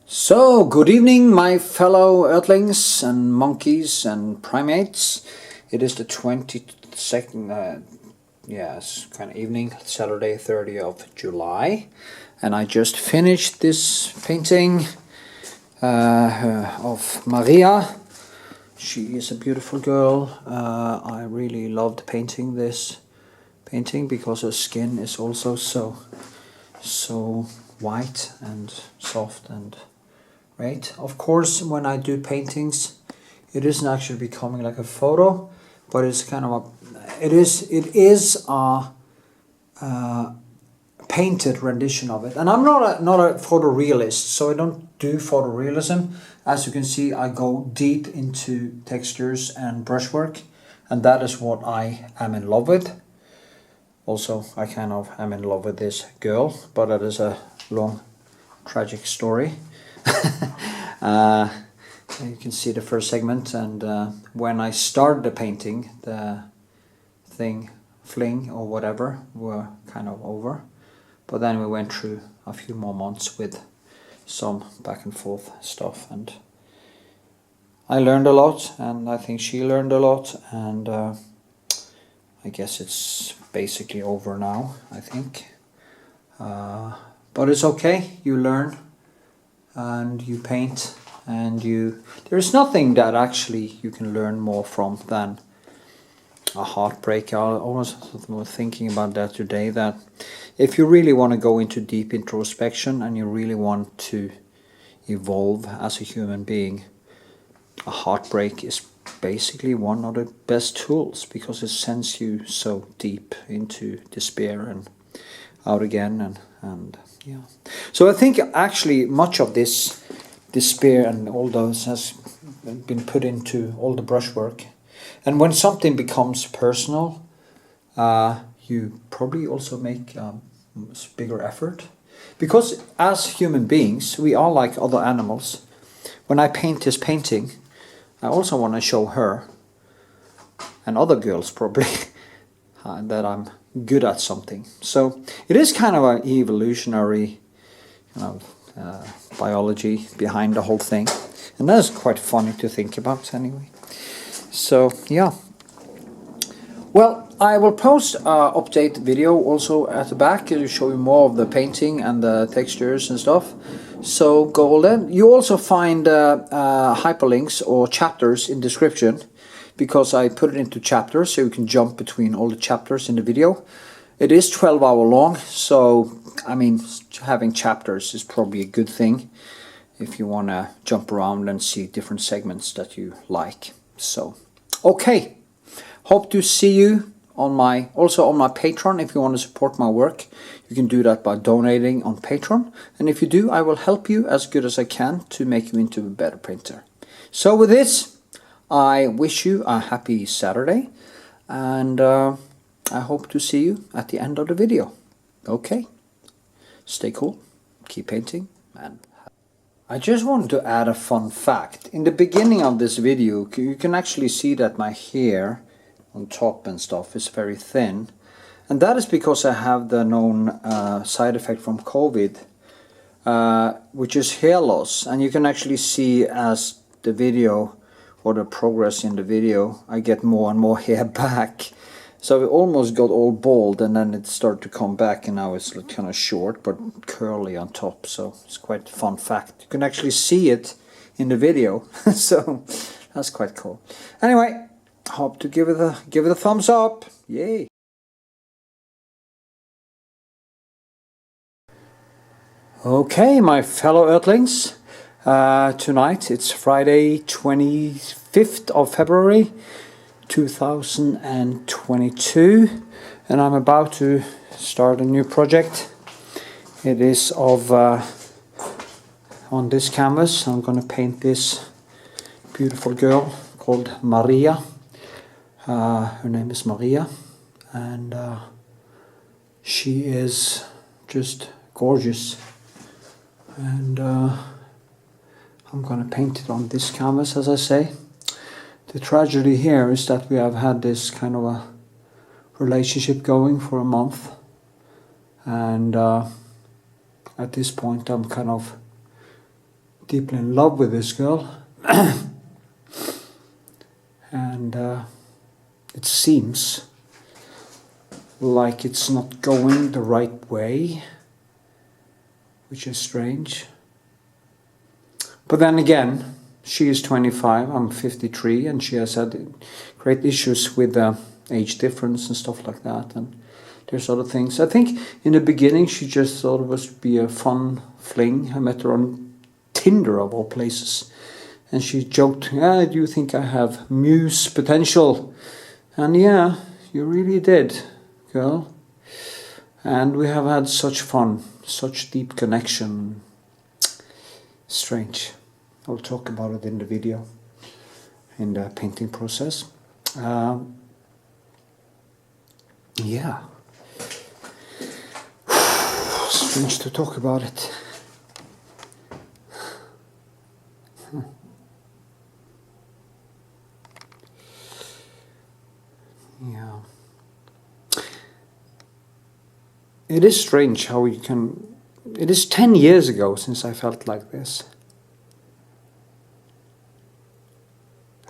So, good evening, my fellow earthlings and monkeys and primates. It is the 22nd, it's kind of evening, Saturday, 30th of July. And I just finished this painting of Maria. She is a beautiful girl. I really loved painting this painting because her skin is also so white and soft and right. Of course, when I do paintings, it isn't actually becoming like a photo, but it's kind of it is a painted rendition of it. And I'm not a photorealist, so I don't do photorealism. As you can see, I go deep into textures and brushwork, and that is what I am in love with. Also, I kind of am in love with this girl, but that is a long, tragic story. You can see the first segment, and when I started the painting, the fling or whatever were kind of over, but then we went through a few more months with some back and forth stuff, and I learned a lot, and I think she learned a lot, and I guess it's basically over now, I think, but it's okay. You learn and you paint, and there's nothing that actually you can learn more from than a heartbreak. I always was thinking about that today, that if you really want to go into deep introspection and you really want to evolve as a human being, a heartbreak is basically one of the best tools, because it sends you so deep into despair and out again, and yeah. So I think actually much of this despair and all those has been put into all the brushwork. And when something becomes personal, you probably also make bigger effort, because as human beings we are like other animals. When I paint this painting, I also want to show her and other girls probably that I'm good at something. So it is kind of an evolutionary biology behind the whole thing, and that is quite funny to think about anyway. So yeah, well, I will post an update video also at the back to show you more of the painting and the textures and stuff. So go there. You also find hyperlinks or chapters in description, because I put it into chapters so you can jump between all the chapters in the video. It is 12-hour long, so I mean, having chapters is probably a good thing if you want to jump around and see different segments that you like. So okay, hope to see you on my Patreon. If you want to support my work, you can do that by donating on Patreon, and if you do, I will help you as good as I can to make you into a better printer. So with this, I wish you a happy Saturday, and I hope to see you at the end of the video. Okay, stay cool, keep painting, and I just wanted to add a fun fact. In the beginning of this video, you can actually see that my hair on top and stuff is very thin, and that is because I have the known side effect from COVID, which is hair loss. And you can actually see as the video, or the progress in the video, I get more and more hair back. So it almost got all bald, and then it started to come back, and now it's kind of short but curly on top. So it's quite a fun fact. You can actually see it in the video, so that's quite cool. Anyway, hope to give it a thumbs up. Yay! Okay, my fellow earthlings. Tonight it's Friday, 25th of February 2022, and I'm about to start a new project. It is of on this canvas. I'm going to paint this beautiful girl called Maria. Her name is Maria, and she is just gorgeous, and I'm going to paint it on this canvas, as I say. The tragedy here is that we have had this kind of a relationship going for a month, and at this point I'm kind of deeply in love with this girl. And it seems like it's not going the right way, which is strange. But then again, she is 25, I'm 53, and she has had great issues with age difference and stuff like that, and there's other things. I think in the beginning she just thought it was be a fun fling. I met her on Tinder of all places, and she joked, "Yeah, do you think I have muse potential?" And yeah, you really did, girl. And we have had such fun, such deep connection. Strange. I'll talk about it in the video, in the painting process. Yeah. Strange to talk about it. Yeah. It is strange how you can... It is 10 years ago since I felt like this.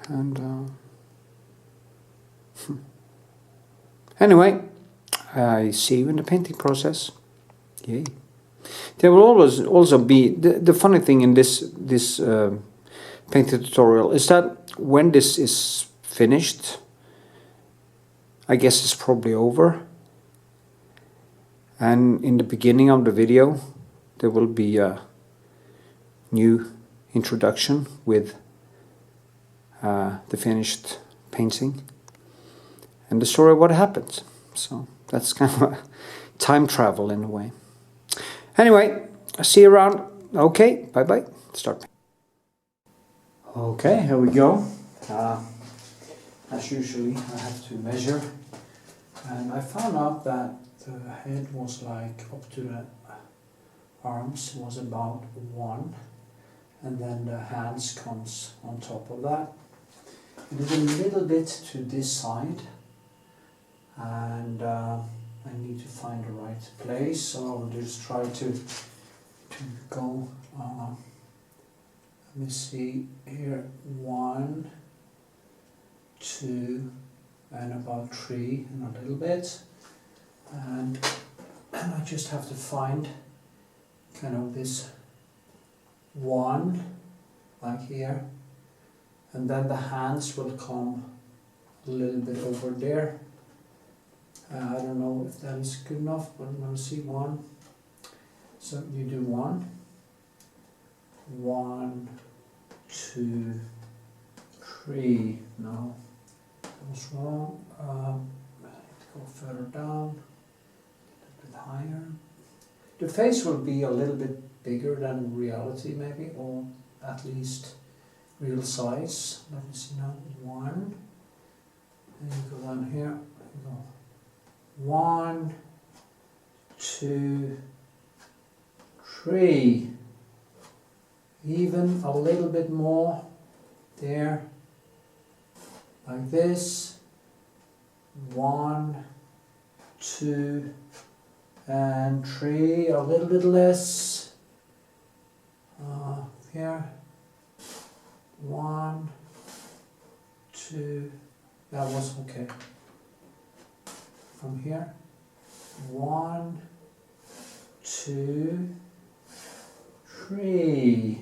And anyway, I see you in the painting process. Yay. There will always also be the funny thing in this painting tutorial is that when this is finished, I guess it's probably over. And in the beginning of the video, there will be a new introduction with the finished painting and the story of what happens. So that's kind of a time travel in a way. Anyway, I'll see you around. Okay, bye-bye. Start. Okay, here we go. As usually, I have to measure. And I found out that the head was like up to the arms was about 1. And then the hands comes on top of that. It is a little bit to this side. And I need to find the right place, so I'll just try to go, let me see here, 1, 2, and about 3 and a little bit, and I just have to find kind of this 1, like here, and then the hands will come a little bit over there. I don't know if that is good enough, but I'm going to see 1. So you do 1, 1, 2, 3. No, that was wrong. I need to go further down, a little bit higher. The face will be a little bit bigger than reality, maybe, or at least real size. Let me see now. 1, and you go down here. You go 1, 2, 3. Even a little bit more there, like this. 1, 2, and 3. A little bit less here. 1, 2. That was okay. From here, 1, 2, 3.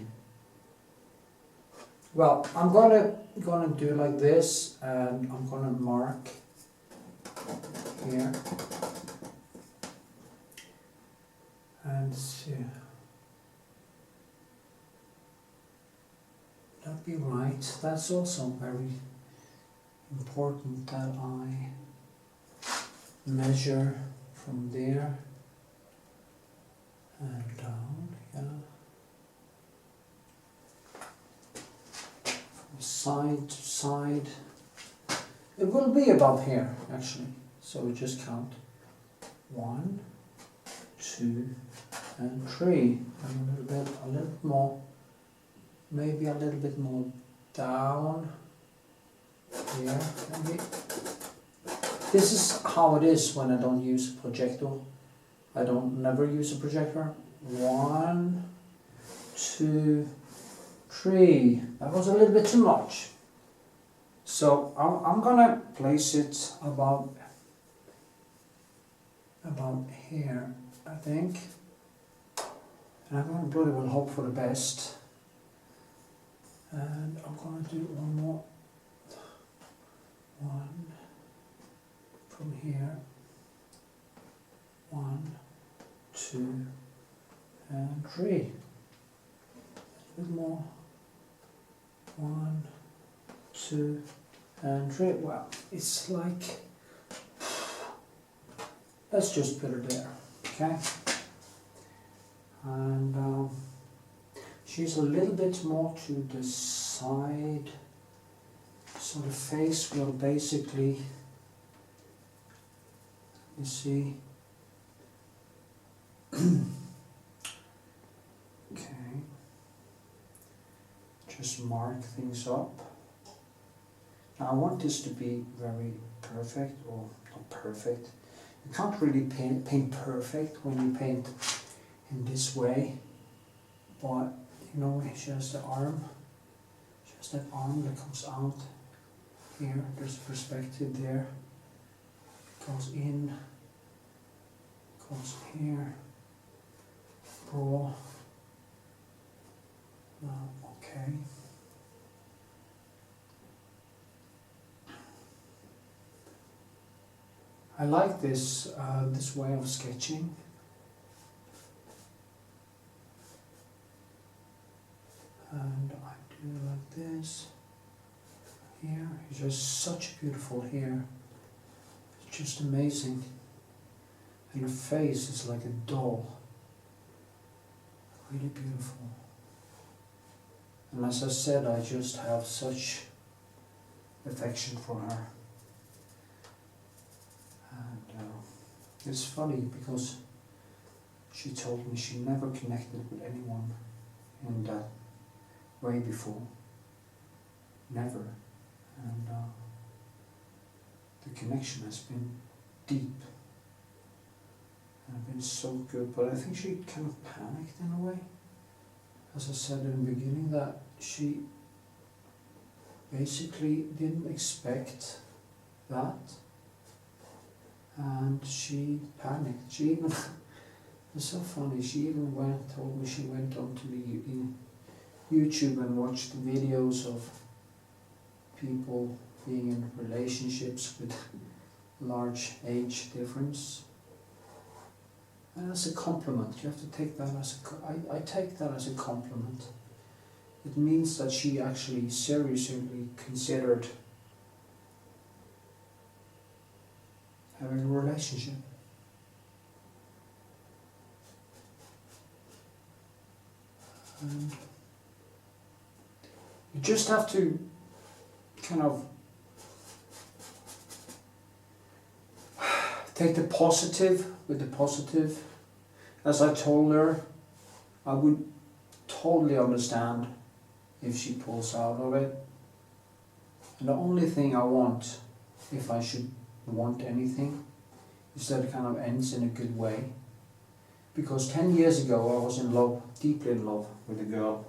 Well, I'm gonna do like this, and I'm gonna mark here and see. That'd be right. That's also very important that I measure from there and down, yeah. From side to side. It will be about here, actually. So we just count 1, 2, and 3. And a little bit more, maybe a little bit more down here, maybe. This is how it is when I don't use a projector. I don't never use a projector. 1, 2, tree. That was a little bit too much. So I'm gonna place it about here, I think. And I'm gonna bloody well hope for the best. And I'm gonna do one more. One from here. 1, 2, and 3. A bit more. 1, 2, and 3. Well, it's like, let's just put it there, okay? And she's a little bit more to the side, so the face will basically, you see, okay, just mark things up. Now I want this to be very perfect, or not perfect. You can't really paint perfect when you paint in this way, but you know, she has the arm, she has that arm that comes out here, there's a perspective there, goes in, goes here, draw, okay. I like this this way of sketching. And I do like this. Here, it's just such beautiful hair. It's just amazing. And her face is like a doll. Really beautiful. And as I said, I just have such affection for her. And it's funny because she told me she never connected with anyone in that way before. Never. And the connection has been deep and been so good, but I think she kind of panicked in a way. As I said in the beginning, that she basically didn't expect that, and she panicked. She even, it's so funny, she even told me she went onto the YouTube and watched videos of people being in relationships with large age difference. And as a compliment, you have to take that as I take that as a compliment. It means that she actually seriously considered having a relationship. And you just have to kind of take the positive with the positive. As I told her, I would totally understand if she pulls out of it. And the only thing I want, if I should want anything, is that it kind of ends in a good way. Because 10 years ago I was in love, deeply in love with a girl,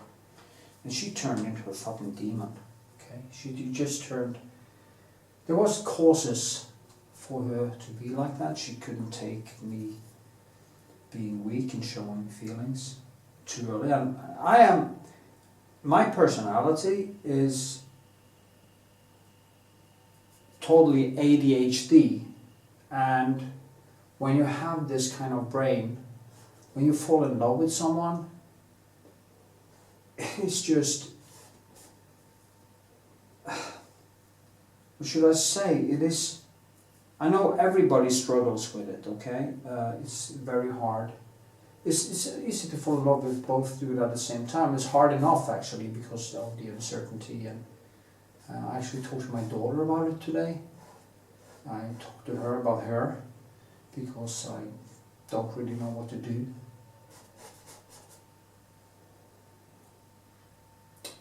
and she turned into a fucking demon. Okay, she just turned. There was causes for her to be like that. She couldn't take me being weak and showing feelings too early. And my personality is totally ADHD, and when you have this kind of brain, when you fall in love with someone, it's just, what should I say, it is, I know everybody struggles with it, okay? It's very hard. It's easy to fall in love with both, do it at the same time. It's hard enough actually because of the uncertainty, and I actually talked to my daughter about it today. I talked to her about her because I don't really know what to do.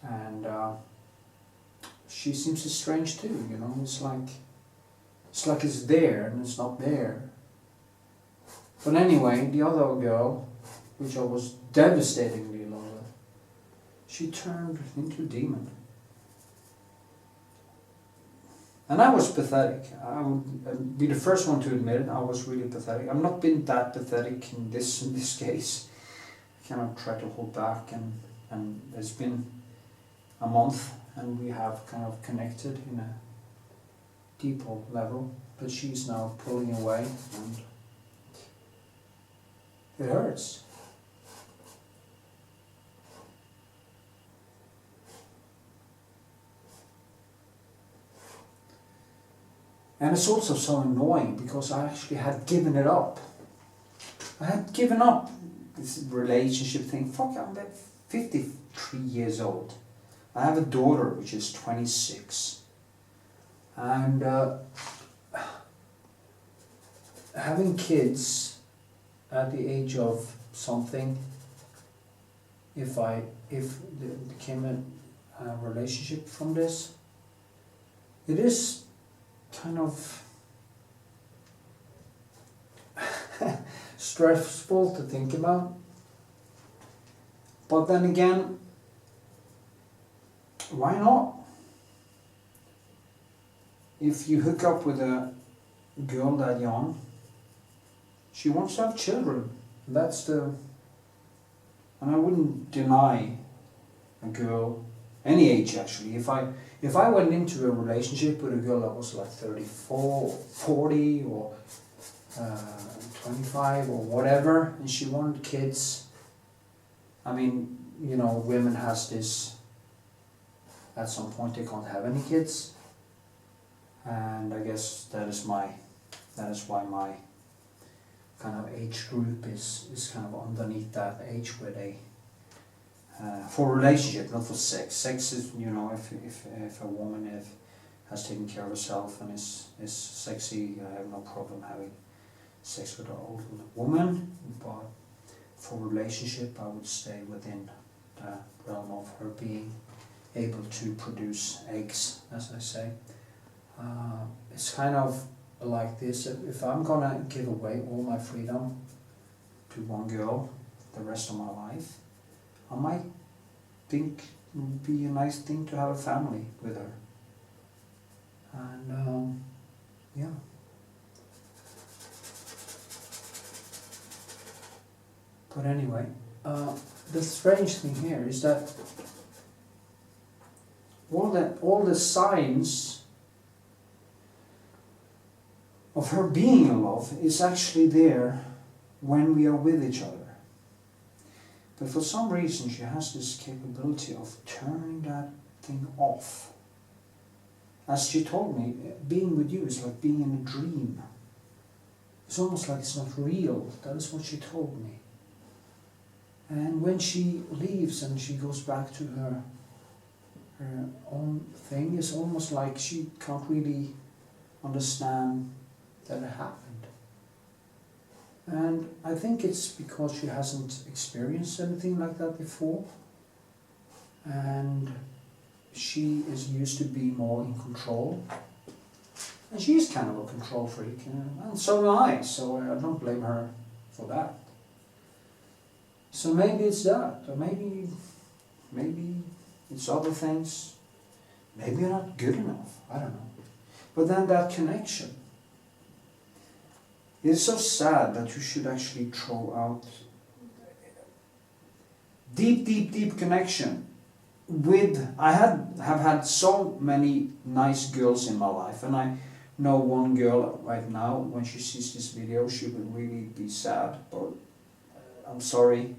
And she seems strange too, you know, it's like it's there and it's not there. But anyway, the other girl, which I was devastatingly in love with, she turned into a demon. And I was pathetic. I would be the first one to admit it. I was really pathetic. I've not been that pathetic in this case. I kind of try to hold back, and it's been a month, and we have kind of connected in a deeper level. But she's now pulling away, and it hurts. And it's also so annoying because I actually had given it up. I had given up this relationship thing. Fuck, I'm 53 years old. I have a daughter which is 26. And having kids at the age of something, if there became a relationship from this, it is kind of stressful to think about. But then again, why not? If you hook up with a girl that young, she wants to have children. And I wouldn't deny a girl, any age actually. If I went into a relationship with a girl that was like 34 or 40 or 25 or whatever, and she wanted kids, I mean, you know, women has this, at some point they can't have any kids, and I guess that is why my kind of age group is kind of underneath that age where they for relationship, not for sex. Sex is, you know, if a woman has taken care of herself and is sexy, I have no problem having sex with an older woman. But for relationship, I would stay within the realm of her being able to produce eggs, as I say. It's kind of like this. If I'm gonna give away all my freedom to one girl the rest of my life, I might think it would be a nice thing to have a family with her. And yeah. But anyway, the strange thing here is that all the signs of her being in love is actually there when we are with each other. But for some reason she has this capability of turning that thing off. As she told me, being with you is like being in a dream. It's almost like it's not real. That is what she told me. And when she leaves and she goes back to her own thing, it's almost like she can't really understand that it happened. And I think it's because she hasn't experienced anything like that before. And she is used to being more in control. And she is kind of a control freak, and so am I, so I don't blame her for that. So maybe it's that, or maybe it's other things. Maybe you're not good enough, I don't know. But then that connection. It's so sad that you should actually throw out deep connection with. I have had so many nice girls in my life, and I know one girl right now, when she sees this video, she will really be sad, but I'm sorry.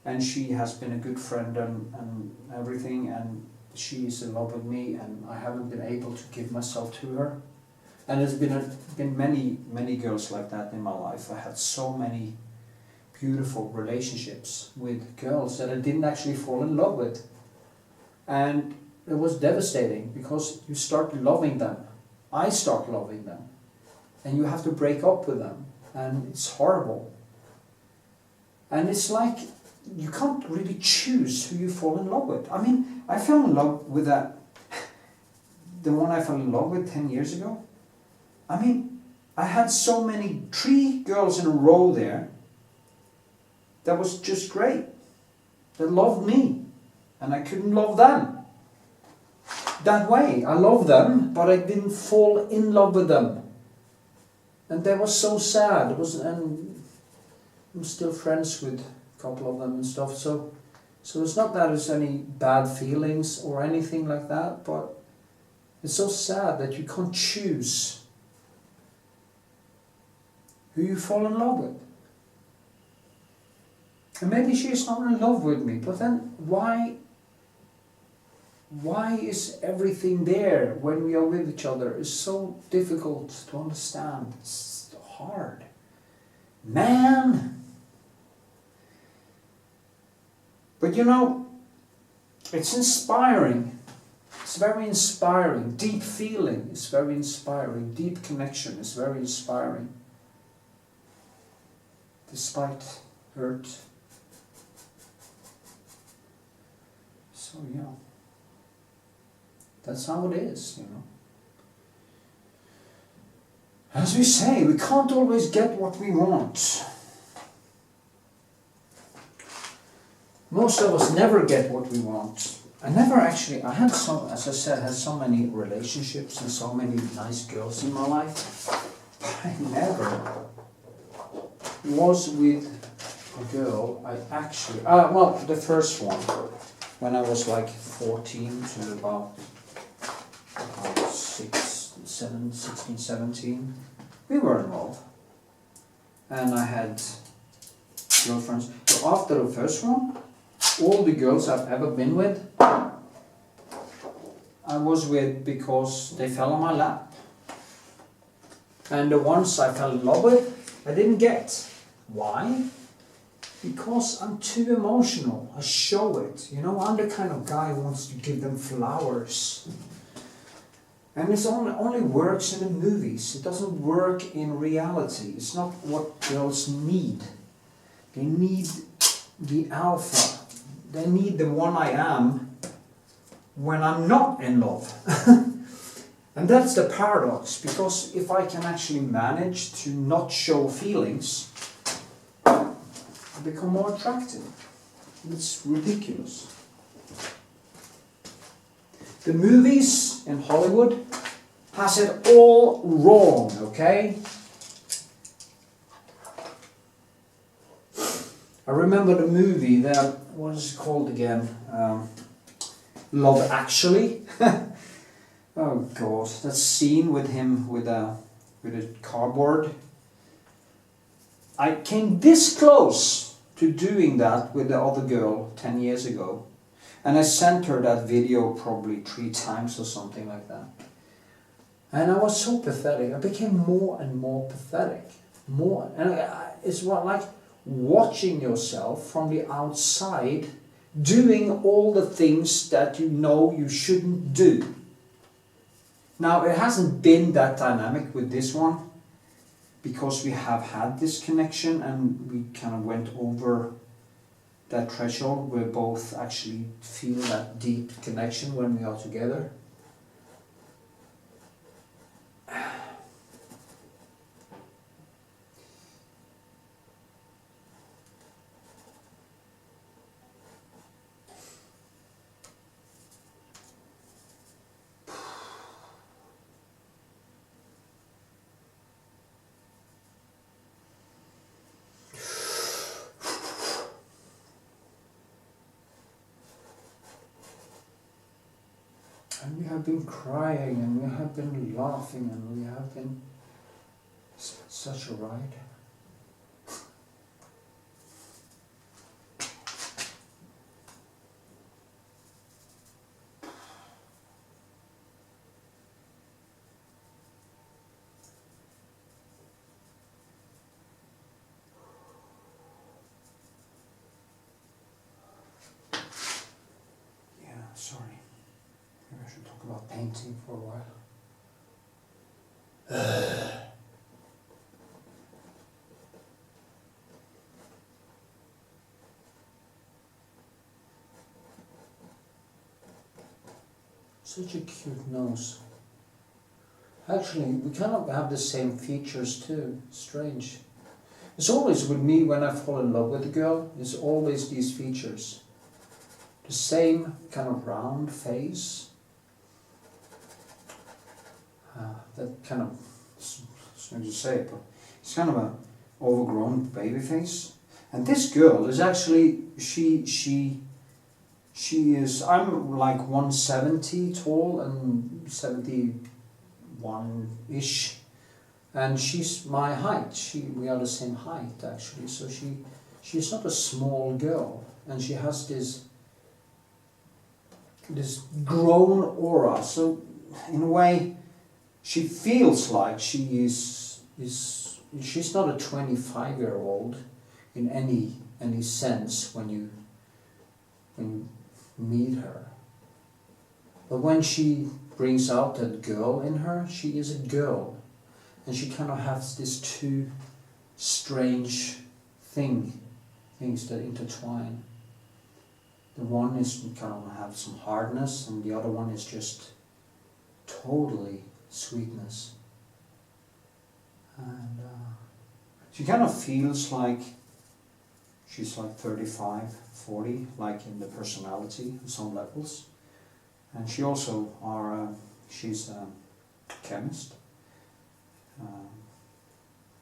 And she has been a good friend and everything, and she is in love with me, and I haven't been able to give myself to her. And there's been many girls like that in my life. I had so many beautiful relationships with girls that I didn't actually fall in love with. And it was devastating because you start loving them. I start loving them. And you have to break up with them. And it's horrible. And it's like you can't really choose who you fall in love with. I mean, I fell in love with the one I fell in love with 10 years ago. I mean, I had so many, 3 girls in a row there that was just great, that loved me. and I couldn't love them that way. I love them, but I didn't fall in love with them. And that was so sad. And I'm still friends with a couple of them and stuff. So it's not that there's any bad feelings or anything like that, but it's so sad that you can't choose who you fall in love with. And maybe she's not in love with me, but then why is everything there when we are with each other? It's so difficult to understand. It's hard. Man! But you know, it's inspiring. It's very inspiring. Deep feeling is very inspiring. Deep connection is very inspiring. Despite hurt. So yeah. That's how it is, you know. As we say, we can't always get what we want. Most of us never get what we want. I had so, as I said, had so many relationships and so many nice girls in my life. But I never was with a girl I actually, well, the first one, when I was like 14 to about 16, 17, we were in love. And I had girlfriends. So after the first one, all the girls I've ever been with, I was with because they fell on my lap. And the ones I fell in love with, I didn't get. Why? Because I'm too emotional. I show it. You know, I'm the kind of guy who wants to give them flowers. And it only works in the movies. It doesn't work in reality. It's not what girls need. They need the alpha. They need the one I am when I'm not in love. And that's the paradox, because if I can actually manage to not show feelings, I become more attractive. It's ridiculous. The movies in Hollywood has it all wrong, okay? I remember the movie that, what is it called again? Love Actually. Oh God, that scene with him with a cardboard. I came this close to doing that with the other girl 10 years ago. And I sent her that video probably 3 times or something like that. And I was so pathetic. I became more and more pathetic. It's like watching yourself from the outside doing all the things that you know you shouldn't do. Now, it hasn't been that dynamic with this one, because we have had this connection and we kind of went over that threshold where both actually feel that deep connection when we are together. And we have been crying, and we have been laughing, and we have been such a ride. Yeah, sorry. Maybe I should talk about painting for a while. Such a cute nose. Actually, we kind of have the same features too. Strange. It's always with me when I fall in love with a girl, it's always these features. the same kind of round face. That kind of, strange to say it, but it's kind of a overgrown baby face. And this girl is actually, she is, I'm like 170 tall and 71-ish. And she's my height. We are the same height actually. So she's not a small girl, and she has this grown aura. So in a way, she feels like she's not a 25-year-old in any sense when you meet her. But when she brings out that girl in her, she is a girl. And she kind of has these two strange things that intertwine. The one is kind of have some hardness, and the other one is just totally sweetness. And she kind of feels like she's like 35, 40, like in the personality on some levels. And she also she's a chemist.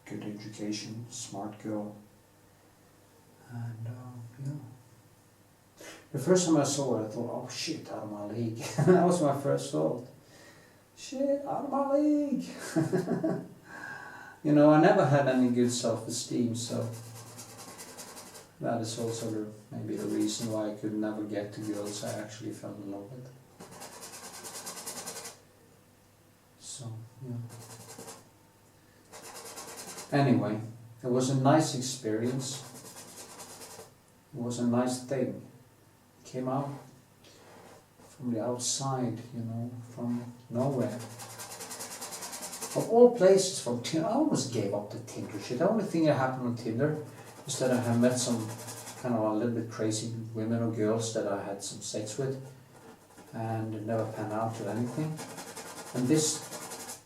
Good education, smart girl, and yeah. The first time I saw her, I thought, "Oh shit, out of my league." That was my first thought. Shit, out of my league. You know, I never had any good self-esteem, so that is also maybe the reason why I could never get to girls I actually fell in love with. So yeah. Anyway, it was a nice experience. It was a nice thing. It came out from the outside, you know, from nowhere. Of all places, from Tinder. I almost gave up the Tinder shit. The only thing that happened on Tinder is that I have met some kind of a little bit crazy women or girls that I had some sex with, and it never panned out to anything. And this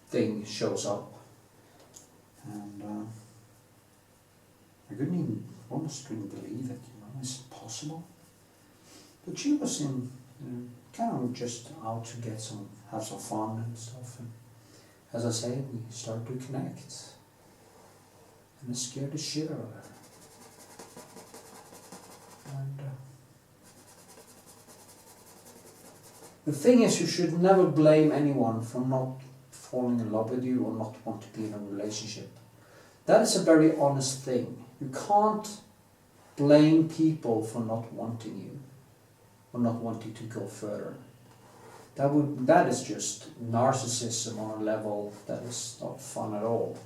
thing shows up. And I almost couldn't believe it, you know, is it possible? But she was kind of just out to have some fun and stuff. And as I say, we started to connect. And it scared the shit out of her. And the thing is, you should never blame anyone for not falling in love with you or not want to be in a relationship. That is a very honest thing. You can't blame people for not wanting you or not wanting to go further. That is just narcissism on a level that is not fun at all.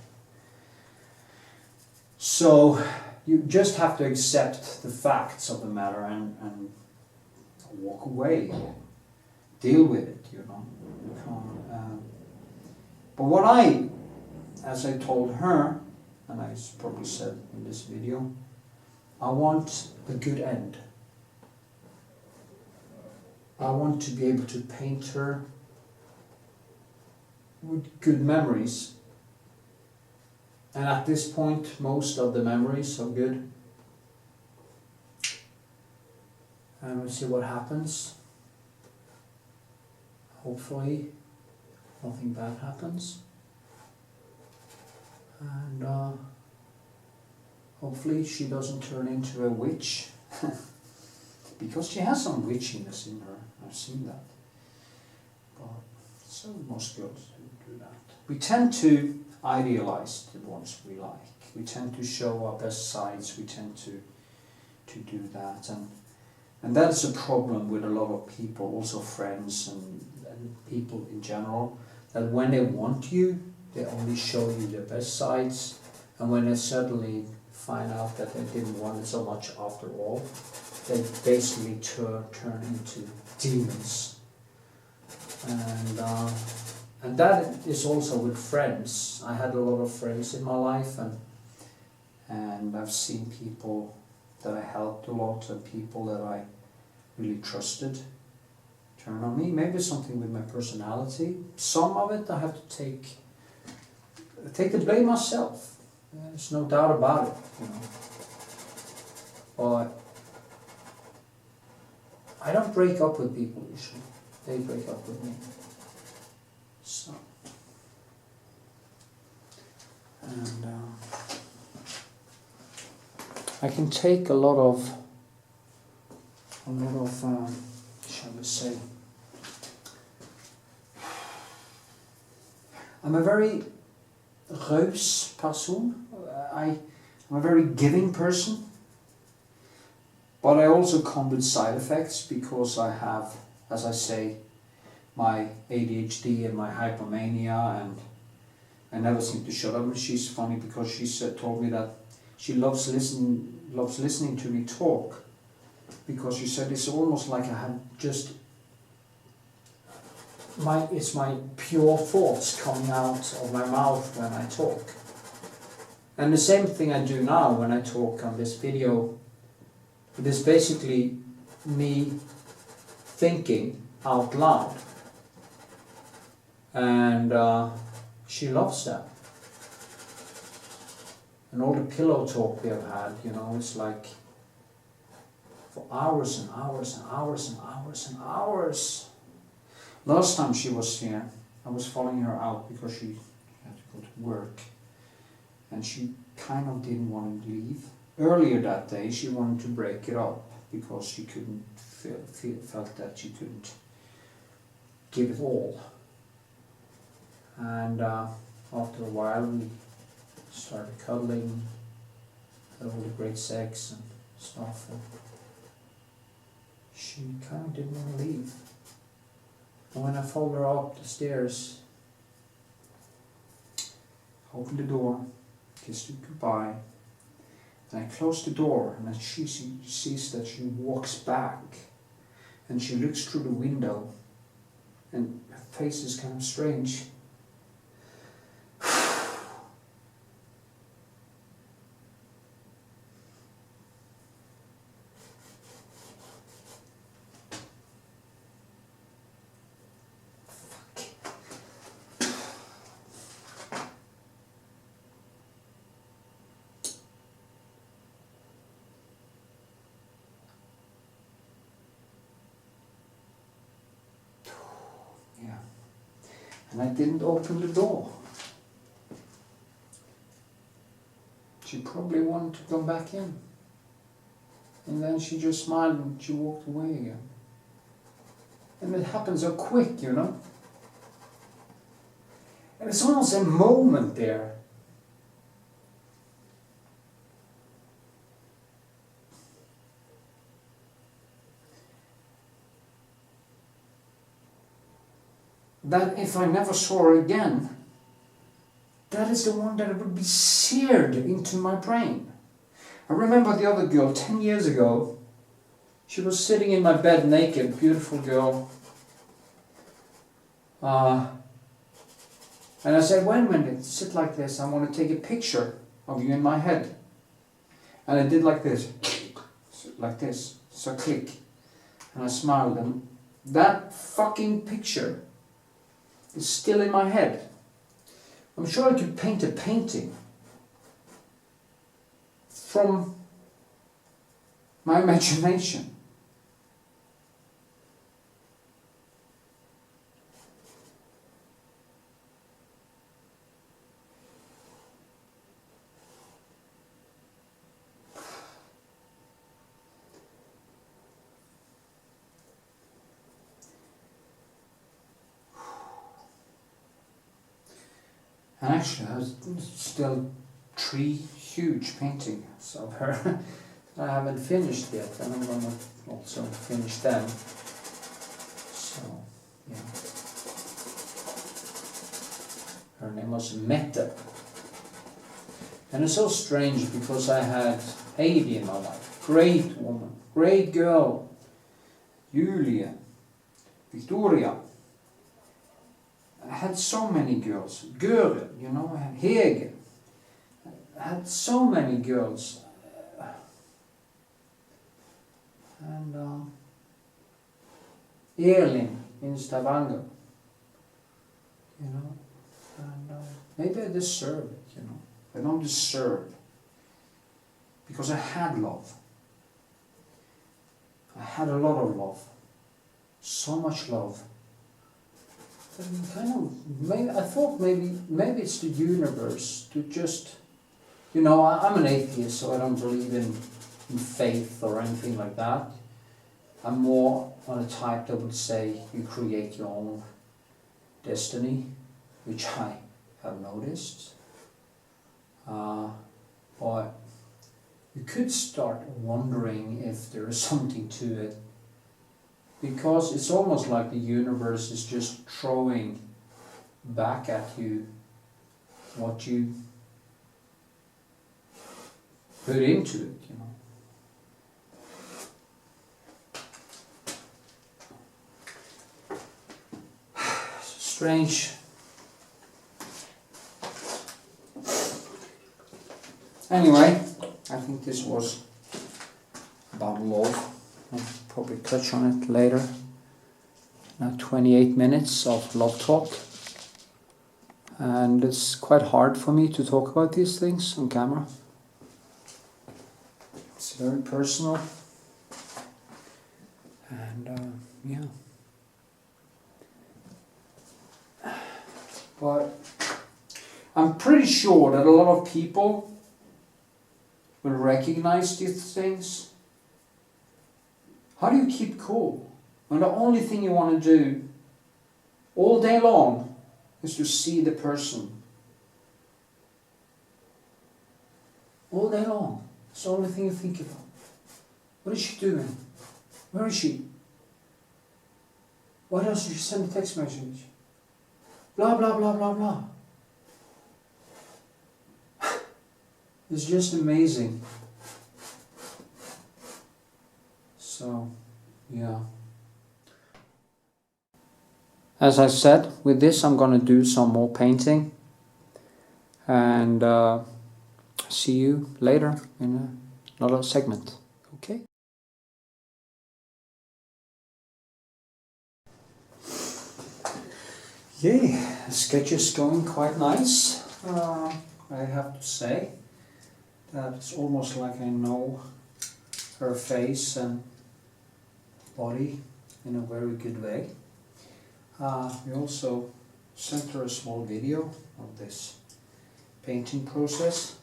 So you just have to accept the facts of the matter and walk away. Deal with it, you know. You can't, but as I told her, and I probably said in this video, I want a good end. I want to be able to paint her with good memories. And at this point, most of the memories are good. And we'll see what happens. Hopefully, nothing bad happens. And hopefully she doesn't turn into a witch. Because she has some witchiness in her. I've seen that. But so most girls do that. We tend to idealize the ones we like. We tend to show our best sides. We tend to do that. And that's a problem with a lot of people, also friends and people in general, that when they want you, they only show you their best sides, and when they suddenly find out that they didn't want it so much after all, they basically turn into demons. And that is also with friends. I had a lot of friends in my life, and I've seen people that I helped a lot and people that I really trusted turn on me. Maybe something with my personality. Some of it I have to take the blame myself. There's no doubt about it, you know. But I don't break up with people usually. They break up with me. So. And I can take a lot of shall we say, I'm a very raus person. I'm a very giving person, but I also come with side effects because I have, as I say, my ADHD and my hypomania, and I never seem to shut up. And she's funny because she told me that she loves listening to me talk, because she said it's almost like I have just it's my pure thoughts coming out of my mouth when I talk. And the same thing I do now when I talk on this video. It is basically me thinking out loud. And she loves that. And all the pillow talk we have had, you know, it's like for hours and hours and hours and hours and hours. Last time she was here, I was following her out because she had to go to work. And she kind of didn't want to leave. Earlier that day, she wanted to break it up because she couldn't felt that she couldn't give it all. And after a while, we started cuddling, had all the great sex and stuff. And she kind of didn't want to leave. And when I followed her up the stairs, opened the door, kissed her goodbye, and I closed the door, and then she sees that she walks back, and she looks through the window, and her face is kind of strange. Yeah. And I didn't open the door. She probably wanted to come back in. And then she just smiled and she walked away again. And it happens so quick, you know. And it's almost a moment there. That if I never saw her again, that is the one that would be seared into my brain. I remember the other girl 10 years ago. She was sitting in my bed naked, beautiful girl. And I said, wait a minute, sit like this. I want to take a picture of you in my head. And I did like this. Like this. So click. And I smiled. And that fucking picture is still in my head. I'm sure I could paint a painting from my imagination. And actually, there's still 3 huge paintings of her I haven't finished yet, and I'm going to also finish them. So, yeah. Her name was Mette. And it's so strange because I had Heidi in my life. Great woman, great girl. Julia, Victoria. I had so many girls. Göre, you know, I had Hege. I had so many girls. And Elin in Stavanger. You know. And maybe I deserve it, you know. I don't deserve it. Because I had love. I had a lot of love. so much love. But kind of, maybe I thought maybe it's the universe to just, you know, I'm an atheist, so I don't believe in faith or anything like that. I'm more on a type that would say you create your own destiny, which I have noticed. But you could start wondering if there is something to it, because it's almost like the universe is just throwing back at you what you put into it, you know. Strange. Anyway, I think this was about love. I'll probably touch on it later. Now 28 minutes of love talk. And it's quite hard for me to talk about these things on camera. It's very personal. And yeah. But I'm pretty sure that a lot of people will recognize these things. How do you keep cool when the only thing you want to do all day long is to see the person? All day long. It's the only thing you think about. What is she doing? Where is she? Why doesn't she send a text message? Blah, blah, blah, blah, blah. It's just amazing. So, yeah. As I said, with this I'm going to do some more painting. And see you later in another segment. Okay? Yay, the sketch is going quite nice. I have to say that it's almost like I know her face and body in a very good way. We also sent her a small video of this painting process.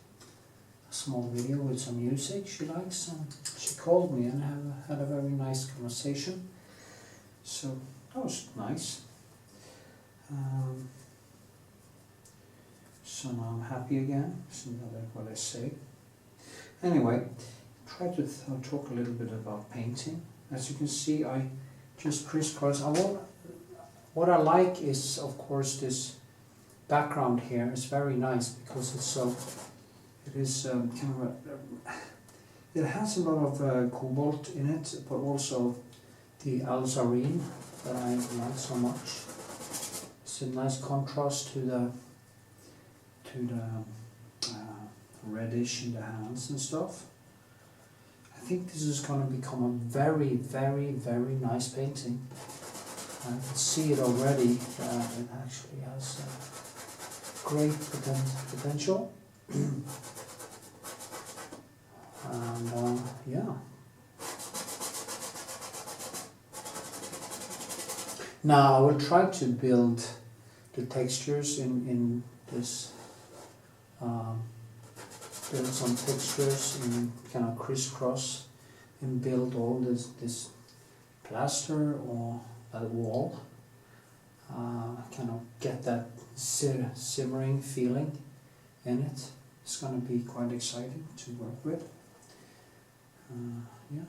A small video with some music she likes, and she called me and had a very nice conversation. So that was nice. So now I'm happy again, so that's what I say. Anyway, try to talk a little bit about painting. As you can see, I just crisscross. What I like is, of course, this background here. It's very nice because it's so. It is kind of it has a lot of cobalt in it, but also the alizarin that I like so much. It's a nice contrast to the reddish in the hands and stuff. I think this is going to become a very, very, very nice painting. I can see it already. It actually has great potential. And yeah. Now I will try to build the textures in this. Build some textures in kind of crisscross and build all this plaster or that wall. Kind of get that simmering feeling in it. It's going to be quite exciting to work with. Yeah.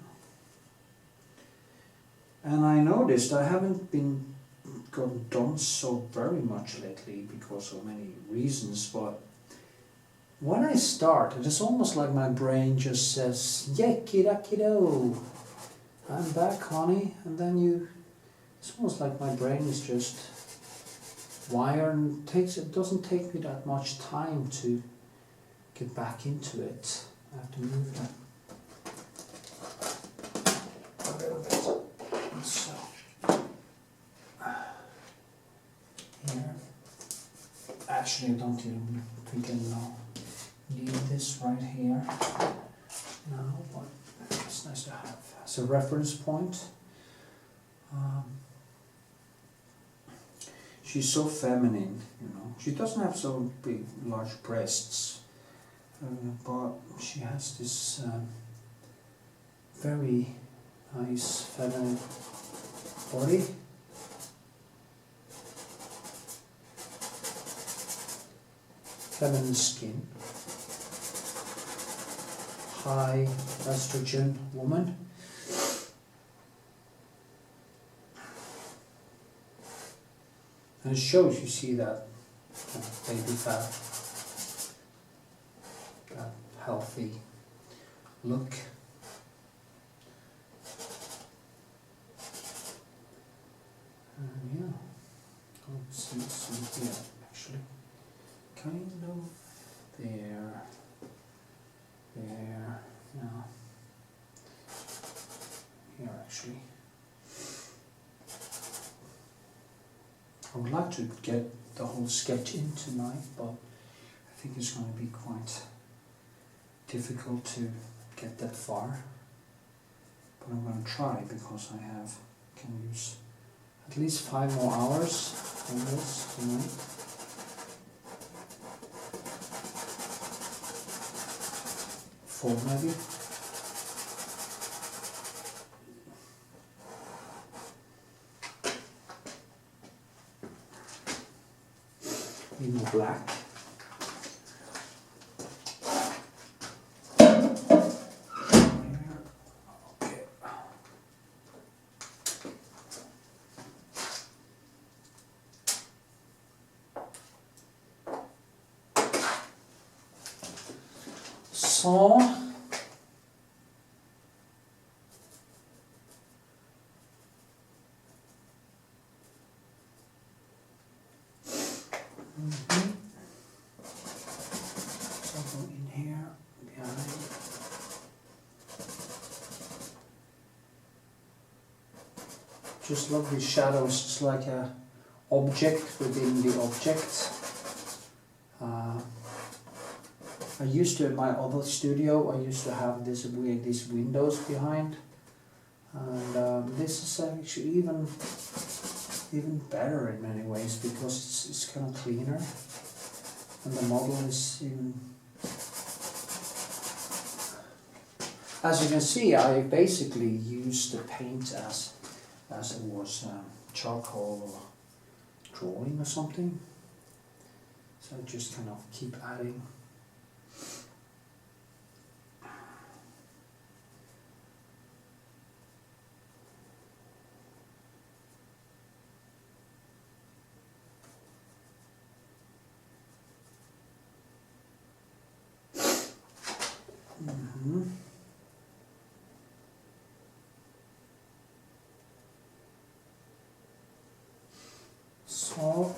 And I noticed I haven't gotten done so very much lately because of many reasons, but when I start, it's almost like my brain just says, "Yekidakidoo, I'm back, honey," and then it's almost like my brain is just wired and it doesn't take me that much time to get back into it. I have to move that a little bit. So here, actually I don't even think I need this right here now, but it's nice to have as a reference point. she's so feminine, you know. She doesn't have so big, large breasts, but she has this very nice feminine body. Feminine skin. High estrogen woman. And it shows, you see that baby fat, that healthy look. And yeah, let's see here actually. Kind of there, yeah, here actually. I would like to get the whole sketch in tonight, but I think it's going to be quite difficult to get that far. But I'm going to try, because I can use at least 5 more hours on this tonight. Four maybe. Need more black. Okay. So in here, behind. Just love these shadows. It's like a object within the object. I used to, in my other studio, I used to have these windows behind, and this is actually even better in many ways, because it's kind of cleaner, and the model is even. As you can see, I basically used the paint as it was charcoal or drawing or something. So I just kind of keep adding. So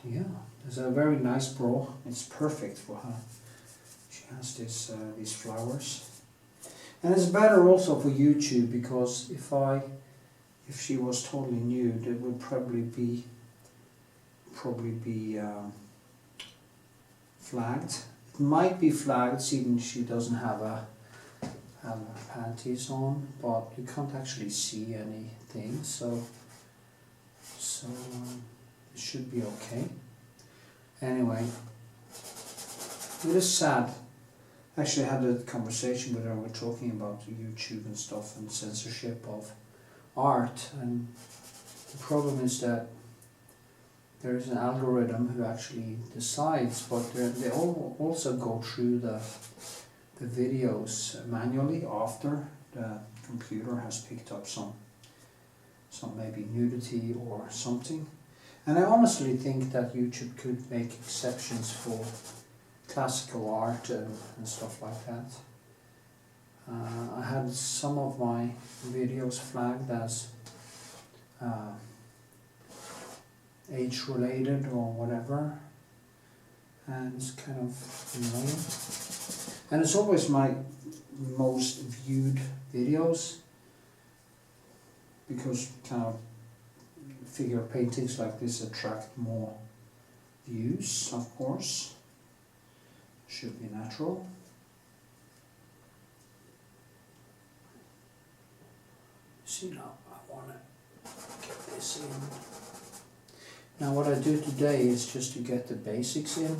yeah, it's a very nice bra. It's perfect for her. She has this these flowers, and it's better also for YouTube, because if she was totally nude, it would probably be flagged. It might be flagged, seeing she doesn't have panties on, but you can't actually see anything, so it should be okay. Anyway, it is sad. Actually, I had a conversation with her. We're talking about YouTube and stuff and censorship of art, and the problem is that there is an algorithm who actually decides, but they all also go through the videos manually after the computer has picked up some maybe nudity or something. And I honestly think that YouTube could make exceptions for classical art and stuff like that. I had some of my videos flagged as age related or whatever, and it's kind of annoying. And it's always my most viewed videos, because kind of figure paintings like this attract more views, of course. Should be natural. See, now I want to get this in. Now what I do today is just to get the basics in,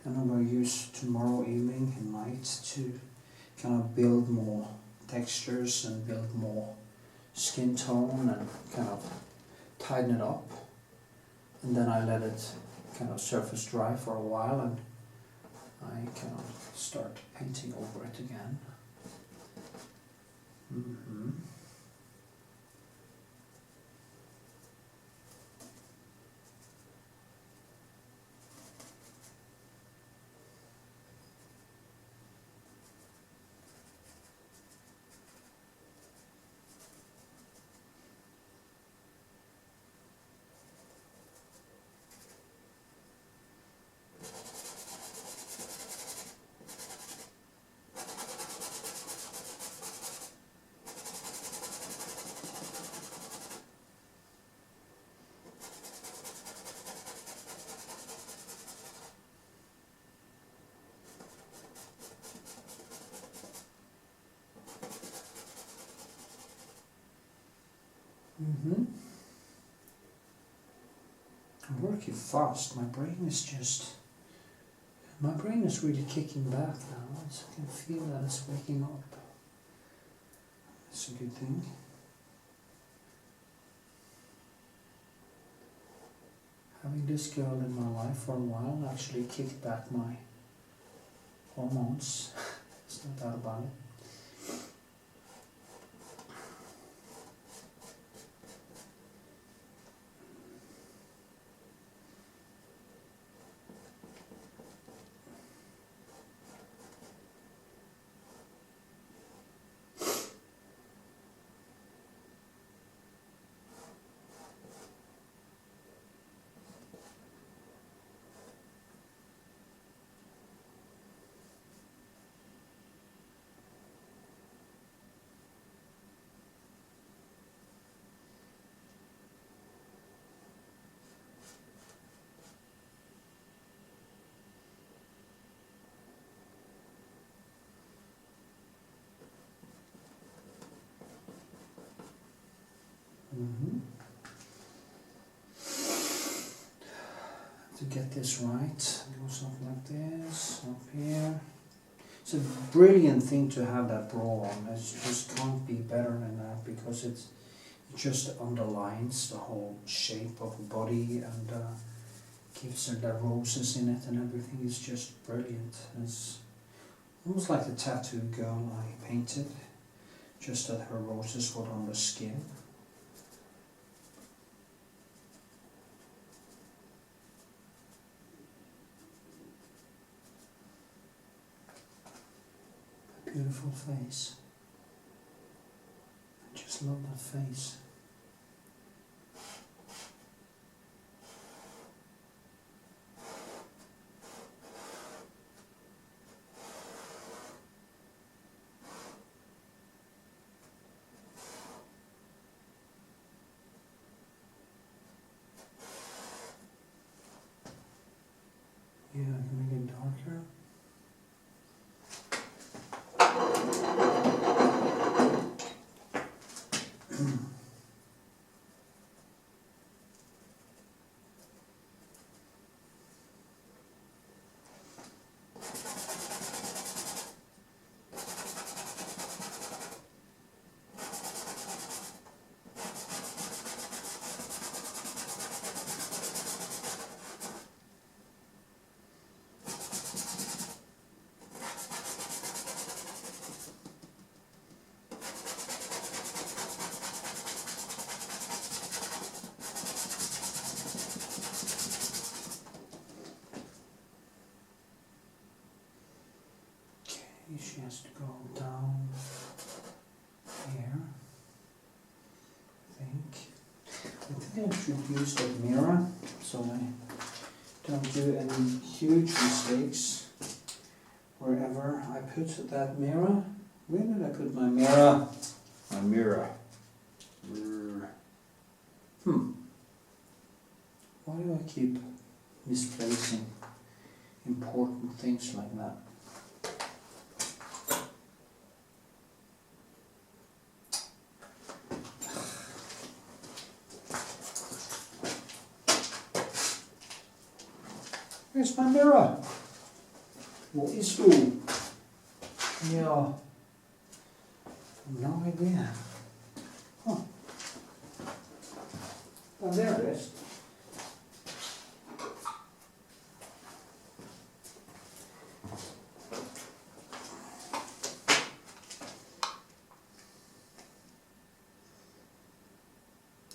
and I'm going to use tomorrow evening and night to kind of build more textures and build more skin tone and kind of tighten it up. And then I let it kind of surface dry for a while, and I kind of start painting over it again. I'm working fast. My brain is really kicking back now. I can feel that it's waking up. That's a good thing. Having this girl in my life for a while actually kicked back my hormones. There's no doubt about it. To get this right, do something like this up here. It's a brilliant thing to have that bra on. It just can't be better than that, because it just underlines the whole shape of the body and gives her the roses in it, and everything is just brilliant. It's almost like the tattoo girl I painted, just that her roses were on the skin. Beautiful face. I just love that face. Yeah, I can make it darker. She has to go down here, I think. I should use that mirror so I don't do any huge mistakes wherever I put that mirror. Where did I put my mirror? My mirror. Why do I keep misplacing important things like that? Where's my mirror? What is it? Yeah. No idea. Huh. Oh, there it is.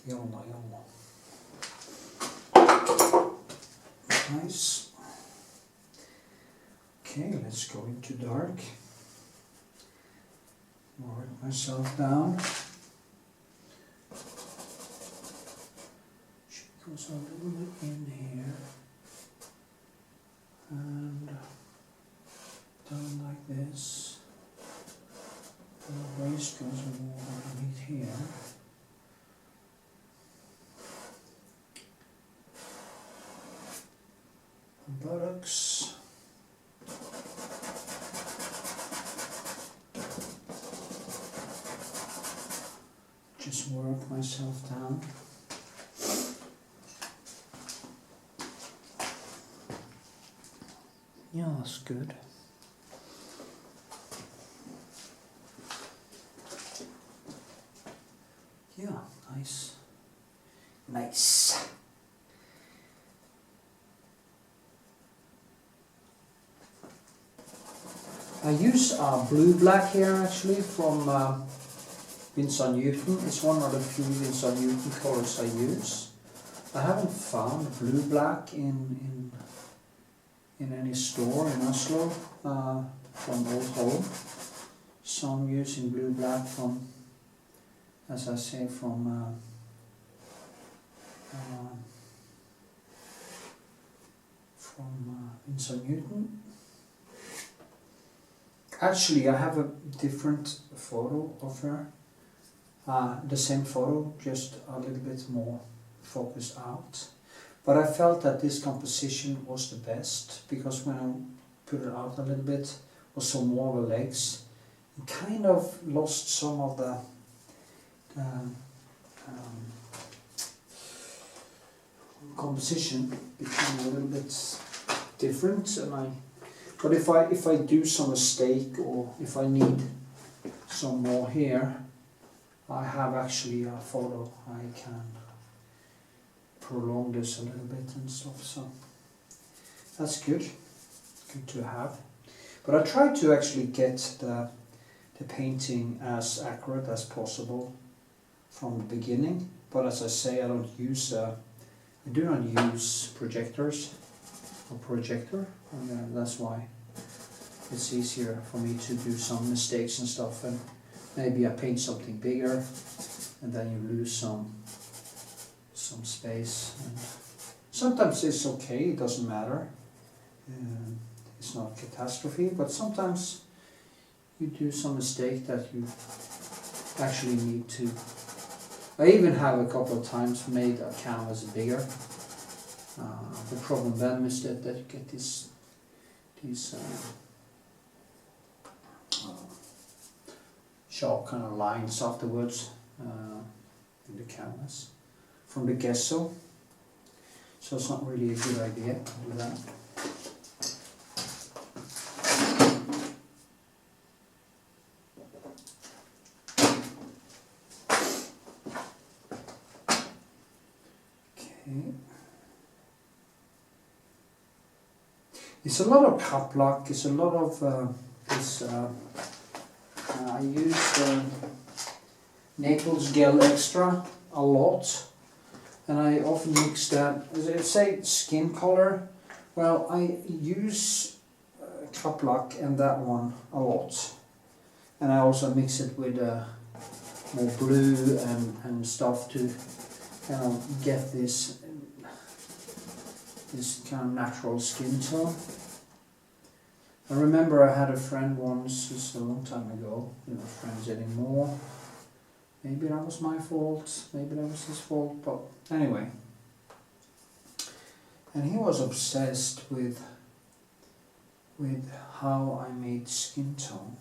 Yolla, yolla. Nice. Okay, let's go into dark. Work myself down. Should go a little bit in here and down like this. The waist goes more underneath here. Buttocks. Just work myself down. Yeah, that's good. Yeah, nice. Nice. I use blue black here actually from Winsor Newton. It's one of the few Winsor Newton colors I use. I haven't found blue black in any store in Oslo from Old Home. So I'm using blue black from, as I say, from Winsor Newton. Actually, I have a different photo of her. The same photo, just a little bit more focused out. But I felt that this composition was the best because when I put it out a little bit, was some more of the legs, it kind of lost some of the composition, became a little bit different. But if I do some mistake or if I need some more here, I have actually a photo. I can prolong this a little bit and stuff, so that's good to have. But I try to actually get the painting as accurate as possible from the beginning. But as I say, I do not use projectors or projector, and that's why it's easier for me to do some mistakes and stuff, and maybe I paint something bigger and then you lose some space. And sometimes it's okay, it doesn't matter, it's not a catastrophe, but sometimes you do some mistake that you actually need to. I even have a couple of times made a canvas bigger. The problem then is that you get these sharp kind of lines afterwards in the canvas from the gesso. So it's not really a good idea to do that. Okay. It's a lot of cup lock, it's a lot of this, I use Naples Gel Extra a lot, and I often mix that, say skin color, well I use cup lock and that one a lot, and I also mix it with more blue and stuff to kind of get this kind of natural skin tone. I remember I had a friend once, just a long time ago, we're not friends anymore. Maybe that was my fault, maybe that was his fault, but anyway. And he was obsessed with how I made skin tone.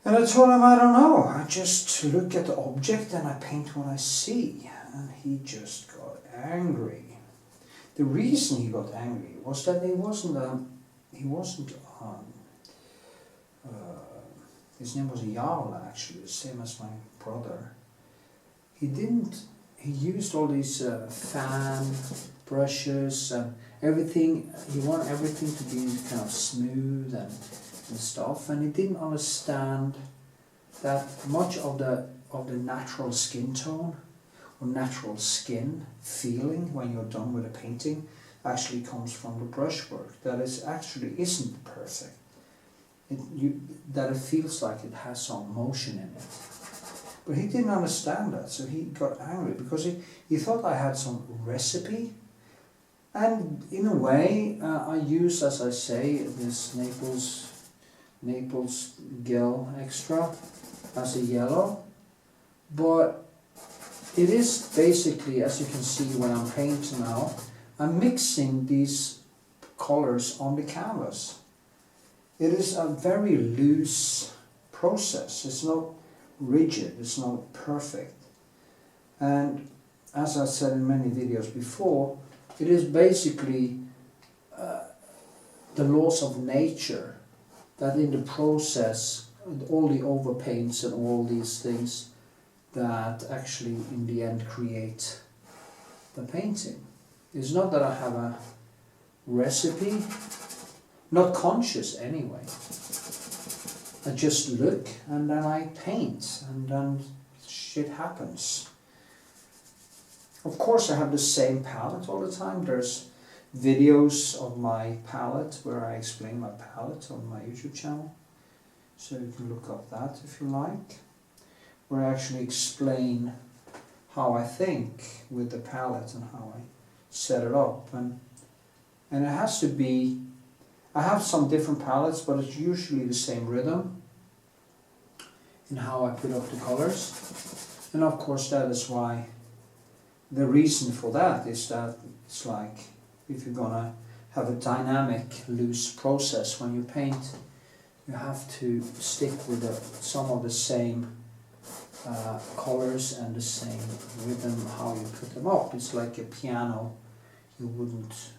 And I told him, I don't know, I just look at the object and I paint what I see. And he just got angry. The reason he got angry was that his name was Jarl, actually, the same as my brother. He used all these fan brushes and everything. He wanted everything to be kind of smooth and stuff, and he didn't understand that much of the natural skin tone or natural skin feeling when you're done with a painting actually comes from the brushwork. That is actually isn't perfect. That it feels like it has some motion in it. But he didn't understand that, so he got angry because he thought I had some recipe. And in a way, I use, as I say, this Naples Gel Extra as a yellow. But it is basically, as you can see when I'm painting now, I'm mixing these colors on the canvas. It is a very loose process. It's not rigid, it's not perfect. And as I said in many videos before, it is basically the laws of nature that in the process, all the overpaints and all these things that actually in the end create the painting. It's not that I have a recipe, not conscious anyway. I just look and then I paint and then shit happens. Of course I have the same palette all the time. There's videos of my palette where I explain my palette on my YouTube channel. So you can look up that if you like. Where I actually explain how I think with the palette and how I set it up. And it has to be, I have some different palettes, but it's usually the same rhythm in how I put up the colors. And of course that is why, the reason for that is that it's like, if you're gonna have a dynamic, loose process when you paint, you have to stick with some of the same colors and the same rhythm how you put them up. It's like a piano. You wouldn't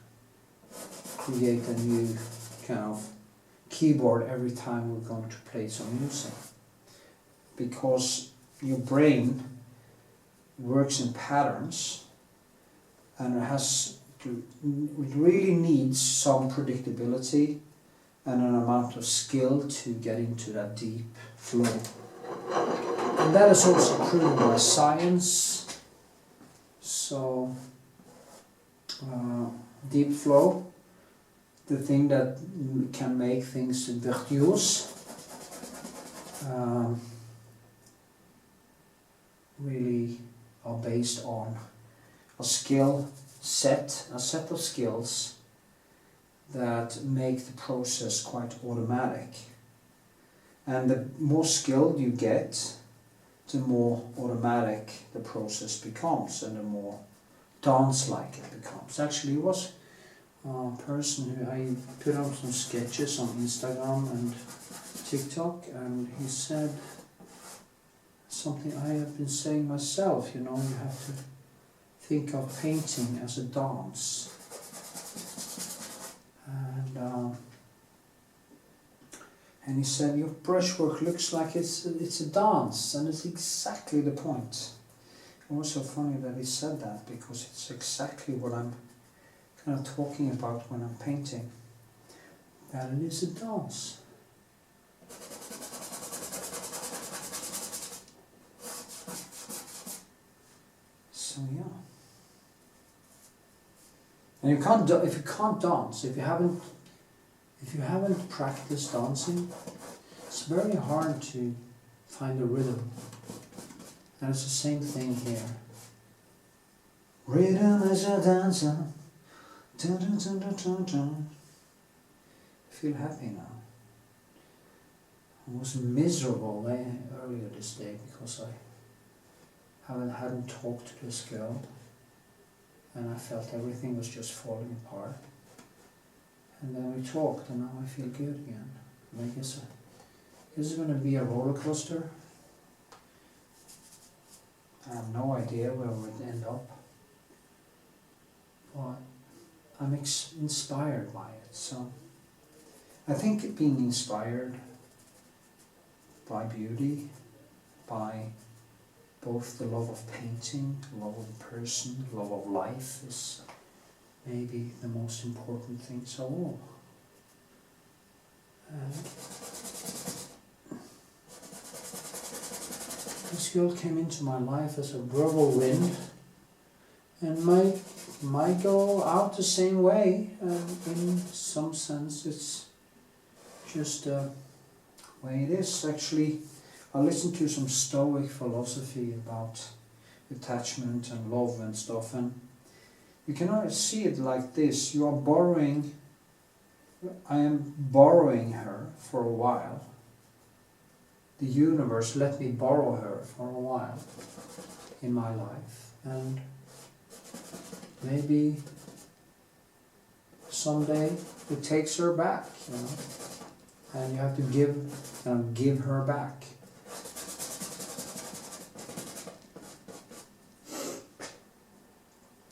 create a new kind of keyboard every time we're going to play some music, because your brain works in patterns and it really needs some predictability and an amount of skill to get into that deep flow. And that is also proven by science. So, deep flow, the thing that can make things virtuose, really are based on a set of skills that make the process quite automatic. And the more skilled you get, the more automatic the process becomes and the more dance-like it becomes. Actually, it was a person who I put on some sketches on Instagram and TikTok, and he said something I have been saying myself, you know, you have to think of painting as a dance. And he said, your brushwork looks like it's a dance, and it's exactly the point. It was so funny that he said that, because it's exactly what I'm kind of talking about when I'm painting. That it is a dance. So yeah. And if you can't dance, if you haven't practiced dancing, it's very hard to find a rhythm And it's the same thing here. Rhythm is a dancer. Dun, dun, dun, dun, dun, dun. I feel happy now. I was miserable earlier this day because I hadn't talked to this girl, and I felt everything was just falling apart. And then we talked, and now I feel good again. And I guess this is going to be a roller coaster. I have no idea where we'll end up, but I'm inspired by it. So I think being inspired by beauty, by both the love of painting, the love of the person, the love of life is maybe the most important things of all. This girl came into my life as a whirlwind and might go out the same way. In some sense it's just the way it is. Actually, I listened to some Stoic philosophy about attachment and love and stuff, and you can see it like this. You are borrowing, I am borrowing her for a while. The universe let me borrow her for a while in my life, and maybe someday it takes her back, you know, and you have to give her back.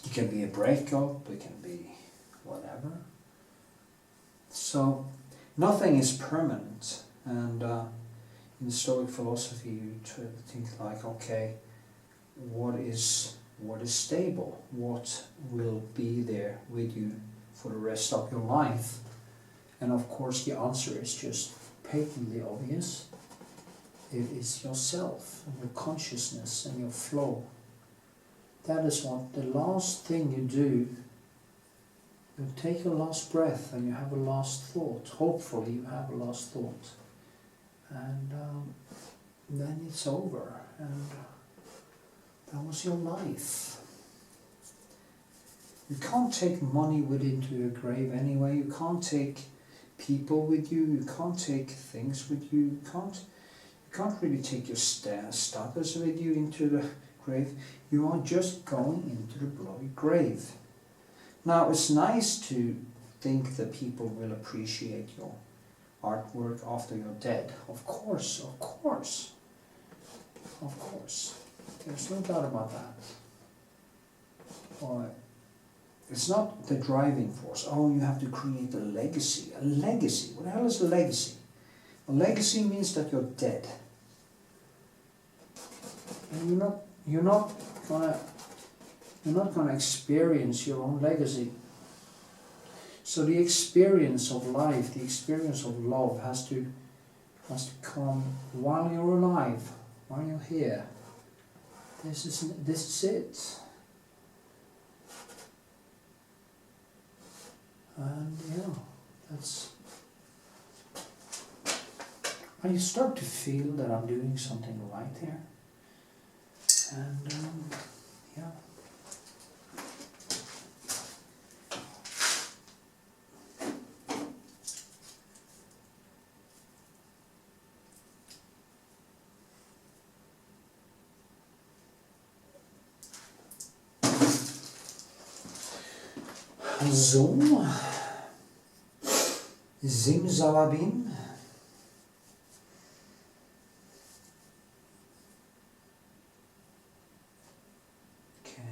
It can be a breakup, it can be whatever. So nothing is permanent, and in Stoic philosophy you try to think like, okay, what is stable? What will be there with you for the rest of your life? And of course the answer is just patently obvious. It is yourself and your consciousness and your flow. That is what the last thing you do. You take a last breath and you have a last thought. Hopefully you have a last thought. And then it's over. And that was your life. You can't take money with into your grave anyway. You can't take people with you. You can't take things with you. You can't really take your status with you into the grave. You are just going into the bloody grave. Now it's nice to think that people will appreciate your artwork after you're dead. Of course, of course. Of course. There's no doubt about that. But it's not the driving force. Oh, you have to create a legacy. A legacy? What the hell is a legacy? A legacy means that you're dead. And you're not gonna experience your own legacy. So the experience of life, the experience of love has to come while you're alive, while you're here. This is it. And yeah, that's. I start to feel that I'm doing something right here. And yeah. So, Zimzalabim. Okay,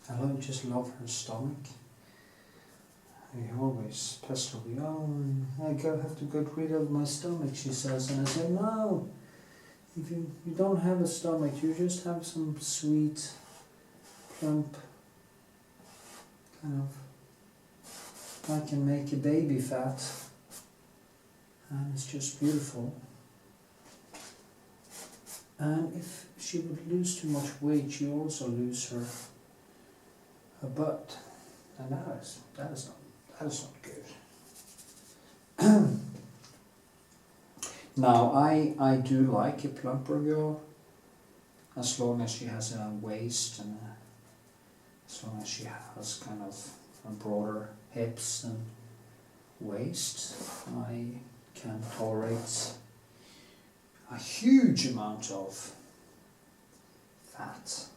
I just love her stomach. I always pester me, oh, I have to get rid of my stomach, she says, and I say, no, if you don't have a stomach, you just have some sweet, plump, kind of, I can make a baby fat, and it's just beautiful. And if she would lose too much weight, she also lose her butt, and that is not good. Now I do like a plumper girl. as long as she has a waist and as long as she has kind of a broader hips and waist, I can tolerate a huge amount of fat.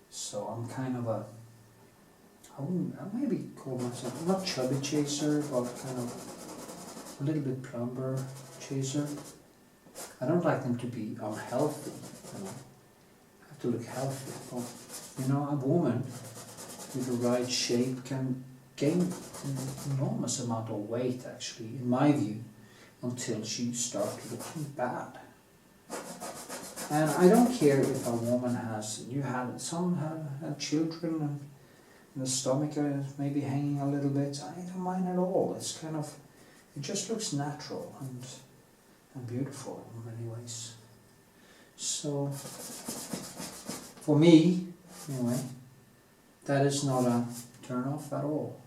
So I'm kind of a, I maybe call myself, not chubby chaser, but kind of a little bit plumber chaser. I don't like them to be unhealthy, you know. I have to look healthy, but you know, a woman with the right shape can gain an enormous amount of weight, actually, in my view, until she starts looking bad. And I don't care if a woman has, some have children and the stomach is maybe hanging a little bit. I don't mind at all. It's kind of, it just looks natural and beautiful in many ways. So, for me, anyway, that is not a turn off at all.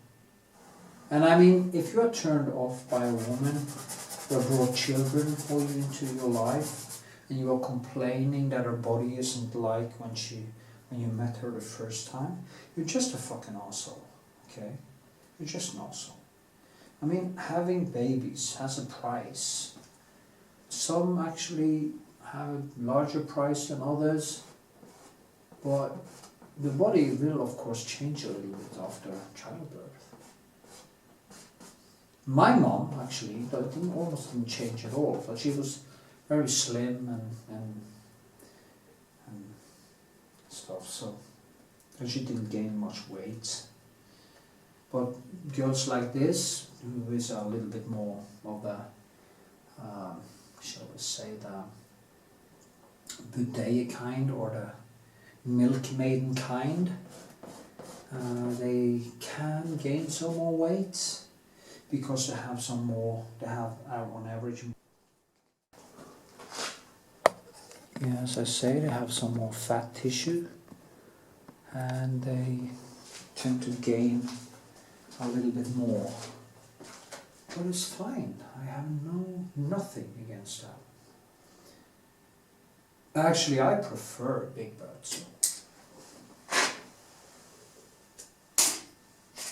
And I mean, if you are turned off by a woman who brought children for you into your life, and you are complaining that her body isn't like when you met her the first time, you're just a fucking asshole, okay? You're just an asshole. I mean, having babies has a price. Some actually have a larger price than others, but the body will of course change a little bit after childbirth. My mom actually almost didn't change at all, but she was very slim and stuff, so and she didn't gain much weight. But girls like this, who is a little bit more of the, shall we say, the budaya kind or the milkmaiden kind, they can gain some more weight because they have on average. Yeah, as I say, they have some more fat tissue and they tend to gain a little bit more. But it's fine. I have nothing against that. Actually, I prefer big butts.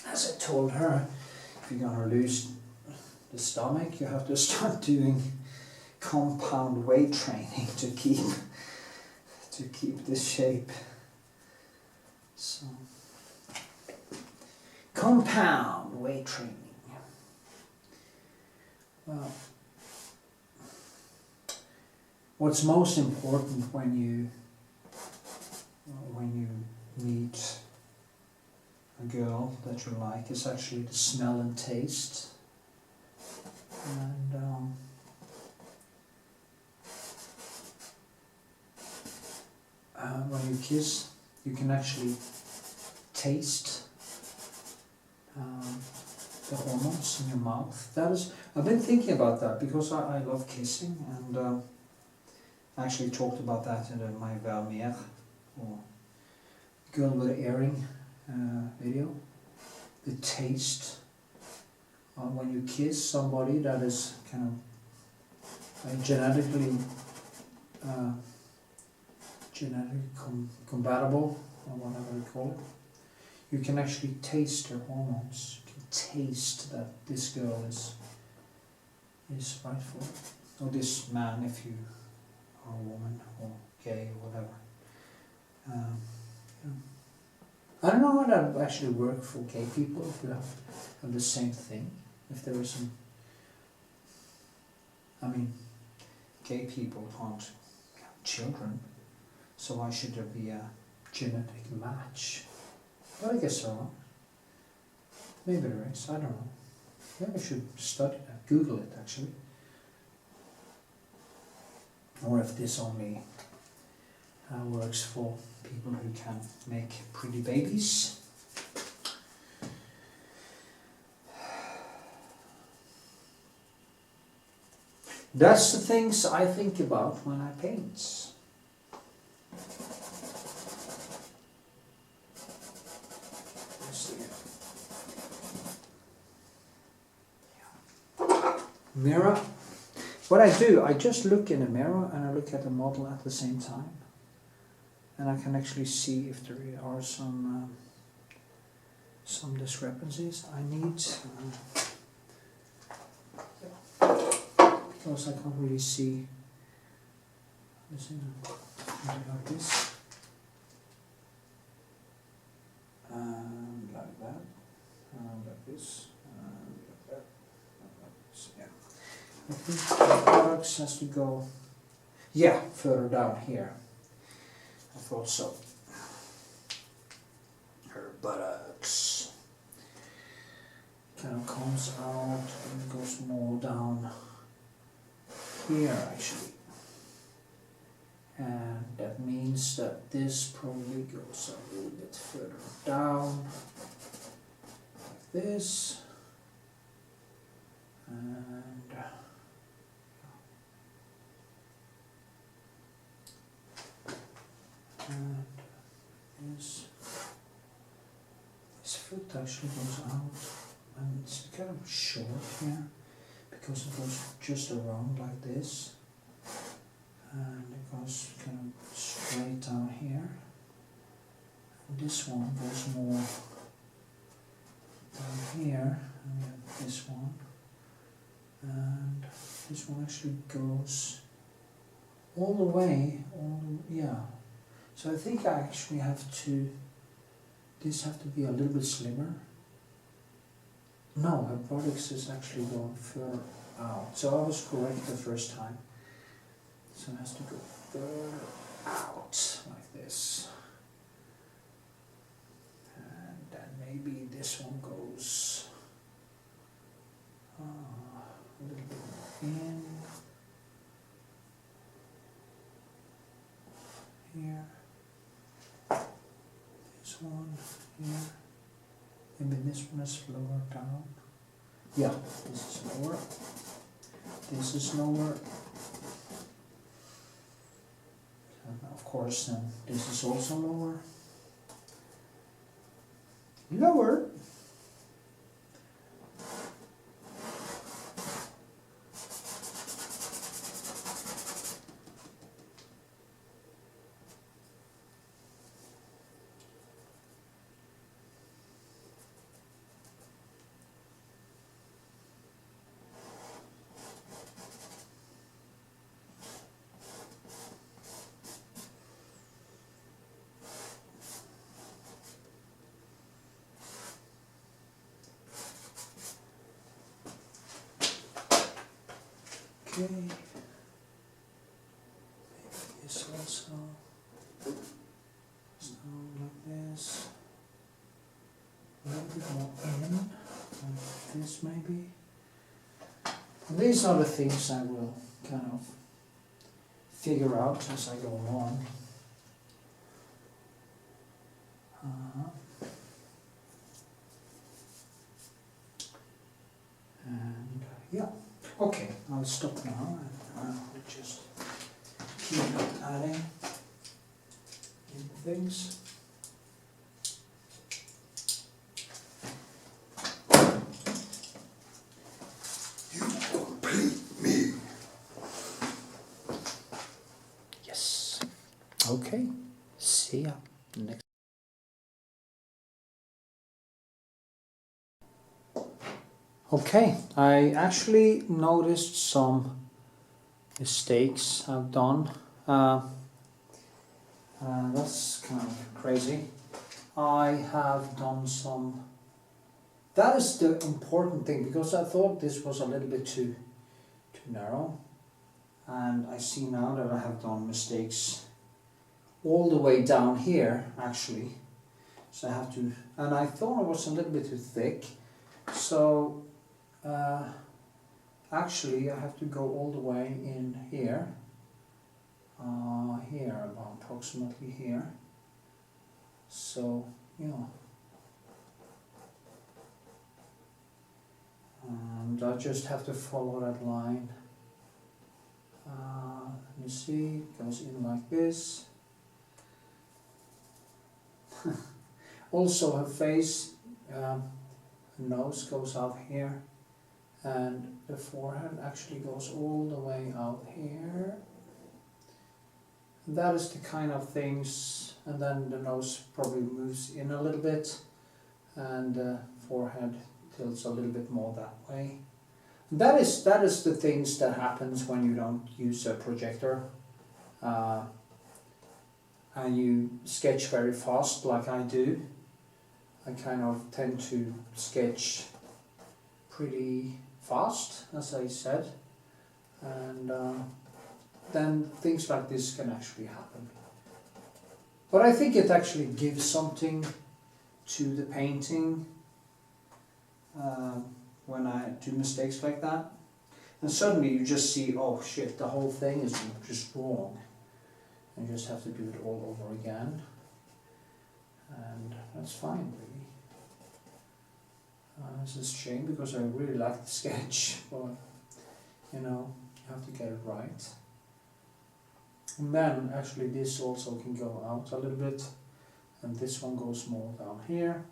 As I told her, if you're gonna lose the stomach, you have to start doing compound weight training to keep this shape. So compound weight training. Well, what's most important when you meet a girl that you like is actually the smell and taste. And when you kiss, you can actually taste the hormones in your mouth. I've been thinking about that because I love kissing, and I actually talked about that in my Valmier, or Girl with an Earring video. The taste when you kiss somebody that is kind of genetically compatible, or whatever you call it. You can actually taste their hormones. You can taste that this girl is right for it. Or this man, if you are a woman, or gay, or whatever. Yeah. I don't know how that would actually work for gay people, if you have the same thing. If there is some... I mean, gay people can't have children, so why should there be a genetic match? Well, I guess so. Maybe there is, I don't know. Maybe I should study that, Google it actually. Or if this only works for people who can make pretty babies. That's the things I think about when I paint. Mirror. what I do, I just look in the mirror and I look at the model at the same time. And I can actually see if there are some discrepancies. I need, because I can't really see, like this, and like that, and like this, and like that, and like this. Yeah. I think the products has to go, yeah, further down here. I thought so. Her buttocks kind of comes out and goes more down here actually. And that means that this probably goes a little bit further down, like this. And this foot actually goes out, and it's kind of short here because it goes just around like this, and it goes kind of straight down here. And this one goes more down here, and we have this one, and this one actually goes all the way, yeah. So I think I actually have to, this have to be a little bit slimmer. No, her buttocks is actually going further out. So I was correct the first time. So it has to go further out like this. And then maybe this one goes a little bit more in. Here. This one here. Maybe this one is lower down. Yeah, this is lower. This is lower. And of course, then this is also lower. Lower. Okay, maybe this also, so like this, a little bit more in, like this maybe. And these are the things I will kind of figure out as I go along. And yeah. Okay, I'll stop now and I'll just keep adding in things. You complete me. Yes. Okay. See ya next. Okay, I actually noticed some mistakes I've done. That's kind of crazy. I have done some... That is the important thing, because I thought this was a little bit too narrow. And I see now that I have done mistakes all the way down here, actually. So I have to... And I thought it was a little bit too thick. So... actually I have to go all the way in here, about approximately here, so yeah, and I just have to follow that line. You see, it goes in like this. Also her face, her nose goes out here. and the forehead actually goes all the way out here. That is the kind of things, and then the nose probably moves in a little bit, and the forehead tilts a little bit more that way. That is the things that happens when you don't use a projector, and you sketch very fast like I do. I kind of tend to sketch pretty fast, as I said, and then things like this can actually happen. But I think it actually gives something to the painting when I do mistakes like that. And suddenly you just see, oh shit, the whole thing is just wrong. And you just have to do it all over again. And that's fine, really. It's a shame because I really like the sketch, but you know, you have to get it right. And then actually this also can go out a little bit, and this one goes more down here,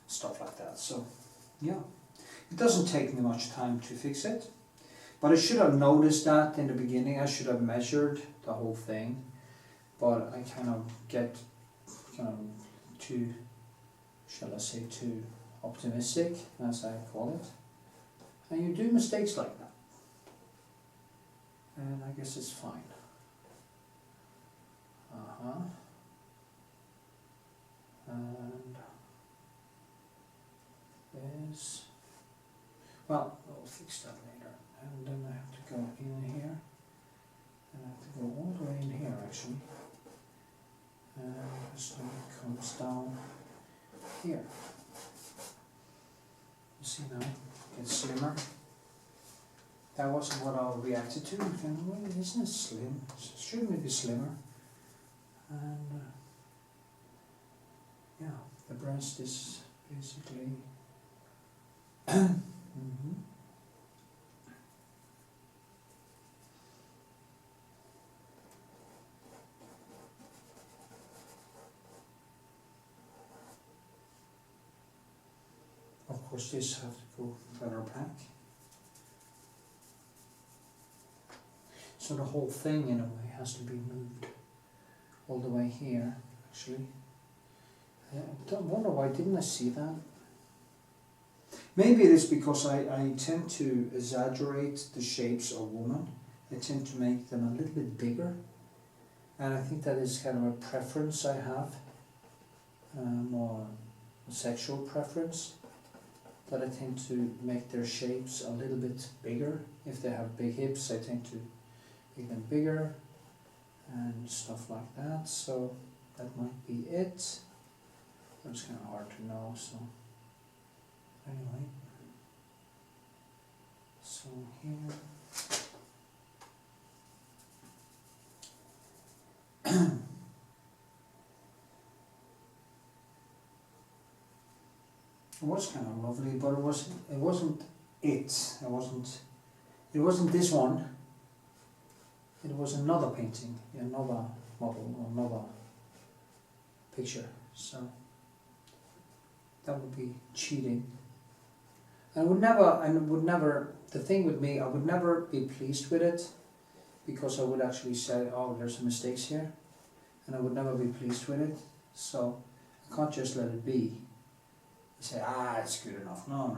stuff like that. So yeah, it doesn't take me much time to fix it, but I should have noticed that in the beginning. I should have measured the whole thing, but I kind of get too, shall I say, too optimistic, as I call it, and you do mistakes like that, and I guess it's fine. And this, well, I'll fix that later. And then I have to go in here, and I have to go all the way in here actually, and so it comes down here. You see now, it gets slimmer. That wasn't what I reacted to. Well, isn't it slim? Shouldn't it be slimmer? And yeah, the breast is basically Of course this have to go further back. So the whole thing in a way has to be moved all the way here, actually. I don't wonder why didn't I see that? Maybe it is because I tend to exaggerate the shapes of women. I tend to make them a little bit bigger. And I think that is kind of a preference I have, more a sexual preference, that I tend to make their shapes a little bit bigger. If they have big hips, I tend to make them bigger and stuff like that. So that might be it. It's kind of hard to know, so anyway. So here. It was kind of lovely, but it wasn't this one. It was another painting, another model, another picture. So that would be cheating. I would never. The thing with me, I would never be pleased with it, because I would actually say, oh, there's some mistakes here, and I would never be pleased with it. So I can't just let it be. Say, it's good enough. No.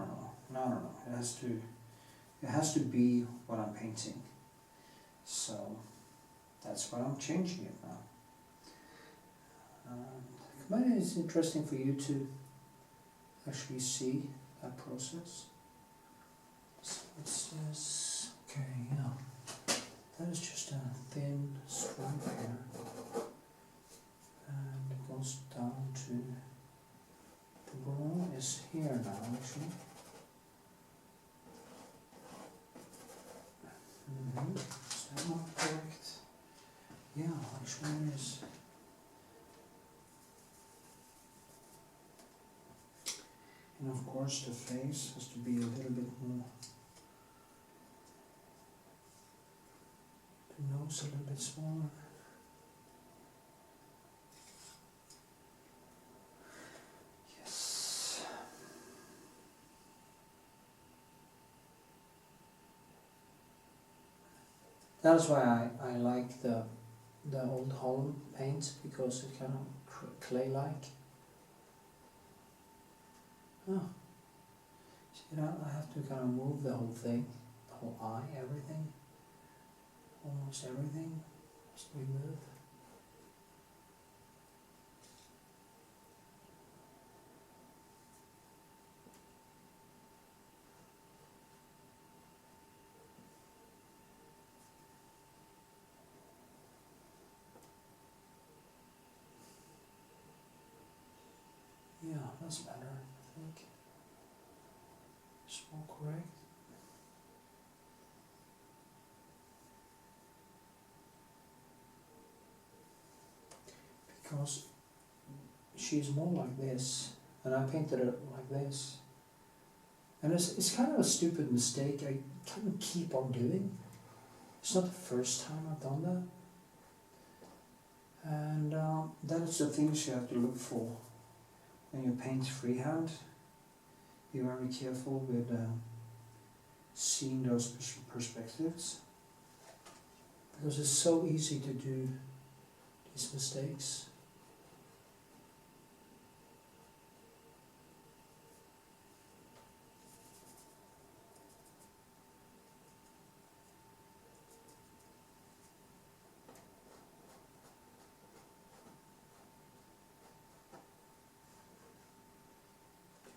It has to be what I'm painting. So that's why I'm changing it now. Maybe it's interesting for you to actually see that process. So what's this? Okay, yeah. That is just a thin stripe here. And it goes down to the brow is here now, actually. Is that not correct? Yeah, actually it is. And of course the face has to be a little bit more, the nose a little bit smaller. That's why I like the old Holland paint, because it's kind of clay-like. Oh, see that? I have to kind of move the whole thing, the whole eye, everything, almost everything must be moved. Yeah, that's better, I think. It's more correct. Because she's more like this, and I painted it like this. And it's kind of a stupid mistake I kind of keep on doing. It's not the first time I've done that. And that's the things you have to look for when you paint freehand. Be very careful with seeing those perspectives, because it's so easy to do these mistakes.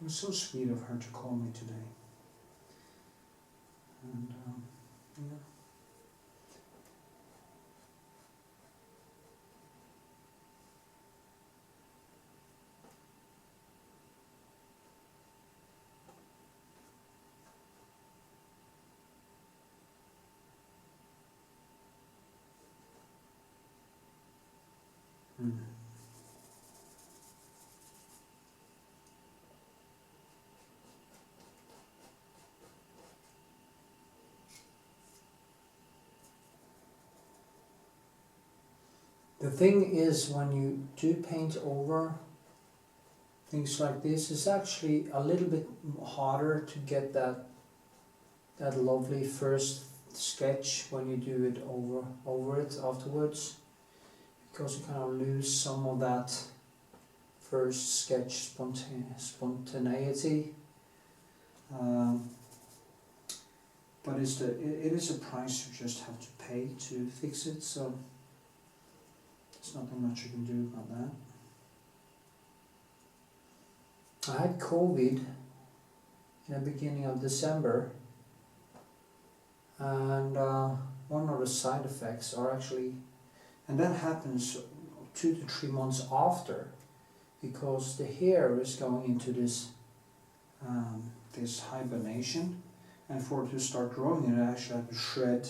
It was so sweet of her to call me today. And yeah. Mm. The thing is, when you do paint over things like this, it's actually a little bit harder to get that lovely first sketch when you do it over it afterwards, because you kind of lose some of that first sketch spontaneity. But it is a price you just have to pay to fix it, so there's nothing much you can do about that. I had COVID in the beginning of December, and one of the side effects are actually, and that happens 2 to 3 months after, because the hair is going into this this hibernation, and for it to start growing it I actually had to shred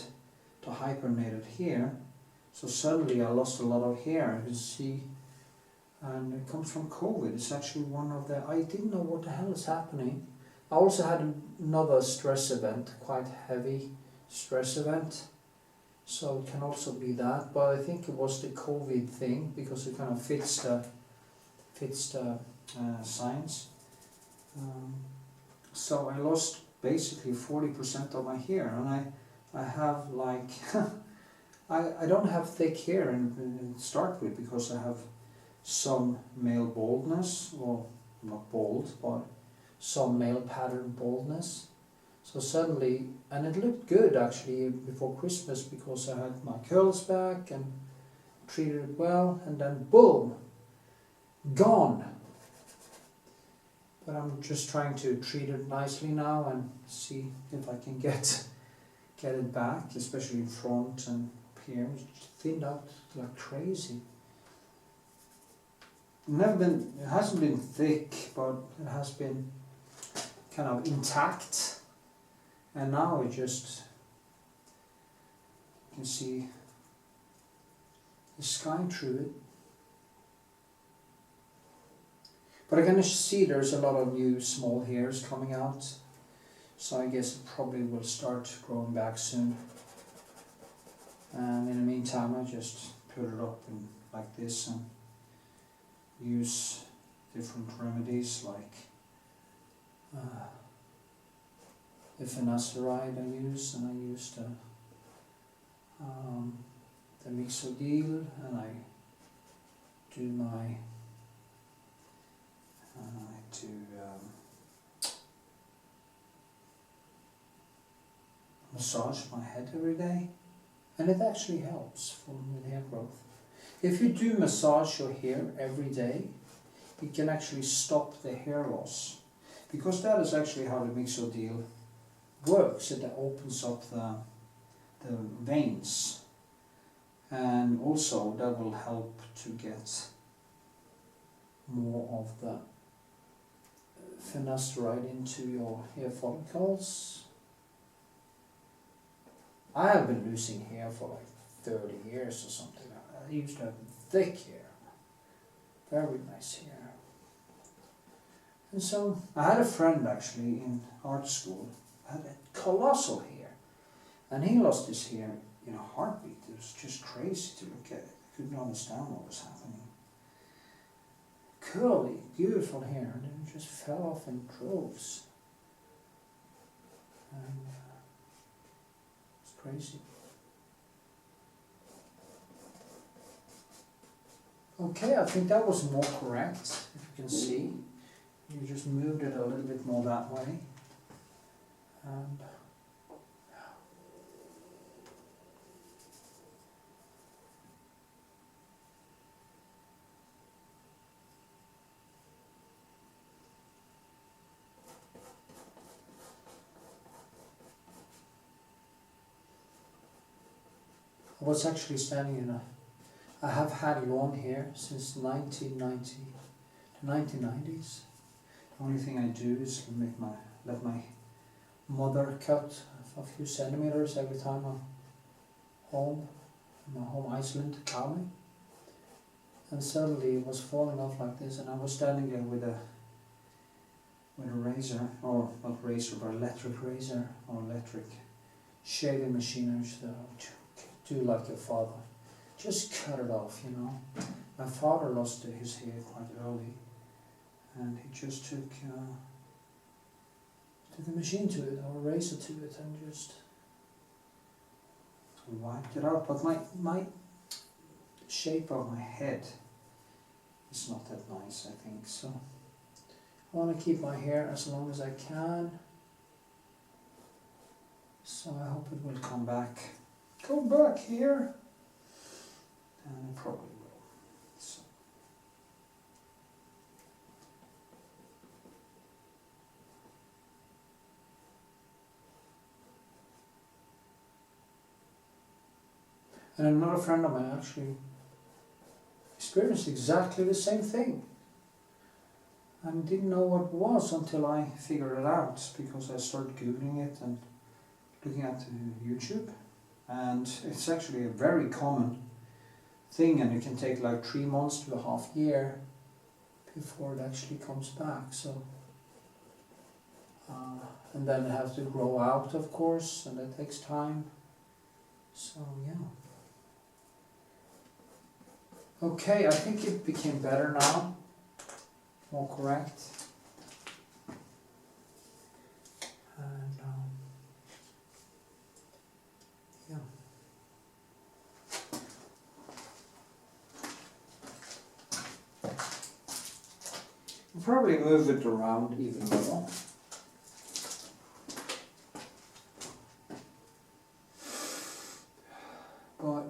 the hibernated hair. So suddenly I lost a lot of hair, you can see, and it comes from COVID. It's actually one of the, I didn't know what the hell is happening. I also had another stress event, quite heavy stress event, so it can also be that, but I think it was the COVID thing, because it kind of fits the signs. So I lost basically 40% of my hair, and I have like I don't have thick hair in start with, because I have some male baldness, well, not bald, but some male pattern baldness. So suddenly, and it looked good actually before Christmas, because I had my curls back and treated it well, and then boom, gone. But I'm just trying to treat it nicely now and see if I can get it back, especially in front and here. It's thinned out like crazy. It hasn't been thick, but it has been kind of intact, and now it just, you can see the sky through it. But I can see there's a lot of new small hairs coming out, so I guess it probably will start growing back soon. And in the meantime, I just put it up in like this and use different remedies, like the finasteride I use, and I used the mixodyl, and I do my massage my head every day, and it actually helps with hair growth. If you do massage your hair every day, it can actually stop the hair loss, because that is actually how the mixodyl works. It opens up the veins, and also that will help to get more of the finasteride into your hair follicles. I have been losing hair for like 30 years or something. I used to have thick hair, very nice hair. And so I had a friend actually in art school, had a colossal hair, and he lost his hair in a heartbeat. It was just crazy to look at it. I couldn't understand what was happening. Curly, beautiful hair, and it just fell off in droves. And it's crazy. Okay, I think that was more correct, if you can see. You just moved it a little bit more that way. And I was actually standing in I have had long hair since 1990, the 1990s. The only thing I do is let my mother cut a few centimeters every time I'm home, in my home Iceland, Cali. And suddenly it was falling off like this, and I was standing there with a razor, or not razor, but electric razor, or electric shaving machine. I said, do like your father. Just cut it off, you know. My father lost his hair quite early, and he just took a machine to it, or a razor to it, and just wiped it out. But my shape of my head is not that nice, I think. So I want to keep my hair as long as I can. So I hope it will come back. Go back here. And it probably will. So. And another friend of mine actually experienced exactly the same thing, and didn't know what it was until I figured it out, because I started Googling it and looking at YouTube, and it's actually a very common thing, and it can take like 3 months to a half year before it actually comes back. So and then it has to grow out, of course, and that takes time. So yeah. Okay, I think it became better now, more correct. And yeah. I'll probably move it around even more. But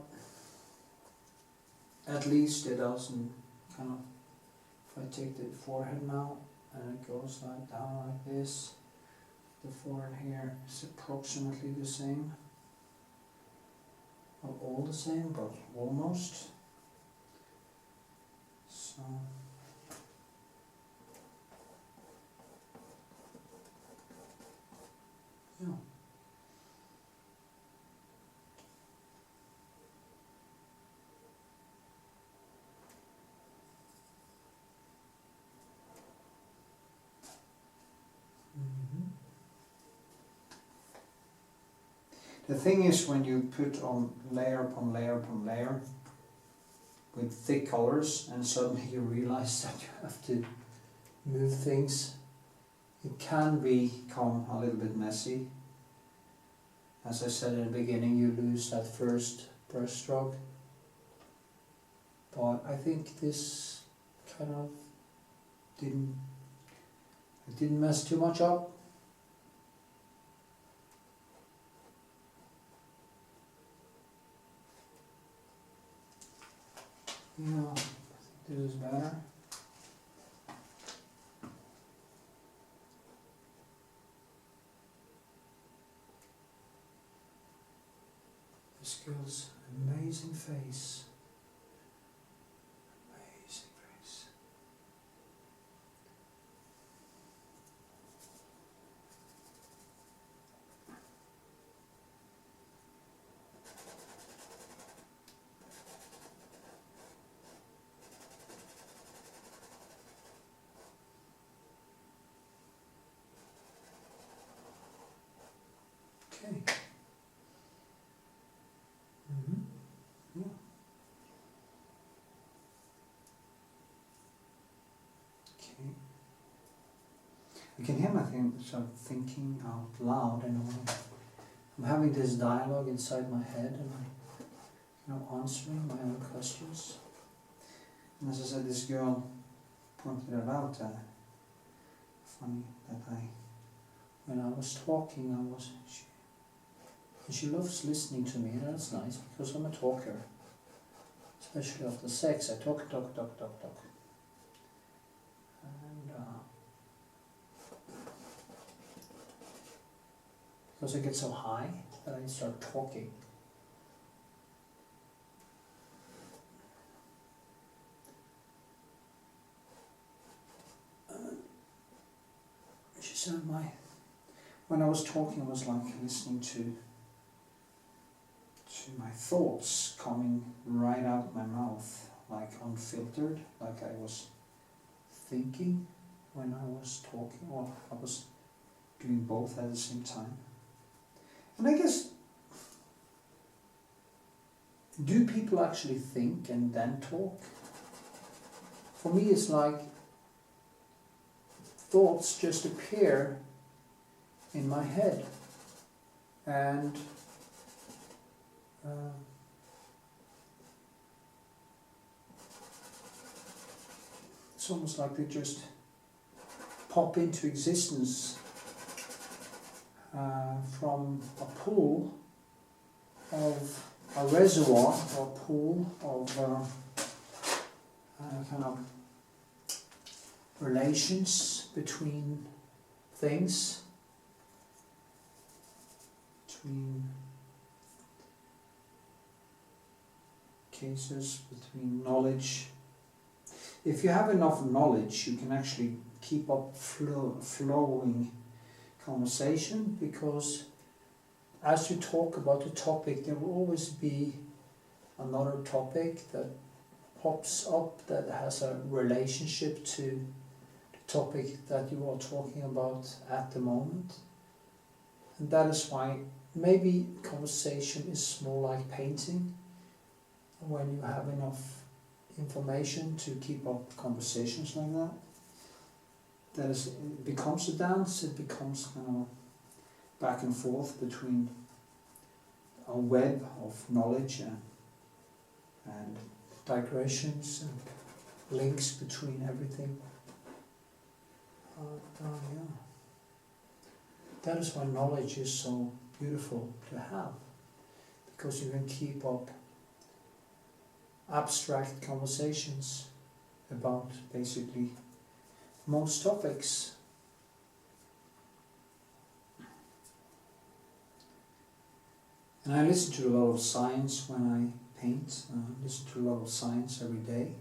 at least it doesn't kind of, if I take the forehead now and it goes like down like this, the forehead here is approximately the same. Not all the same, but almost. So yeah. The thing is, when you put on layer upon layer upon layer with thick colors, and suddenly you realize that you have to move things, it can become a little bit messy. as I said in the beginning, you lose that first brush stroke. But I think this kind of didn't mess too much up. Yeah, I think this is better. This girl's amazing face. Amazing face. Okay. Yeah. Okay. You can hear my thinking out loud, and I'm having this dialogue inside my head, and I'm answering my own questions. And as I said, this girl pointed it out. Funny that when I was talking, she loves listening to me, and that's nice because I'm a talker. Especially after sex, I talk. And because I get so high that I start talking. She said when I was talking, I was like listening to my thoughts coming right out my mouth, like unfiltered, like I was thinking when I was talking, or I was doing both at the same time. And I guess, do people actually think and then talk? For me, it's like thoughts just appear in my head, and it's almost like they just pop into existence from a pool of a reservoir, or a pool of kind of relations between things, between cases, between knowledge. If you have enough knowledge, you can actually keep up flowing conversation, because as you talk about the topic, there will always be another topic that pops up that has a relationship to the topic that you are talking about at the moment. And that is why maybe conversation is more like painting. When you have enough information to keep up conversations like that, it becomes a dance. It becomes kind of back and forth between a web of knowledge and digressions and links between everything. Yeah. That is why knowledge is so beautiful to have, because you can keep up abstract conversations about basically most topics. And I listen to a lot of science when I paint. I listen to a lot of science every day.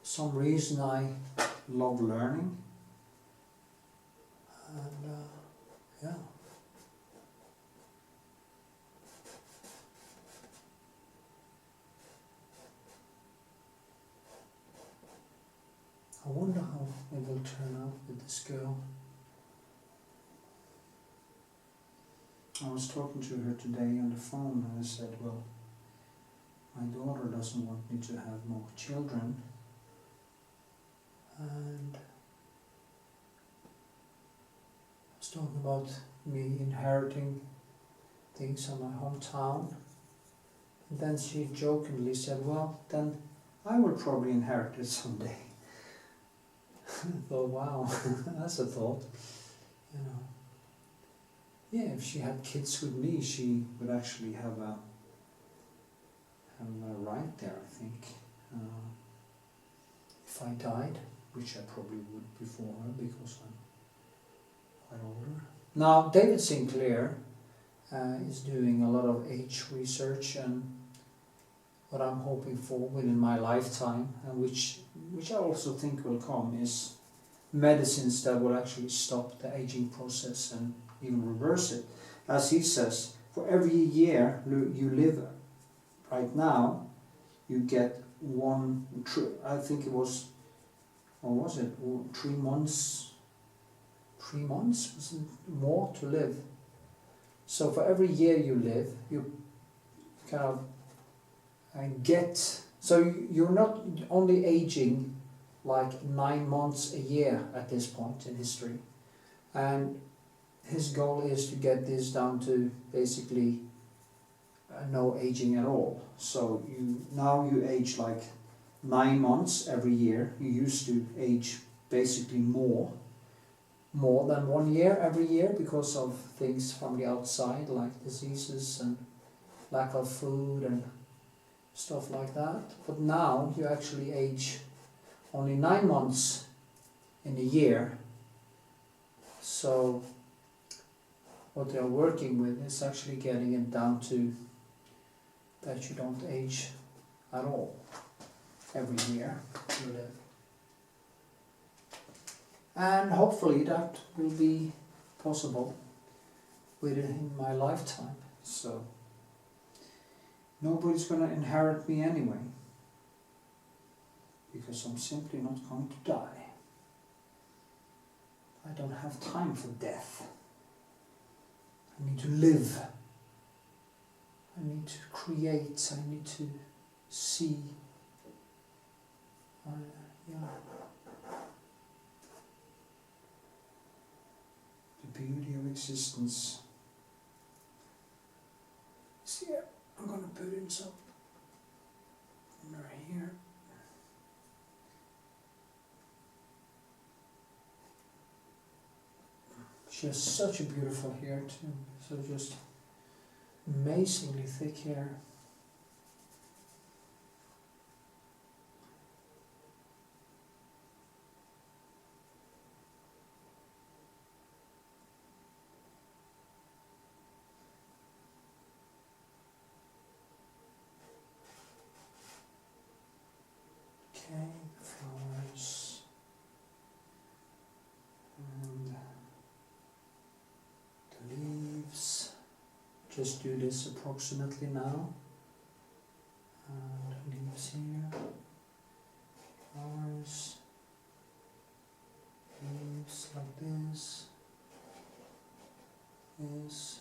For some reason I love learning. And yeah. I wonder how it will turn out with this girl. I was talking to her today on the phone, and I said, well, my daughter doesn't want me to have more children, and I was talking about me inheriting things on my hometown. And then she jokingly said, well, then I will probably inherit it someday. I thought, wow, that's a thought, you know. Yeah, if she had kids with me, she would actually have a right there, I think. If I died, which I probably would before her because I'm quite older. Now, David Sinclair is doing a lot of age research, and what I'm hoping for within my lifetime, and which I also think will come, is medicines that will actually stop the aging process and even reverse it. As he says, for every year you live right now, you get I think it was, or was it 3 months? 3 months was it more to live. So for every year you live, you kind of so you're not only aging like 9 months a year at this point in history, and his goal is to get this down to basically no aging at all. So you age like 9 months every year. You used to age basically more than 1 year every year because of things from the outside like diseases and lack of food and stuff like that. But now you actually age only 9 months in a year. So what they're working with is actually getting it down to that you don't age at all every year you live. And hopefully that will be possible within my lifetime. So nobody's going to inherit me anyway, because I'm simply not going to die. I don't have time for death. I need to live. I need to create. I need to see. The beauty of existence. See, I'm going to put in some under here. She has such a beautiful hair too, so just amazingly thick hair. Okay, flowers. And the leaves. Just do this approximately now. And leaves here. Flowers. Leaves like this. This.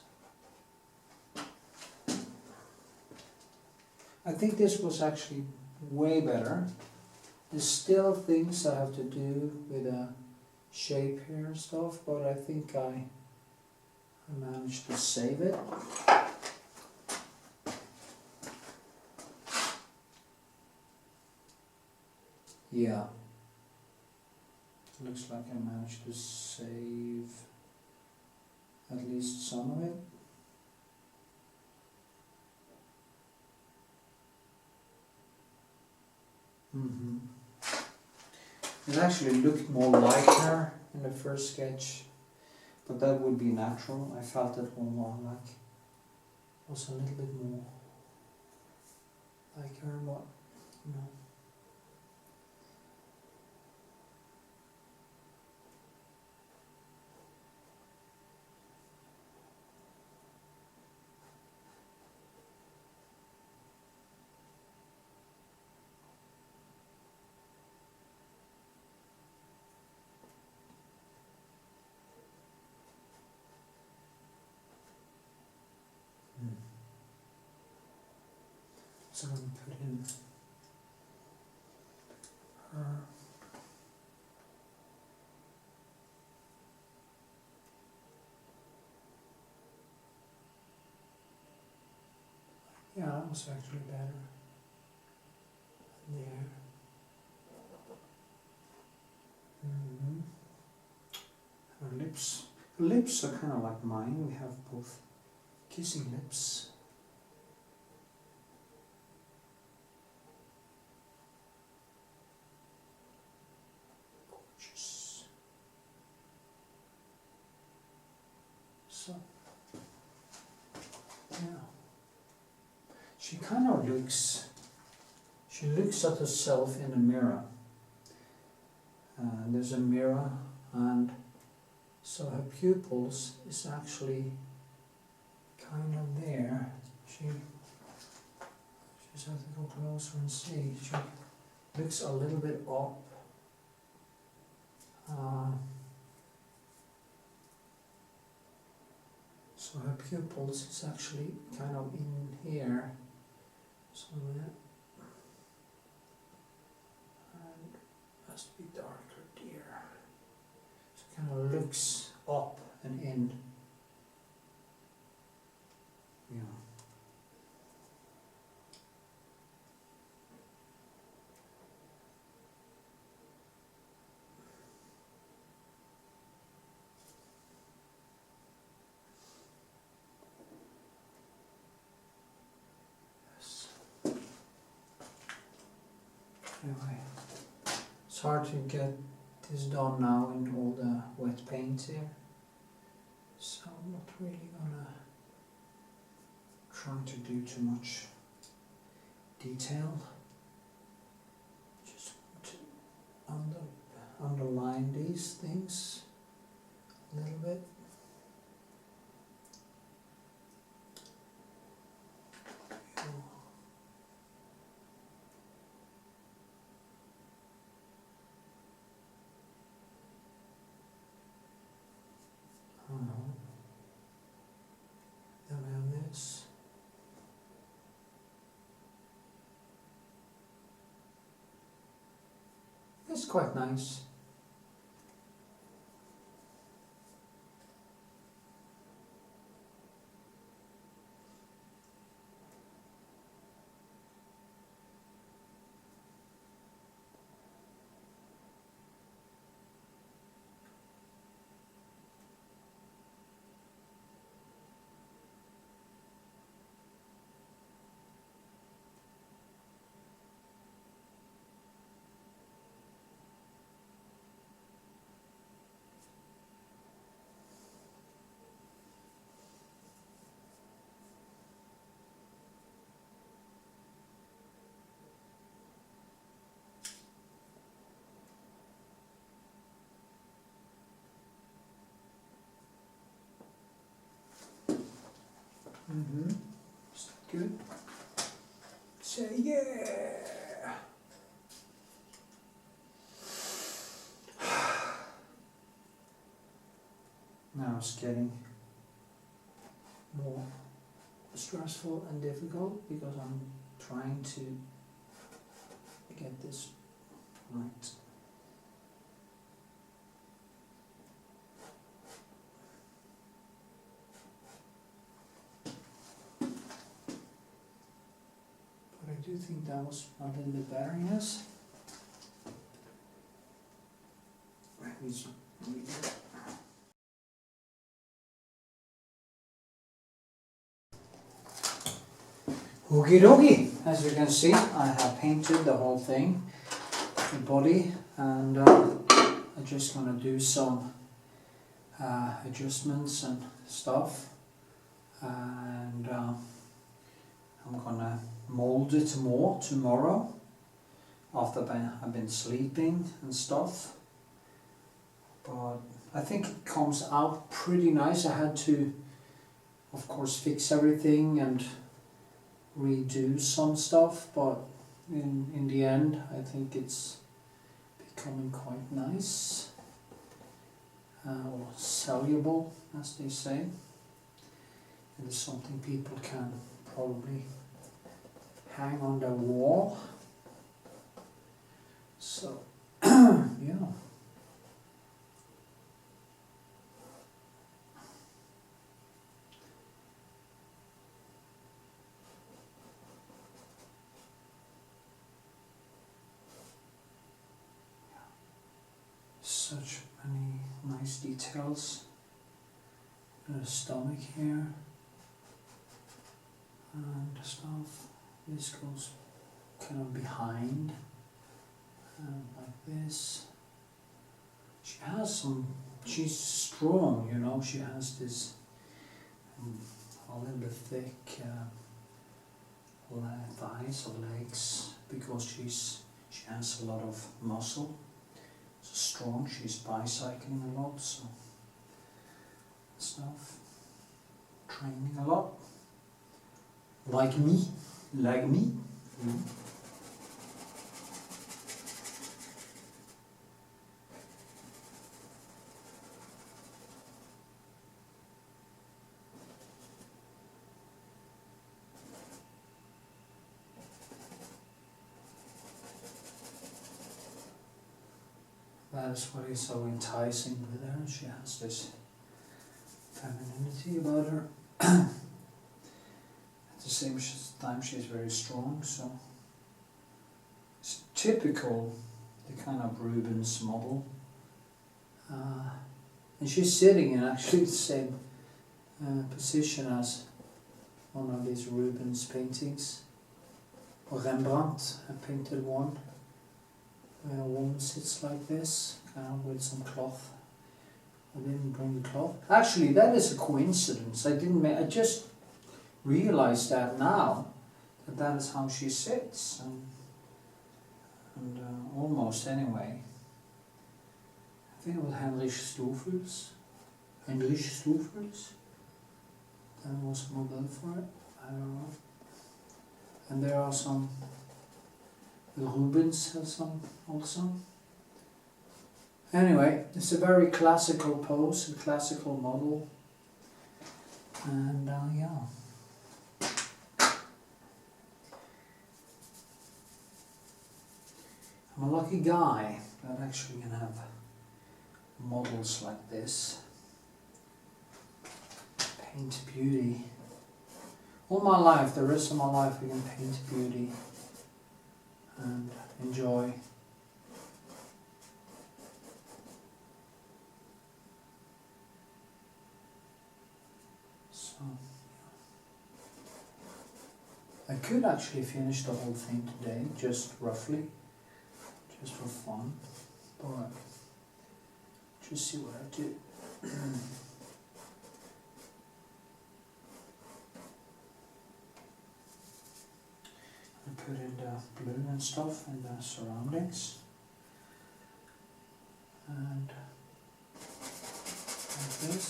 I think this was actually way better. There's still things I have to do with the shape here and stuff, but I think I managed to save it. Yeah. Looks like I managed to save at least some of it. It actually looked more like her in the first sketch, but that would be natural. I felt it more like was a little bit more like her, but you know. So I'm going to put in her. That was actually better. There. Her lips. Her lips are kind of like mine. We have both kissing lips. Gorgeous. So, yeah. She kind of looks. She looks at herself in a mirror. There's a mirror, and so her pupils is actually kind of there. She just have to go closer and see. She looks a little bit up. So her pupils is actually kind of in here. So that. Has to be darker, dear. So it kind of looks up and in. Yeah. Yes. Anyway. It's hard to get this done now in all the wet paint here, so I'm not really gonna try to do too much detail. Just want to underline these things a little bit. Then we have this. It's quite nice. Is that good? Say yeah! Now it's getting more stressful and difficult because I'm trying to get this right. I do think that was a little bit better, yes. Okie dokie, as you can see, I have painted the whole thing, the body, and I'm just gonna do some adjustments and stuff, and I'm gonna mold it more tomorrow after I've been sleeping and stuff. But I think it comes out pretty nice. I had to, of course, fix everything and redo some stuff, but in the end I think it's becoming quite nice, or soluble, as they say. It is something people can probably hang on their wall. So yeah. such many nice details. The stomach here and stuff. This goes kind of behind, like this. She has some. She's strong, you know. She has this a little bit thick thighs or legs because she has a lot of muscle. So strong. She's bicycling a lot, so stuff. Training a lot. Like me. That is what is so enticing with her. She has this femininity about her. At the same time she is very strong, so it's typical, the kind of Rubens model. And she's sitting in actually the same position as one of these Rubens paintings. Or Rembrandt painted one, where a woman sits like this, kind of with some cloth. I didn't bring the cloth. Actually, that is a coincidence. I just realized that now, that is how she sits, and almost anyway. I think it was Heinrich Stoffels. That was a model for it. I don't know. And there are some. Rubens has some also. Anyway, it's a very classical pose, a classical model, and yeah. I'm a lucky guy that actually can have models like this. Paint beauty. All my life, the rest of my life, I can paint beauty and enjoy. So, I could actually finish the whole thing today, just roughly, just for fun, but just see what I do. I put in the blue and stuff in the surroundings, and like this,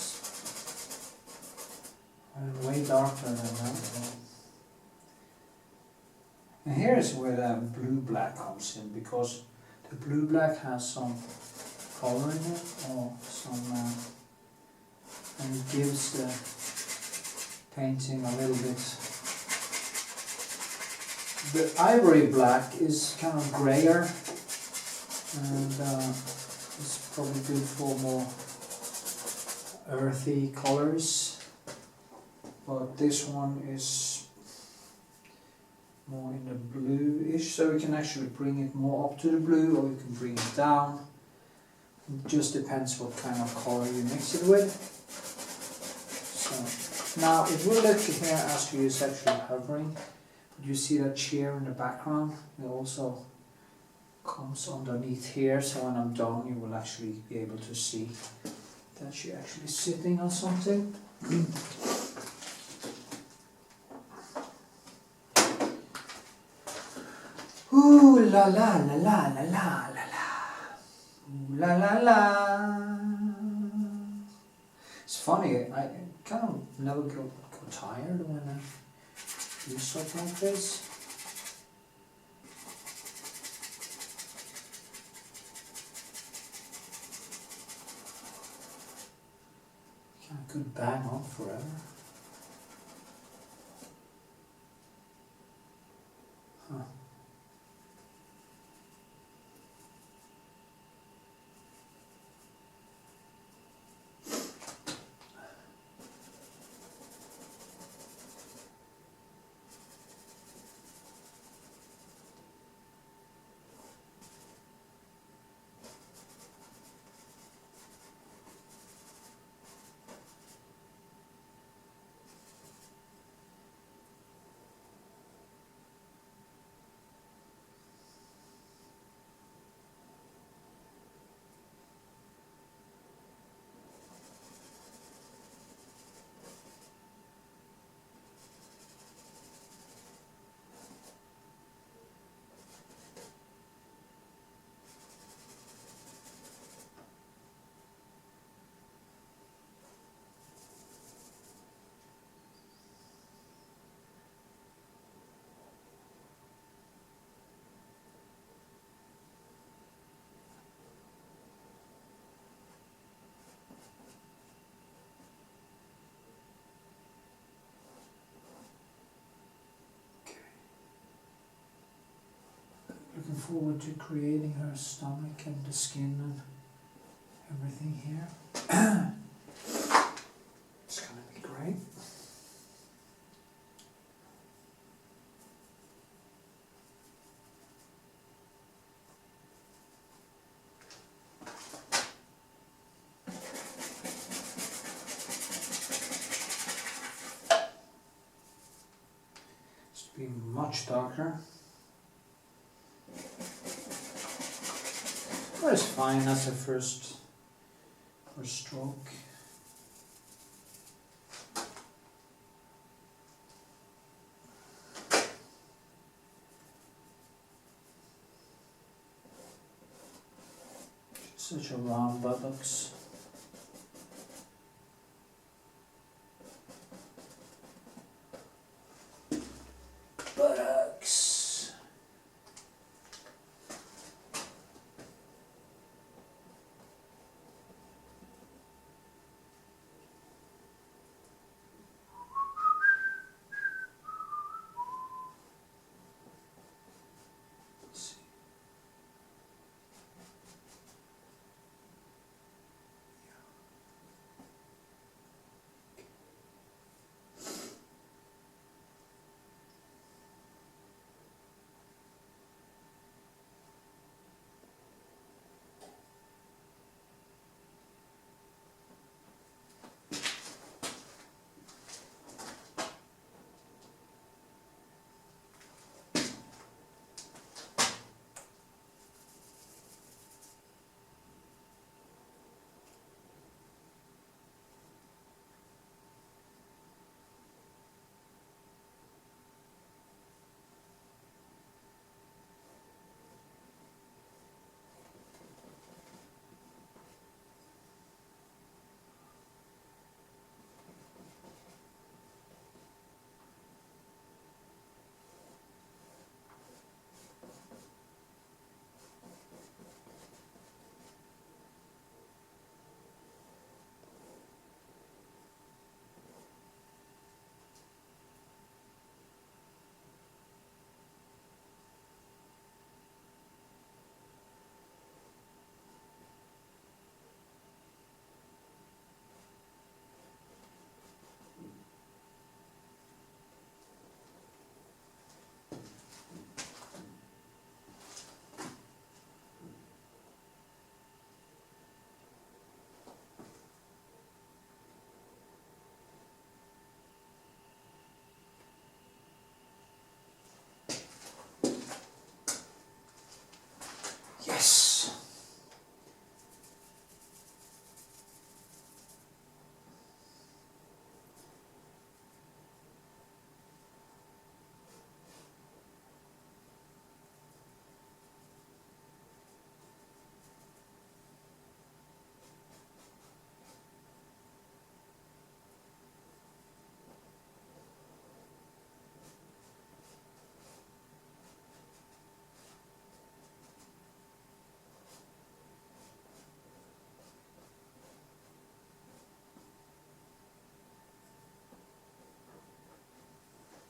and way darker than that. And here is where the blue-black comes in, because the blue-black has some color in it, or some, and it gives the painting a little bit. The ivory black is kind of grayer, and it's probably good for more earthy colors, but this one is more in the bluish, so we can actually bring it more up to the blue, or you can bring it down. It just depends what kind of color you mix it with. So now it will look here as you is actually hovering. You see that chair in the background? It also comes underneath here, so when I'm done you will actually be able to see that she's actually sitting on something. Ooh la la la la la la la la. Ooh la la la. It's funny, I kind of never go tired when I do stuff like this. I could bang on forever. Huh. forward to creating her stomach and the skin and everything here. It's gonna be great. It's to be much darker. But it's fine as a first stroke. Such a round buttocks. Buttocks. Let's see. Yes.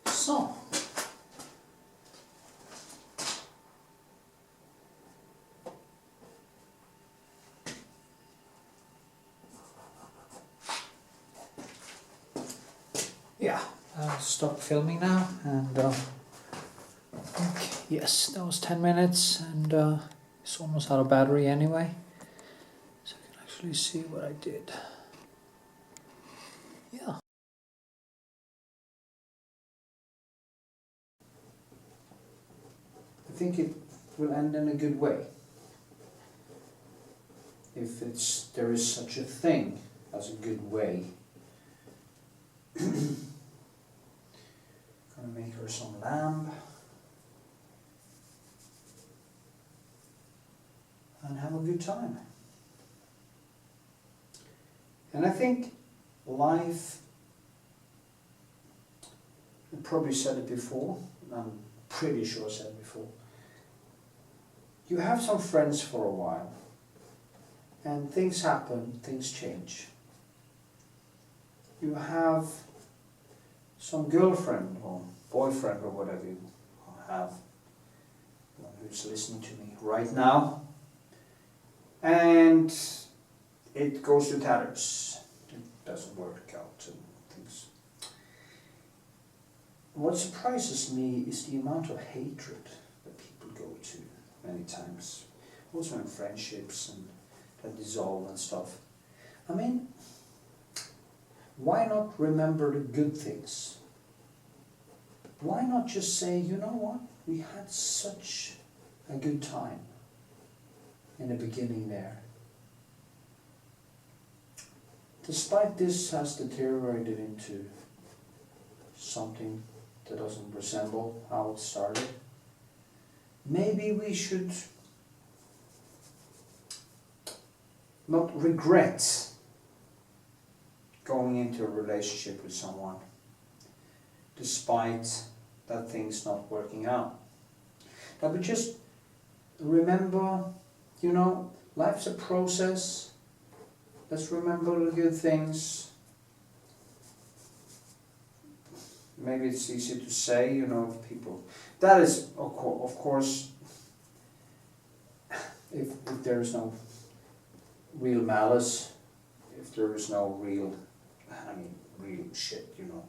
So, yeah, I'll stop filming now, and I think, yes, that was 10 minutes, and it's almost out of battery anyway, so I can actually see what I did. Yeah. I think it will end in a good way, if there is such a thing as a good way. Gonna make her some lamb and have a good time. And I think life, I probably said it before, I'm pretty sure I said it before, you have some friends for a while, and things happen, things change. You have some girlfriend or boyfriend or whatever you have, who's listening to me right now, and it goes to tatters. It doesn't work out and things. What surprises me is the amount of hatred that people go to many times, also in friendships and that dissolve and stuff. I mean, why not remember the good things? Why not just say, you know what, we had such a good time in the beginning there. Despite this has deteriorated into something that doesn't resemble how it started, maybe we should not regret going into a relationship with someone despite that thing's not working out. That we just remember, you know, life's a process. Let's remember the good things. Maybe it's easy to say, you know, people. That is, of course, if there is no real malice, if there is no real, real shit, you know,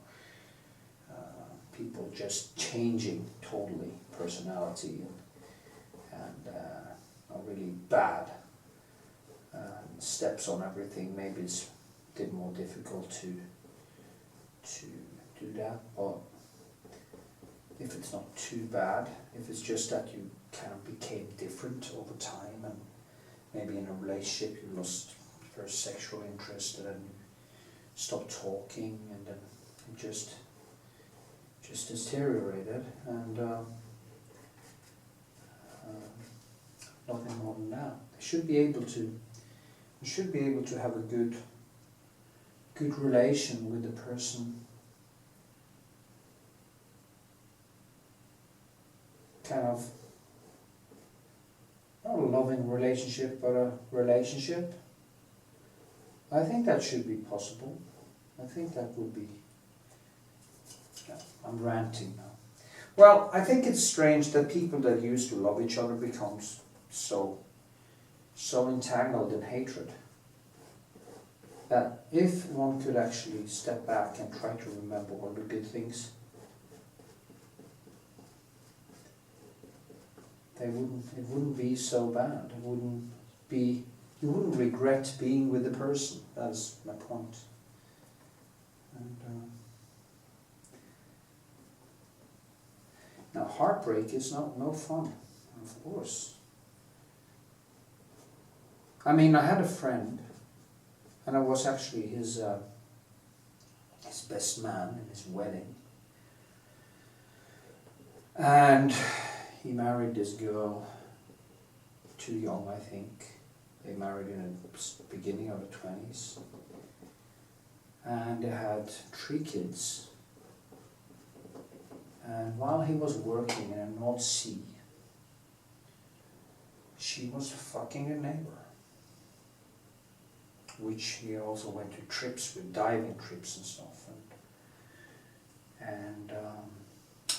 people just changing totally personality and are really bad steps on everything. Maybe it's a bit more difficult to do that, but if it's not too bad, if it's just that you kind of became different over time and maybe in a relationship you lost first sexual interest and then you stopped talking and then it just deteriorated and nothing more than that. You should be able to have a good relation with the person. Kind of not a loving relationship, but a relationship. I think that should be possible. I think that would be. Yeah, I'm ranting now. Well, I think it's strange that people that used to love each other becomes so entangled in hatred. That if one could actually step back and try to remember all the good things, it wouldn't be so bad. You wouldn't regret being with the person. That's my point. And now heartbreak is no fun, of course. I mean, I had a friend, and I was actually his best man in his wedding, and he married this girl too young, I think. They married in the beginning of the 20s. And they had 3 kids. And while he was working in a North Sea, she was fucking a neighbor. Which he also went to trips with, diving trips and stuff. And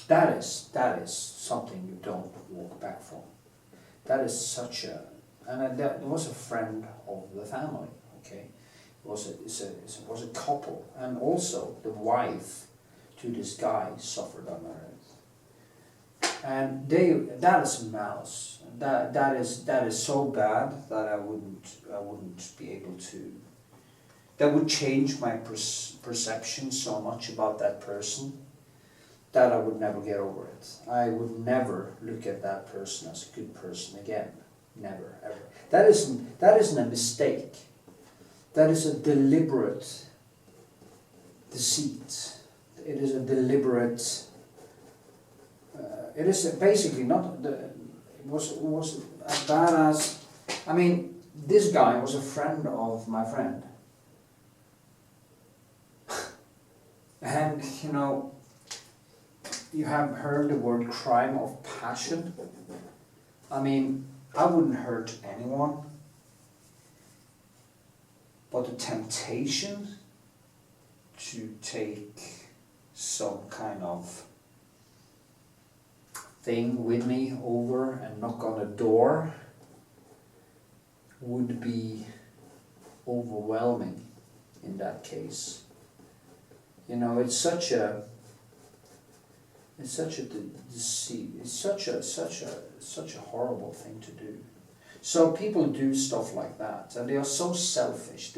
that is something you don't walk back from. That is such a, and that was a friend of the family. Okay, it was a couple, and also the wife to this guy suffered under it. And that is malice. That is so bad that I wouldn't be able to. That would change my perception so much about that person that I would never get over it. I would never look at that person as a good person again. Never, ever. That isn't a mistake. That is a deliberate deceit. It is a deliberate. It is basically not. It was as bad as. I mean, this guy was a friend of my friend, and you know. You have heard the word crime of passion. I mean, I wouldn't hurt anyone, but the temptation to take some kind of thing with me over and knock on a door would be overwhelming in that case. You know, it's such a horrible thing to do. So people do stuff like that, and they are so selfish.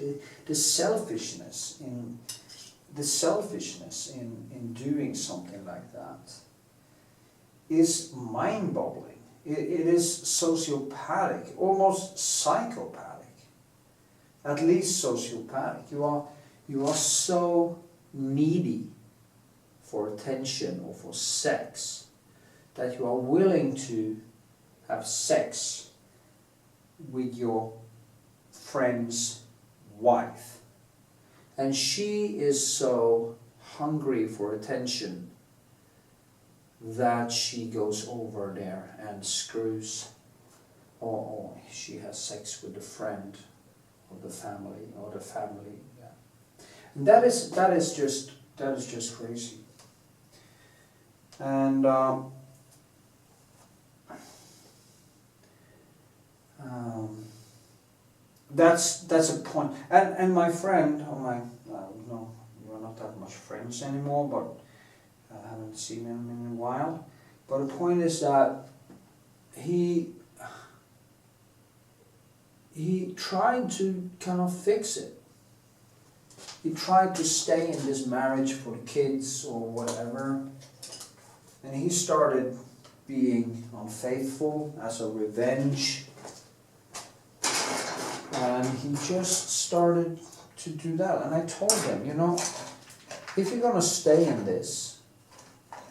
The selfishness in doing something like that is mind-boggling. It is sociopathic, almost psychopathic. At least sociopathic. You are so needy for attention or for sex that you are willing to have sex with your friend's wife, and she is so hungry for attention that she goes over there and screws, or she has sex with the friend of the family, or the family. Yeah. And that is just crazy. And that's a point. And my friend, no, we're not that much friends anymore, but I haven't seen him in a while. But the point is that he tried to kind of fix it. He tried to stay in this marriage for the kids or whatever, and he started being unfaithful as a revenge. And he just started to do that. And I told him, you know, if you're going to stay in this,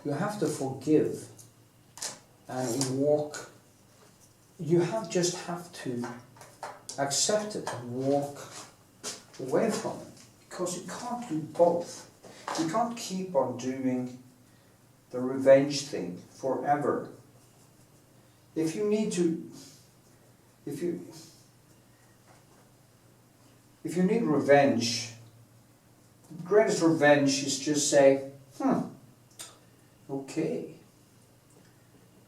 you have to forgive and walk. You just have to accept it and walk away from it. Because you can't do both. You can't keep on doing the revenge thing forever. If you need revenge, the greatest revenge is just say, okay,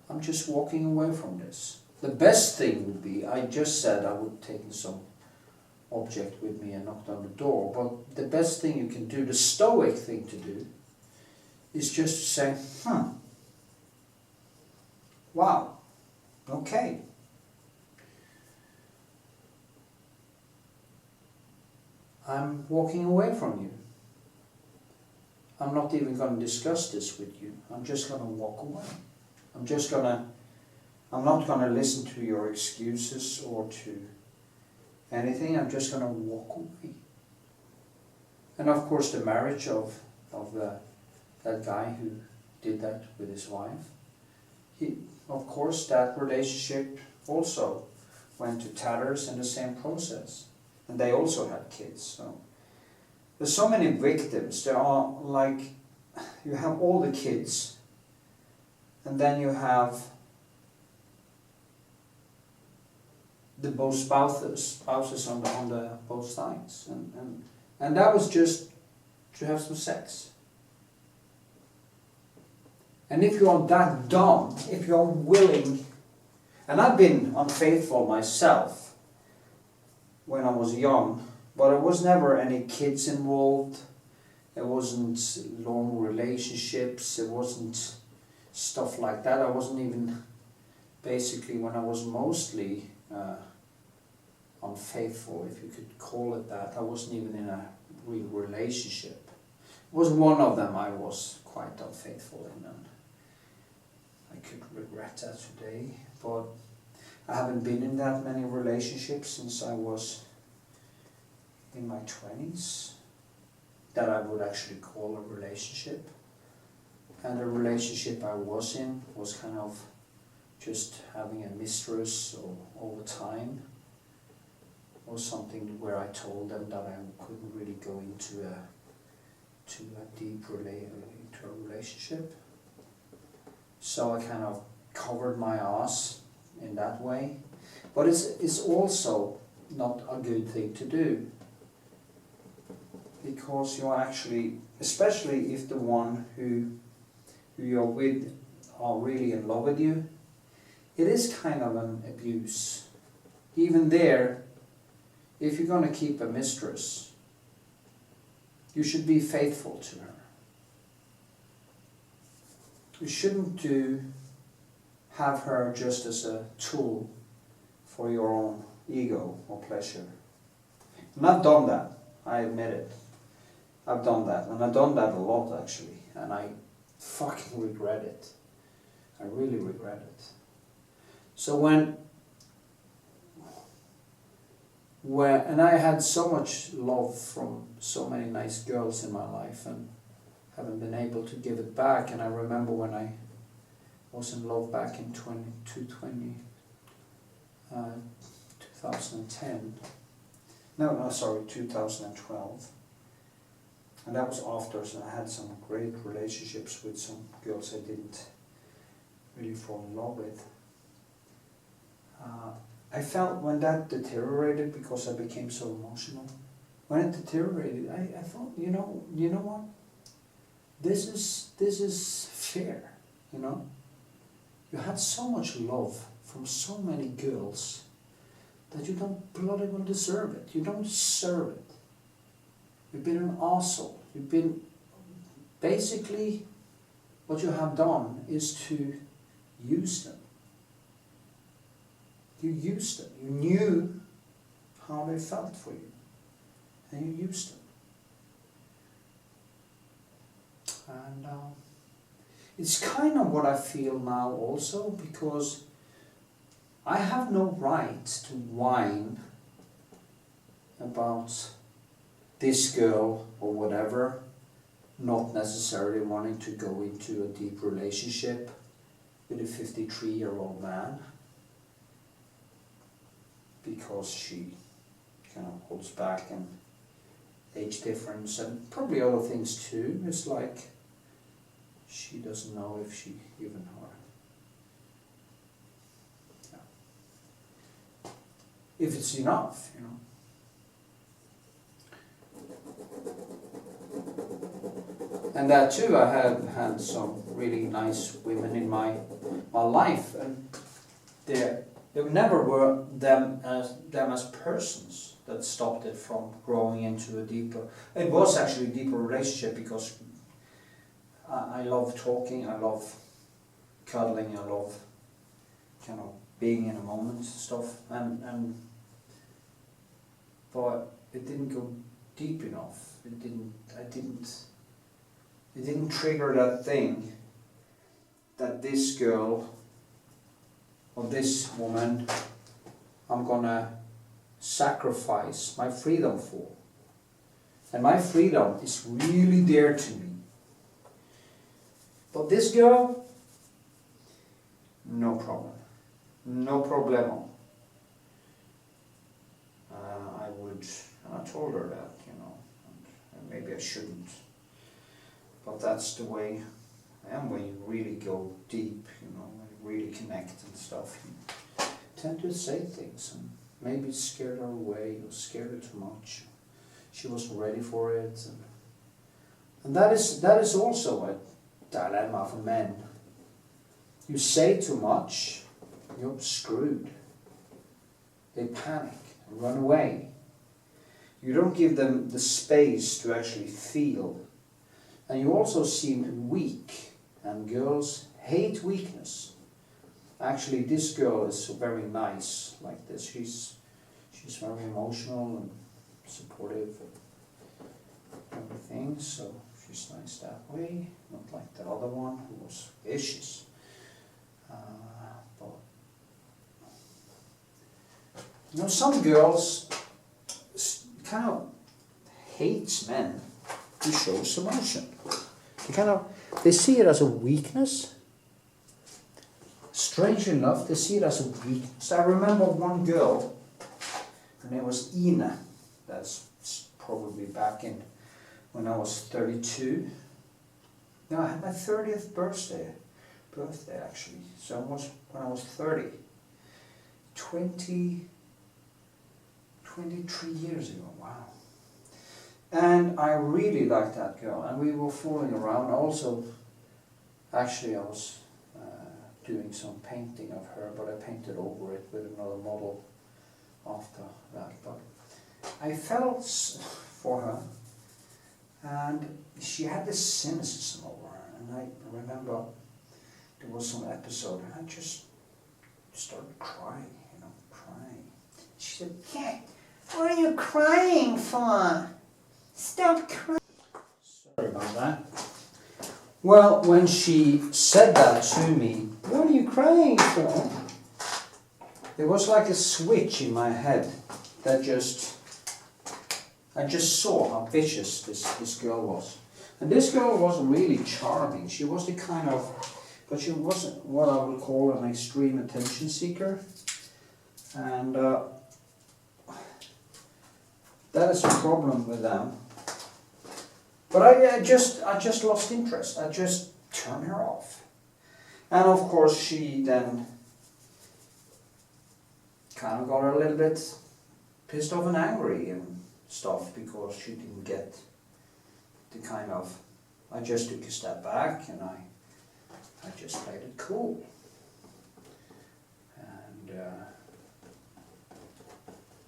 I'm just walking away from this. The best thing would be, I just said I would take some object with me and knocked on the door, but the best thing you can do, the stoic thing to do, is just to say, wow, okay. I'm walking away from you. I'm not even going to discuss this with you. I'm just going to walk away. I'm not going to listen to your excuses or to anything. I'm just going to walk away. And of course the marriage of that guy who did that with his wife, of course that relationship also went to tatters in the same process. And they also had kids. So there's so many victims. There are, like, you have all the kids, and then you have the both spouses on the both sides, and that was just to have some sex. And if you're that dumb, if you're willing, and I've been unfaithful myself when I was young, but there was never any kids involved. It wasn't long relationships. It wasn't stuff like that. I wasn't even, basically, when I was mostly unfaithful, if you could call it that, I wasn't even in a real relationship. It was one of them I was quite unfaithful in, and I could regret that today, but I haven't been in that many relationships since I was in my 20s that I would actually call a relationship. And the relationship I was in was kind of just having a mistress or over time, or something where I told them that I couldn't really go into a deep relationship. So I kind of covered my ass in that way, but it's also not a good thing to do, because you're actually, especially if the one who you're with are really in love with you, it is kind of an abuse. Even there, if you're going to keep a mistress, you should be faithful to her. You shouldn't have her just as a tool for your own ego or pleasure. And I've done that, I admit it. I've done that, and I've done that a lot actually, and I fucking regret it. I really regret it. So and I had so much love from so many nice girls in my life and haven't been able to give it back. And I remember when I was in love back in 2010. No, sorry, 2012. And that was after, so I had some great relationships with some girls I didn't really fall in love with. I felt when that deteriorated, because I became so emotional, when it deteriorated, I thought, you know what? This is fair, you know? You had so much love from so many girls that you don't bloody well deserve it. You don't deserve it. You've been an arsehole. You've been, basically, what you have done is to use them. You used them. You knew how they felt for you. And you used them. And it's kind of what I feel now also, because I have no right to whine about this girl or whatever not necessarily wanting to go into a deep relationship with a 53-year-old man, because she kind of holds back, and age difference and probably other things too. It's like she doesn't know if she even if it's enough, you know. And that too, I have had some really nice women in my life, and they never were them as persons that stopped it from growing into a deeper. It was actually a deeper relationship, because I love talking, I love cuddling, I love kind of being in a moment and stuff, but it didn't go deep enough. It didn't trigger that thing that this girl or this woman I'm gonna sacrifice my freedom for. And my freedom is really dear to me. But this girl, no problem. No problemo. I told her that, you know, and maybe I shouldn't. But that's the way I am when you really go deep, you know, when you really connect and stuff. You tend to say things and maybe scared her away or scared her too much. She wasn't ready for it. And that is also a dilemma for men. You say too much, you're screwed. They panic and run away. You don't give them the space to actually feel. And you also seem weak, and girls hate weakness. Actually, this girl is very nice like this. She's very emotional and supportive and everything, so she's nice that way, not like the other one who was vicious. But you know, some girls kind of hates men who shows emotion. They see it as a weakness. Strangely enough, they see it as a weakness. I remember one girl, her name was Ina. That's probably back in when I was 32. No, I had my 30th birthday actually. So it was when I was 30. 23 years ago, wow. And I really liked that girl, and we were fooling around. Also, actually I was doing some painting of her, but I painted over it with another model after that. But I felt for her, and she had this cynicism over her, and I remember there was some episode and I just started crying, crying. She said, "Yeah, what are you crying for? Stop crying." Sorry about that. Well, when she said that to me, "What are you crying for?" There was like a switch in my head that I just saw how vicious this girl was. And this girl was really charming. She was the kind of, but she wasn't what I would call an extreme attention seeker. And that is a problem with them. But I just lost interest. I just turned her off. And of course she then kind of got a little bit pissed off and angry and stuff because she didn't get the kind of, I just took a step back and I just played it cool. And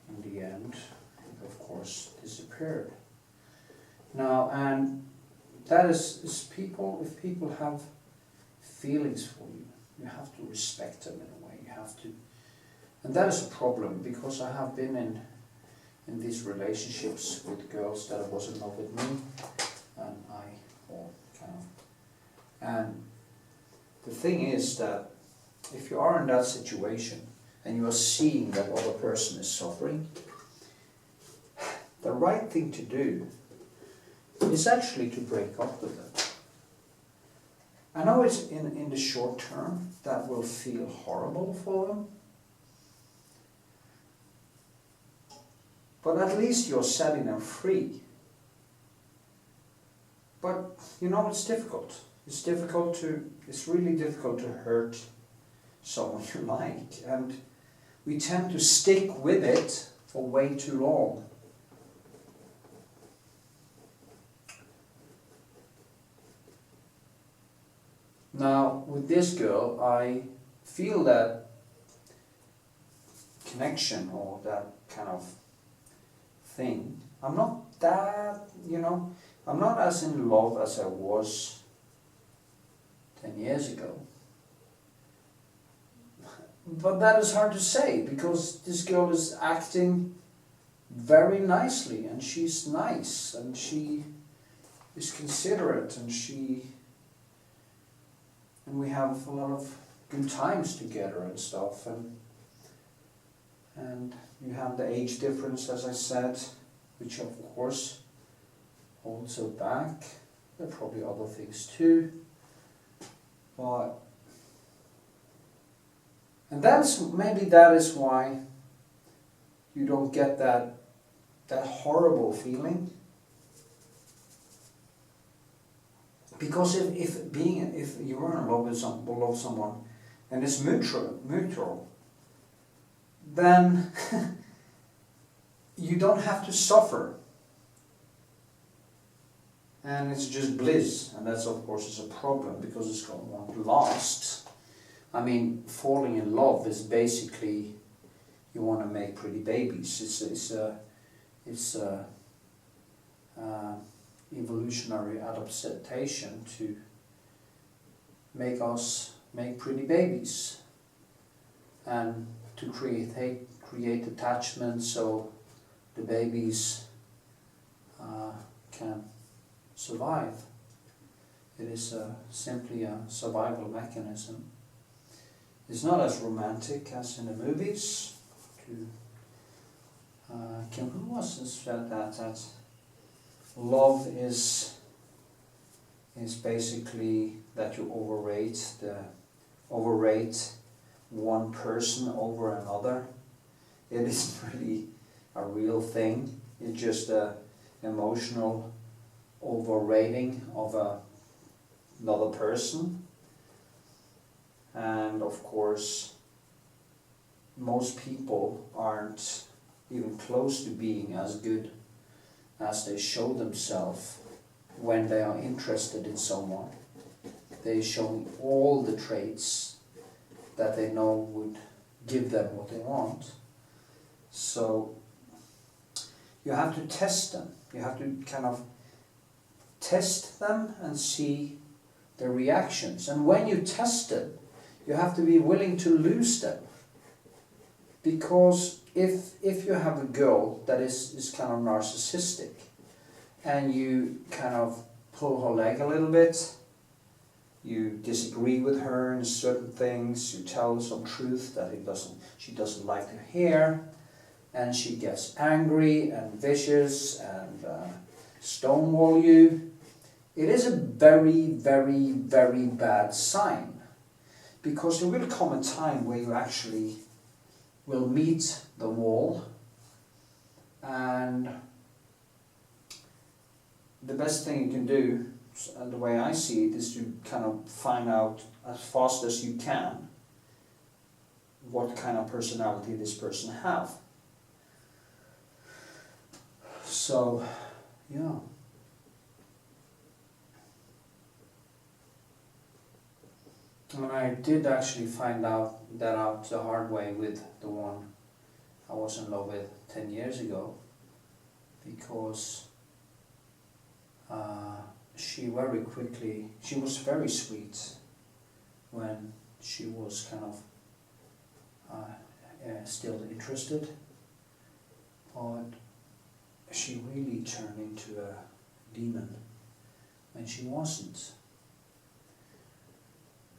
in the end, it of course disappeared. Now, and that is people, if people have feelings for you, you have to respect them in a way, you have to, and that is a problem because I have been in these relationships with girls that was in love with me, and the thing is that if you are in that situation and you are seeing that other person is suffering, the right thing to do is actually to break up with them. I know it's in the short term that will feel horrible for them, but at least you're setting them free. But it's difficult. It's really difficult to hurt someone you like, and we tend to stick with it for way too long. Now, with this girl, I feel that connection or that kind of thing. I'm not that, I'm not as in love as I was 10 years ago. But that is hard to say because this girl is acting very nicely and she's nice and she is considerate and we have a lot of good times together and stuff, and you have the age difference, as I said, which of course holds her back. There are probably other things too, but maybe that is why you don't get that horrible feeling. Because if you are in love with someone and it's mutual, then you don't have to suffer, and it's just bliss, and that's of course is a problem because it's going to last. I mean, falling in love is basically you want to make pretty babies. It's evolutionary adaptation to make us make pretty babies and to create attachment so the babies can survive. It is simply a survival mechanism. It's not as romantic as in the movies. Who was it said that love is basically that you overrate one person over another. It isn't really a real thing. It's just a emotional overrating of another person. And of course, most people aren't even close to being as good as they show themselves when they are interested in someone. They show all the traits that they know would give them what they want. So you have to test them. You have to kind of test them and see their reactions. And when you test them, you have to be willing to lose them. Because if you have a girl that is kind of narcissistic, and you kind of pull her leg a little bit, you disagree with her in certain things, you tell her some truth that she doesn't like to hear, and she gets angry and vicious and stonewall you, it is a very, very, very bad sign. Because there will come a time where you actually will meet the wall, and the best thing you can do, and the way I see it, is to kind of find out as fast as you can what kind of personality this person have. So, yeah. And I did actually find out the hard way with the one I was in love with 10 years ago, because she was very sweet when she was kind of still interested, but she really turned into a demon when she wasn't.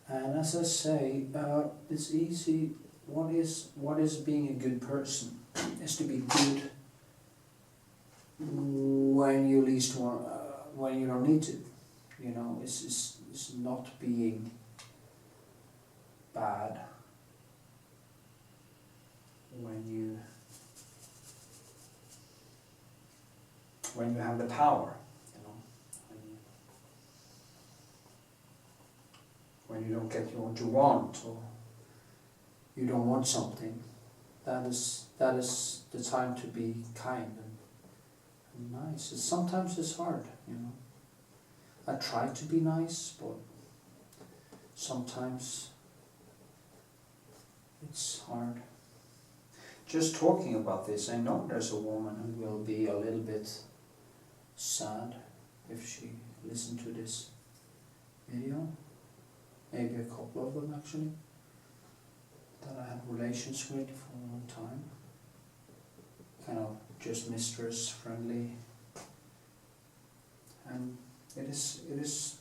And as I say, it's easy. What is being a good person? Is to be good when you least want, when you don't need to. You know, it's not being bad when you have the power. When you don't get what you want, or you don't want something, that is the time to be kind and nice. Sometimes it's hard, you know. I try to be nice, but sometimes it's hard. Just talking about this, I know there's a woman who will be a little bit sad if she listened to this video. Maybe a couple of them actually, that I had relations with for a long time. Kind of just mistress friendly. And it is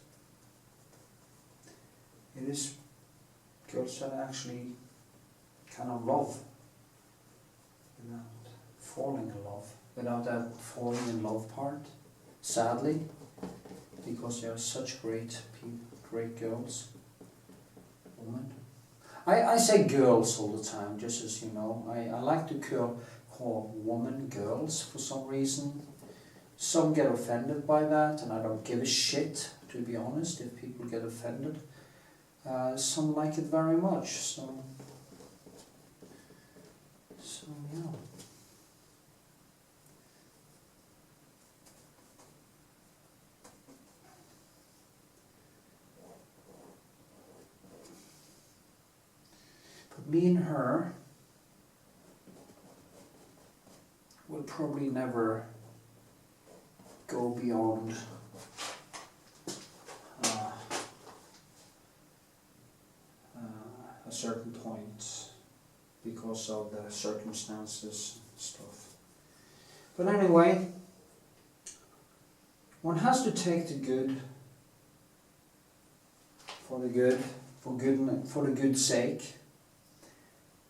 girls that actually kind of love without falling in love, without that falling in love part, sadly, because they are such great girls. Women. I say girls all the time, just as you know. I like to call women girls for some reason. Some get offended by that, and I don't give a shit, to be honest, if people get offended. Some like it very much, so yeah. Me and her will probably never go beyond a certain point because of the circumstances and stuff. But anyway, one has to take the good for the good sake.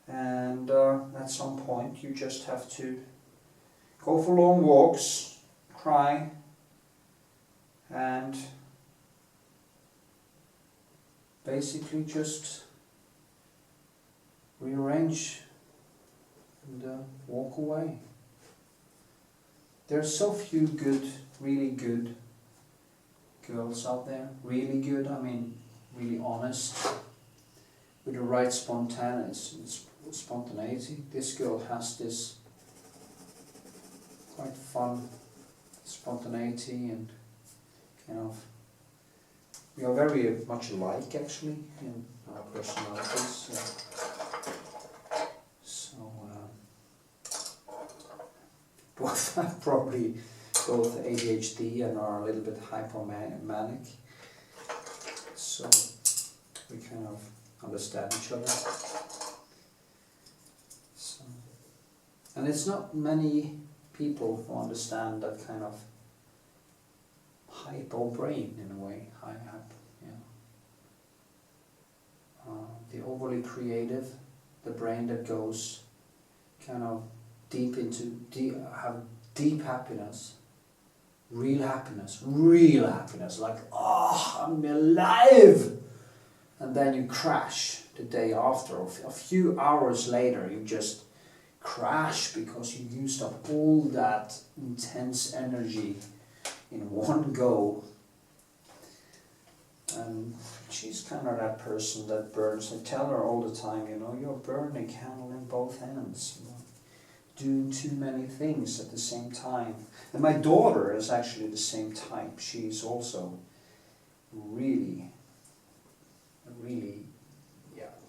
And at some point you just have to go for long walks, cry, and basically just rearrange and walk away. There are so few really good girls out there. Really good, I mean really honest, with the right spontaneity. This girl has this quite fun spontaneity and kind of we are very much alike actually in our personalities. So both have probably both ADHD and are a little bit hypomanic. So we kind of understand each other. So, and it's not many people who understand that kind of hypo brain in a way, the overly creative, the brain that goes kind of deep into have deep happiness, real happiness, like, oh, I'm alive, and then you crash the day after, or a few hours later you just crash because you used up all that intense energy in one go. And she's kind of that person that burns. I tell her all the time, you know, you're burning a candle in both ends, you know, doing too many things at the same time. And my daughter is actually the same type. She's also really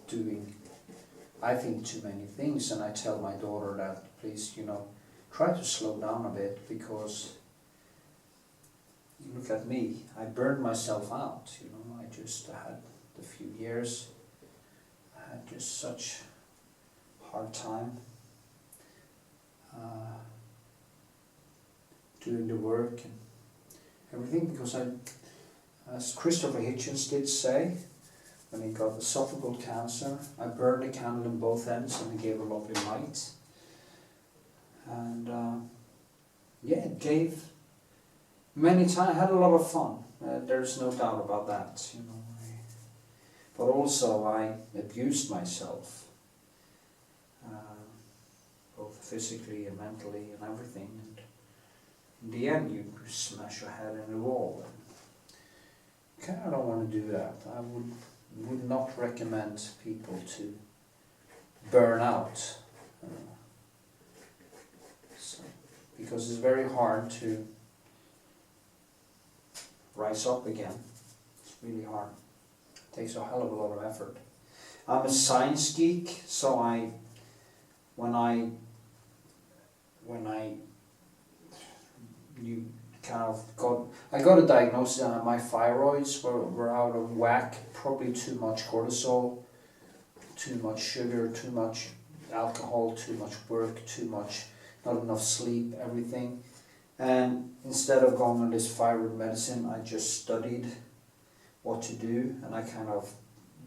doing, I think, too many things. And I tell my daughter that, please, you know, try to slow down a bit, because you look at me, I burned myself out, you know. I had a few years, I had just such hard time doing the work and everything, because as Christopher Hitchens did say, when he got esophageal cancer, I burned the candle in both ends and it gave a lovely light. And yeah, it gave many times. I had a lot of fun. There's no doubt about that, you know. But also I abused myself, both physically and mentally and everything. And in the end, you smash your head in the wall. And kind of don't want to do that. I would not recommend people to burn out, because it's very hard to rise up again. It's really hard. It takes a hell of a lot of effort. I'm a science geek, so when I got a diagnosis that my thyroids were out of whack, probably too much cortisol, too much sugar, too much alcohol, too much work, not enough sleep, everything. And instead of going on this thyroid medicine, I just studied what to do, and I kind of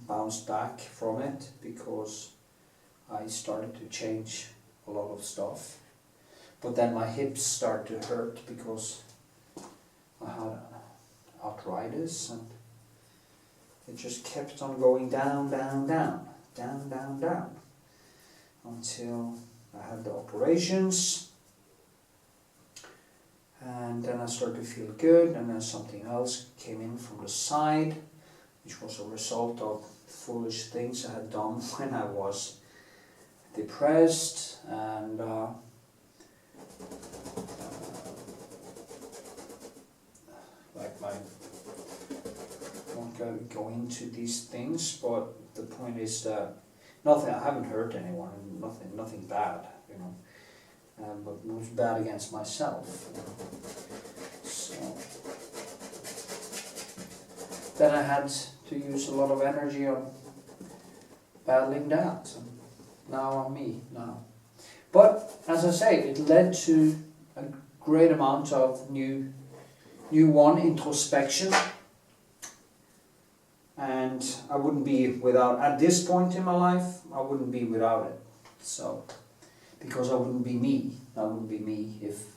bounced back from it, because I started to change a lot of stuff. But then my hips started to hurt because I had arthritis, and it just kept on going down, until I had the operations. And then I started to feel good, and then something else came in from the side, which was a result of foolish things I had done when I was depressed, and like I won't go into these things, but the point is that I haven't hurt anyone, nothing bad, you know. But it was bad against myself. So then I had to use a lot of energy on battling that. And now I'm me now. But as I say, it led to a great amount of new introspection. And I wouldn't be without, at this point in my life, I wouldn't be without it. So, because I wouldn't be me. I wouldn't be me if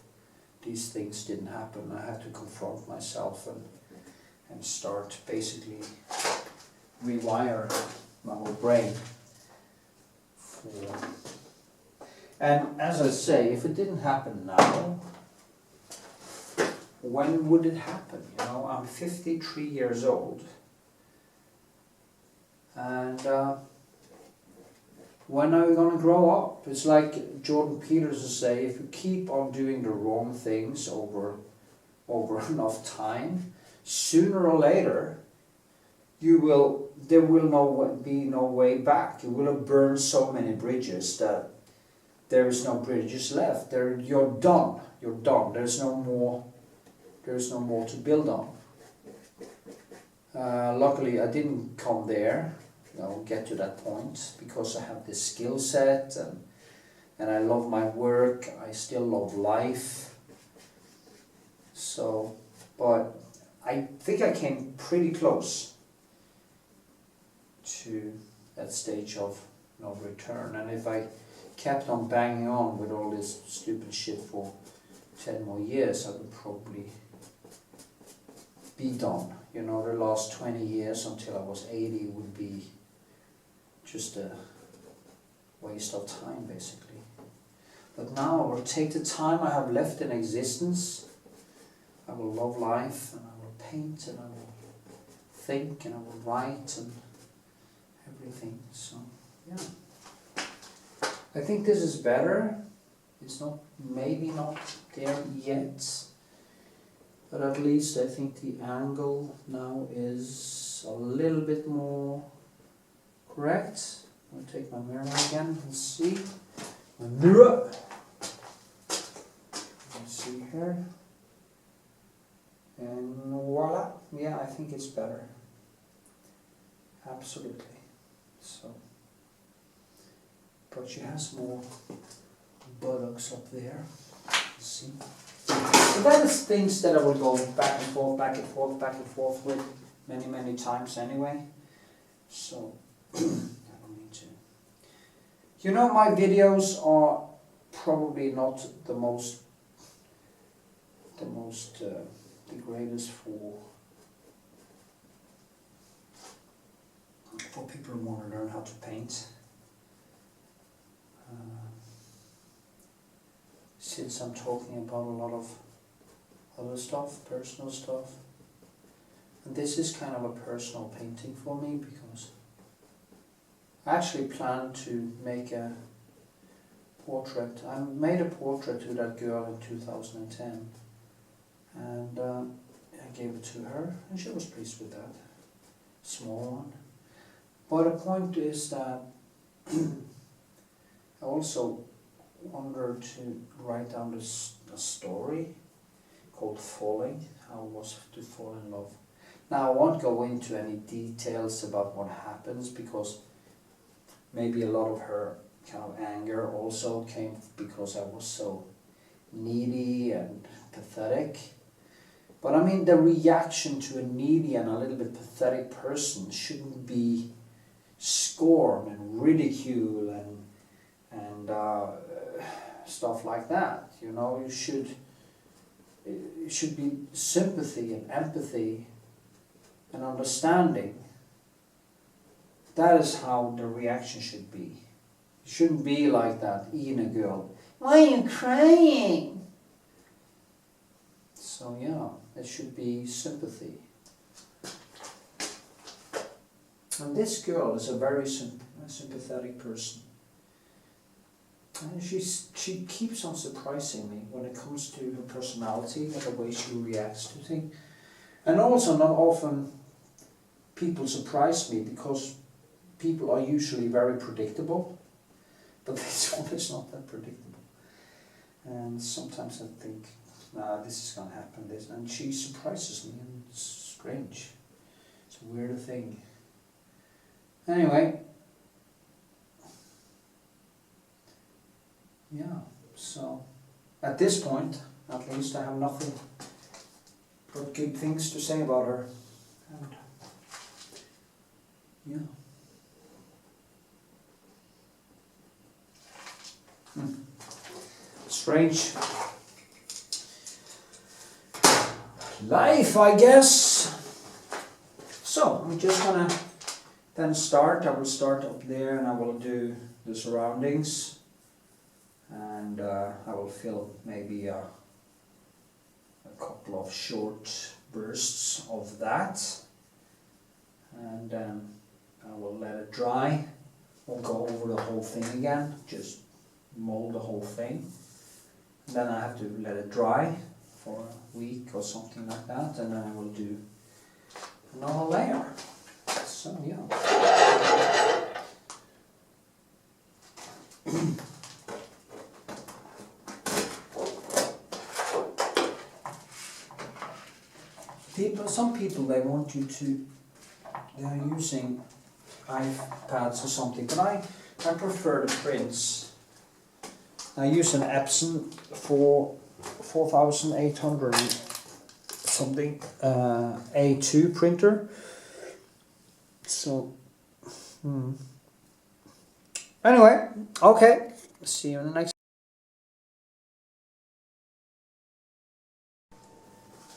these things didn't happen. I had to confront myself and start basically rewire my whole brain. And as I say, if it didn't happen now, when would it happen? You know, I'm 53 years old. And when are we going to grow up? It's like Jordan Peterson say, if you keep on doing the wrong things over enough time, sooner or later there will be no way back. You will have burned so many bridges that there is no bridges left. You're done. You're done. There's no more to build on. Luckily, I didn't come there, get to that point, because I have this skill set and I love my work. I still love life. So, but I think I came pretty close to that stage of no return. And if I kept on banging on with all this stupid shit for 10 more years, I would probably be done. The last 20 years until I was 80 would be just a waste of time, basically. But now I will take the time I have left in existence. I will love life, and I will paint, and I will think, and I will write, and everything. So, yeah. I think this is better. It's maybe not there yet. But at least I think the angle now is a little bit more correct. I'll take my mirror again and see. My mirror! Let's see here. And voila! Yeah, I think it's better. Absolutely. So, but she has more buttocks up there. Let's see. So that is things that I will go back and forth, back and forth, back and forth with many, many times anyway. So I don't need to. My videos are probably not the greatest for people who want to learn how to paint. Since I'm talking about a lot of other stuff, personal stuff. And this is kind of a personal painting for me, because I actually planned to make a portrait. I made a portrait to that girl in 2010, and I gave it to her, and she was pleased with that. Small one. But the point is that I also wanted to write down a story called Falling, how it was to fall in love. Now, I won't go into any details about what happens, because maybe a lot of her kind of anger also came because I was so needy and pathetic. But I mean, the reaction to a needy and a little bit pathetic person shouldn't be scorn and ridicule and stuff like that. It should be sympathy and empathy and understanding. That is how the reaction should be. It shouldn't be like that, eating a girl. Why are you crying? So yeah, it should be sympathy. And this girl is a very sympathetic person. And she keeps on surprising me when it comes to her personality and the way she reacts to things. And also, not often people surprise me, because people are usually very predictable, but this one is not that predictable. And sometimes I think, nah, this is going to happen, and she surprises me, and it's strange. It's a weird thing. Anyway, yeah, so at this point, at least, I have nothing but good things to say about her. And yeah. Strange life, I guess. So I'm just gonna then start. I will start up there, and I will do the surroundings, and I will film maybe a couple of short bursts of that, and then I will let it dry. Won't go over the whole thing again, just mold the whole thing. And then I have to let it dry for a week or something like that, and then I will do another layer. So yeah. Some people, they want you to, they're using iPads or something, but I prefer the prints. I use an Epson for 4800 something A2 printer. So anyway, okay, see you in the next.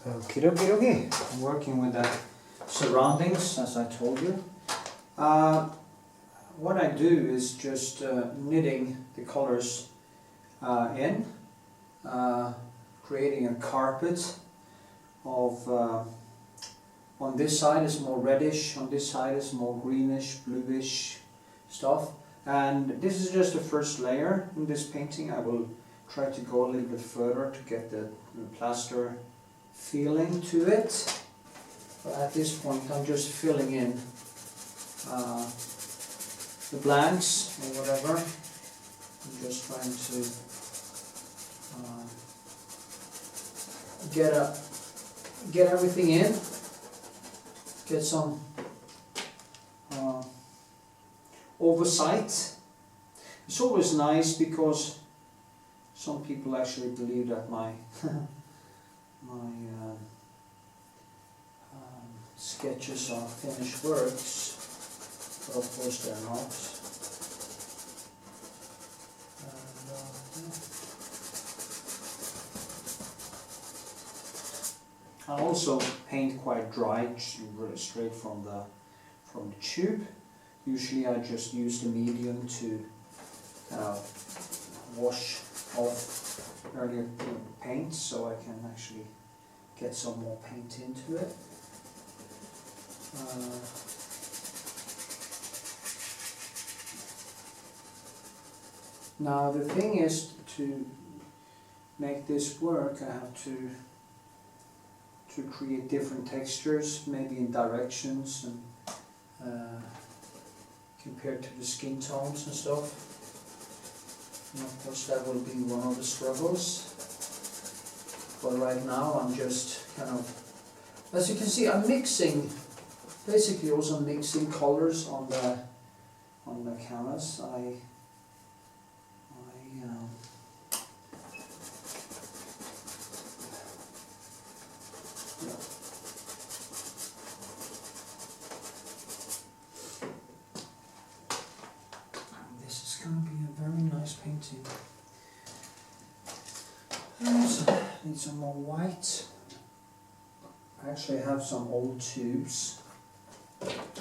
Okay. I'm working with the surroundings, as I told you. What I do is just knitting the colors in, creating a carpet of, on this side is more reddish, on this side is more greenish, bluish stuff. And this is just the first layer in this painting. I will try to go a little bit further to get the plaster feeling to it. But at this point I'm just filling in the blanks or whatever. I'm just trying to get everything in, get some oversight. It's always nice because some people actually believe that my sketches are finished works, but of course they're not. I also paint quite dry, straight from the tube. Usually I just use the medium to wash off earlier paint, so I can actually get some more paint into it. Now the thing is, to make this work I have to create different textures, maybe in directions and compared to the skin tones and stuff. And of course that will be one of the struggles. But right now I'm just kind of, as you can see, I'm mixing, basically also mixing colors on the canvas. This is going to be a very nice painting. Need some more white. I actually have some old tubes,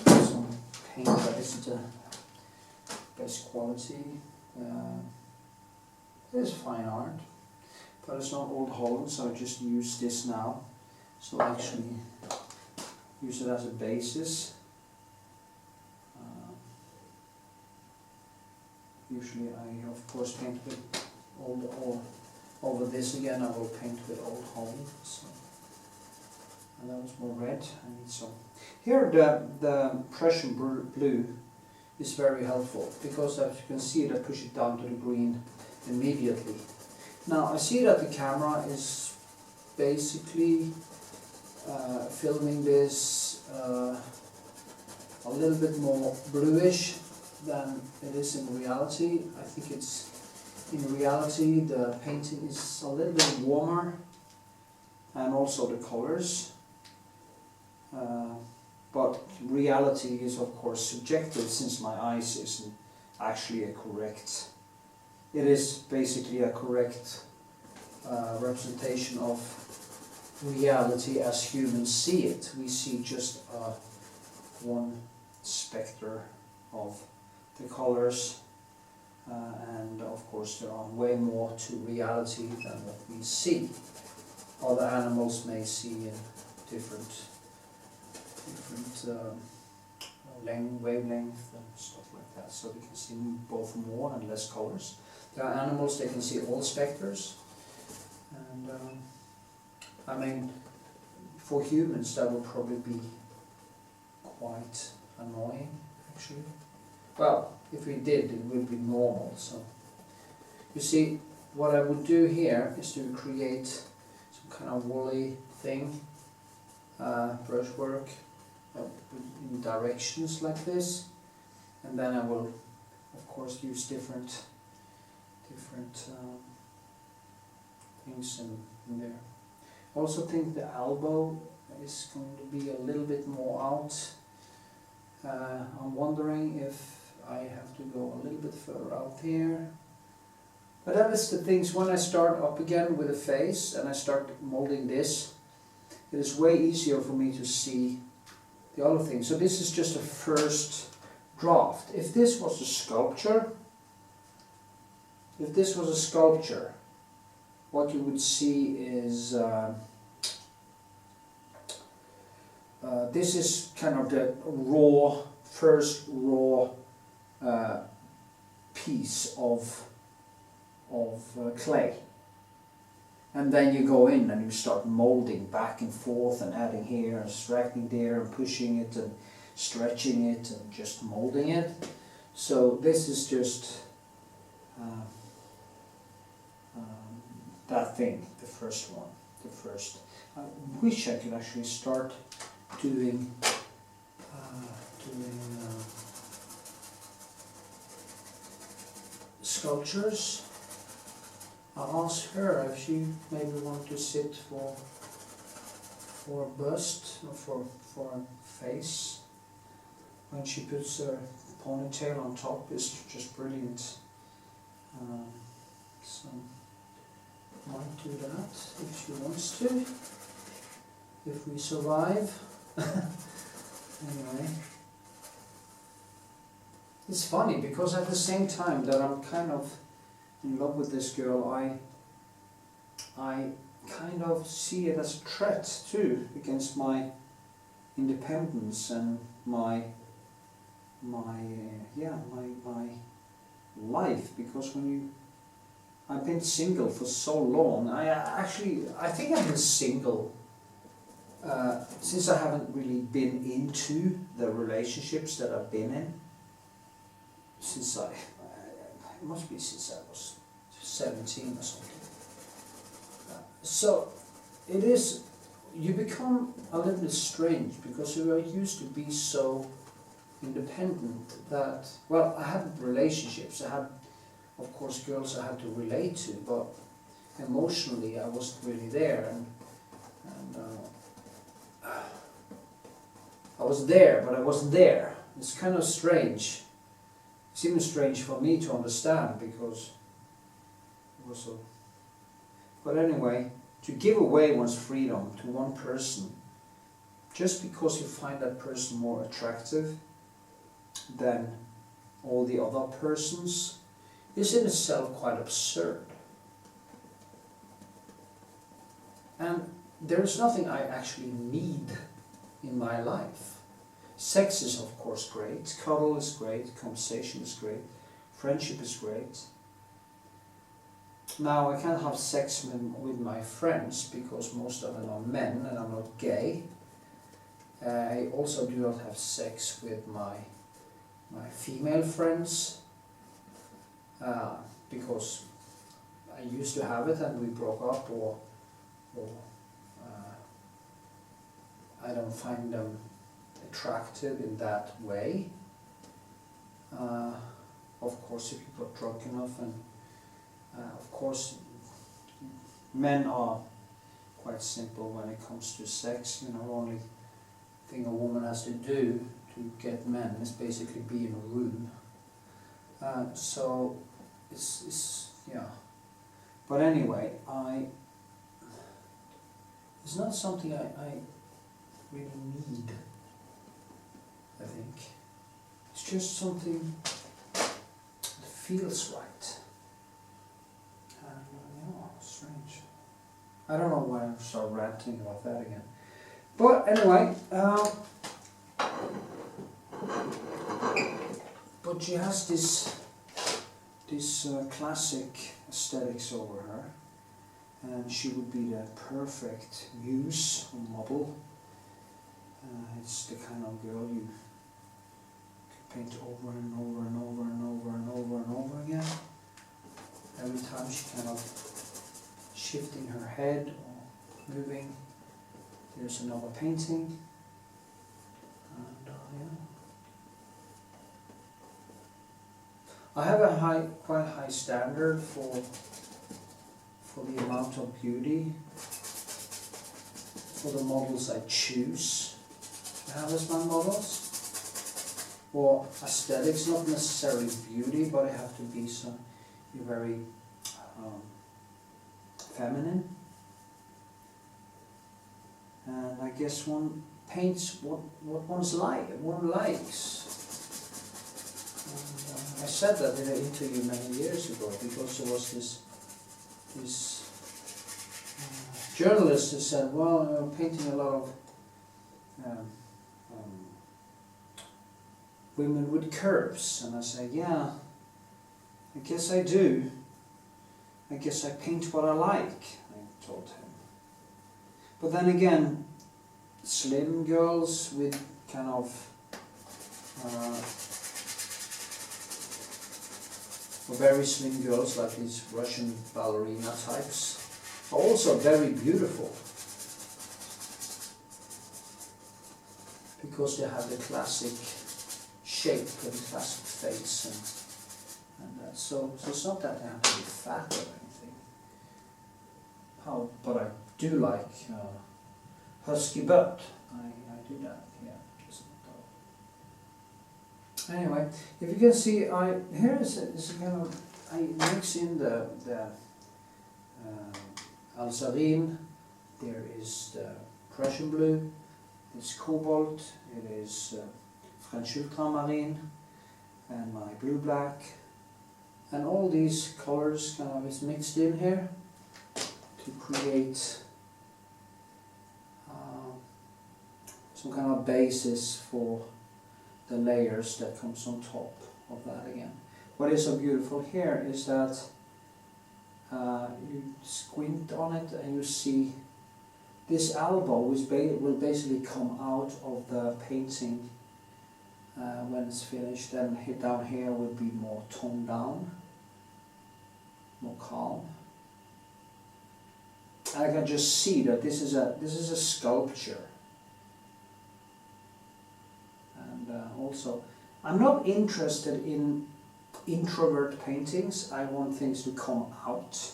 some paint that isn't the best quality. It is fine art, but it's not Old Holland, so I just use this now. So I actually use it as a basis. Usually I of course paint with old, or over this again I will paint with Old Holland. So. And that was more red. I need some. Here the Prussian blue is very helpful, because as you can see I push it down to the green immediately. Now I see that the camera is basically filming this a little bit more bluish than it is in reality. I think it's, in reality the painting is a little bit warmer, and also the colors. But reality is of course subjective, since my eyes isn't actually a correct, it is basically a correct representation of reality as humans see it. We see just one spectre of the colors, and of course there are way more to reality than what we see. Other animals may see in different wavelength and stuff like that, so they can see both more and less colors. There are animals that can see all specters, and I mean, for humans that would probably be quite annoying, actually. Well, if we did, it would be normal. So, you see, what I would do here is to create some kind of woolly thing, brushwork in directions like this, and then I will, of course, use different things in there. I also think the elbow is going to be a little bit more out. I'm wondering if I have to go a little bit further out here. But that is the things, when I start up again with the face and I start molding this, it is way easier for me to see the other things. So this is just a first draft. If this was a sculpture, what you would see is this is kind of the first raw piece of clay, and then you go in and you start molding back and forth and adding here and striking there and pushing it and stretching it and just molding it. So this is just that thing, the first one, I wish I could actually start doing sculptures. I'll ask her if she maybe wants to sit for a bust or for a face. When she puts her ponytail on top, it's just brilliant. So might do that if she wants to, if we survive. Anyway, it's funny because at the same time that I'm kind of in love with this girl, I kind of see it as a threat too against my independence and my life, because I've been single for so long. I think I've been single since I haven't really been into the relationships that I've been in. It must be since I was 17 or something. So it is, you become a little bit strange because you are used to be so independent that, well, I had relationships, I had, of course, girls I had to relate to, but emotionally I wasn't really there, and I was there, but I wasn't there. It's kind of strange. It's even strange for me to understand because it was so. But anyway, to give away one's freedom to one person just because you find that person more attractive than all the other persons is in itself quite absurd. And there is nothing I actually need in my life. Sex is of course great, cuddle is great, conversation is great, friendship is great. Now I can't have sex with my friends because most of them are men and I'm not gay. I also do not have sex with my female friends because I used to have it and we broke up, or I don't find them attractive in that way. Of course, if you got drunk enough, and of course men are quite simple when it comes to sex. You know, only thing a woman has to do to get men is basically be in a room. So it's yeah. But anyway, it's not something I really need. I think it's just something that feels right. Strange. I don't know why I start ranting about that again. But anyway, but she has this classic aesthetics over her, and she would be the perfect muse or model. It's the kind of girl paint over and over and over and over and over and over again. Every time she kind of shifting her head or moving, there's another painting. And yeah. I have a quite high standard for the amount of beauty for the models I choose to have as my models. Or aesthetics, not necessarily beauty, but it have to be very feminine. And I guess one paints what one likes. And, I said that in an interview many years ago, because there was this journalist who said, well, I'm painting a lot of women with curves. And I said, yeah, I guess I do. I guess I paint what I like, I told him. But then again, slim girls with kind of very slim girls like these Russian ballerina types are also very beautiful, because they have the classic shape and the classic face, and that. So it's not that they have to be fat or anything. But I do like husky butt. I do that. Yeah. Anyway, if you can see, here is a kind of, I mix in the Alzarine. There is the Prussian blue. It's cobalt. It is French ultramarine, and my blue black, and all these colors kind of is mixed in here to create some kind of basis for the layers that comes on top of that again. What is so beautiful here is that you squint on it and you see this elbow will basically come out of the painting when it's finished, and down here will be more toned down, more calm. I can just see that this is a sculpture. And also, I'm not interested in introvert paintings. I want things to come out.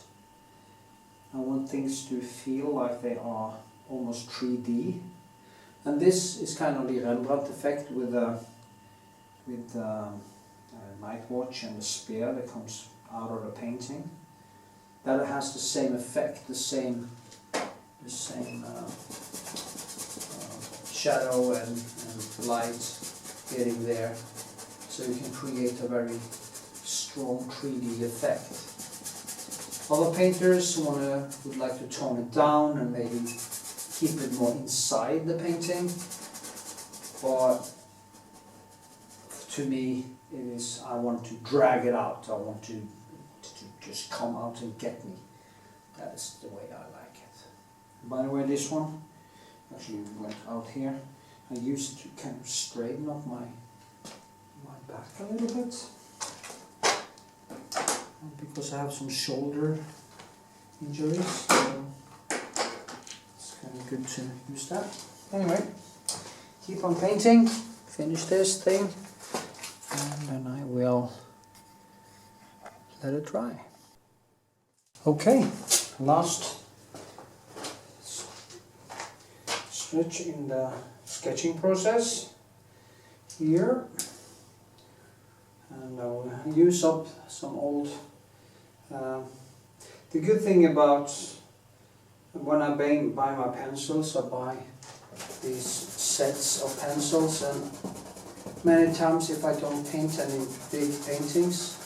I want things to feel like they are almost 3D. And this is kind of the Rembrandt effect with night watch and the spear that comes out of the painting. That has the same effect, the same shadow and light getting there, so you can create a very strong 3D effect. Other painters would like to tone it down and maybe keep it more inside the painting, but to me it is, I want to drag it out, I want to just come out and get me. That is the way I like it. By the way, this one actually went out here. I used it to kind of straighten up my back a little bit, because I have some shoulder injuries, so it's kind of good to use that. Anyway, keep on painting, finish this thing, and then I will let it dry. Okay, last stretch in the sketching process here, and I will use up some old. The good thing about when I buy my pencils, I buy these sets of pencils, and many times if I don't paint any big paintings,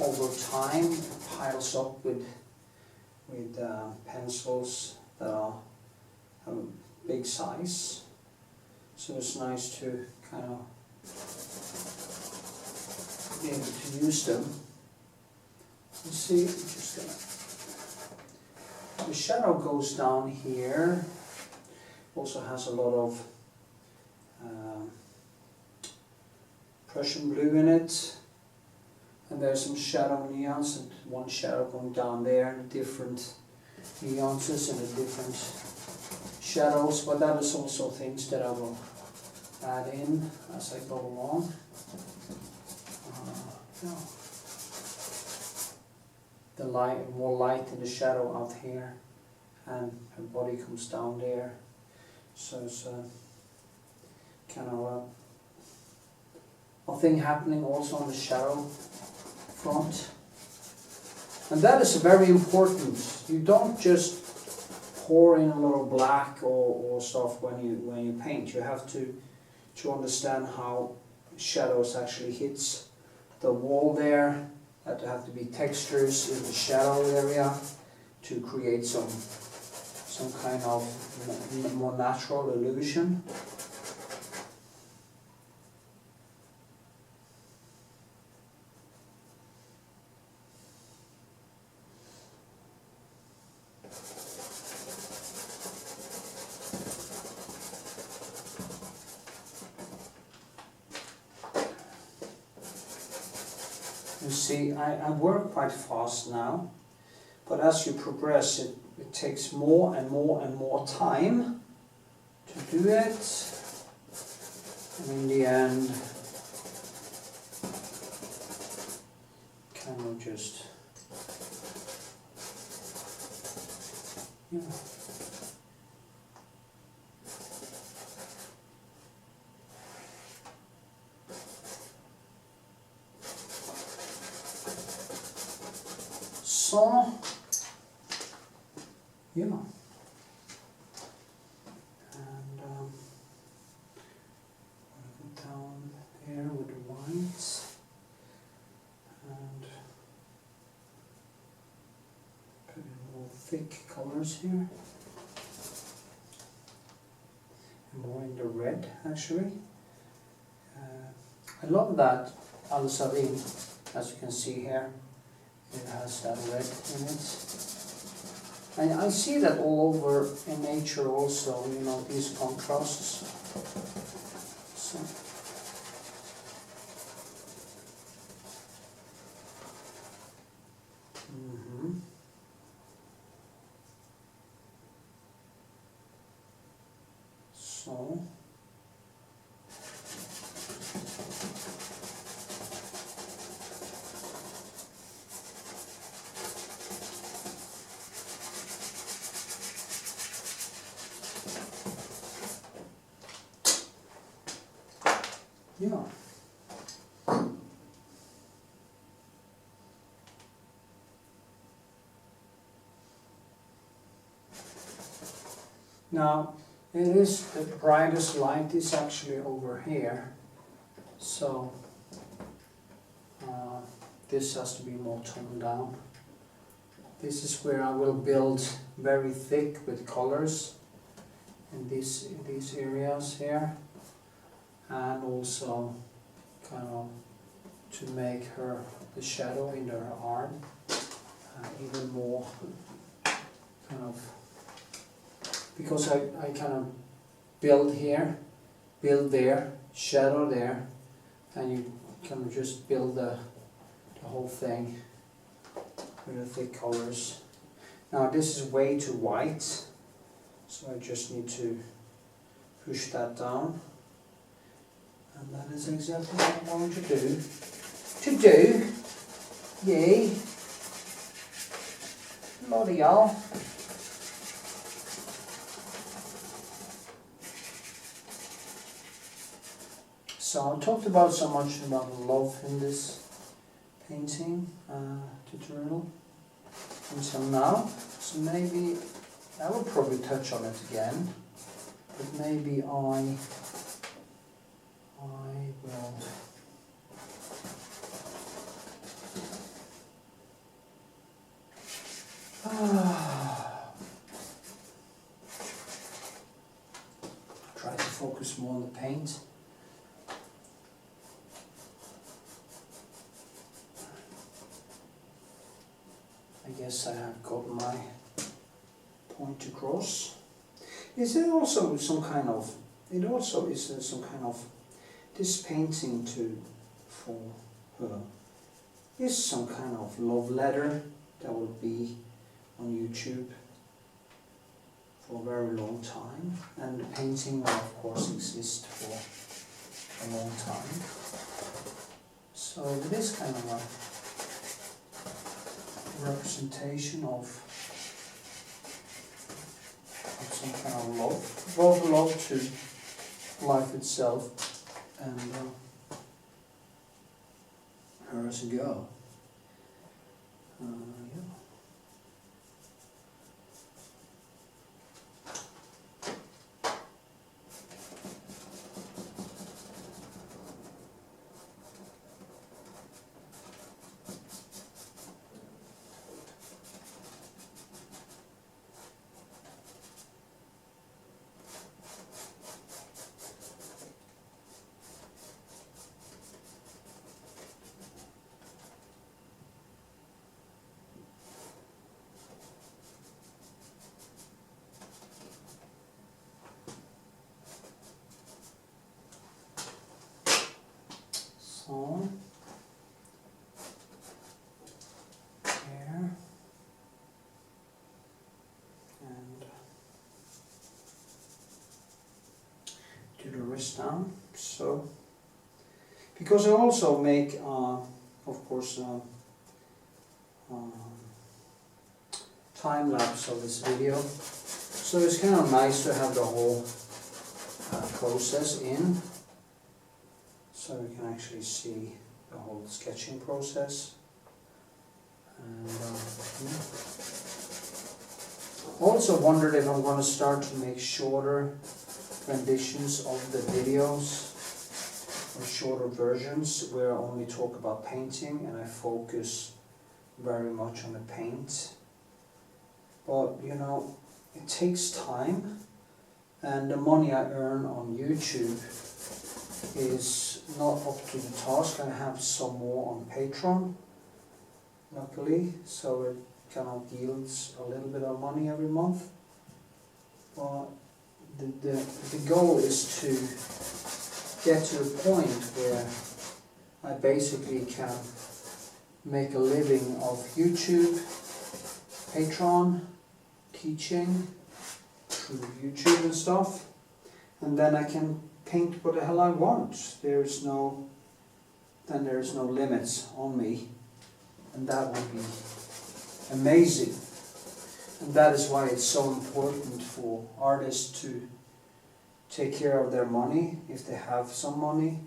over time it piles up with pencils that are have a big size. So it's nice to kind of be able to use them. You see, I'm just gonna. The shadow goes down here. Also has a lot of Prussian blue in it, and there's some shadow nuance, and one shadow going down there, and different nuances and the different shadows, but that is also things that I will add in as I go along. Yeah. The light, more light in the shadow out here, and her body comes down there, so it's kind of a thing happening also on the shadow front. And that is very important. You don't just pour in a little black or stuff when you paint. You have to understand how shadows actually hits the wall there. That there have to be textures in the shadow area to create some kind of more natural illusion. You see, I work quite fast now, but as you progress, it takes more and more and more time to do it, and in the end, kind of just, you know. So, yeah, and go down there with the whites, and put in more thick colors here, and more in the red actually. I love that alizarin, as you can see here. It has that red in it. And I see that all over in nature also, you know, these contrasts. So. So. Yeah. Now, it is the brightest light is actually over here, so this has to be more toned down. This is where I will build very thick with colors in these areas here. And also kind of to make the shadow in her arm even more kind of, because I kind of build here, build there, shadow there, and you kind of just build the whole thing with the thick colors. Now this is way too white, so I just need to push that down. And that is exactly what I'm going to do. Yay. Bloody hell. So I talked about so much about love in this painting tutorial until now. So maybe I will probably touch on it again, but maybe I will try to focus more on the paint. I guess I have got my point across. Is there also some kind of, it also is some kind of, this painting to for her is some kind of love letter that will be on YouTube for a very long time, and the painting will of course exist for a long time. So it is kind of a representation of some kind of love, both love to life itself and her as a girl. Yeah. So, there, and do the wrist down. So, because I also make, of course, time lapse of this video, so it's kind of nice to have the whole process in. So we can actually see the whole sketching process. And also wondered if I'm going to start to make shorter renditions of the videos, or shorter versions where I only talk about painting and I focus very much on the paint. But you know, it takes time, and the money I earn on YouTube is not up to the task. I have some more on PATRON, luckily, so it kind of yields a little bit of money every month. But the goal is to get to a point where I basically can make a living of YouTube, PATRON, teaching through YouTube and stuff, and then I can paint what the hell I want. There is no limits on me, and that would be amazing. And that is why it's so important for artists to take care of their money. If they have some money,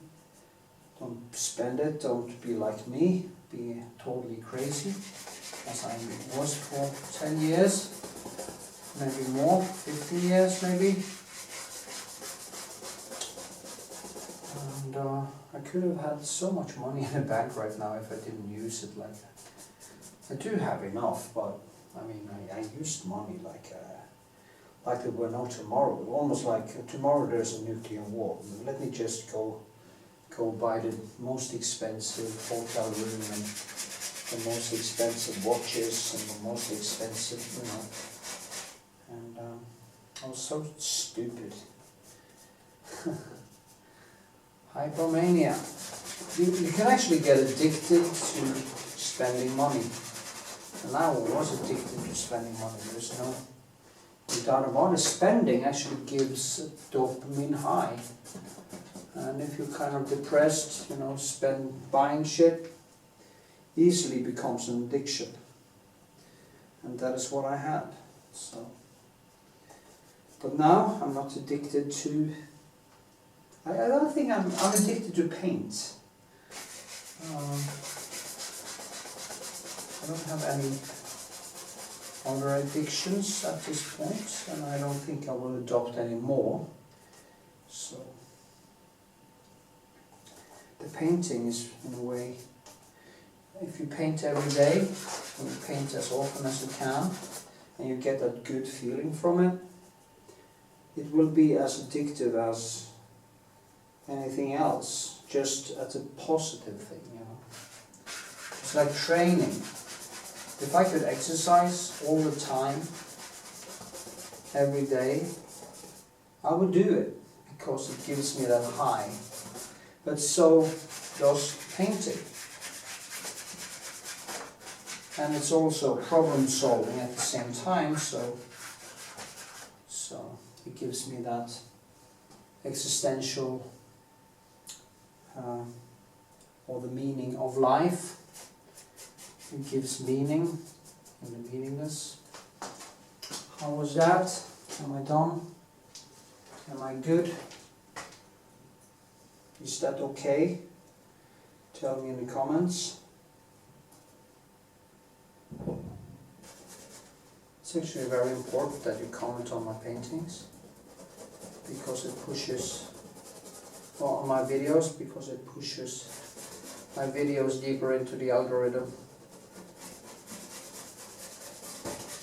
don't spend it. Don't be like me, be totally crazy, as I was for 10 years, maybe more, 15 years maybe. And I could have had so much money in the bank right now if I didn't use it like that. I do have enough, but I mean, I used money like there were no tomorrow. Almost like tomorrow there's a nuclear war. Let me just go buy the most expensive hotel room and the most expensive watches and the most expensive, you know. And I was so stupid. Hypomania. You can actually get addicted to spending money. And I was addicted to spending money. There's no doubt about it. Spending actually gives a dopamine high. And if you're kind of depressed, you know, buying shit easily becomes an addiction. And that is what I had. So, but now I'm not addicted to. I don't think I'm addicted to paint. I don't have any other addictions at this point, and I don't think I will adopt any more. So the painting is, in a way, if you paint every day, and you paint as often as you can, and you get that good feeling from it, it will be as addictive as anything else, just as a positive thing, you know. It's like training. If I could exercise all the time, every day, I would do it, because it gives me that high. But so does painting. And it's also problem solving at the same time, so it gives me that existential or the meaning of life. It gives meaning in the meaningless. How was that? Am I done? Am I good? Is that okay? Tell me in the comments. It's actually very important that you comment on my paintings, because it pushes, or on my videos, because it pushes my videos deeper into the algorithm.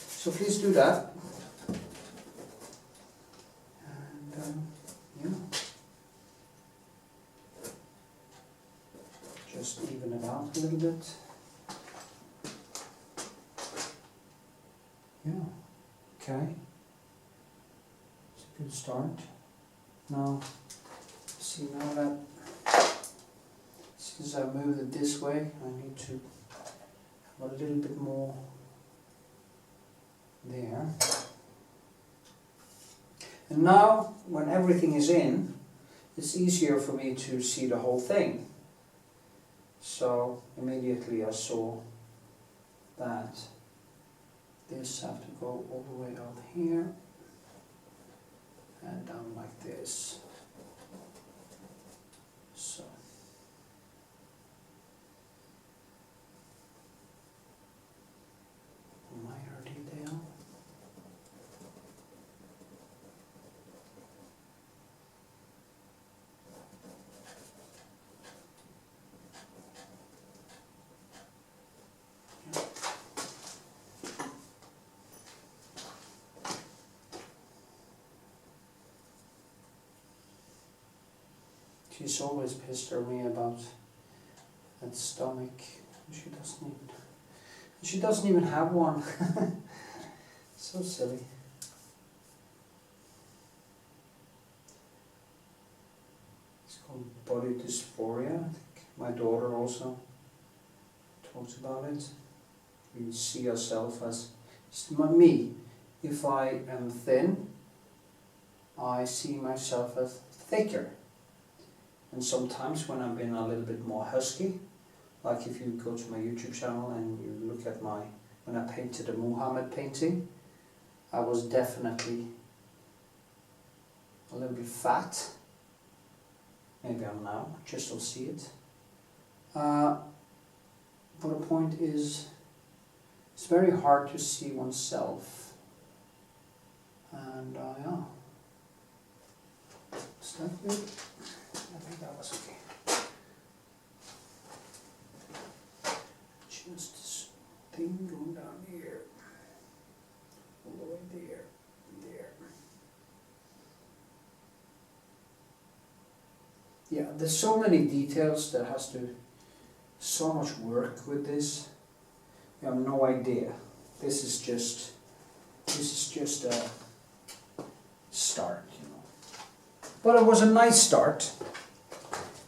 So please do that. And yeah, just even it out a little bit. Yeah, okay. It's a good start. Now, see, now that, since I moved it this way, I need to have a little bit more there. And now, when everything is in, it's easier for me to see the whole thing. So, immediately I saw that this have to go all the way out here and down like this. So minor detail. She's always pissed at me about that stomach. She doesn't even have one. So silly. It's called body dysphoria. I think my daughter also talks about it. We see ourselves as, it's me. If I am thin, I see myself as thicker. And sometimes when I've been a little bit more husky, like if you go to my YouTube channel and you look at when I painted a Muhammad painting, I was definitely a little bit fat. Maybe I'm now, just don't see it. But the point is, it's very hard to see oneself. And yeah. Is that good? I think that was okay. Just this thing going down here, all the way there, there. Yeah, there's so many details that has to, so much work with this. You have no idea. This is just a start, you know. But it was a nice start.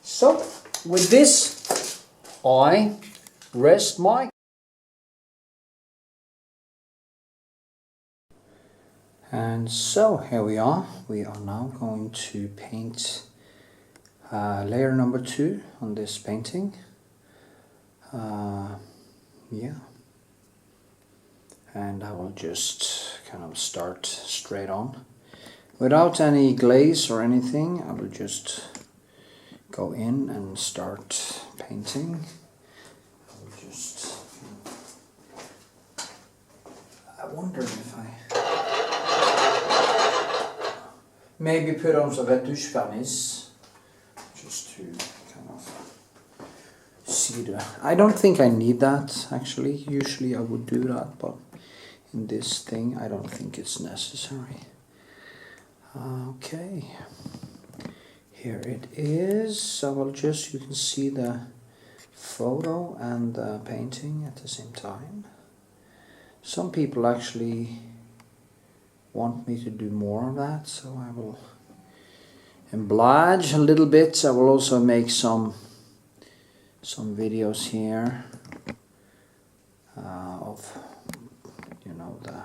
So, with this, I rest my... And so, here we are. We are now going to paint layer number 2 on this painting. Yeah. And I will just kind of start straight on. Without any glaze or anything, I will just go in and start painting. I will just... I wonder if I... maybe put on some retouching varnish, just to kind of see the... I don't think I need that, actually. Usually I would do that, but in this thing I don't think it's necessary. Okay, here it is. So I'll just, you can see the photo and the painting at the same time. Some people actually want me to do more of that, so I will oblige a little bit. I will also make some some videos here of, you know, the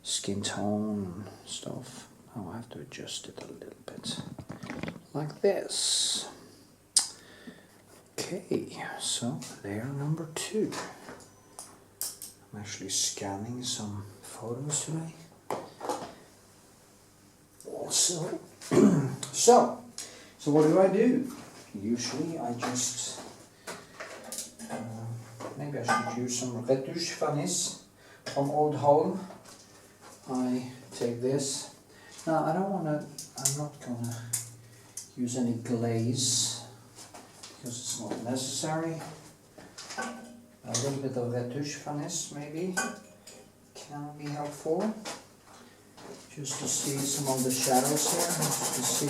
skin tone and stuff. Now I have to adjust it a little bit like this. Okay, so layer number 2. I'm actually scanning some photos today. Also, so what do? Usually I just, maybe I should use some retouching varnish from Old Home. I take this. Now I'm not gonna use any glaze because it's not necessary. A little bit of retouching varnish maybe can be helpful. Just to see some of the shadows here, just to see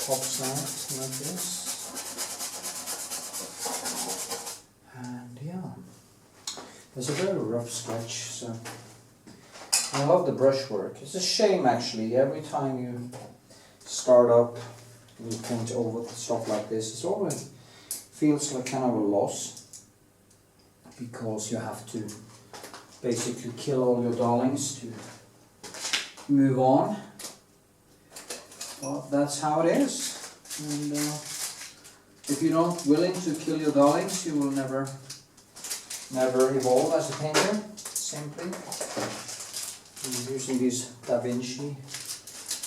pops out like this. And yeah, it's a very rough sketch, so I love the brushwork. It's a shame actually, every time you start up and you paint over stuff like this, it always feels like kind of a loss, because you have to basically kill all your darlings to move on. Well, that's how it is. And if you're not willing to kill your darlings, you will never evolve as a painter. Simply. I'm using these Da Vinci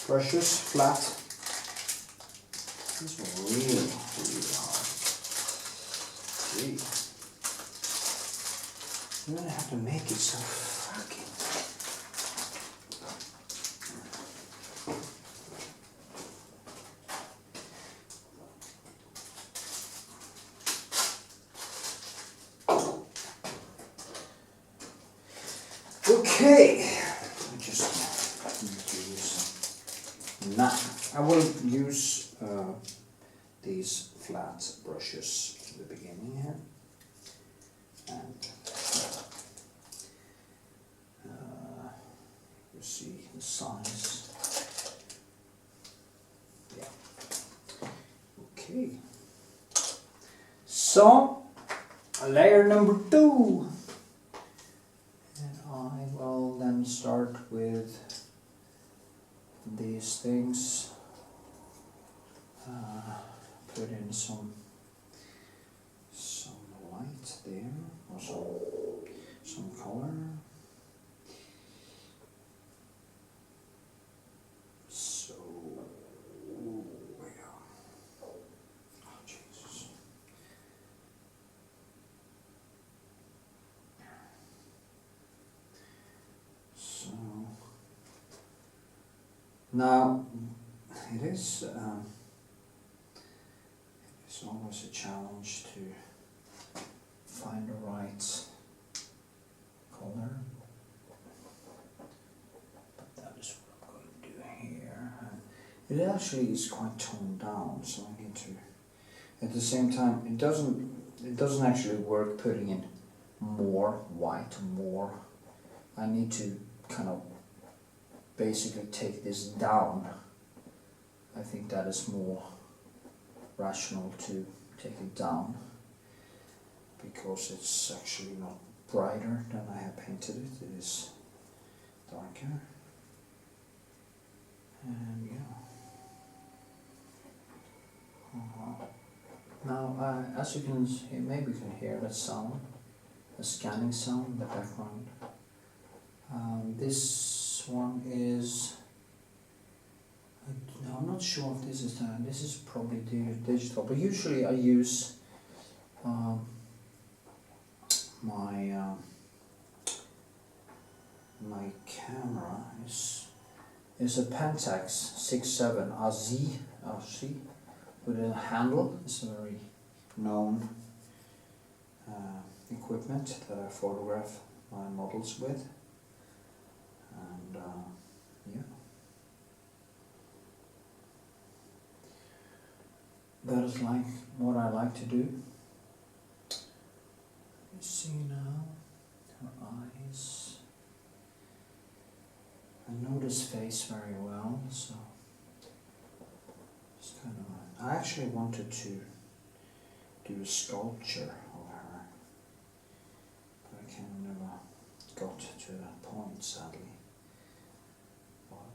brushes, flat. These are really hard. Gee. I'm gonna have to make it so fucking. Okay, I just need to use some. Now, I will use these flat brushes in the beginning here, and you see the size. Yeah. Okay. So, layer number 2. I will then start with these things, put in some light there, or some color. So, yeah. Oh, Jesus. Now, it's always a challenge to find the right color, but that is what I'm going to do here. And it actually is quite toned down, so I need to. At the same time, it doesn't actually work putting in more white, more. I need to kind of basically take this down. I think that is more rational to take it down, because it's actually not brighter than I have painted it. It is darker. And yeah. Now, as you can see, maybe you can hear that sound, the scanning sound in the background. This one is, I'm not sure if this is done. This is probably digital, but usually I use my camera is a Pentax 6.7 RZ with a handle. It's a very known equipment that I photograph my models with. And yeah, that is like what I like to do. You see now her eyes. I know this face very well, so it's kind of. I actually wanted to do a sculpture of her, but I kind of never got to that point, sadly. But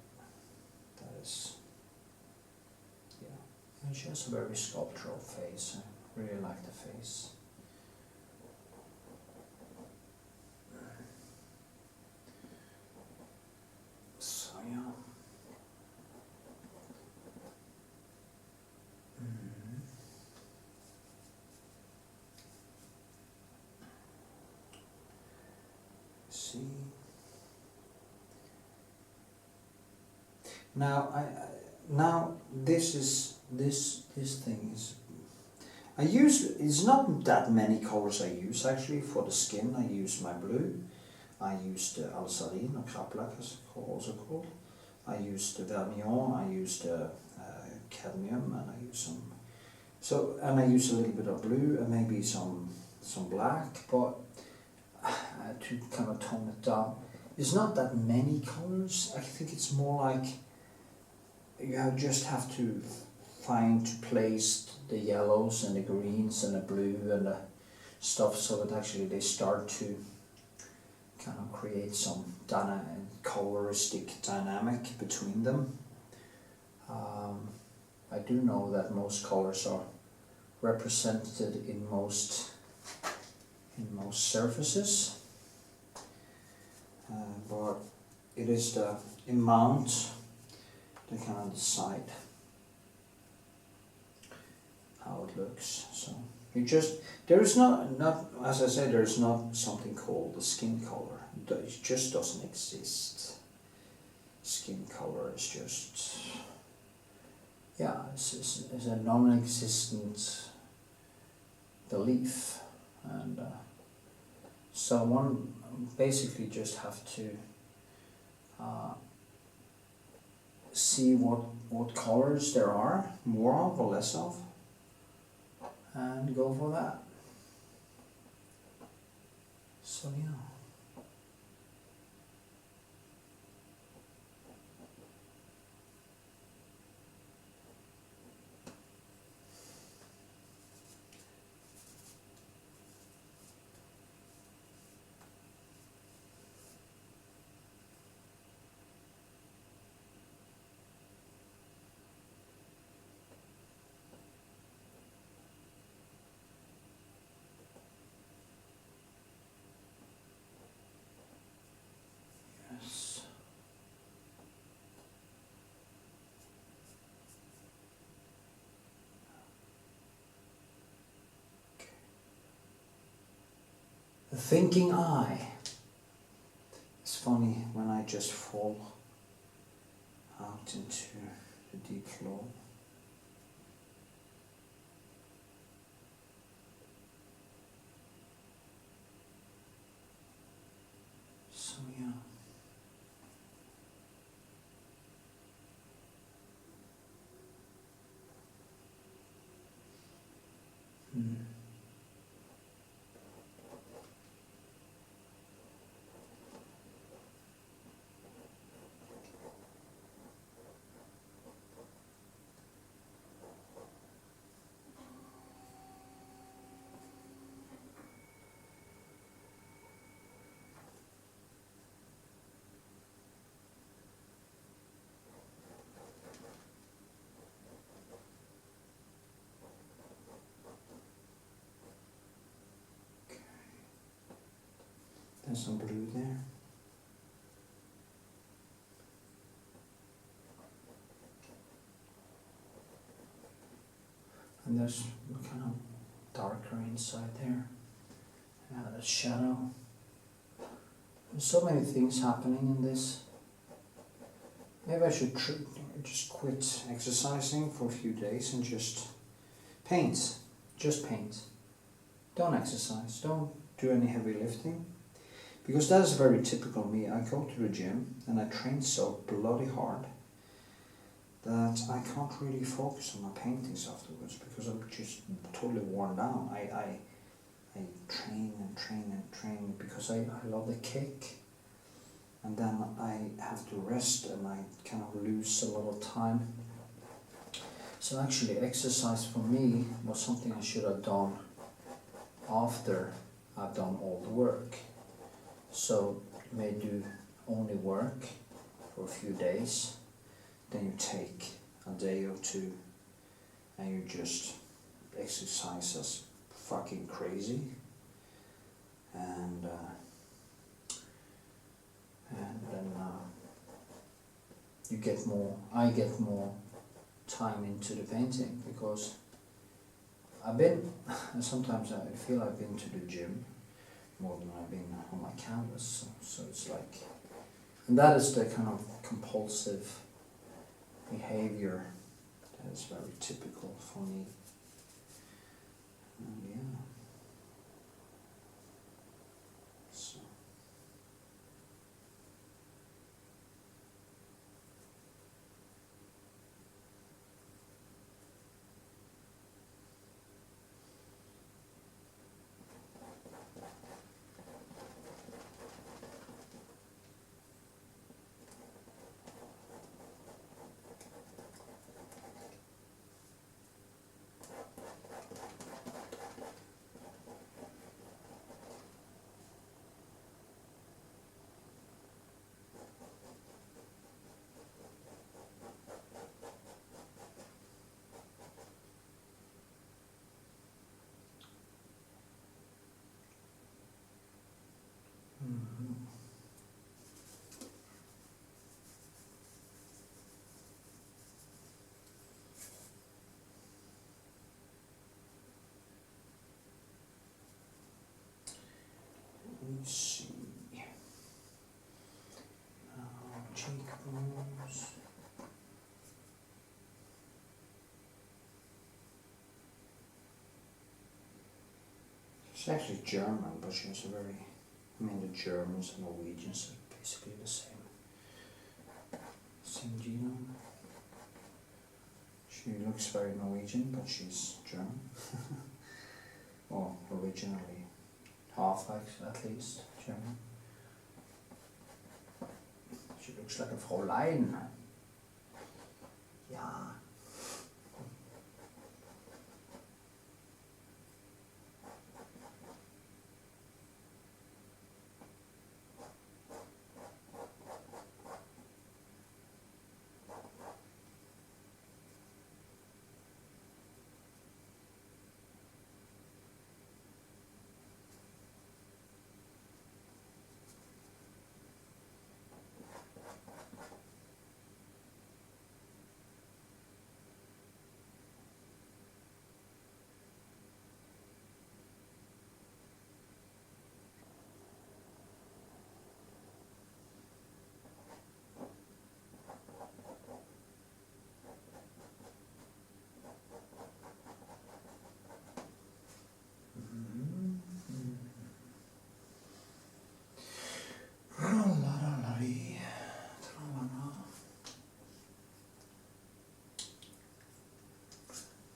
that is, yeah, and she has a very sculptural face. I really like the face. So yeah. See. Now this thing is, it's not that many colors I use actually for the skin. I use my blue, I use the alsarin or kraplak as it's also called, I use the vermillon, I use the cadmium, and I use I use a little bit of blue and maybe some black, but to kind of tone it down. It's not that many colors. I think it's more like you just have to place the yellows and the greens and the blue and the stuff so that actually they start to kind of create some coloristic dynamic between them. I do know that most colors are represented in most surfaces, but it is the amount that kind of decide how it looks. So there is not as I said, there is not something called the skin color. It just doesn't exist. Skin color is just, yeah, it's a non-existent belief, and so one basically just have to see what colors there are, more of or less of, and go for that. So yeah. Yes. The thinking eye. It's funny when I just fall out into the deep flow. So yeah. There's some blue there. And there's kind of darker inside there. Yeah, the shadow. There's so many things happening in this. Maybe I should just quit exercising for a few days and just paint. Just paint. Don't exercise. Don't do any heavy lifting. Because that is very typical of me. I go to the gym and I train so bloody hard that I can't really focus on my paintings afterwards because I'm just totally worn down. I train and train and train because I love the kick, and then I have to rest and I kind of lose a lot of time. So actually exercise for me was something I should have done after I've done all the work. So you may do only work for a few days, then you take a day or two and you just exercise as fucking crazy, and then you get more, I get more time into the painting, because I've been, sometimes I feel I've been to the gym more than I've been on my canvas, so it's like, and that is the kind of compulsive behavior that is very typical for me. And yeah. So. Let's see. Cheekbones. She's actually German, but she has a very, I mean, the Germans and Norwegians are basically the same genome. She looks very Norwegian, but she's German. Or originally half, at least, German. She looks like a Fräulein. Yeah.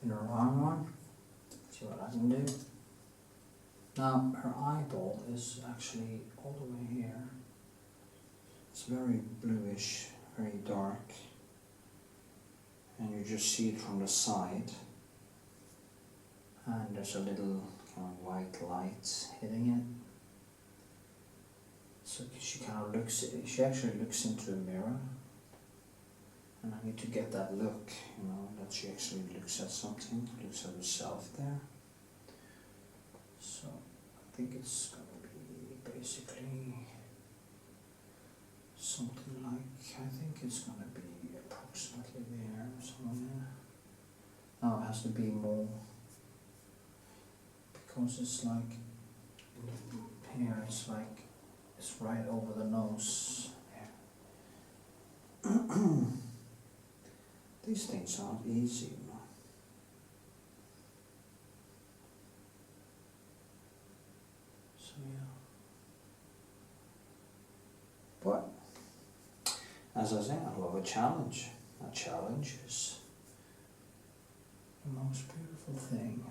In the wrong one. See what I can do. Now her eyeball is actually all the way here. It's very bluish, very dark, and you just see it from the side. And there's a little kind of white light hitting it. So she kind of looks. She actually looks into a mirror. And I need to get that look, you know, that she actually looks at something, looks at herself there. So I think it's going to be basically something like, I think it's going to be approximately there, somewhere. Now it has to be more, because it's like, here it's like, it's right over the nose. There. These things aren't easy, you know. So yeah. But as I say, I love a challenge. A challenge is the most beautiful thing.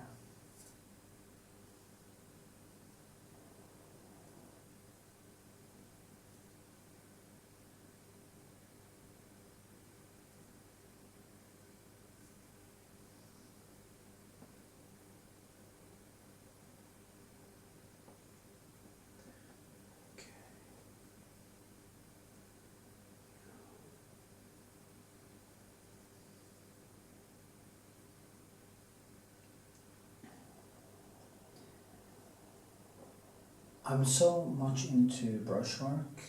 I'm so much into brushwork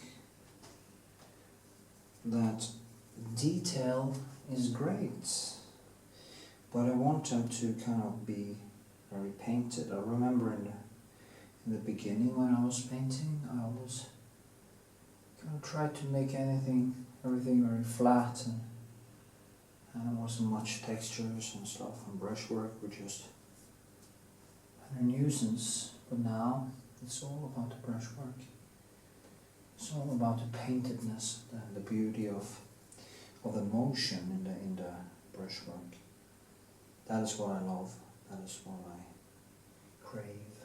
that detail is great, but I want them to kind of be very painted. I remember in the beginning when I was painting, I always kind of tried to make everything very flat, and there wasn't much textures and stuff, and brushwork were just a nuisance. But now it's all about the brushwork. It's all about the paintedness, the beauty of the motion in the brushwork. That is what I love. That is what I crave.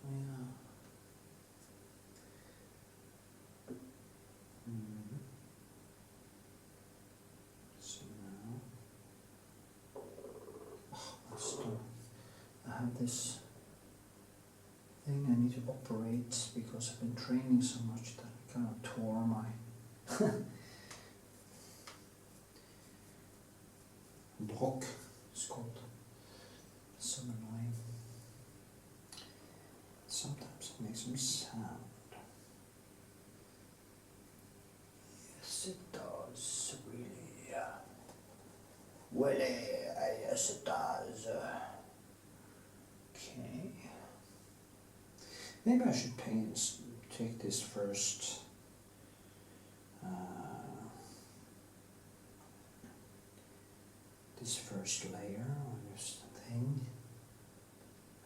So yeah. So now, I have this thing I need to operate because I've been training so much that I kind of tore my block, it's called. It's so annoying. Sometimes it makes me sound. Yes, it does, really. Well, yes, it does. Okay. Maybe I should take this first. This first layer on this thing,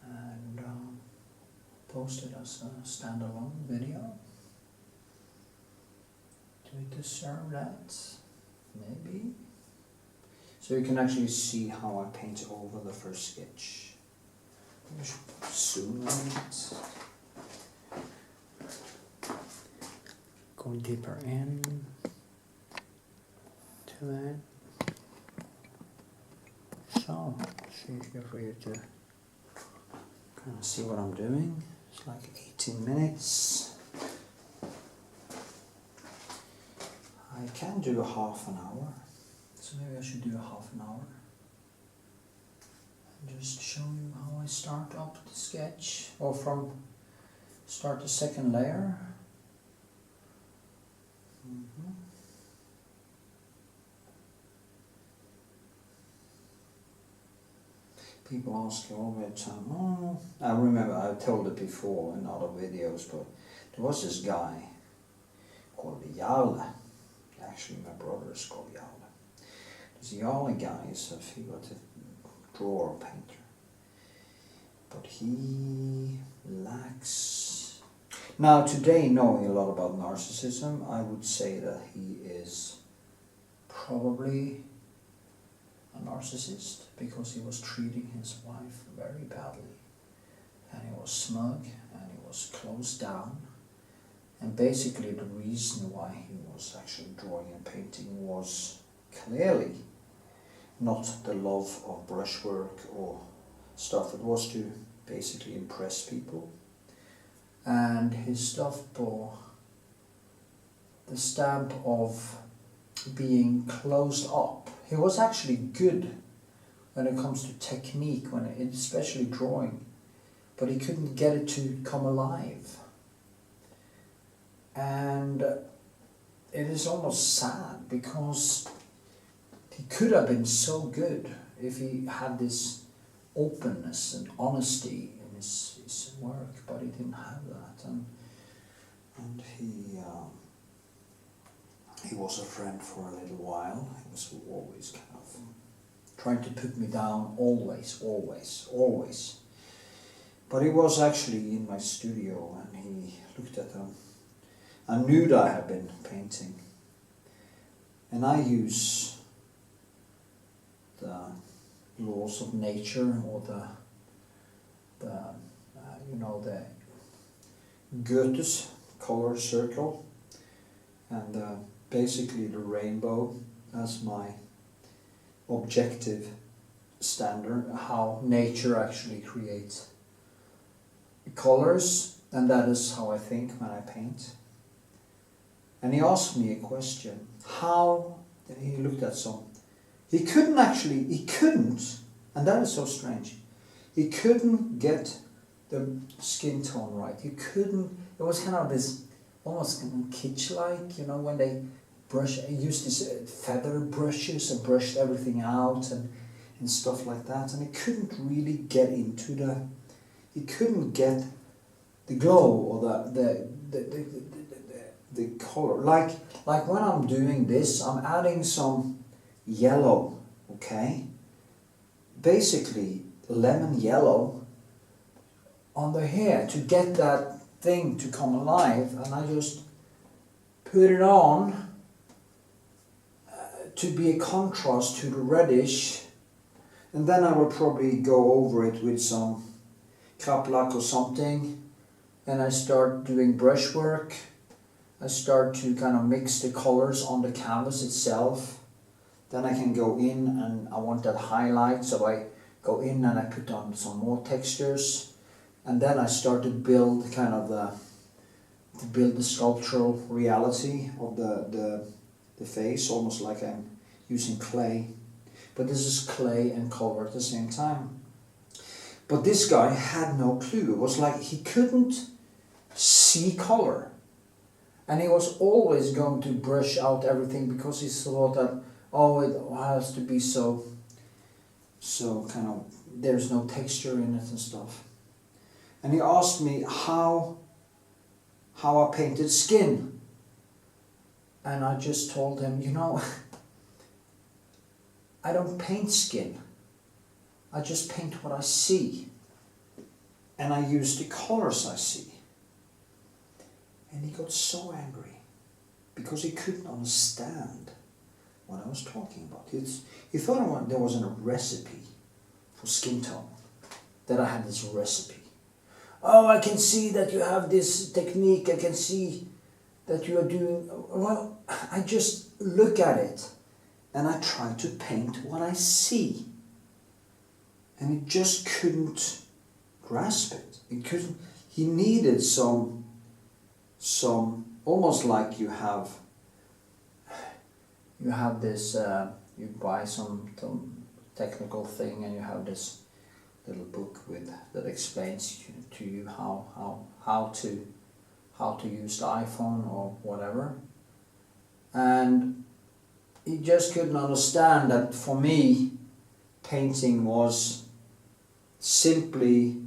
and post it as a standalone video. Do we deserve that? Maybe. So you can actually see how I paint over the first sketch. I should zoom on it. Go deeper in to it. So, it's easier for you to kind of see what I'm doing. It's like 18 minutes. I can do a half an hour, so maybe I should do a half an hour. And just show you how I start up the sketch, or from start the second layer. People ask all the time, oh, I remember I told it before in other videos, but there was this guy called Wile. Actually, my brother is called Wile. This Wile guy is a figurative drawer painter, but he lacks. Now, today, knowing a lot about narcissism, I would say that he is probably a narcissist, because he was treating his wife very badly, and he was smug, and he was closed down, and basically the reason why he was actually drawing and painting was clearly not the love of brushwork or stuff. It was to basically impress people, and his stuff bore the stamp of being closed up. He was actually good when it comes to technique, especially drawing, but he couldn't get it to come alive. And it is almost sad, because he could have been so good if he had this openness and honesty in his work, but he didn't have that. And he was a friend for a little while. He was always kind of trying to put me down, always. But he was actually in my studio, and he looked at them. I knew that I had been painting, and I use the laws of nature, or the Goethe's color circle, and basically the rainbow as my objective standard, how nature actually creates colors, and that is how I think when I paint. And he asked me a question, he looked at some, he couldn't, and that is so strange, he couldn't get the skin tone right. You couldn't, it was kind of this almost kind of kitsch-like, you know, when they used these feather brushes and brushed everything out and stuff like that, and it couldn't really get into you couldn't get the glow or the color. Like when I'm doing this, I'm adding some yellow, okay? Basically lemon yellow on the hair to get that thing to come alive, and I just put it on to be a contrast to the reddish, and then I will probably go over it with some kraplak or something, and I start doing brushwork. I start to kind of mix the colors on the canvas itself. Then I can go in and I want that highlight, so I go in and I put on some more textures, and then I start to build kind of the sculptural reality of the face, almost like I'm using clay. But this is clay and color at the same time. But this guy had no clue. It was like he couldn't see color. And he was always going to brush out everything because he thought that, oh, it has to be so kind of, there's no texture in it and stuff. And he asked me how I painted skin. And I just told him, you know, I don't paint skin. I just paint what I see. And I use the colors I see. And he got so angry because he couldn't understand what I was talking about. He thought there wasn't a recipe for skin tone, that I had this recipe. Oh, I can see that you have this technique, I can see that you are doing, well, I just look at it and I try to paint what I see. And he just couldn't grasp it. He needed some almost like you have this, you buy some technical thing and you have this little book that explains to you how to use the iPhone or whatever. And he just couldn't understand that for me painting was simply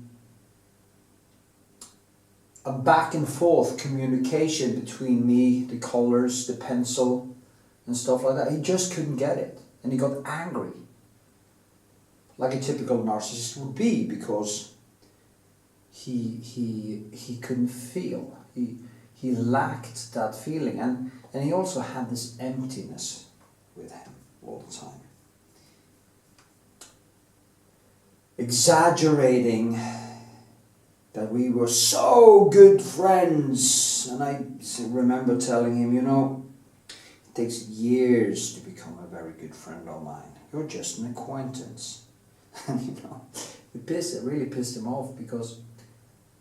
a back and forth communication between me, the colors, the pencil and stuff like that. He just couldn't get it, and he got angry, like a typical narcissist would be, because he couldn't feel. He lacked that feeling, and he also had this emptiness with him all the time. Exaggerating that we were so good friends, and I remember telling him, you know, it takes years to become a very good friend of mine. You're just an acquaintance. And you know, it really pissed him off, because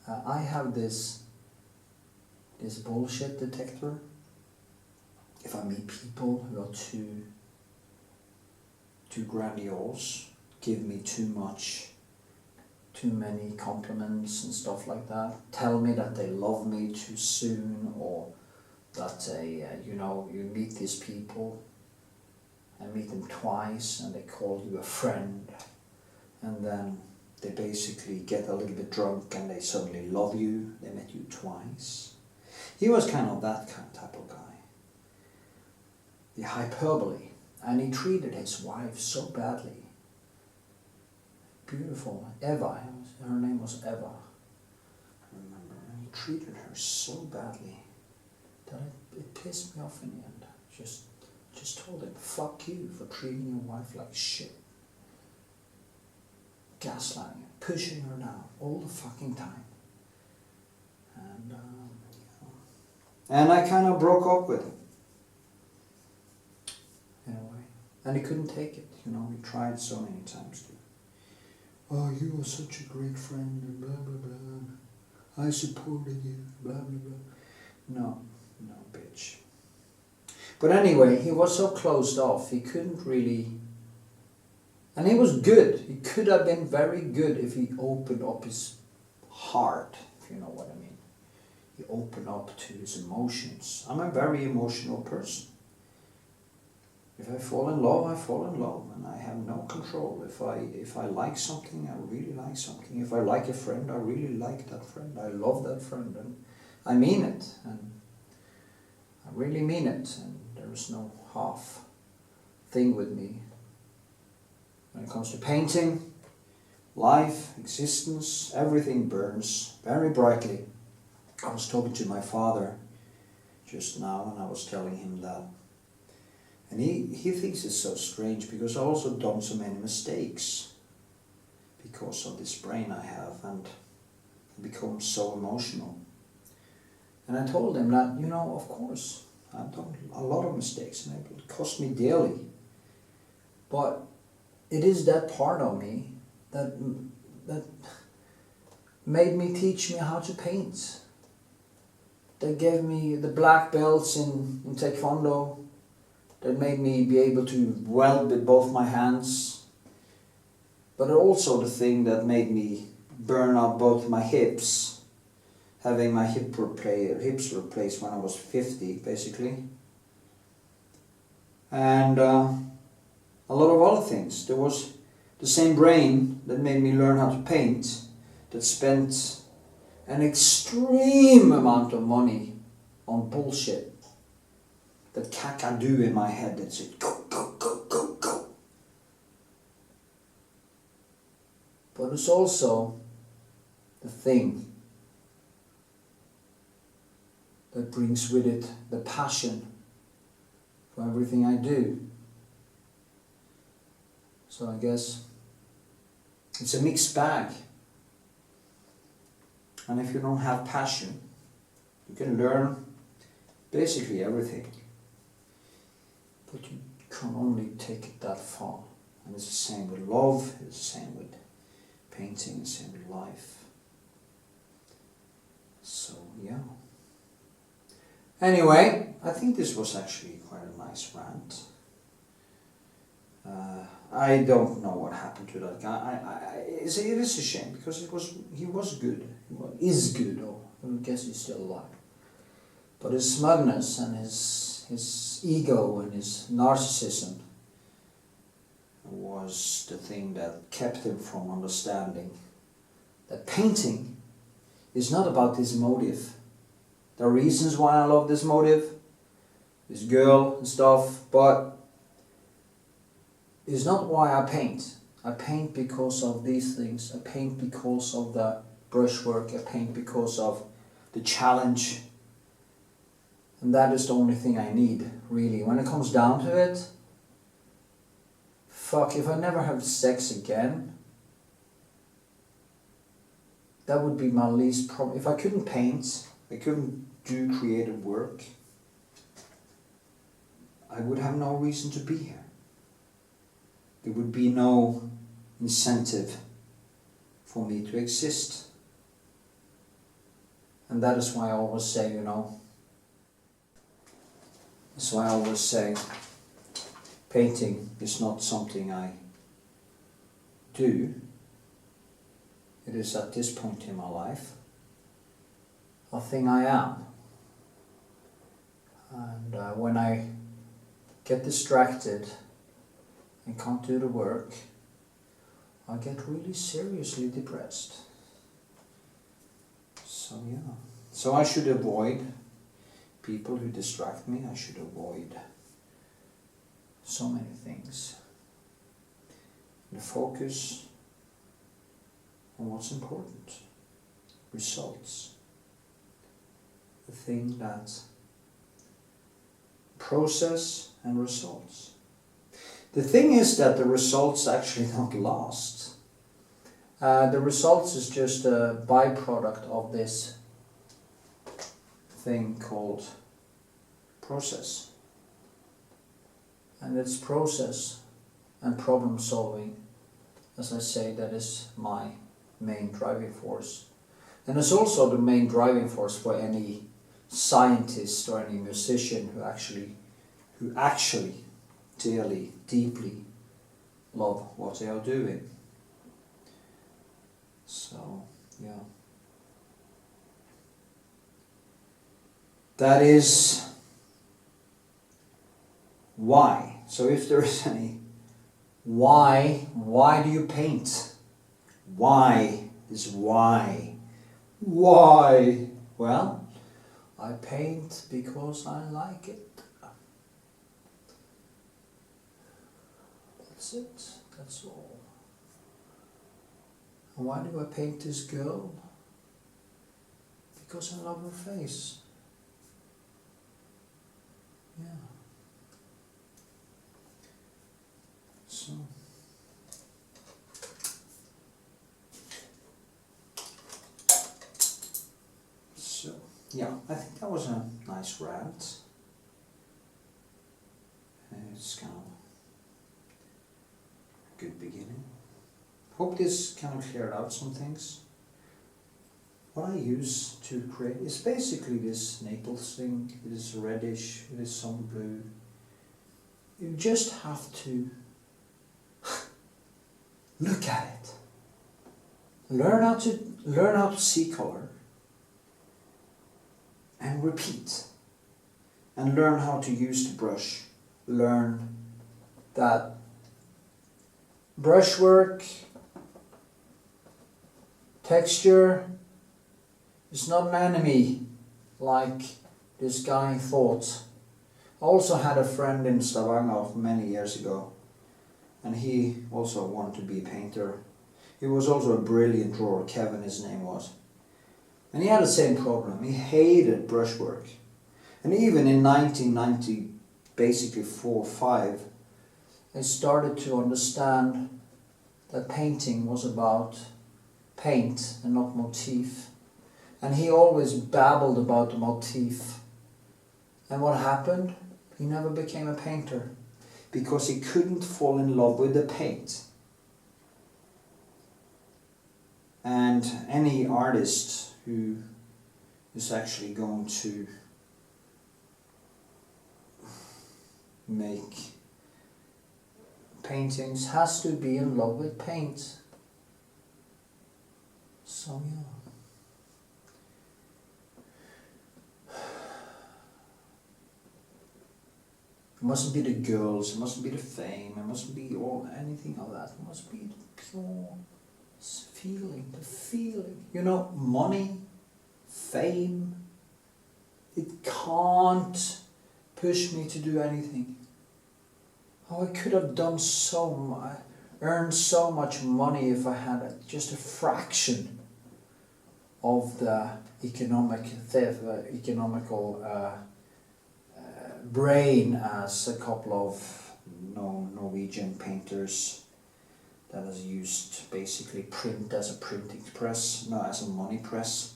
I have this bullshit detector. If I meet people who are too grandiose, give me too many compliments and stuff like that, tell me that they love me too soon, or that they, you know, you meet these people and meet them twice and they call you a friend, and then they basically get a little bit drunk and they suddenly love you, they met you twice. He was kind of that type of guy. The hyperbole, and he treated his wife so badly. Beautiful, Eva, her name was Eva, I remember, and he treated her so badly that it pissed me off in the end. Just told him, fuck you for treating your wife like shit. Gaslighting her, pushing her down all the fucking time. And, and I kind of broke up with him. In a way. And he couldn't take it, you know, he tried so many times to. Oh, you were such a great friend, and blah, blah, blah. I supported you, blah, blah, blah. No, bitch. But anyway, he was so closed off, he couldn't really... And he was good. He could have been very good if he opened up his heart, if you know what I mean. You open up to his emotions. I'm a very emotional person. If I fall in love, I fall in love, and I have no control. If I like something, I really like something. If I like a friend, I really like that friend. I love that friend, and I mean it, and I really mean it, and there is no half thing with me. When it comes to painting, life, existence, everything burns very brightly. I was talking to my father just now, and I was telling him that. And he thinks it's so strange because I've also done so many mistakes because of this brain I have, and I become so emotional. And I told him that, you know, of course, I've done a lot of mistakes and it will cost me dearly. But it is that part of me that made me teach me how to paint. That gave me the black belts in Taekwondo. That made me be able to weld with both my hands. But also the thing that made me burn out both my hips. Having my hips replaced when I was 50, basically. And a lot of other things. There was the same brain that made me learn how to paint, that spent an extreme amount of money on bullshit. That kakadu in my head that said, go, go, go, go, go. But it's also the thing that brings with it the passion for everything I do. So I guess it's a mixed bag. And if you don't have passion, you can learn basically everything. But you can only take it that far. And it's the same with love, it's the same with painting, it's the same with life. So, yeah. Anyway, I think this was actually quite a nice rant. I don't know what happened to that guy. It is a shame because he was good. He is good, or I guess he's still alive. But his smugness and his ego and his narcissism was the thing that kept him from understanding that painting is not about this motive. There are reasons why I love this motive, this girl and stuff, but it's not why I paint. I paint because of these things. I paint because of the brushwork. I paint because of the challenge. And that is the only thing I need, really. When it comes down to it, fuck, if I never have sex again, that would be my least problem. If I couldn't paint, I couldn't do creative work, I would have no reason to be here. There would be no incentive for me to exist. And that is why I always say, you know, that's why I always say painting is not something I do. It is at this point in my life a thing I am. And when I get distracted and can't do the work, I get really seriously depressed. So yeah. So I should avoid people who distract me. I should avoid so many things. And focus on what's important. Results. The thing that process and results. The thing is that the results actually don't last. The results is just a byproduct of this thing called process. And it's process and problem solving, as I say, that is my main driving force. And it's also the main driving force for any scientist or any musician who actually deeply love what they are doing. So, yeah. That is why. So if there is any why do you paint? Why is why. Why? Well, I paint because I like it. That's it. That's all. And why do I paint this girl? Because I love her face. Yeah. So yeah, I think that was a nice rant. It's kind of a good beginning. Hope this kind of cleared out some things. What I use to create is basically this Naples thing. It is reddish, it is some blue. You just have to look at it. Learn how to see color and repeat. And learn how to use the brush. Learn that brushwork, texture is not an enemy like this guy thought. I also had a friend in Stavanger many years ago, and he also wanted to be a painter. He was also a brilliant drawer, Kevin his name was. And he had the same problem. He hated brushwork. And even in 1990, basically 4 or 5, I started to understand that painting was about paint and not motif. And he always babbled about the motif. And what happened? He never became a painter because he couldn't fall in love with the paint. And any artist who is actually going to make paintings has to be in love with paint. So yeah. It mustn't be the girls, it mustn't be the fame, it mustn't be anything of that. It must be the pure feeling, the feeling. You know, money, fame, it can't push me to do anything. Oh, I could have done so much, earned so much money if I had just a fraction of the economical brain as a couple of Norwegian painters that has used basically print as a printing press, no, as a money press.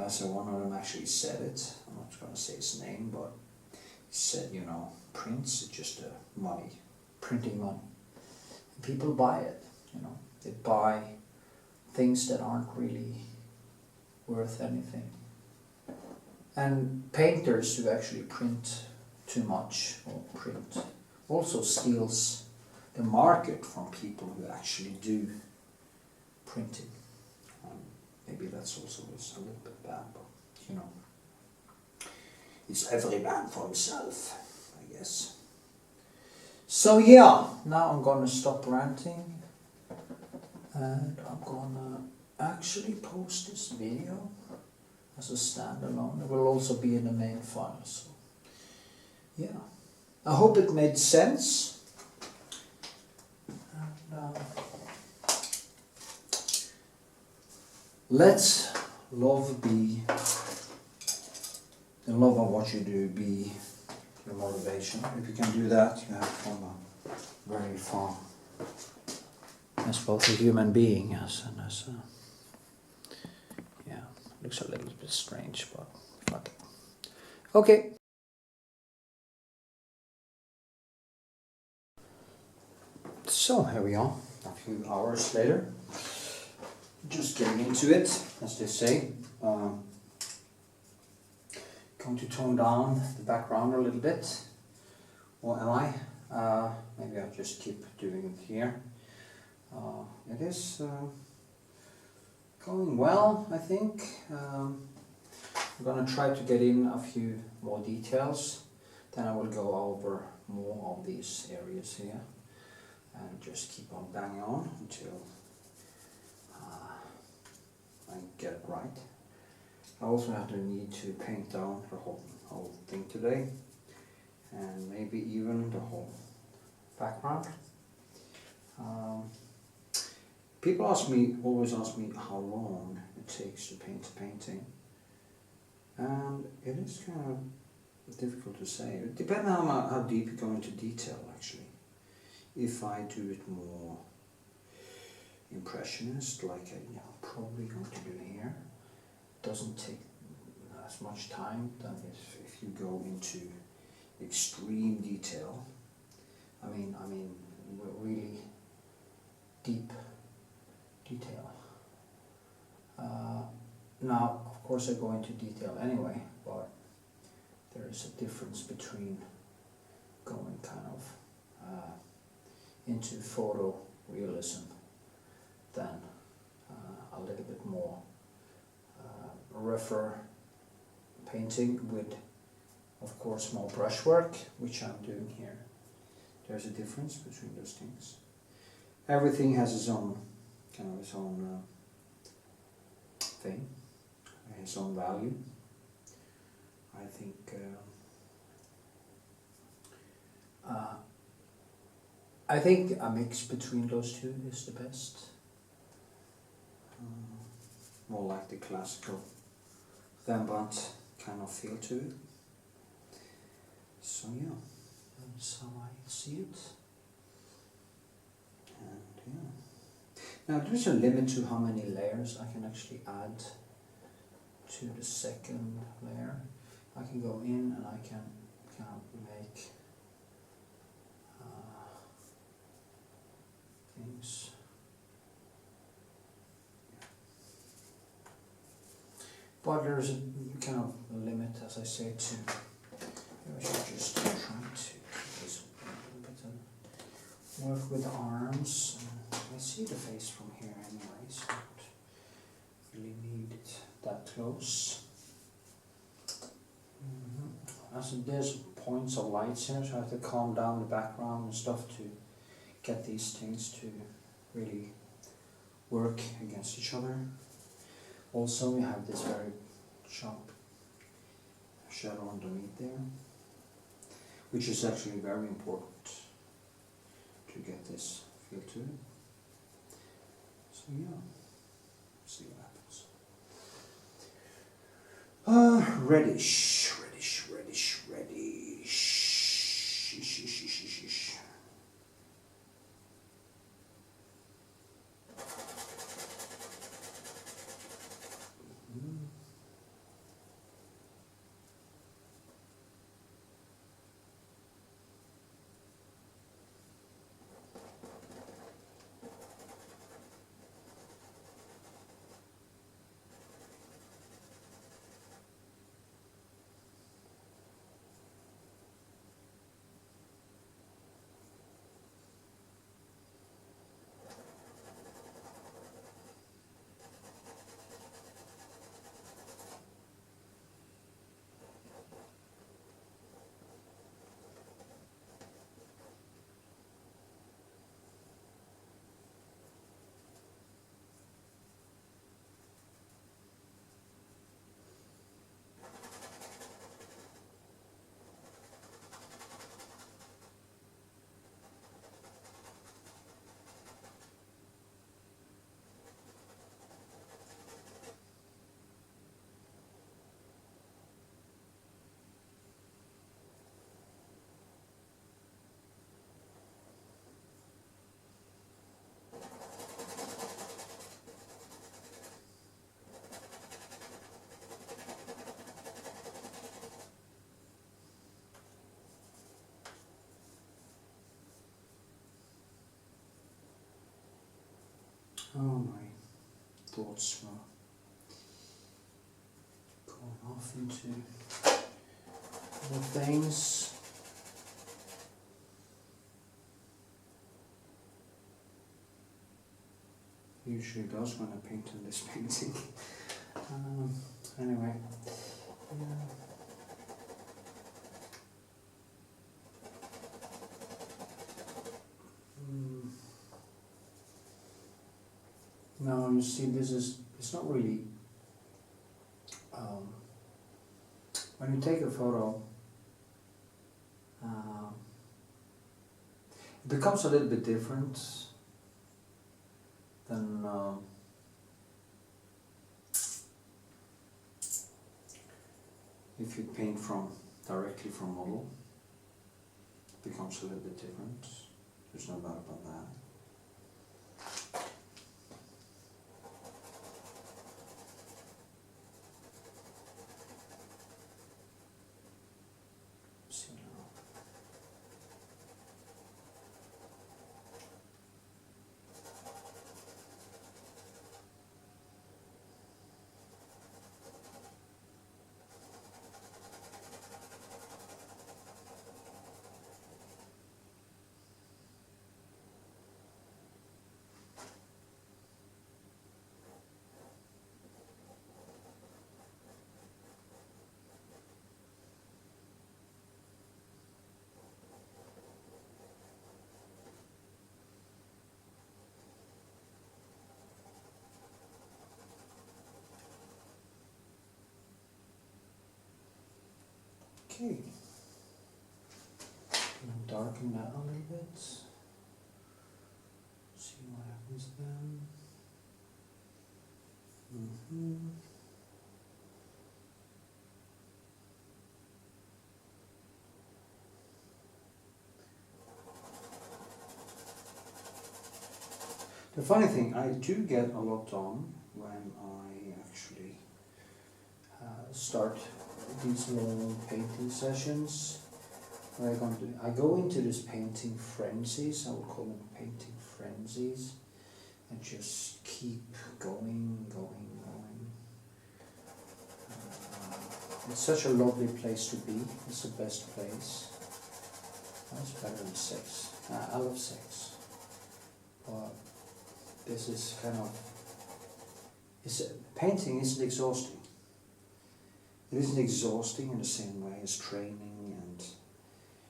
So one of them actually said it. I'm not going to say his name, but he said, you know, prints is just money, printing money. And people buy it, you know. They buy things that aren't really worth anything. And painters who actually print too much or print also steals the market from people who actually do printing. Maybe that's also a little bit bad, but you know, it's every man for himself, I guess. So yeah, now I'm gonna stop ranting and I'm gonna actually post this video as a standalone. It will also be in the main file. So yeah, I hope it made sense. And, let love be, the love of what you do be your motivation. If you can do that, you have come very far as both a human being as a, yeah, looks a little bit strange, but fuck it. Okay. So here we are, a few hours later. Just getting into it, as they say. Going to tone down the background a little bit. Or am I? Maybe I'll just keep doing it here. It is going well, I think. I'm gonna try to get in a few more details, then I will go over more of these areas here and just keep on banging on until I get it right. I also have the need to paint down the whole thing today, and maybe even the whole background. People always ask me how long it takes to paint a painting, and it is kind of difficult to say. It depends on how deep you go into detail, actually. If I do it more impressionist, like I'm probably going to do here, it doesn't take as much time than if you go into extreme detail. I mean really deep detail. Now, of course, I go into detail anyway, but there is a difference between going kind of into photo realism than a little bit more rougher painting with, of course, more brushwork, which I'm doing here. There's a difference between those things. Everything has its own thing, its own value. I think a mix between those two is the best. More like the classical Rembrandt kind of feel to it. So yeah, that's how I see it. And yeah. Now there's a limit to how many layers I can actually add to the second layer. I can go in and I can kind of make things. But there's a kind of limit, as I say, to. I should just try to keep this a little bit and work with the arms. I see the face from here anyway, so I don't really need it that close. There's points of lights here, so I have to calm down the background and stuff to get these things to really work against each other. Also, we have this very sharp shadow underneath there, which is actually very important to get this feel to it. So yeah, see what happens. Reddish. Oh, my thoughts were going off into other things. Usually does when I paint on this painting. Anyway, Now you see, it's not really, when you take a photo, it becomes a little bit different than if you paint directly from model. It becomes a little bit different, there's no doubt about that. Okay, and darken that a little bit. See what happens then. The funny thing, I do get a lot done when I actually start these long painting sessions. I go into this painting frenzies, I would call them painting frenzies, and just keep going. It's such a lovely place to be, it's the best place. That's better than sex. I love sex, but this is kind of, painting isn't exhausting. It isn't exhausting in the same way as training and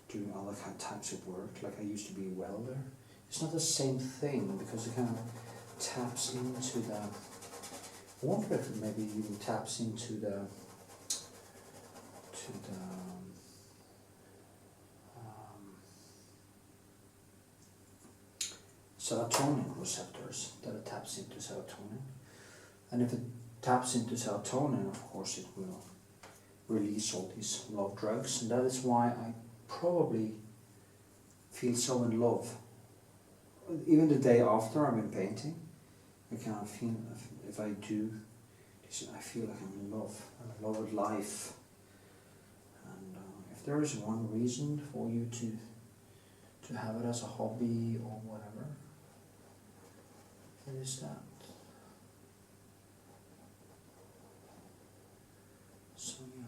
doing other types of work, like I used to be a welder. It's not the same thing because it kind of taps into the, I wonder if it maybe even taps into the serotonin receptors, that it taps into serotonin. And if it taps into serotonin, of course it will release all these love drugs, and that is why I probably feel so in love. Even the day after I'm in painting, I kind of feel, if I do, I feel like I'm in love. I'm in love with life. And if there is one reason for you to have it as a hobby or whatever, it is that. So yeah.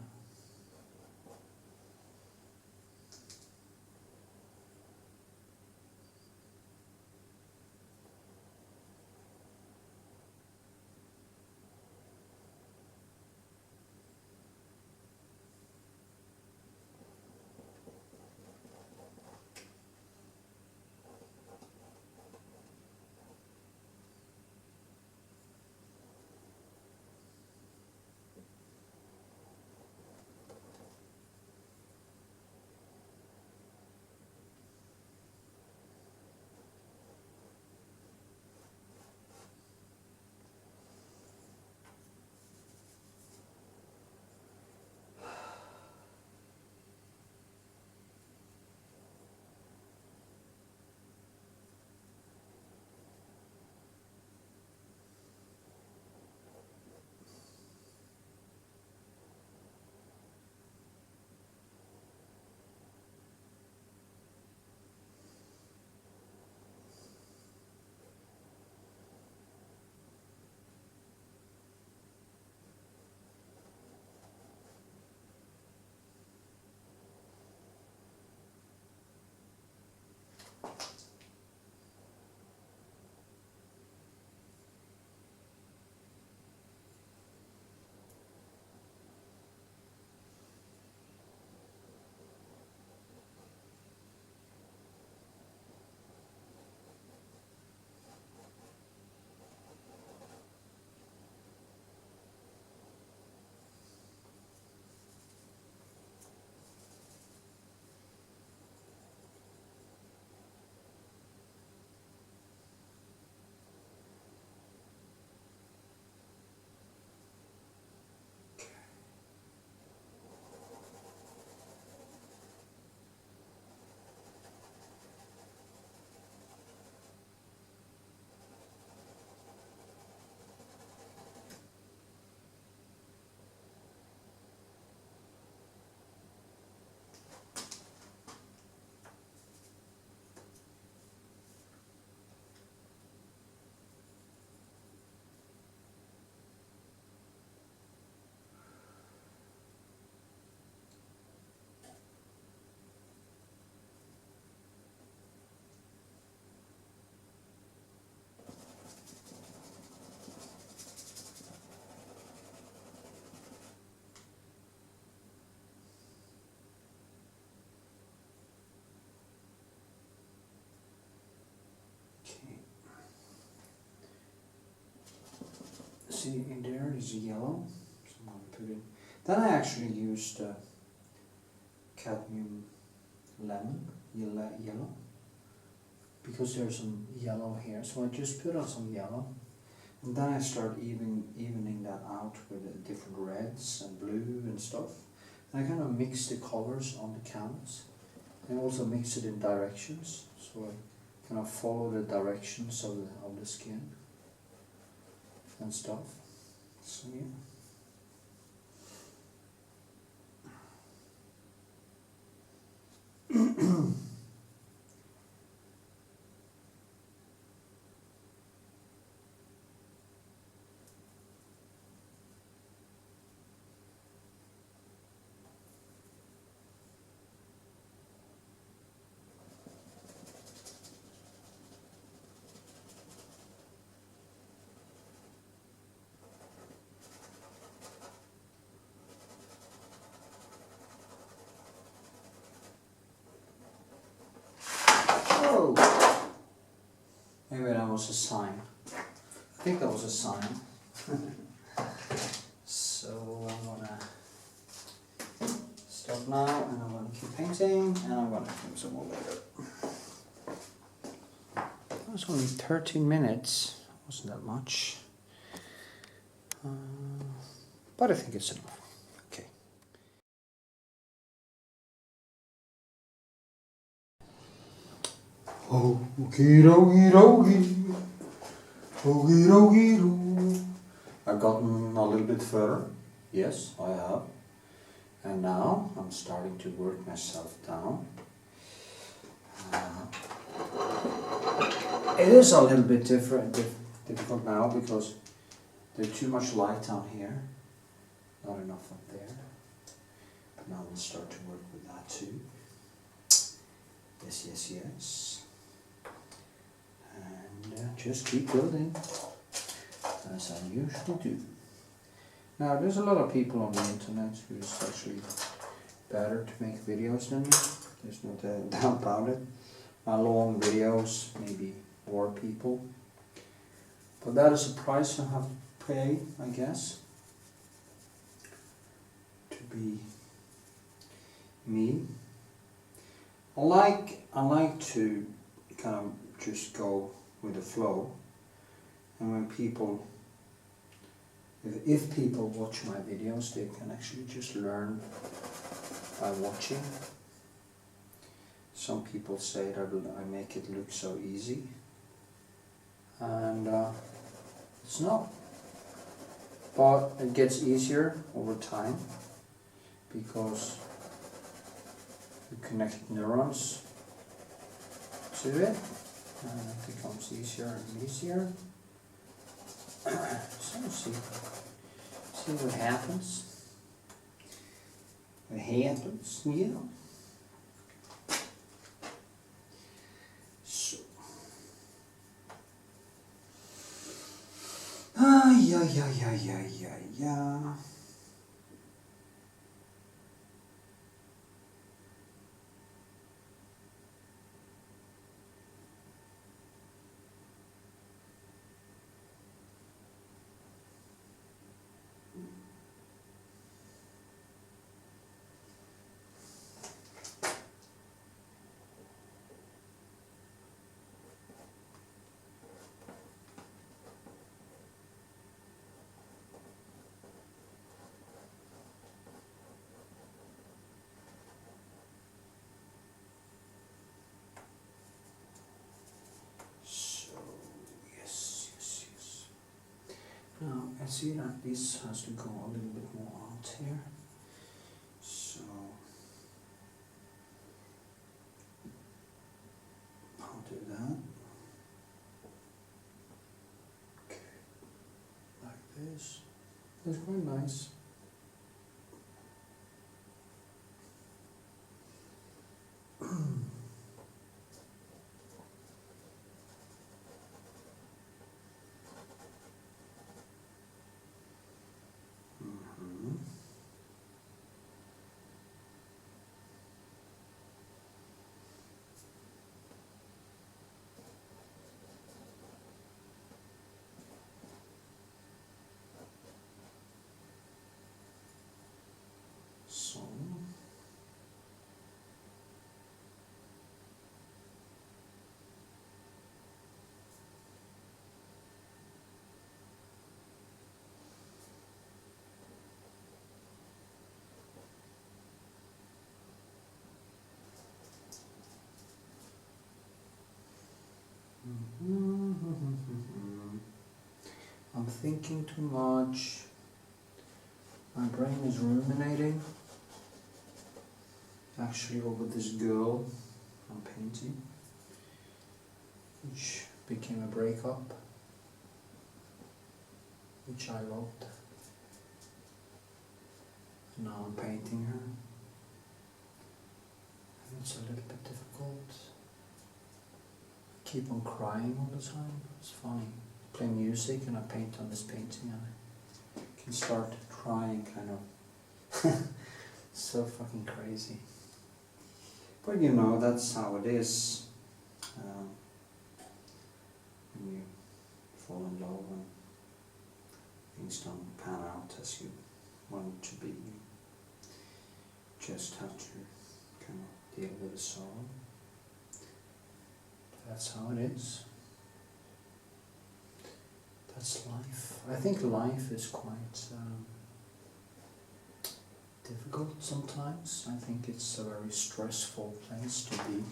see in there is yellow, so I'm going to put in. Then I actually used cadmium lemon, yellow, because there's some yellow here, so I just put on some yellow, and then I start evening that out with different reds and blue and stuff. And I kind of mix the colors on the canvas. I also mix it in directions, so I kind of follow the directions of the skin and stuff. So yeah. Maybe that was a sign. I think that was a sign. So I'm gonna stop now, and I'm gonna keep painting, and I'm gonna do some more later. That was only 13 minutes. Wasn't that much. But I think it's enough. Okay. Okie dokie dokie. Okie dokie dokie. I've gotten a little bit further. Yes, I have. And now I'm starting to work myself down. It is a little bit difficult now because there's too much light down here. Not enough up there. But now we'll start to work with that too. Yes, yes, yes. And just keep building, as I usually do. Now, there's a lot of people on the internet who's actually better to make videos than me. There's no doubt about it. My long videos maybe bore people. But that is a price I have to pay, I guess, to be me. I like to kind of just go with the flow, and when people, if people watch my videos, they can actually just learn by watching. Some people say that I make it look so easy, and it's not. But it gets easier over time because you connect neurons to it, and it becomes easier and easier. So see what happens. What happens, yeah. So, yeah. Now I see that this has to go a little bit more out here, so I'll do that. Okay, like this. That's quite nice. I'm thinking too much. My brain is ruminating. Actually over this girl I'm painting, which became a breakup, which I loved. Now I'm painting her. And it's a little bit difficult. I keep on crying all the time. It's funny. I play music and I paint on this painting and I can start crying kind of. So fucking crazy. But you know, that's how it is. When you fall in love and things don't pan out as you want it to be, you just have to kind of deal with the sorrow. That's how it is. That's life. I think life is quite difficult sometimes. I think it's a very stressful place to be.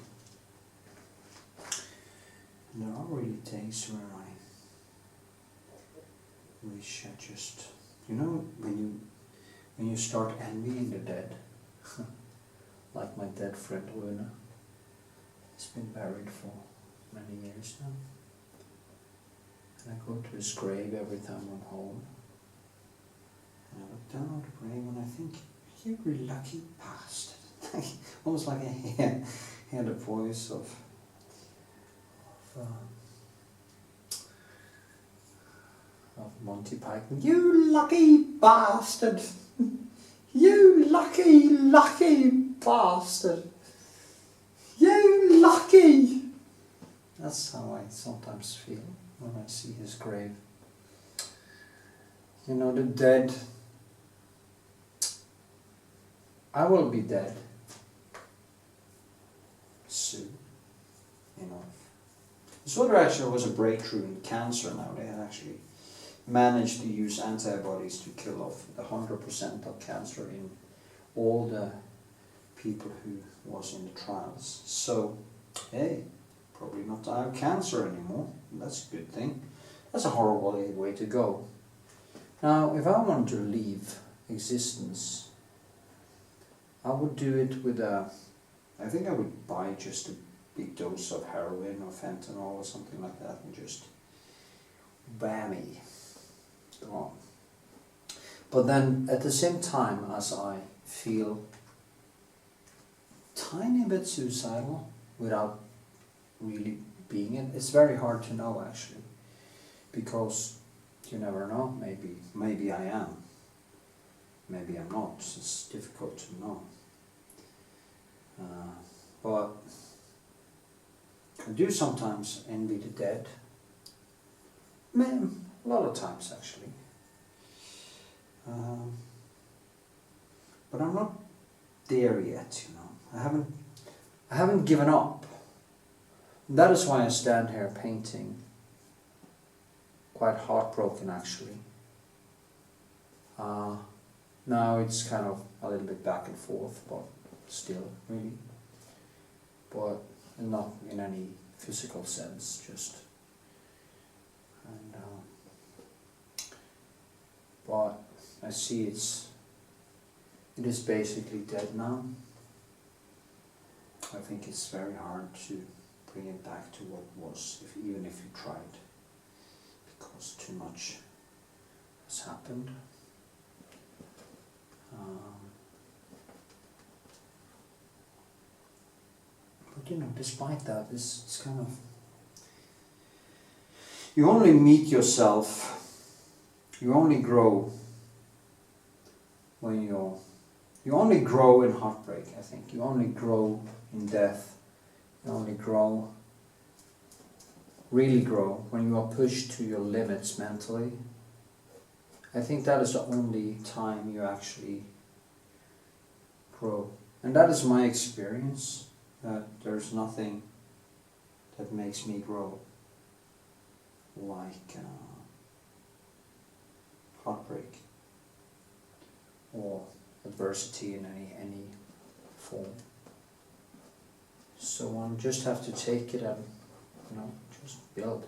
And there are really days where I wish I just, you know, when you start envying the dead, like my dead friend Luna. He's been buried for many years now. And I go to his grave every time I'm home. And I look down on the grave and I think, you lucky bastard. Almost like he had a voice of Monty Python. You lucky bastard! You lucky bastard! You lucky! That's how I sometimes feel when I see his grave. You know, the dead. I will be dead soon, you know. This water actually was a breakthrough in cancer now. They had actually managed to use antibodies to kill off 100% of cancer in all the people who was in the trials. So, hey, probably not die of cancer anymore. That's a good thing. That's a horrible way to go. Now, if I wanted to leave existence, I would do it with I think I would buy just a big dose of heroin or fentanyl or something like that and just whammy, go on. But then at the same time as I feel tiny bit suicidal without really being it, it's very hard to know actually, because you never know, maybe I am, maybe I'm not, it's difficult to know. But I do sometimes envy the dead. Man, a lot of times actually. But I'm not there yet, you know. I haven't given up. That is why I stand here painting. Quite heartbroken actually. Now it's kind of a little bit back and forth, but still, really. But not in any physical sense, just. And but I see it is basically dead now. I think it's very hard to bring it back to what it was, even if you tried, because too much has happened. But you know, despite that, it's kind of, you only meet yourself, you only grow when you only grow in heartbreak, I think. You only grow in death. You only grow, really grow, when you are pushed to your limits mentally. I think that is the only time you actually grow. And that is my experience, that there's nothing that makes me grow like heartbreak or adversity in any form. So one just have to take it and, you know, just build.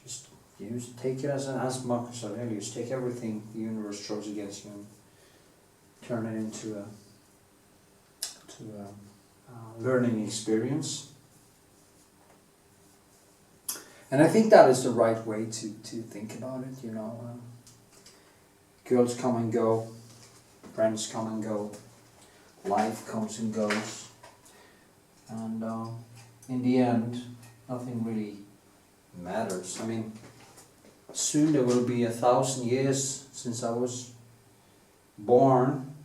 Just You take it as Marcus Aurelius, take everything the universe throws against you and turn it into a learning experience. And I think that is the right way to think about it, you know. Girls come and go, friends come and go, life comes and goes, and in the end, nothing really matters. I mean, soon there will be 1,000 years since I was born,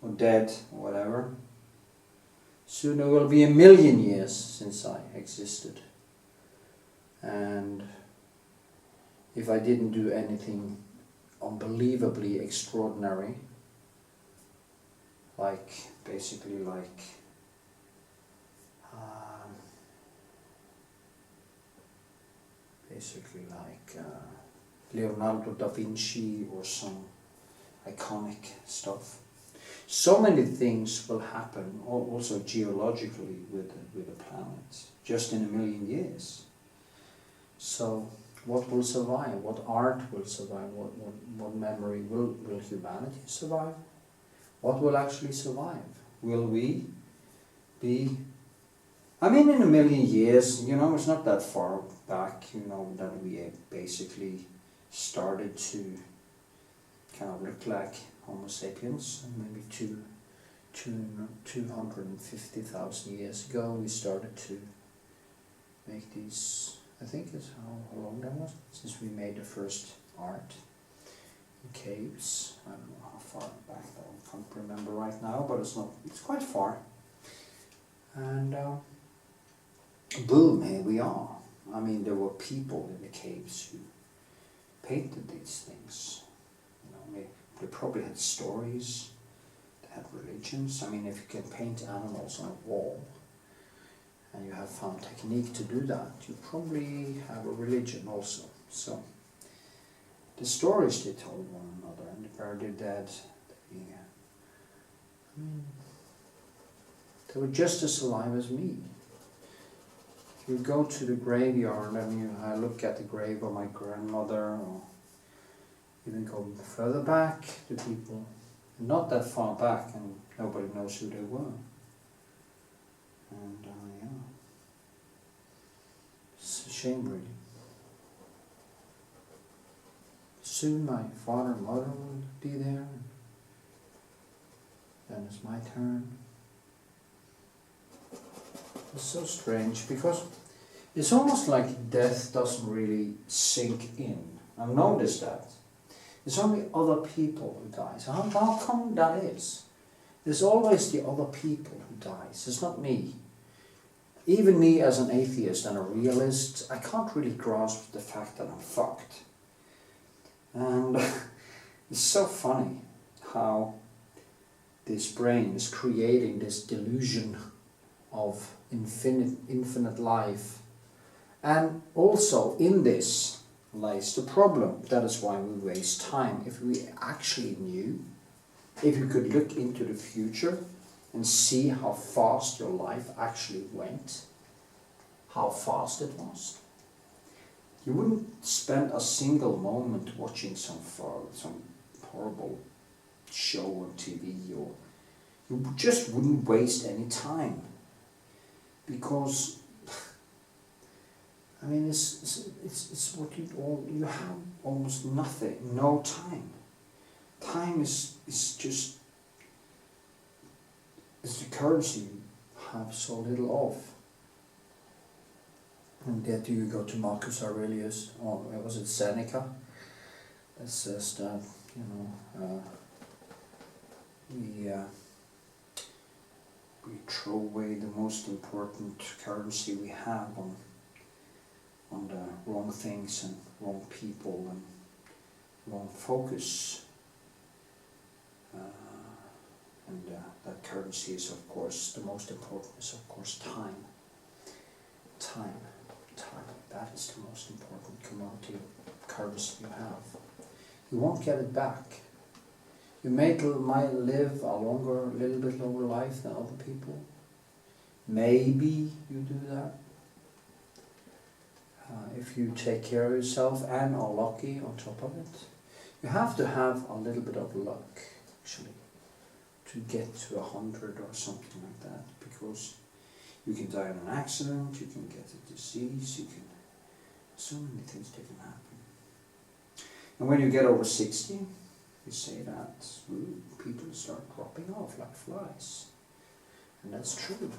or dead, or whatever. Soon there will be 1,000,000 years since I existed. And if I didn't do anything unbelievably extraordinary, like Leonardo da Vinci or some iconic stuff. So many things will happen, also geologically, with the planet, just in 1,000,000 years. So, what will survive? What art will survive? What memory will humanity survive? What will actually survive? Will we be? I mean, in 1,000,000 years, you know, it's not that far back, you know, that we basically started to kind of look like Homo sapiens. And maybe 250,000 years ago, we started to make these. I think it's how long that was since we made the first art in caves. I don't know how far back that I can't remember right now, but it's quite far. And boom, here we are. I mean, there were people in the caves who painted these things. You know, they probably had stories, they had religions. I mean, if you can paint animals on a wall, and you have found technique to do that, you probably have a religion also. So, the stories they told one another, and where they're dead, they were just as alive as me. If you go to the graveyard and I look at the grave of my grandmother, or even go further back to people, not that far back, and nobody knows who they were. And yeah, it's a shame, really. Soon my father and mother will be there, and then it's my turn. It's so strange, because it's almost like death doesn't really sink in. I've noticed that. It's only other people who die. So how come that is? There's always the other people who dies. It's not me. Even me as an atheist and a realist, I can't really grasp the fact that I'm fucked. And it's so funny how this brain is creating this delusion of infinite life. And also in this lies the problem. That is why we waste time. If we actually knew, if you could look into the future and see how fast your life actually went, how fast it was, you wouldn't spend a single moment watching some horrible show on TV, or you just wouldn't waste any time, because I mean it's what you have almost nothing, no time. Time is just it's the currency you have so little of. And yet you go to Marcus Aurelius, or was it Seneca, that says that, you know, we throw away the most important currency we have on the wrong things and wrong people and wrong focus. And that currency is, of course, the most important is, of course, time. Time. That is the most important commodity currency you have. You won't get it back. You might live a little bit longer life than other people. Maybe you do that. If if you take care of yourself and are lucky on top of it. You have to have a little bit of luck, actually, to get to 100 or something like that, because you can die in an accident, you can get a disease, you can, so many things that can happen. And when you get over 60, you say that people start dropping off like flies. And that's true.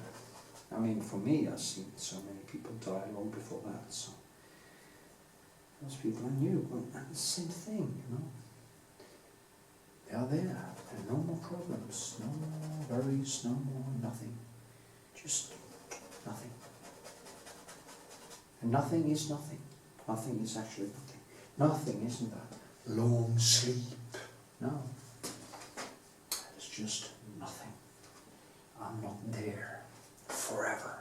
I mean, for me, I've seen so many people die long before that, so those people I knew, well, the same thing, you know. They are there, and no more problems, no more worries, no more nothing. Just nothing. And nothing is nothing. Nothing is actually nothing. Nothing isn't that long sleep. No. It's just nothing. I'm not there forever.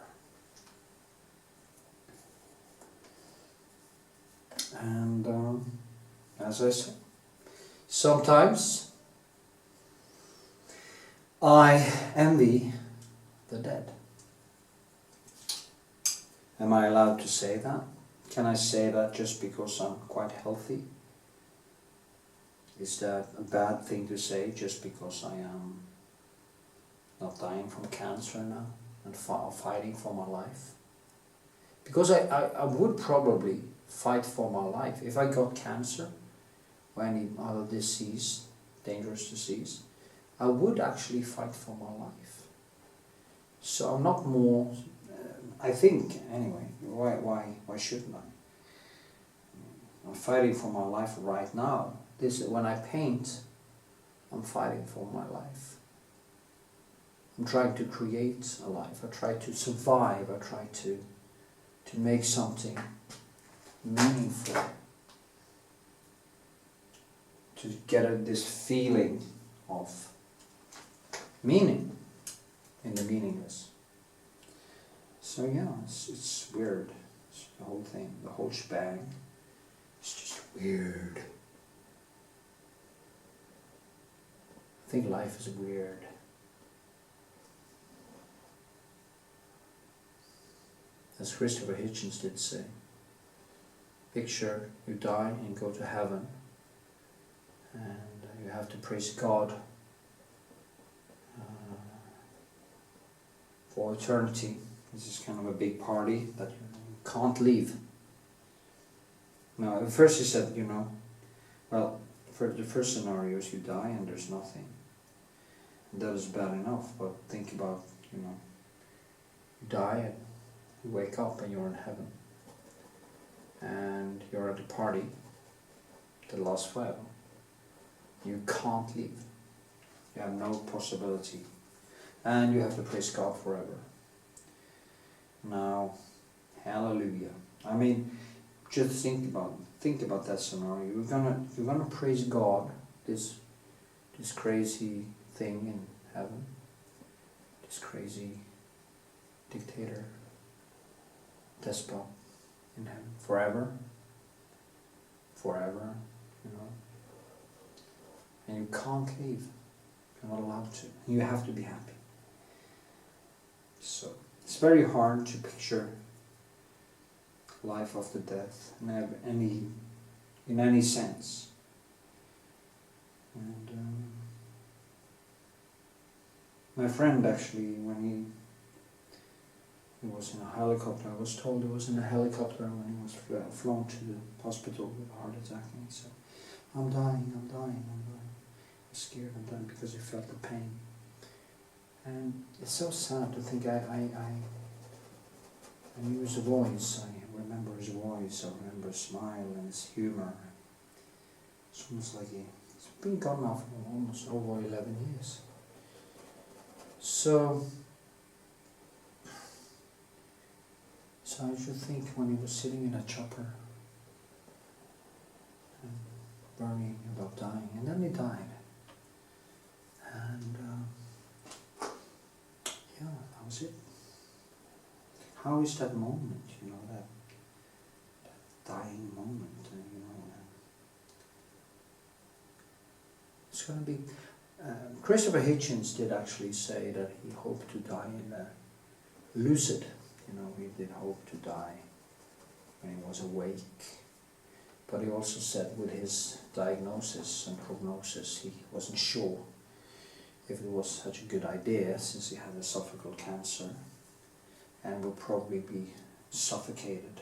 And as I said, sometimes I envy the dead. Am I allowed to say that? Can I say that just because I'm quite healthy? Is that a bad thing to say just because I am not dying from cancer now and fighting for my life? Because I would probably fight for my life. If I got cancer or any other disease, dangerous disease, I would actually fight for my life. So I'm not more, I think anyway, why shouldn't I? I'm fighting for my life right now. When I paint, I'm fighting for my life. I'm trying to create a life. I try to survive. I try to make something meaningful. To get this feeling of meaning in the meaningless. So yeah, it's weird. It's the whole thing, the whole shebang. It's just weird. I think life is weird. As Christopher Hitchens did say, picture you die and go to heaven, and you have to praise God for eternity. This is kind of a big party that you can't leave. Now, at first he said, you know, well, for the first scenario is you die and there's nothing. And that is bad enough, but think about, you know, you die and you wake up and you're in heaven. And you're at a party that lasts forever. You can't leave. You have no possibility. And you have to praise God forever. Now, hallelujah. I mean, just think about that scenario. You're gonna praise God, this crazy thing in heaven, this crazy dictator, despot in heaven, forever, you know. And you can't leave. You're not allowed to. You have to be happy. So it's very hard to picture life after death in any sense. And my friend actually, when he was in a helicopter, I was told he was in a helicopter when he was flown to the hospital with a heart attack, and he said, I'm dying. I'm scared, I'm dying, because he felt the pain. And it's so sad to think I knew his voice, I remember his voice, I remember his smile and his humor. It's almost like he's been gone now for almost over 11 years. So I should think when he was sitting in a chopper and worrying about dying, and then he died. And yeah, that was it. How is that moment, you know, that dying moment, you know. It's going to be... Christopher Hitchens did actually say that he hoped to die in a lucid, you know, he did hope to die when he was awake. But he also said with his diagnosis and prognosis, he wasn't sure if it was such a good idea, since he had esophageal cancer and would probably be suffocated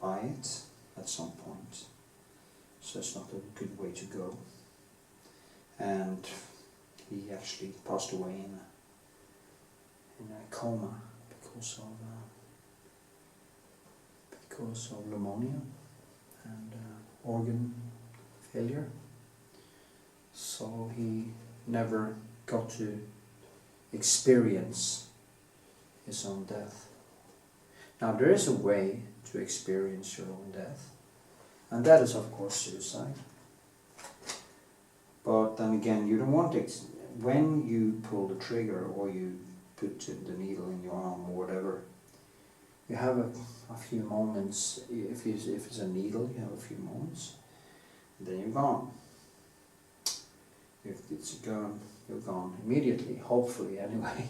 by it at some point. So it's not a good way to go. And he actually passed away in a coma because of pneumonia and organ failure. So he never got to experience his own death. Now there is a way to experience your own death, and that is of course suicide. But then again, you don't want it. When you pull the trigger or you put the needle in your arm or whatever, you have a few moments. If it's a needle, you have a few moments, and then you're gone. If it's a gun, you're gone immediately, hopefully anyway.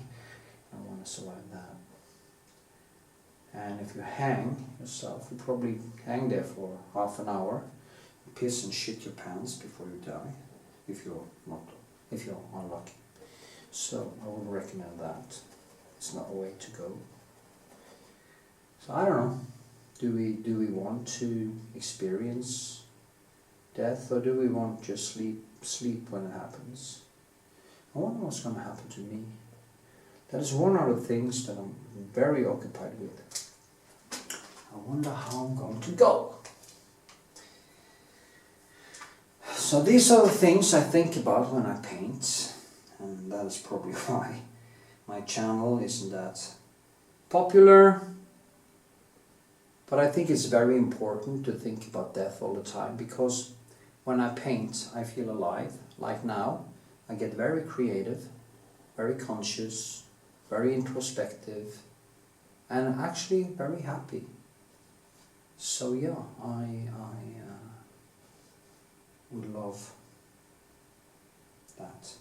I want to survive that. And if you hang yourself, you probably hang there for half an hour, you piss and shit your pants before you die, if you're unlucky. So I would recommend that. It's not a way to go. So I don't know. Do we want to experience death, or do we want to just sleep when it happens? I wonder what's going to happen to me. That is one of the things that I'm very occupied with. I wonder how I'm going to go. So these are the things I think about when I paint, and that is probably why my channel isn't that popular. But I think it's very important to think about death all the time, because when I paint, I feel alive. Like now, I get very creative, very conscious, very introspective, and actually very happy. So yeah, I would love that.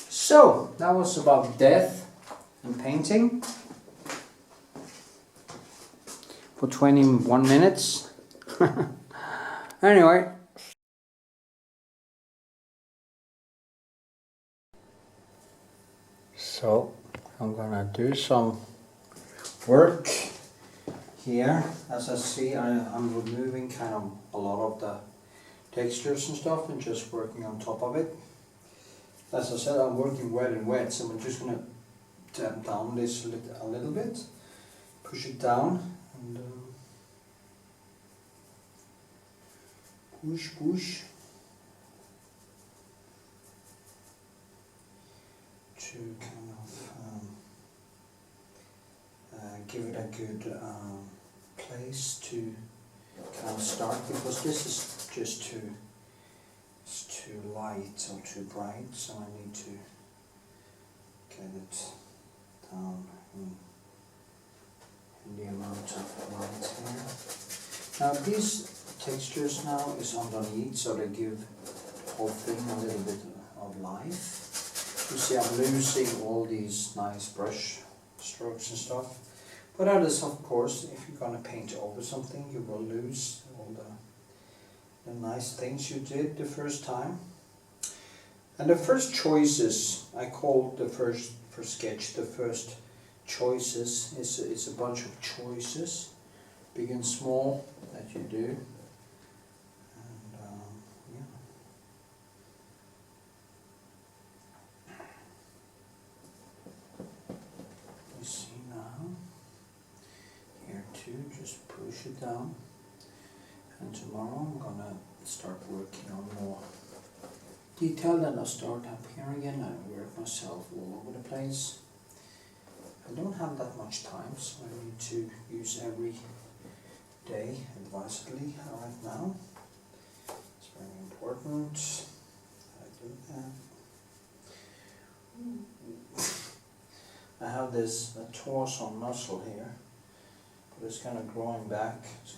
So, that was about death and painting for 21 minutes. Anyway. So, I'm gonna do some work here. As I see, I'm removing kind of a lot of the textures and stuff and just working on top of it. As I said, I'm working wet and wet, so I'm just going to tap down this a little bit, push it down, and push to kind of give it a good place to kind of start, because this is just too light or too bright, so I need to get it down in the amount of light here. Now these textures now is underneath, so they give the whole thing a little bit of life. You see, I'm losing all these nice brush strokes and stuff, but that is, of course, if you're going to paint over something, you will lose all the nice things you did the first time. And the first choices, I call the first sketch, the first choices, it's a bunch of choices, big and small, that you do. And yeah. You see now, here too, just push it down. And tomorrow I'm gonna start working on more detail, then I'll start up here again and work myself all over the place. I don't have that much time, so I need to use every day advisedly right now. It's very important I do that. I have this torso muscle here, but it's kind of growing back. It's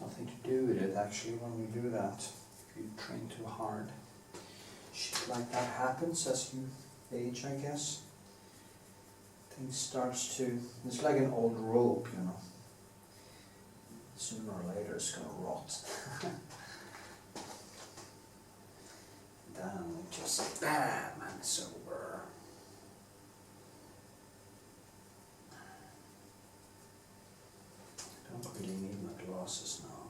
nothing to do with it actually when you do that. If you train too hard, shit like that happens as you age, I guess. Things starts to, it's like an old rope, you know. Sooner or later it's gonna rot. Then it just bam, and it's over. I don't really need my glasses now.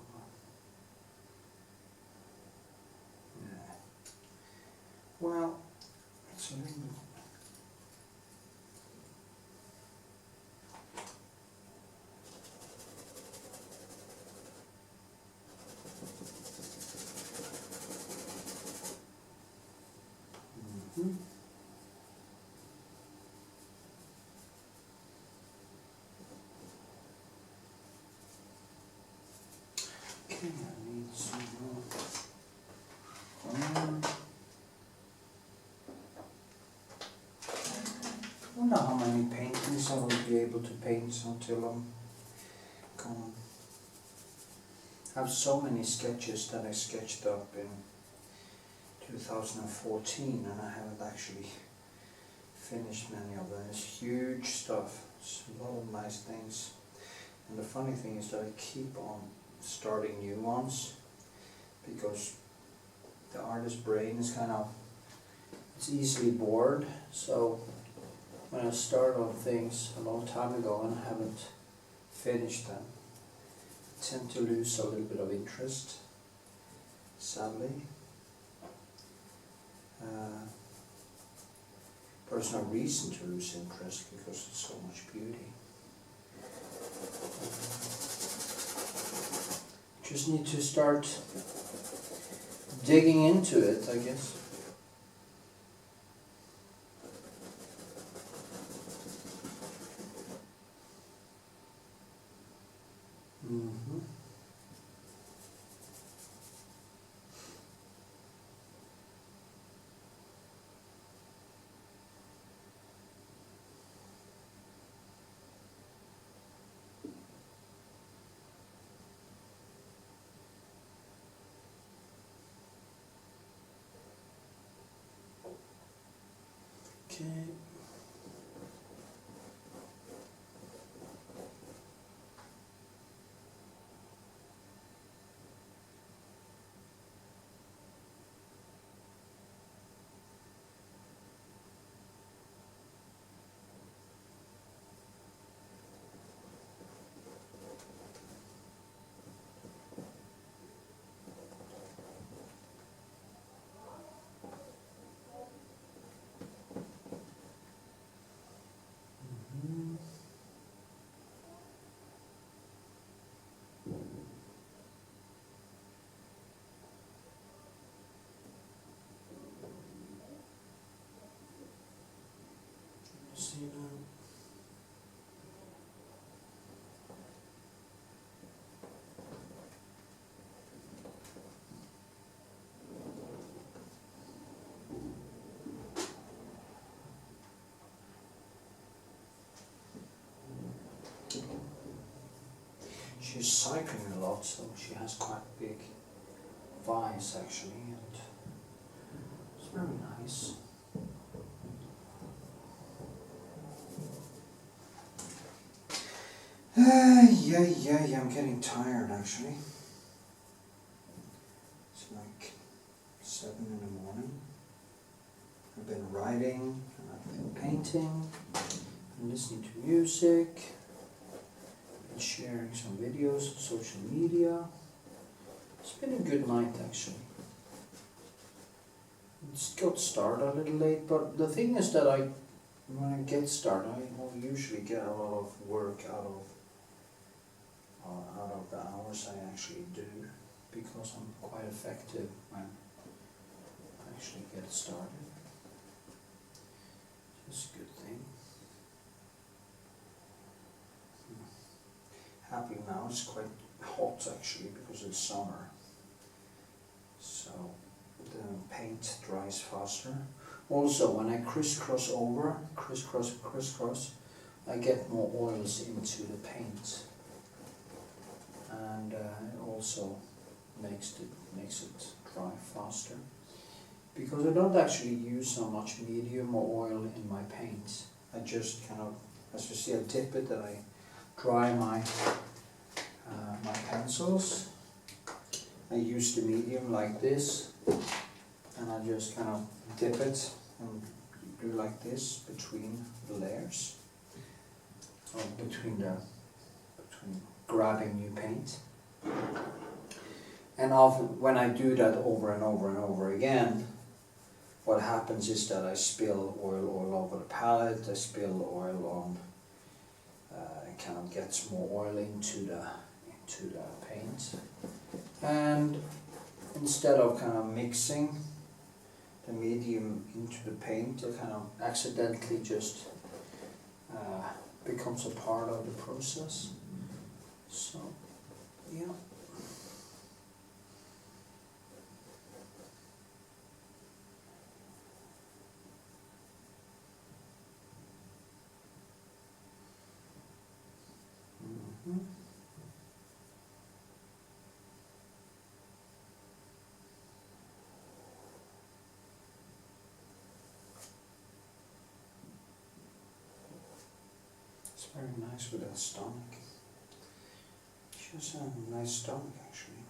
Yeah. Well, it's a little bit. Okay, I need some more. I don't know how many paintings I will be able to paint until I'm gone. I have so many sketches that I sketched up in 2014 and I haven't actually finished many of them. It's huge stuff, it's a lot of nice things. And the funny thing is that I keep on starting new ones because the artist's brain is it's easily bored. So when I start on things a long time ago and I haven't finished them, I tend to lose a little bit of interest, sadly. There's no reason to lose interest because there's so much beauty. Just need to start digging into it, I guess. Okay. See now. She's cycling a lot, so she has quite big thighs actually, and it's very nice. Yeah, I'm getting tired actually. It's like 7 in the morning. I've been writing, and I've been painting, and listening to music, and sharing some videos on social media. It's been a good night actually. It's got started a little late, but the thing is that when I get started, I will usually get a lot of work out of the hours I actually do, because I'm quite effective when actually get started. It's a good thing. Happy now, it's quite hot actually because it's summer. So the paint dries faster. Also, when I crisscross over, crisscross, I get more oils into the paint, and it also makes it dry faster. Because I don't actually use so much medium or oil in my paint. I just kind of, as you see, I dip it and I dry my my pencils. I use the medium like this, and I just kind of dip it and do like this between the layers, or between grabbing new paint. And often when I do that over and over and over again, what happens is that I spill oil all over the palette. I spill oil on. It kind of gets more oil into the paint, and instead of kind of mixing the medium into the paint, it kind of accidentally just becomes a part of the process. So, yeah. It's very nice with that stomach. She has a nice stomach actually.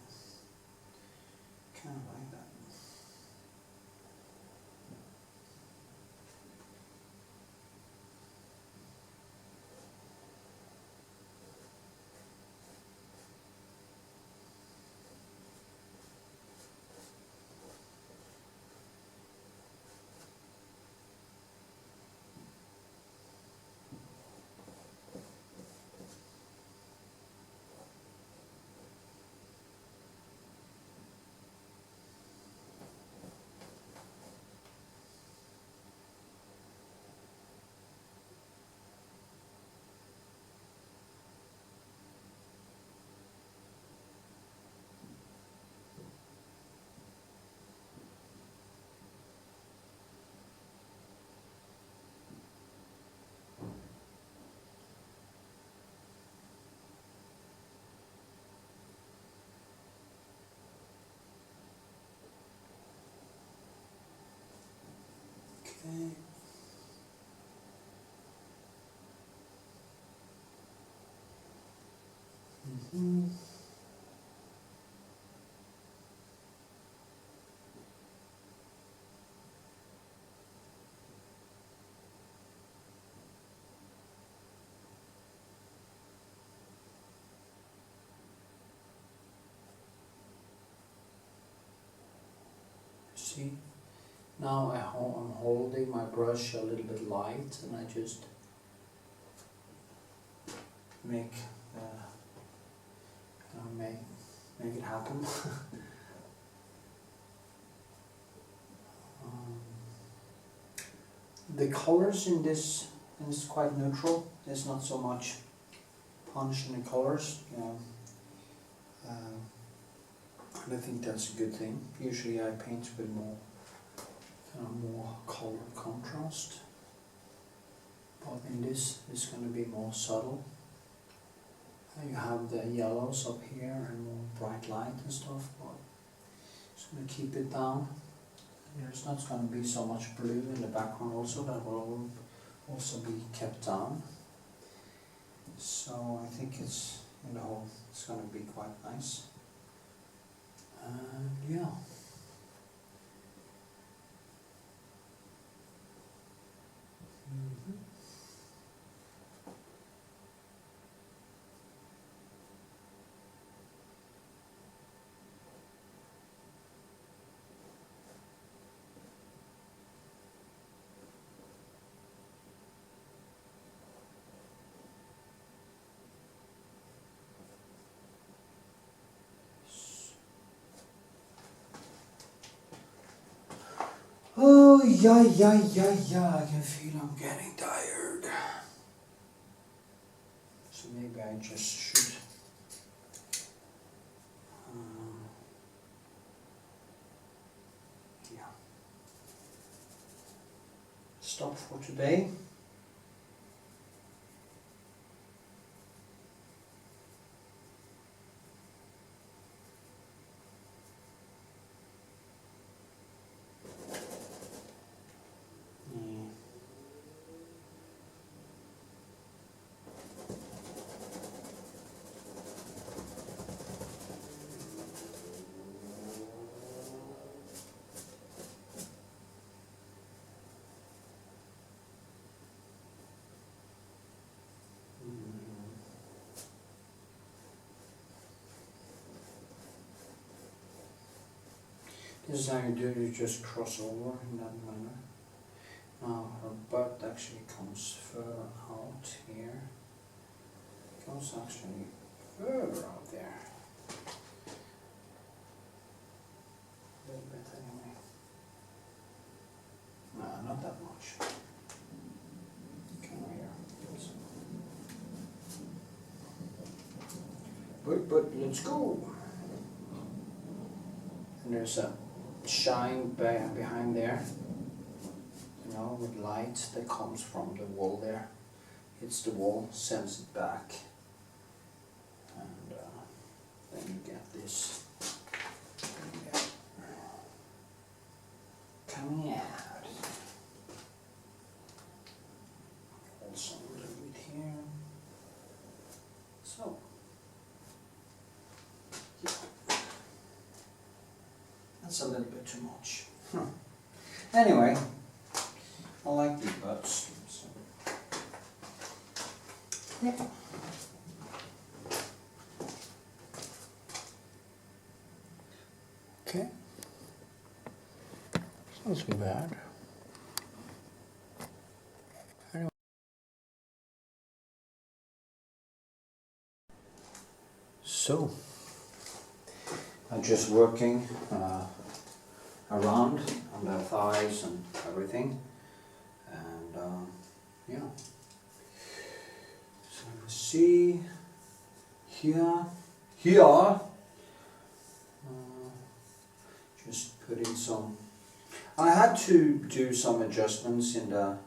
Kind of like that. Okay. See, now I'm holding my brush a little bit light, and I just make make it happen. The colors in this is quite neutral. There's not so much punch in the colors. And I think that's a good thing. Usually I paint with more color contrast, but in this it's going to be more subtle. You have the yellows up here and more bright light and stuff, but just going to keep it down. There's not going to be so much blue in the background also, that will also be kept down. So I think it's, it's going to be quite nice. And yeah. Oh, yeah, I can feel I'm getting tired. So maybe I just should yeah, stop for today. This is how you do it, you just cross over in that manner. Now her butt actually comes further out here. It goes actually further out there. A little bit anyway. No, not that much. Come here. But let's go. And there's a shine behind there, you know, with light that comes from the wall there. Hits the wall, sends it back, and then you get this coming out. Also a little bit here. So, yeah. That's a little bit too much. Anyway, I like these butts. So. Yeah. Okay. It's not too bad. Anyway. So, I'm just working around on the thighs and everything, and yeah. So you see here, just putting some. I had to do some adjustments in the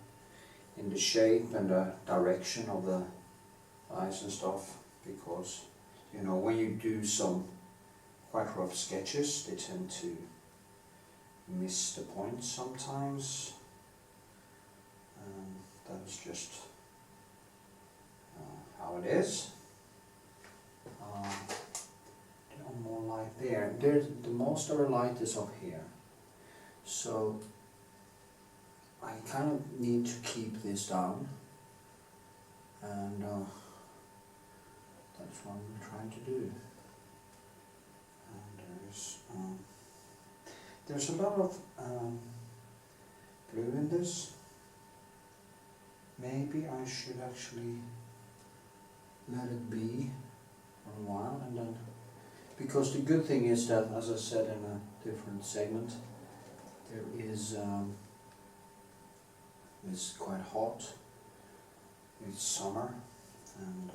shape and the direction of the eyes and stuff, because you know when you do some quite rough sketches, they tend to miss the point sometimes. That is just how it is. More light there. The most of the light is up here, so I kind of need to keep this down, and that's what I'm trying to do. There's a lot of blue in this. Maybe I should actually let it be for a while, and then, because the good thing is that, as I said in a different segment, there is it's quite hot. It's summer, and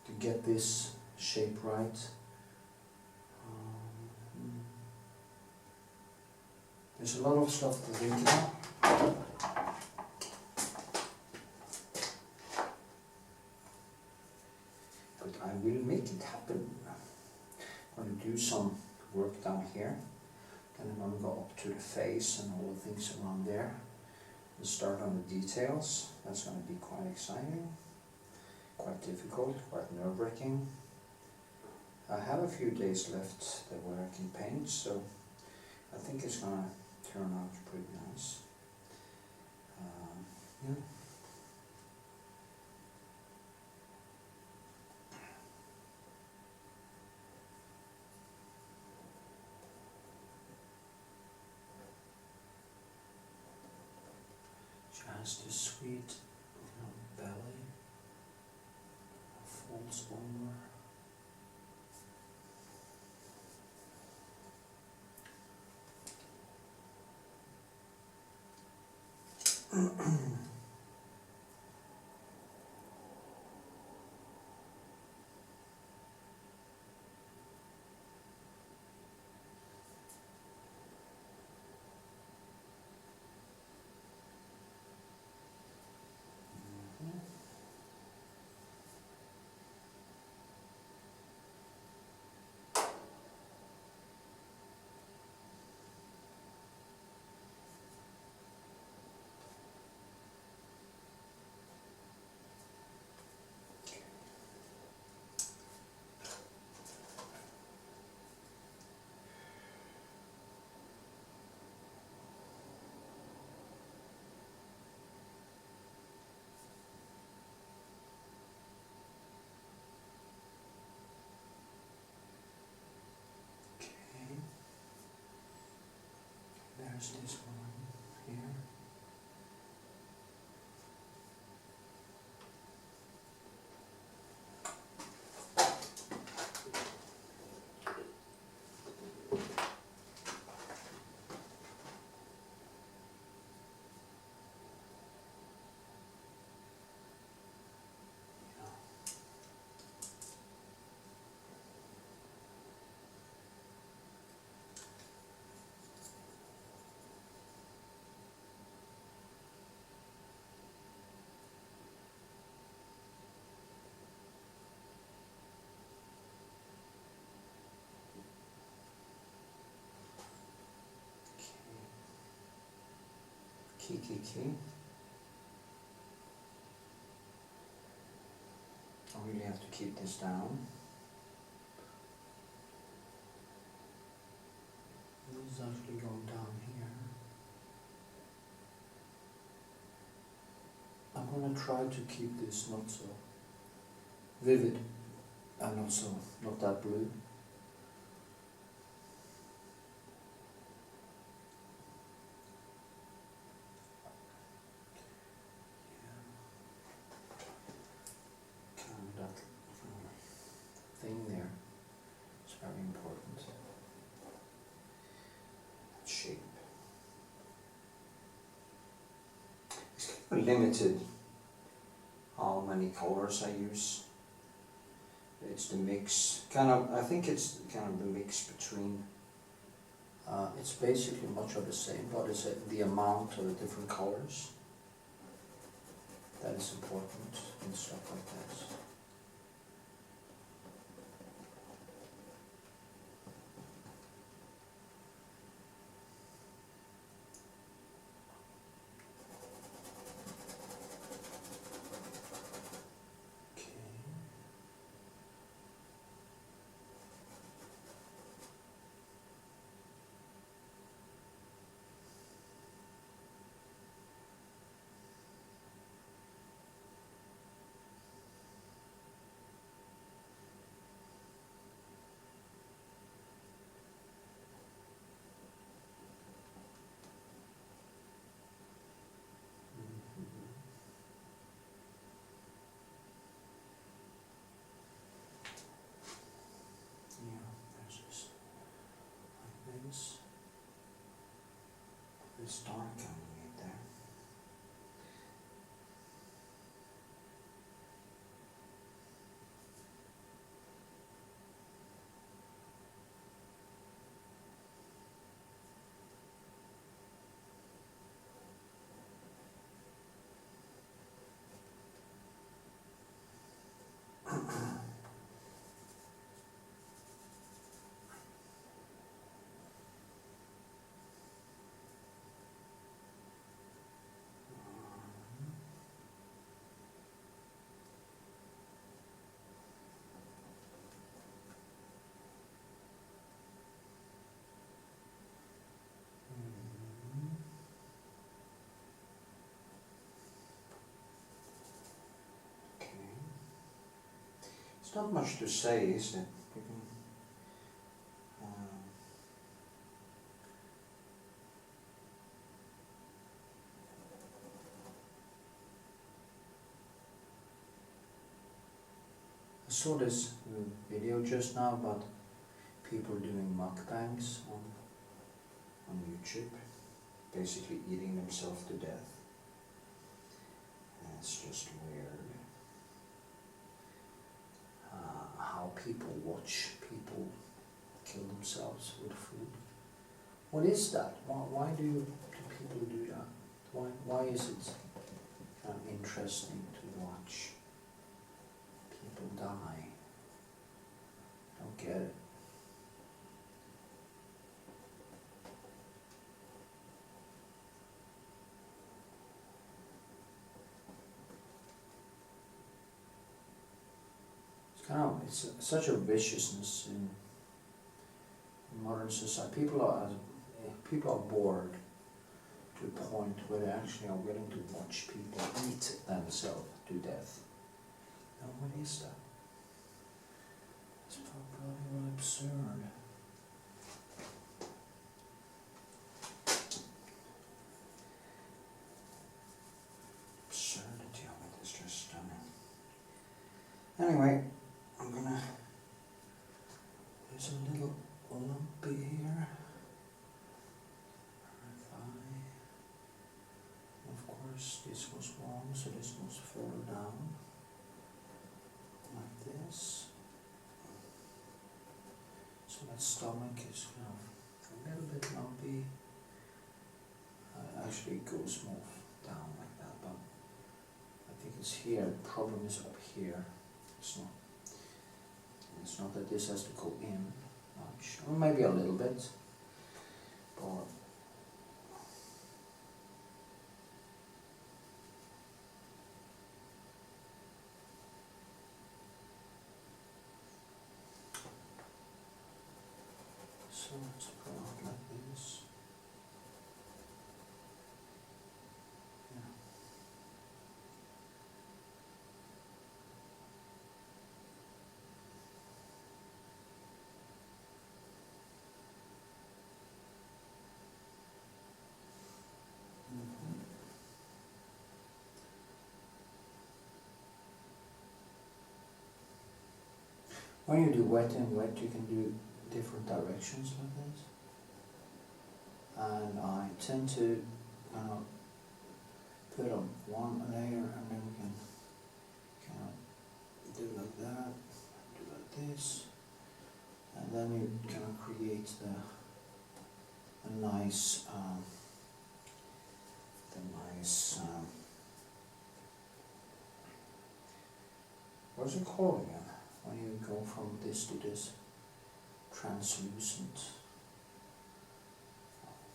to get this shape right, there's a lot of stuff to think about. But I will make it happen. I'm going to do some work down here, then I'm going to go up to the face and all the things around there and start on the details. That's going to be quite exciting, quite difficult, quite nerve-wracking. I have a few days left where I can paint, so I think it's going to turn out pretty nice. Yeah. Just a sweet belly, folds Where's this one? Here. Key. I really have to keep this down. This is actually going down here. I'm going to try to keep this not so vivid and not that blue. Thing there. It's very important. Shape. It's kind of limited how many colors I use. It's the mix. I think it's kind of the mix between. It's basically much of the same, but it's the amount of the different colors that is important in stuff like this. This dark underneath there. It's not much to say, is it? I saw this video just now about people doing mukbangs on YouTube, basically eating themselves to death. And it's just weird. How people watch people kill themselves with food. What is that? Why do people do that? Why is it kind of interesting to watch people die? I don't get it. It's such a viciousness in modern society. People are bored to a point where they actually are willing to watch people eat themselves to death. Now what is that? It's probably absurd. a little lumpy here. Of course, this was wrong, so this goes further down, like this. So that stomach is kind of a little bit lumpy. Actually, it goes more down like that, but I think it's here. The problem is up here. It's not that this has to go in much, or maybe a little bit, but so let's go out like this. Yeah. When you do wet and wet, you can do different directions like this. And I tend to kind of put on one layer and then we can kind of do like that, do like this, and then you kind of create a nice, what's it called again? When you go from this to this, translucent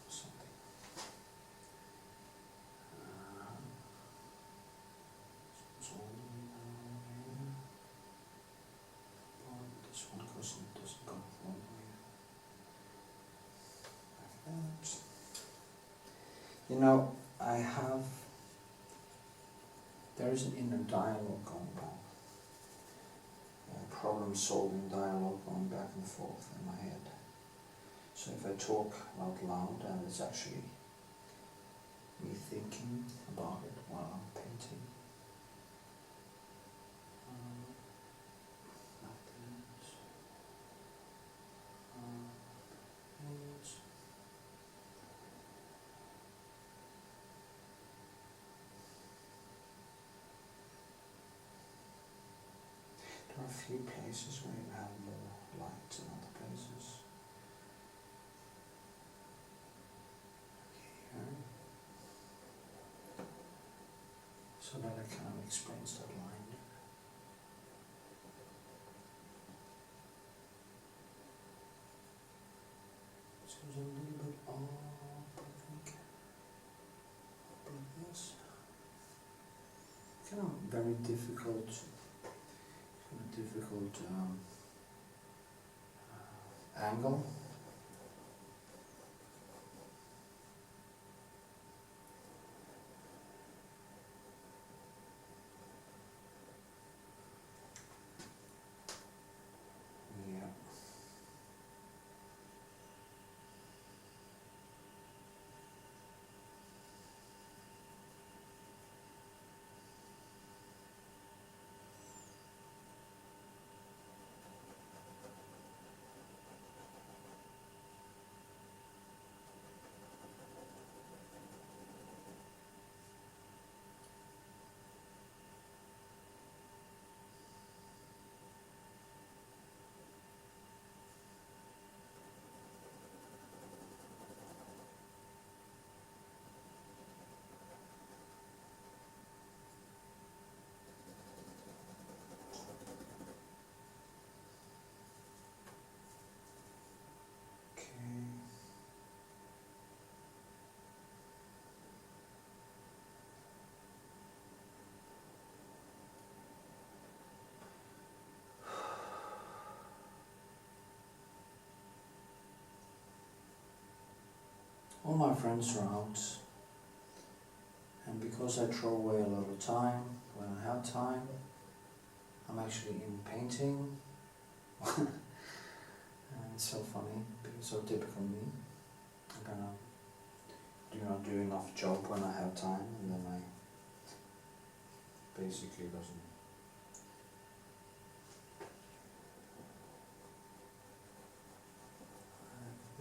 something. It's all the way down here. But this one doesn't go all the way like that. You know, there is an inner dialogue going on. Problem-solving dialogue going back and forth in my head. So if I talk out loud, and it's actually me thinking about it while I'm painting. Like this. This. There are a few places where you have more light than other places. Here. So that it kind of explains that line. This goes a little bit up, I think. Up like this. Kind of very difficult angle. Yeah. All my friends are out, and because I throw away a lot of time, when I have time, I'm actually in painting. And it's so funny, because so typical me. I kind of do not do enough job when I have time, and then I basically doesn't.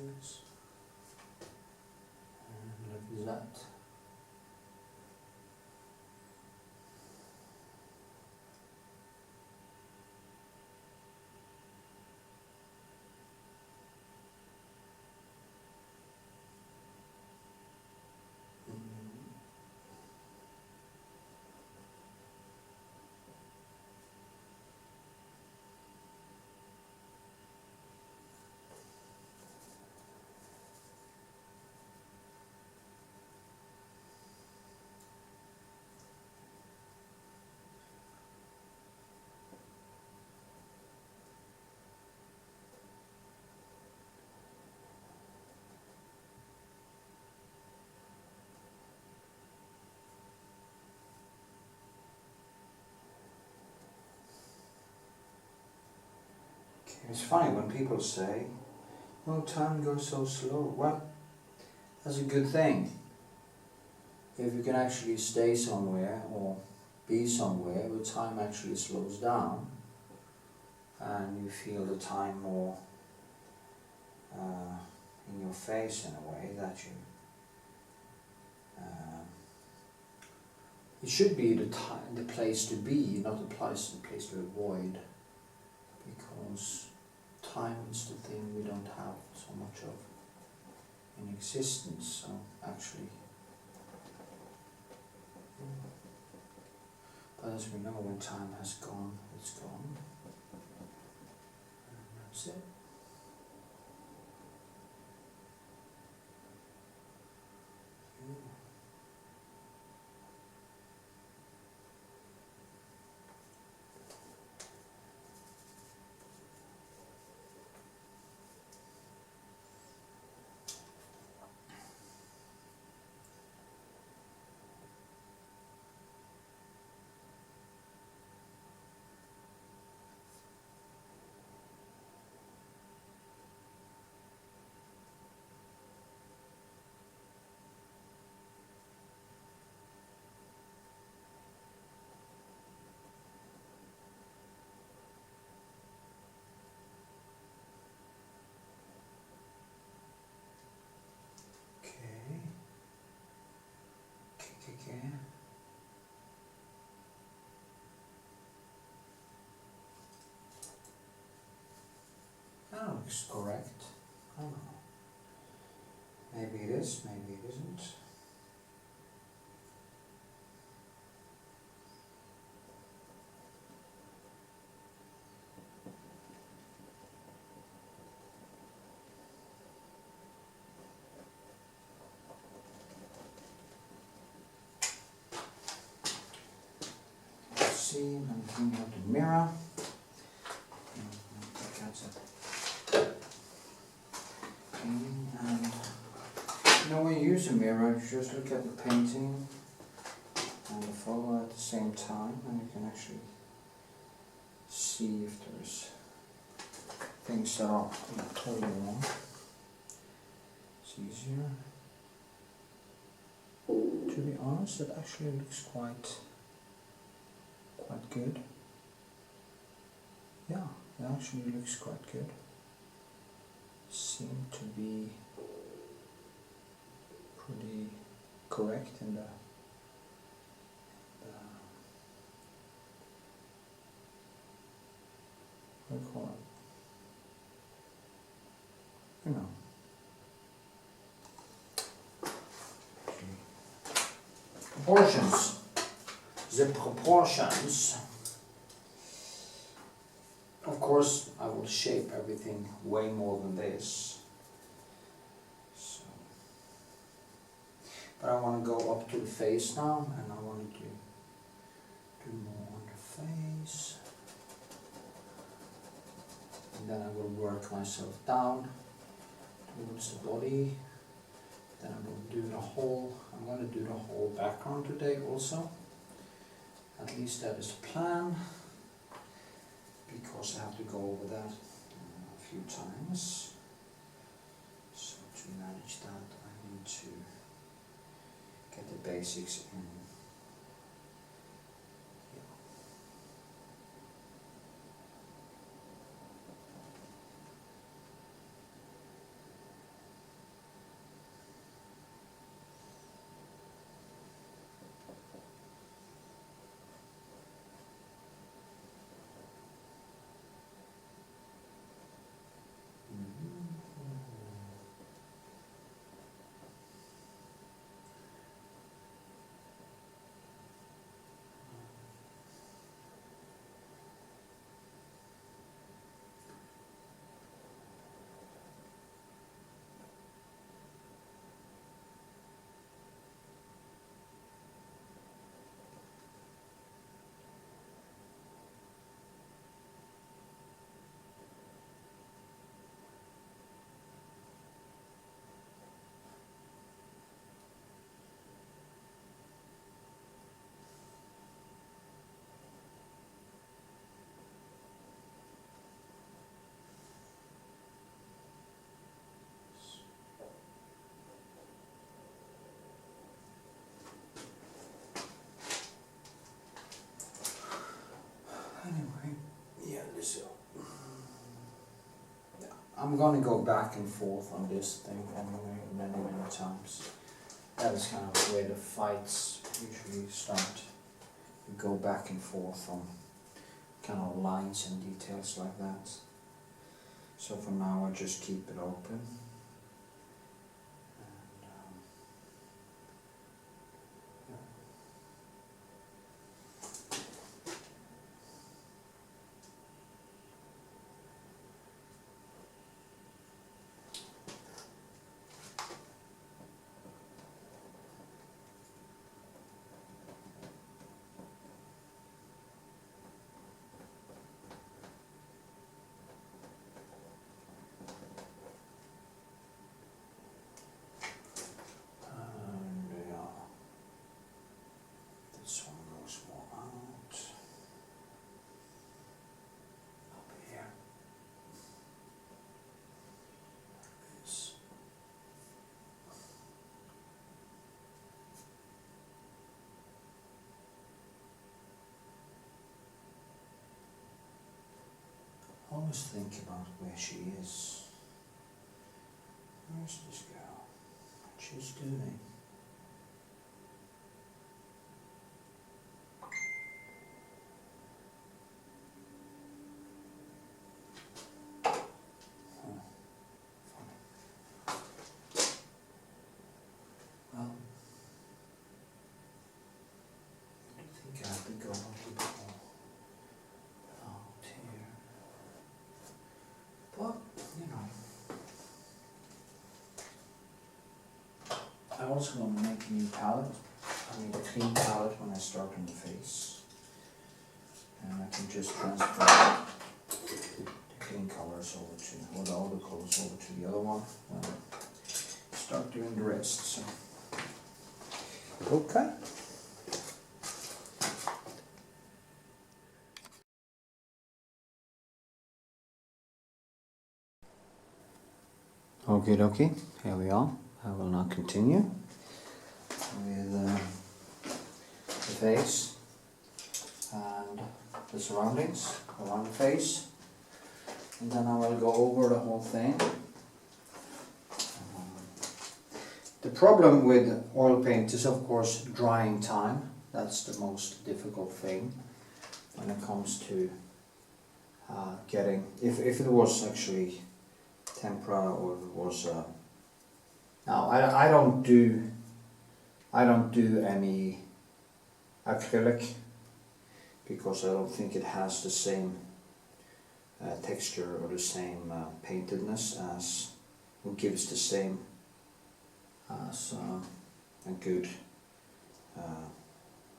this. And like that. It's funny when people say, oh, time goes so slow. Well, that's a good thing. If you can actually stay somewhere or be somewhere where time actually slows down and you feel the time more in your face in a way that you it should be the place to be, not the place to avoid, because time is the thing we don't have so much of in existence. So actually, but as we know, when time has gone, it's gone, and that's it. Okay. That looks correct. I don't know. Maybe it is, maybe it isn't. Let's see, I'm cleaning out the mirror. When you use a mirror, you just look at the painting and the photo at the same time, and you can actually see if there's things that are totally wrong. It's easier. To be honest, it actually looks quite good. Yeah, it actually looks quite good. Seem to be pretty correct in the what do you call it? You know. Proportions. The proportions. Of course, I will shape everything way more than this. So. But I want to go up to the face now, and I want to do more on the face. And then I will work myself down towards the body. Then I will do the whole, I'm going to do the whole background today also. At least that is the plan, because I have to go over that a few times. So to manage that, I need to get the basics in. I'm gonna go back and forth on this thing anyway many times. That is kind of where the fights usually start. You go back and forth on kind of lines and details like that. So for now I just keep it open. This one goes more out. Up here. Like this. Always think about where she is. Where's this girl? What she's doing? Well, I think I have to go a little bit more out here. But, you know, I also want to make a new palette. I need a clean palette when I start on the face. And I can just transfer the clean colors over to, or the other colors over to the other one when I start doing the rest. So. Okay. Okie dokie, here we are. I will now continue with the face and the surroundings around the face, and then I will go over the whole thing. The problem with oil paint is of course drying time. That's the most difficult thing when it comes to getting, if it was actually tempera or if it was now I don't do any acrylic because I don't think it has the same texture or the same paintedness as, or gives the same as a good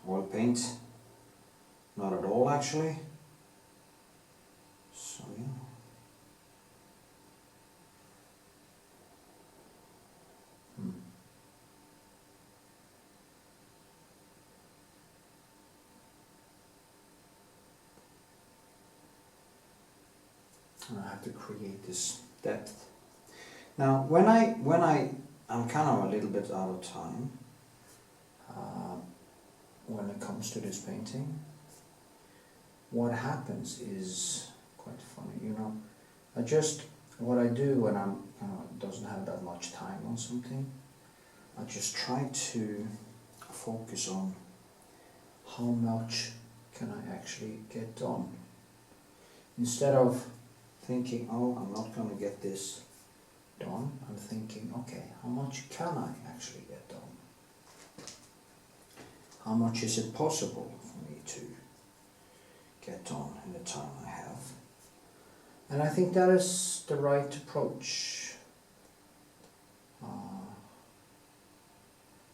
oil paint. Not at all actually. So yeah. I have to create this depth. Now, when I'm kind of a little bit out of time when it comes to this painting, what happens is quite funny. You know, what I do when I'm doesn't have that much time on something, I just try to focus on how much can I actually get done, instead of thinking, oh, I'm not going to get this done. I'm thinking, okay, how much can I actually get done? How much is it possible for me to get done in the time I have? And I think that is the right approach.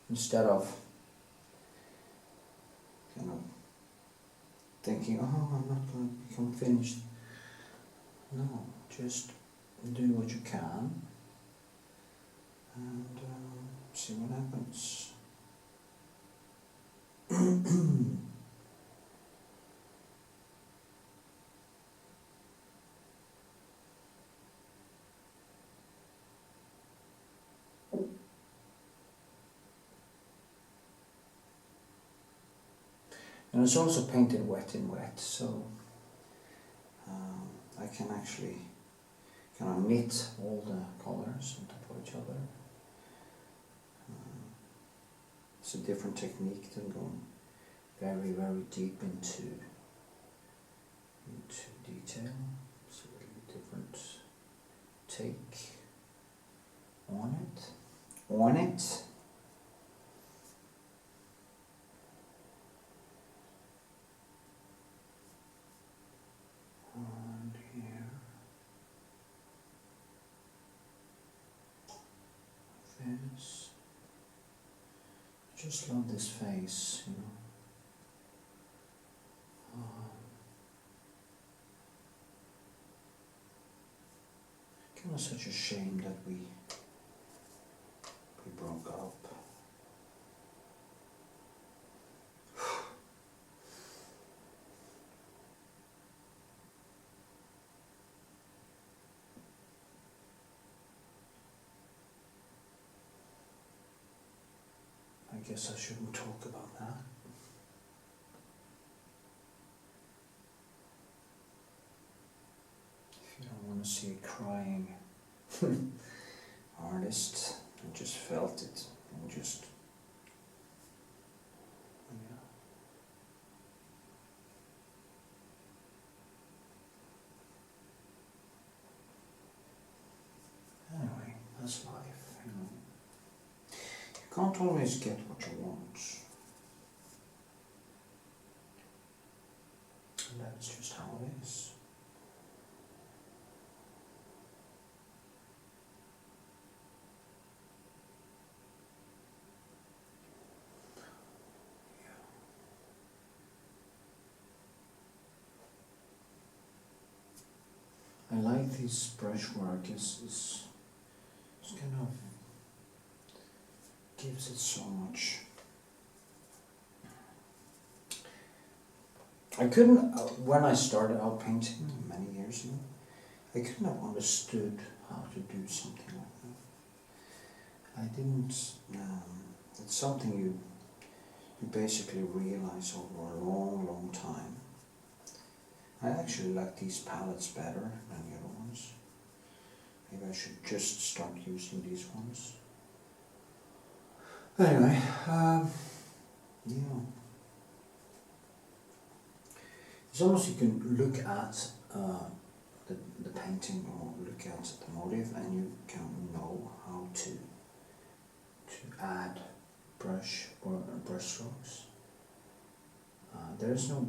Instead of thinking, oh, I'm not going to become finished. No, just do what you can and see what happens. And it's also painted wet in wet, so I can actually kind of knit all the colors on top of each other. It's a different technique than going very, very deep into detail. It's a little different take on it. And here, this. I just love this face, you know. Kind of such a shame that we broke up. I guess I shouldn't talk about that. If you don't want to see a crying artist, I just felt it and just, yeah. Anyway, that's life, you know. You can't always get what you want. And that's just how it is. I like this brushwork. It's kind of gives it so much. I couldn't, when I started out painting many years ago, I couldn't have understood how to do something like that. I didn't, it's something you basically realize over a long, long time. I actually like these palettes better than the other ones. Maybe I should just start using these ones. Anyway, yeah. It's almost you can look at the painting or look at the motif and you can know how to add brush strokes. There's no.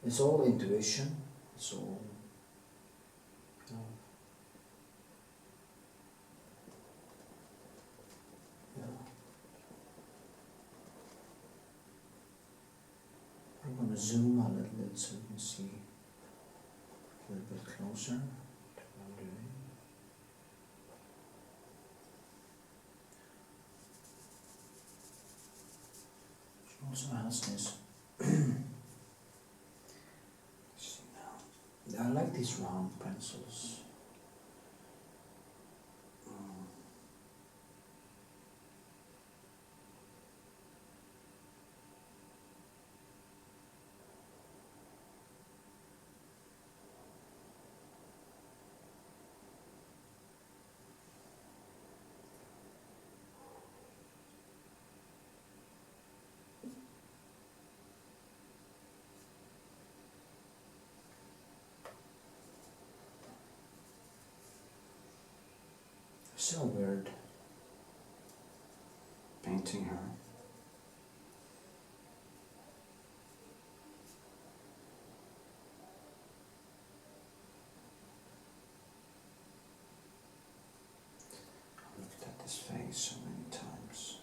It's all intuition. It's all. I'm going to zoom a little bit so you can see a little bit closer to what I'm doing. She also has this. See now. I like these round pencils. So weird painting her. I've looked at this face so many times.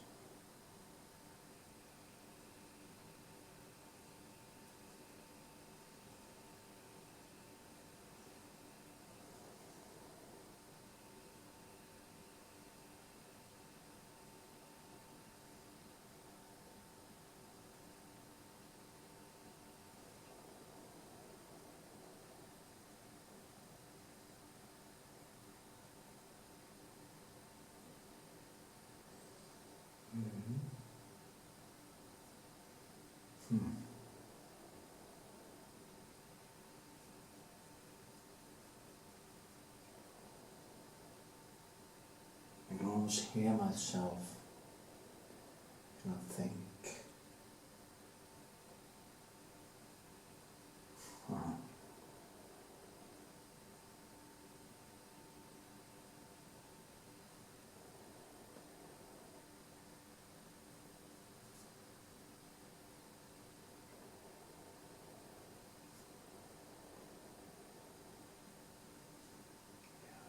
almost hear myself and I think,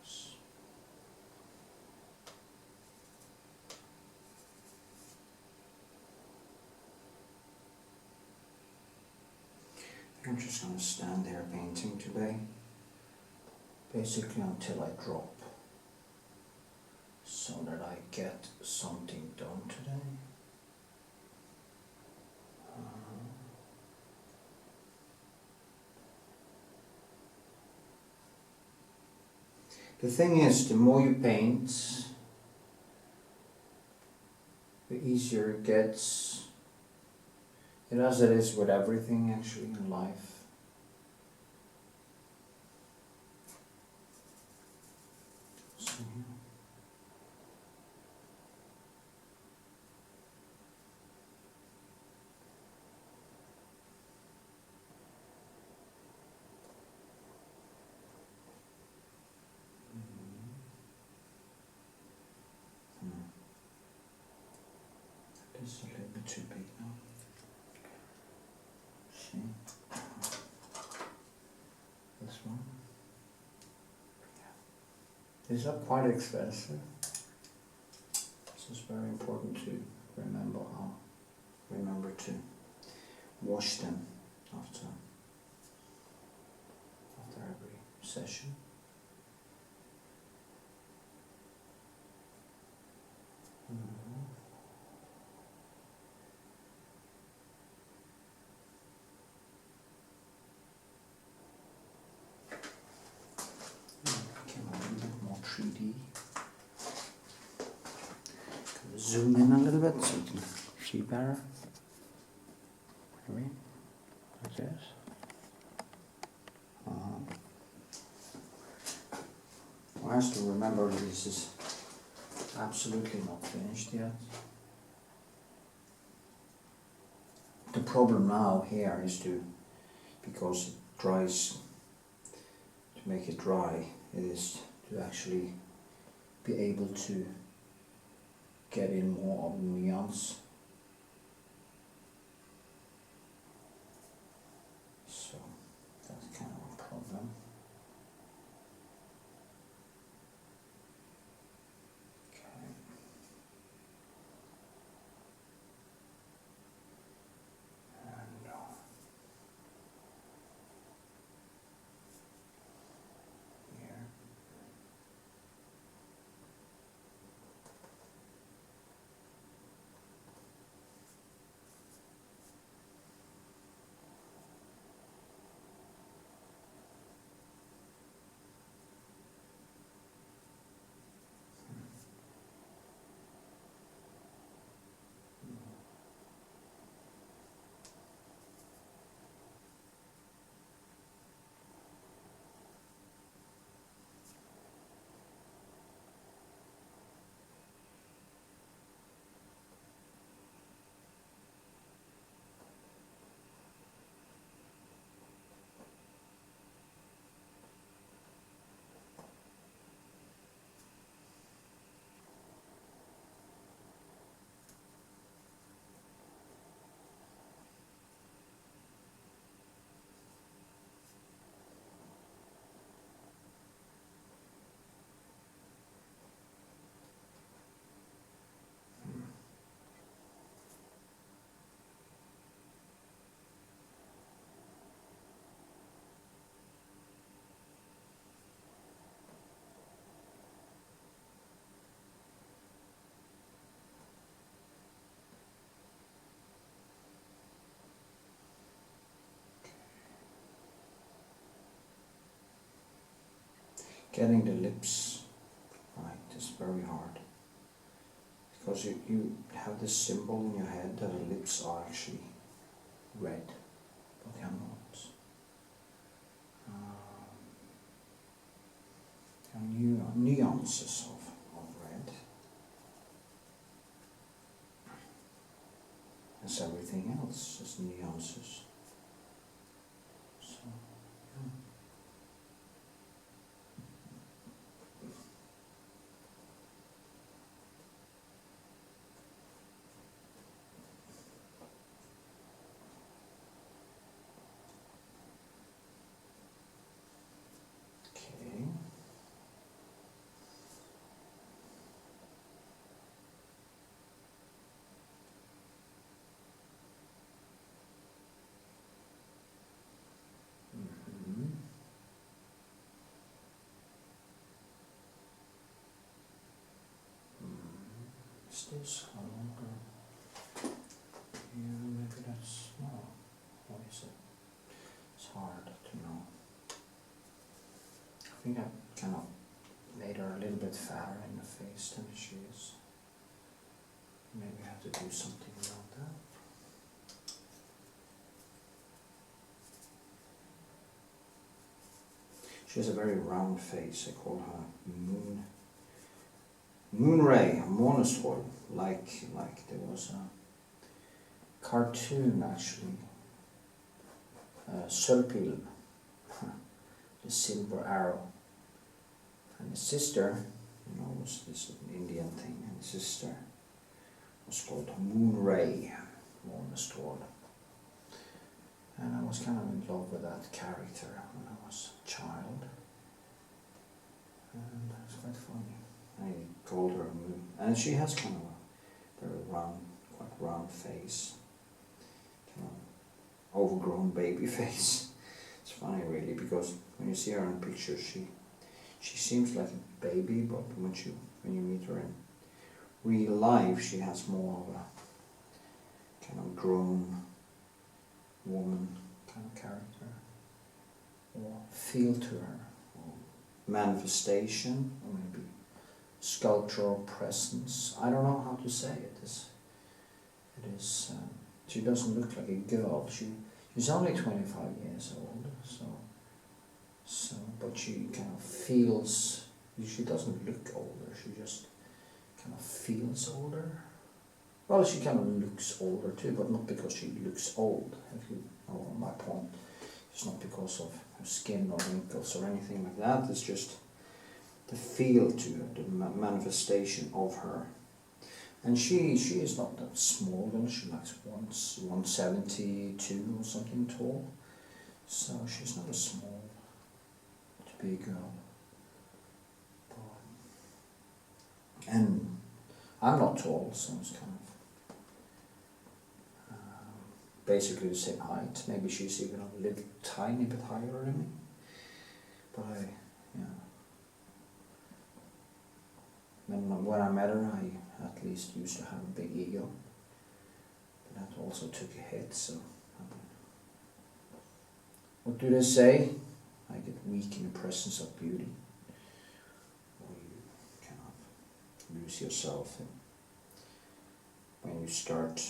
yes. I'm just going to stand there painting today, basically until I drop, so that I get something done today. The thing is, the more you paint, the easier it gets. As it is with everything actually in life. So, It's a little bit too big now. See? This one. These are quite expensive. This is very important to remember to wash them after every session. Zoom in a little bit so you can see better. Maybe like this. I have to remember this is absolutely not finished yet. The problem now here is because it dries, to make it dry, it is to actually be able to get in more of the nuance. So that's kind of a problem. Okay. And here. Getting the lips right is very hard, because you have this symbol in your head that the lips are actually red, but they are not. There are nuances of red. as everything else, as nuances. So, yeah. Okay. Is this longer? Yeah, maybe that's no. What is it? It's hard to know. I think I kind of made her a little bit fatter in the face than she is. Maybe I have to do something around that. She has a very round face. I call her Moon Ray, Monosword, like there was a cartoon actually, Sölpil, the silver arrow, and his sister, you know, was this Indian thing, and his sister was called Moon Ray, Monosword, and I was kind of in love with that character when I was a child, and it was quite funny. I called her Moon, and she has kind of a very round, quite round face, kind of overgrown baby face. It's funny really, because when you see her in pictures, she seems like a baby, but when you meet her in real life, she has more of a kind of grown woman kind of character, or feel to her, or manifestation, or maybe sculptural presence. I don't know how to say it. It is. She doesn't look like a girl. She's only 25 years old. But she kind of feels. She doesn't look older. She just kind of feels older. Well, she kind of looks older too, but not because she looks old. If you know my point, it's not because of her skin or wrinkles or anything like that. It's just the feel to her, the manifestation of her. And she is not that small girl. She likes 172 or something tall. So she's not a small to big girl. And I'm not tall, so it's kind of basically the same height. Maybe she's even a little tiny bit higher than me. But when I met her, I at least used to have a big ego. But that also took a hit, so what do they say? I get weak in the presence of beauty. Or you kind of lose yourself when you start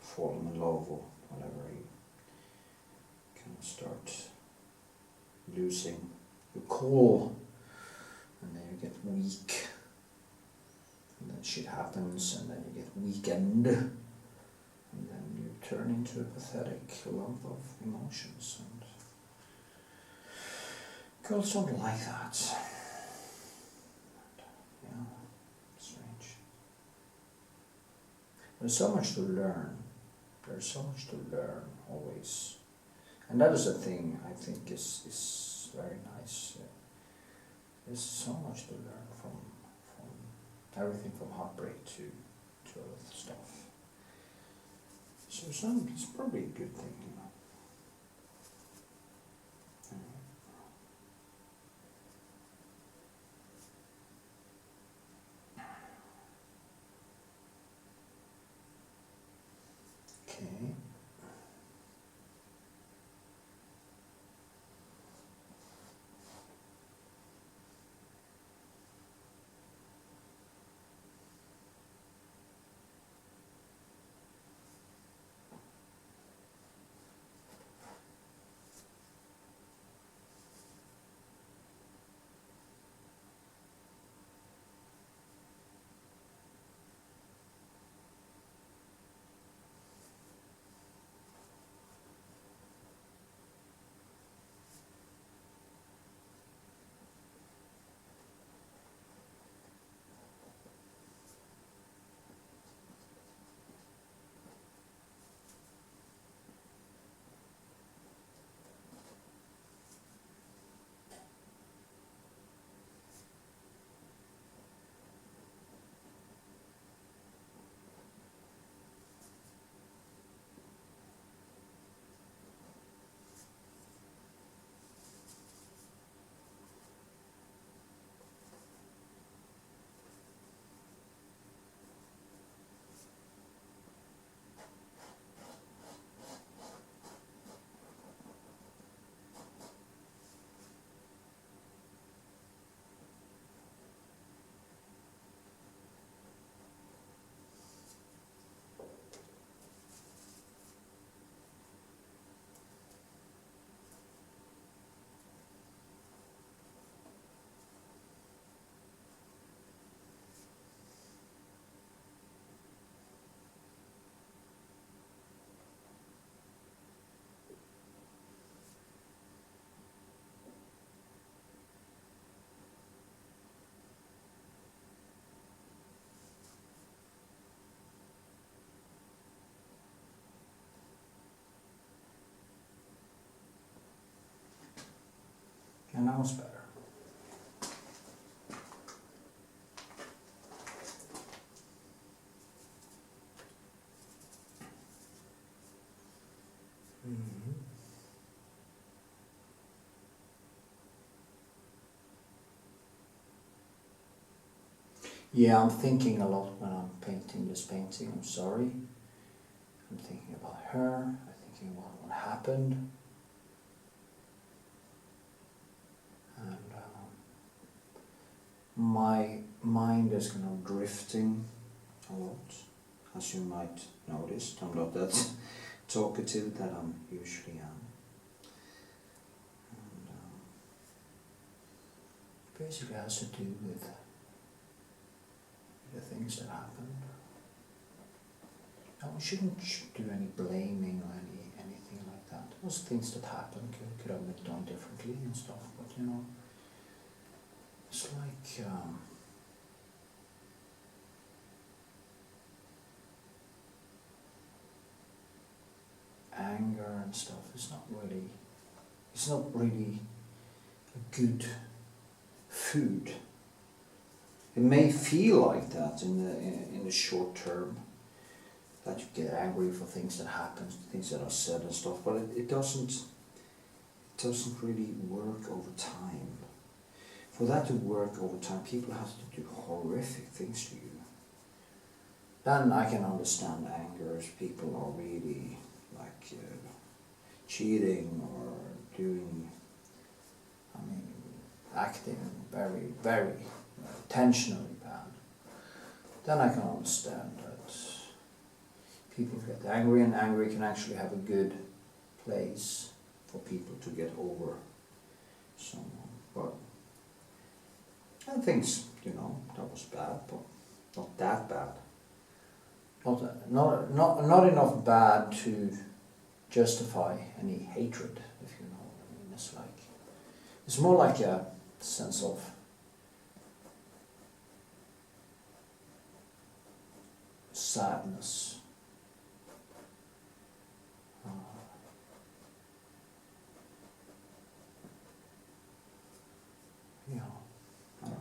falling in love or whatever. You kind of start losing your cool, and then you get weak. And then shit happens, and then you get weakened, and then you turn into a pathetic lump of emotions. And girls don't like that. Yeah, strange. There's so much to learn. There's so much to learn always, and that is a thing I think is very nice. There's so much to learn from everything from heartbreak to other stuff. So it's probably a good thing, you know. Okay. that was better. Yeah, I'm thinking a lot when I'm painting this painting, I'm sorry. I'm thinking about her, I'm thinking about what happened. And my mind is kind of drifting a lot, as you might notice. I'm not that talkative that I usually am. And basically has to do with the things that happened. Now we shouldn't do any blaming or anything like that. Those things that happened could have been done differently and stuff, but you know, it's like anger and stuff. It's not really a good food. It may feel like that in the short term, that you get angry for things that happen, things that are said and stuff, but it doesn't really work over time. For that to work over time, people have to do horrific things to you. Then I can understand anger if people are really like cheating or doing, acting very, very intentionally bad. Then I can understand that people get angry, and angry can actually have a good place for people to get over someone. But I think, you know, that was bad, but not that bad. Not enough bad to justify any hatred, if you know what I mean. It's more like a sense of sadness. Yeah, I don't know.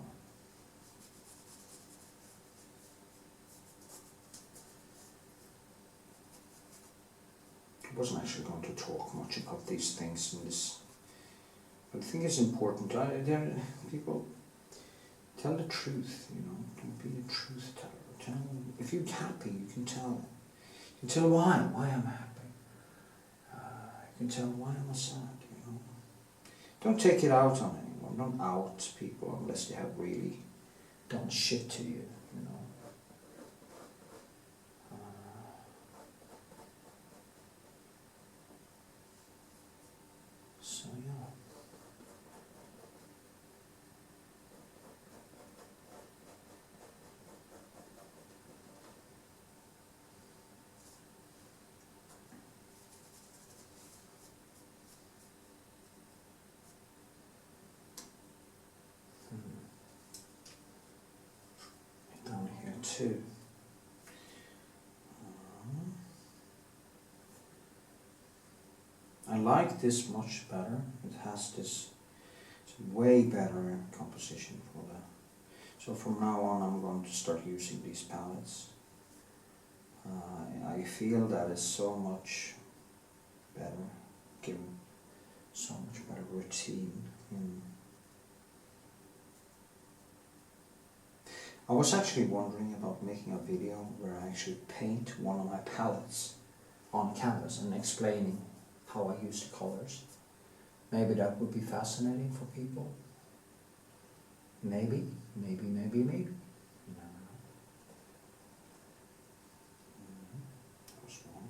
I wasn't actually going to talk much about these things in this, but I think it's important. People tell the truth, you know. Don't be a truth teller. If you're happy, you can tell. You can tell why I'm happy. You can tell why I'm sad, you know. Don't take it out on anyone. Don't out people unless they have really done shit to you, you know. So yeah. Down here too. I like this much better. It has this way better composition for that. So from now on I'm going to start using these palettes. I feel that is so much better, give so much better routine. I was actually wondering about making a video where I actually paint one of my palettes on canvas and explaining how I use the colors. Maybe that would be fascinating for people. Maybe. You never know. That was wrong.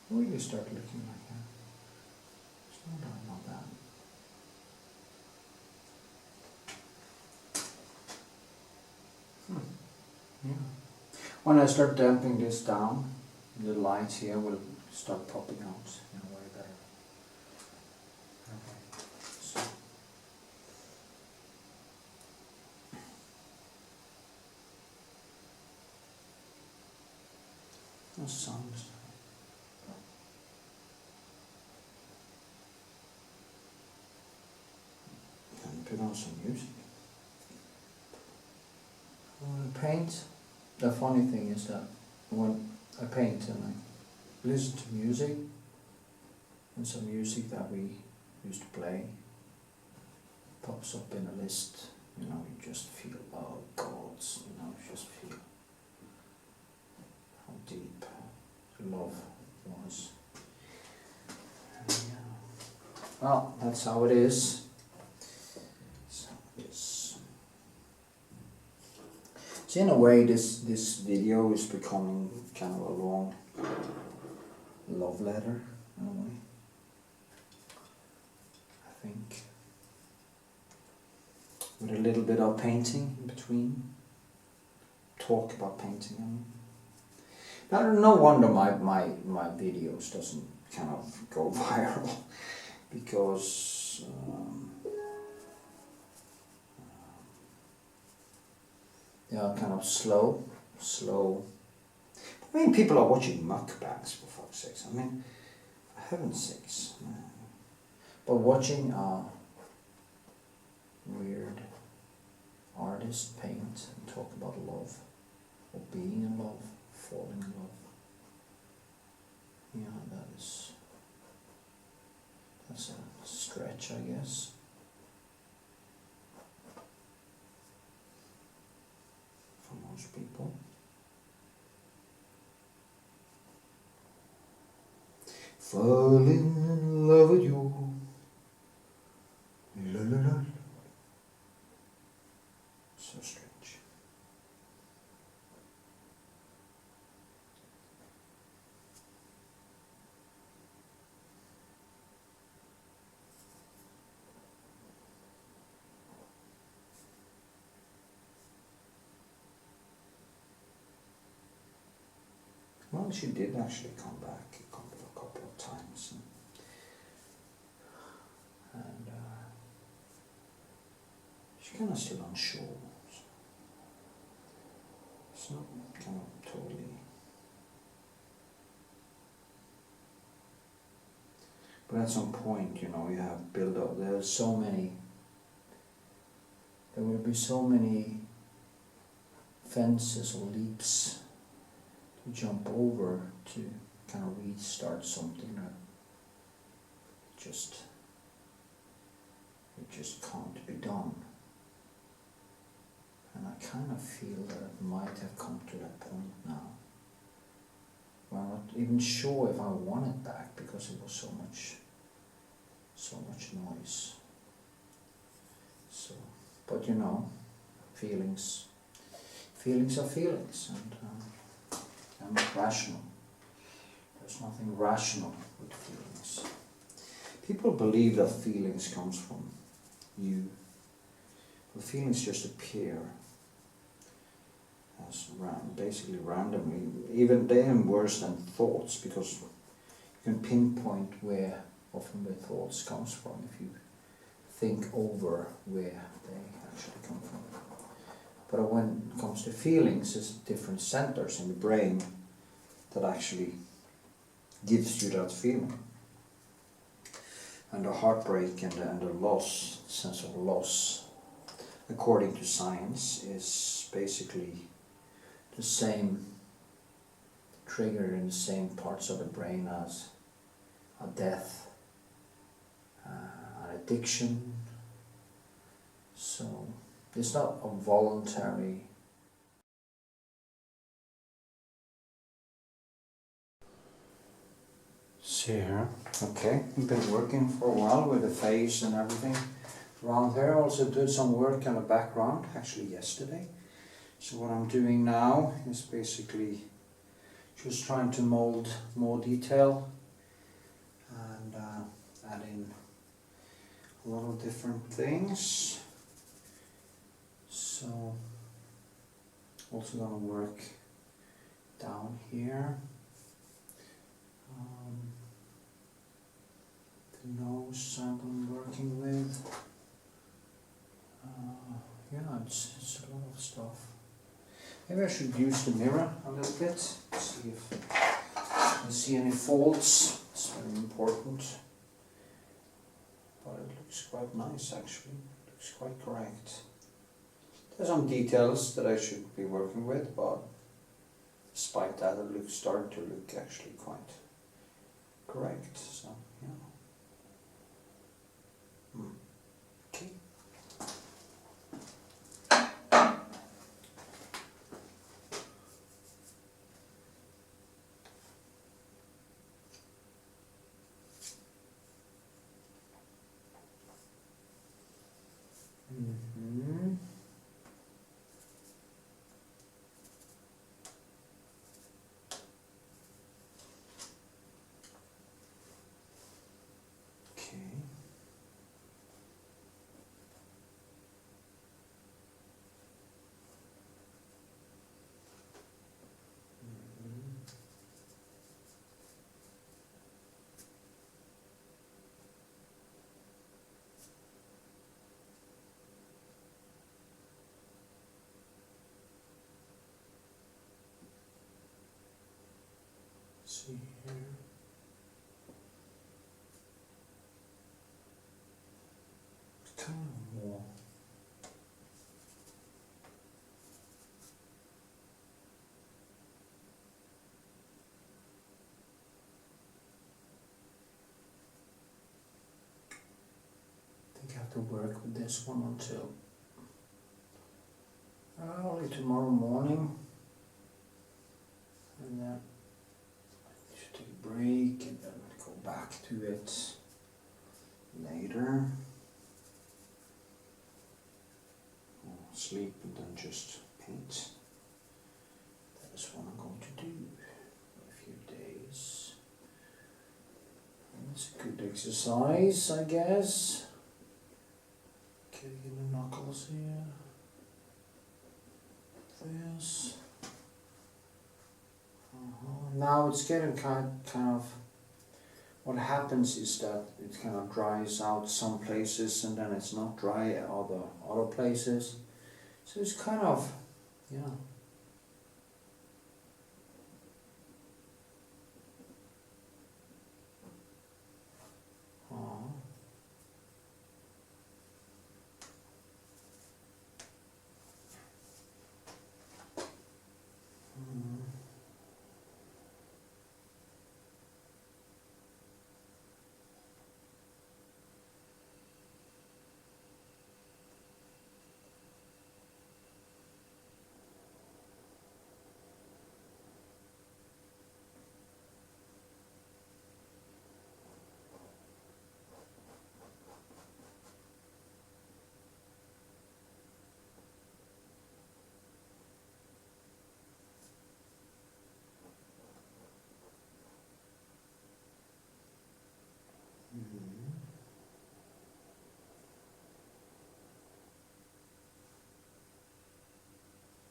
really start looking like that. It's not bad. Yeah. When I start damping this down, the lines here will start popping out in a way better. Okay. So. The sounds. And put on some music. When I paint, the funny thing is that when I paint and I listen to music, and some music that we used to play pops up in a list, you know, you just feel, oh gods, you know, you just feel how deep love was. Yeah. Well, that's how it is. So in a way, this video is becoming kind of a long love letter in a way. I think with a little bit of painting in between. Talk about painting. I mean. Now, no wonder my videos doesn't kind of go viral because they are kind of slow. I mean, people are watching mukbangs for fuck's sakes. I mean, for heaven's sakes. But watching weird artists paint and talk about love, or being in love, falling in love. Yeah, that's a stretch, I guess. For most people. Falling in love with you. La la la. So strange. Well, she did actually come back a couple of times. And she's kind of still unsure. So it's not kind of totally. But at some point, you know, you have build up. There will be so many fences or leaps to jump over to kind of restart something that it just can't be done. And I kind of feel that it might have come to that point now. Well, I'm not even sure if I want it back because it was so much noise. So, but you know, feelings are feelings, and they're not rational. There's nothing rational with feelings. People believe that feelings comes from you, but feelings just appear as basically randomly. Even they're worse than thoughts, because you can pinpoint where often the thoughts comes from if you think over where they actually come from. But when it comes to feelings, there's different centers in the brain that actually gives you that feeling. And the heartbreak and the loss, sense of loss, according to science, is basically the same trigger in the same parts of the brain as a death, an addiction. So it's not a voluntary. See here, okay, I've been working for a while with the face and everything around here. I also did some work on the background, actually yesterday. So what I'm doing now is basically just trying to mold more detail and add in a lot of different things. So also gonna work down here. The nose I'm working with. Yeah, it's a lot of stuff. Maybe I should use the mirror a little bit, see if I see any faults. It's very important. But it looks quite nice actually. It looks quite correct. There's some details that I should be working with, but despite that it looks starting to look actually quite correct. So yeah. Okay. See here. Kind of more. I think I have to work with this one until early tomorrow morning, and then I should take a break and then go back to it later. I'll sleep and then just paint. That is what I'm going to do for a few days. And it's a good exercise, I guess. Getting in the knuckles here. This. Now it's getting kind of. What happens is that it kind of dries out some places and then it's not dry at other places. So it's kind of, yeah.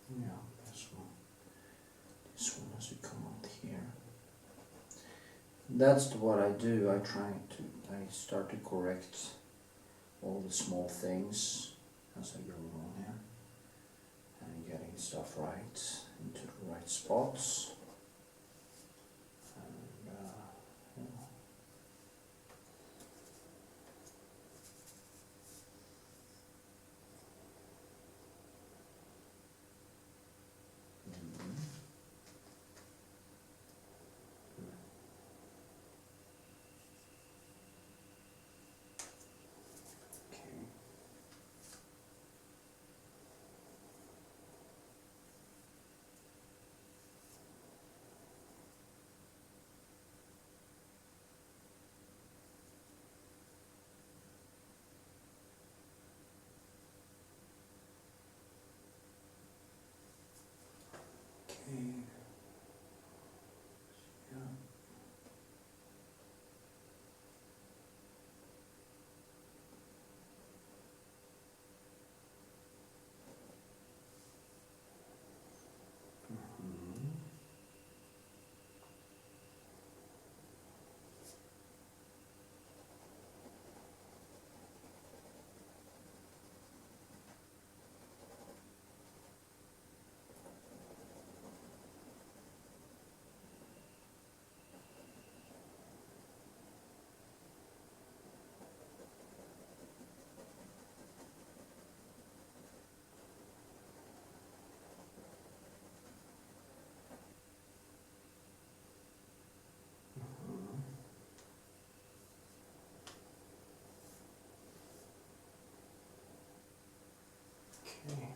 Yeah, this one. This one has to come out here. That's what I do. I start to correct all the small things as I go along here. And getting stuff right into the right spots. And yeah. Okay.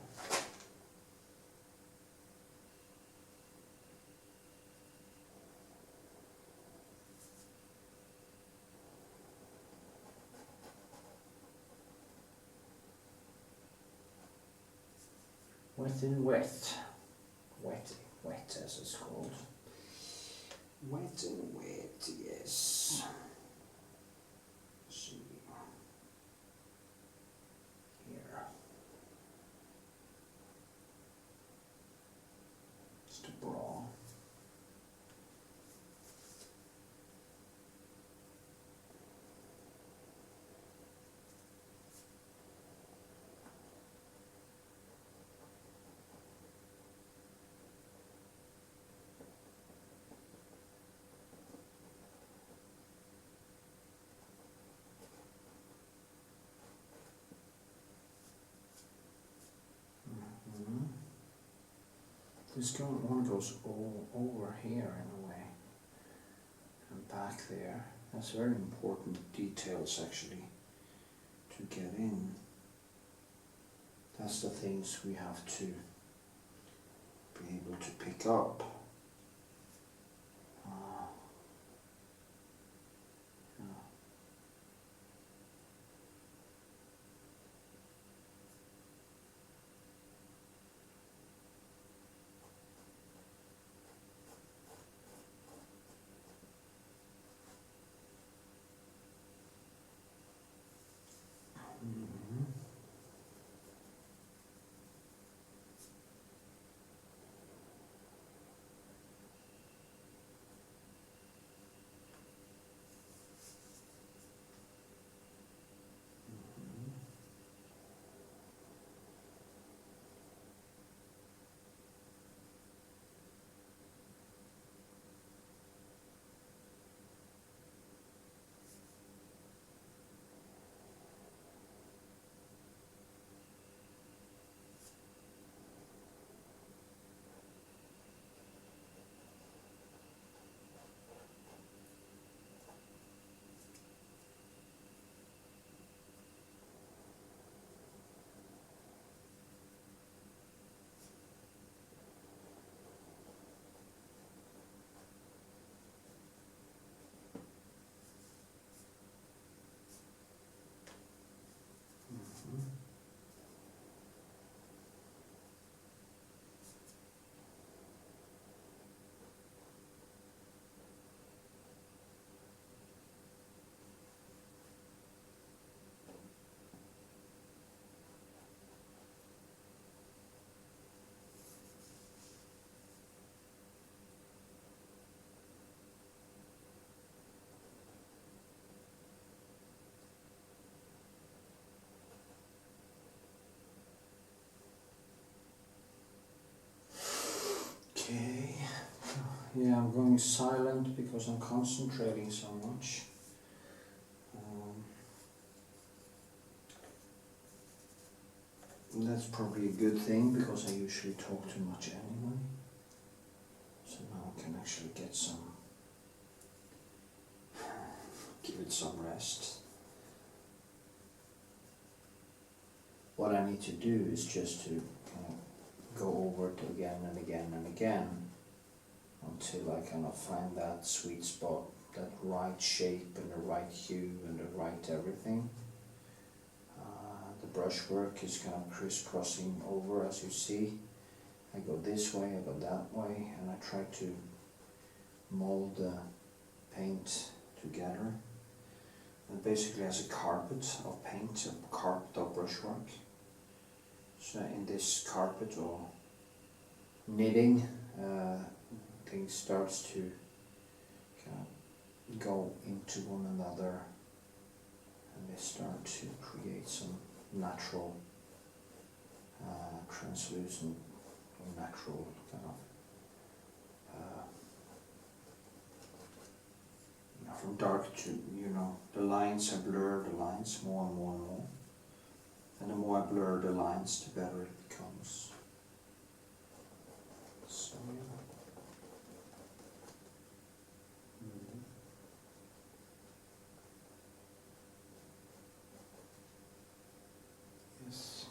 Wet and wet. Wet, wet as it's called. Wet and wet, yes. Let's see. Here. Just a bra. This one goes all over here in a way, and back there. That's very important details actually to get in. That's the things we have to be able to pick up. Okay, yeah, I'm going silent because I'm concentrating so much. That's probably a good thing because I usually talk too much anyway. So now I can actually get give it some rest. What I need to do is just to kind of go over it again and again and again until I kind of find that sweet spot, that right shape and the right hue and the right everything. The brushwork is kind of crisscrossing over, as you see. I go this way, I go that way, and I try to mold the paint together. And basically as a carpet of paint, a carpet of brushwork. So in this carpet or knitting, things starts to kind of go into one another, and they start to create some natural, translucent, or natural kind of, from dark to, the lines, I blur the lines more and more and more. And the more I blur the lines, the better it becomes. So, yes.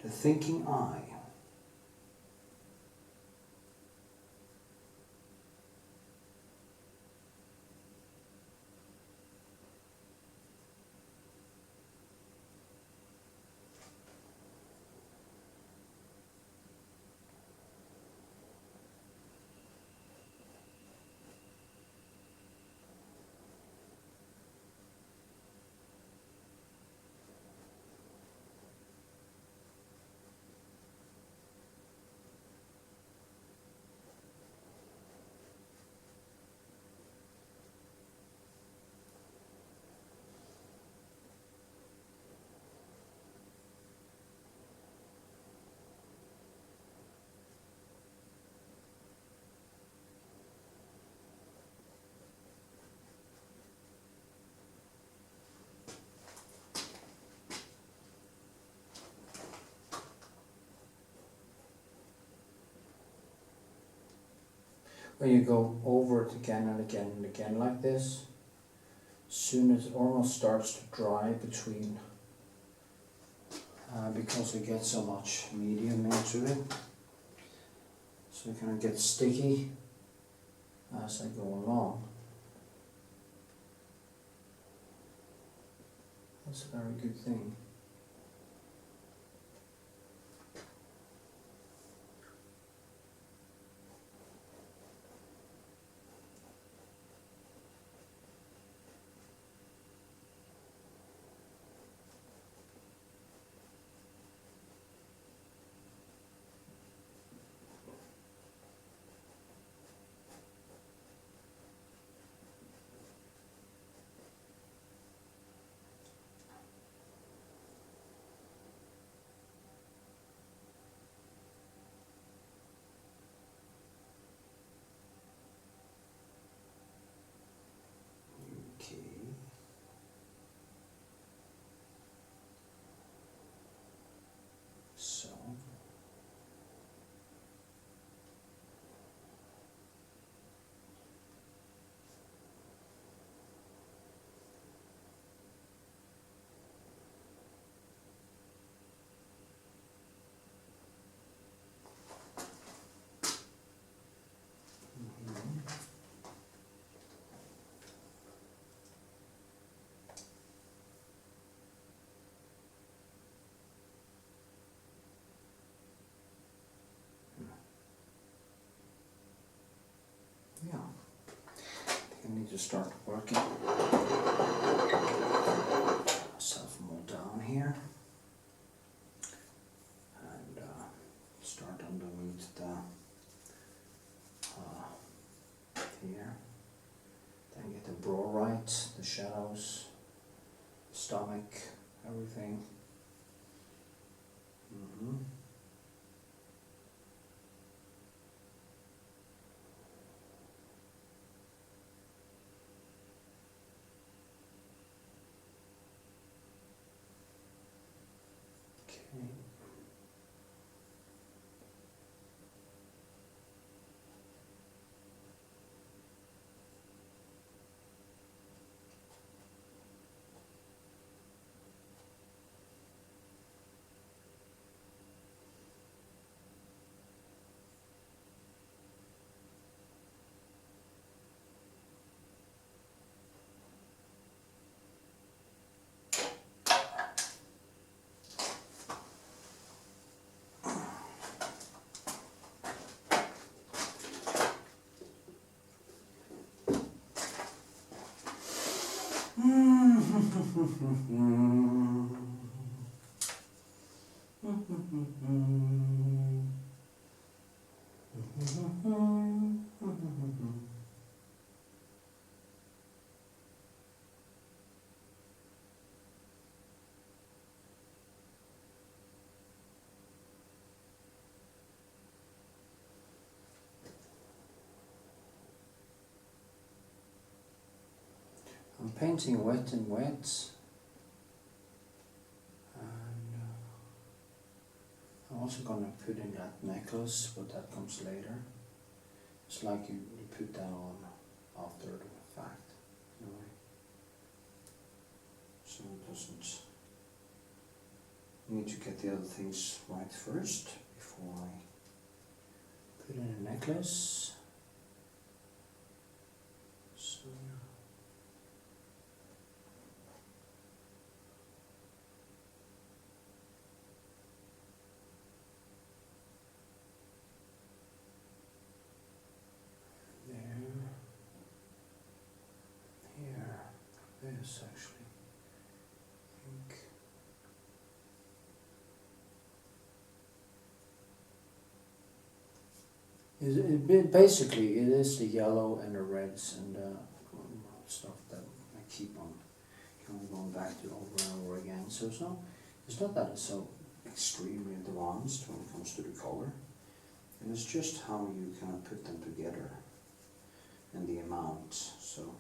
The thinking eye. When you go over it again and again and again like this, soon it almost starts to dry between, because we get so much medium into it. So it kind of gets sticky as I go along. That's a very good thing. So yeah, I need to start working myself more down here and start underneath the here. Then get the brow right, the shadows, stomach, everything. Okay. I'm painting wet and wet, and I'm also going to put in that necklace, but that comes later. It's like you put that on after the fact, in a way. So it doesn't need to get the other things right first before I put in a necklace. So this actually, I think basically it is the yellow and the reds and the stuff that I keep on going back to over and over again. So it's not that it's so extremely advanced when it comes to the color. And it's just how you kind of put them together and the amount. So.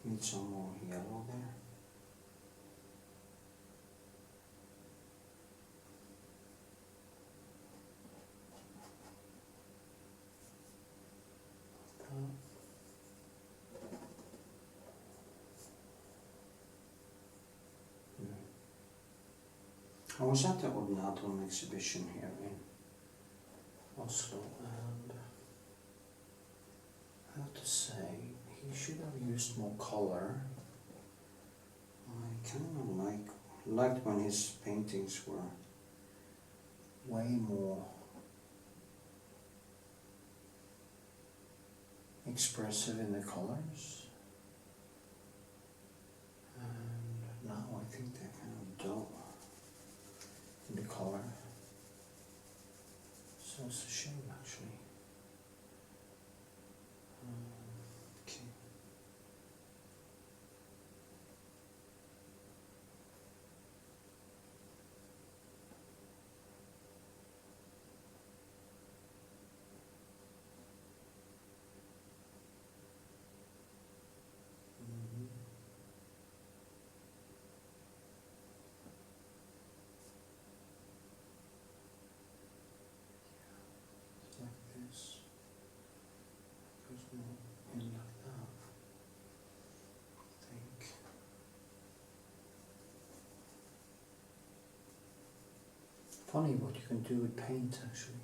Need some more yellow there. I was at the PATRON exhibition here in Oslo, and I have to say he should have used more color. I kind of liked when his paintings were way more expressive in the colors, and now I think they're kind of dull in the color, so it's a shame actually. Okay. Funny what you can do with paint actually.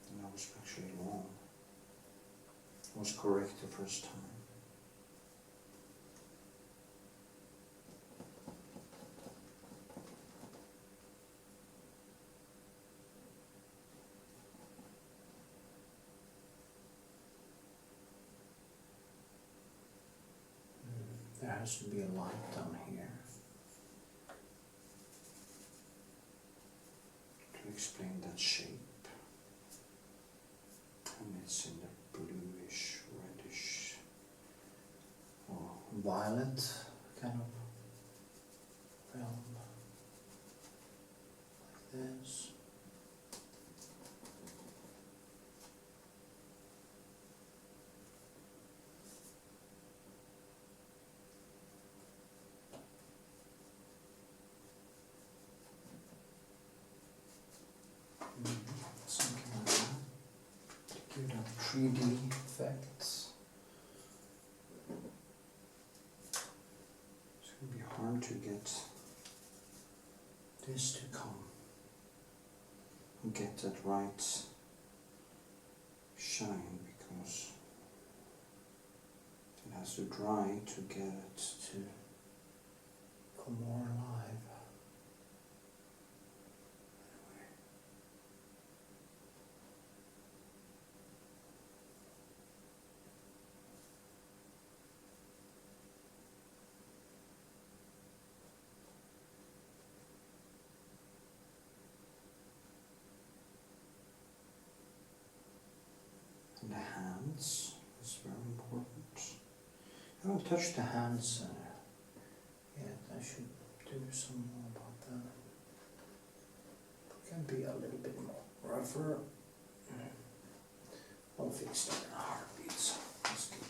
And I was actually wrong. I was correct the first time. There has to be a light down here to explain that shape, and it's in the bluish, reddish or violet kind of realm, like this. do the 3D effects. It's going to be hard to get this to come and get that right shine, because it has to dry to get it to come more alive. And the hands is very important. I haven't touched the hands yet. I should do some more about that. It can be a little bit more rougher. I'll fix that in a heartbeat, so that's good.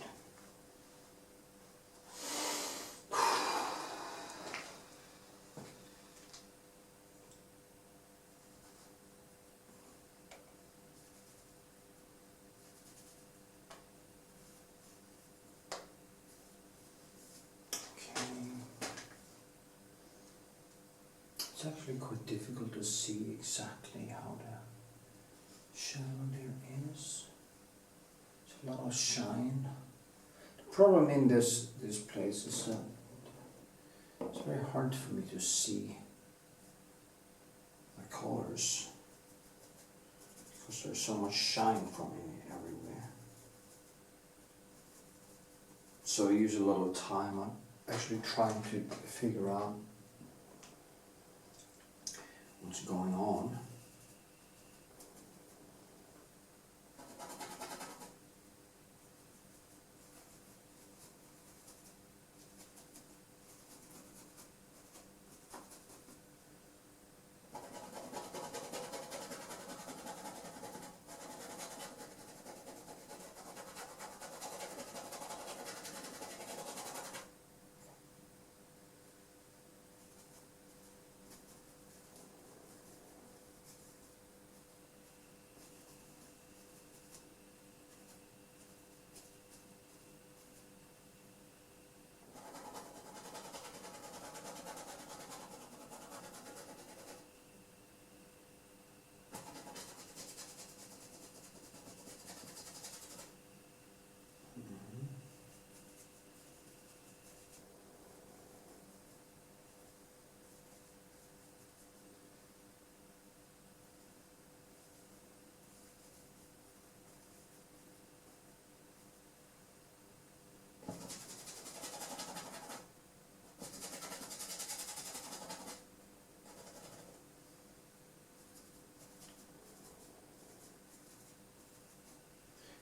It's actually quite difficult to see exactly how the shadow there is. It's a lot of shine. The problem in this place is that it's very hard for me to see the colors, because there's so much shine from it everywhere. So I use a lot of time on actually trying to figure out what's going on.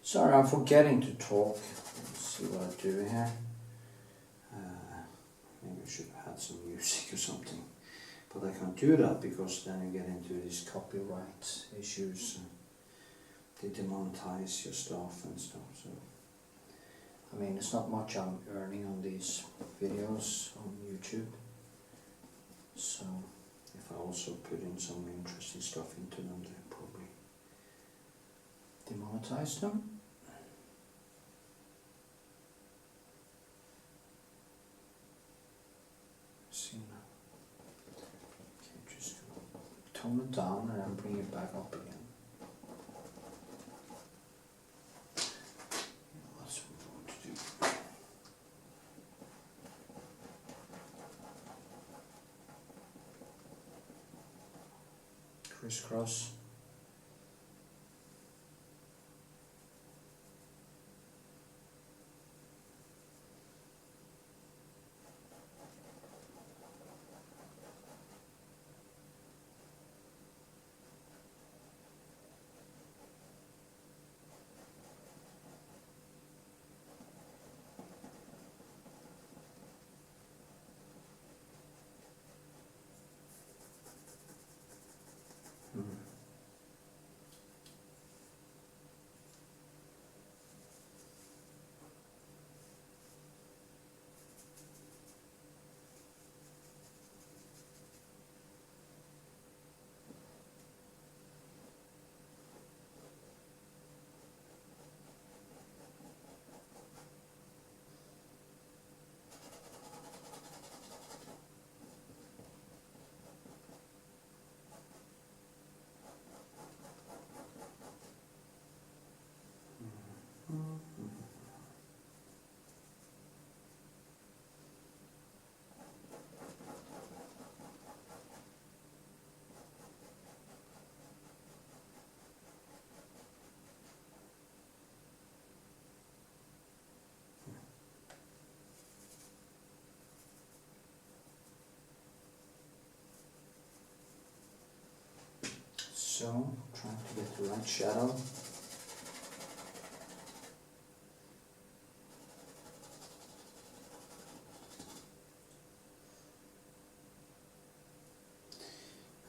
Sorry, I'm forgetting to talk. Let's see what I do here. Maybe I should have had some music or something. But I can't do that because then you get into these copyright issues. They demonetize your stuff and stuff. So, I mean, it's not much I'm earning on these videos on YouTube. So, if I also put in some interesting stuff into them, they'll probably demonetize them. See now. Okay, just tone it down and then bring it back up again. That's what we want to do. Crisscross. so, trying to get the right shadow.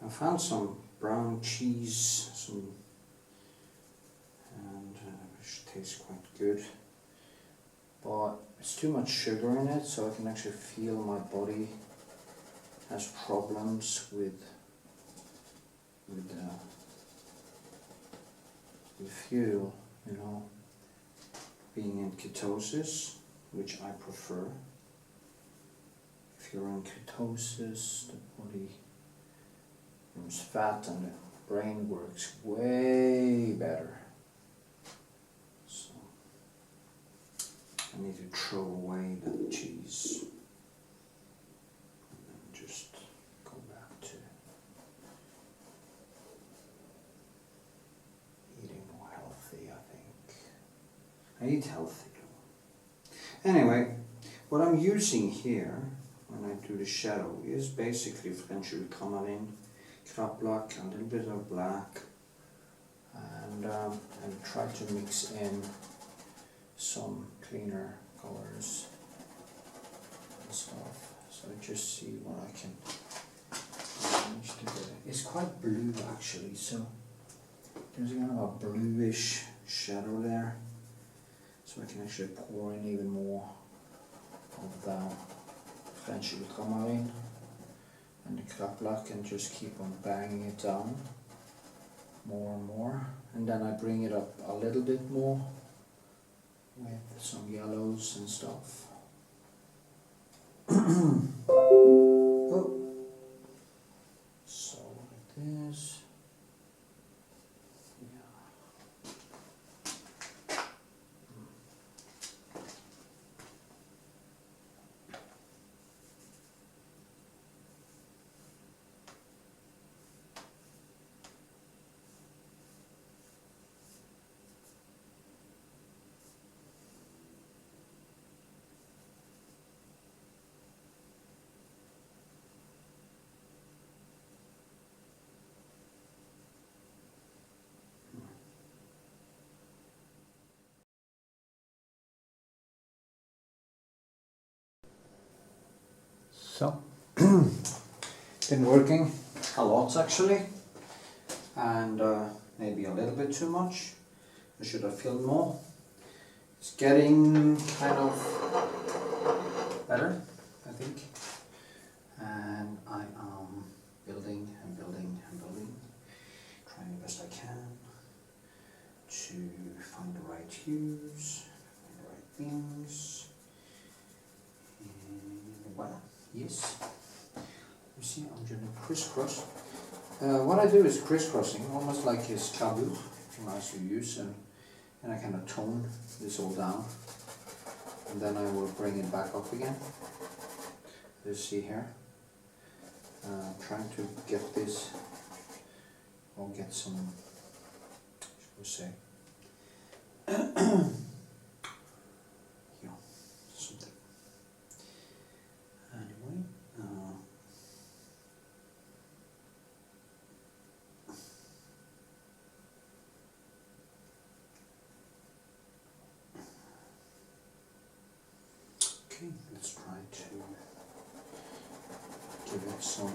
I found some brown cheese, and which tastes quite good, but it's too much sugar in it, so I can actually feel my body has problems with fuel, you know, being in ketosis, which I prefer. If you're in ketosis, the body burns fat and the brain works way better. So I need to throw away that cheese and then just go back to eating more healthy, I think. I eat healthy. Anyway, what I'm using here when I do the shadow is basically French ultramarine, black, a little bit of black, and try to mix in some cleaner colors and stuff. So I just see what I can manage to get. It's quite blue actually, so there's kind of a bluish shadow there. So I can actually pour in even more of the French ultramarine and the black and just keep on banging it down more and more, and then I bring it up a little bit more with some yellows and stuff. Oh. So like this. So, been working a lot actually, and maybe a little bit too much. I should have filmed more. It's getting kind of better, I think, and I am building and building and building, trying the best I can to find the right hues, find the right things, and voila. Yes. You see, I'm doing a crisscross. What I do is crisscrossing, almost like a scabut, nice to use, and I kind of tone this all down, and then I will bring it back up again. You see here, trying to get this, or get some, shall we say, yeah, something. Anyway, okay, let's try to give it some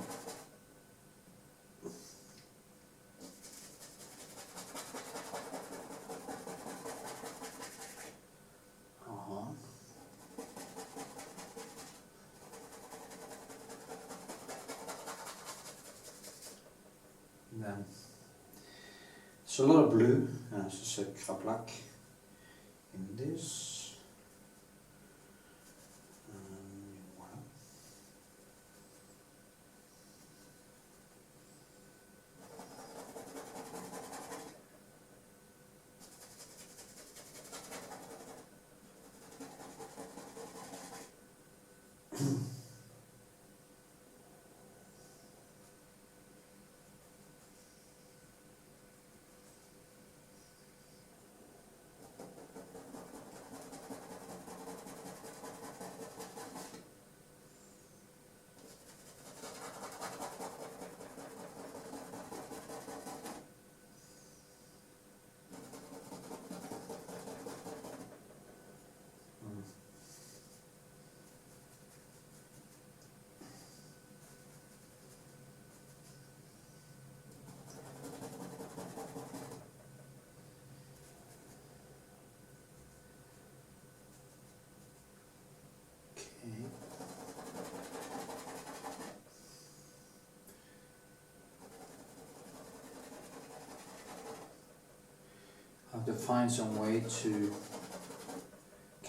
then it's a lot of blue, as I said, black in this. Voilà. find some way to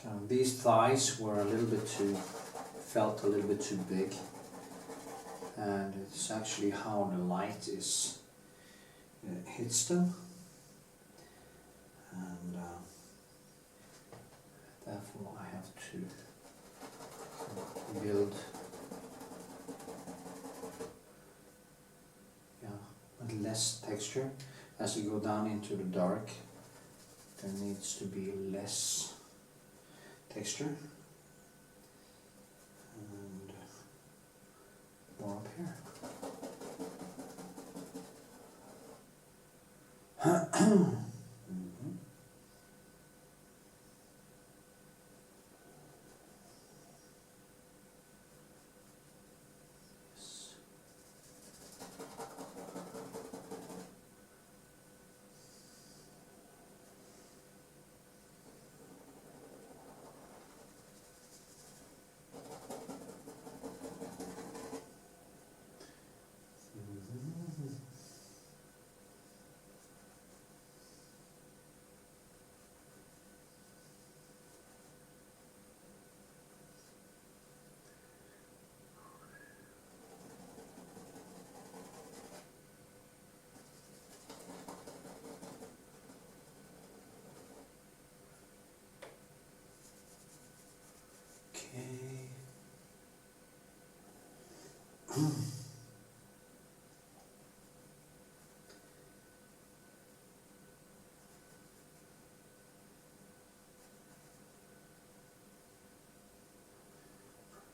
kind of, these thighs were a little bit too, felt a little bit too big, and it's actually how the light is hits them, and therefore I have to build with less texture. As you go down into the dark, there needs to be less texture, and more up here.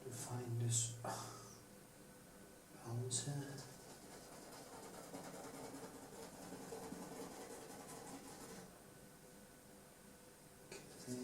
To find this balance here. Okay.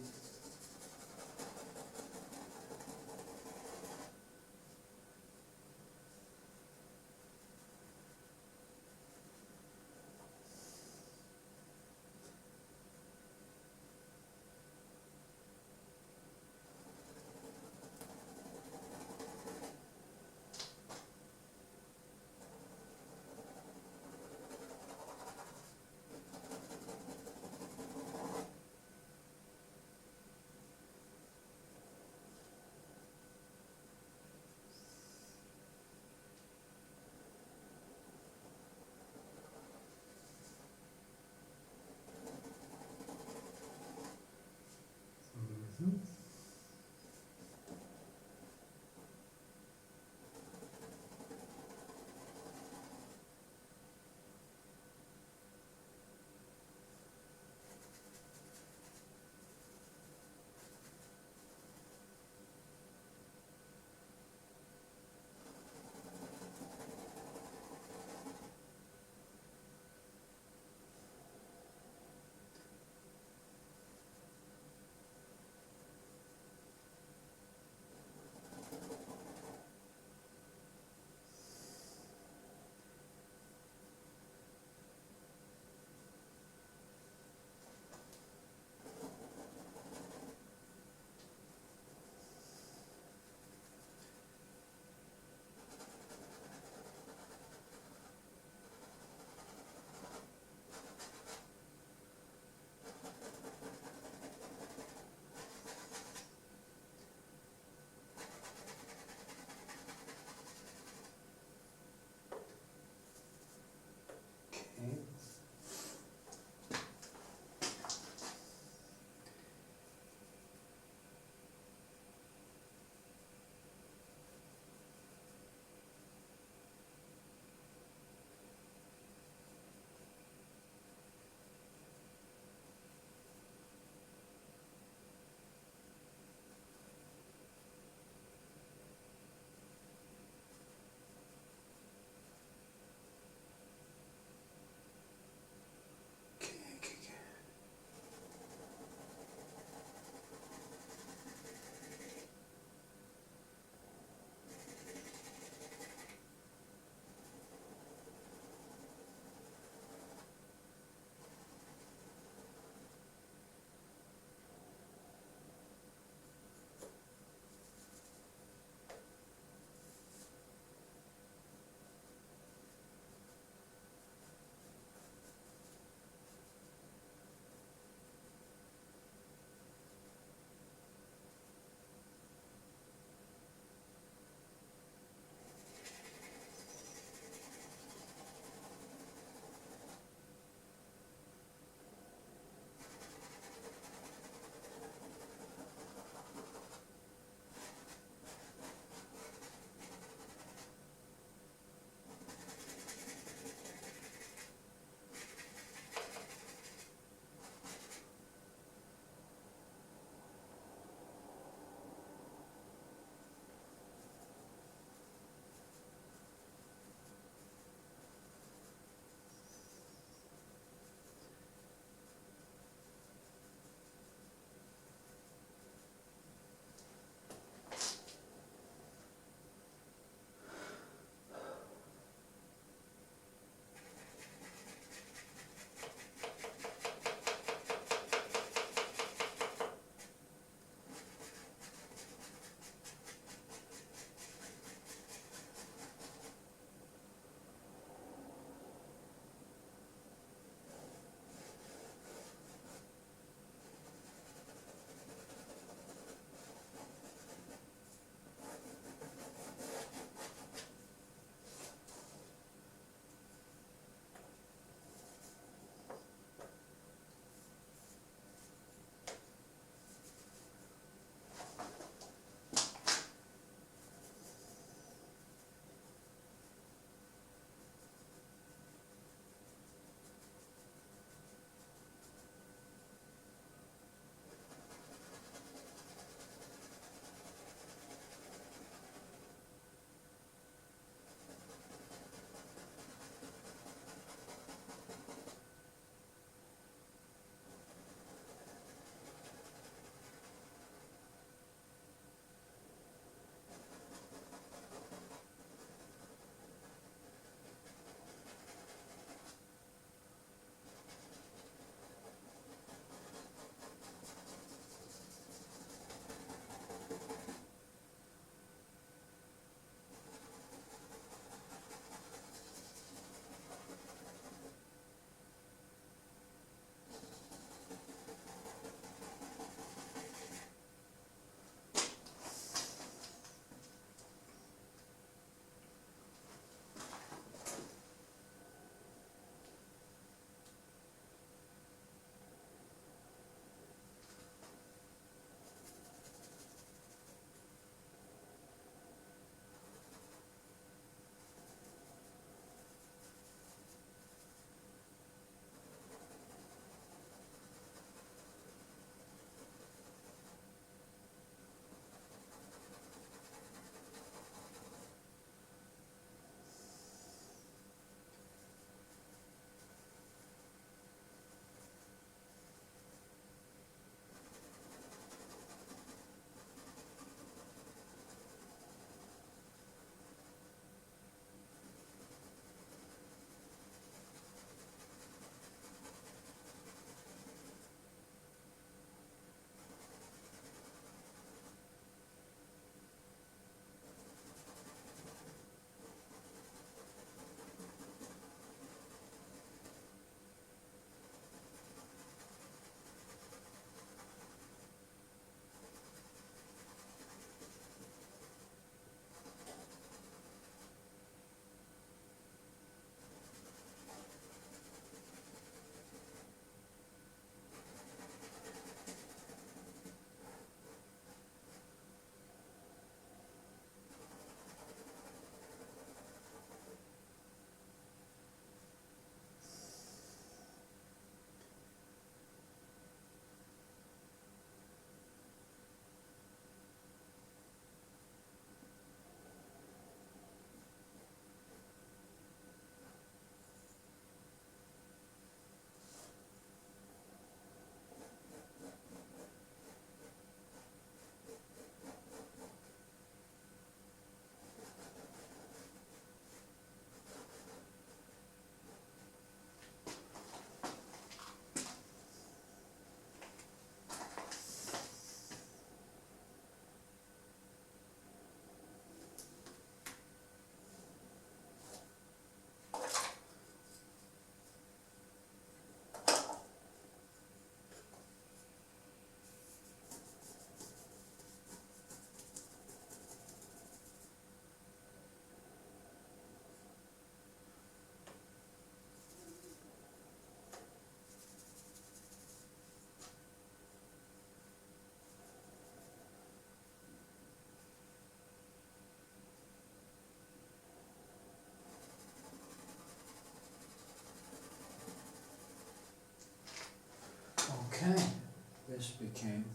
this became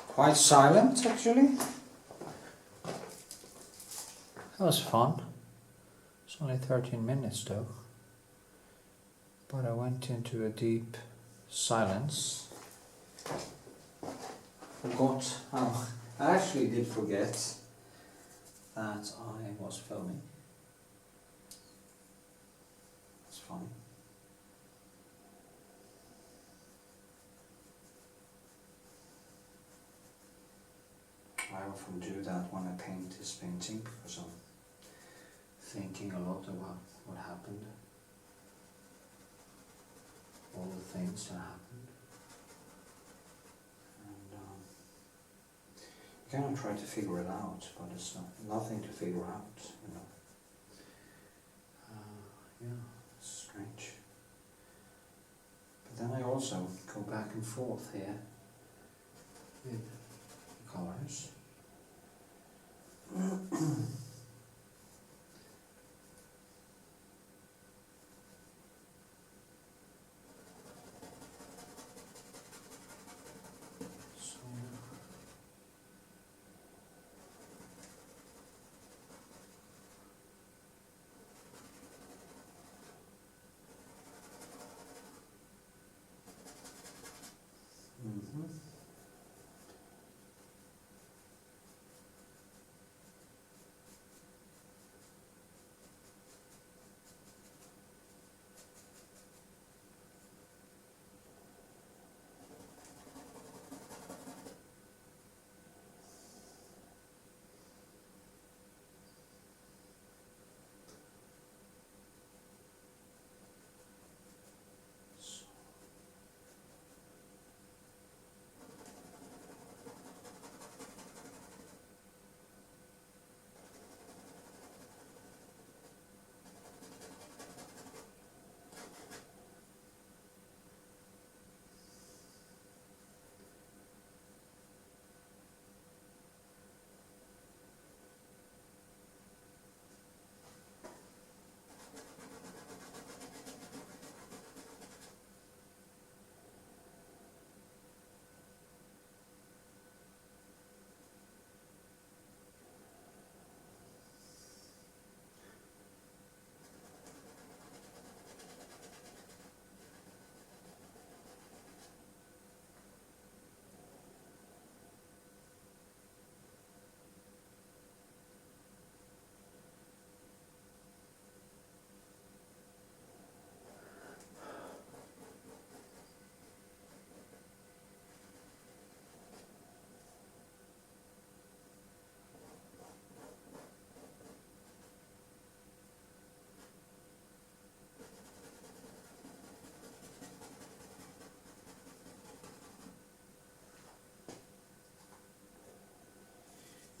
quite silent actually. That was fun. It's only 13 minutes though. But I went into a deep silence. Forgot how. I actually did forget that I was filming. It's funny. I often do that when I paint this painting because I'm thinking a lot about what happened. All the things that happened. And you kind of try to figure it out, but it's nothing to figure out, you know. Yeah, it's strange. But then I also go back and forth here with the colors.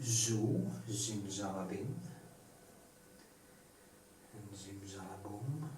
Zo, zimzalabim en zimzalaboom.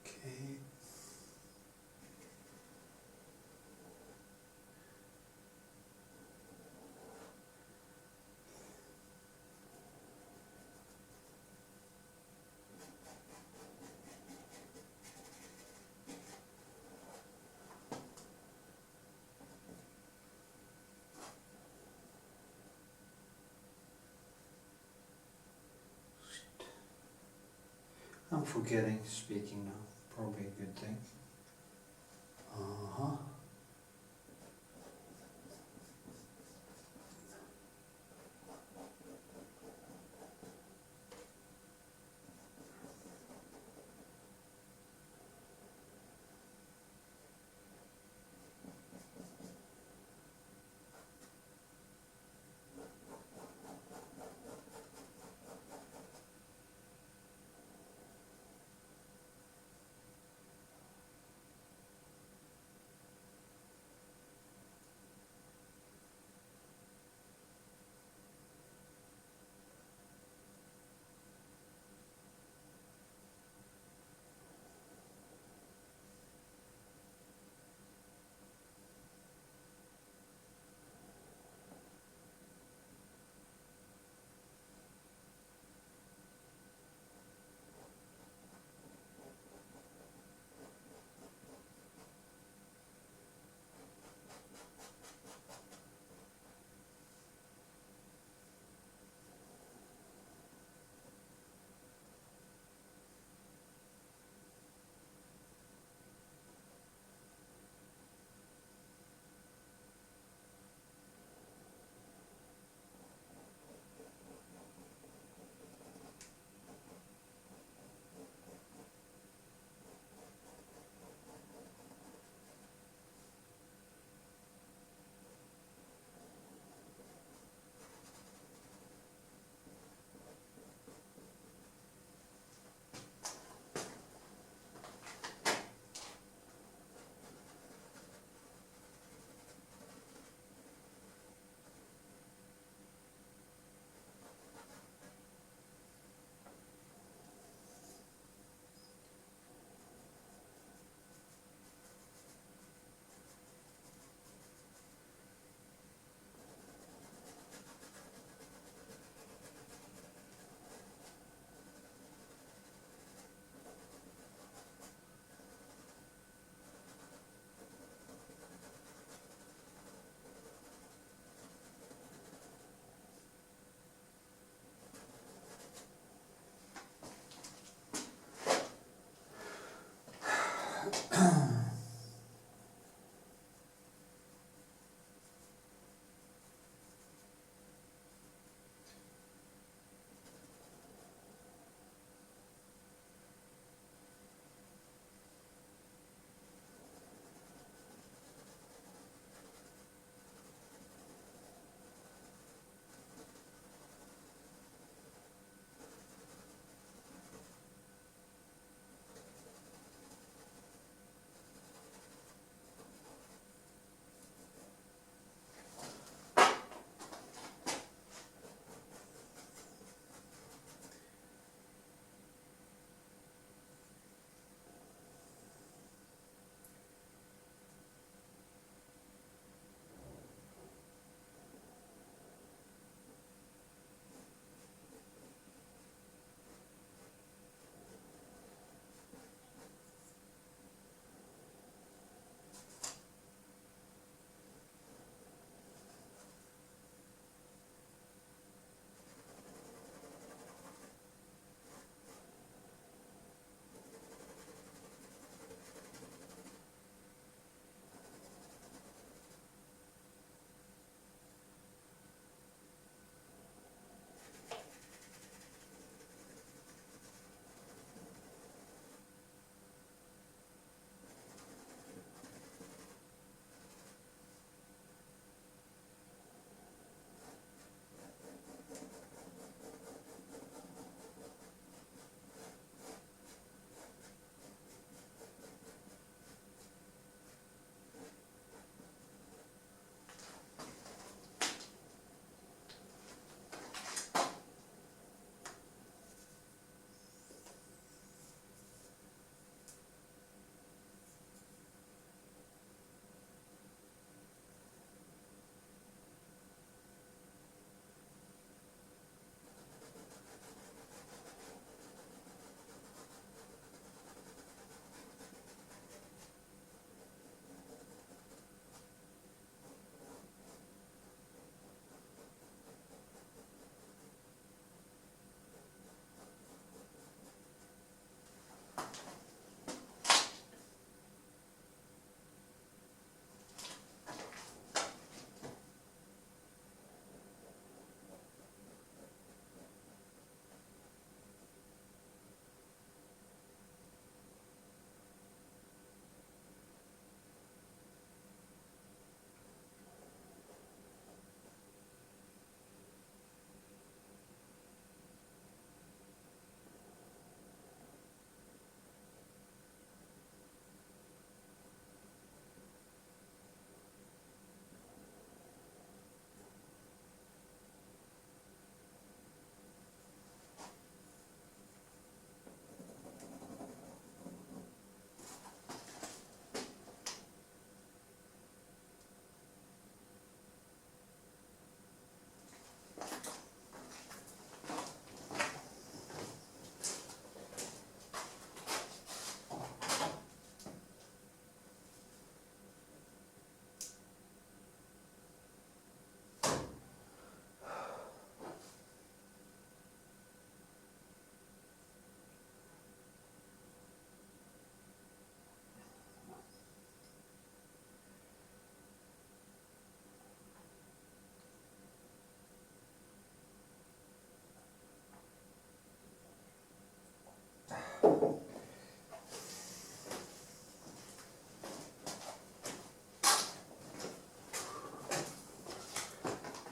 Okay. I'm forgetting speaking now. Probably a good thing. Uh-huh.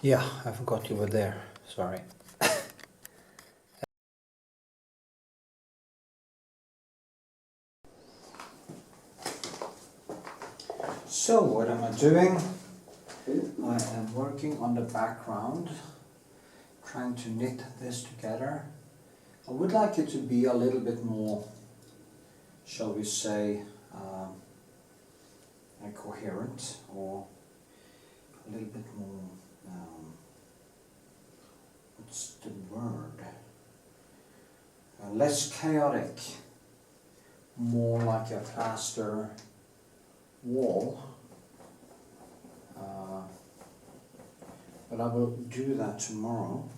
Yeah, I forgot you were there. Sorry. So what am I doing? I am working on the background, trying to knit this together. I would like it to be a little bit more, shall we say, coherent, or a little bit more, what's the word? Less chaotic, more like a plaster wall. But I will do that tomorrow.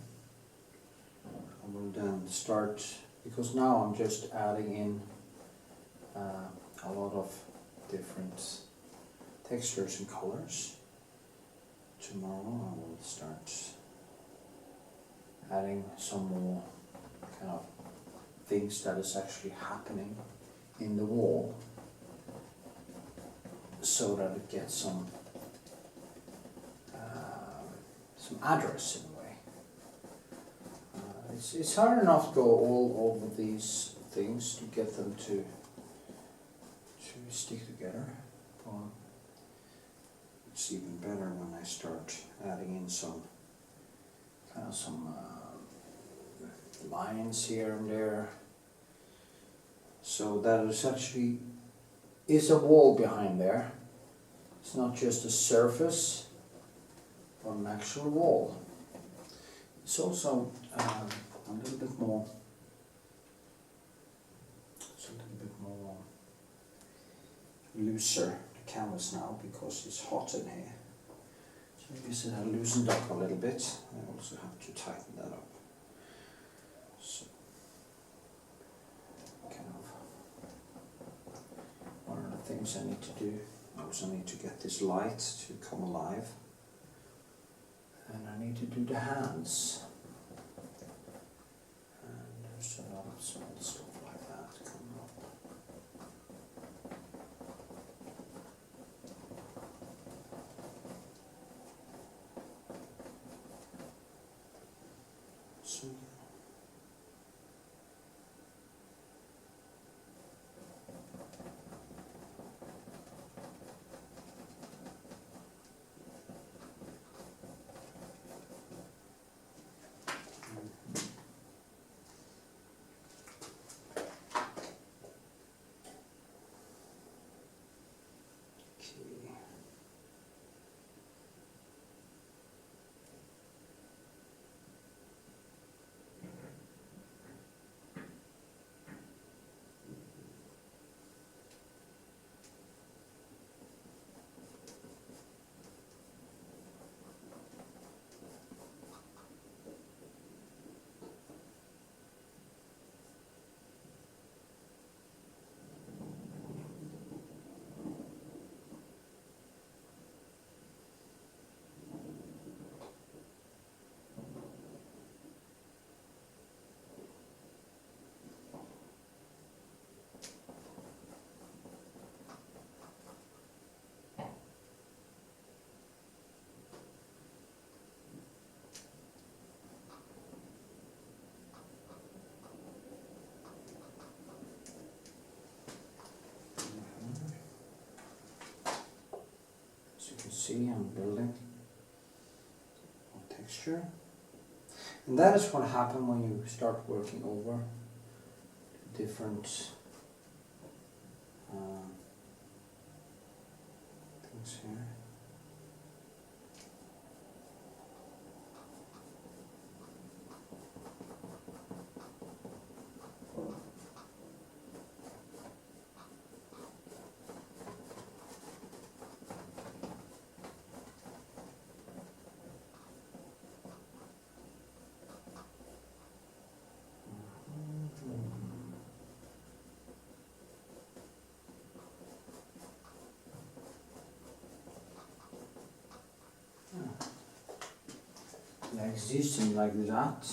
I will then start, because now I'm just adding in a lot of different textures and colors. Tomorrow I will start adding some more kind of things that is actually happening in the wall, so that it gets some address in a way. It's hard enough to go all over these things to get them to stick together. But it's even better when I start adding in some lines here and there, so that it actually is a wall behind there. It's not just a surface, but an actual wall. It's also a little bit more. It's a little bit more looser, the canvas now, because it's hot in here. So I guess it has loosened up a little bit. I also have to tighten that up. So, kind of one of the things I need to do. I also need to get this light to come alive. And I need to do the hands. And there's a lot of small stuff like that coming up. So see, I'm building on texture. And that is what happens when you start working over different things here. Existing like that.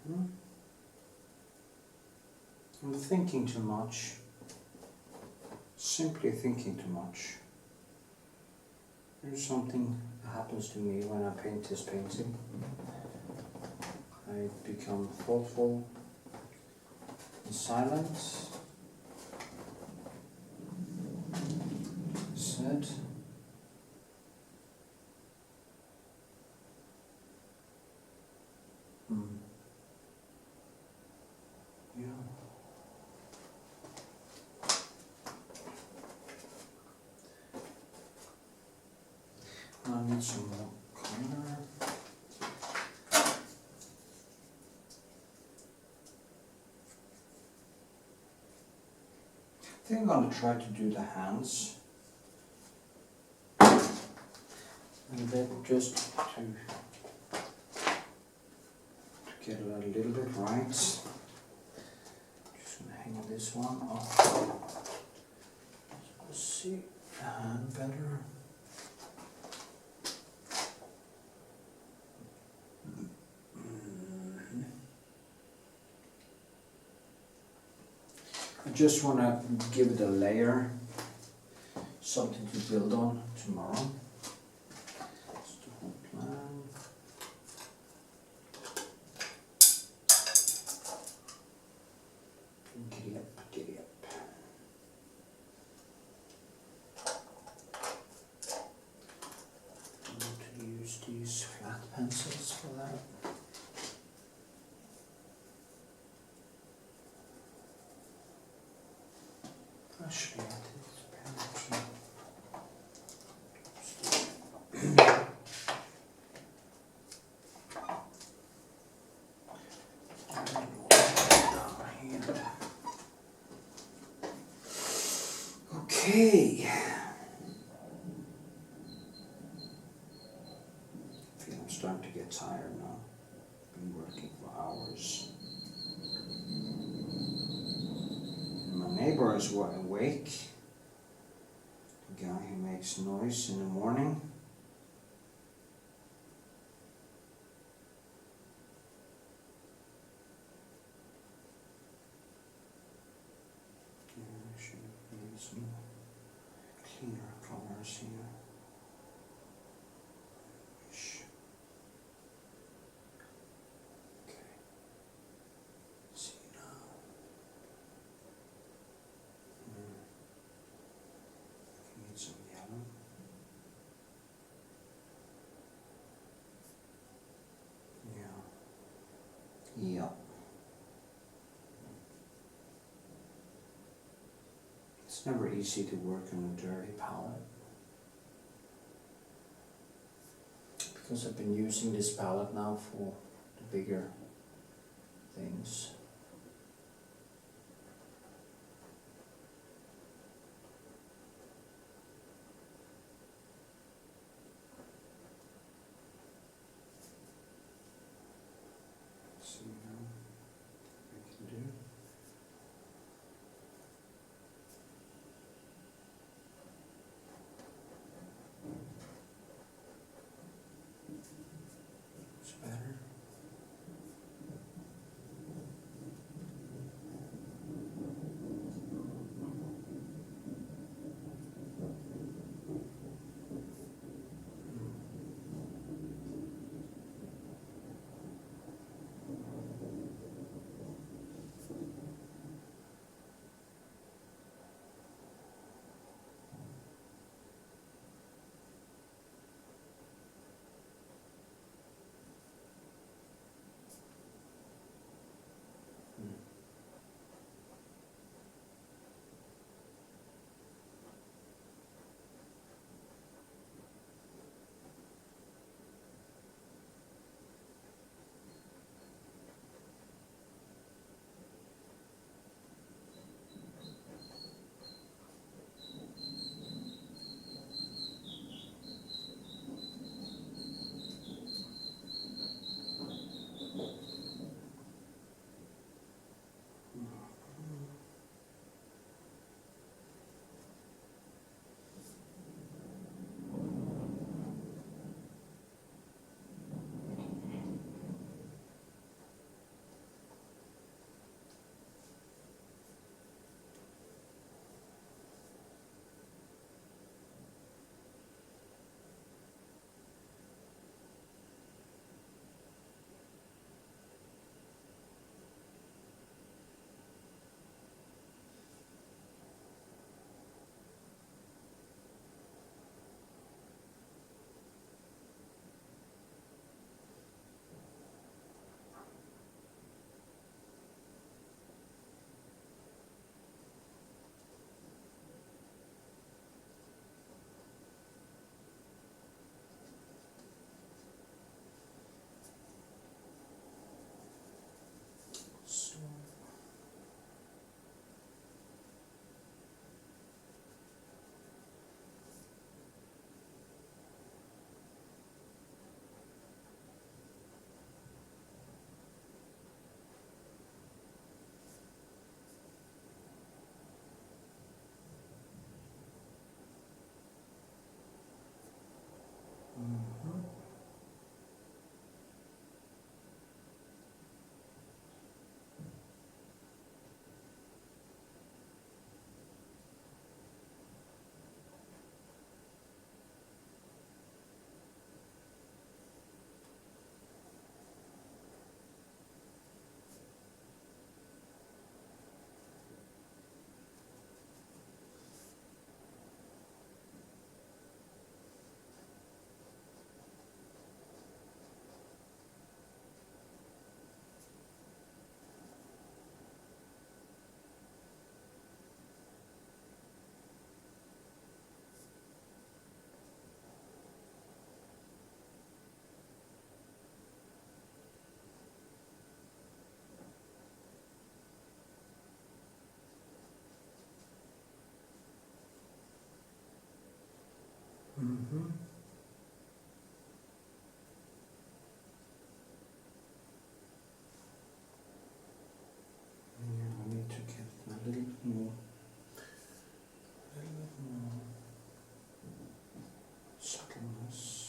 I'm thinking too much. Simply thinking too much. There's something that happens to me when I paint this painting. I become thoughtful and silent. Said. Yeah. I need some more color. I think I'm going to try to do the hands. And then just to get it a little bit right. Just going to hang this one up. Let's see the hand better. I just want to give it a layer, something to build on tomorrow. That's the whole plan. Giddy up, giddy up. I want to use these flat pencils for that. Actually, I think it's better okay. I feel I'm starting to get tired now. Been working for hours. My neighbor is awake. The guy who makes noise in the morning. Yeah, I should use some cleaner colors here. Okay. See now. Need some yellow. Yeah. Yeah. It's never easy to work on a dirty palette. Because I've been using this palette now for the bigger things. See now what I can do. It's better. Yeah, I need to get a little bit more. Subtleness.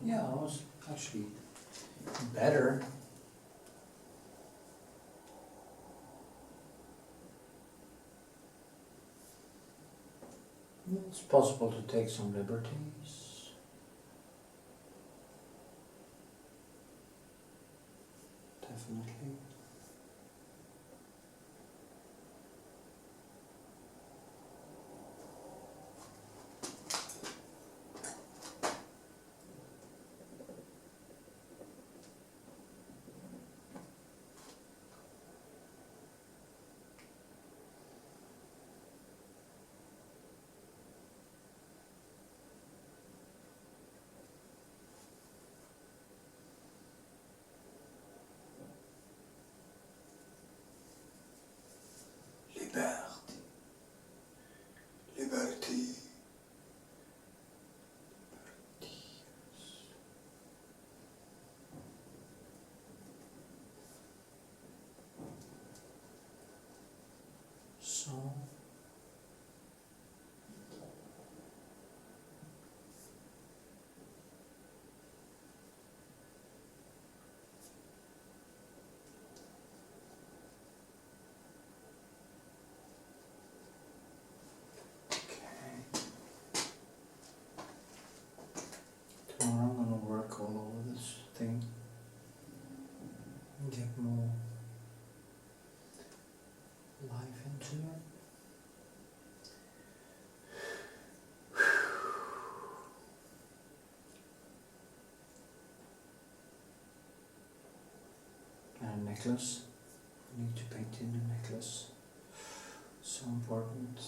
Yeah, it was actually better. It's possible to take some liberties. Definitely. Liberty. So. Tomorrow I'm gonna work all over this thing and get more life into it. And a necklace. I need to paint in a necklace. So important.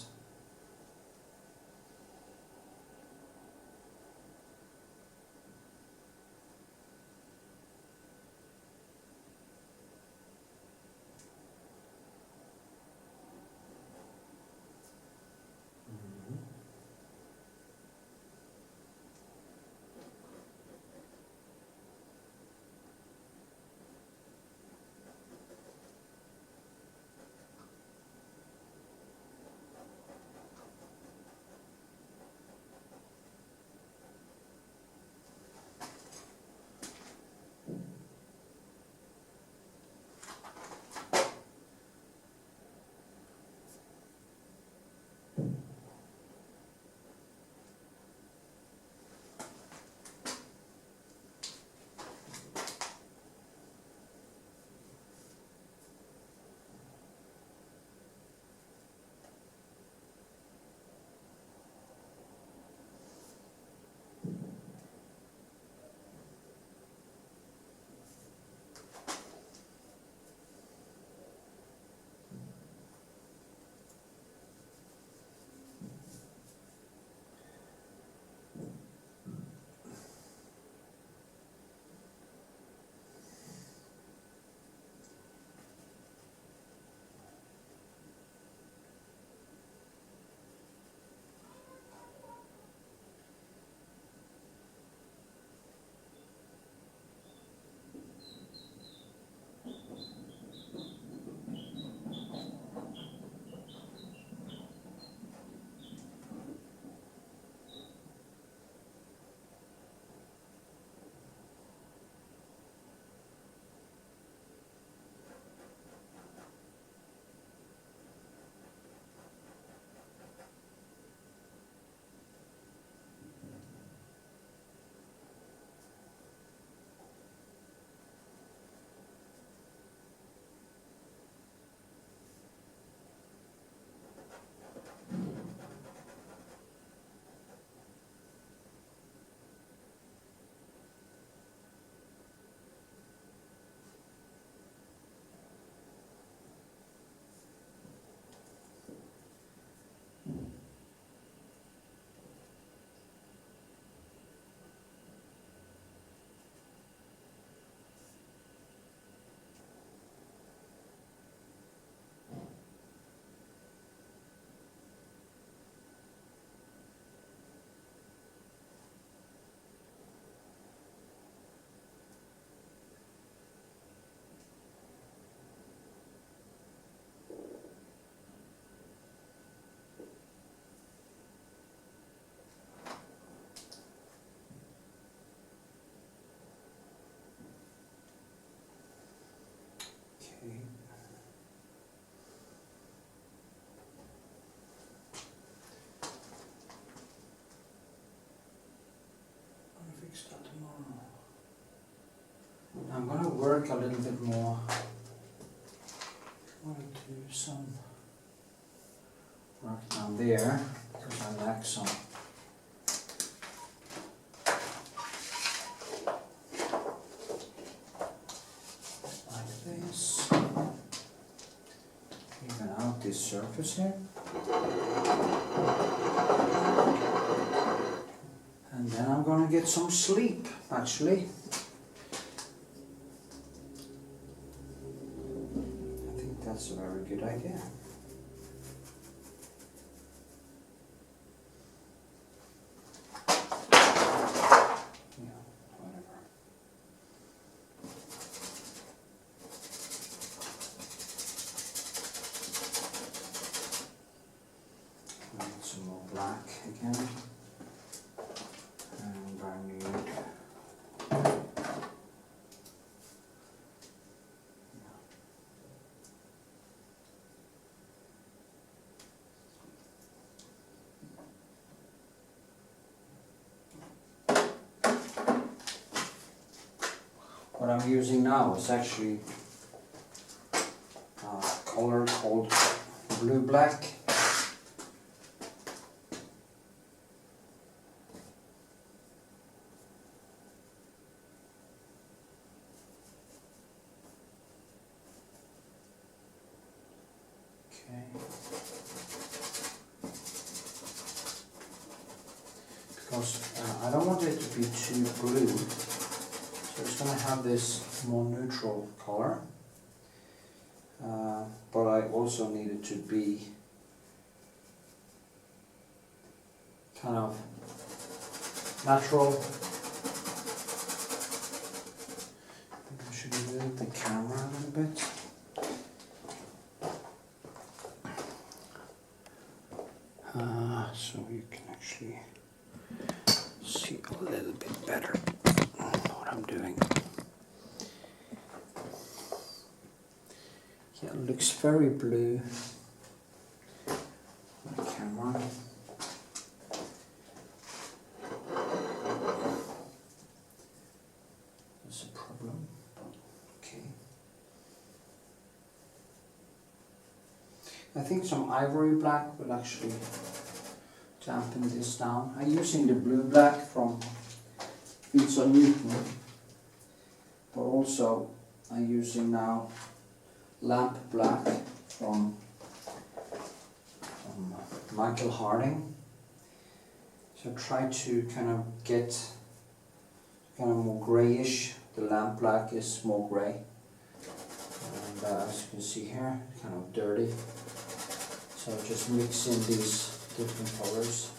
work a little bit more. I want to do some work down there because I lack some. Like this. Even out this surface here. And then I'm going to get some sleep, actually. I think that's a very good idea. Yeah, whatever. I need some more black again. And I need what I'm using now is actually a color called blue black. Because I don't want it to be too blue, so it's going to have this more neutral color, but I also need it to be kind of natural. I should move the camera a little bit. So you can actually see a little bit better what I'm doing. Yeah, it looks very blue on the camera. That's a problem, but okay. I think some ivory black will actually dampen this down. I'm using the blue black from Newton, but also I'm using now lamp black from Michael Harding. So try to kind of get kind of more grayish. The lamp black is more grey, and as you can see here, kind of dirty. So just mix in these different colors.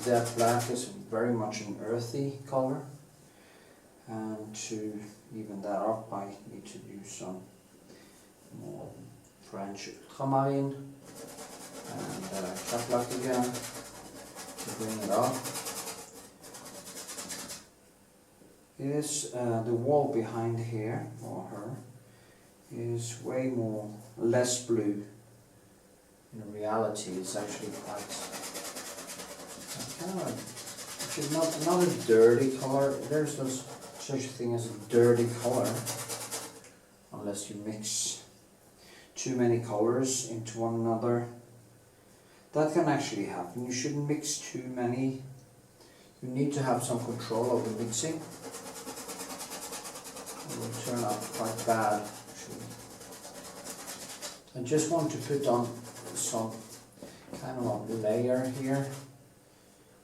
That black is very much an earthy color, and to even that up I need to use some more French ultramarine and cat black again to bring it up. Is the wall behind here, or her, is way less blue. In reality, it's actually quite kind of not a dirty color. There's no such thing as a dirty color unless you mix too many colors into one another. That can actually happen. You shouldn't mix too many. You need to have some control over mixing. It will turn out quite bad, actually. I just want to put on some kind of a layer here,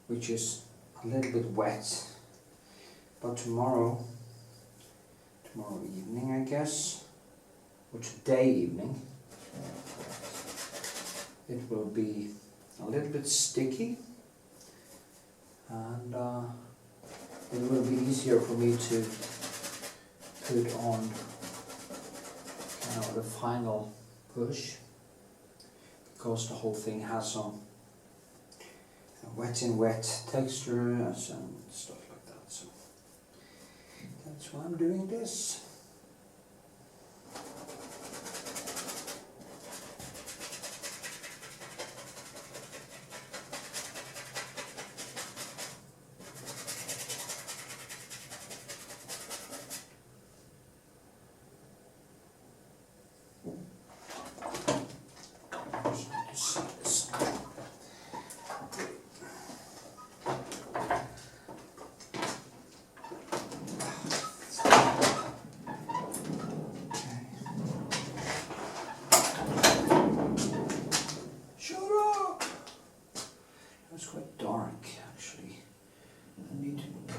which is a little bit wet, but tomorrow evening, I guess, or today evening, it will be a little bit sticky, and it will be easier for me to put on kind of the final push, because the whole thing has some wet in wet texture and stuff like that. So that's why I'm doing this.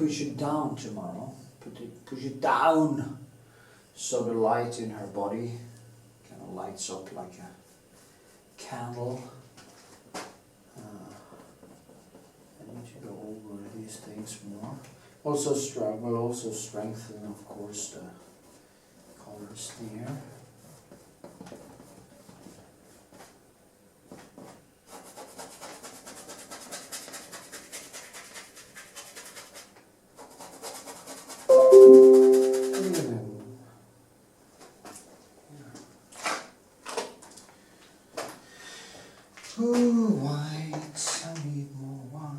push it down tomorrow. Push it down so the light in her body kind of lights up like a candle. I need to go over these things more. Also, will also strengthen, of course, the colors there. Ooh, white. I need more white.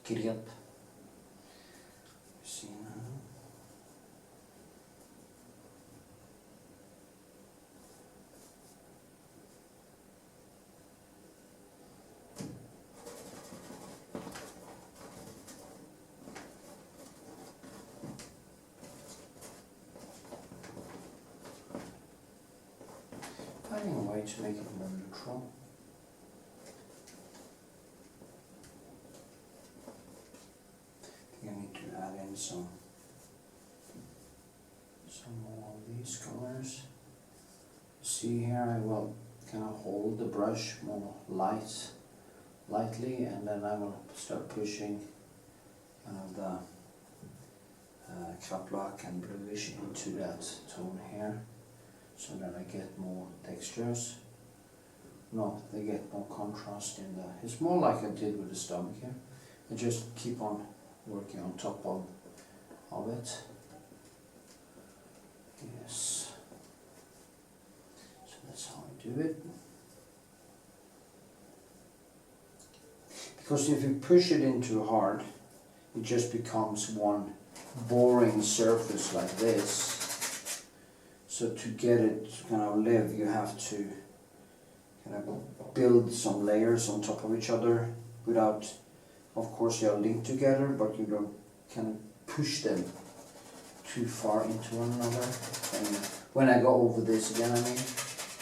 Giddy up. See now. Finding a way to make it more neutral. I need to add in some more of these colors. See here, I will kind of hold the brush more lightly, and then I will start pushing kind of the black and bluish into that tone here, so that I get more textures. No, they get more contrast in the. It's more like I did with the stomach here. I just keep on working on top of it. Yes. So that's how I do it. Because if you push it in too hard, it just becomes one boring surface like this. So to get it to kind of live, you have to kind of build some layers on top of each other without. Of course, they are linked together, but you don't kind of push them too far into one another. And when I go over this again, I mean,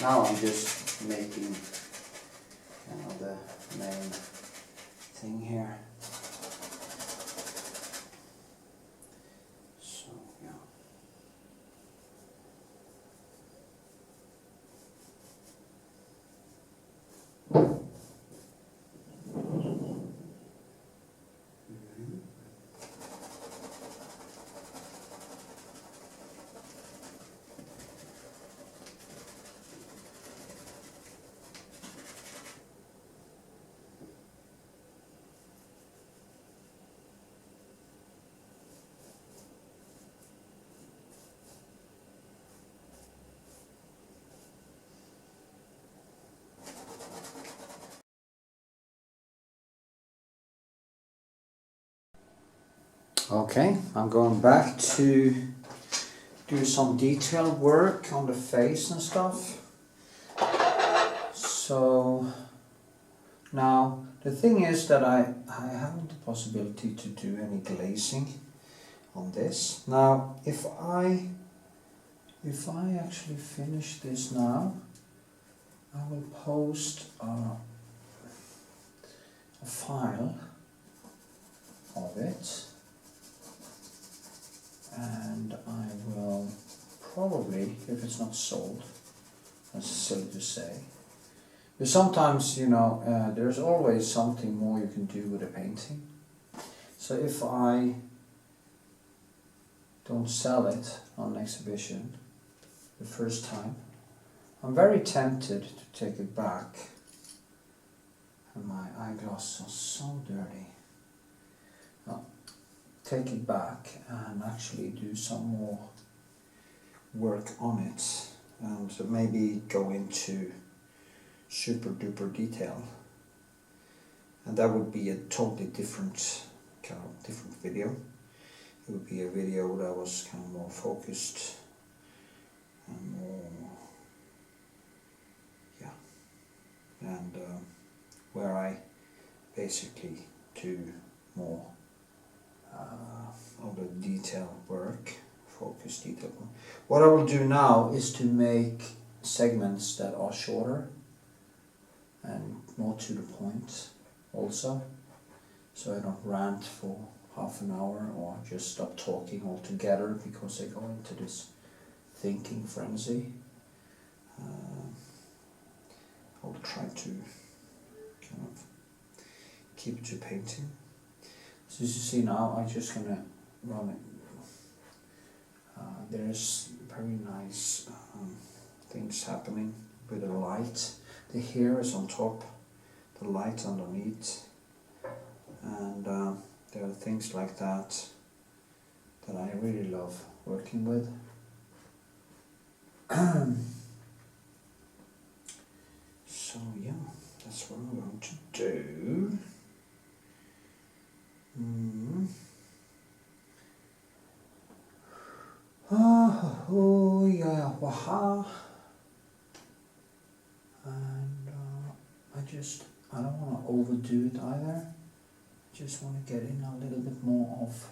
now I'm just making kind of the main thing here. So, yeah. Okay, I'm going back to do some detailed work on the face and stuff. So now the thing is that I haven't the possibility to do any glazing on this. Now if I actually finish this now, I will post a file of it. And I will probably, if it's not sold, that's silly to say, but sometimes, you know, there's always something more you can do with a painting. So if I don't sell it on an exhibition the first time, I'm very tempted to take it back. And my eyeglasses are so dirty. Take it back and actually do some more work on it. and maybe go into super duper detail, and that would be a totally different video. It would be a video that was kind of more focused and more, yeah, and where I basically do more of the detail work, focused detail work. What I will do now is to make segments that are shorter and more to the point also, so I don't rant for half an hour or just stop talking altogether because I go into this thinking frenzy. I'll try to kind of keep to painting. So as you see now, I'm just gonna run it. There's very nice things happening with the light. The hair is on top, the light underneath, and there are things like that that I really love working with. So yeah, that's what I'm going to do. Oh yeah, waha. And I don't want to overdo it either. I just want to get in a little bit more of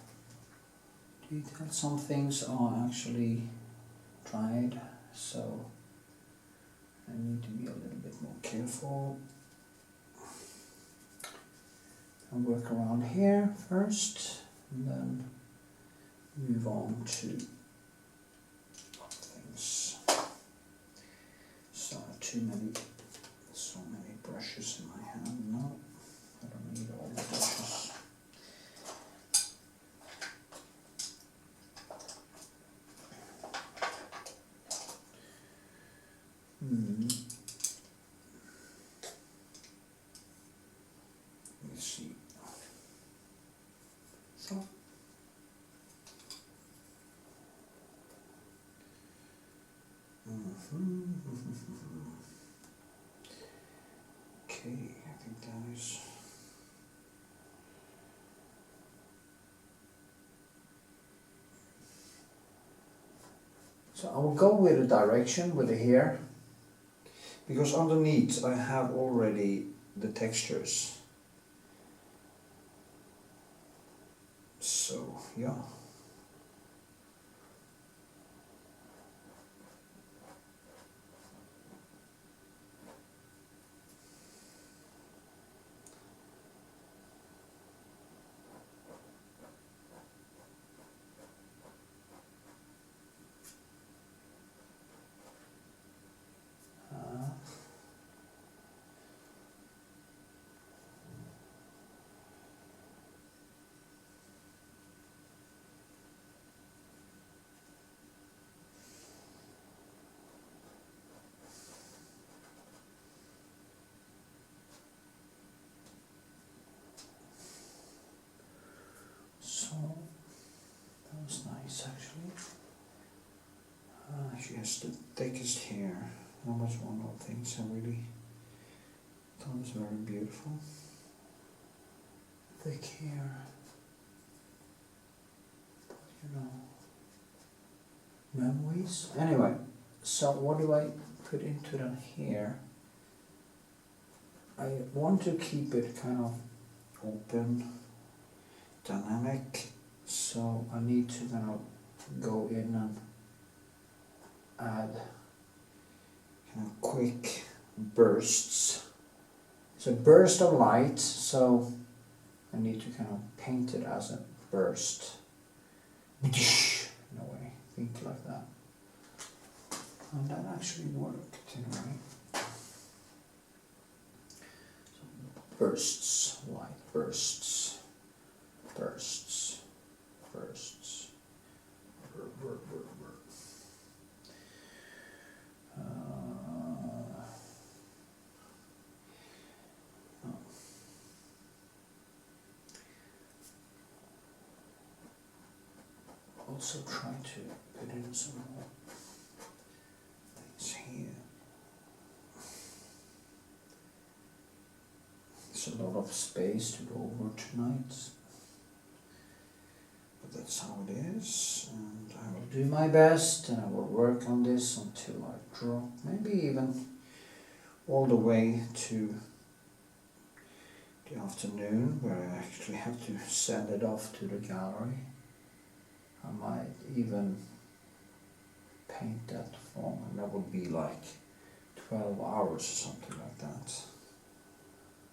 detail. Some things are actually dried, so I need to be a little bit more careful. I'll work around here first, and then move on to other things. So so many brushes in my hand. No, I don't need all the brushes. Let's see. So. Okay, I think that is. So I will go with the direction with the hair, because underneath I have already the textures. So yeah. So that was nice actually. She has the thickest hair. That was one of the things I really thought was very beautiful. Thick hair. But you know, memories. Anyway, so what do I put into the hair? I want to keep it kind of open, dynamic, so I need to kind of go in and add kind of quick bursts. It's a burst of light, so I need to kind of paint it as a burst. In a way, think like that. And that actually worked in a way. So bursts, light bursts, bursts, bursts. Also try to put in some more things there's a lot of space to go over tonight. But that's how it is, and I will do my best, and I will work on this until I drop, maybe even all the way to the afternoon, where I actually have to send it off to the gallery. I might even paint that long, and that would be like 12 hours or something like that.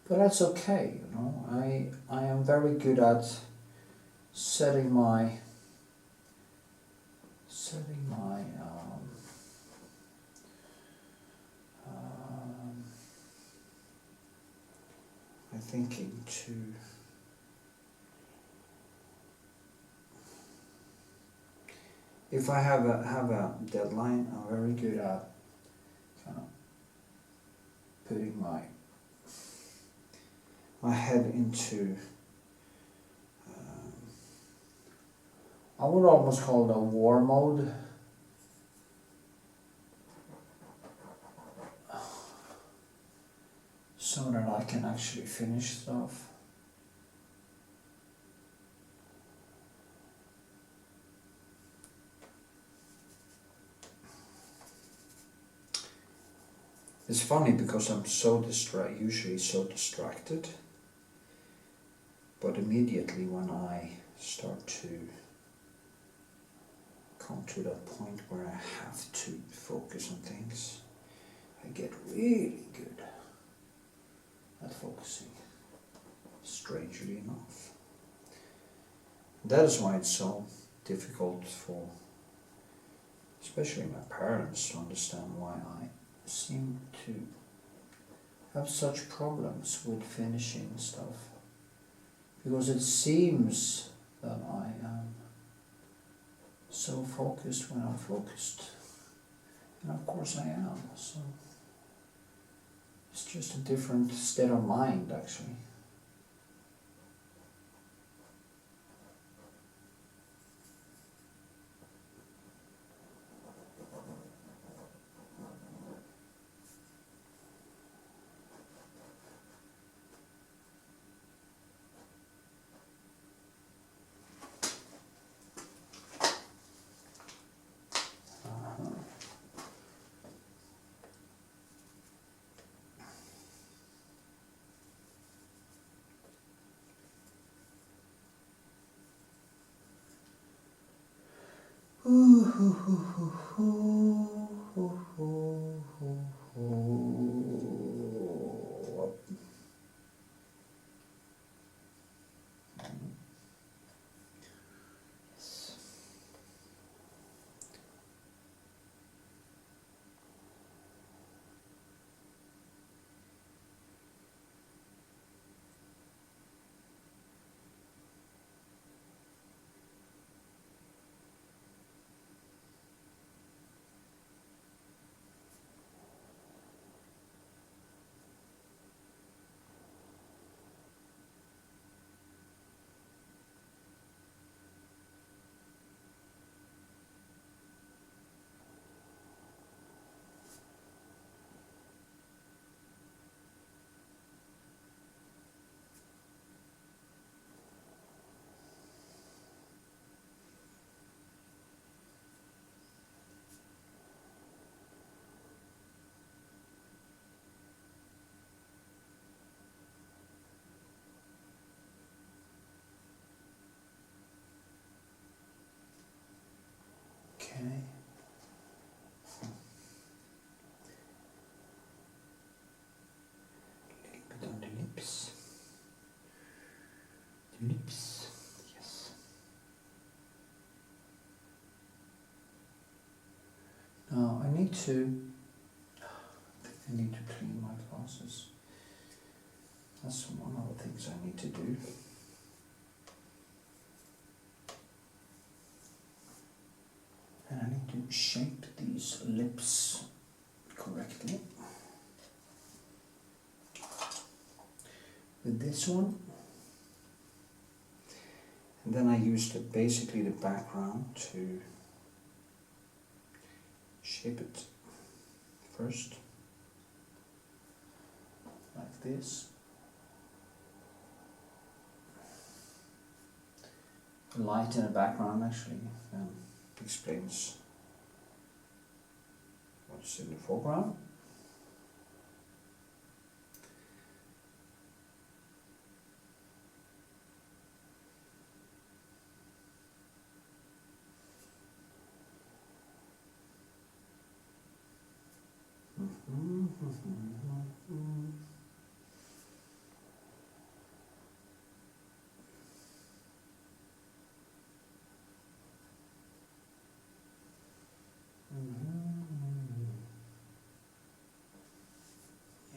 But that's okay, you know. I am very good at setting my my thinking to if I have a deadline, I'm very good at kind of putting my head into I would almost call it a war mode. So that I can actually finish stuff. It's funny because I'm usually so distracted, but immediately when I start to come to that point where I have to focus on things, I get really good at focusing, strangely enough. That is why it's so difficult for especially my parents to understand why I seem to have such problems with finishing stuff, because it seems that I am so focused when I'm focused, and of course I am, so it's just a different state of mind actually. Okay. A little bit on the lips. The lips, yes. Now I need to clean my glasses. That's one of the things I need to do. And I need to shape these lips correctly. With this one. And then I used basically the background to shape it first. Like this. The light in the background actually explains what's in the foreground.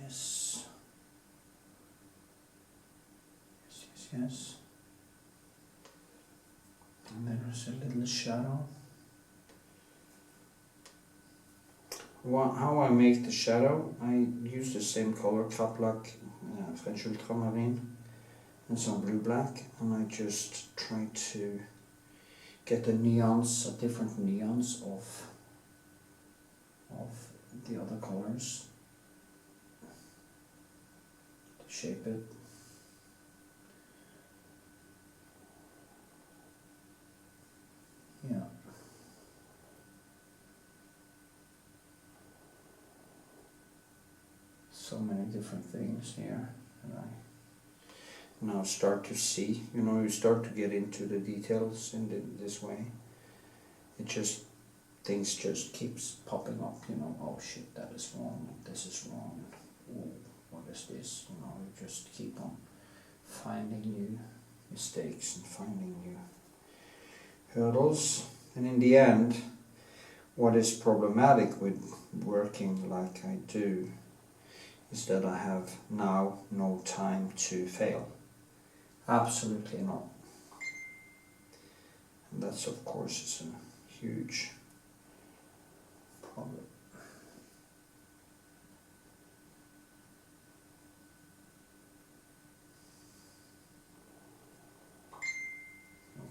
Yes. Yes. And there's a little shadow. How I make the shadow, I use the same color, Caplac, French Ultramarine, and some blue black, and I just try to get the neons, different neons of the other colors to shape it. Yeah. So many different things here that I now start to see. You know, you start to get into the details in this way. It just, things just keeps popping up, you know, oh shit, that is wrong, this is wrong, ooh, what is this, you know, you just keep on finding new mistakes and finding new hurdles. And in the end, what is problematic with working like I do is that I have now no time to fail. Absolutely not. And that's of course is a huge problem.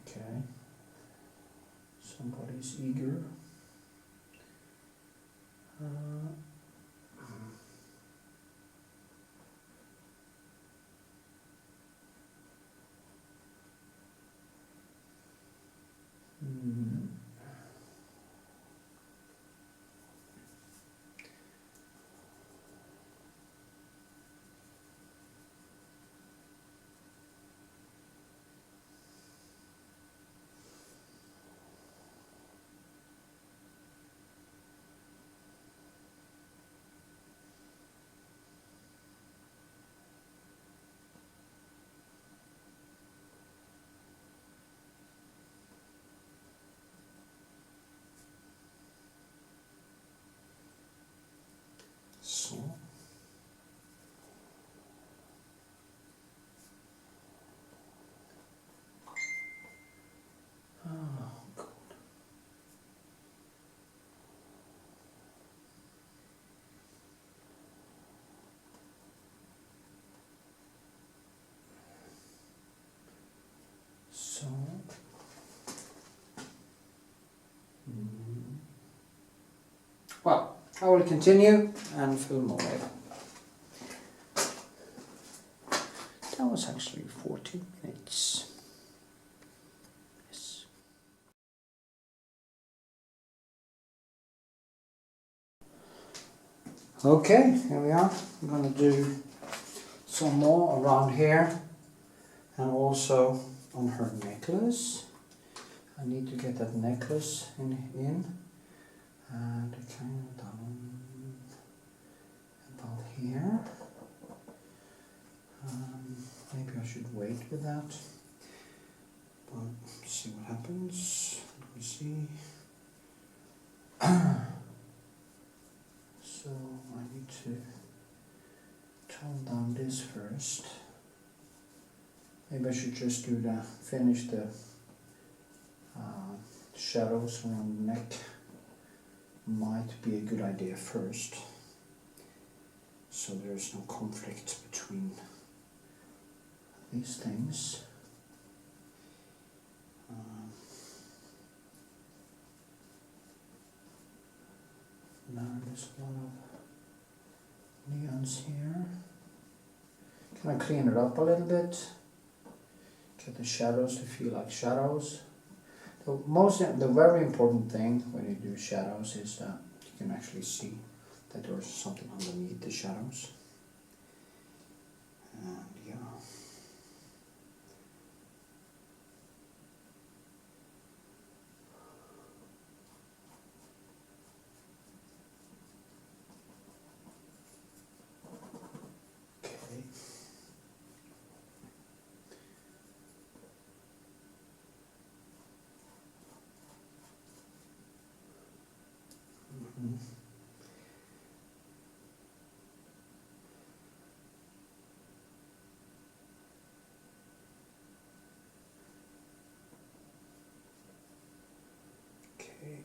Okay. Somebody's eager. So. So, well, I will continue and film more later. That was actually 14 minutes. Yes. Okay, here we are. I'm going to do some more around here and also on her necklace. I need to get that necklace in and kind of down about here. Maybe I should wait with that, but see what happens. Let me see. So I need to tone down this first. Maybe I should just do finish the shadows around the neck. Might be a good idea first, so there's no conflict between these things. Now there's a lot of neons here. Can I clean it up a little bit? get the shadows to feel like shadows. The very important thing when you do shadows is that you can actually see that there's something underneath the shadows. And yeah. Okay. Mm-hmm. Okay.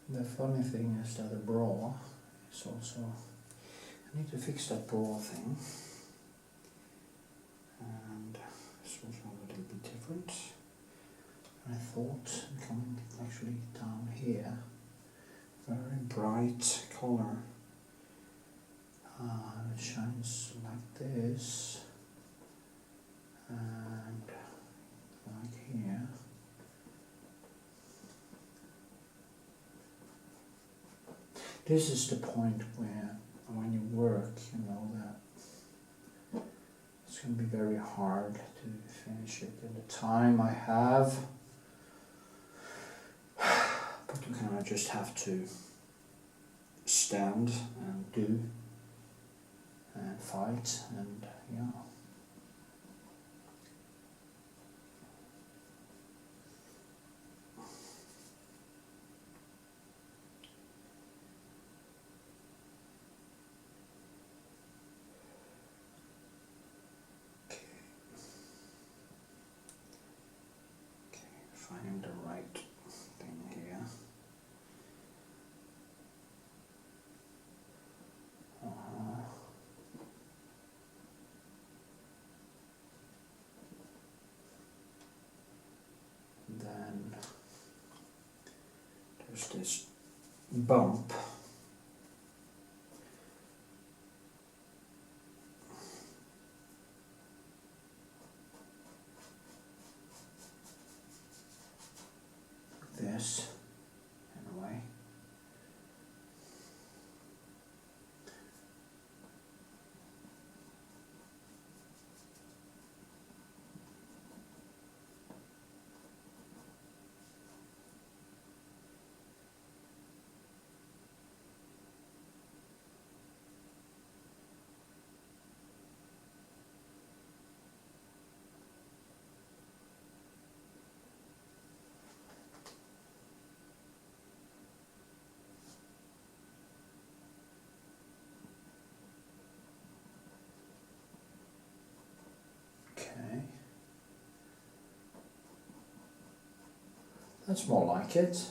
The funny thing is that the bra is also, I need to fix that bra thing, and it's also a little bit different. I thought coming actually down here, very bright color, it shines like this, and like here. This is the point where, when you work, you know that it's going to be very hard to finish it in the time I have. But you kind of just have to stand and do and fight, and yeah. Finding the right thing here. Then there's this bump. This, in a way. Okay. That's more like it.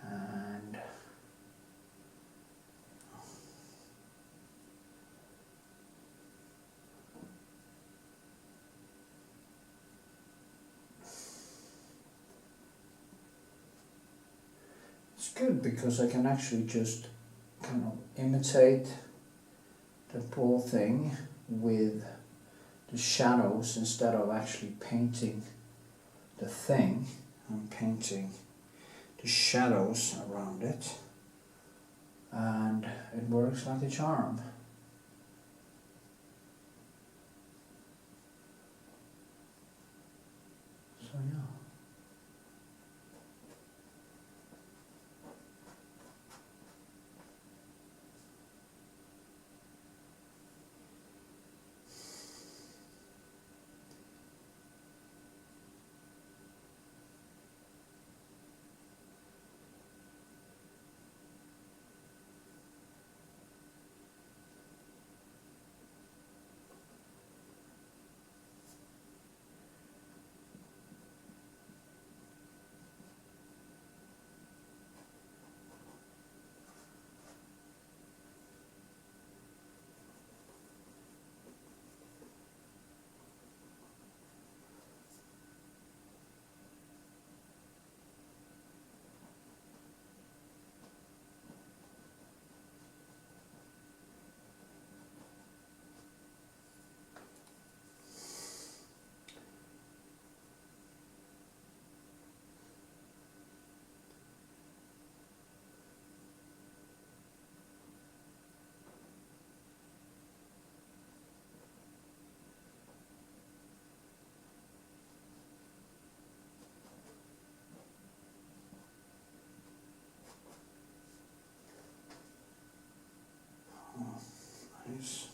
And it's good because I can actually just kind of imitate the poor thing with the shadows instead of actually painting the thing. I'm painting the shadows around it, and it works like a charm. So yeah. use.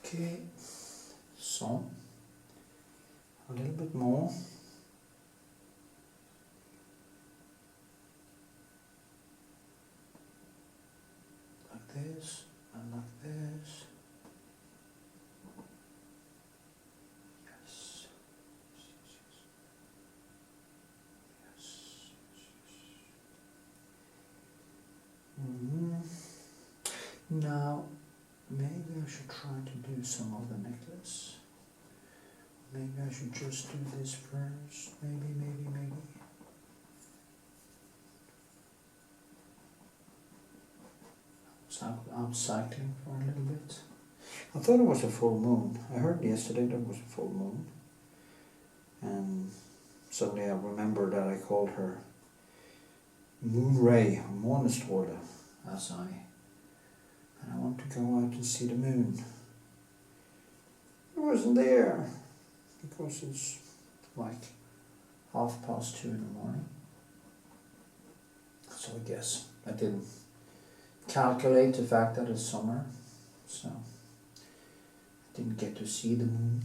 Okay, so a little bit more. Like this and like this. Yes. Yes. Now, maybe I should try to do some of the necklace. Maybe I should just do this first. Maybe. So I'm cycling for a little bit. I thought it was a full moon. I heard yesterday there was a full moon. And suddenly I remembered that I called her Moon Ray, or Månestråle, and I want to go out and see the moon. It wasn't there, because it's like 2:30 in the morning. So I guess I didn't calculate the fact that it's summer, so I didn't get to see the moon.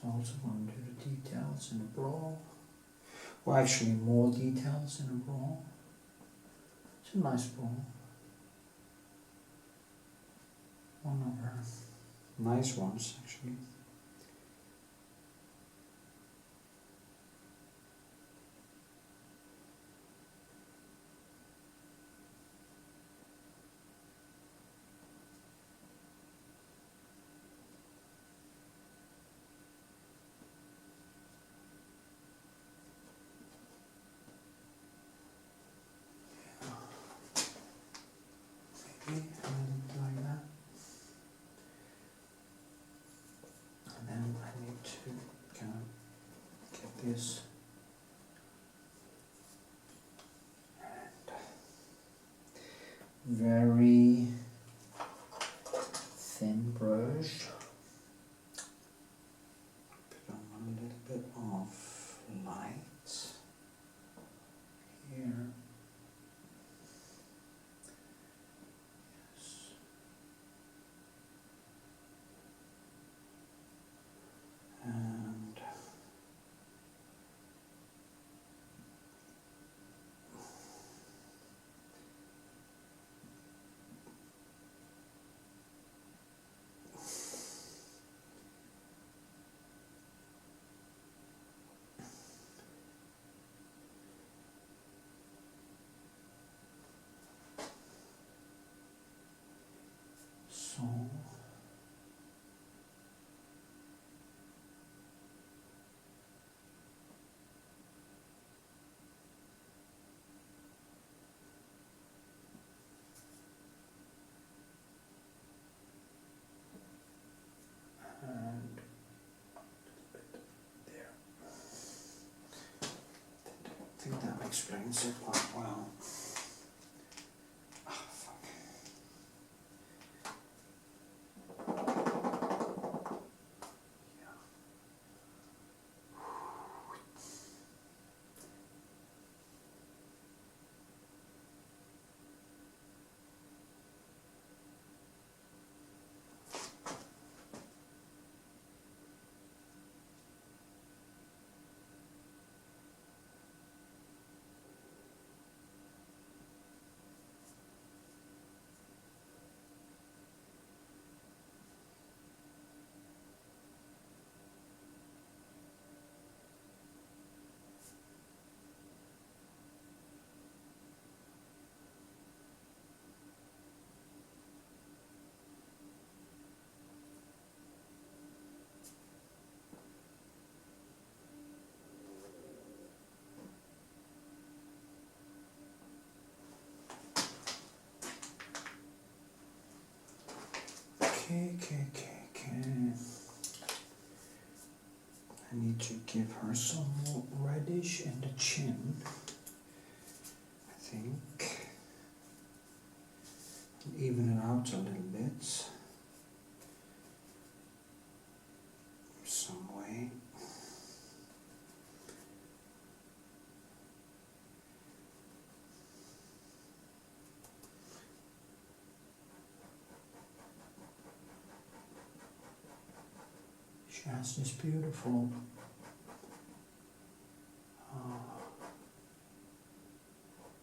So I also want to do the details in the bra. Well, actually more details in the bra. It's a nice bra. One of her nice ones, actually. Maybe like that. And then I need to kind of get this and very thin brush. Put on a little bit of light here. And think that explains it quite well. Oh, fuck. Yeah. Okay. I need to give her some more reddish in the chin, I think. Even it out a little bit. Some way. She has this beautiful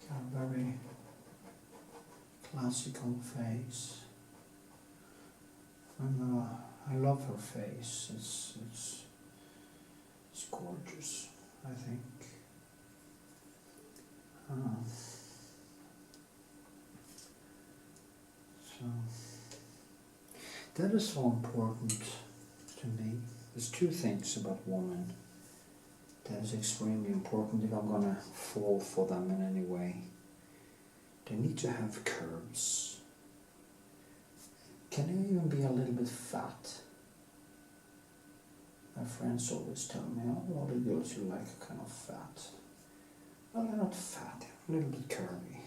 kind of very classical face. I love her face. It's gorgeous, I think. So that is so important to me. There's two things about women that is extremely important if I'm gonna fall for them in any way. They need to have curves. Can they even be a little bit fat? My friends always tell me, oh, all the girls you like are kind of fat. Well, they're not fat, they're a little bit curvy.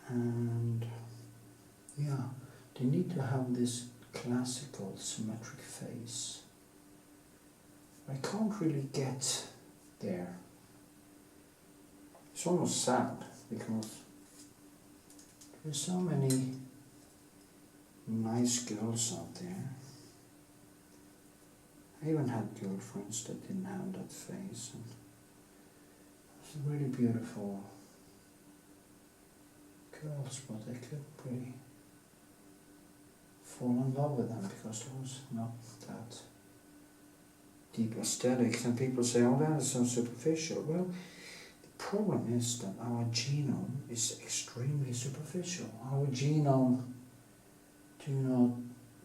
And yeah, they need to have this classical symmetric face. I can't really get there. It's almost sad because there's so many nice girls out there. I even had girlfriends that didn't have that face, and it's really beautiful girls, but I couldn't really fall in love with them because there was not that deep aesthetics. And people say, oh, that is so superficial. Well, the problem is that our genome is extremely superficial. Our genome do not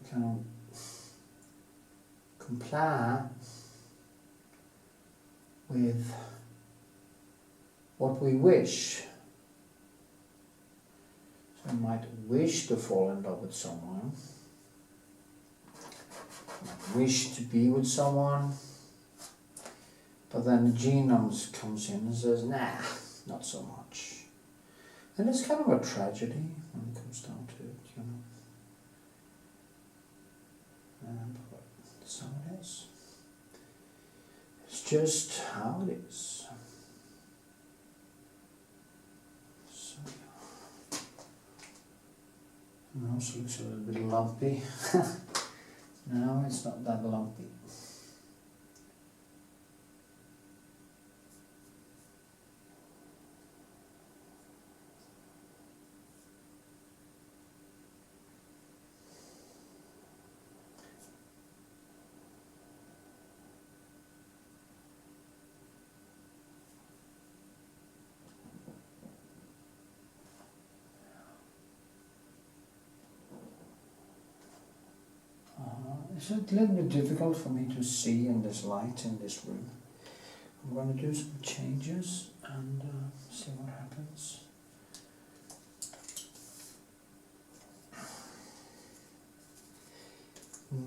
kind of comply with what we wish. So I might wish to fall in love with someone, might wish to be with someone, but then the genome comes in and says, nah, not so much. And it's kind of a tragedy when it comes down to it, you know. But that's how it is. It's just how it is. So, yeah. And also looks a little bit lumpy. No, it's not that lumpy. It's a little bit difficult for me to see in this light in this room. I'm going to do some changes and see what happens.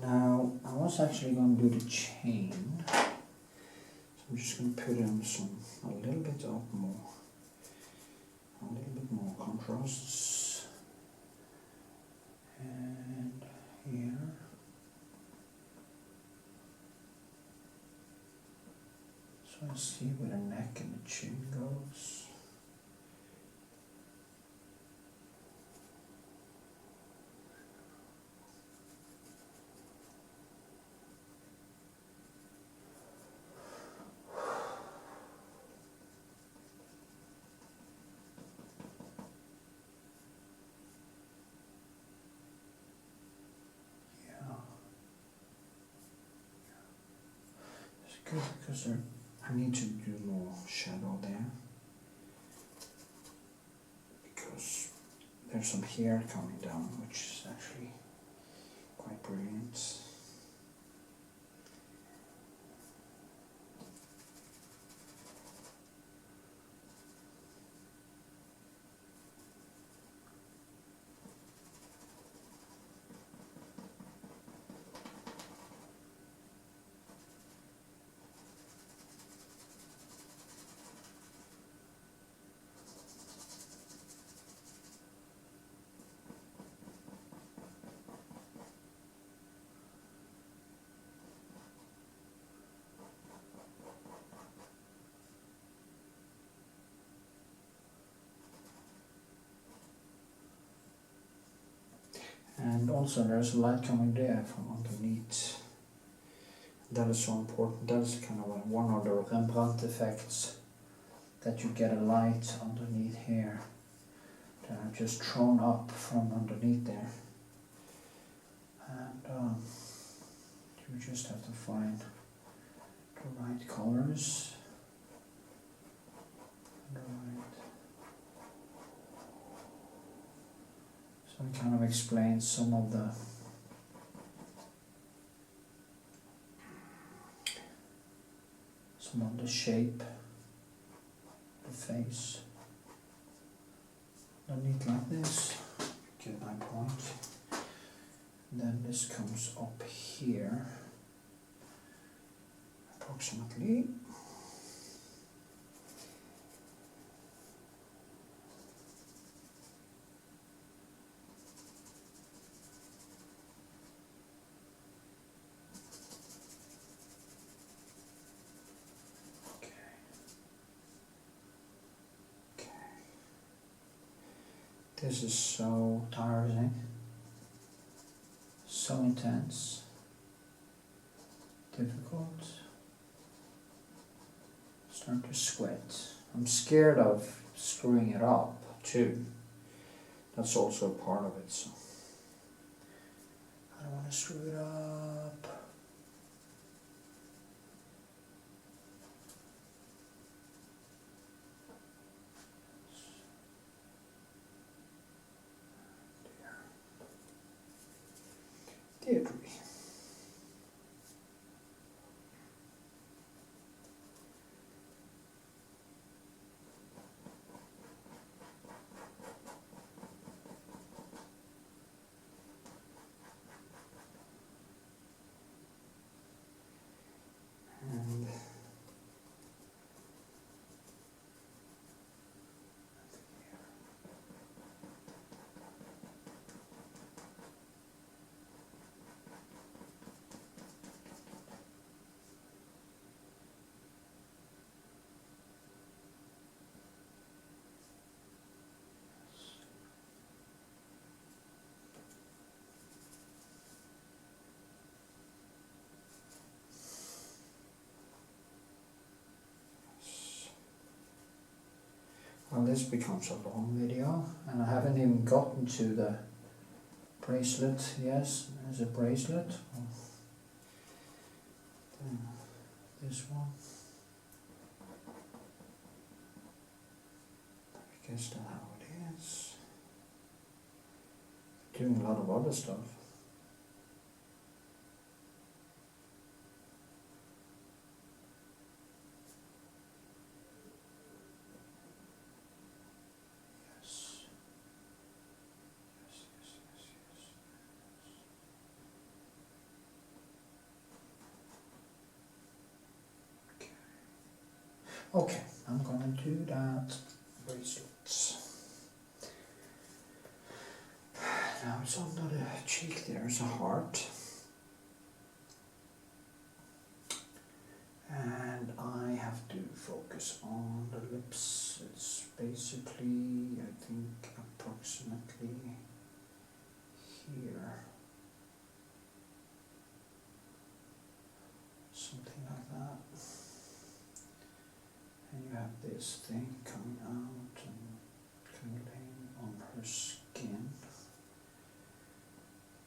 Now, I was that's actually going to do the chain. So I'm just going to put in a little bit more contrasts. And here. So I see where the neck and the chin goes. Good, because I need to do more shadow there, because there's some hair coming down, which is actually quite brilliant. And also there's light coming there from underneath. That is so important. That is kind of one of the Rembrandt effects, that you get a light underneath here that I've just thrown up from underneath there. And you just have to find the right colors. So it kind of explains some of the shape, the face. Underneath like this, get my point. And then this comes up here, approximately. This is so tiring, so intense, difficult. Starting to sweat. I'm scared of screwing it up too. That's also a part of it, so I don't want to screw it up. Deirdre. And well, this becomes a long video, and I haven't even gotten to the bracelet. Yes, there's a bracelet. This one. I guess that's how it is. Doing a lot of other stuff. Okay, I'm gonna do that bracelet. Now it's under the cheek, there's a heart. And I have to focus on the lips. It's basically, I think, approximately here. Something like that. And you have this thing coming out and coming on her skin.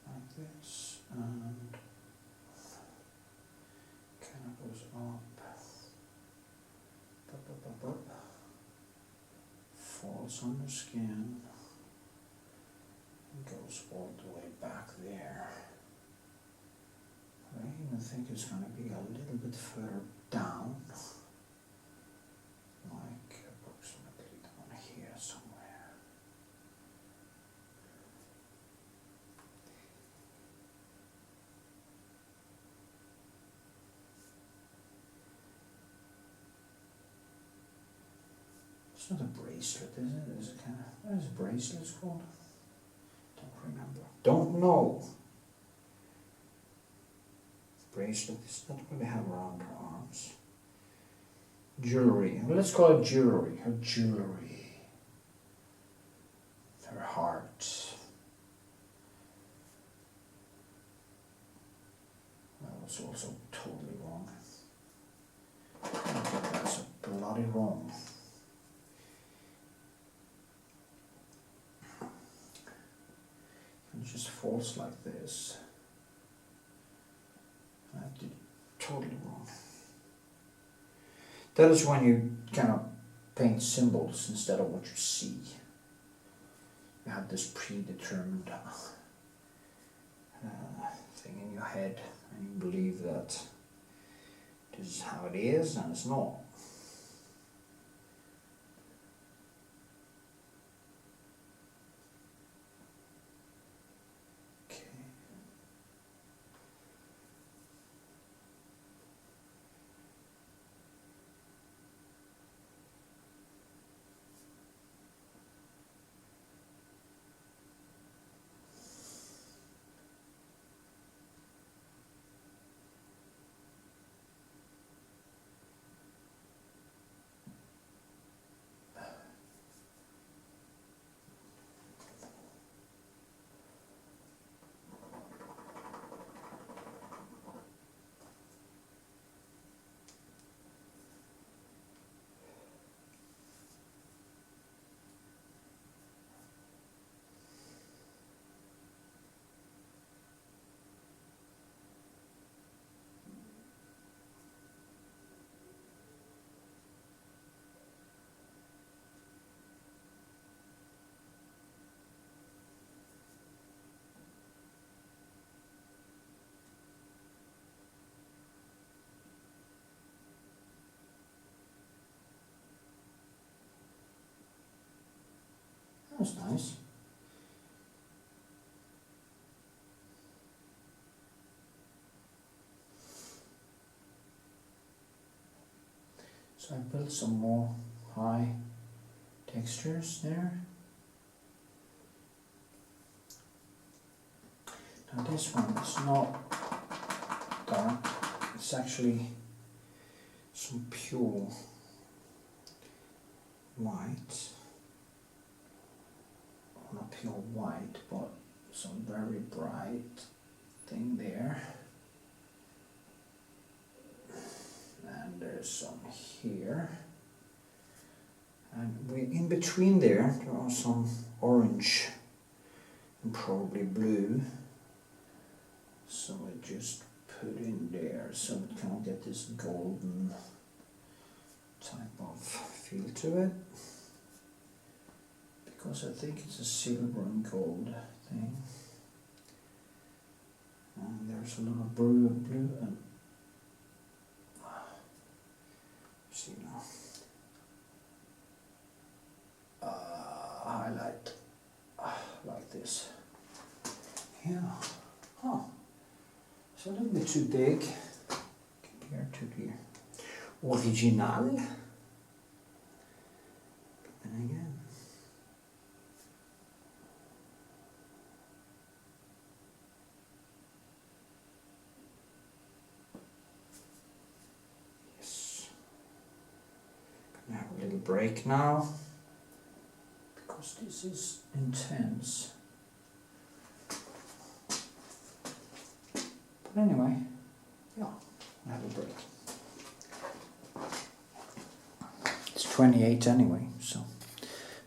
Like this. And kind of goes up, falls on the skin, and goes all the way back there. I even think it's going to be a little bit further down, like approximately down here somewhere. It's not a bracelet, is it? Is it kind of, what is bracelets called? Don't remember. Don't know. Bracelet is not what we have around her arms. Jewelry. Well, let's call it jewelry. Her jewelry. Her heart. That was also totally wrong. That's a bloody wrong. It just falls like this. I did it totally wrong. That is when you kind of paint symbols instead of what you see. You have this predetermined thing in your head and you believe that this is how it is, and it's not. That's nice. So I built some more high textures there. Now this one is not dark, it's actually some pure white. Not pure white, but some very bright thing there. And there's some here. And in between there are some orange and probably blue. So I just put in there so it can get this golden type of feel to it. Because I think it's a silver and gold thing. And there's a lot of blue and see now. Highlight like this. Yeah. Huh. It's a little bit too big compared to the original. break now because this is intense. But anyway, yeah, I have a break. It's 28 anyway, so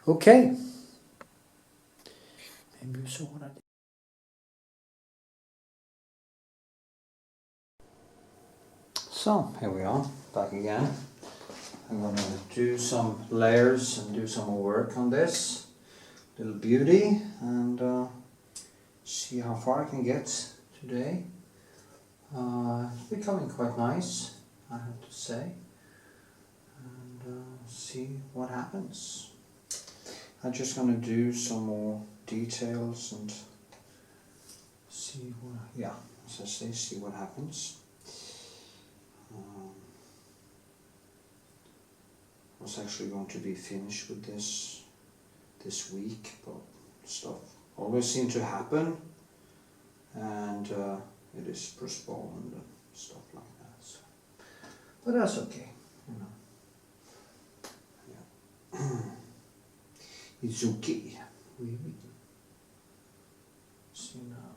okay. Maybe you saw what I did. So here we are, back again. I'm going to do some layers and do some more work on this little beauty and see how far I can get today. It's becoming quite nice, I have to say, and see what happens. I'm just going to do some more details and see what, yeah, as I say, see what happens. I was actually going to be finished with this week, but stuff always seems to happen, and it is postponed and stuff like that. So. But that's okay, you know. Yeah. It's okay. We see now.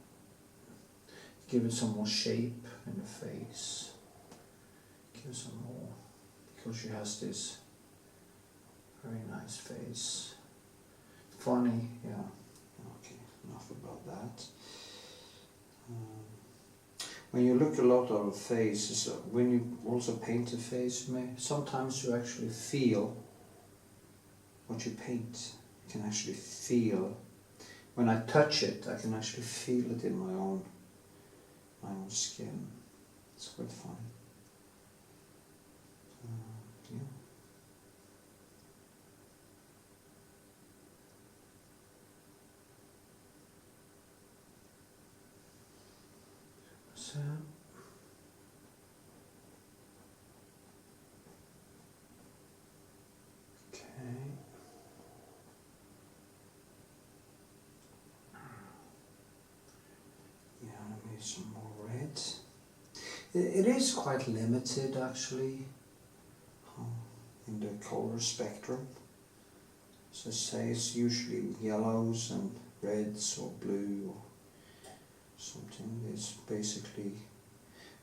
Give it some more shape in the face. Give it some more, because she has this very nice face. Funny, yeah. Okay, enough about that. When you look a lot at a face, when you also paint a face, sometimes you actually feel what you paint. You can actually feel. When I touch it, I can actually feel it in my own skin. It's quite fun. Yeah. So. Okay. Yeah, maybe some more red. It is quite limited actually in the color spectrum. As I say, it's usually yellows and reds or blue or something. It's basically,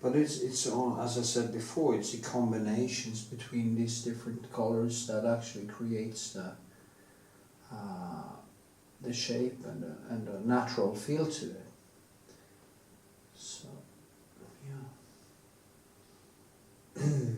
but it's all, as I said before, it's the combinations between these different colors that actually creates the shape and a natural feel to it. So yeah. Mm-hmm.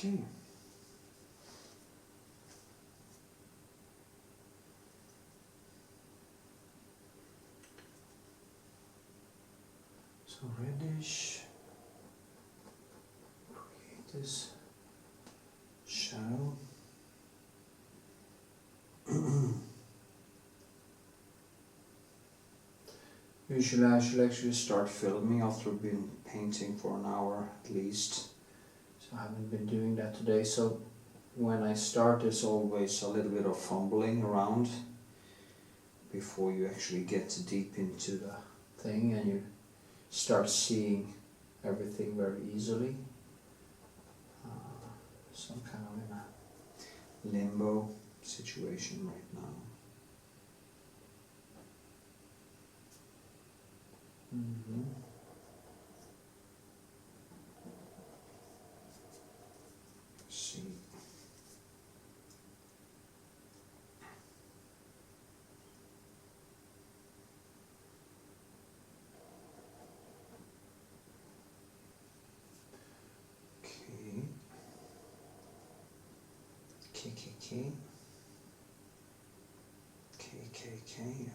Okay. So reddish, create this shadow. Usually I should actually start filming after I've been painting for an hour at least. So I haven't been doing that today, so when I start there's always a little bit of fumbling around before you actually get deep into the thing and you start seeing everything very easily. So I'm kind of in a limbo situation right now. Mm-hmm. See. K. K.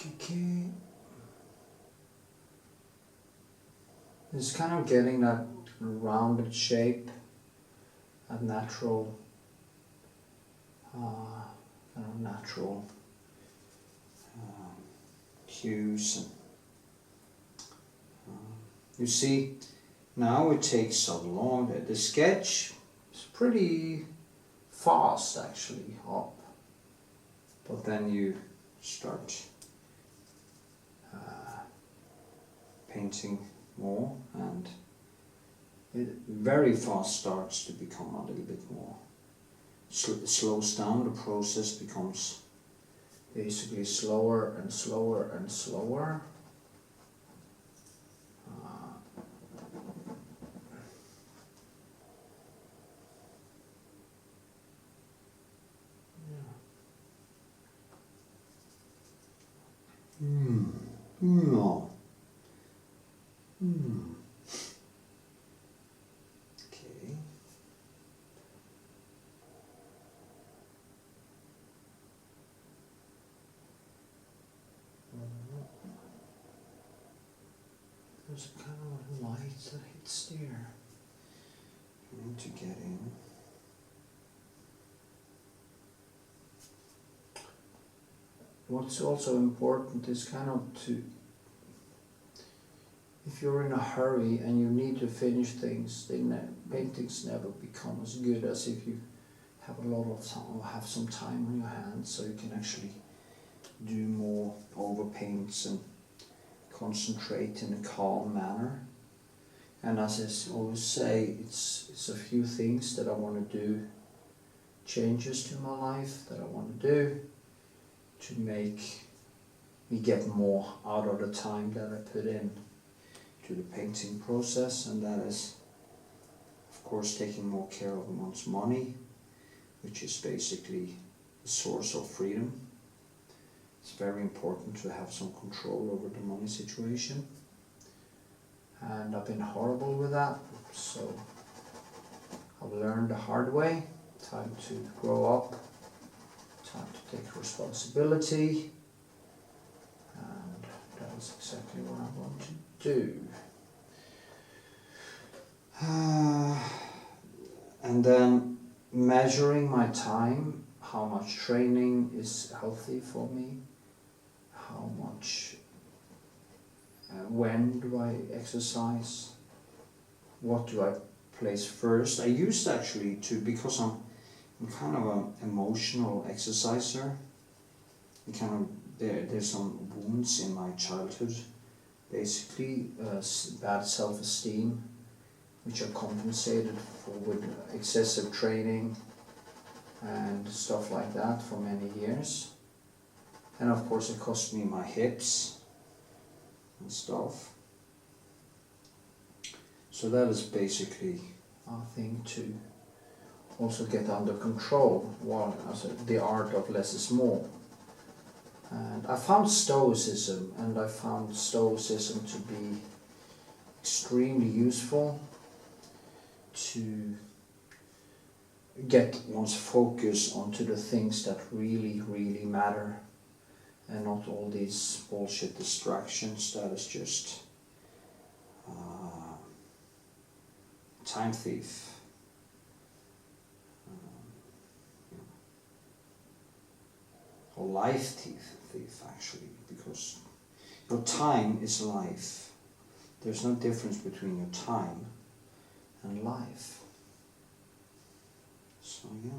Okay. It's kind of getting that rounded shape, that natural, natural hues. You see, now it takes so long. The sketch is pretty fast actually up, but then you start painting more, and it very fast starts to become a little bit more, it slows down, the process becomes basically slower and slower and slower. No. Okay. There's a kind of light that hits there. I need to get in. What's also important is kind of to, if you're in a hurry and you need to finish things, then paintings never become as good as if you have a lot of time or have some time on your hands, so you can actually do more overpaints and concentrate in a calm manner. And as I always say, it's a few things that I want to do, changes to my life that I want to do to make me get more out of the time that I put in to the painting process, and that is of course taking more care of one's money, which is basically the source of freedom. It's very important to have some control over the money situation, and I've been horrible with that, so I've learned the hard way. Time to grow up, time to take responsibility, and that is exactly what I want to do. And then measuring my time, how much training is healthy for me, how much, when do I exercise, what do I place first. I used actually to, because I'm kind of an emotional exerciser, and kind of there's some wounds in my childhood, basically bad self-esteem, which are compensated for with excessive training and stuff like that for many years. And of course it cost me my hips and stuff. So that is basically a thing to also get under control, the art of less is more. And I found Stoicism to be extremely useful to get one's focus onto the things that really, really matter, and not all these bullshit distractions that is just time thief. Or life thief actually, because Your time is life. There's no difference between your time and life. So yeah.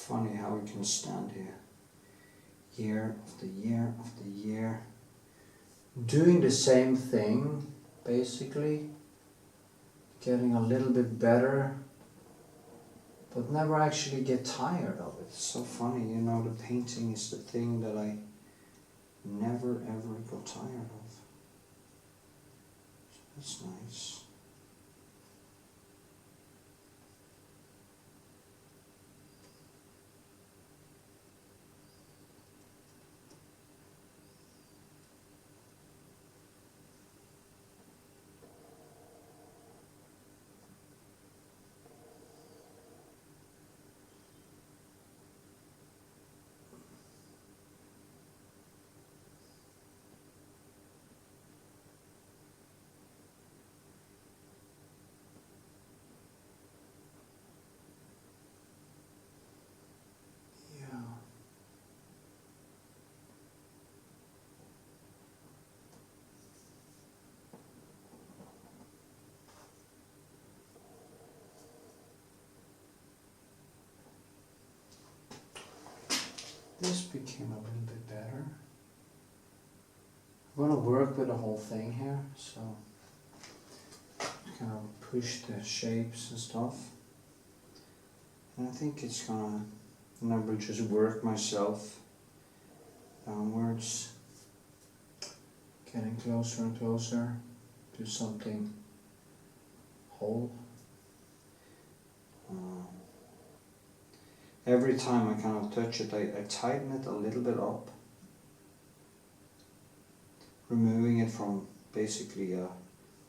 Funny how we can stand here year after year after year doing the same thing, basically getting a little bit better, but never actually get tired of it. It's so funny, you know, the painting is the thing that I never ever got tired of. So that's nice. This became a little bit better. I'm going to work with the whole thing here, so kind of push the shapes and stuff. And I think it's gonna, and I will just work myself downwards, getting closer and closer to something whole. Every time I kind of touch it, I tighten it a little bit up, removing it from basically a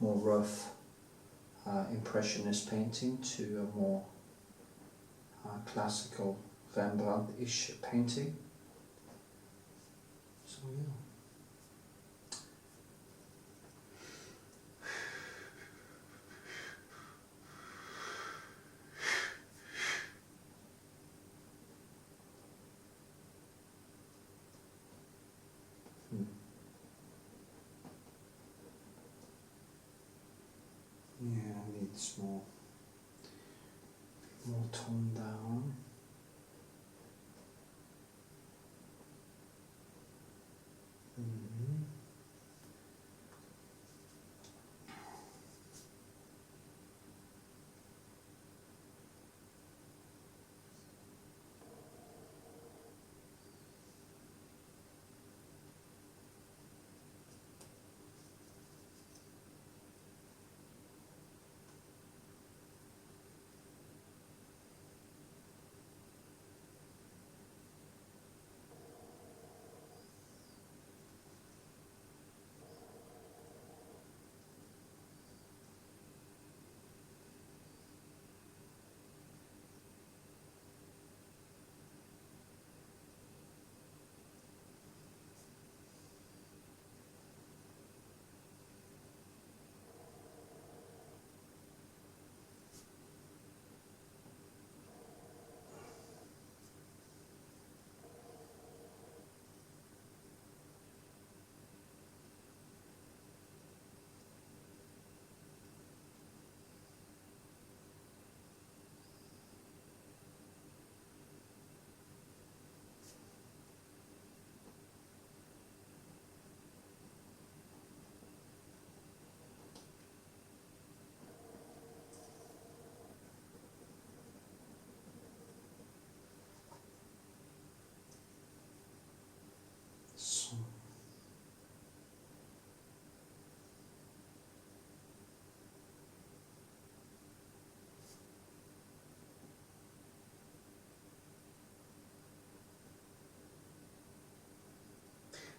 more rough impressionist painting to a more classical Rembrandt-ish painting. So yeah. Yeah, it needs more toned down.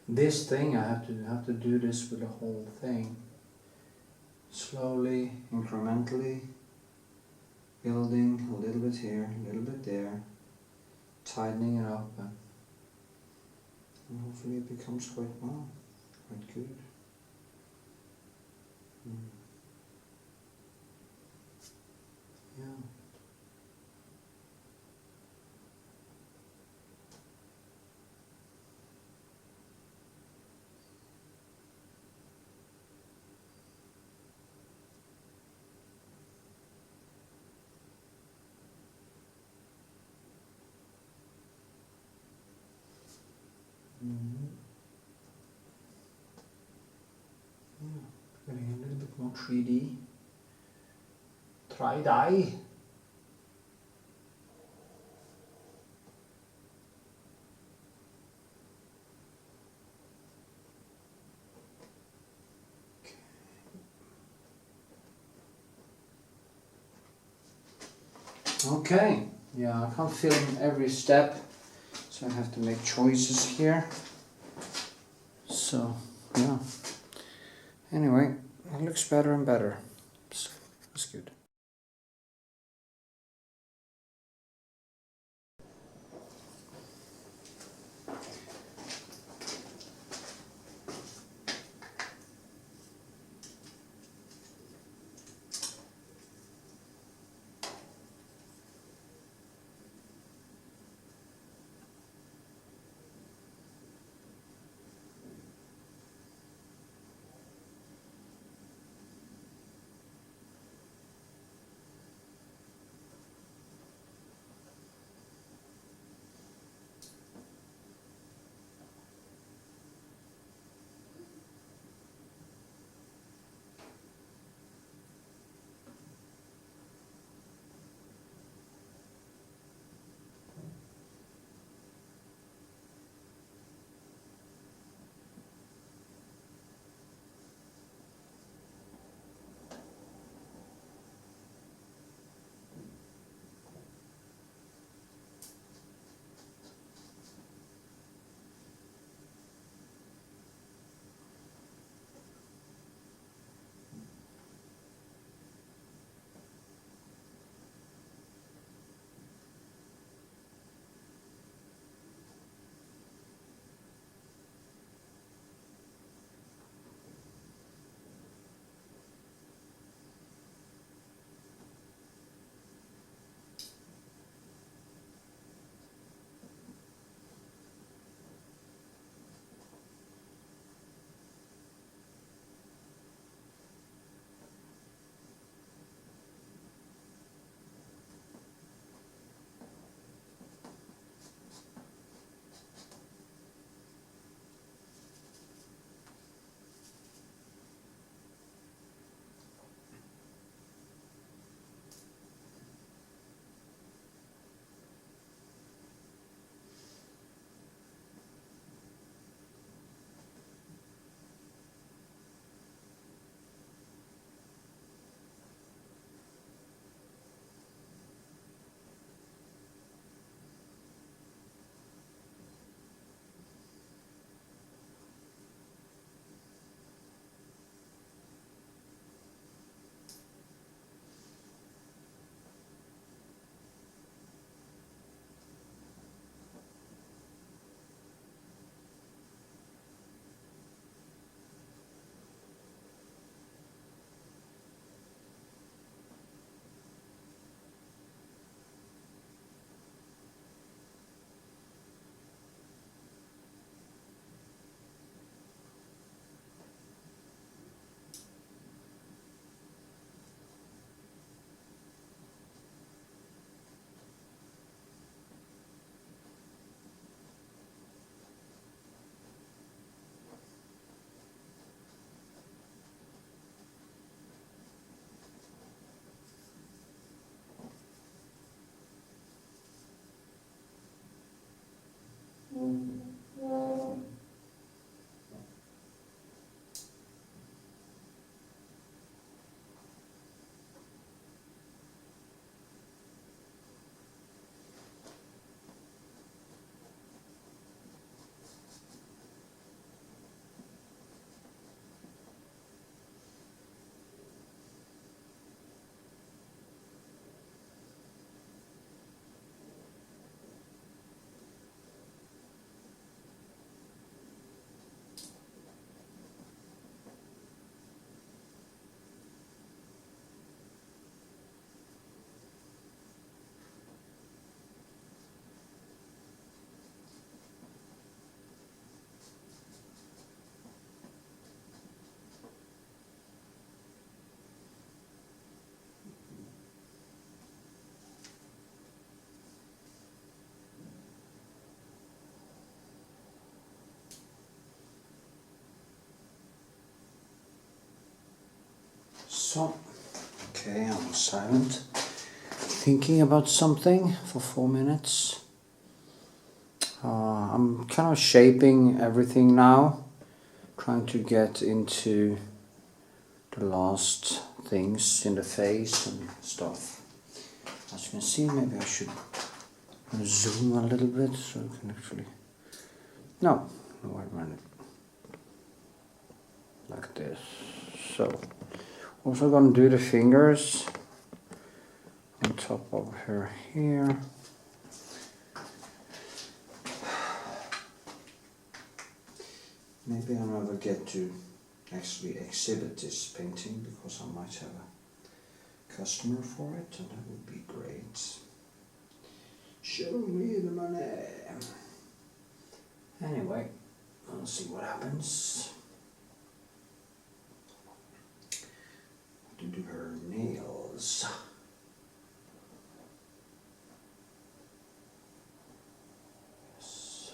This thing, I have to do this with the whole thing. Slowly, incrementally, building a little bit here, a little bit there, tightening it up, and hopefully it becomes quite well, quite good. Yeah. Yeah, getting a little bit more 3D. 3D. Okay, yeah, I can't film every step, so I have to make choices here. So, yeah. Anyway, it looks better and better. So, that's good. So, okay, I was silent, thinking about something for 4 minutes. I'm kind of shaping everything now, trying to get into the last things in the face and stuff. As you can see, maybe I should zoom a little bit so you can actually... No, wait a minute. Like this. So, also gonna do the fingers on top of her here. Maybe I'll never get to actually exhibit this painting because I might have a customer for it, and that would be great. Show me the money. Anyway, I'll see what happens. To do her nails. Yes.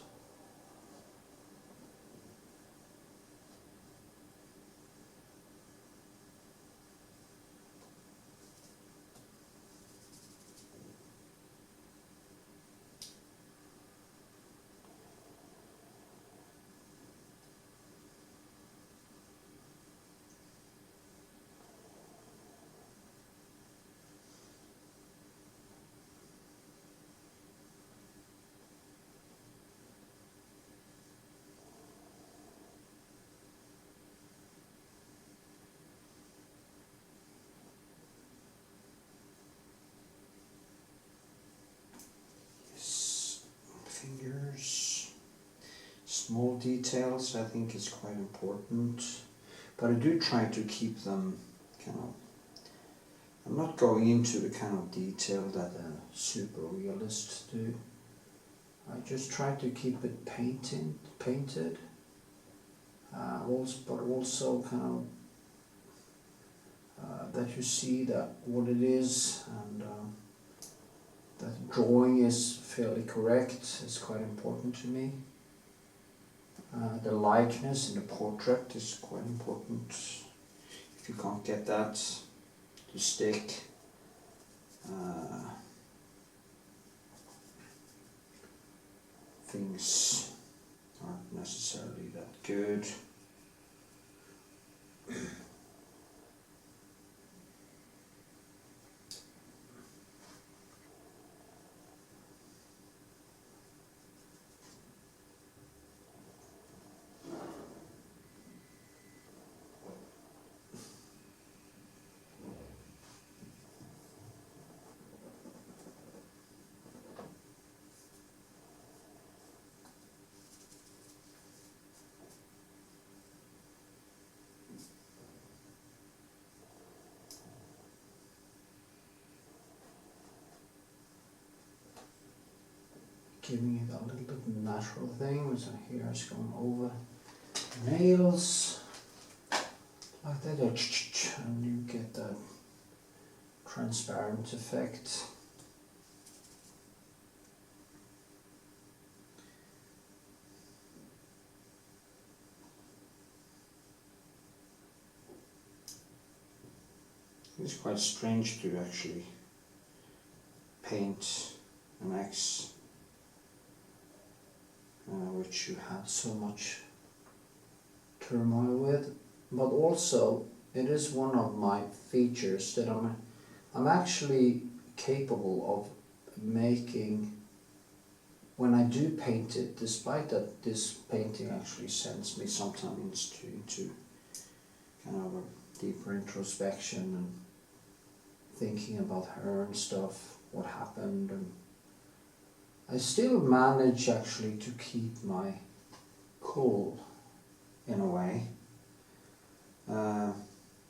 Fingers, small details I think is quite important, but I do try to keep them kind of, I'm not going into the kind of detail that a super realist do. I just try to keep it painted, but also kind of that you see that what it is, and that drawing is fairly correct is quite important to me. The likeness in the portrait is quite important. If you can't get that to stick, things aren't necessarily that good. Giving it a little bit natural thing with some hairs going over the nails like that, and you get that transparent effect. It's quite strange to actually paint an X which you have so much turmoil with, but also it is one of my features that I'm actually capable of making when I do paint it, despite that this painting actually sends me sometimes into kind of a deeper introspection and thinking about her and stuff, what happened, and I still manage actually to keep my cool in a way.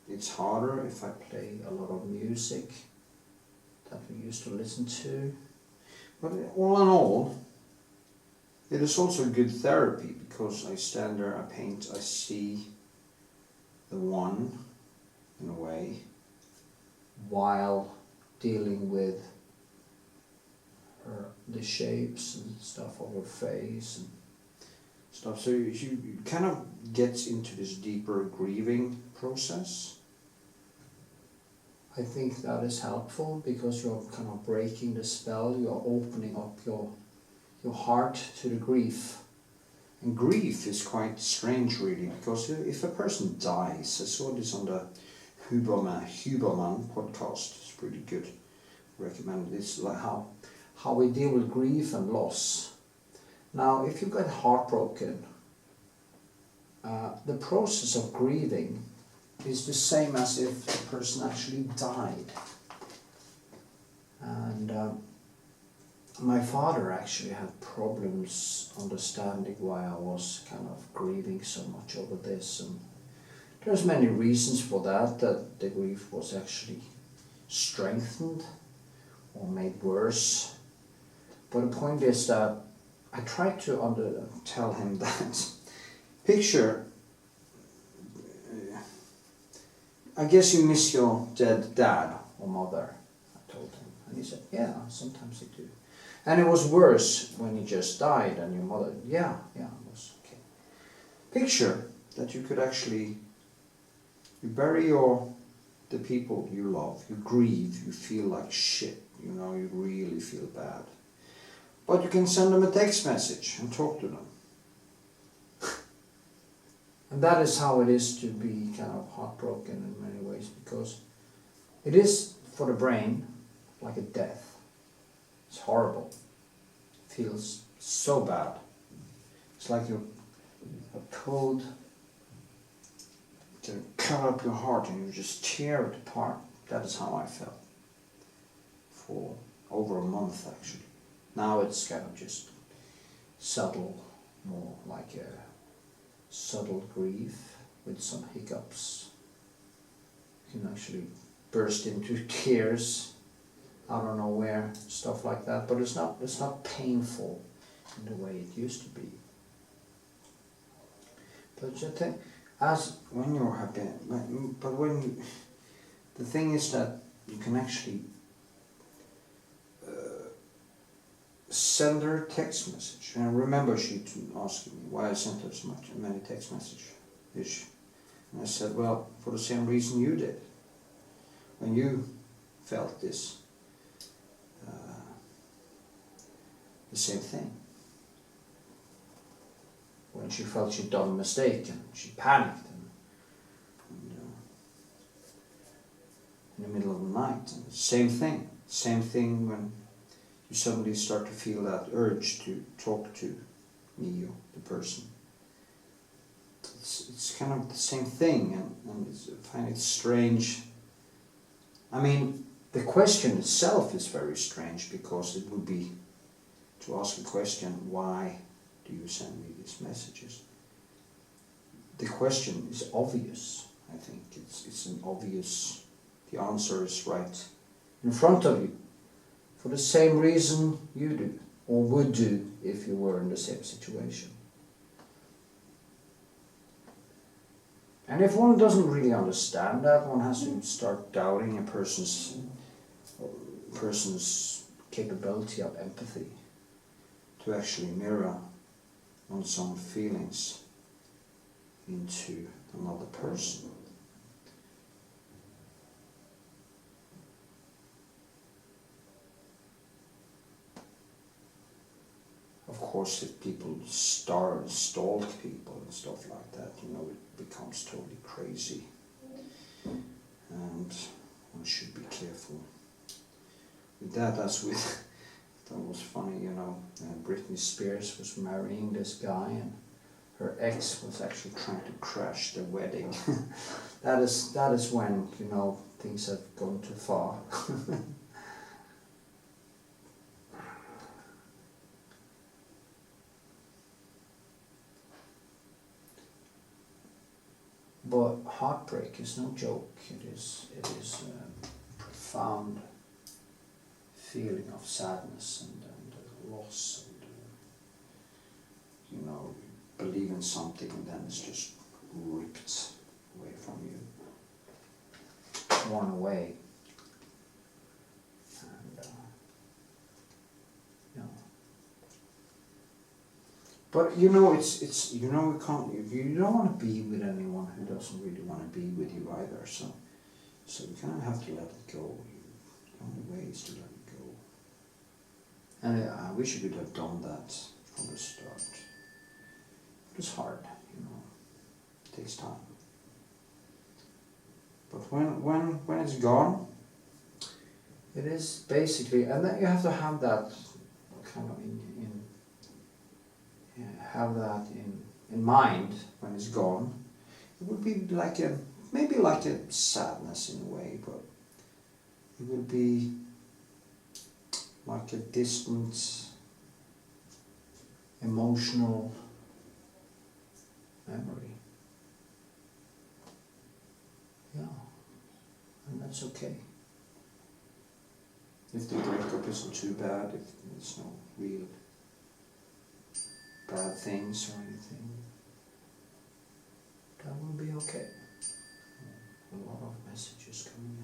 It's harder if I play a lot of music that we used to listen to, but all in all, it is also good therapy because I stand there, I paint, I see the one in a way while dealing with the shapes and stuff of her face and stuff. So you kind of get into this deeper grieving process I think that is helpful because you're kind of breaking the spell, you're opening up your heart to the grief. And grief is quite strange really, because if a person dies, I saw this on the Huberman podcast, it's pretty good, recommend this, like how we deal with grief and loss. Now if you get heartbroken, the process of grieving is the same as if the person actually died. And my father actually had problems understanding why I was kind of grieving so much over this, and there's many reasons for that the grief was actually strengthened or made worse. But the point is that I tried to tell him that picture, I guess you miss your dead dad or mother, I told him. And he said, yeah, sometimes I do. And it was worse when he just died and your mother, yeah, it was okay. Picture that you could actually, you bury the people you love, you grieve, you feel like shit, you know, you really feel bad. But you can send them a text message and talk to them. And that is how it is to be kind of heartbroken in many ways, because it is for the brain like a death. It's horrible. It feels so bad. It's like you're pulled to cut up your heart and you just tear it apart. That is how I felt for over a month actually. Now it's kind of just subtle, more like a subtle grief with some hiccups. You can actually burst into tears out of nowhere, stuff like that. But it's not painful in the way it used to be. But I think as when you're happy, but when you, the thing is that you can actually send her a text message. And I remember she asking me why I sent her so many text messages. And I said, well, for the same reason you did. When you felt this, the same thing. When she felt she'd done a mistake and she panicked and in the middle of the night. And same thing when you suddenly start to feel that urge to talk to me, or the person. It's kind of the same thing, and I find it strange. I mean, the question itself is very strange, because it would be to ask a question, why do you send me these messages? The question is obvious. I think it's an obvious, the answer is right in front of you. For the same reason you do, or would do if you were in the same situation. And if one doesn't really understand that, one has to start doubting a person's capability of empathy to actually mirror one's own feelings into another person. Of course, if people stalk people and stuff like that, you know, it becomes totally crazy. And one should be careful with that, as with, that was funny, you know, Britney Spears was marrying this guy and her ex was actually trying to crash the wedding. that is when, you know, things have gone too far. But heartbreak is no joke. It is a profound feeling of sadness and loss, and you know, you believe in something and then it's just ripped away from you, torn away, and you know. But you know, it's you know, you don't want to be with anyone who doesn't really want to be with you either. So So you kind of have to let it go. The only way is to let it go. And I wish you could have done that from the start. It was hard, you know. It takes time. But when it's gone, it is basically, and then you have to have that kind of have that in mind when it's gone. It would be like maybe like a sadness in a way, but it would be like a distant emotional memory. Yeah, and that's okay. If the breakup isn't too bad, if there's no real bad things or anything, that will be okay. A lot of messages coming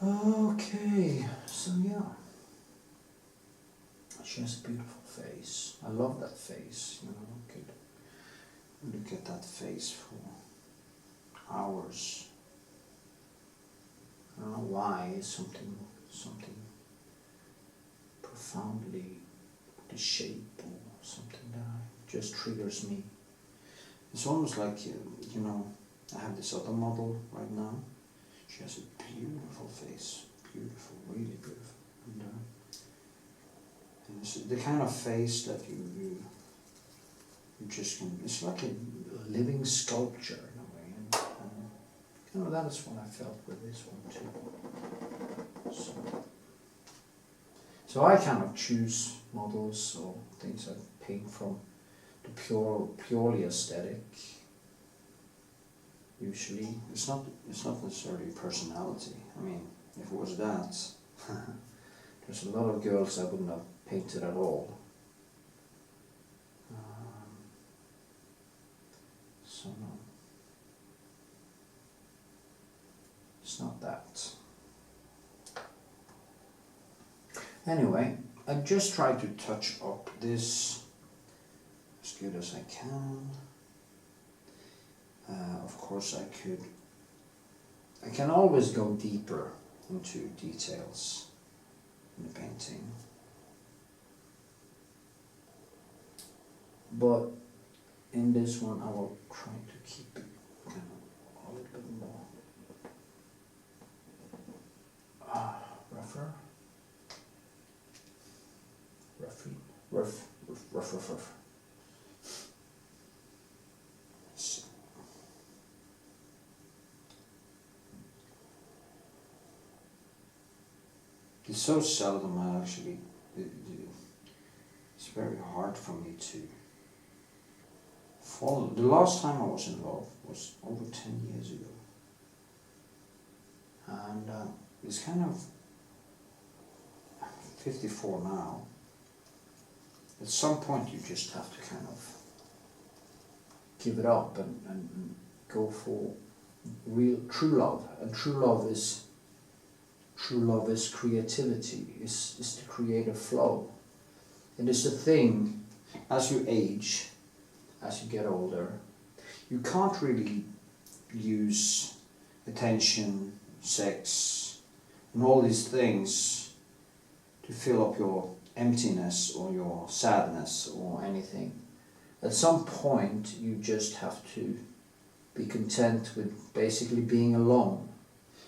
in. Okay, so yeah. She has a beautiful face. I love that face, you know, I could look at that face for hours. I don't know why, something profoundly, the shape or something that just triggers me. It's almost like, you know, I have this other model right now. She has a beautiful face, beautiful, really beautiful. And it's the kind of face that you just can, it's like a living sculpture in a way. And you know, that is what I felt with this one too. So I kind of choose models or things I paint from the purely aesthetic. Usually, it's not necessarily personality. I mean, if it was that, there's a lot of girls I wouldn't have painted at all. So no, it's not that. Anyway, I just try to touch up this as good as I can. Of course I can always go deeper into details in the painting. But in this one I will try to keep it kind of a little bit more rougher. Rough. It's so seldom I actually, it's very hard for me to follow. The last time I was in love was over 10 years ago. And it's kind of 54 now. At some point you just have to kind of give it up and go for real true love. And true love is creativity, is the creative flow. It is the thing, as you age, as you get older, you can't really use attention, sex, and all these things to fill up your emptiness or your sadness or anything. At some point you just have to be content with basically being alone,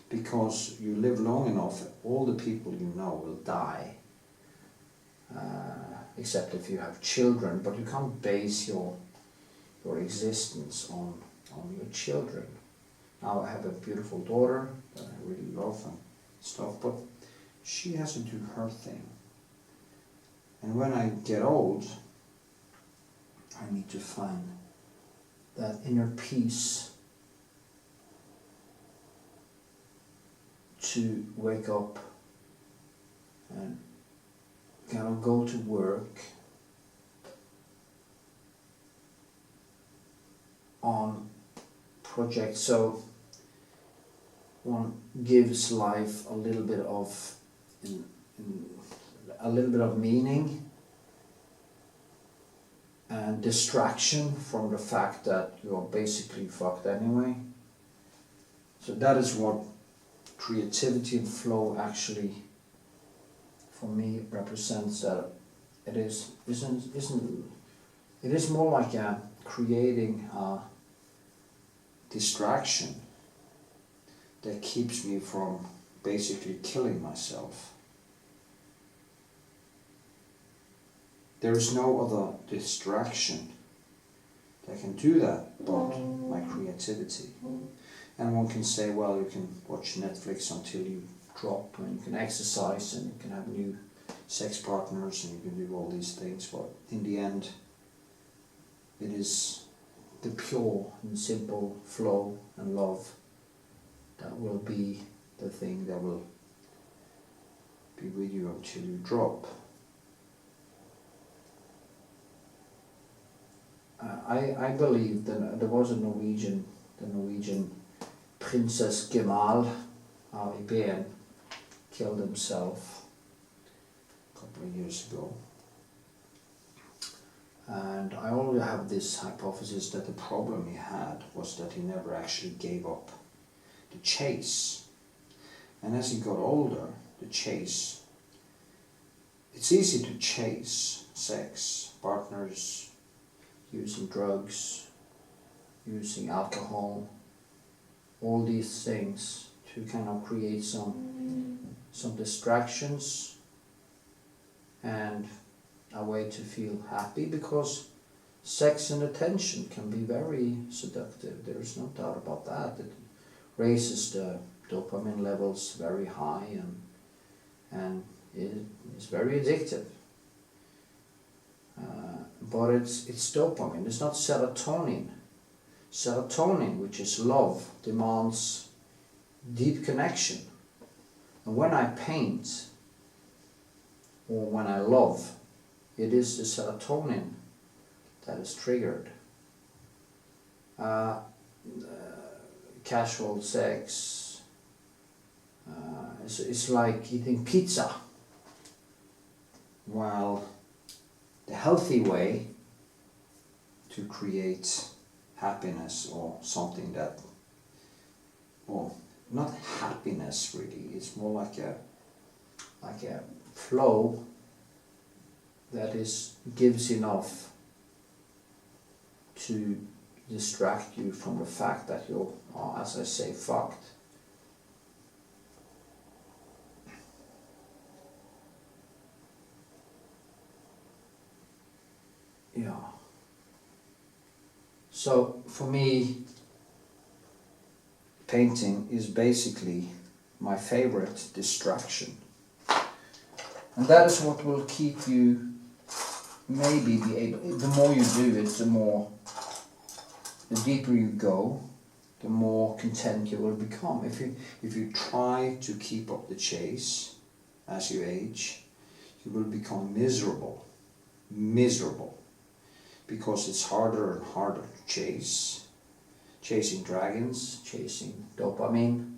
because you live long enough, all the people you know will die, except if you have children, but you can't base your existence on your children. Now I have a beautiful daughter that I really love and stuff, but she has to do her thing. And when I get old, I need to find that inner peace to wake up and kind of go to work on projects. So one gives life a little bit of meaning and distraction from the fact that you're basically fucked anyway. So that is what creativity and flow actually, for me, represents. That it is more like creating a distraction that keeps me from basically killing myself. There is no other distraction that can do that but my creativity. And one can say, well, you can watch Netflix until you drop, and you can exercise, and you can have new sex partners, and you can do all these things, but in the end, it is the pure and simple flow and love that will be the thing that will be with you until you drop. I believe that there was the Norwegian Princess Gemahl, Ali Ben, killed himself a couple of years ago. And I already have this hypothesis that the problem he had was that he never actually gave up the chase. And as he got older, the chase, it's easy to chase sex, partners, using drugs, using alcohol, all these things to kind of create some distractions and a way to feel happy, because sex and attention can be very seductive. There is no doubt about that. It raises the dopamine levels very high, and it is very addictive. But it's dopamine, it's not serotonin. Serotonin, which is love, demands deep connection. And when I paint, or when I love, it is the serotonin that is triggered. Casual sex, it's like eating pizza, while the healthy way to create happiness, or something that, or not happiness really, it's more like a flow that gives enough to distract you from the fact that you're, as I say, fucked. Yeah. So for me, painting is basically my favorite distraction. And that is what will keep you, maybe be able, the more you do it, the deeper you go, the more content you will become. If you try to keep up the chase as you age, you will become miserable. Because it's harder and harder to chase. Chasing dragons, chasing dopamine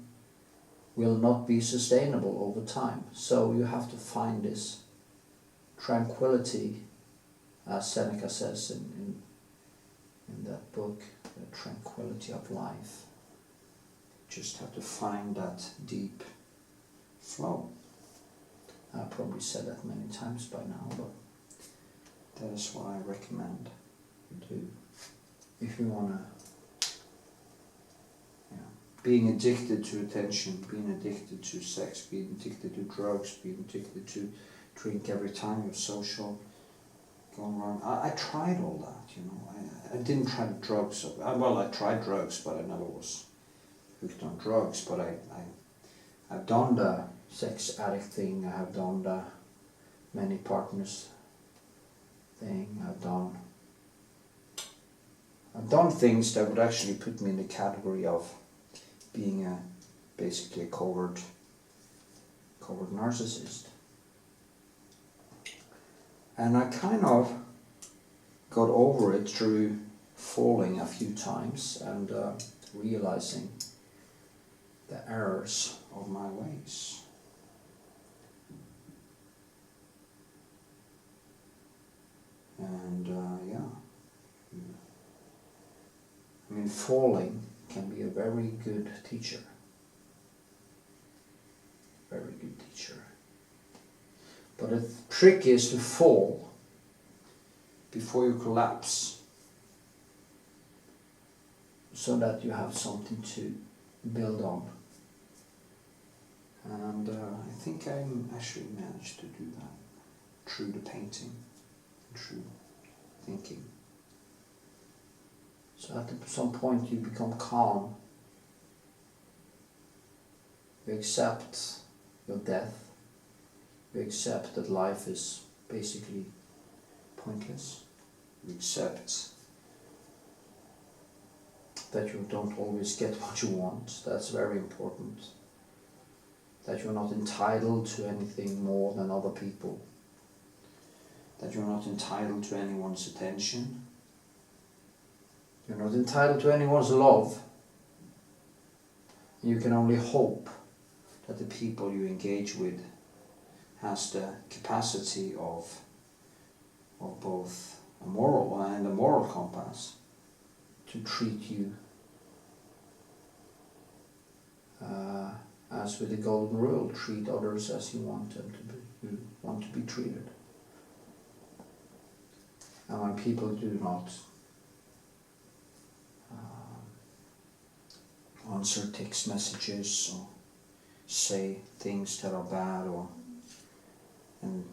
will not be sustainable over time. So you have to find this tranquility, as Seneca says in that book, The Tranquility of Life. Just have to find that deep flow. I've probably said that many times by now, but that is what I recommend you do. If you want to, being addicted to attention, being addicted to sex, being addicted to drugs, being addicted to drink every time you're social, going around. I tried all that, you know. I didn't try the drugs. Well, I tried drugs, but I never was hooked on drugs. But I've done the sex addict thing. I have done the many partners thing. I've done things that would actually put me in the category of being basically a covert narcissist. And I kind of got over it through falling a few times and realizing the errors of my ways. And I mean, falling can be a very good teacher. very good teacher. But the trick is to fall before you collapse, so that you have something to build on. And I think I actually managed to do that through the painting, through thinking. So at some point you become calm. You accept your death. You accept that life is basically pointless. You accept that you don't always get what you want. That's very important. That you're not entitled to anything more than other people. That you're not entitled to anyone's attention. You're not entitled to anyone's love. You can only hope that the people you engage with has the capacity of both a moral and a moral compass to treat you as with the golden rule, treat others as you want them to be treated. And when people do not answer text messages or say things that are bad, and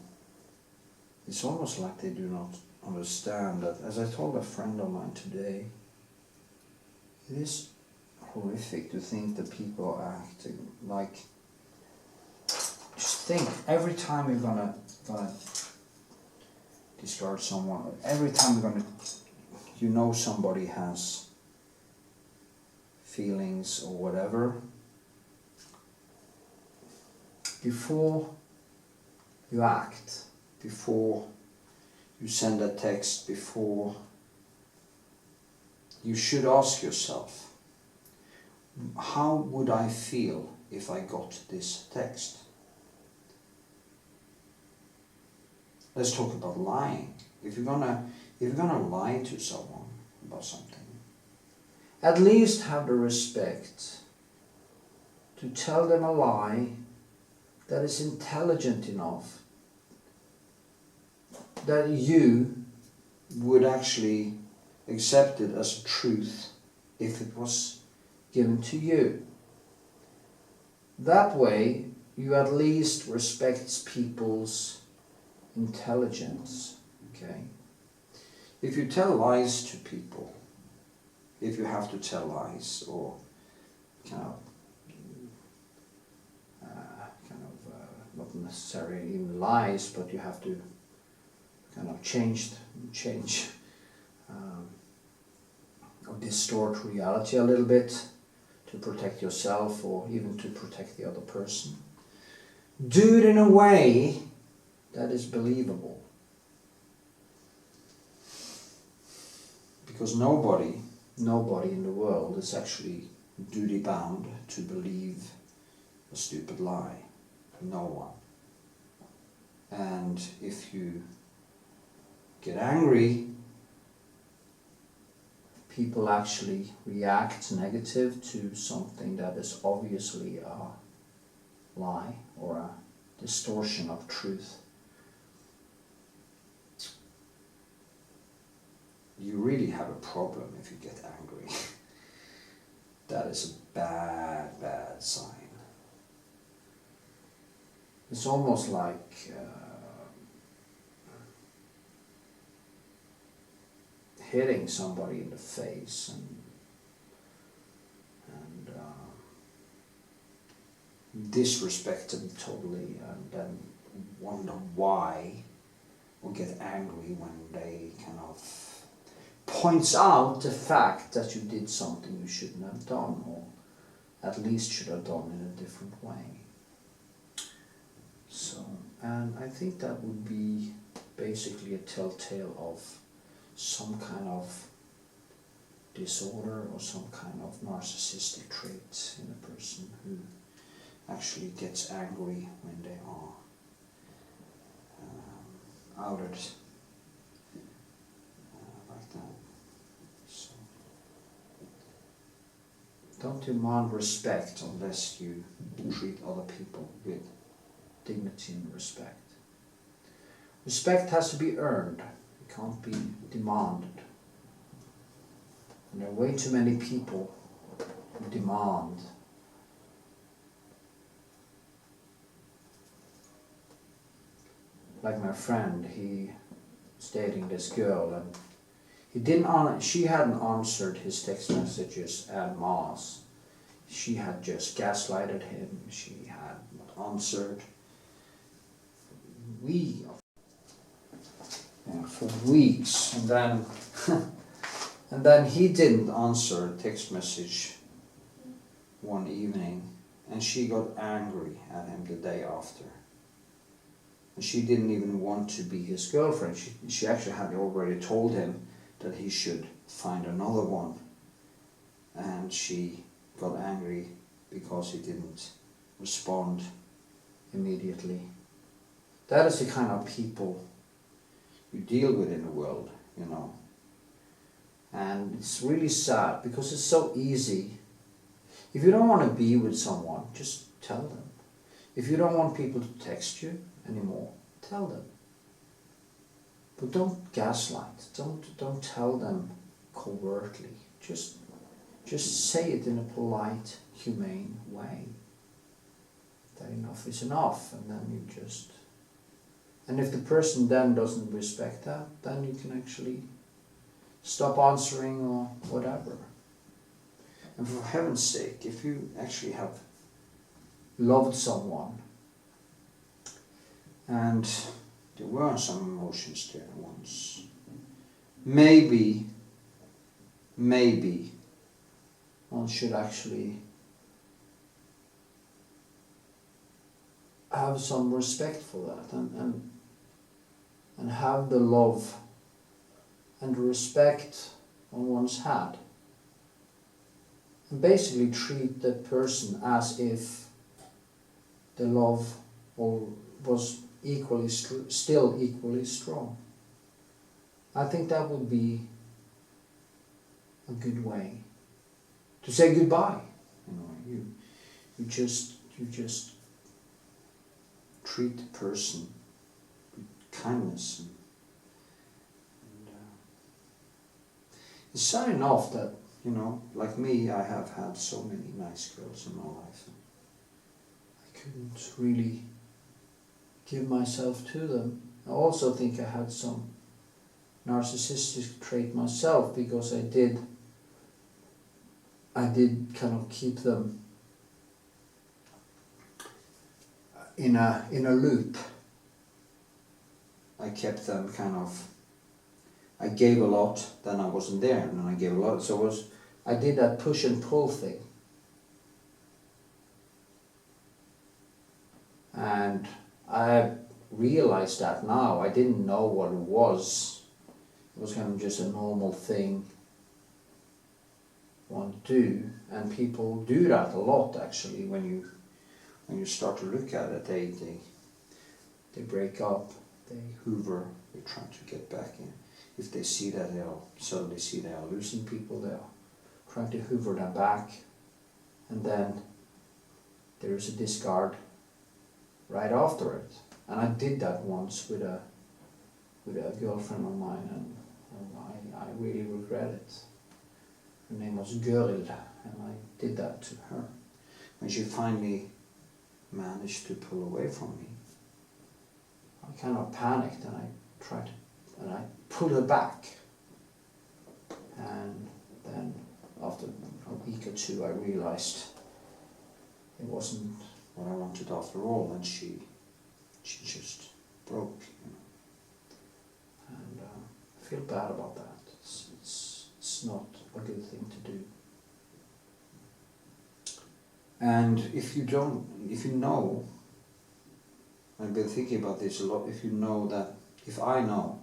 it's almost like they do not understand that, as I told a friend of mine today, it is horrific to think that people are acting like, just think, every time you're gonna discard someone, every time somebody has feelings or whatever, before you act, before you send a text, before you should ask yourself, how would I feel if I got this text? Let's talk about lying. If you're gonna lie to someone about something, at least have the respect to tell them a lie that is intelligent enough that you would actually accept it as a truth if it was given to you. That way you at least respect people's intelligence. Okay? If you tell lies to people, if you have to tell lies, or kind of not necessarily even lies, but you have to kind of change or distort reality a little bit to protect yourself or even to protect the other person. Do it in a way that is believable. Because nobody in the world is actually duty bound to believe a stupid lie. No one. And if you get angry, people actually react negative to something that is obviously a lie or a distortion of truth. You really have a problem if you get angry. That is a bad sign. It's almost like hitting somebody in the face and disrespect them totally, and then wonder why, or get angry when they kind of points out the fact that you did something you shouldn't have done, or at least should have done in a different way. So, and I think that would be basically a telltale of some kind of disorder or some kind of narcissistic trait in a person who actually gets angry when they are outed like that. So, Don't demand respect unless you treat other people with dignity and respect. Respect has to be earned. It can't be demanded. And there are way too many people who demand. Like my friend, he was dating this girl, and she hadn't answered his text messages en masse. She had just gaslighted him. She had not answered for weeks, and then and then he didn't answer a text message one evening, and she got angry at him the day after. And she didn't even want to be his girlfriend. She actually had already told him that he should find another one, and she got angry because he didn't respond immediately. That is the kind of people you deal with in the world, you know. And it's really sad because it's so easy. If you don't want to be with someone, just tell them. If you don't want people to text you anymore, tell them. But don't gaslight. Don't tell them covertly. Just say it in a polite, humane way. That enough is enough, and then you just. And if the person then doesn't respect that, then you can actually stop answering or whatever. And for heaven's sake, if you actually have loved someone and there were some emotions there once, maybe one should actually have some respect for that and have the love and the respect one once had, and basically treat that person as if the love was still equally strong. I think that would be a good way to say goodbye. You know, you just treat the person with kindness. And it's sad enough that, you know, like me, I have had so many nice girls in my life. I couldn't really give myself to them. I also think I had some narcissistic trait myself, because I did kind of keep them in a loop. I kept them kind of, I gave a lot, then I wasn't there, and then I gave a lot. So I did that push and pull thing. And I realized that now. I didn't know what it was. It was kind of just a normal thing one do, and people do that a lot actually. When you start to look at it, they break up, they hoover, they try to get back in. If they see that they'll suddenly see they are losing people, they'll try to hoover them back, and then there is a discard right after it. And I did that once with a girlfriend of mine, and I really regret it. Her name was Göril, and I did that to her. When she finally managed to pull away from me, I kind of panicked, and I pulled her back. And then after a week or two, I realized it wasn't what I wanted after all, and she just broke, you know. And I feel bad about that. It's not a good thing to do. And if you know, I've been thinking about this a lot, if I know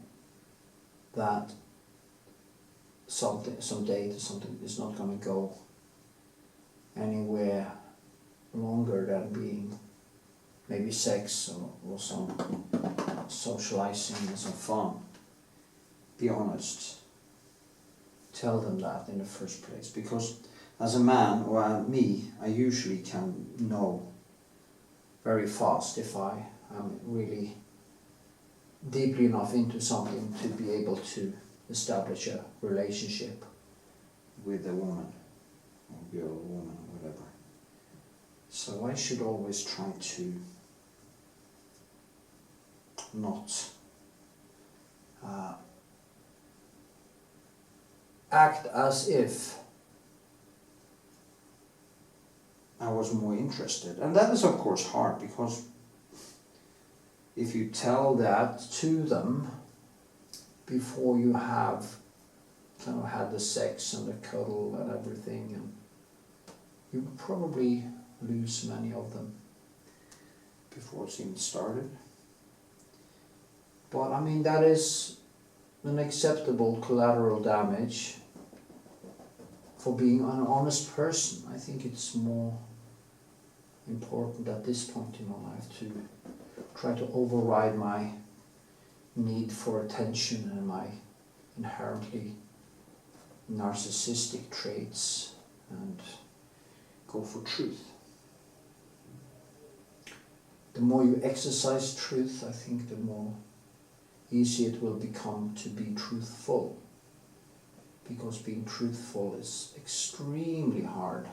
that some date or something is not going to go anywhere longer than being maybe sex or some socializing and some fun, be honest. Tell them that in the first place, because as a man, or me, I usually can know very fast if I am really deeply enough into something to be able to establish a relationship with a woman, or girl, woman, whatever. So I should always try to not act as if I was more interested. And that is of course hard, because if you tell that to them before you have kind of had the sex and the cuddle and everything, and you will probably lose many of them before it's even started. But I mean, that is an acceptable collateral damage for being an honest person. I think it's more important at this point in my life to try to override my need for attention and my inherently narcissistic traits and go for truth. The more you exercise truth, I think the more easy it will become to be truthful, because being truthful is extremely hard.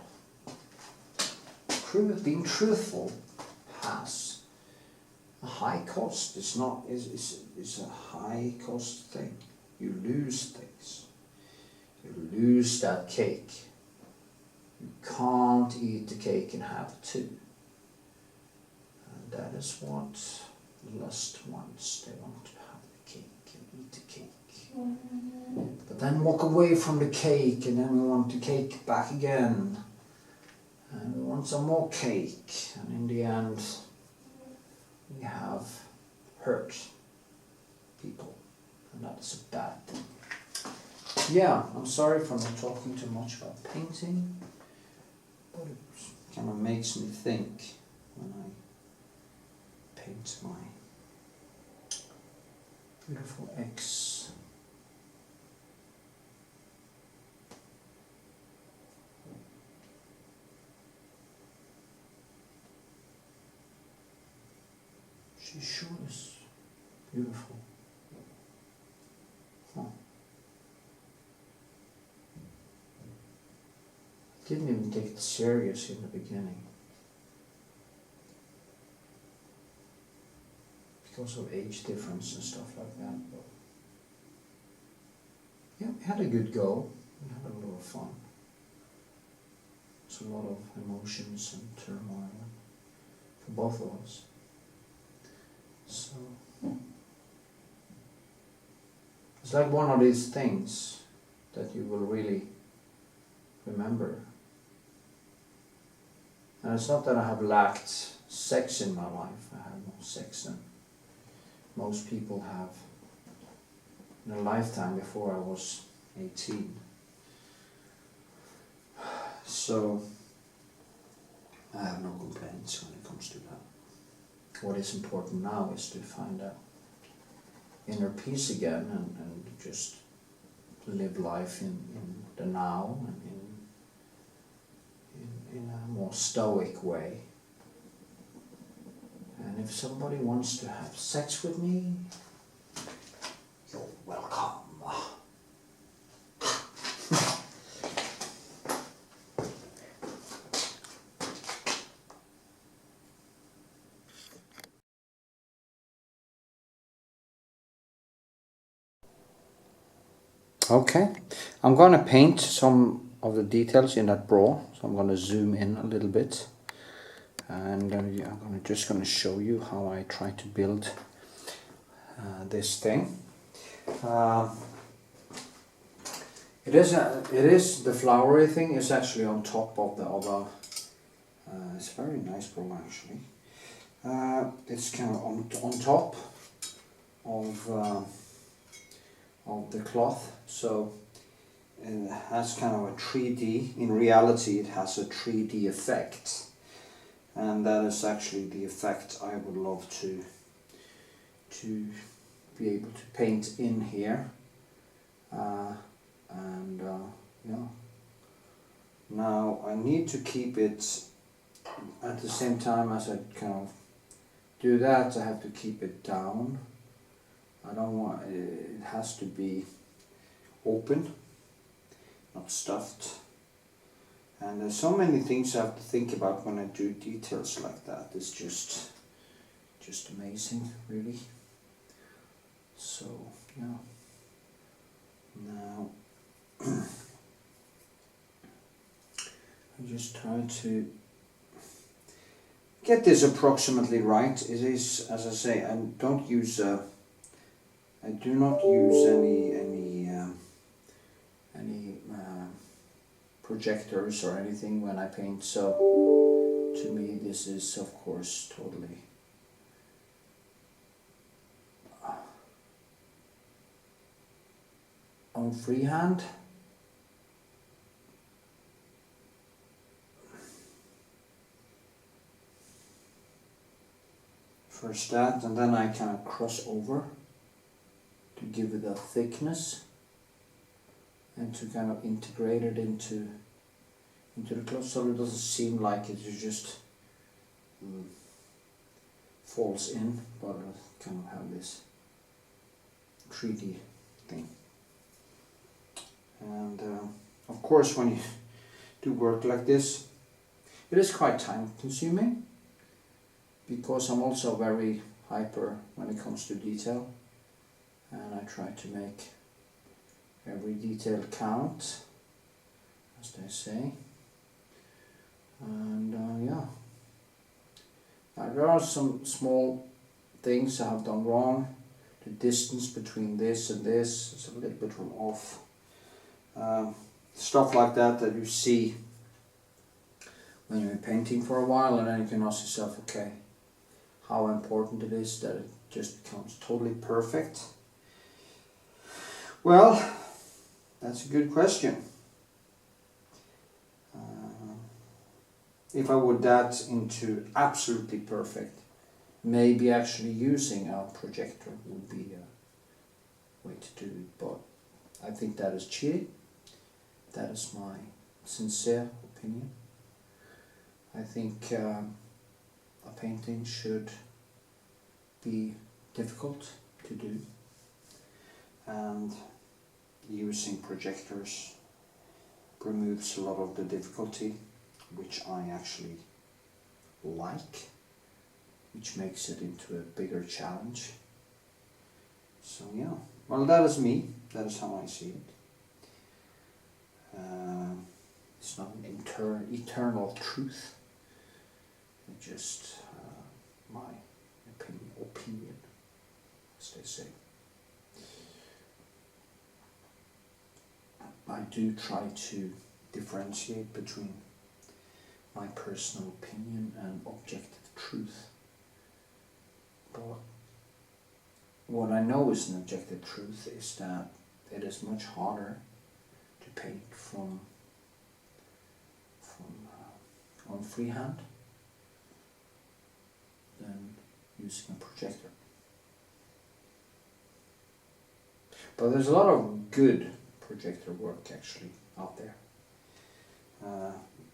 Being truthful has a high cost. It's a high cost thing. You lose things. You lose that cake. You can't eat the cake and have it too. And that is what lust wants. They want to have the cake and eat the cake. But then walk away from the cake, and then we want the cake back again. And we want some more cake, and in the end we have hurt people, and that is a bad thing. Yeah, I'm sorry for not talking too much about painting, but it kind of makes me think when I paint my beautiful ex. She sure is beautiful. Huh. Didn't even take it serious in the beginning, because of age difference and stuff like that. But yeah, we had a good go. We had a lot of fun. It's a lot of emotions and turmoil for both of us. So it's like one of these things that you will really remember. And it's not that I have lacked sex in my life. I have more sex than most people have in a lifetime before I was 18. So I have no complaints when it comes to that. What is important now is to find that inner peace again, and just live life in the now, and in a more stoic way. And if somebody wants to have sex with me, you're welcome. Okay, I'm going to paint some of the details in that bra, so I'm going to zoom in a little bit, and I'm just going to show you how I try to build this thing. It is the flowery thing is actually on top of the other. It's a very nice bra actually. It's kind of on top of the cloth, so it has kind of a 3D. In reality, it has a 3D effect, and that is actually the effect I would love to be able to paint in here. Yeah, Now I need to keep it at the same time as I kind of do that. I have to keep it down. I don't want it has to be open, not stuffed. And there's so many things I have to think about when I do details like that. It's just amazing, really. So yeah. Now I just try to get this approximately right. It is, as I say, I don't use I do not use any projectors or anything when I paint, so to me this is of course totally on freehand. First that, and then I kind of cross over to give it a thickness and to kind of integrate it into the cloth, so it doesn't seem like it just falls in, but it kind of have this 3D thing. And of course when you do work like this, it is quite time consuming, because I'm also very hyper when it comes to detail, and I try to make every detail count, as they say. And yeah, now, there are some small things I have done wrong. The distance between this and this is a little bit off. Stuff like that that you see when you're painting for a while, and then you can ask yourself, okay, how important it is that it just becomes totally perfect. Well, that's a good question. If I would that into absolutely perfect, maybe actually using a projector would be a way to do it, but I think that is cheating. That is my sincere opinion. I think a painting should be difficult to do, and using projectors removes a lot of the difficulty, which I actually like, which makes it into a bigger challenge. So yeah, well, that is me, that is how I see it. It's not an eternal truth, it's just my opinion, as they say. I do try to differentiate between my personal opinion and objective truth. But what I know is an objective truth is that it is much harder to paint from on freehand than using a projector. But there's a lot of good projector work actually out there.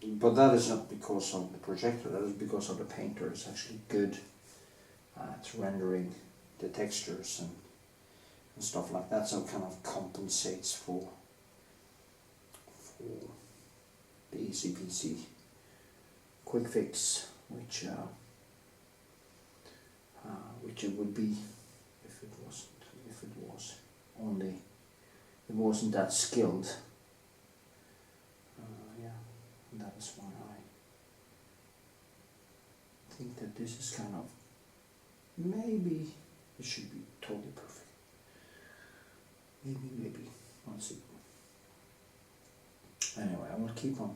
But that is not because of the projector, that is because of the painter. It's actually good at rendering the textures and stuff like that, so it kind of compensates for the easy peasy quick fix, which it would be if it wasn't that skilled. Yeah, and that is why I think that this is kind of, maybe it should be totally perfect. Maybe, we'll see. Anyway, I will keep on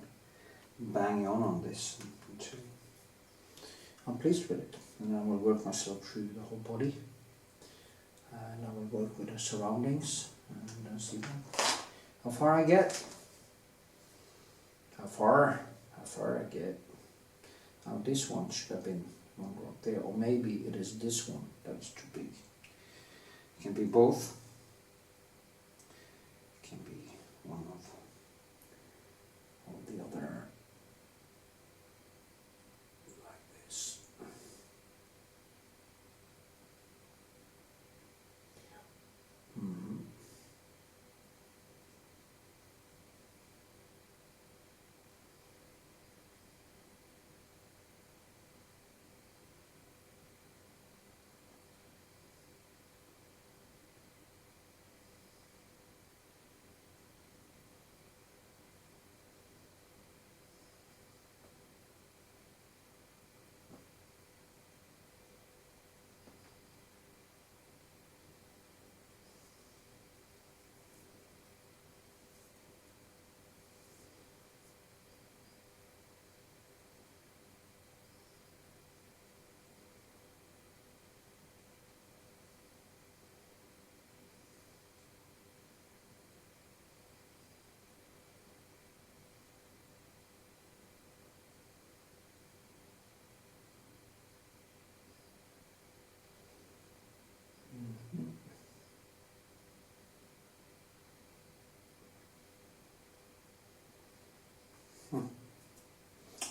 banging on this until I'm pleased with it, and I will work myself through the whole body, and I will work with the surroundings and see how far I get. How far I get. Now this one should have been longer up there, or maybe it is this one that is too big. It can be both. It can be one of the other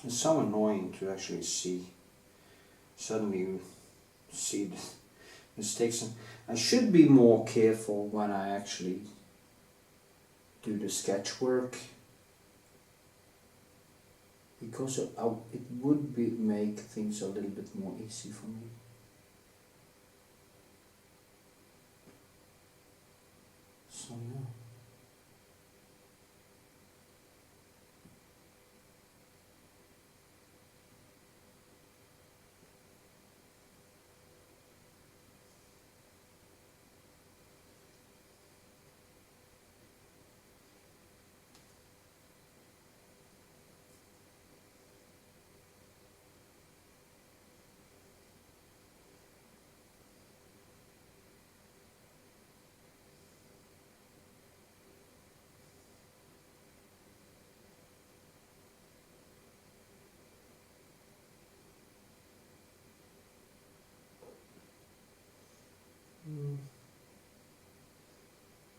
It's so annoying to actually see, suddenly you see the mistakes. And I should be more careful when I actually do the sketch work, because it would make things a little bit more easy for me. So yeah.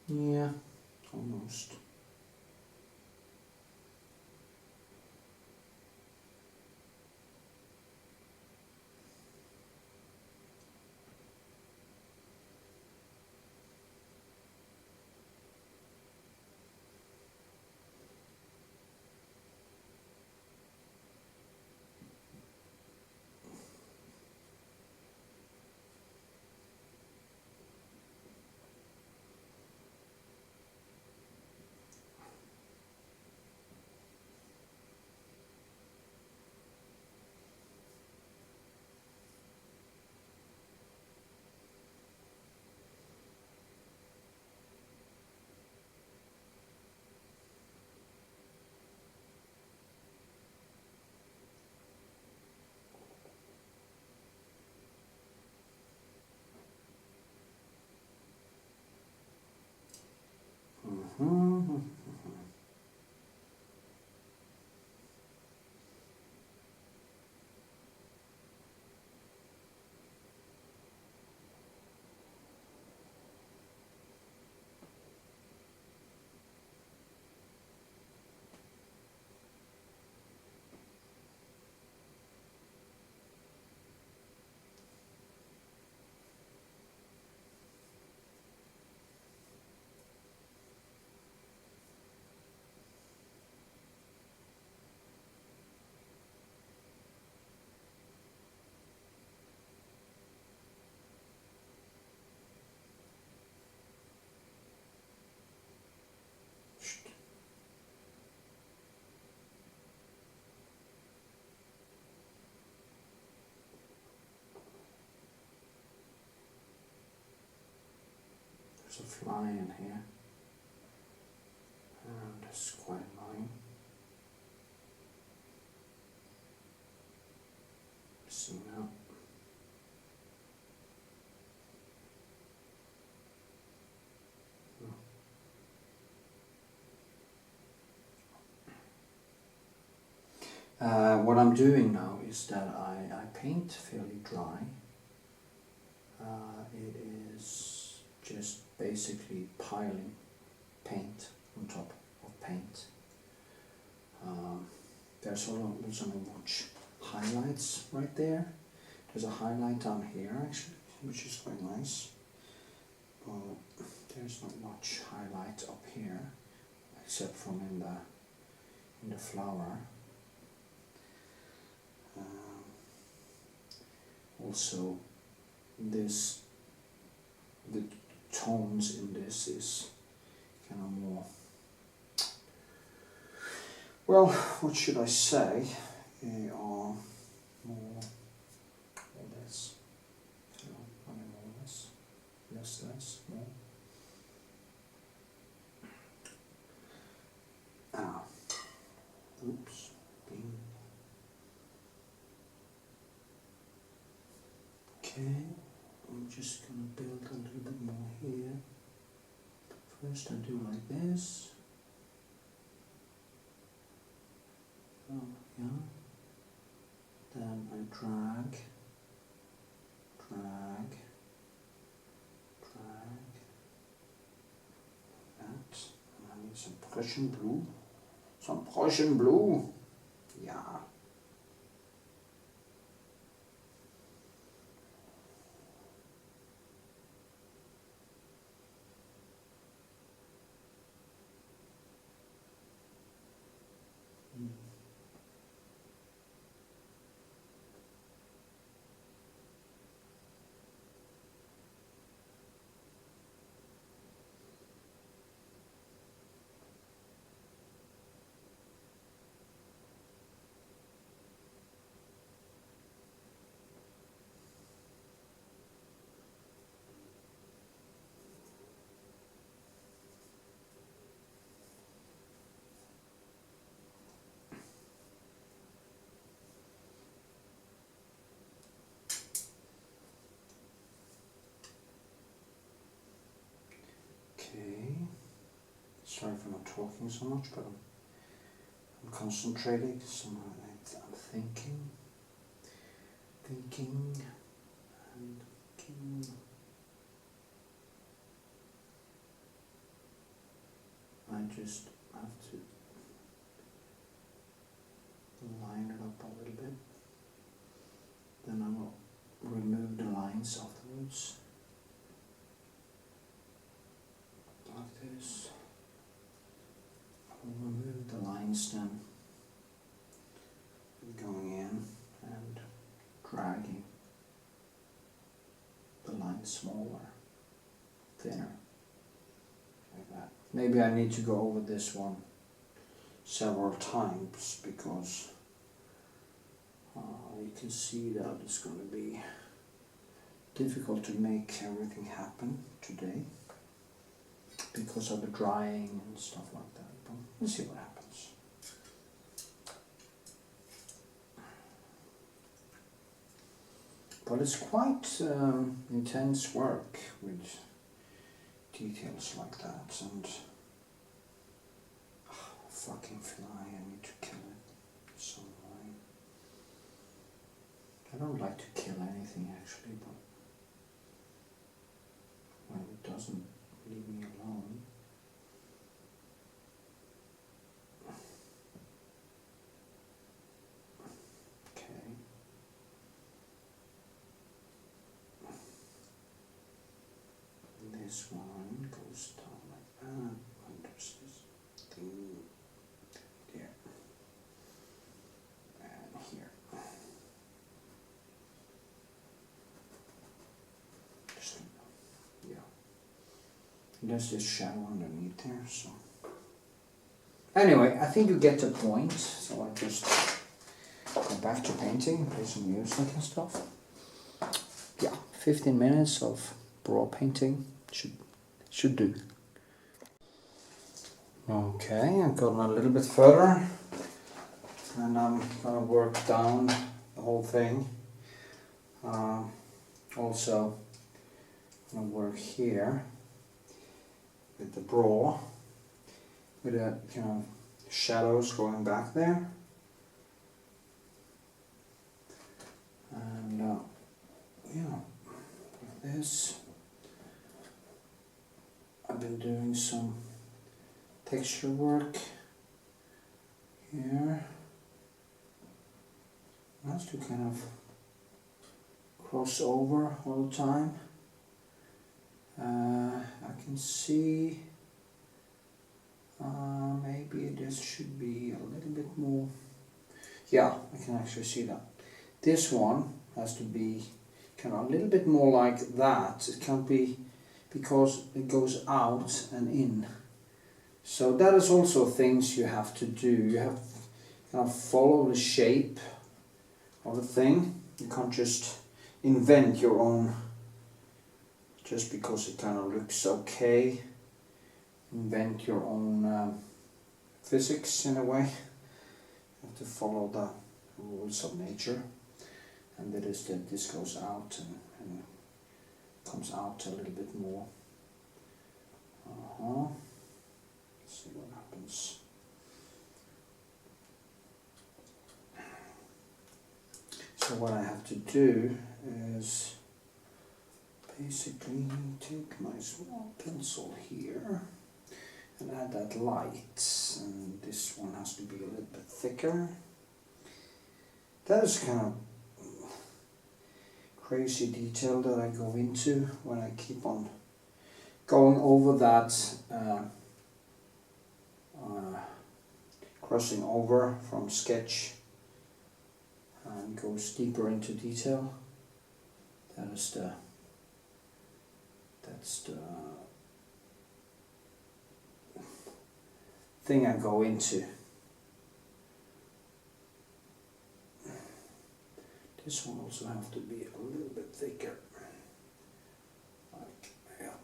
Yeah, almost. Mm-hmm. There's a fly in here, and it's quite annoying. See now. What I'm doing now is that I paint fairly dry. It is just basically piling paint on top of paint. There's also not much highlights right there. There's a highlight down here actually, which is quite nice. But there's not much highlight up here, except from in the flower. Also, the tones in this is kind of more, well, what should I say? They are more or less. So, I mean more or less. Less, more. Oops. Bing. Okay, I'm just gonna build a little bit more here. First I do like this. Oh, yeah. Then I drag, that. And I need some Prussian blue. Yeah. Sorry for not talking so much, but I'm concentrating, so I'm thinking, and thinking. I just have to line it up a little bit. Then I will remove the lines afterwards. Like this. I'll remove the lines then. Going in and dragging the line smaller, thinner, like that. Maybe I need to go over this one several times because you can see that it's going to be difficult to make everything happen today because of the drying and stuff like that. But we'll see what happens. But it's quite intense work with details like that, and fucking fly, I need to kill it. It's so annoying. I don't like to kill anything actually, but when it doesn't leave me alone. This one goes down like that, and there's this thing there, and here. Just, yeah. And there's this shadow underneath there, so. Anyway, I think you get the point, so I just go back to painting, play some music and stuff. Yeah, 15 minutes of broad painting. Should do. Okay, I've gotten a little bit further and I'm gonna work down the whole thing. Also, I'm gonna work here with the braw, with the kind of shadows going back there. And yeah, like this. I've been doing some texture work here. I have to kind of cross over all the time. I can see maybe this should be a little bit more. Yeah, I can actually see that. This one has to be kind of a little bit more like that. It can't be, because it goes out and in. So that is also things you have to do. You have to kind of follow the shape of the thing. You can't just invent your own just because it kind of looks okay. Invent your own physics in a way. You have to follow the rules of nature. And that is that this goes out and comes out a little bit more. Let's see what happens. So what I have to do is basically take my small pencil here and add that light, and this one has to be a little bit thicker. That is kind of crazy detail that I go into when I keep on going over that, crossing over from sketch and goes deeper into detail. That's the thing I go into. This one also has to be a little bit thicker. Like, yeah.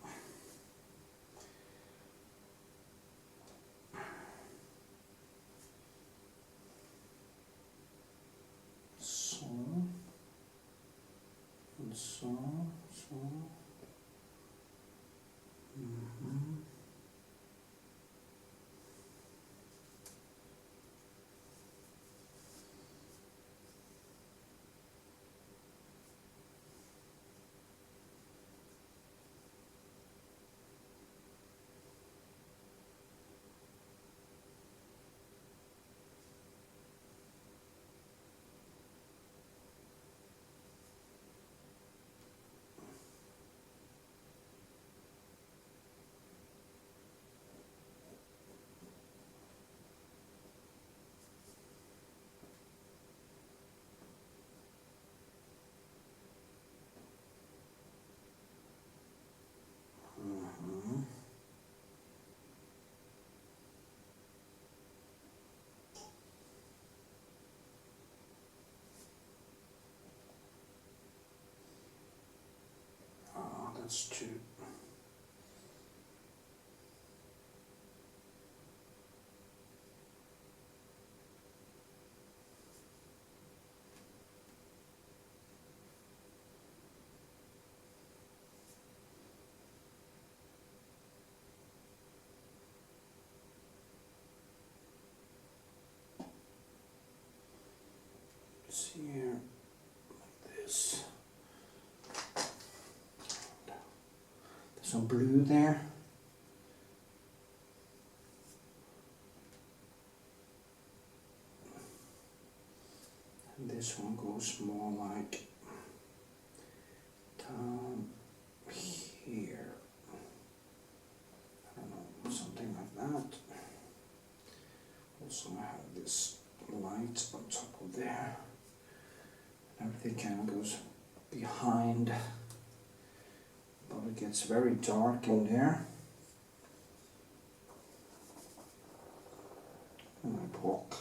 So, and so. wants to see here, like this. There's some blue there. And this one goes more like down here. I don't know, something like that. Also I have this light on top of there. Everything kind of goes behind, but it gets very dark in there. And my book.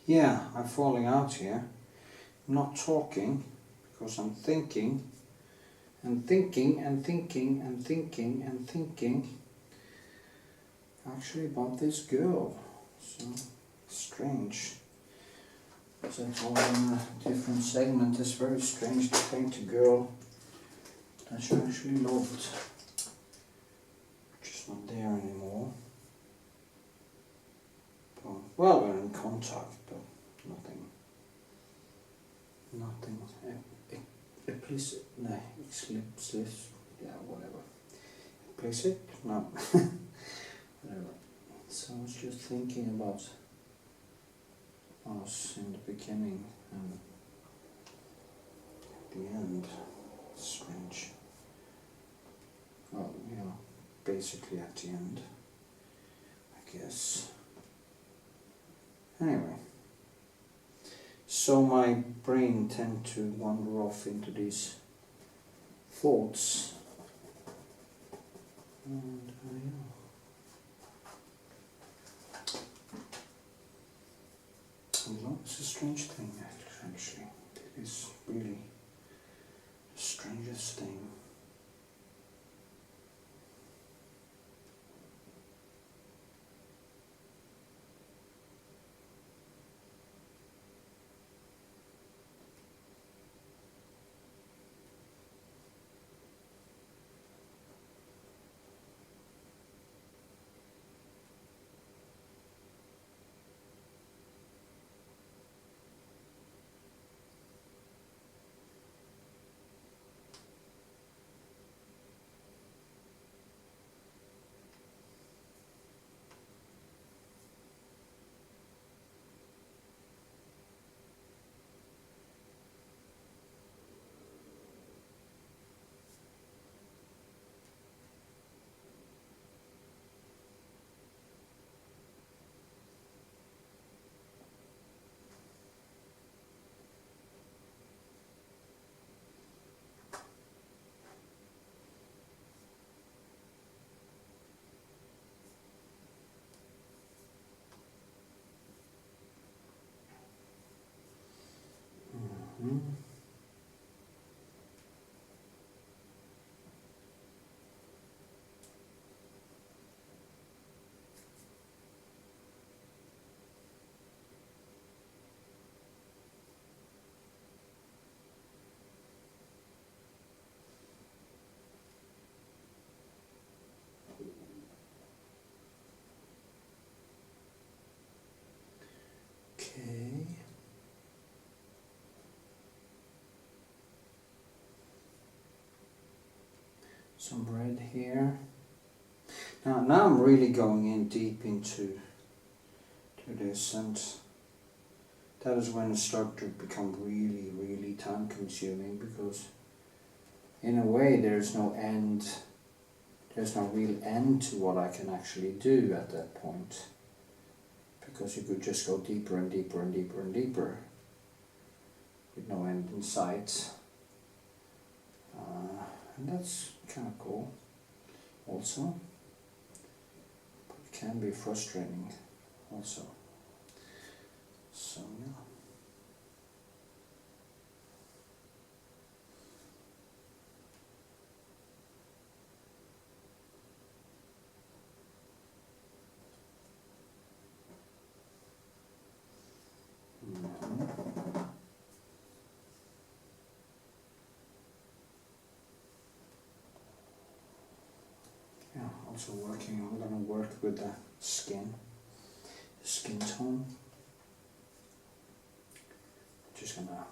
Yeah, I'm falling out here. I'm not talking because I'm thinking and thinking and thinking and thinking and thinking actually about this girl. So strange. As I told in a different segment, it's very strange to paint a girl that you actually loved, which is not there anymore. But, well, we're in contact, but nothing. Implicit, no, explicit, yeah, whatever. Implicit? No. Whatever. So I was just thinking about us in the beginning and at the end. Strange. Well, yeah, basically at the end, I guess. Anyway. So my brain tend to wander off into these thoughts. And yeah. Well, it's a strange thing actually. It is really the strangest thing. Okay. Some red here. Now I'm really going in deep into this, and that is when it starts to become really, really time consuming, because in a way there's no end, there's no real end to what I can actually do at that point, because you could just go deeper and deeper and deeper and deeper with no end in sight. And that's kind of cool also, but it can be frustrating also. So yeah. Also I'm gonna work with the skin tone. Just gonna,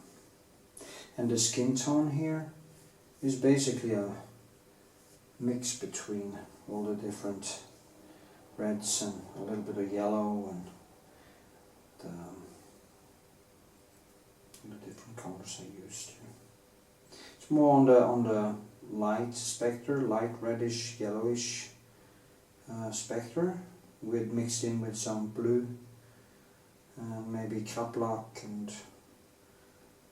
and the skin tone here is basically a mix between all the different reds and a little bit of yellow and the different colors I used. It's more on the light spectre, light reddish, yellowish spectre, with mixed in with some blue and maybe caplock, and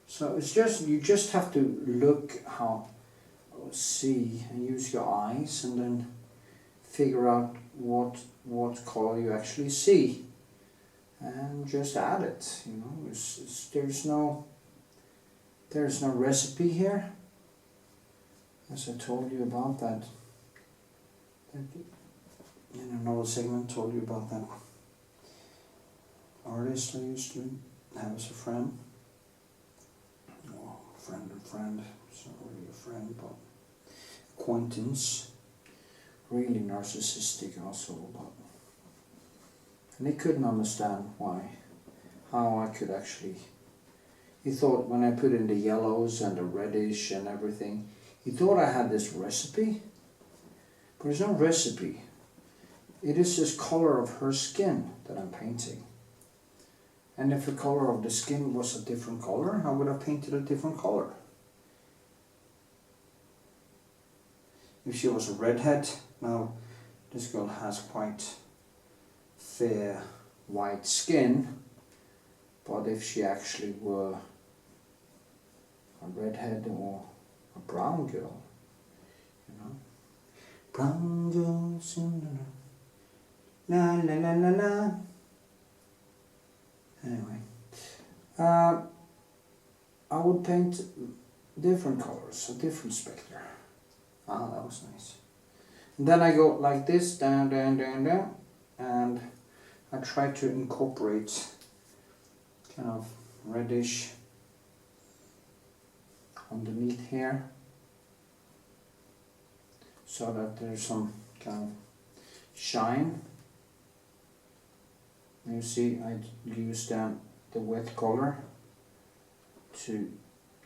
so it's just, you just have to look see and use your eyes and then figure out what color you actually see, and just add it. You know, there's no recipe here, as I told you about that. In another segment, told you about that artist I used to have as a friend. Well, friend, it's not really a friend, but acquaintance. Really narcissistic also, but and he couldn't understand how I could actually. He thought when I put in the yellows and the reddish and everything, he thought I had this recipe, but there's no recipe. It is this color of her skin that I'm painting. And if the color of the skin was a different color, I would have painted a different color. If she was a redhead, now this girl has quite fair white skin, but if she actually were a redhead or a brown girl, you know, brown girls in the la la la la la. Anyway, I would paint different colors, a different spectre. Ah, that was nice. And then I go like this, down, down, down, down, and I try to incorporate kind of reddish underneath here, so that there's some kind of shine. And you see, I use the wet color to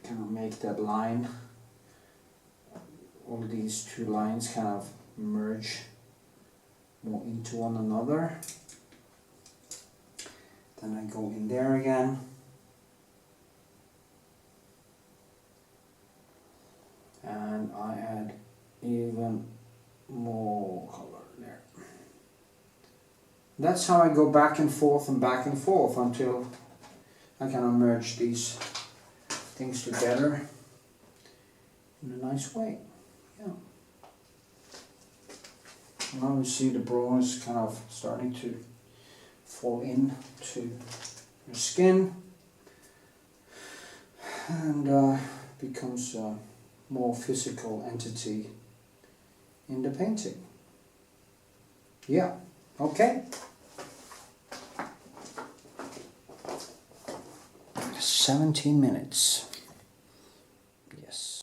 kind of make that line. All these two lines kind of merge more into one another. Then I go in there again. And I add even more color there. That's how I go back and forth until I kind of merge these things together in a nice way. Yeah. Now you see the brown is kind of starting to fall in to your skin and becomes a more physical entity in the painting. Yeah, okay. 17 minutes. Yes.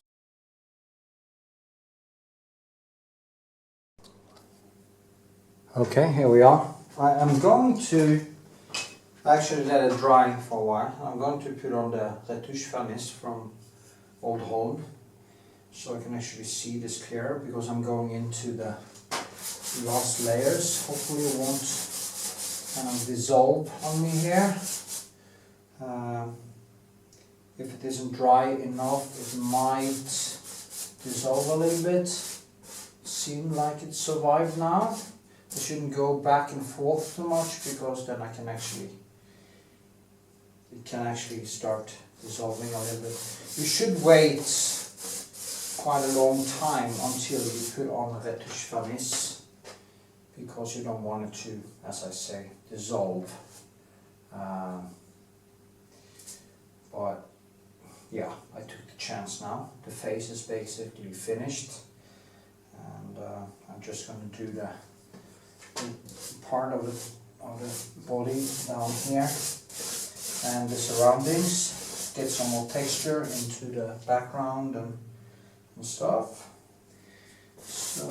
Okay, here we are. I am going to actually let it dry for a while. I'm going to put on the Retouching Varnish from Old Holland, so I can actually see this clearer, because I'm going into the last layers. Hopefully it won't kind of dissolve on me here. If it isn't dry enough, it might dissolve a little bit. Seems like it survived now. I shouldn't go back and forth too much, because then it can actually start dissolving a little bit. You should wait quite a long time until you put on a Retouching Varnish, because you don't want it to, as I say, dissolve. But yeah, I took the chance now. The face is basically finished, and I'm just going to do the part of the body down here and the surroundings, get some more texture into the background and stuff. So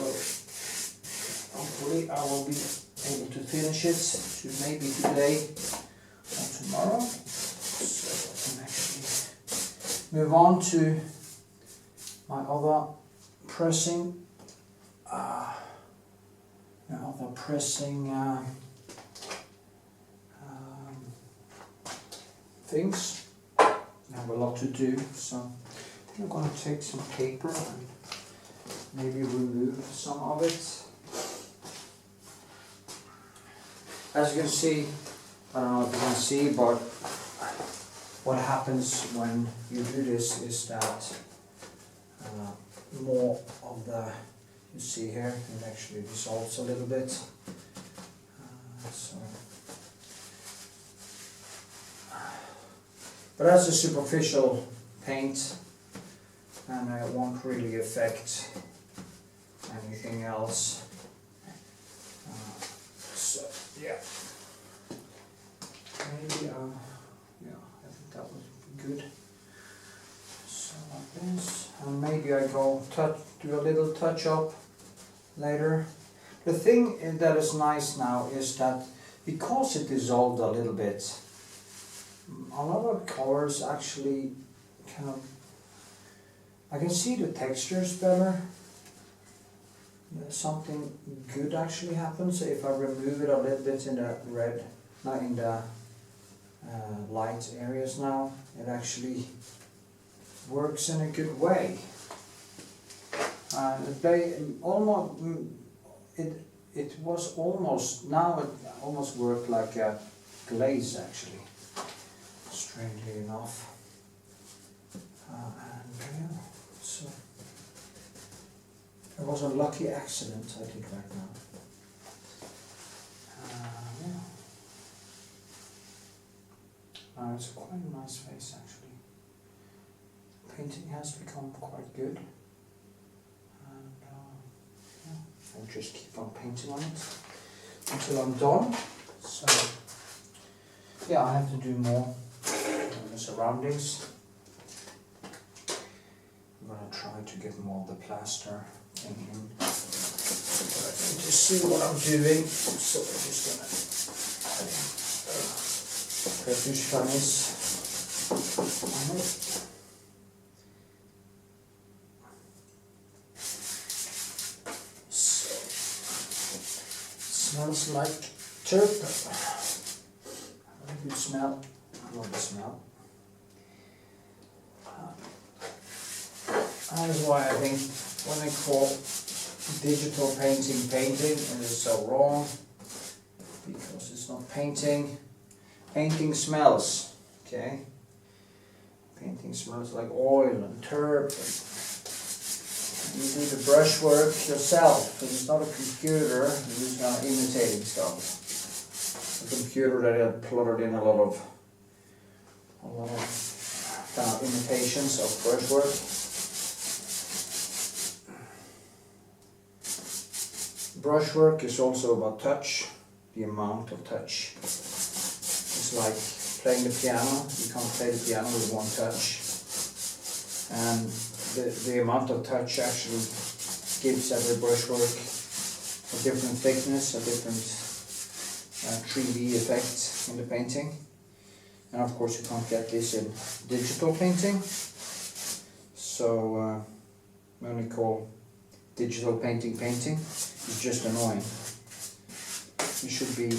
hopefully I will be able to finish it maybe today or tomorrow, so I can actually move on to my other pressing things. I have a lot to do, so I think I'm going to take some paper and maybe remove some of it. As you can see, I don't know if you can see, but what happens when you do this is that more of the, you see here, it actually dissolves a little bit. So But that's a superficial paint, and it won't really affect anything else. So yeah, maybe yeah, I think that would be good. So like this, and maybe I go do a little touch up later. The thing that is nice now is that because it dissolved a little bit, a lot of colors actually kind of, I can see the textures better. Something good actually happens if I remove it a little bit in the red, not in the light areas now. It actually works in a good way. It was almost, now it almost worked like a glaze actually, strangely enough. And yeah, so it was a lucky accident I did right now. Yeah. It's quite a nice face actually. Painting has become quite good. And yeah, I'll just keep on painting on it until I'm done. So yeah, I have to do more on the surroundings. I'm going to try to get more of the plaster thing in. But I can just see what I'm doing. So I'm just going to retouch varnish on it. So it smells like turtle. Very good smell. I love the smell. That is why I think when they call digital painting painting, it is so wrong, because it's not painting. Painting smells, okay? Painting smells like oil and turp. You do the brushwork yourself. It's not a computer who's kind of imitating stuff. A computer that had plotted in a lot of kind of imitations of brushwork. Brushwork is also about touch, the amount of touch. It's like playing the piano. You can't play the piano with one touch. And the amount of touch actually gives every brushwork a different thickness, a different 3D effect in the painting. And of course you can't get this in digital painting. So when we call digital painting painting, it's just annoying. It should be,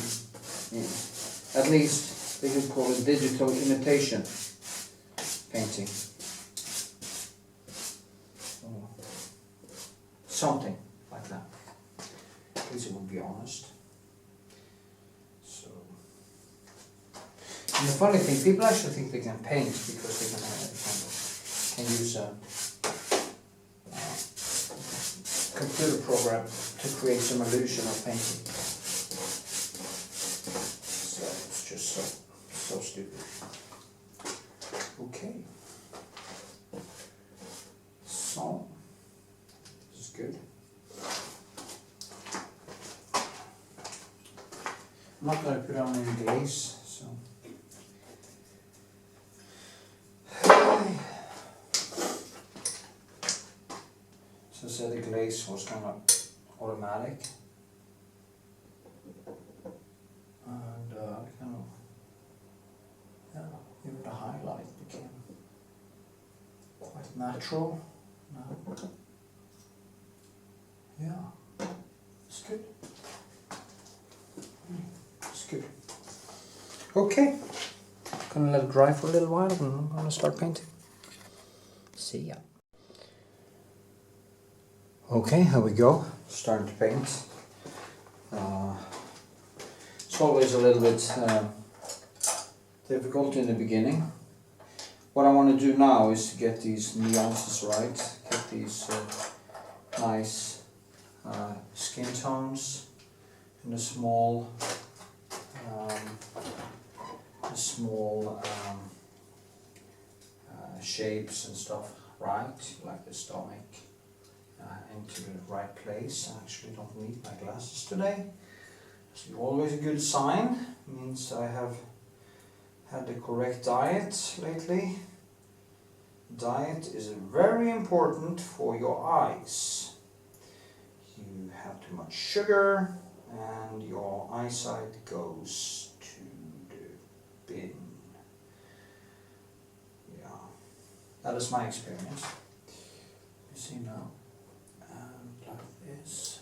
at least they could call it digital imitation painting. Something like that. At least it would be honest. So, and the funny thing, people actually think they can paint because they can use a computer program to create some illusion of painting. So it's just so stupid. Okay. So this is good. I'm not going to put on any glaze, so. So I said the glaze was kind of automatic, and kind of, yeah, even the highlight became quite natural now. Yeah, it's good. It's good. Okay, gonna let it dry for a little while, and I'm gonna start painting. See ya. Okay, here we go, starting to paint. It's always a little bit difficult in the beginning. What I want to do now is to get these nuances right, get these nice skin tones in the small shapes and stuff right, like the stomach, into the right place. I actually don't need my glasses today. So always a good sign, means I have had the correct diet lately. Diet is very important for your eyes. You have too much sugar and your eyesight goes to the bin. Yeah, that is my experience. You see now, like this.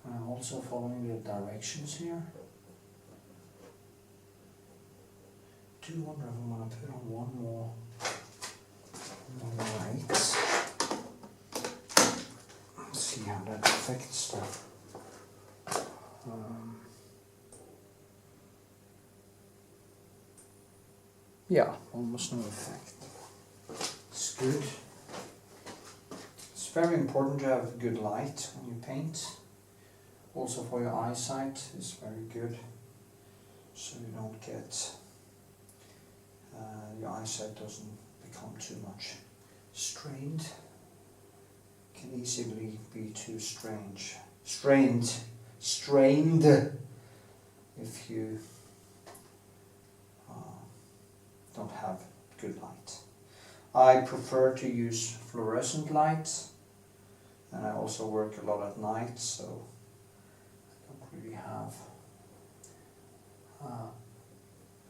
I'm also following the directions here. Do wonder if I'm going to put on one more light. Let's see how that affects stuff. Yeah, almost no effect. It's good. It's very important to have good light when you paint. Also for your eyesight is very good, so you don't get, your eyesight doesn't become too much strained. It can easily be too strained if you don't have good light. I prefer to use fluorescent light, and I also work a lot at night, so really have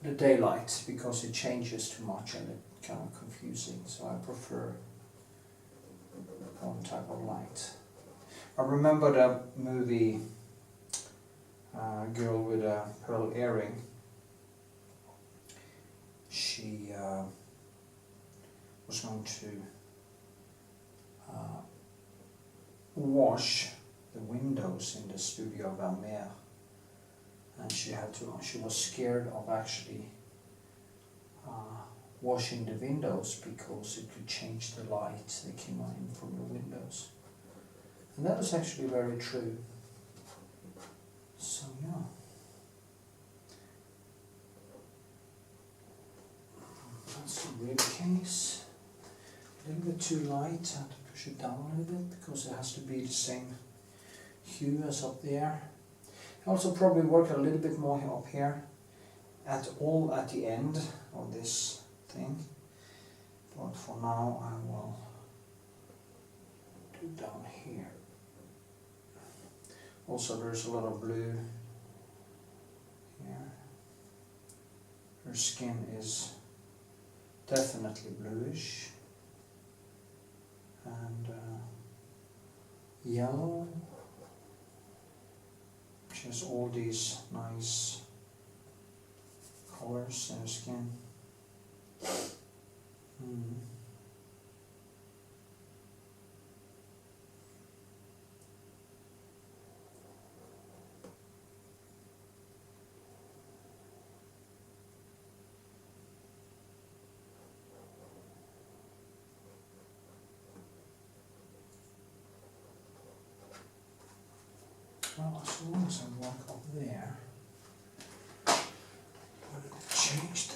the daylight because it changes too much and it's kind of confusing, so I prefer one type of light. I remember the movie Girl with a Pearl Earring. She was going to wash the windows in the studio of Vermeer, and she was scared of actually washing the windows because it could change the light that came in from the windows, and that is actually very true. So yeah, that's the rib case. A little bit too light, I have to push it down a little bit because it has to be the same hue as up there. I also probably work a little bit more up here at the end of this thing, but for now I will do down here. Also there's a lot of blue here. Her skin is definitely bluish and yellow. She has all these nice colors in her skin. Well, as long as I walk up there, change.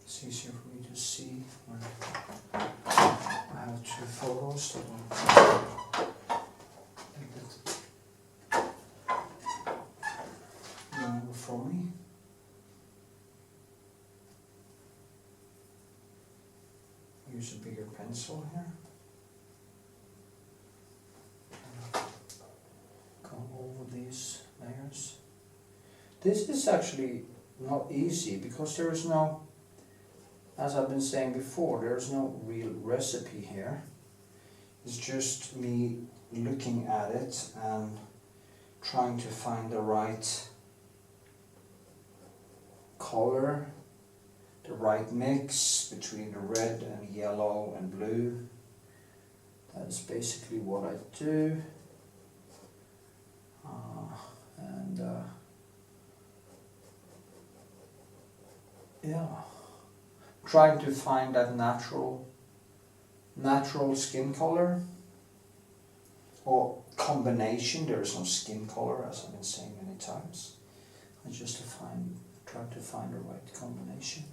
It's easier for me to see when I have two photos that will make it longer for me. use a bigger pencil here. Go over these layers. This is actually not easy because there is no, as I've been saying before, there is no real recipe here. It's just me looking at it and trying to find the right color, the right mix between the red and yellow and blue. That is basically what I do. Yeah, trying to find that natural skin color or combination. There is no skin color, as I've been saying many times. I just try to find the right combination.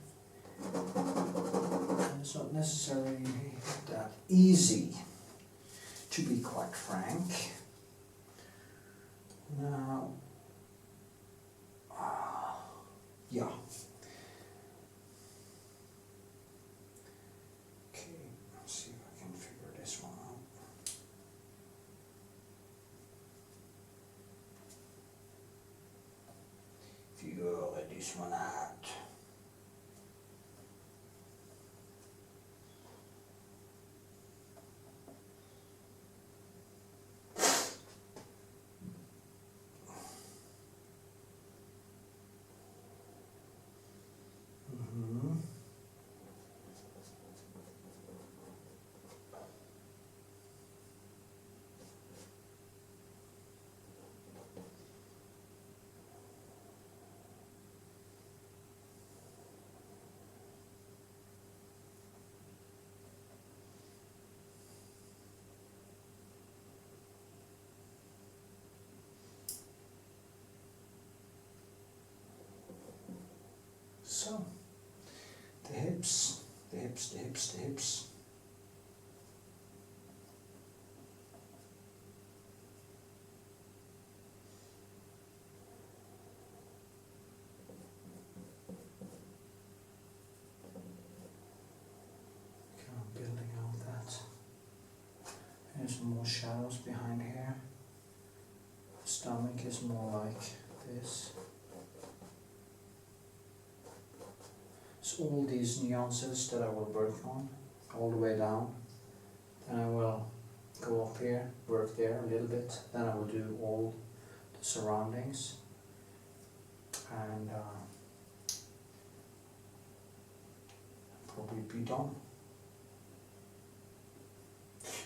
And it's not necessarily that easy, to be quite frank. Now, yeah. Okay, let's see if I can figure this one out. Figure this one out. So, the hips. Okay, I'm building out that. There's more shadows behind here. Stomach is more like this. So all these nuances that I will work on all the way down. Then I will go up here, work there a little bit. Then I will do all the surroundings. And probably be done.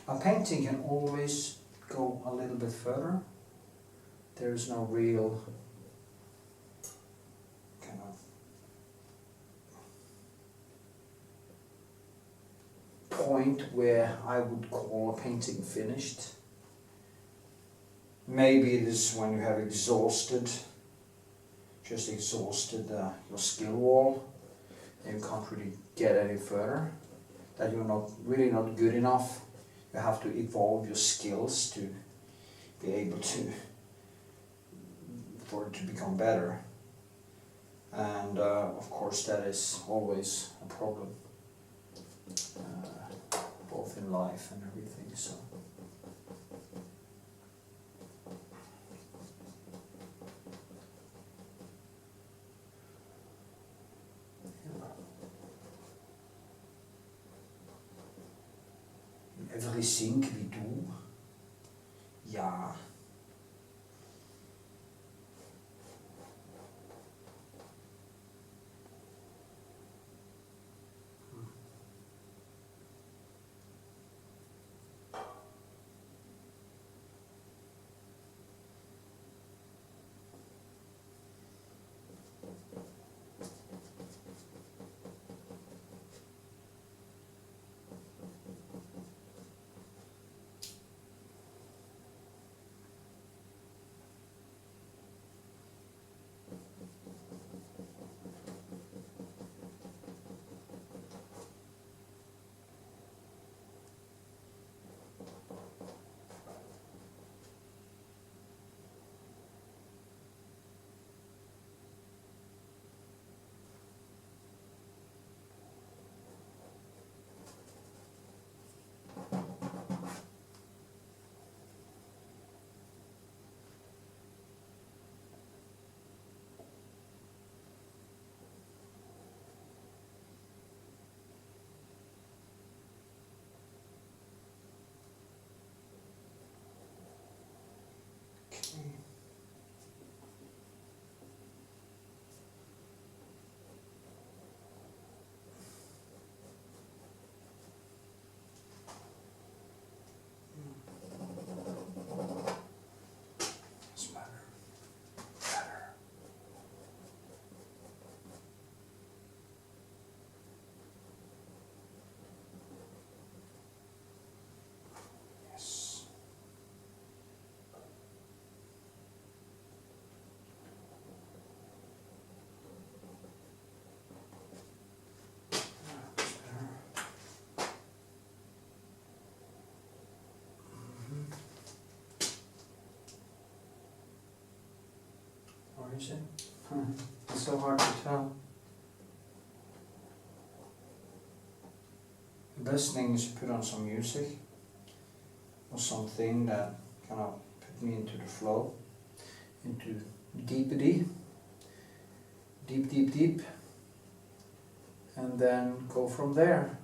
A painting can always go a little bit further. There's no real kind of point where I would call a painting finished. Maybe it is when you have exhausted your skill wall, and you can't really get any further, that you're not good enough. You have to evolve your skills to be able to, for it to become better. And of course that is always a problem, both in life and everything. So everything we do, yeah. Or is it? It's so hard to tell. The best thing is to put on some music or something that kind of put me into the flow, into deep, and then go from there.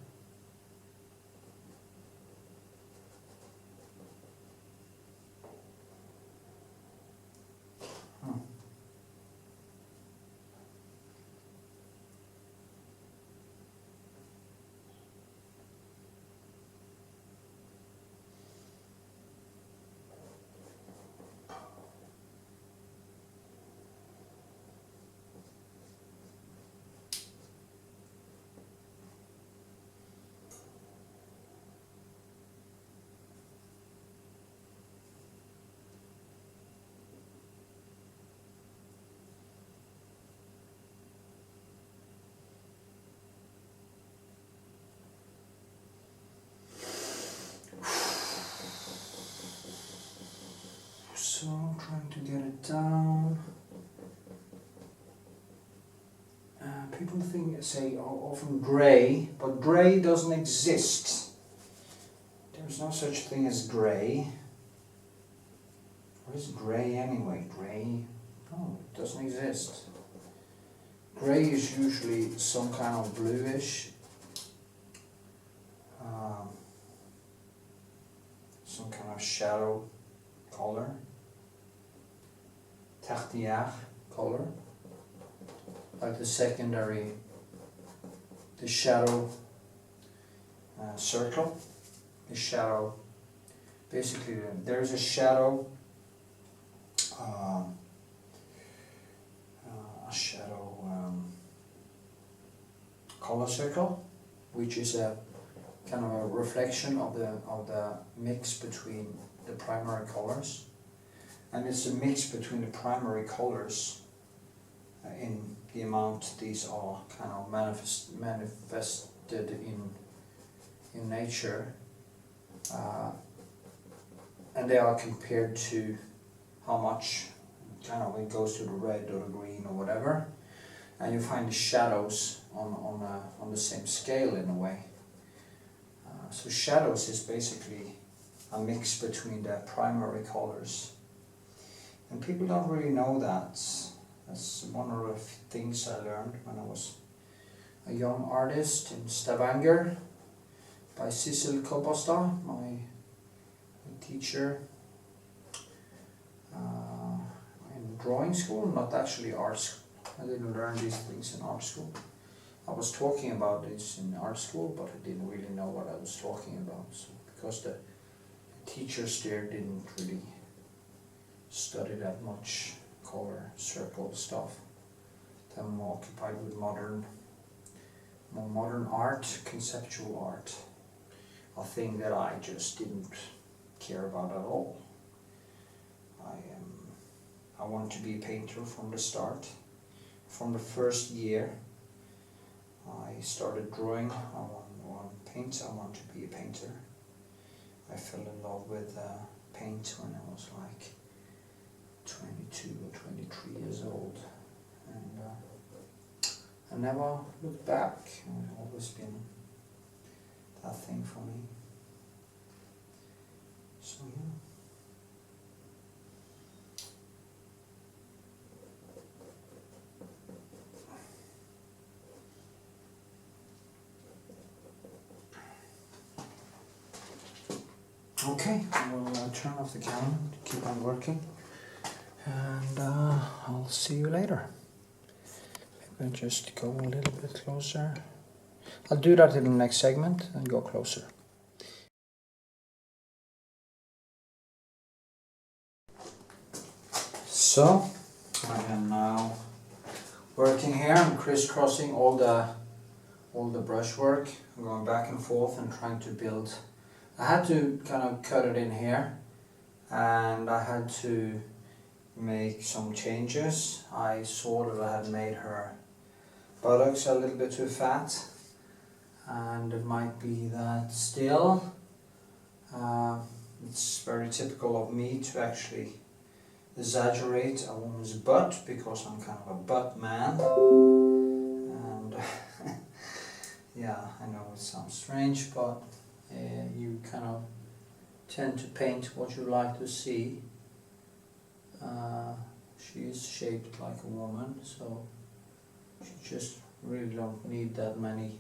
So I'm trying to get it down. People say often grey, but grey doesn't exist. There's no such thing as grey. What is grey anyway? Grey? No, it doesn't exist. Grey is usually some kind of bluish, some kind of shadow color. Tertiaire color, like the secondary, the shadow circle, the shadow, basically there's a shadow, color circle, which is a kind of a reflection of the mix between the primary colors. And it's a mix between the primary colors in the amount these are kind of manifested in nature, and they are compared to how much kind of it goes to the red or the green or whatever, and you find the shadows on the same scale in a way. So shadows is basically a mix between the primary colors. And people don't really know that. That's one of the things I learned when I was a young artist in Stavanger by Sissel Koppastad, my teacher in drawing school, not actually art school. I didn't learn these things in art school. I was talking about this in art school, but I didn't really know what I was talking about. So, because the teachers there didn't really study that much color circle stuff. They're more occupied with more modern art, conceptual art, a thing that I just didn't care about at all. I wanted to be a painter from the start. From the first year I started drawing, I want to paint, I want to be a painter. I fell in love with paint when I was like 22 or 23 years old, and I never looked back. It's always been that thing for me. So yeah. Okay, I will turn off the camera to keep on working, and I'll see you later. Maybe I'll just go a little bit closer. I'll do that in the next segment and go closer. So, I am now working here. I'm crisscrossing all the brushwork. I'm going back and forth and trying to build. I had to kind of cut it in here, and I had to make some changes. I saw that I had made her buttocks a little bit too fat, and it might be that still. It's very typical of me to actually exaggerate a woman's butt, because I'm kind of a butt man. And yeah, I know it sounds strange, but you kind of tend to paint what you like to see. She is shaped like a woman, so she just really don't need that many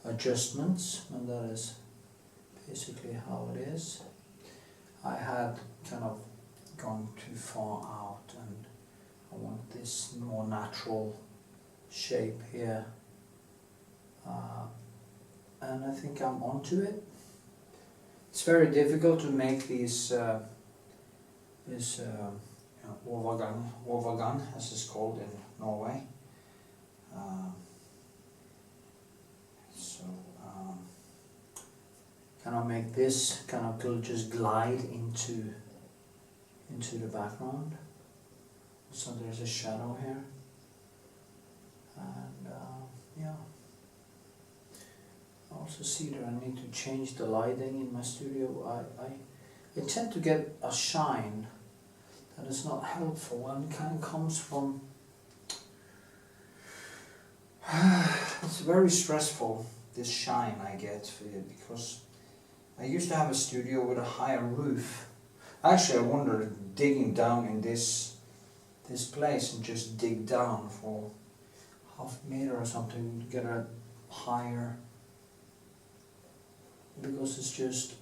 adjustments, and that is basically how it is. I had kind of gone too far out, and I want this more natural shape here, and I think I'm onto it. It's very difficult to make these overgang, as it's called in Norway. Kind of make this kind of just glide into the background. So there's a shadow here, and yeah. I also see that I need to change the lighting in my studio. I tend to get a shine that is not helpful, and kind of comes from it's very stressful, this shine I get, because I used to have a studio with a higher roof. Actually, I wondered digging down in this place and just dig down for half a meter or something to get a higher, because it's just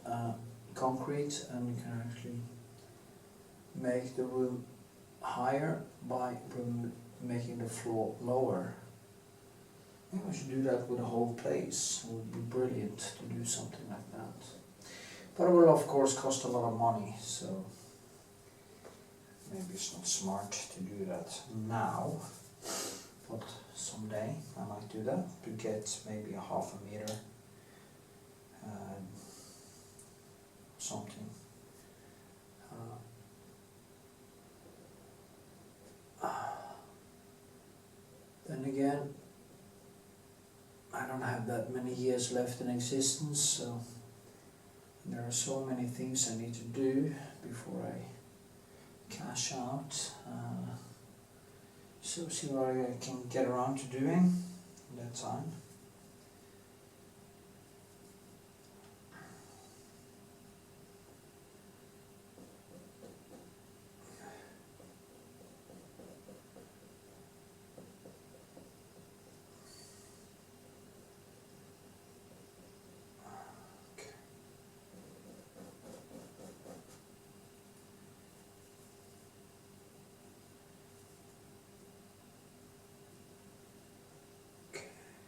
concrete, and you can actually make the room higher by making the floor lower. Maybe I should do that with the whole place. It would be brilliant to do something like that. But it will of course cost a lot of money, so maybe it's not smart to do that now. But someday I might do that, to get maybe a half a meter something. Then again, I don't have that many years left in existence, so there are so many things I need to do before I cash out. So see what I can get around to doing in that time.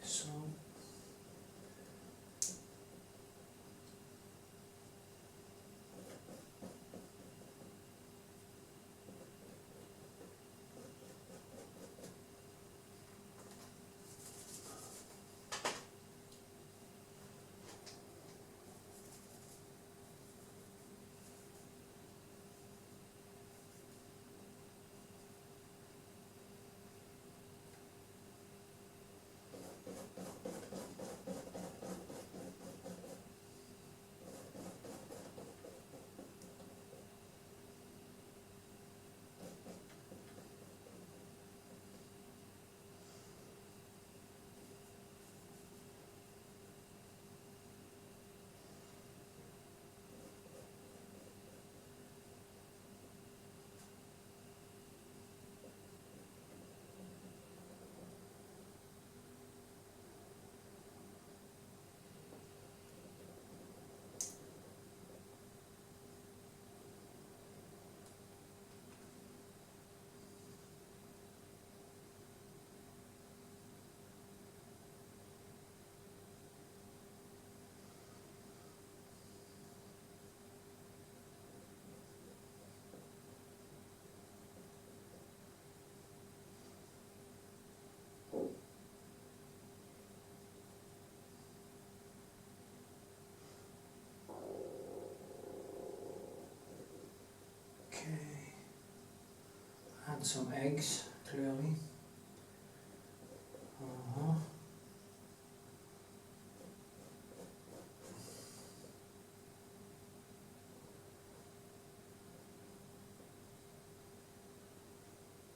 So add some eggs, clearly.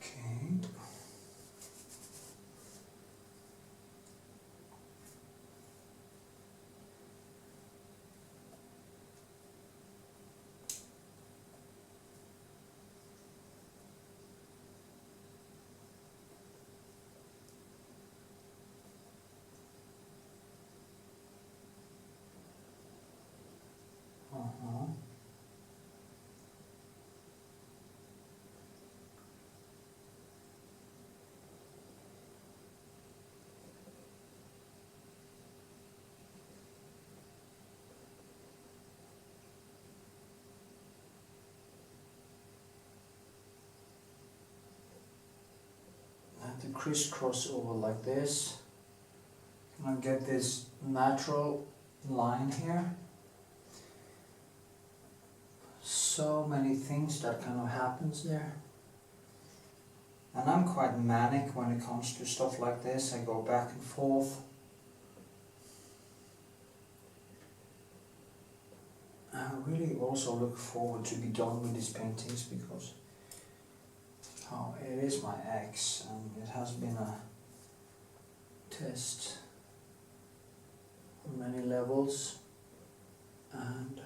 Okay. To crisscross over like this, and I get this natural line here. So many things that kind of happens there, and I'm quite manic when it comes to stuff like this. I go back and forth. I really also look forward to be done with these paintings because it is my ex, and it has been a test on many levels, and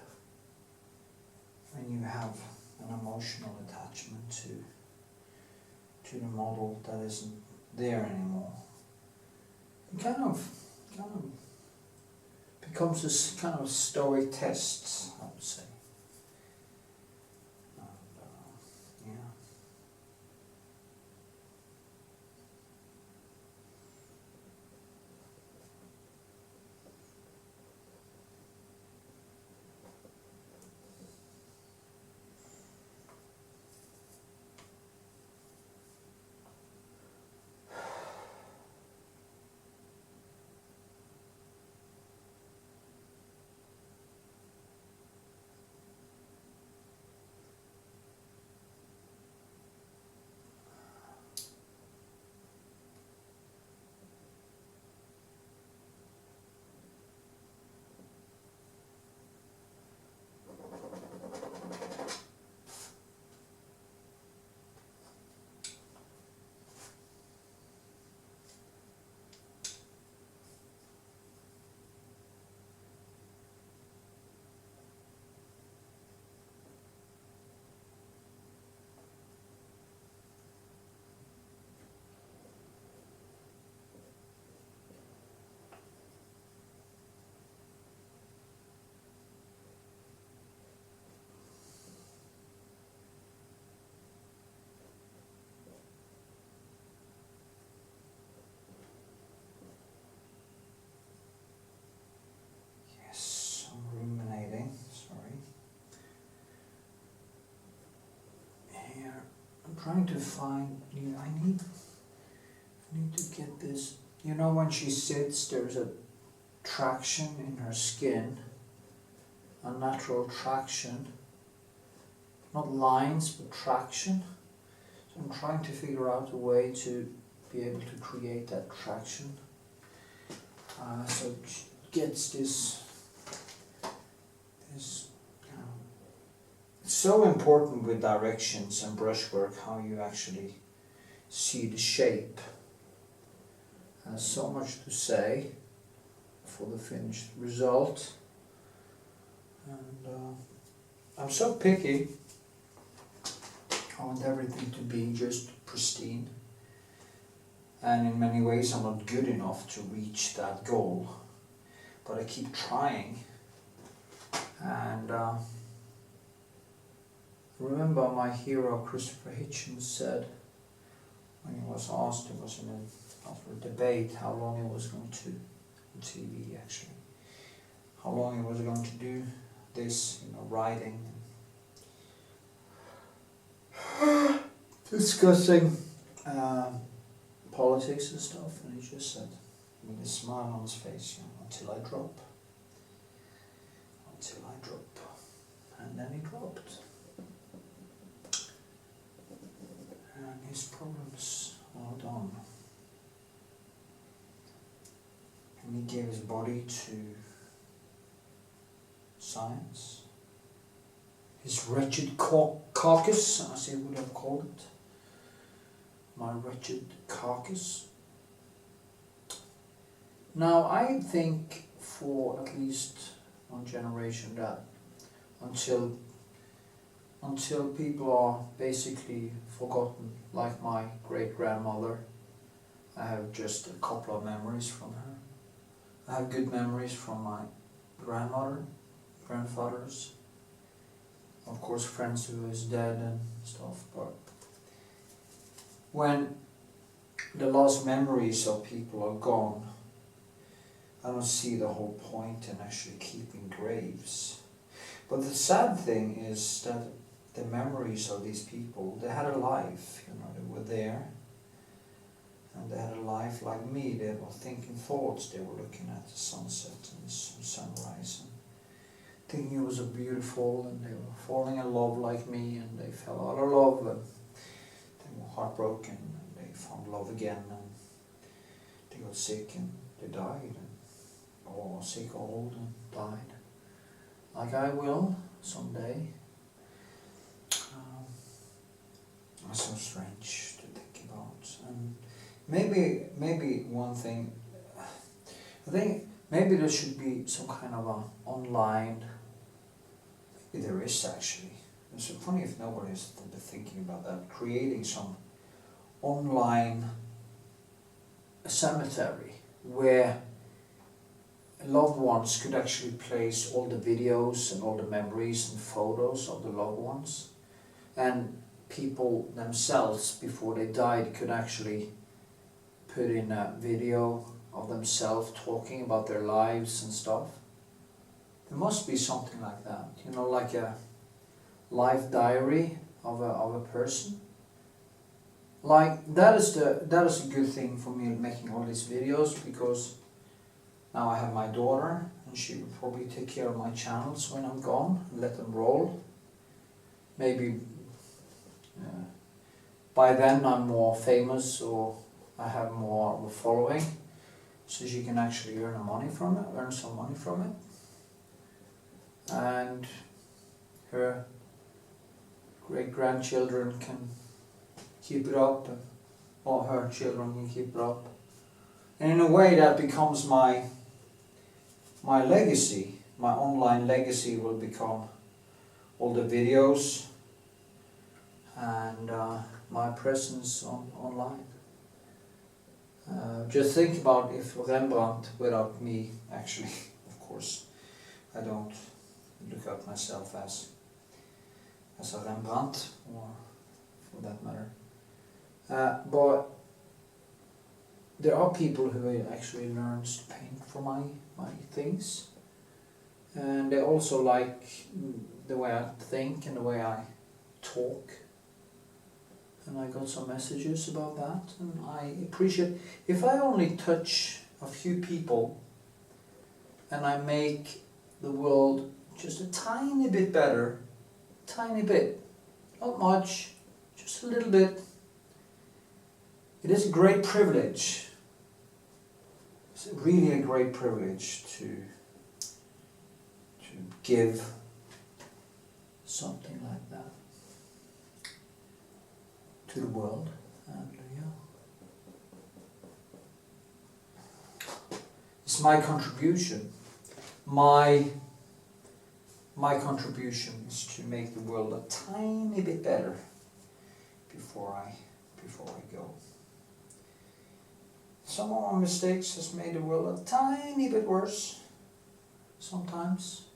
when you have an emotional attachment to the model that isn't there anymore, it kind of becomes this kind of stoic test, I would say. Yeah. Ruminating, sorry. Here, I'm trying to find, I need to get this, you know, when she sits, there's a traction in her skin, a natural traction, not lines, but traction. So I'm trying to figure out a way to be able to create that traction. So it gets this it's so important with directions and brushwork, how you actually see the shape. Has so much to say for the finished result. And I'm so picky. I want everything to be just pristine. And in many ways I'm not good enough to reach that goal. But I keep trying. And remember my hero Christopher Hitchens said, when he was asked, it was after a debate, how long he was going to, on TV actually, how long he was going to do this, writing, discussing politics and stuff, and he just said, with a smile on his face, until I drop. Until I drop. And then he dropped. And his problems are done. And he gave his body to science. His wretched carcass, as he would have called it, my wretched carcass. Now I think for at least one generation that until people are basically forgotten, like my great-grandmother, I have just a couple of memories from her. I have good memories from my grandmother, grandfathers, of course friends who is dead and stuff, but when the last memories of people are gone, I don't see the whole point in actually keeping graves. But the sad thing is that the memories of these people, they had a life, you know, they were there. And they had a life like me. They were thinking thoughts, they were looking at the sunset and the sunrise and thinking it was so beautiful, and they were falling in love like me, and they fell out of love and they were heartbroken, and they found love again, and they got sick and they died, or sick or old and died. Like I will someday. It's so strange to think about. And maybe one thing, I think maybe there should be some kind of a online, maybe there is actually. It's funny if nobody's thinking about that, creating some online cemetery where loved ones could actually place all the videos and all the memories and photos of the loved ones, and people themselves before they died could actually put in a video of themselves talking about their lives and stuff. There must be something like that, you know, like a life diary of a person. Like that is a good thing for me making all these videos, because now I have my daughter and she will probably take care of my channels when I'm gone and let them roll. Maybe by then I'm more famous, or I have more of a following, so she can actually earn some money from it, and her great-grandchildren can keep it up, or her children can keep it up, and in a way that becomes my legacy. My online legacy will become all the videos and my presence online. Just think about if Rembrandt without me, actually, of course, I don't look at myself as a Rembrandt, or for that matter. But there are people who actually learns to paint for my things, and they also like the way I think and the way I talk. And I got some messages about that, and I appreciate if I only touch a few people and I make the world just a tiny bit better, tiny bit, not much, just a little bit. It is a great privilege. It's really a great privilege to give something like that to the world, and it's my contribution. My contribution is to make the world a tiny bit better before I go. Some of my mistakes has made the world a tiny bit worse sometimes,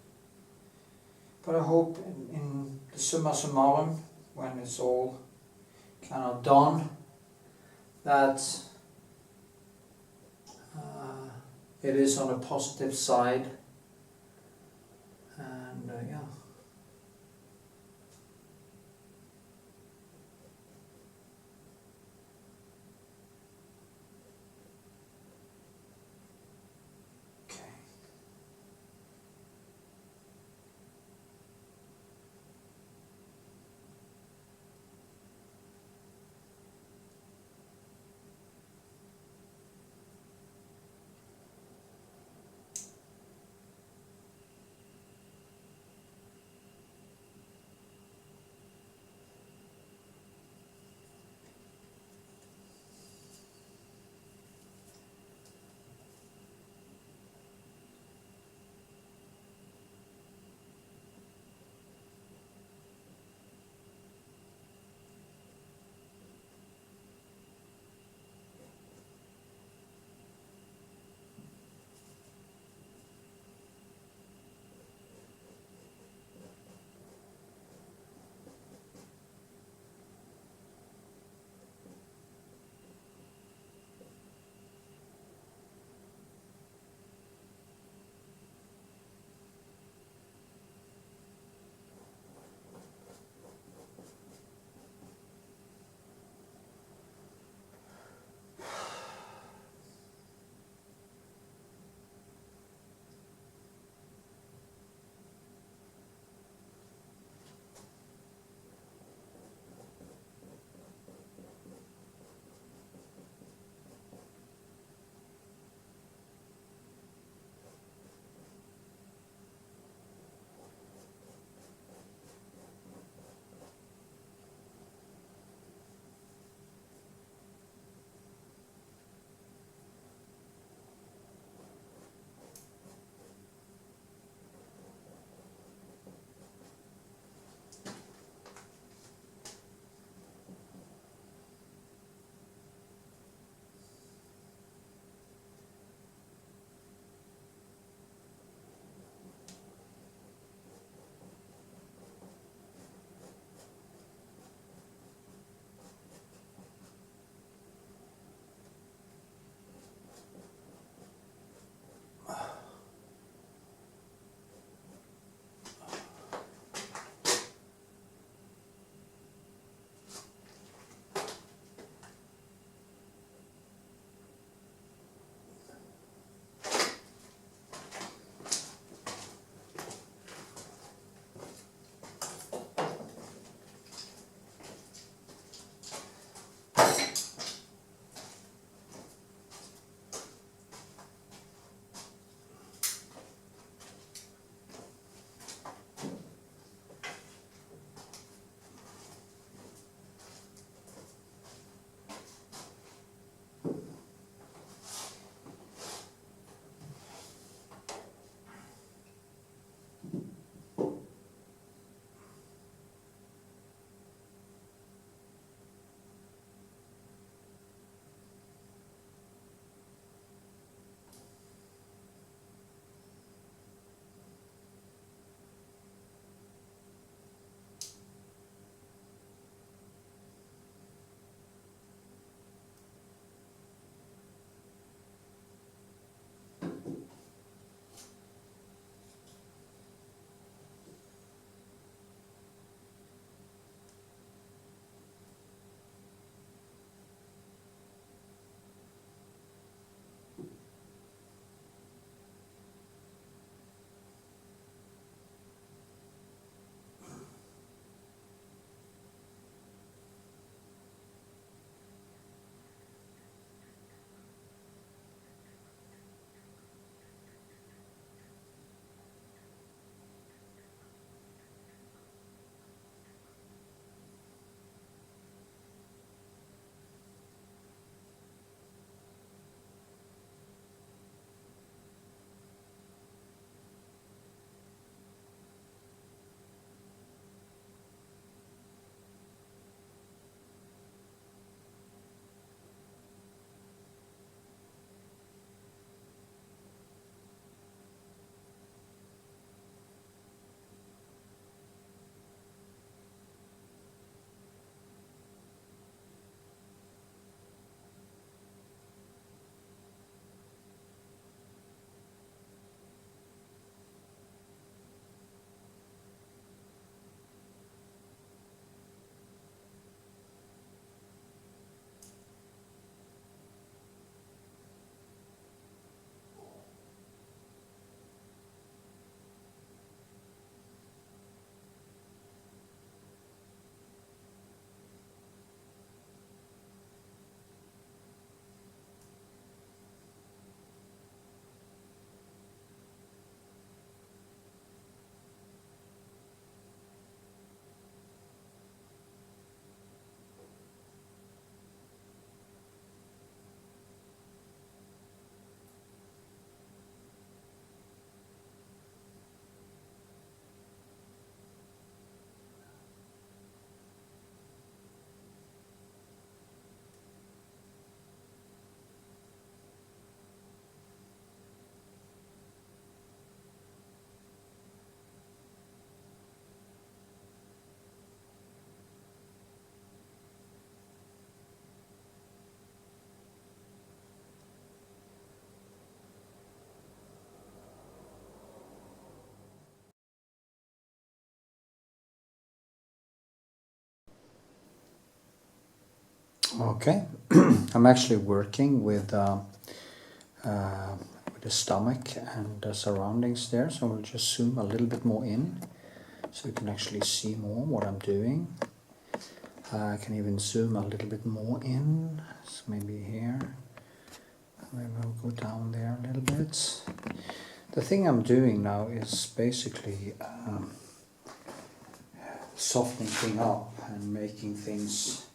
but I hope in the summa summarum, when it's all kind of done, that it is on a positive side, and yeah. Okay. Okay, I'm actually working with the stomach and the surroundings there, so we'll just zoom a little bit more in so you can actually see more what I'm doing. I can even zoom a little bit more in, so maybe here, maybe I'll go down there a little bit. The thing I'm doing now is basically softening things up and making things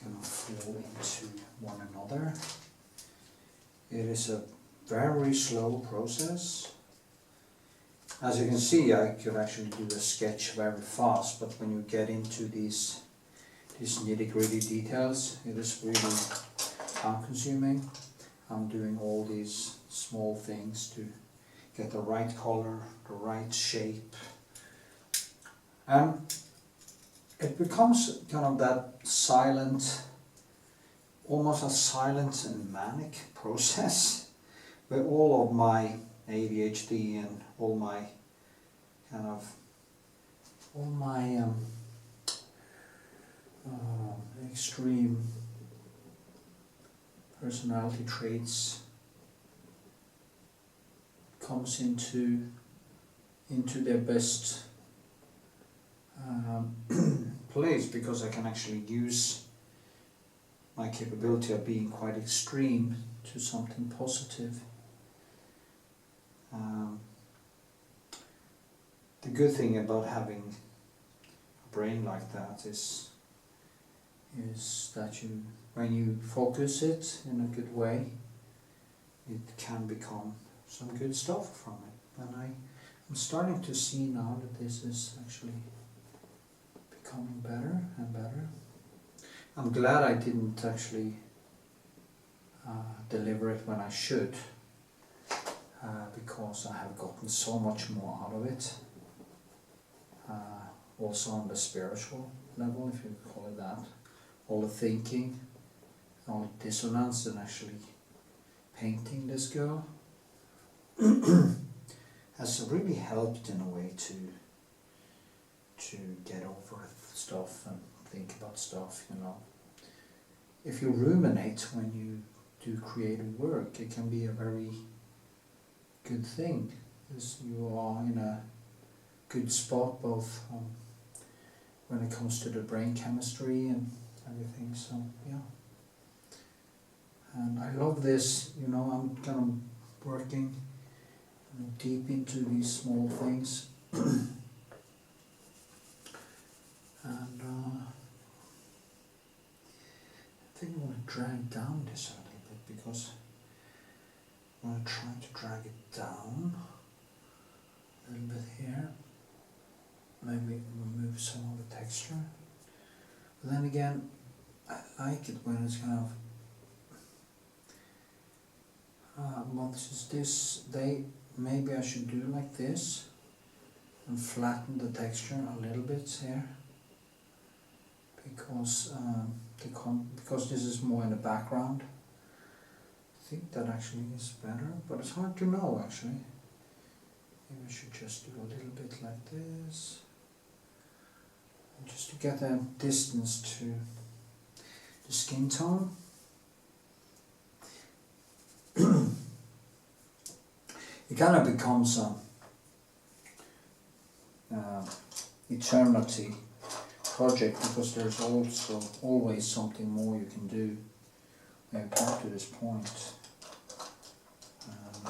kind of fall into one another. It is a very slow process. As you can see, I could actually do a sketch very fast, but when you get into these nitty-gritty details, it is really time-consuming. I'm doing all these small things to get the right color, the right shape. It becomes kind of that silent, almost a silent and manic process, where all of my ADHD and all my extreme personality traits comes into their best place, because I can actually use my capability of being quite extreme to something positive. The good thing about having a brain like that is that when you focus it in a good way, it can become some good stuff from it. And I'm starting to see now that this is actually becoming better and better. I'm glad I didn't actually deliver it when I should, because I have gotten so much more out of it. Also on the spiritual level, if you call it that. All the thinking, all the dissonance, and actually painting this girl has really helped in a way to get over stuff and think about stuff, you know. If you ruminate when you do creative work, it can be a very good thing, because you are in a good spot both when it comes to the brain chemistry and everything, so yeah. And I love this, you know, I'm kind of working deep into these small things. And I think I want to drag down this a little bit, because I'm going to try to drag it down a little bit here. Maybe remove some of the texture. But then again, I like it when it's kind of maybe I should do like this and flatten the texture a little bit here, because this is more in the background. I think that actually is better, but it's hard to know actually. Maybe I should just do a little bit like this, just to get a distance to the skin tone. It kind of becomes a eternity project, because there's also always something more you can do when you come to this point. And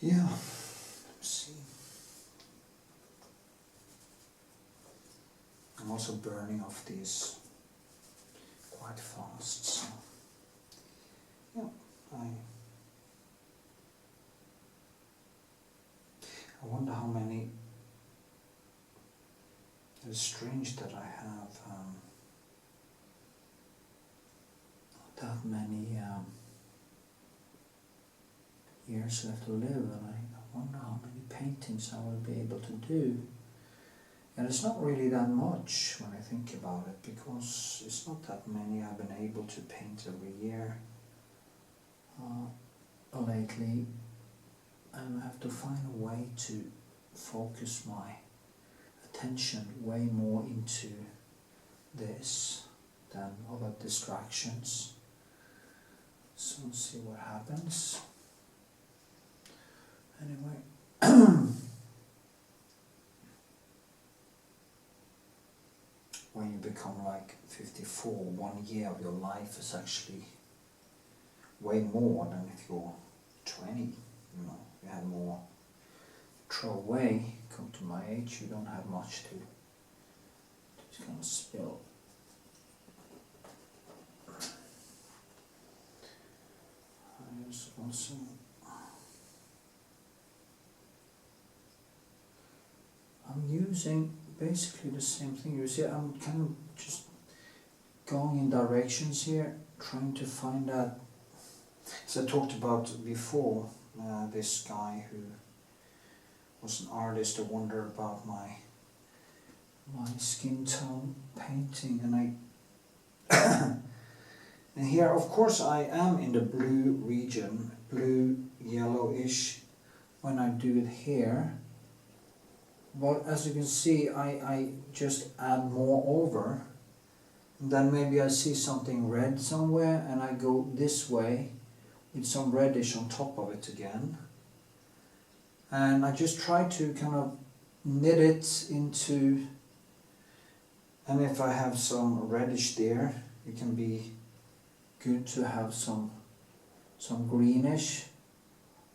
yeah, let's see. I'm also burning off these quite fast, so yeah, I wonder how many. It's strange that I have that many years left to live, and I wonder how many paintings I will be able to do. And it's not really that much when I think about it, because it's not that many I've been able to paint every year lately, and I have to find a way to focus my attention way more into this than other distractions. So let's see what happens. Anyway, when you become like 54, 1 year of your life is actually way more than if you're 20, you know, you have more to throw away. Come to my age, you don't have much to just kind of spill. I just also I'm using basically the same thing. You see, I'm kind of just going in directions here, trying to find that. As I talked about before, this guy who was an artist, I wondered about my skin tone painting, and and here, of course, I am in the blue region, blue yellowish when I do it here. But as you can see, I just add more over. And then maybe I see something red somewhere and I go this way with some reddish on top of it again. And I just try to kind of knit it into, and if I have some reddish there, it can be good to have some greenish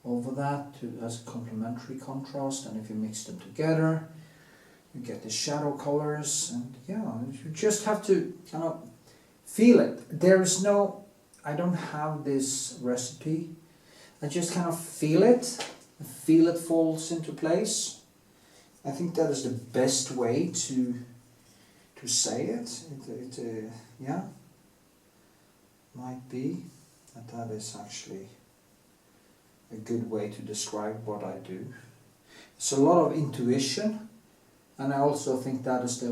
over that as a complementary contrast. And if you mix them together, you get the shadow colors. And yeah, you just have to kind of feel it. There is no, I don't have this recipe. I just kind of feel it. I feel it falls into place. I think that is the best way to say it. Yeah, might be that is actually a good way to describe what I do. It's a lot of intuition, and I also think that is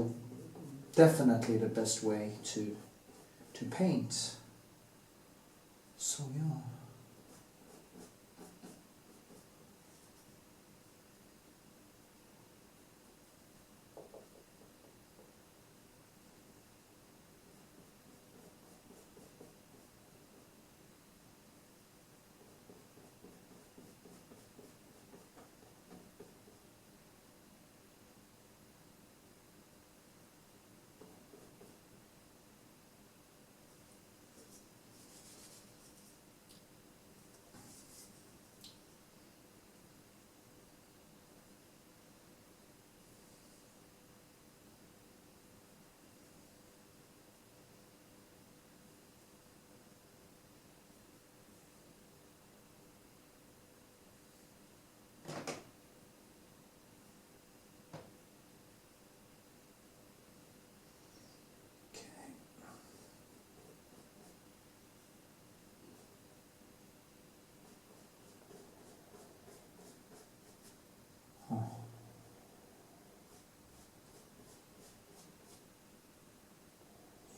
definitely the best way to paint. So yeah.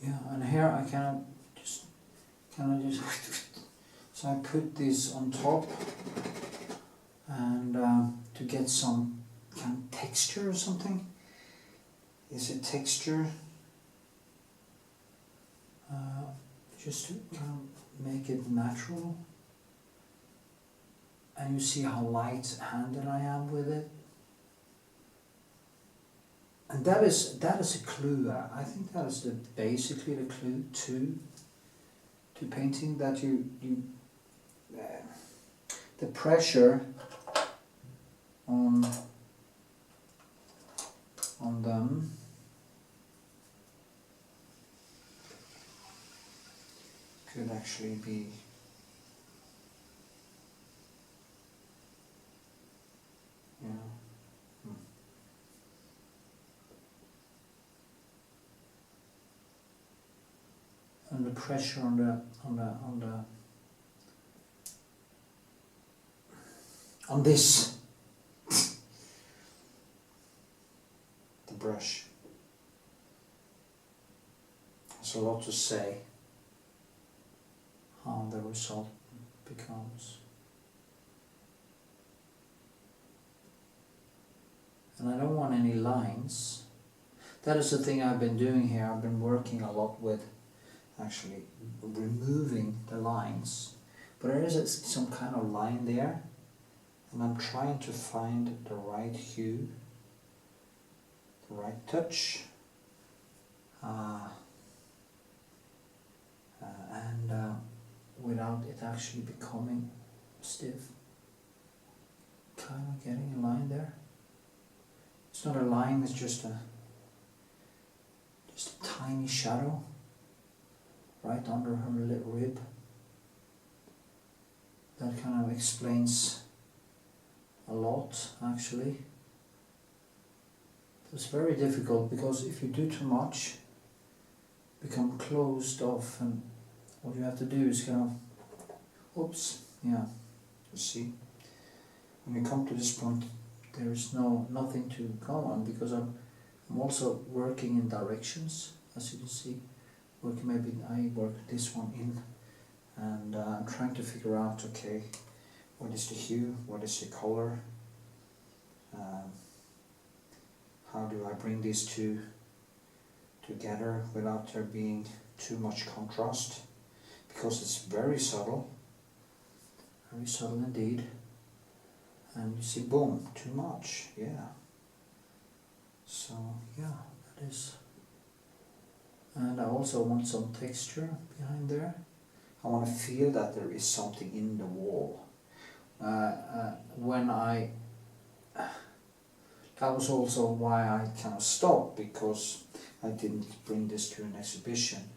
Yeah, and here I kind of just so I put this on top, and to get some kind of texture or something. Is it texture? Just to kind of make it natural. And you see how light-handed I am with it. And that is a clue. I think that is basically the clue to painting, that the pressure on them could actually be and the pressure on this the brush. There's a lot to say how the result becomes. And I don't want any lines. that is the thing I've been doing here. I've been working a lot with actually removing the lines, but there is some kind of line there, and I'm trying to find the right hue, the right touch, and without it actually becoming stiff. Kind of getting a line there. It's not a line, it's just a tiny shadow right under her little rib. That kind of explains a lot, actually. It's very difficult because if you do too much, become closed off, and what you have to do is kind of, oops, yeah, you see, when you come to this point, there is nothing to go on, because I'm also working in directions, as you can see. Maybe I work this one in, and I'm trying to figure out, okay, what is the hue, what is the color, how do I bring these two together without there being too much contrast, because it's very subtle indeed. And you see, boom, too much, yeah. So yeah, that is. And I also want some texture behind there. I want to feel that there is something in the wall. That was also why I kind of stopped, because I didn't bring this to an exhibition,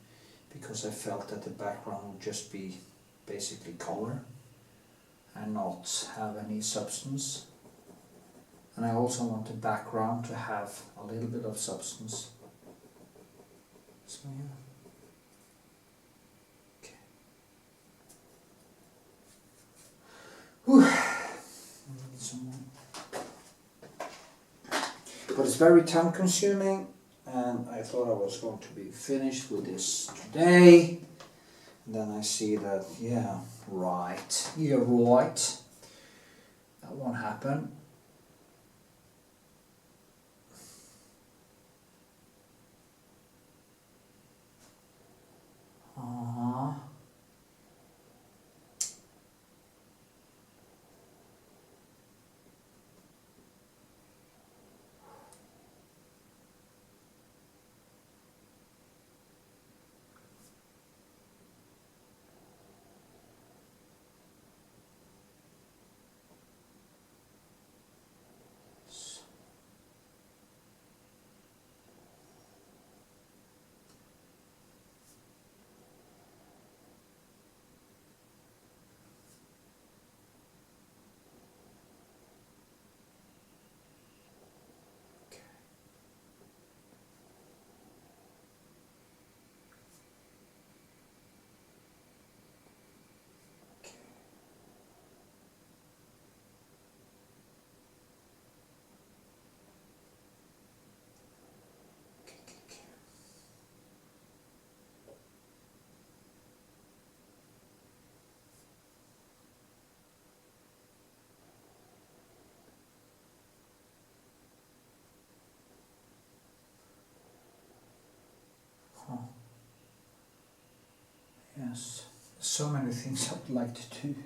because I felt that the background would just be basically color and not have any substance. And I also want the background to have a little bit of substance. So yeah. Okay. Whew. I need some more. But it's very time consuming, and I thought I was going to be finished with this today. And then I see that, yeah, right, you're right, that won't happen. Yes, so many things I'd like to do.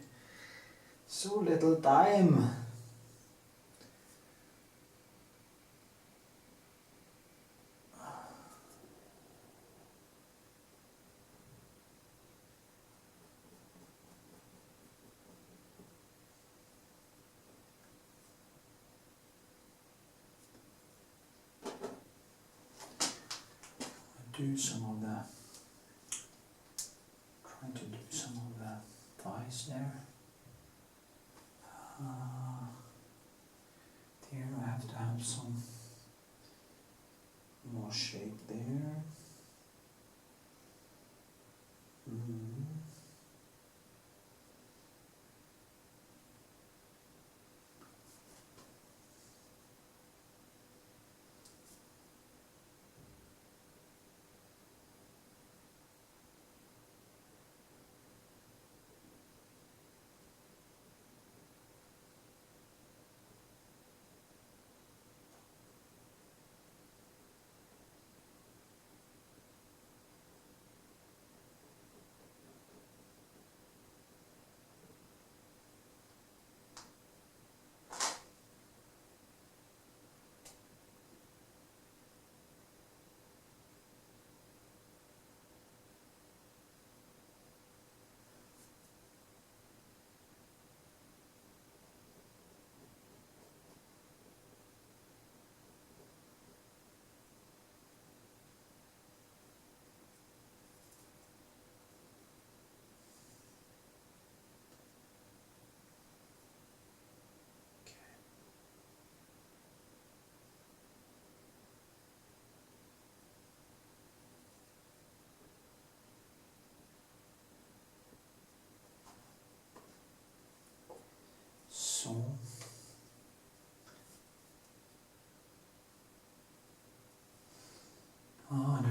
So little time. Do some of the, trying to do some of the thighs there. There I have to have some more shape there.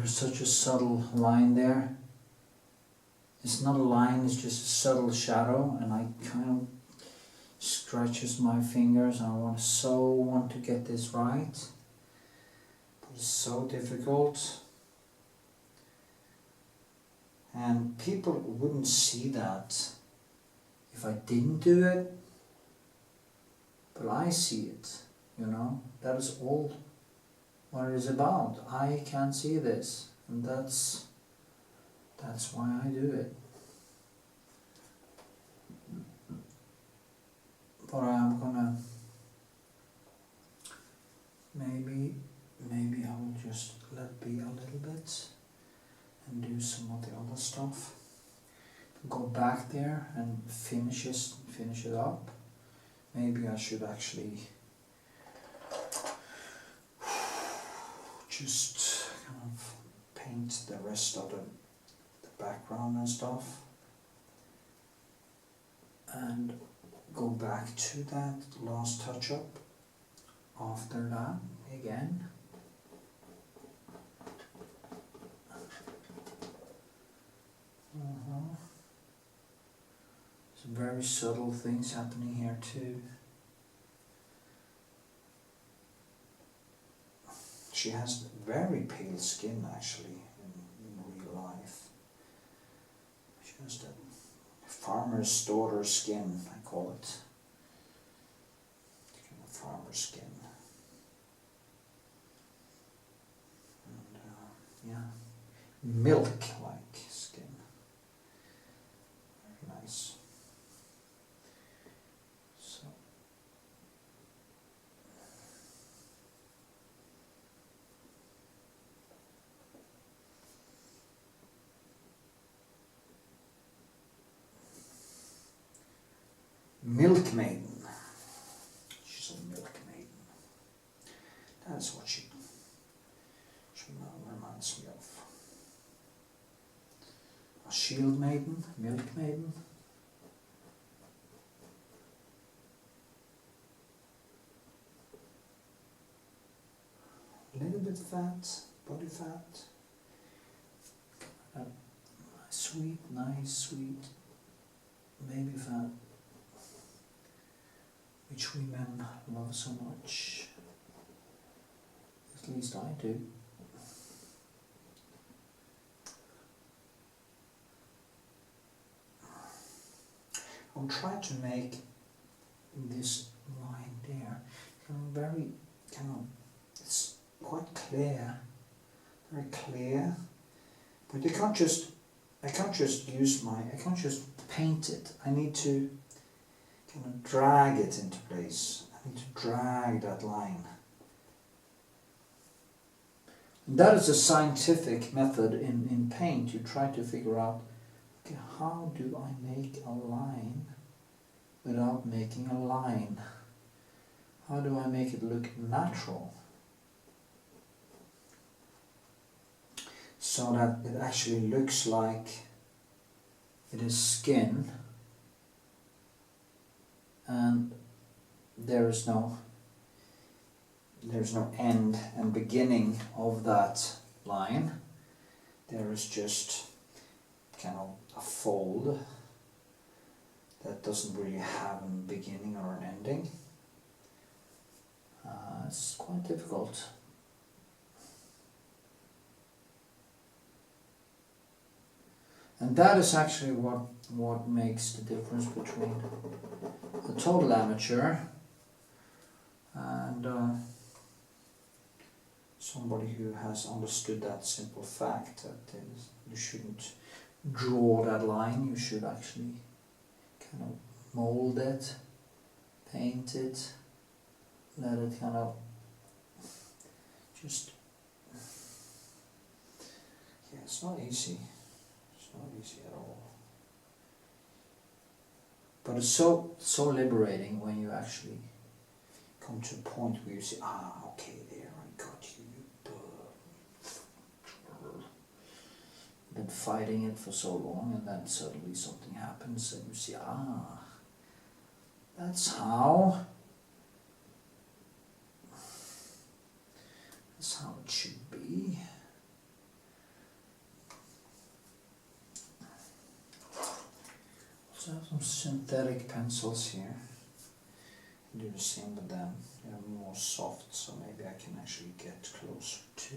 There's such a subtle line there. It's not a line, it's just a subtle shadow, and I kind of scratches my fingers, and I want to get this right. But it's so difficult. And people wouldn't see that if I didn't do it. But I see it, you know. That is all what it is about. I can see this, and that's why I do it. But I'm gonna maybe I will just let be a little bit and do some of the other stuff. Go back there and finish it up. Maybe I should actually just kind of paint the rest of the background and stuff, and go back to that last touch up after that again. Some very subtle things happening here too. She has very pale skin actually in real life. She has that farmer's daughter skin, I call it. Kind of farmer skin. And yeah, milk-like skin. Very nice. So. Milk maiden. She's a milk maiden. That's what she reminds me of. A shield maiden, milk maiden. A little bit fat, body fat. Sweet, nice, sweet baby fat, which we men love so much. At least I do. I'll try to make this line there very it's quite clear, very clear. But I can't just paint it. I need to kind of drag it into place. I need to drag that line. And that is a scientific method in paint. You try to figure out, okay, how do I make a line without making a line? How do I make it look natural? So that it actually looks like it is skin, and there is no end and beginning of that line. There is just kind of a fold that doesn't really have a beginning or an ending. It's quite difficult. And that is actually what makes the difference between a total amateur and somebody who has understood that simple fact that you shouldn't draw that line, you should actually kind of mold it, paint it, let it kind of just, yeah, it's not easy. Not easy at all. But it's so liberating when you actually come to a point where you say, okay, there, I got you. Been fighting it for so long, and then suddenly something happens and you see, that's how it should be. also have some synthetic pencils here. Do the same with them. They're more soft, so maybe I can actually get closer to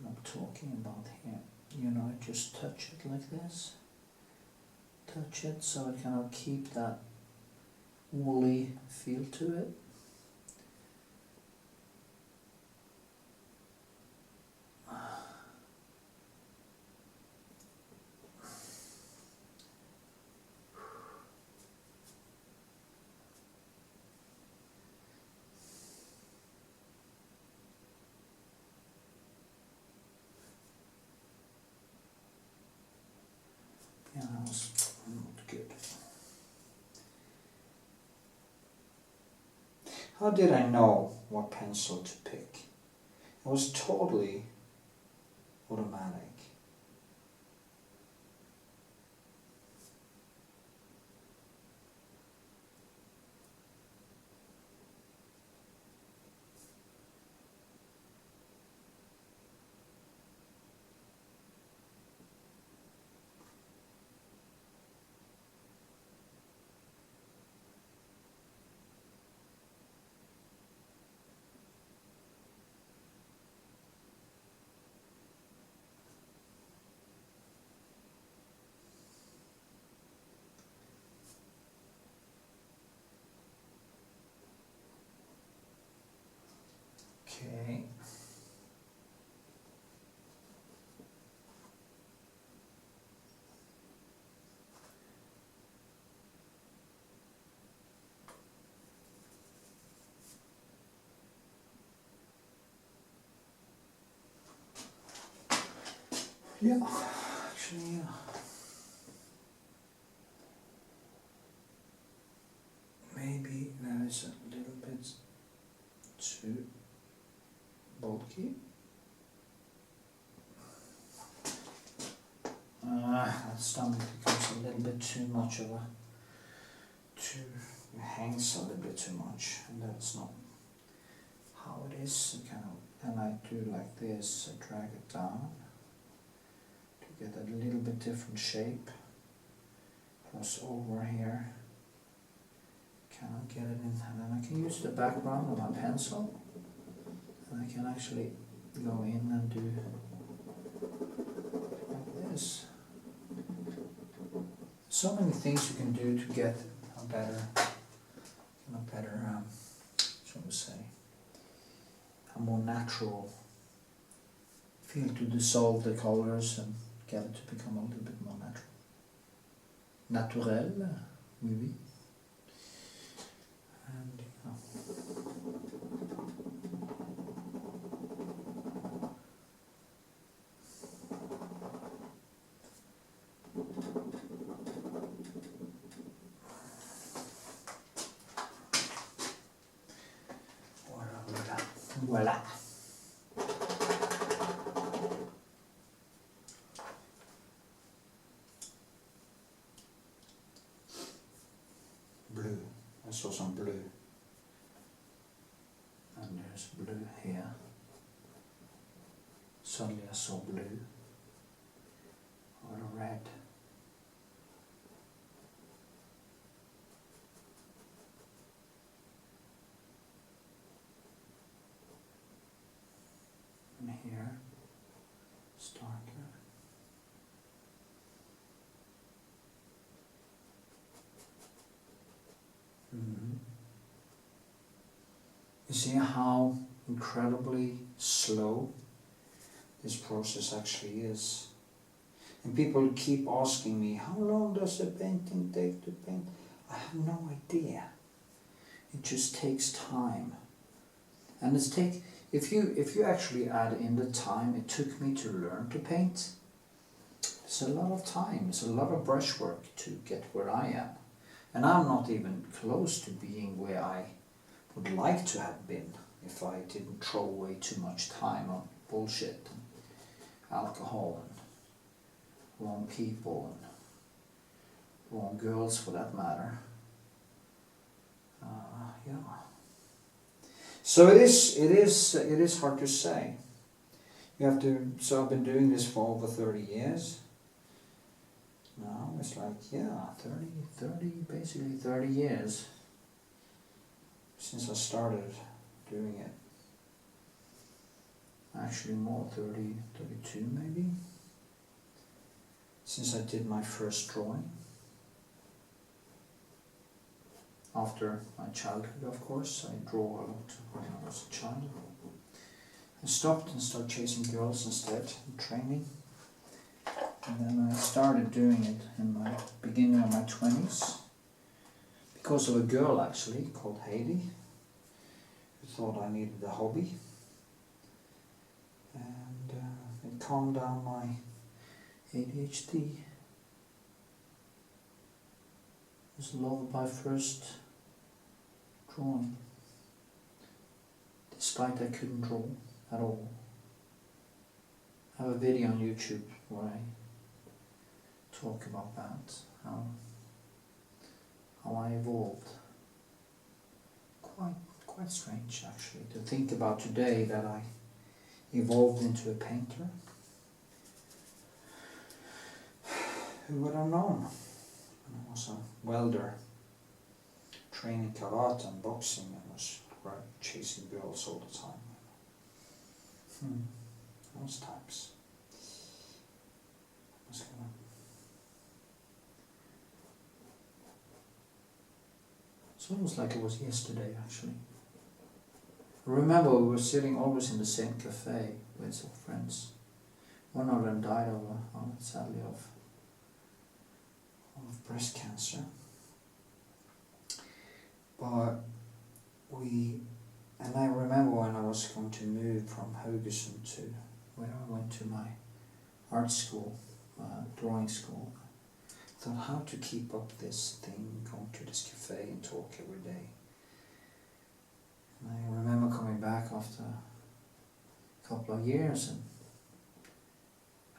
what I'm talking about here. You know, just touch it like this. Touch it so it kind of keep that woolly feel to it. Yeah, that was not good. How did I know what pencil to pick? It was totally automatic. Okay. Yeah, actually, yeah. Maybe that is a little bit too bulky. That stomach becomes a little bit too much of a, it hangs a little bit too much, and that's not how it is. Kind of, and I do like this, I drag it down to get a little bit different shape. Cross over here, kind of get it in, and then I can use the background of my pencil, and I can actually go in and do like this. So many things you can do to get a better, shall we say, a more natural feel, to dissolve the colors and get it to become a little bit more natural. Naturel, oui, oui. And voila. Blue. I saw some blue. And there's blue here. Suddenly I saw blue. Or a red. And here, it's darker. You see how incredibly slow this process actually is. And people keep asking me, how long does a painting take to paint? I have no idea. It just takes time. And if you actually add in the time it took me to learn to paint, it's a lot of time, it's a lot of brushwork to get where I am. And I'm not even close to being where I would like to have been if I didn't throw away too much time on bullshit and alcohol and wrong people and wrong girls for that matter. Yeah. So it is hard to say. You have to. So I've been doing this for over 30 years. now it's like, yeah, 30, basically 30 years since I started doing it. Actually more, 30, 32 maybe, since I did my first drawing. After my childhood, of course, I draw a lot when I was a child. I stopped and started chasing girls instead, in training. And then I started doing it in my beginning of my 20s, because of a girl actually, called Heidi, who thought I needed a hobby. And it calmed down my ADHD. It was loved by first drawing, despite I couldn't draw at all. I have a video on YouTube where I talk about that, how I evolved. Quite strange actually to think about today that I evolved into a painter. Who would have known? I was a welder, training karate and boxing, and was chasing girls all the time. Those times. It's almost like it was yesterday actually. I remember we were sitting always in the same cafe with some friends. One of them died sadly of breast cancer. But and I remember when I was going to move from Haugesund to where I went to my art school, drawing school. I thought how to keep up this thing, going to this cafe and talk every day. And I remember coming back after a couple of years and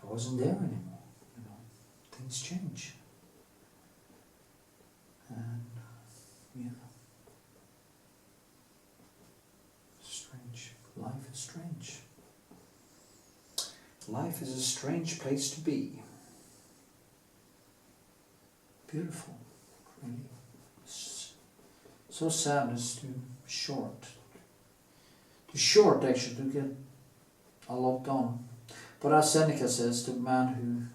I wasn't there anymore. You know, things change. And yeah, strange. Life is strange. Life is a strange place to be. Beautiful, really. So sad it's too short. Too short actually to get a lot done. But as Seneca says, the man who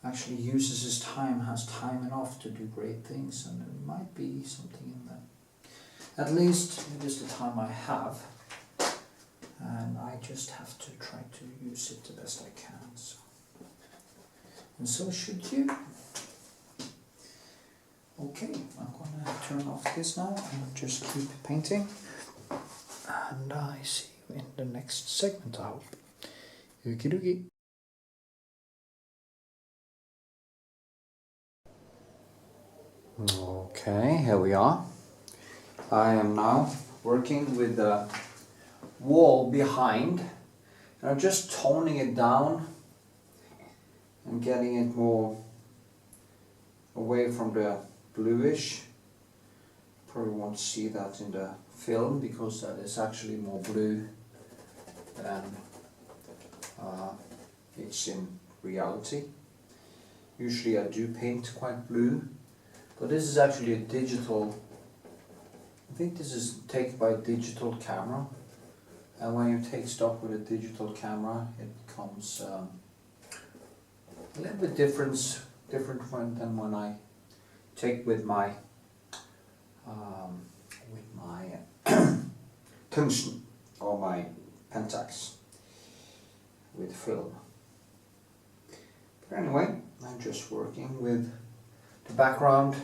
actually uses his time has time enough to do great things, and there might be something in that. At least it is the time I have, and I just have to try to use it the best I can. So. And so should you. Okay, I'm going to turn off this now and just keep painting. And I see you in the next segment, I hope. Okie dokie. Okay, here we are. I am now working with the wall behind. And I'm just toning it down and getting it more away from the bluish. Probably won't see that in the film because that is actually more blue than it's in reality. Usually I do paint quite blue, but this is actually a digital. I think this is taken by a digital camera, and when you take stock with a digital camera, it comes a little bit different than when I take with my tungsten or my Pentax with film. But anyway, I'm just working with the background.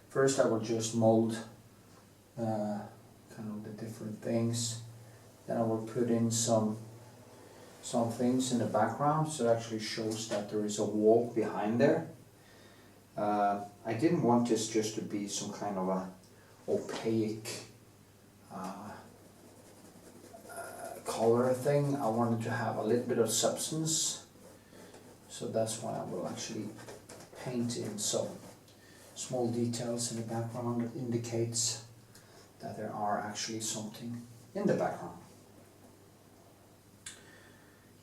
First I will just mold kind of the different things. Then I will put in some things in the background so it actually shows that there is a wall behind there. I didn't want this just to be some kind of a opaque color thing. I wanted to have a little bit of substance, so that's why I will actually paint in some small details in the background that indicates that there are actually something in the background.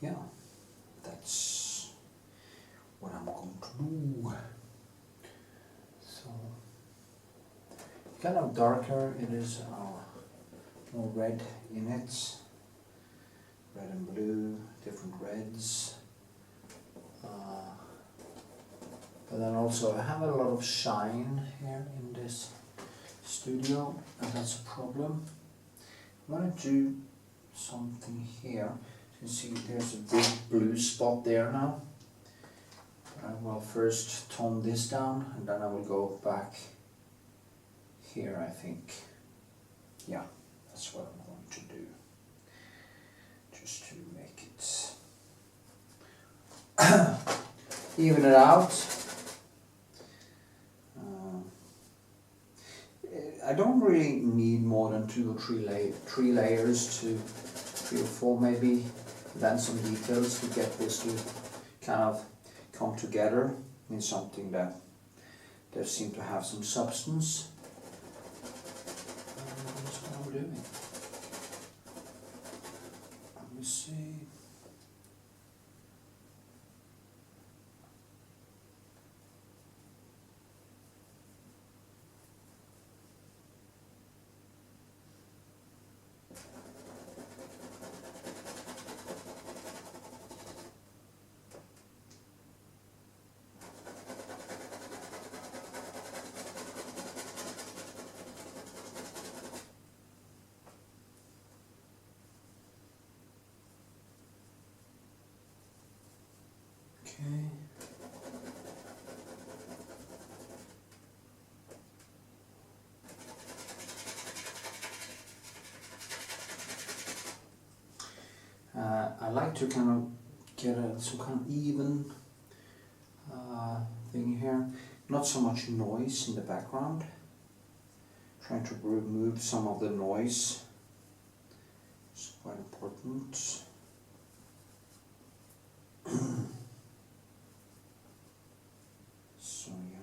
Yeah, that's what I'm going to do. So kind of darker it is, more red in it, red and blue, different reds. But then also I have a lot of shine here in this studio, and that's a problem. I want to do something here. You can see there's a big blue spot there now. I will first tone this down and then I will go back here, I think. Yeah, that's what I'm going to do. Just to make it even it out. I don't really need more than 2 or 3 layers to 3 or 4 maybe, then some details to get this to kind of come together in something that seems to have some substance. That's what I'm doing. Let me see. Okay. I like to kind of get some kind of even thing here. Not so much noise in the background. Trying to remove some of the noise. It's quite important. So yeah.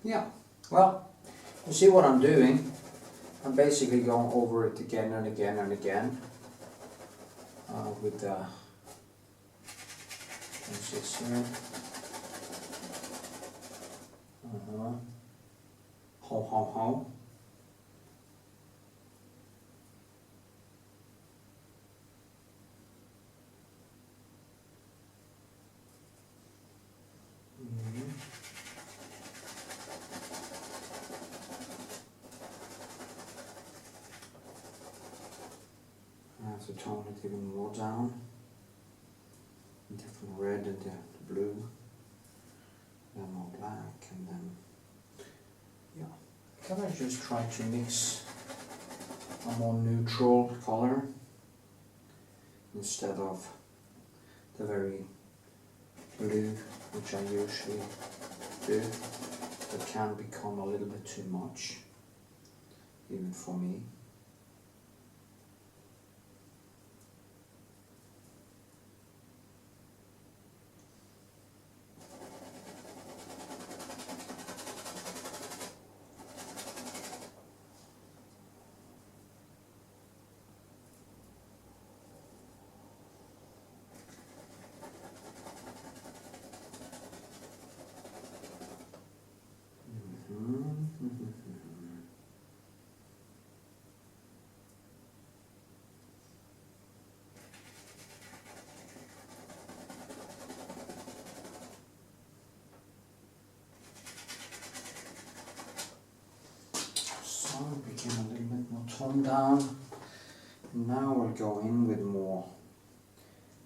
Yeah, well, you see what I'm doing? I'm basically going over it again and again and again with the pencils here. Ho. I have to tone it even more down. Different red and the blue, then more black, and then yeah. Can I just try to mix a more neutral color instead of the very blue, which I usually do. That can become a little bit too much, even for me. So it became a little bit more toned down. Now we'll go in with more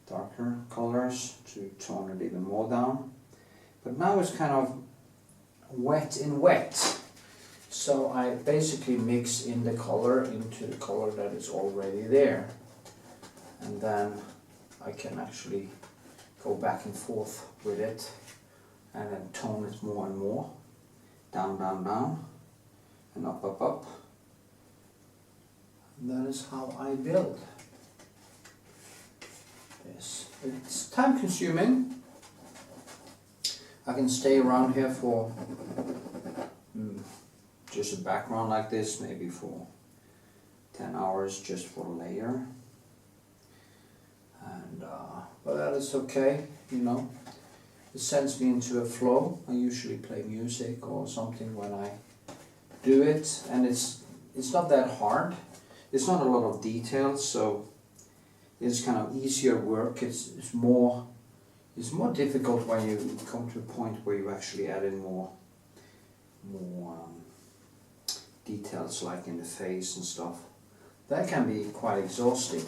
darker colors to tone it even more down. But now it's kind of wet in wet. So I basically mix in the color into the color that is already there. And then I can actually go back and forth with it and then tone it more and more. Down, down, down, and up, up, up. And that is how I build this. It's time consuming. I can stay around here for just a background like this, maybe for 10 hours just for a layer. And but that is okay, you know. It sends me into a flow. I usually play music or something when I do it, and it's not that hard. It's not a lot of details, so it's kind of easier work. It's more difficult when you come to a point where you actually add in more details, like in the face and stuff. That can be quite exhausting.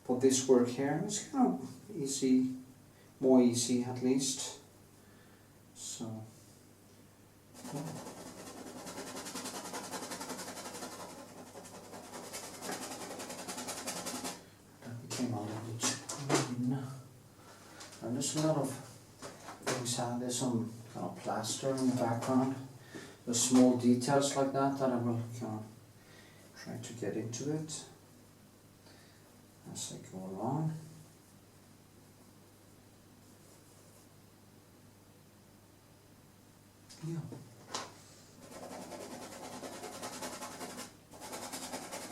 But this work here is kind of easy, more easy at least. So yeah. That became a little bit green. And there's a lot of things out. There's some kind of plaster in the background. There's small details like that I will kind of try to get into it as I go along. Yeah.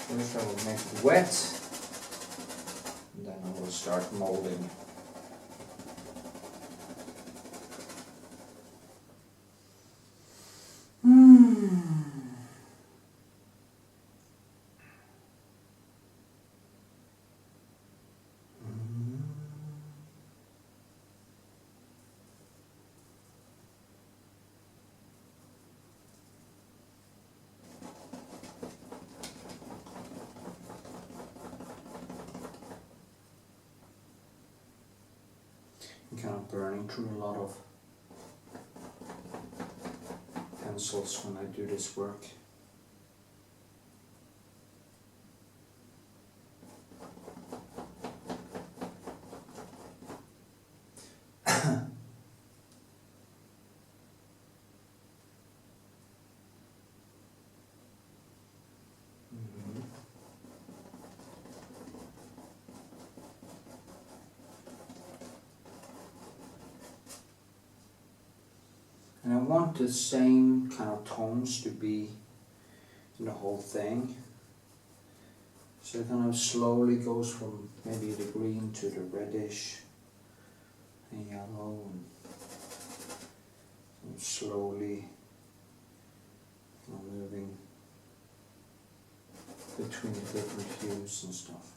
First I will make it wet, and then I will start molding. Kind of burning through a lot of pencils when I do this work. And I want the same kind of tones to be in the whole thing. So it kind of slowly goes from maybe the green to the reddish and yellow, and slowly moving between the different hues and stuff.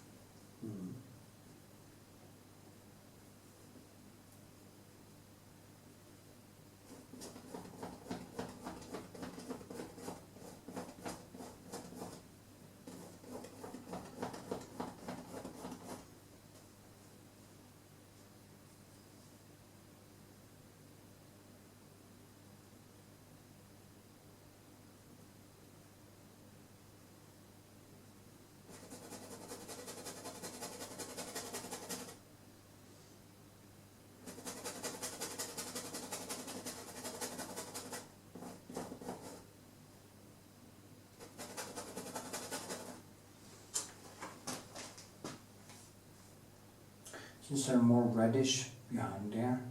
Since they're more reddish behind there,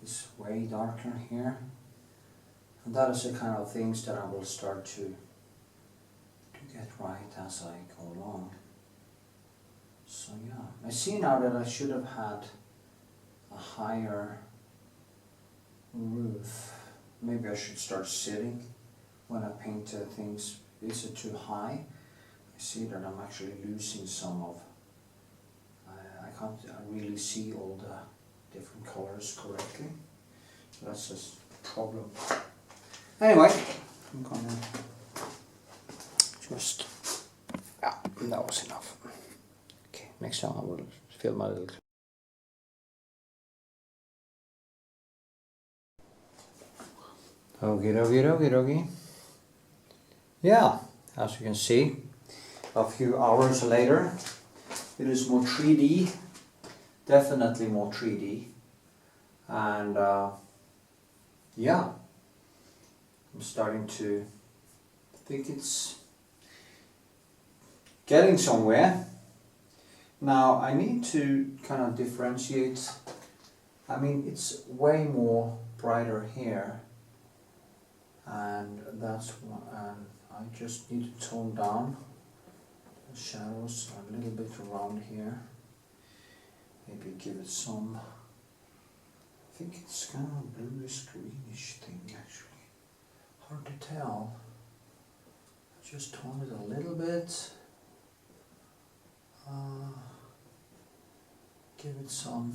it's way darker here. And that is the kind of things that I will start to get right as I go along. So yeah, I see now that I should have had a higher roof. Maybe I should start sitting when I paint things. Is it too high? I see that I'm actually losing some of. I can't really see all the different colors correctly. So that's just a problem. Anyway, I'm gonna just, yeah, that was enough. Okay, next time I will fill my little. Okie. Yeah, as you can see, a few hours later, it is more 3D, definitely more 3D, and yeah, I'm starting to think it's getting somewhere. Now I need to kind of differentiate. I mean, it's way more brighter here, and that's one, and I just need to tone down the shadows a little bit around here. Maybe give it some, I think it's kind of a bluish greenish thing actually. Hard to tell. Just tone it a little bit. Give it some,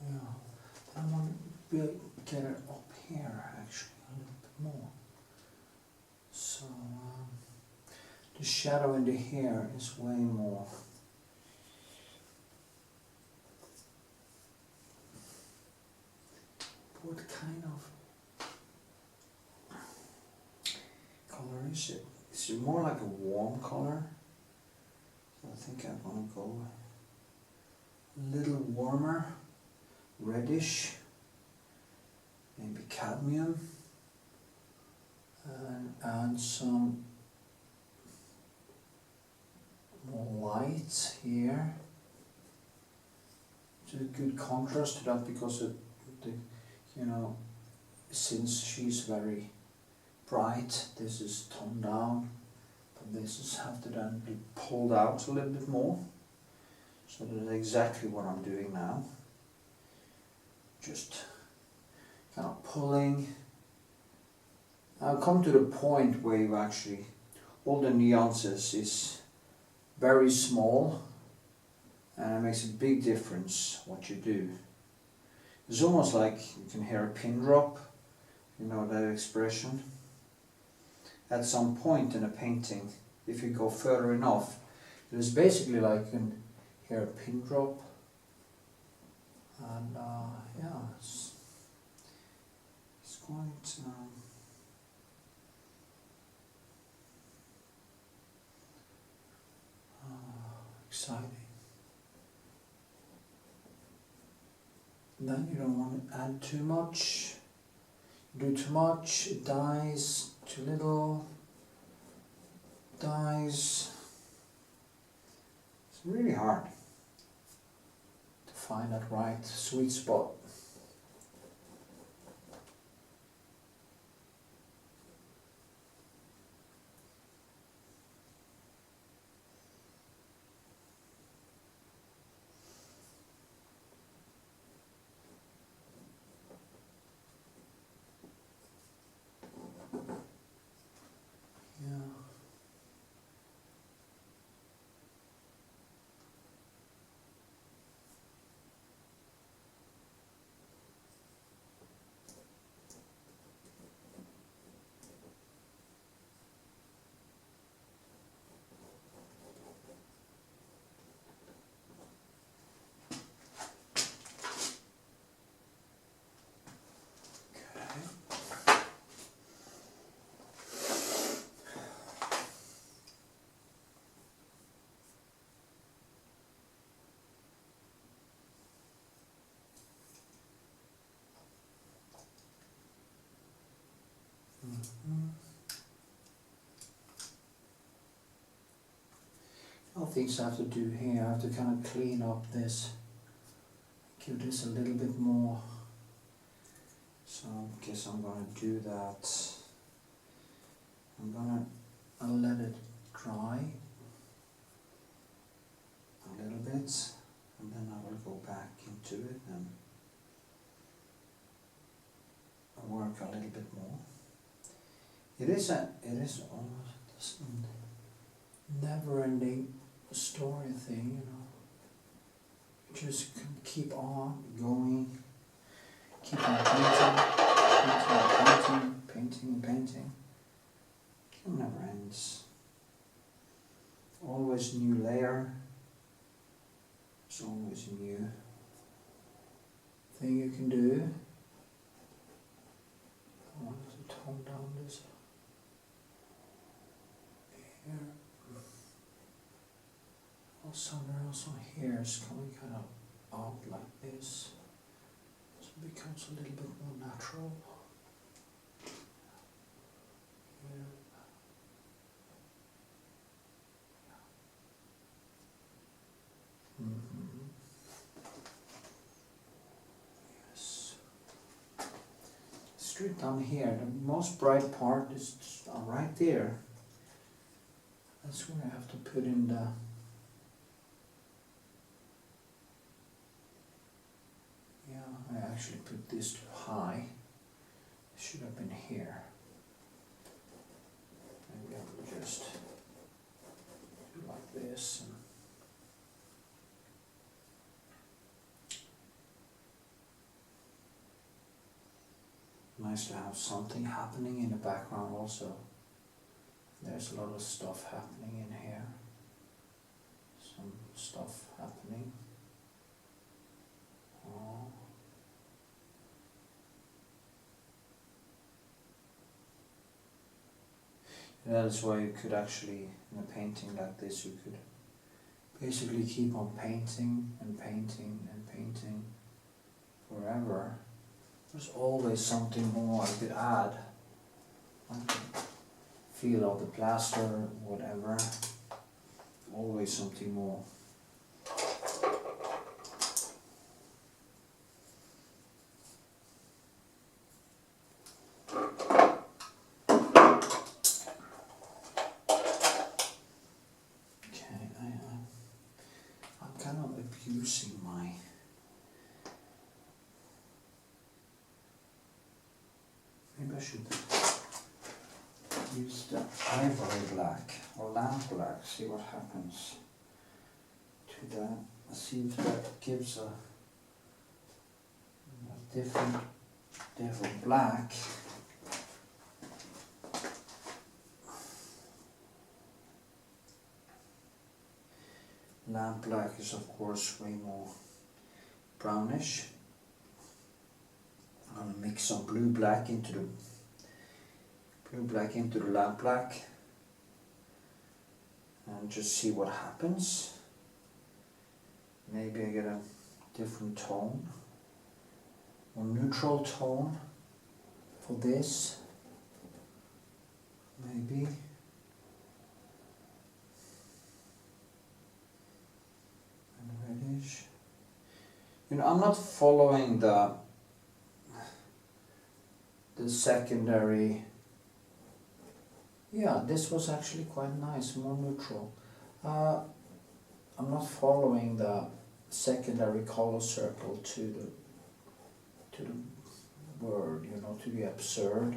yeah, I want to get it up here actually a little bit more. So the shadow in the hair is way more. What kind of color is it? Is it more like a warm color? So I think I'm gonna go a little warmer, reddish, maybe cadmium, and add some more light here. It's a good contrast to that because it, you know, since she's very bright, this is toned down, but this is have to then be pulled out a little bit more. So that's exactly what I'm doing now. Just kind of pulling. I'll come to the point where you actually, all the nuances is very small, and it makes a big difference what you do. It's almost like you can hear a pin drop, you know that expression. At some point in a painting, if you go further enough, it is basically like you can hear a pin drop. And yeah, it's quite exciting. Then you don't want to add too much. Do too much, it dies. Too little, dies. It's really hard to find that right sweet spot. All things I have to do here, I have to kind of clean up this, give this a little bit more. So I guess I'm gonna do that. I'm gonna let it dry a little bit, and then I will go back into it and work a little bit more. It is almost this never-ending story thing, you know. You just can keep on going, keep on painting. It never ends. Always new layer. There's always a new thing you can do. I want to tone down this here. Somewhere else on here is coming kind of out like this, so it becomes a little bit more natural. Here. Yes. Straight down here, the most bright part is right there. That's where I have to put in the I actually put this too high. It should have been here. Maybe I will just do like this. Nice to have something happening in the background also. There's a lot of stuff happening in here. Some stuff happening. Oh. That's why you could actually, in a painting like this, you could basically keep on painting and painting and painting forever. There's always something more I could add. Like the feel of the plaster, whatever. Always something more. Using my maybe I should use the ivory black or lamp black, see what happens to that. See if that gives a different black. Lamp black is of course way more brownish. I'm going to mix some blue black into the lamp black and just see what happens. Maybe I get a different tone, or neutral tone for this. Maybe. Reddish. You know, I'm not following the secondary. Yeah, this was actually quite nice, more neutral. I'm not following the secondary color circle to the word, you know, to the absurd,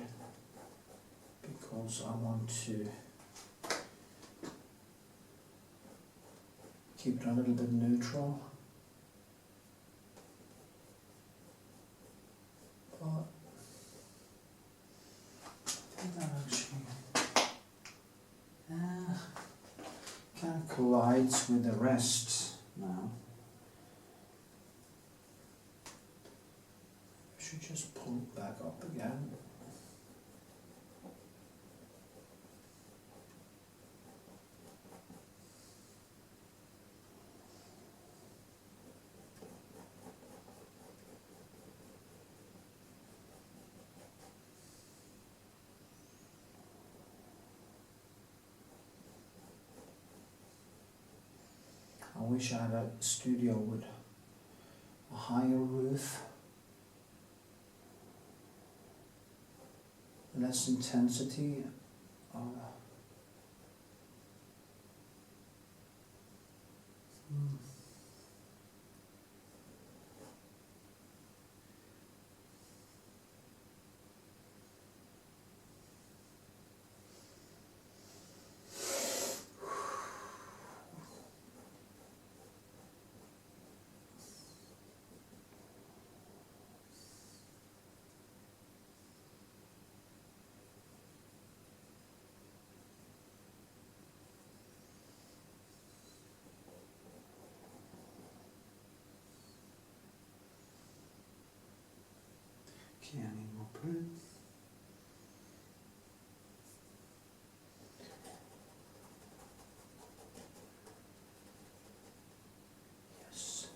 because I want to keep it a little bit neutral. But I think that actually kind of collides with the rest now. I should just pull it back up again. wish I had a studio with a higher roof, less intensity. Okay, I need more blue. Yes.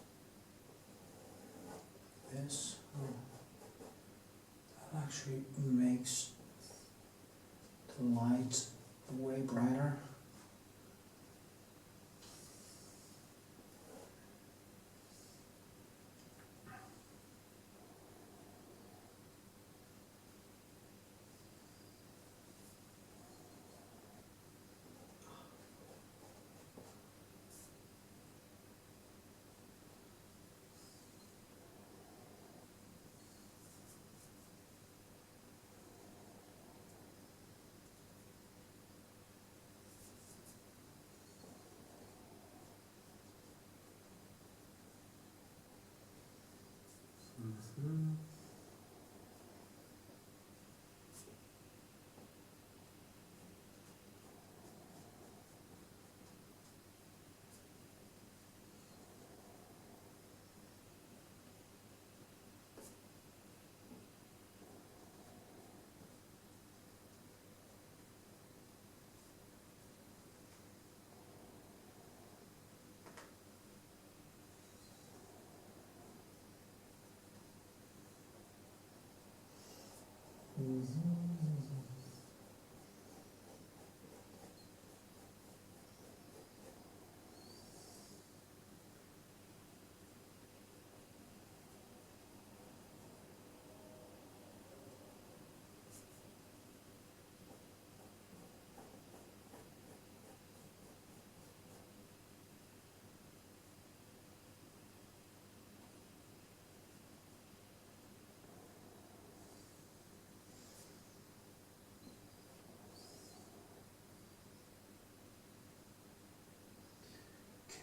This that actually makes the light way brighter.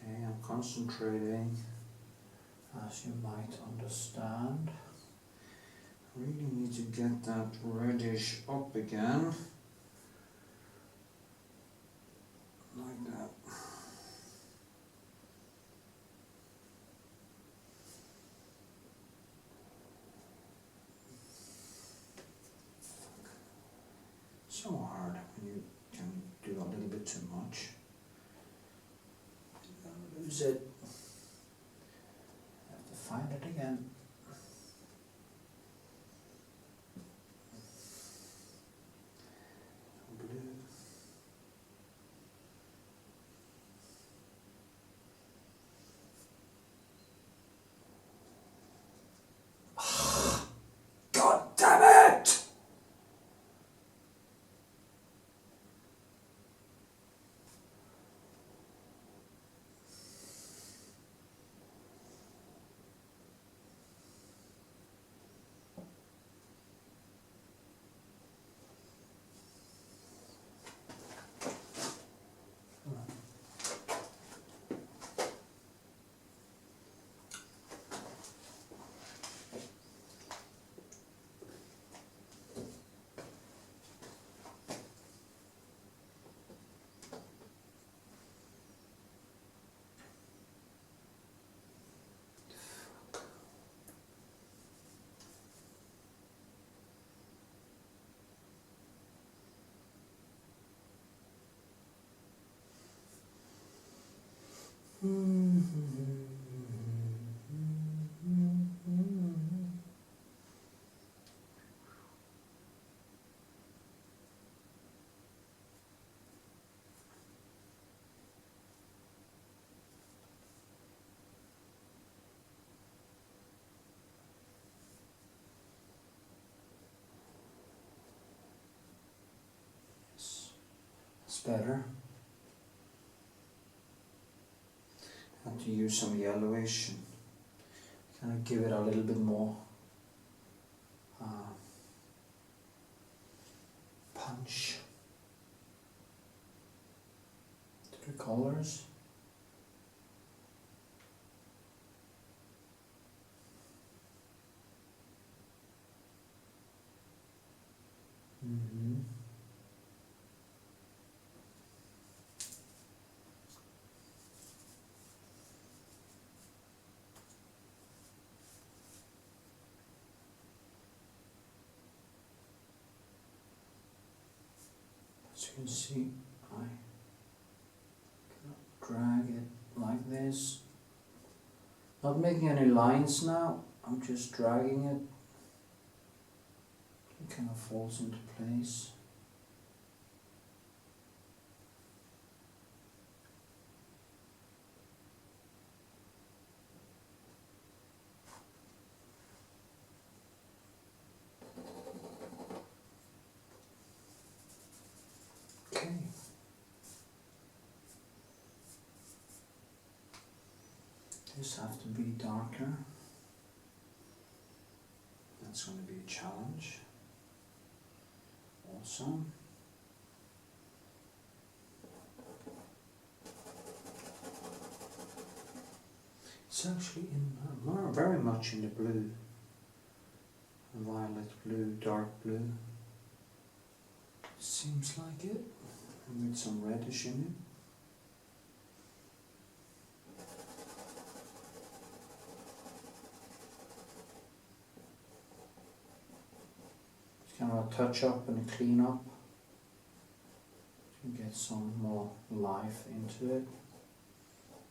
Okay, I'm concentrating, as you might understand. Really need to get that reddish up again, like that. So hard when you can do a little bit too much. Lose it. Have to find it again. Blue. God damn it! better. I have to use some yellowish and kind of give it a little bit more punch to the colors. As you can see, I drag it like this. Not making any lines now, I'm just dragging it. It kind of falls into place. Okay. This has to be darker. That's going to be a challenge. Awesome. It's actually very much in the blue. Violet blue, dark blue. Seems like it. And with some reddish in it. It's kind of a touch up and a clean up to get some more life into it,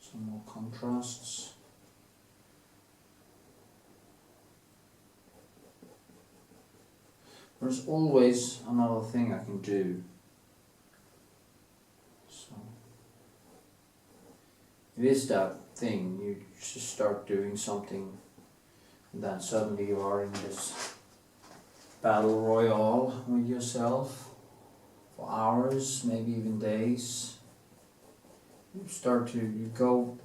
some more contrasts. There's always another thing I can do. So it is that thing, you just start doing something and then suddenly you are in this battle royale with yourself for hours, maybe even days. You go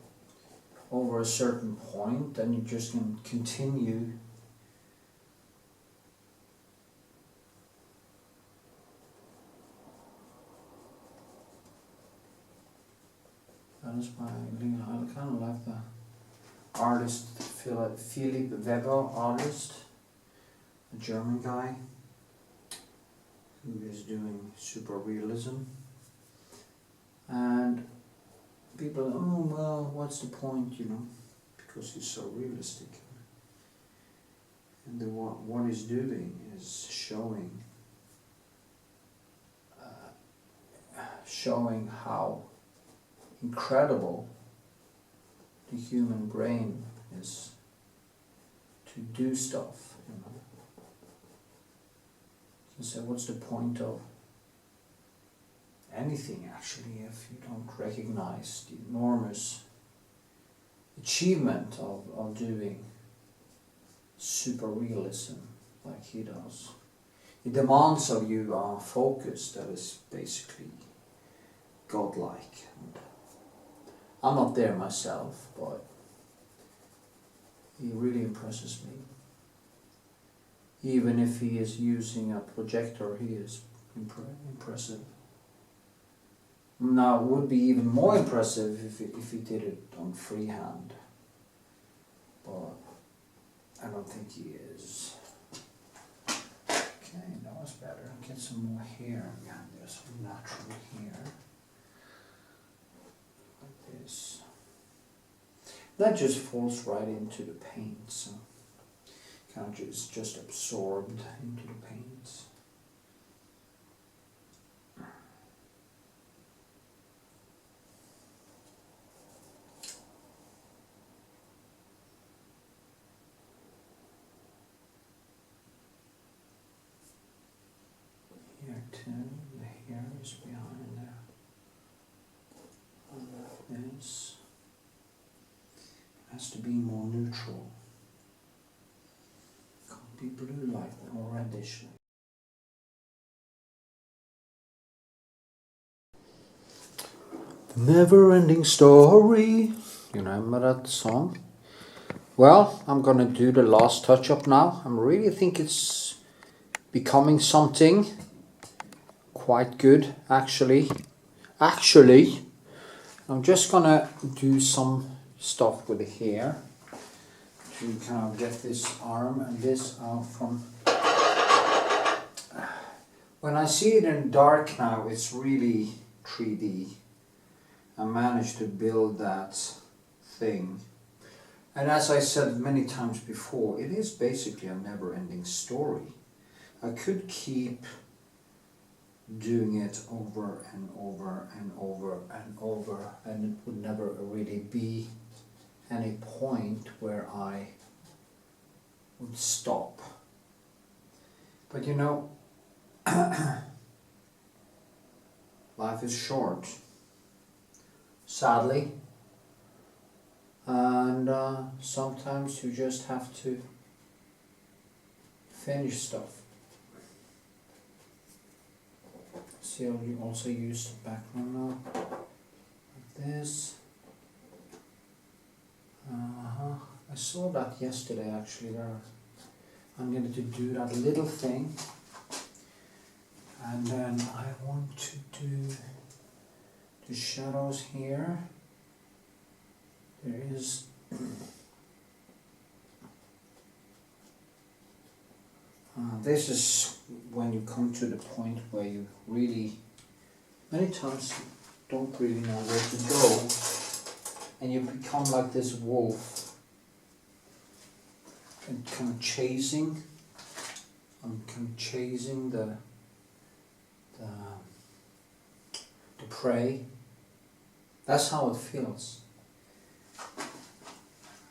over a certain point and you just can continue. That is why I kind of like the artist, Philipp Weber artist, a German guy who is doing super realism. And people, oh well, what's the point, you know, because he's so realistic. And what he's doing is showing how incredible the human brain is to do stuff, you know. You can say, what's the point of anything actually if you don't recognize the enormous achievement of doing super realism like he does. It demands of you a focus that is basically godlike. I'm not there myself, but he really impresses me. Even if he is using a projector, he is impressive. Now, it would be even more impressive if he did it on freehand, but I don't think he is. Okay, that was better. Get some more hair behind there, some natural hair. Like this. That just falls right into the paint, so kind of just absorbed into the paint. Here too, the hair is behind there. And this has to be more neutral. Can't be blue like that or reddish. Never-ending story. You remember that song? Well, I'm gonna do the last touch-up now. I really think it's becoming something quite good, actually. I'm just gonna do some stuff with the hair to kind of get this arm and this out from... When I see it in dark now, it's really 3D. I managed to build that thing. And as I said many times before, it is basically a never-ending story. I could keep doing it over and over and over and over, and it would never really be any point where I would stop. But you know, life is short, sadly, and sometimes you just have to finish stuff. See, I'll also use the background now, like this. I saw that yesterday actually. I'm going to do that little thing, and then I want to do the shadows here. There is this is when you come to the point where you really, many times don't really know where to go, and you become like this wolf and kind of chasing. I'm kind of chasing the prey. That's how it feels.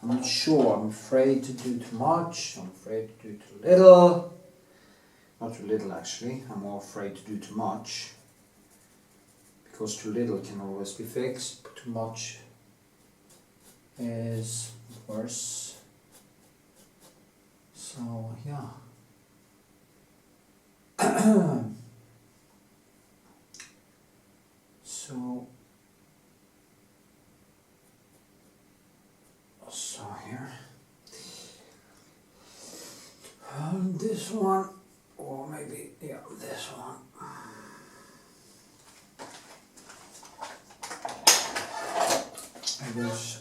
I'm not sure. I'm afraid to do too much. I'm afraid to do too little. Not too little actually. I'm more afraid to do too much, because too little can always be fixed, but too much is worse. So yeah. So here, this one, or maybe this one. It was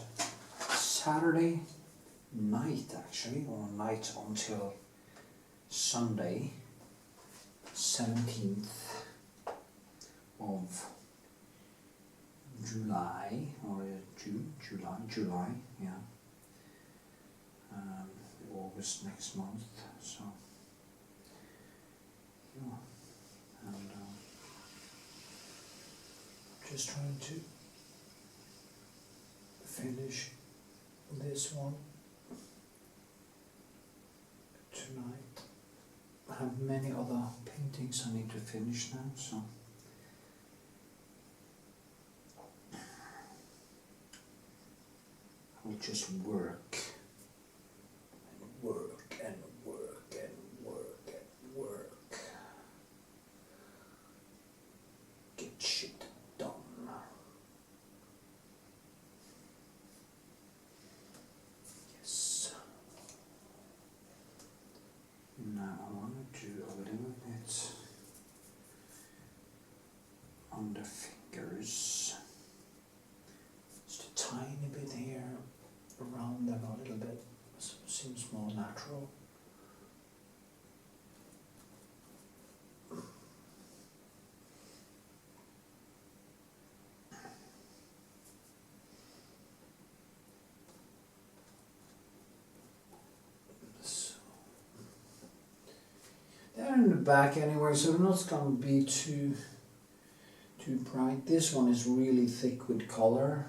Saturday night actually, or night until Sunday, 17th of July, or July, yeah. August next month, so yeah, and just trying to finish this one tonight. I have many other paintings I need to finish now, so I'll just work and work and work and work and work. Get shit done. Yes. Now I want to do a little bit on the fingers. Just a tiny bit here around them a little bit. So it seems more natural. So they're in the back anyway, so they're not going to be too bright. This one is really thick with color.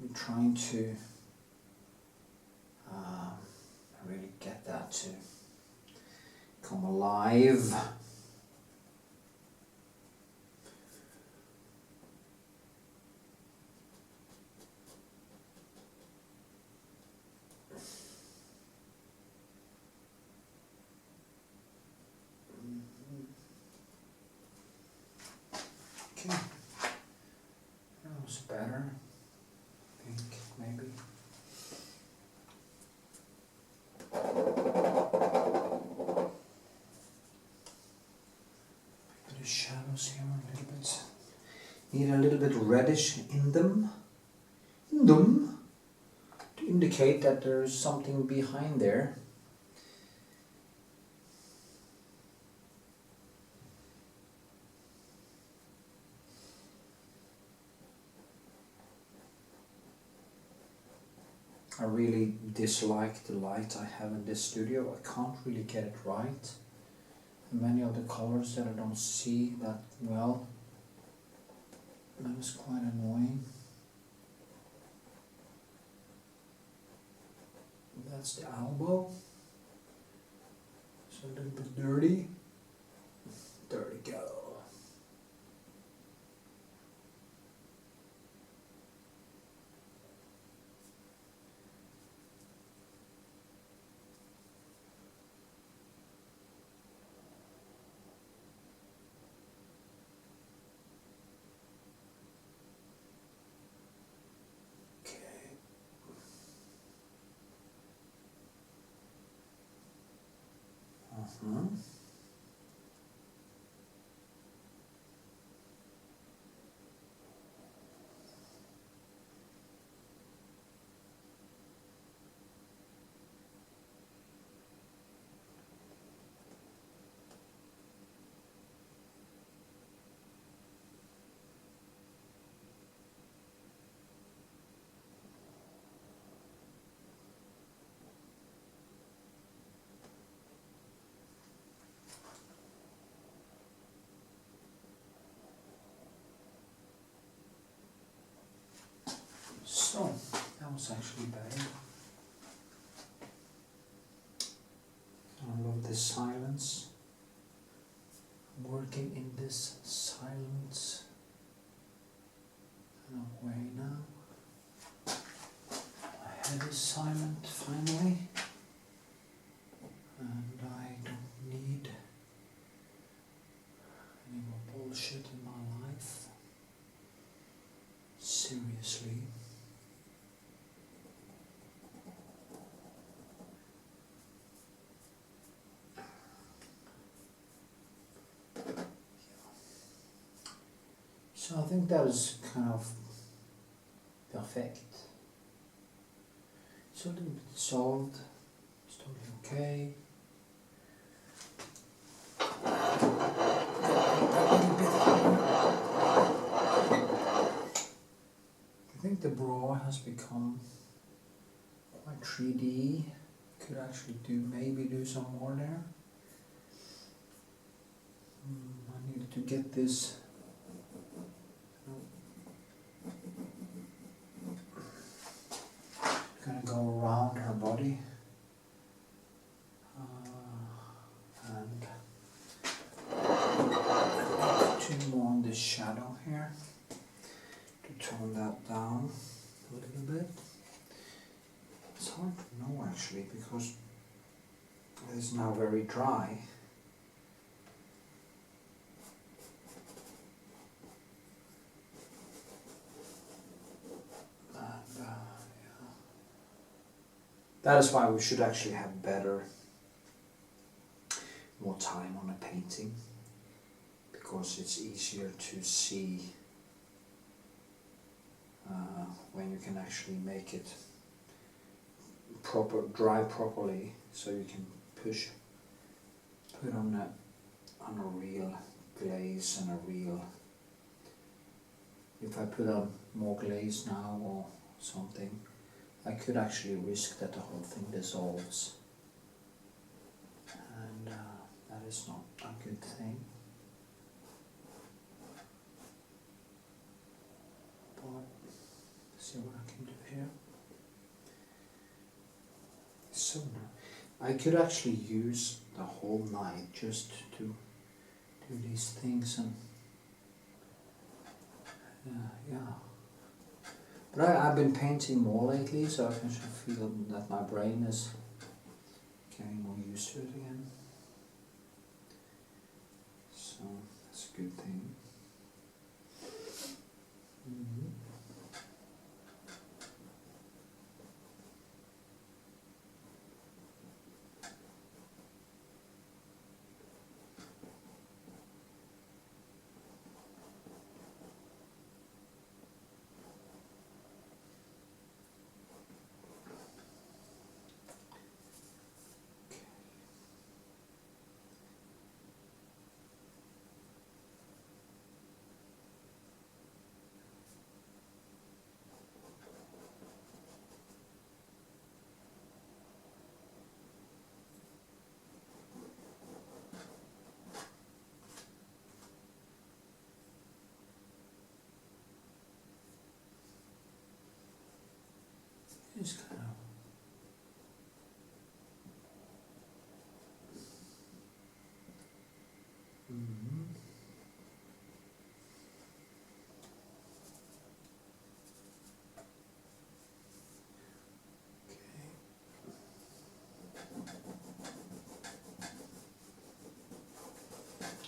I'm trying to really get that to come alive. Okay. shadows here a little bit. Need a little bit reddish in them. To indicate that there is something behind there. I really dislike the light I have in this studio. I can't really get it right. And many of the colors that I don't see that well. That is quite annoying. That's the elbow. It's a little bit dirty. There we go. So, that was actually better. I love this silence. I'm working in this silence way now. My head is silent finally. And I don't need any more bullshit in my life. Seriously. So I think that is kind of perfect. It's a little bit solved. It's totally okay. I think the bra has become quite 3D. Could actually maybe do some more there. I needed to get this gonna go around her body and two more on this shadow here to tone that down a little bit. It's hard to know actually because it is now very dry. That is why we should actually have more time on a painting, because it's easier to see when you can actually make it dry properly, so you can put on a real glaze and a real. If I put on more glaze now or something, I could actually risk that the whole thing dissolves, and that is not a good thing. But let's see what I can do here. So now I could actually use the whole night just to do these things, and yeah. But I've been painting more lately, so I can feel that my brain is getting more used to it again. So that's a good thing.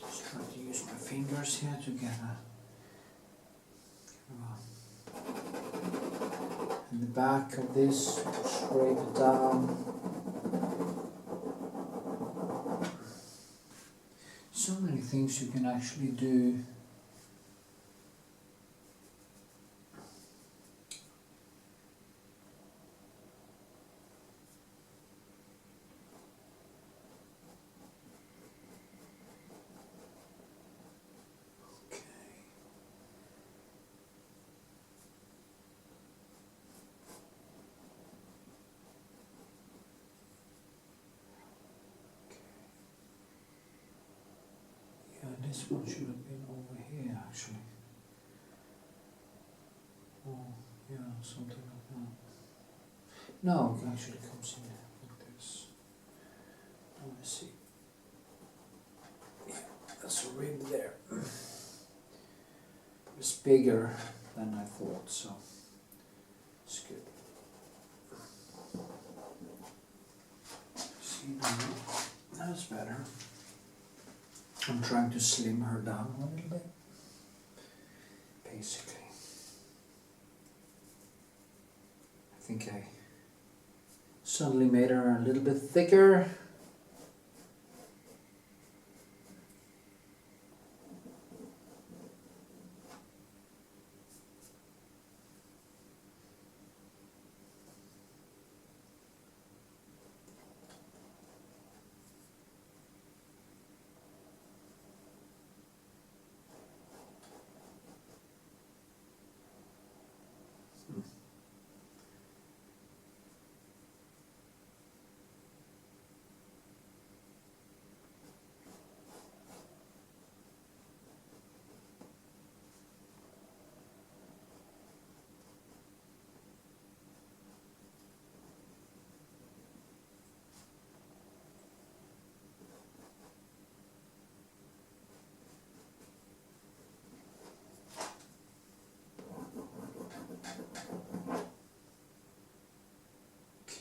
Just try to use my fingers here to get in the back of this, scrape it down. So many things you can actually do. This one should have been over here actually. Oh, yeah, something like that. No, it actually comes in like this. Let me see. Yeah, that's a rib there. It's bigger than I thought, so it's good. See now, that's better. I'm trying to slim her down a little bit, basically. I think I suddenly made her a little bit thicker.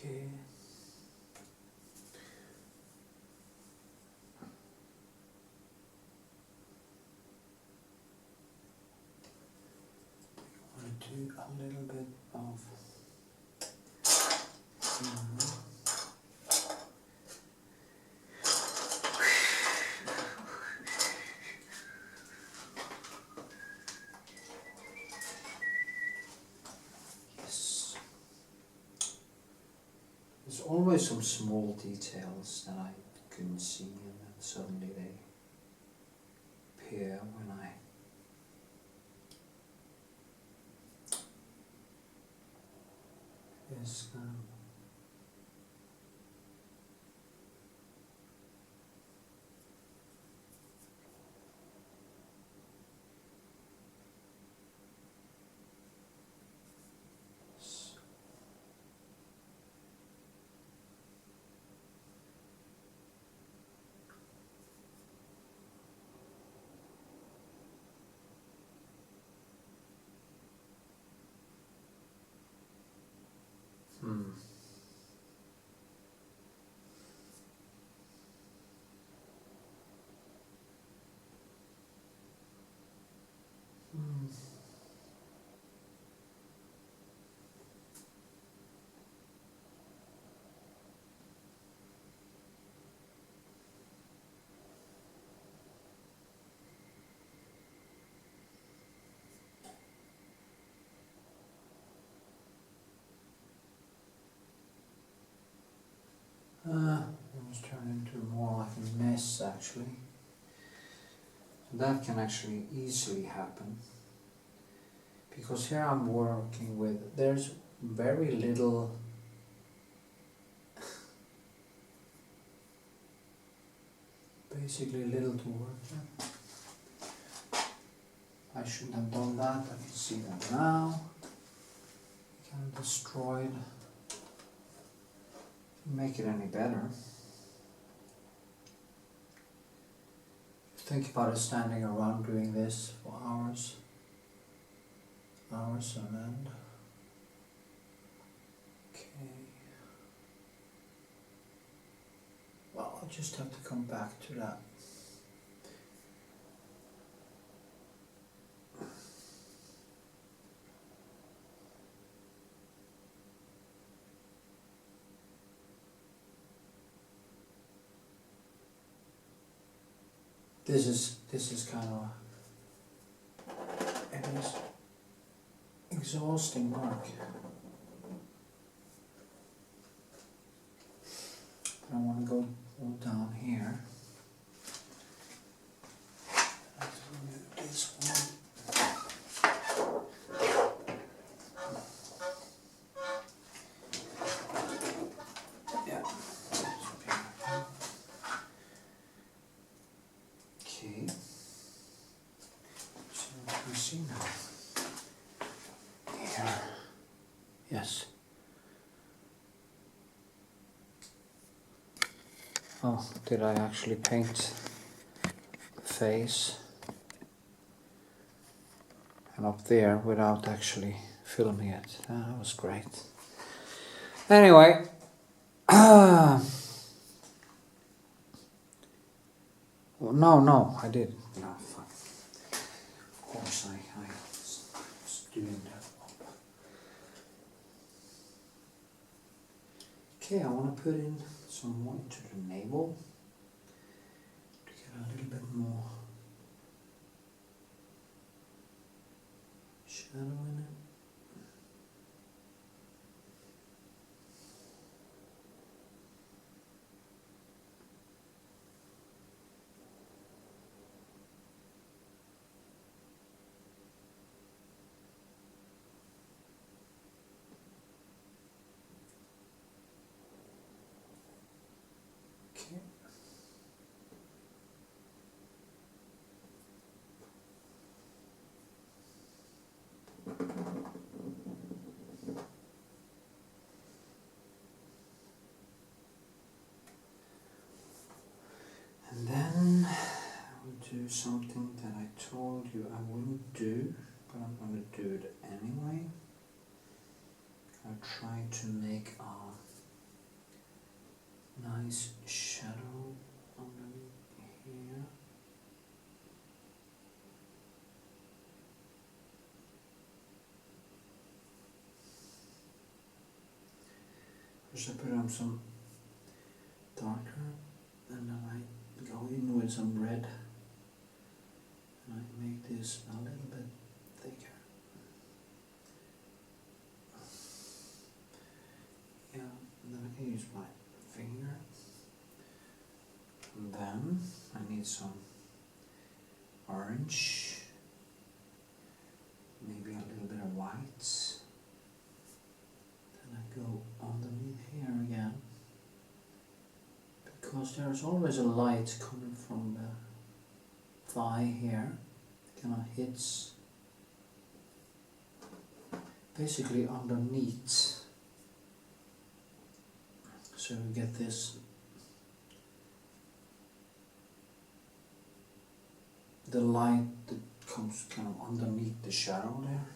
Okay. I want to do a little bit of yes. There's always some small details that I couldn't see, and then suddenly they appear when I yes. It was turned into more like a mess actually. That can actually easily happen, because here I'm working with, there's very little basically little to work with. I shouldn't have done that, I can see that now. Kind of destroyed. Make it any better. Think about it, standing around doing this for hours. Hours on end. Okay. Well, I'll just have to come back to that. This is kind of it is exhausting work. But I want to go down here. This one. Yeah. Okay. So what do we see now? Here. Yes. Oh, did I actually paint the face? And up there without actually filming it. That was great. Anyway. Well, no, I didn't. No, fine. Of course I was doing that. Okay, I want to put in some white to the navel to get a little bit more shadow in it. Okay. And then I will do something that I told you I wouldn't do, but I'm going to do it anyway. I'll try to make a nice shadow underneath here. First I put on some darker, and then I go in with some red, and I make this a little bit thicker. Yeah, and then I can use my finger. And then I need some orange, maybe a little bit of whites. Then I go underneath here again, because there's always a light coming from the thigh here. It kind of hits basically underneath. So we get this, the light that comes kind of underneath the shadow there.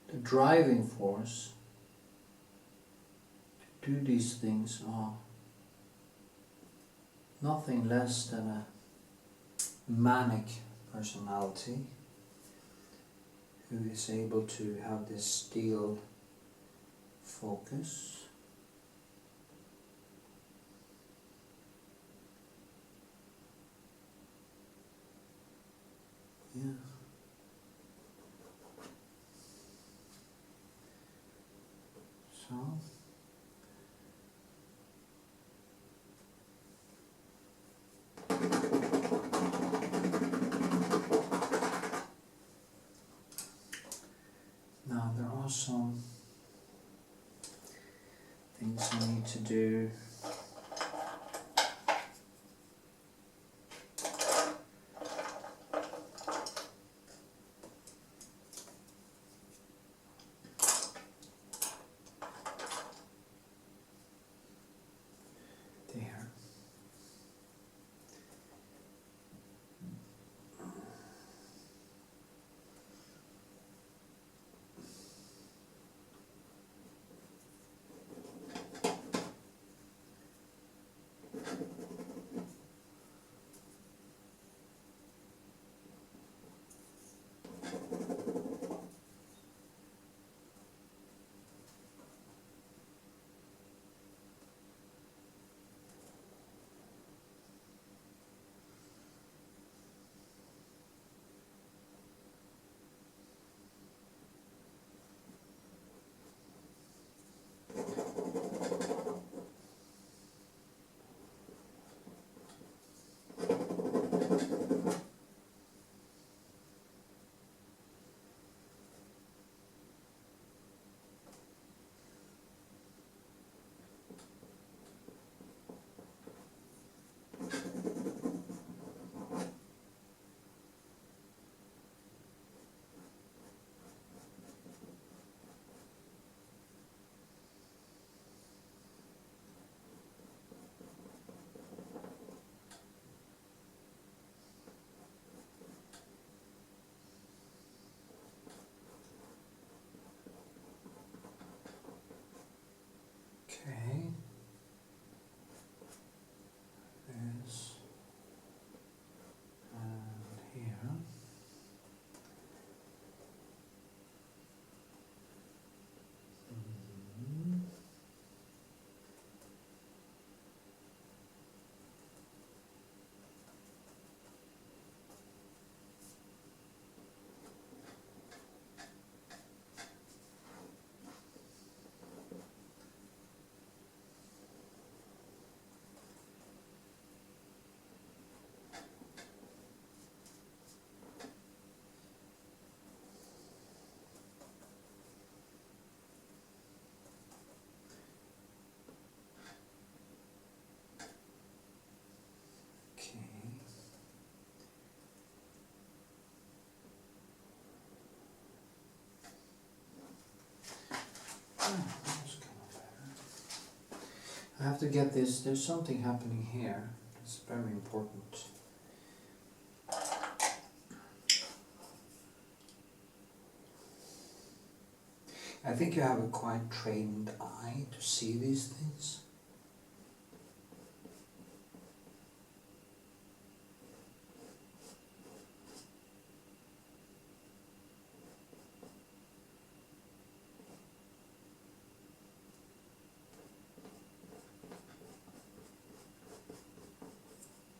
The driving force to do these things are nothing less than a manic personality who is able to have this steel focus. Yeah. So now there are some things I need to do. There. Okay. This and here. I have to get this, there's something happening here, it's very important. I think you have a quite trained eye to see these things.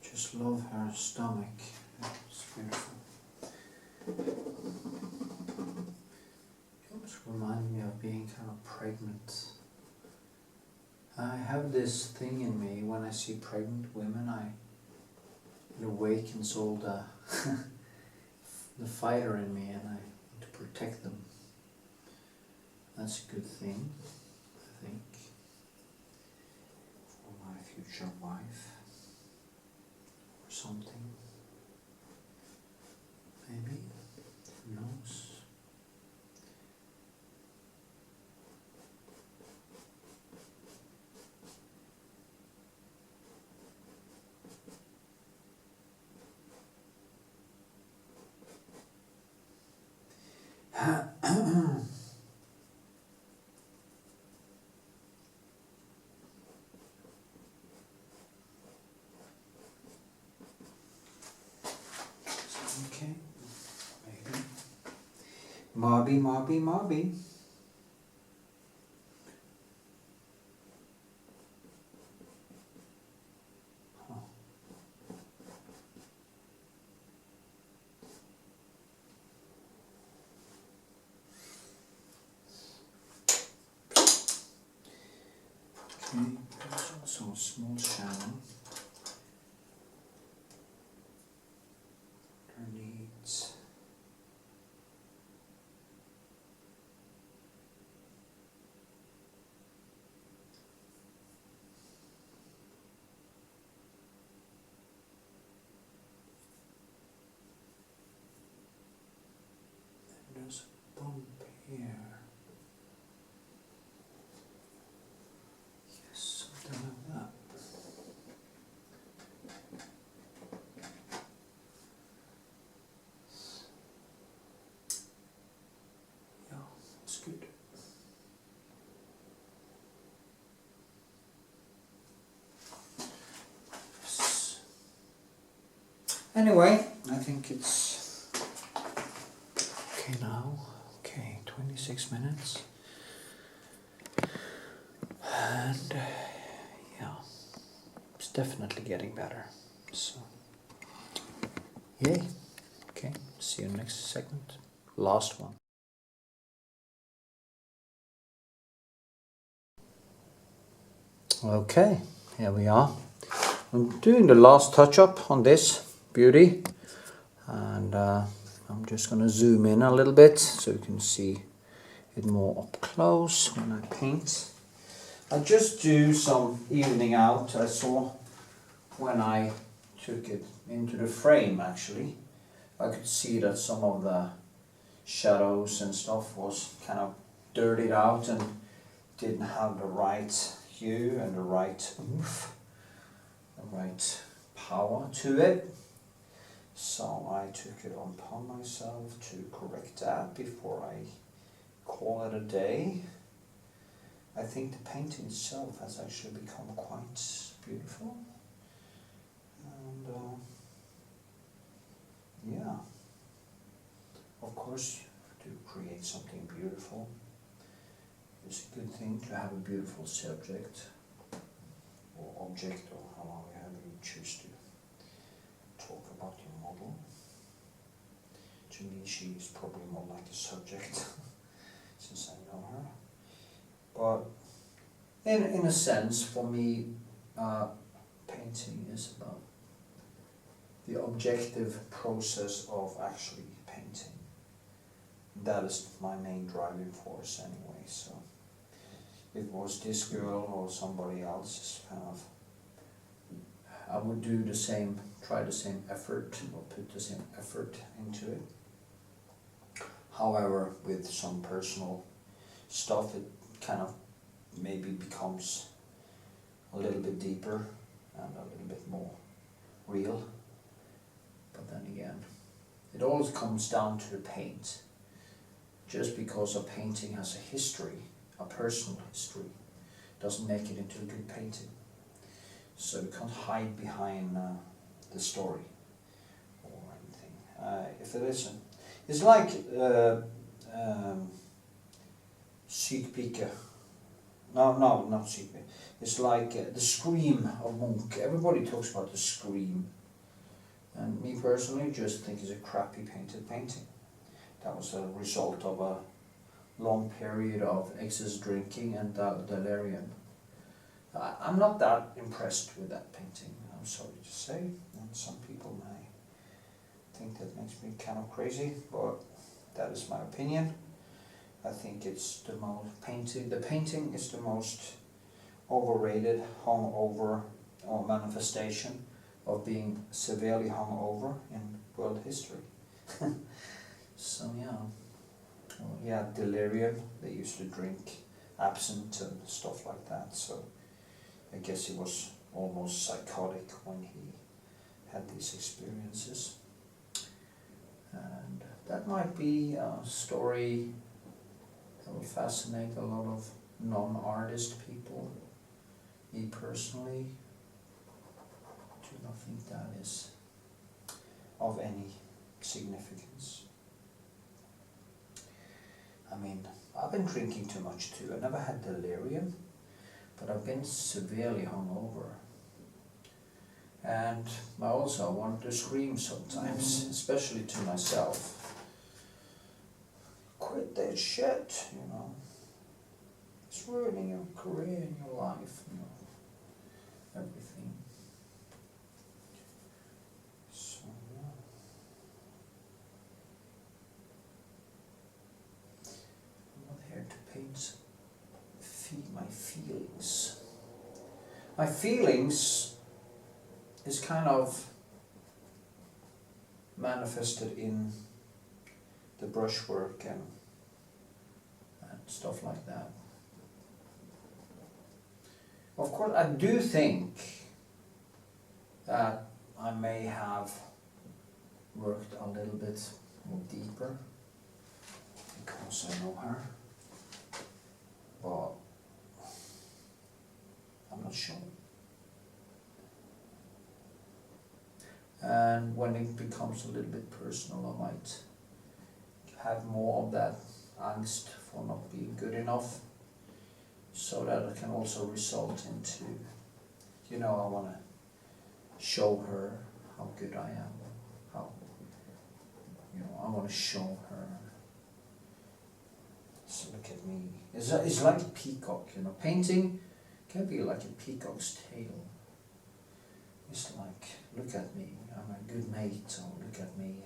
Just love her stomach. It's beautiful. It almost reminds me of being kind of pregnant. I have this thing in me when I see pregnant women. It awakens all the the fighter in me, and I want to protect them. That's a good thing, I think, for my future wife. Something, maybe, who knows. Okay, maybe. Mobby, mobby, mobby. Huh. Okay, there's also a small channel. Needs Anyway, I think it's okay now. Okay, 26 minutes. And yeah, it's definitely getting better. So, yay. Okay, see you next segment. Last one. Okay, here we are. I'm doing the last touch-up on this beauty, and I'm just going to zoom in a little bit so you can see it more up close when I paint. I just do some evening out. I saw when I took it into the frame, actually, I could see that some of the shadows and stuff was kind of dirtied out and didn't have the right hue and the right oomph, the right power to it. So I took it upon myself to correct that before I call it a day. I think the painting itself has actually become quite beautiful. And yeah, of course, to create something beautiful, it's a good thing to have a beautiful subject or object, or however you choose to talk about your model. To me, she is probably more like a subject since I know her. But in a sense, for me, painting is about the objective process of actually painting. That is my main driving force anyway. So if it was this girl or somebody else, kind of, I would do the same, try the same effort or put the same effort into it. However, with some personal stuff, it kind of maybe becomes a little bit deeper and a little bit more real. But then again, it always comes down to the paint. Just because a painting has a history, a personal history, doesn't make it into a good painting. So you can't hide behind the story or anything. If it isn't, it's like Sykpike. No, not Sykpike. It's like the Scream of Munch. Everybody talks about the Scream. And me personally just think it's a crappy painted painting. That was a result of a long period of excess drinking and delirium. I'm not that impressed with that painting, I'm sorry to say. And some people may think that makes me kind of crazy, but that is my opinion. I think it's the most painting. The painting is the most overrated, hung over, or manifestation of being severely hung over in world history. So yeah, well, yeah, delirium. They used to drink absinthe and stuff like that. So I guess he was almost psychotic when he had these experiences. And that might be a story that will fascinate a lot of non-artist people. Me personally, do not think that is of any significance. I mean, I've been drinking too much too. I never had delirium, but I've been severely hungover. And I also want to scream sometimes, especially to myself. Quit that shit, you know. It's ruining your career and your life, you know, everything. So, yeah. I'm not here to paint my feelings. My feelings is kind of manifested in the brushwork and stuff like that. Of course, I do think that I may have worked a little bit more deeper because I know her, but I'm not sure. and when it becomes a little bit personal, I might have more of that angst for not being good enough, so that it can also result into, you know, I want to show her how good I am, how, you know, I want to show her. So look at me. It's like a peacock, you know. Painting can be like a peacock's tail. It's like, look at me, I'm a good mate, or look at me.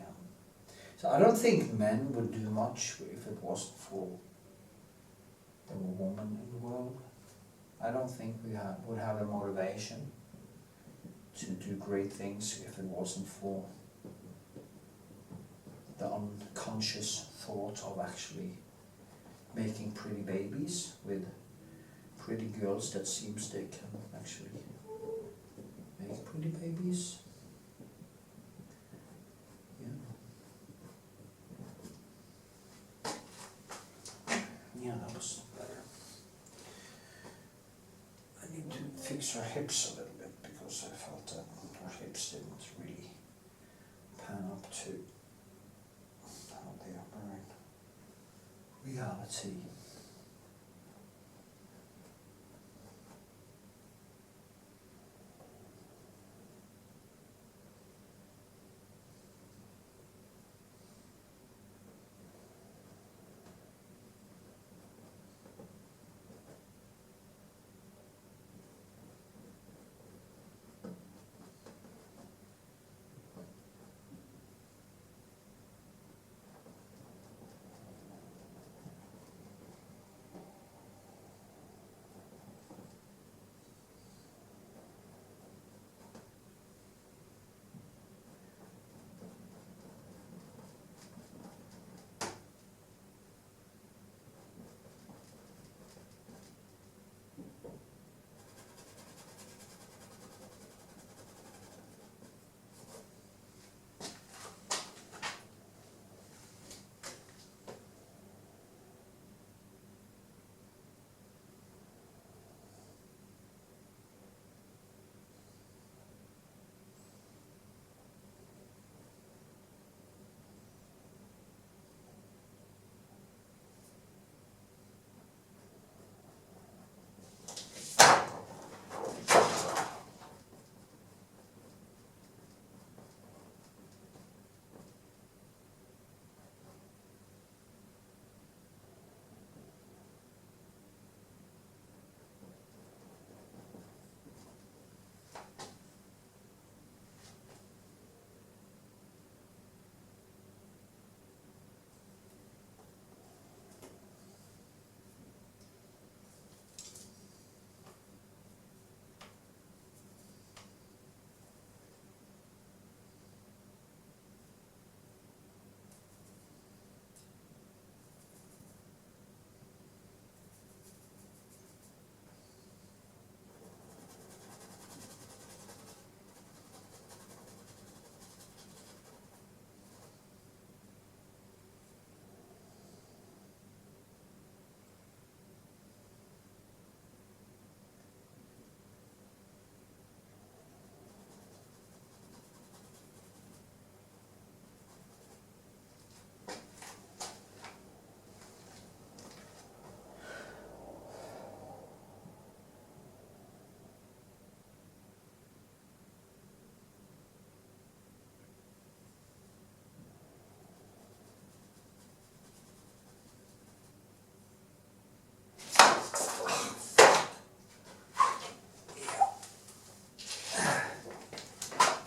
So I don't think men would do much if it wasn't for the woman in the world. I don't think we would have the motivation to do great things if it wasn't for the unconscious thought of actually making pretty babies with pretty girls that seems they can actually make pretty babies. Yeah, that was better. I need to fix her hips a little bit because I felt that her hips didn't really pan up to how they are in reality.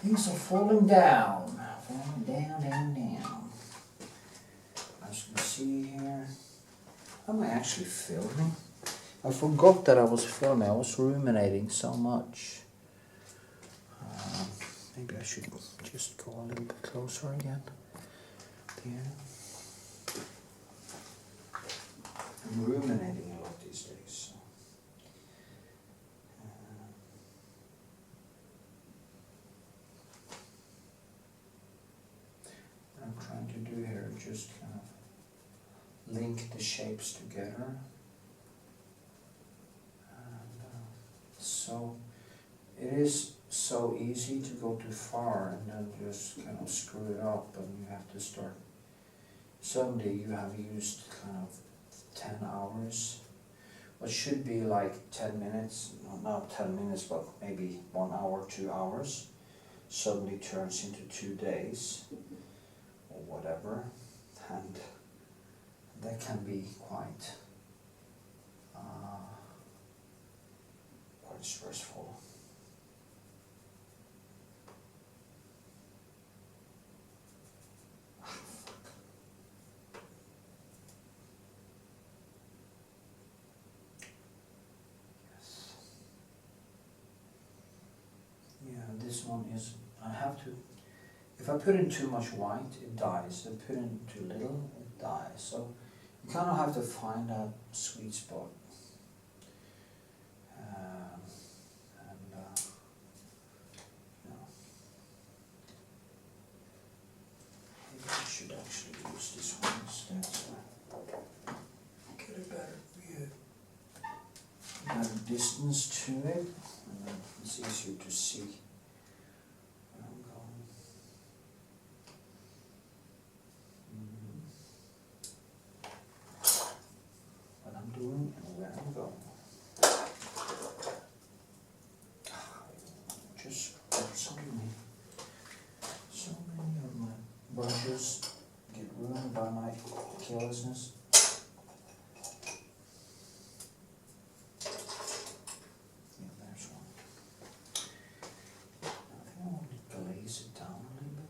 Things are falling down. Falling down, down, down. As you can see here. Am I actually filming? I forgot that I was filming. I was ruminating so much. Maybe I should just go a little bit closer again. There. I'm ruminating a lot these days. So. What I'm trying to do here is just kind of link the shapes together. And, so it is so easy to go too far and then just kind of screw it up, and you have to start. Suddenly you have used kind of 10 hours, what should be like 10 minutes, not 10 minutes, but maybe 1 hour, 2 hours, suddenly turns into 2 days or whatever, and that can be quite stressful. Yeah, this one is, I have to, if I put in too much white, it dies. If I put in too little, it dies. So you kind of have to find that sweet spot. Maybe I should actually use this one instead, so I get a better view, better distance to it, and then it's easier to see where I'm going. What I'm doing and where I'm going. Just so many of my brushes get ruined by my carelessness. Yeah, there's one. I think I want to glaze it down a little bit.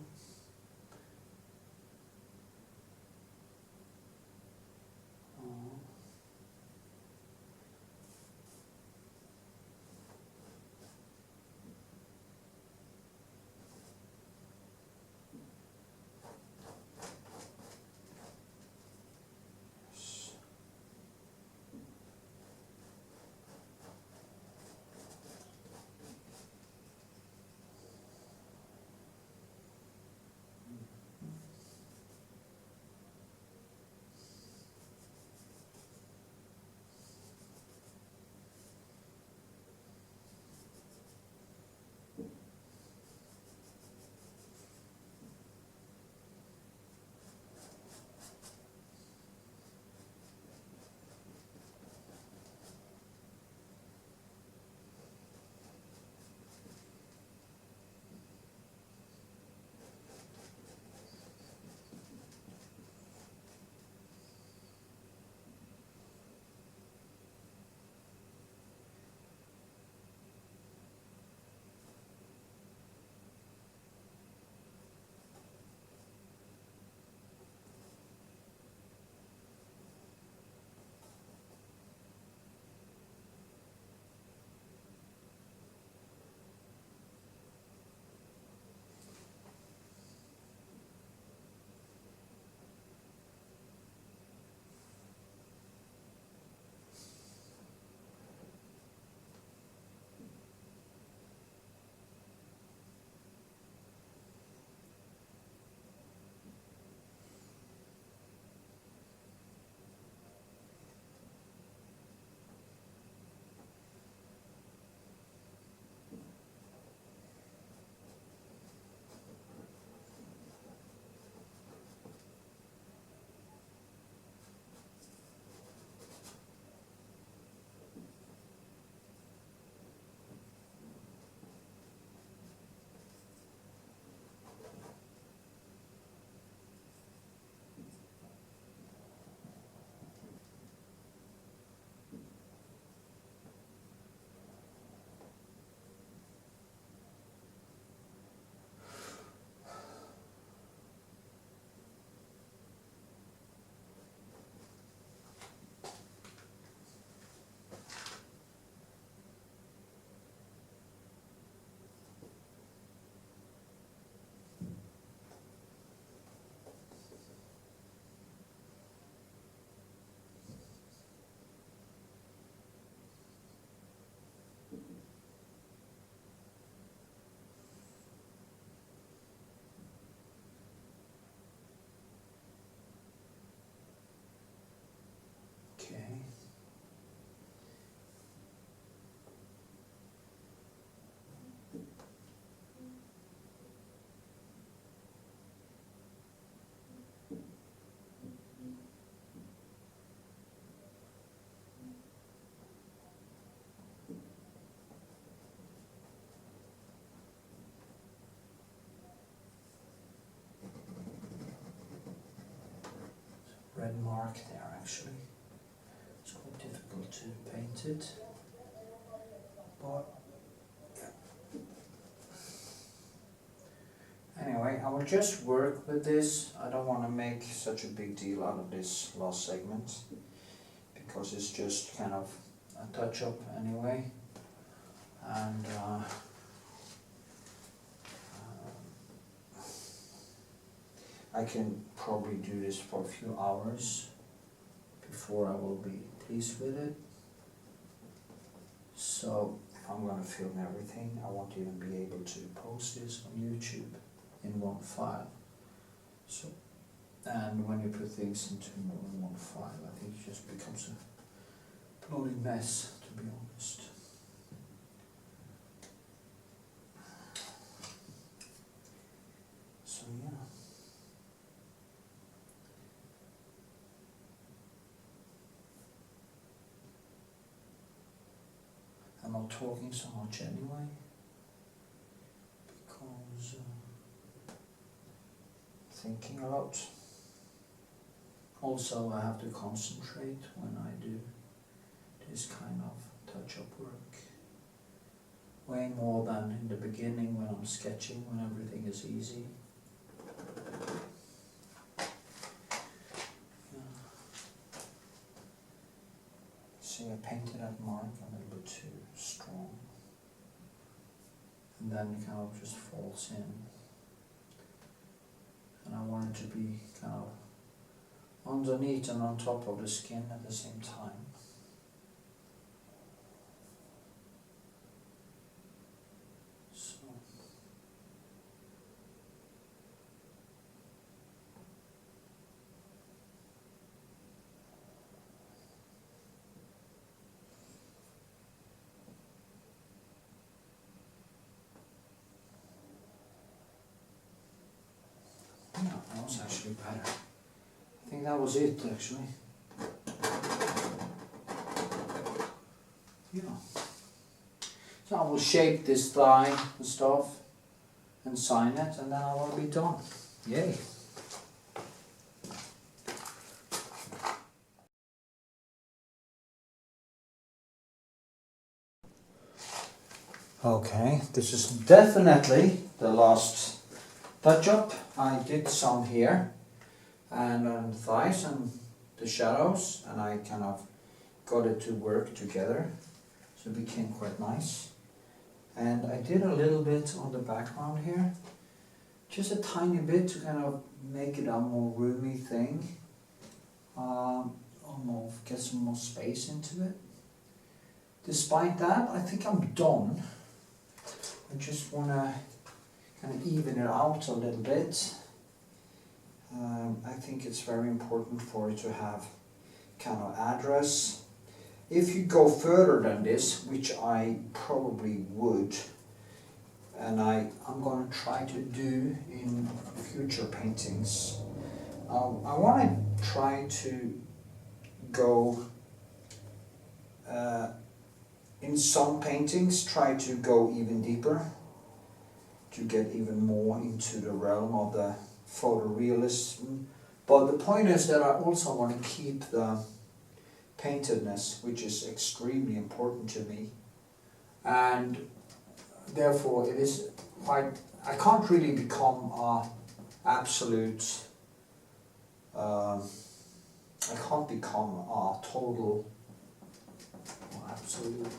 red mark there actually. It's quite difficult to paint it, but yeah. Anyway, I will just work with this. I don't want to make such a big deal out of this last segment because it's just kind of a touch up anyway, and I can probably do this for a few hours before I will be pleased with it. So if I'm going to film everything, I won't even be able to post this on YouTube in one file. So, and when you put things into more than one file, I think it just becomes a bloody mess, to be honest. So yeah. I'm not talking so much anyway, because thinking a lot. Also, I have to concentrate when I do this kind of touch-up work. Way more than in the beginning when I'm sketching, when everything is easy. See, I painted that mark a little bit too strong, and then it kind of just falls in, and I want it to be kind of underneath and on top of the skin at the same time. So yeah, that was actually better. I think that was it actually. Yeah. So I will shape this thigh and stuff and sign it, and then I will be done. Yay. Okay, this is definitely the last touch-up. I did some here and on the thighs and the shadows, and I kind of got it to work together, so it became quite nice. And I did a little bit on the background here, just a tiny bit to kind of make it a more roomy thing, almost get some more space into it. Despite that, I think I'm done. I just want to kind of even it out a little bit. I think it's very important for it to have kind of address. If you go further than this, which I probably would, and I'm going to try to do in future paintings, I want to try to go in some paintings, try to go even deeper, to get even more into the realm of the photorealism. But the point is that I also want to keep the paintedness, which is extremely important to me, and therefore it is quite, I can't really become a absolute, I can't become a total, absolute,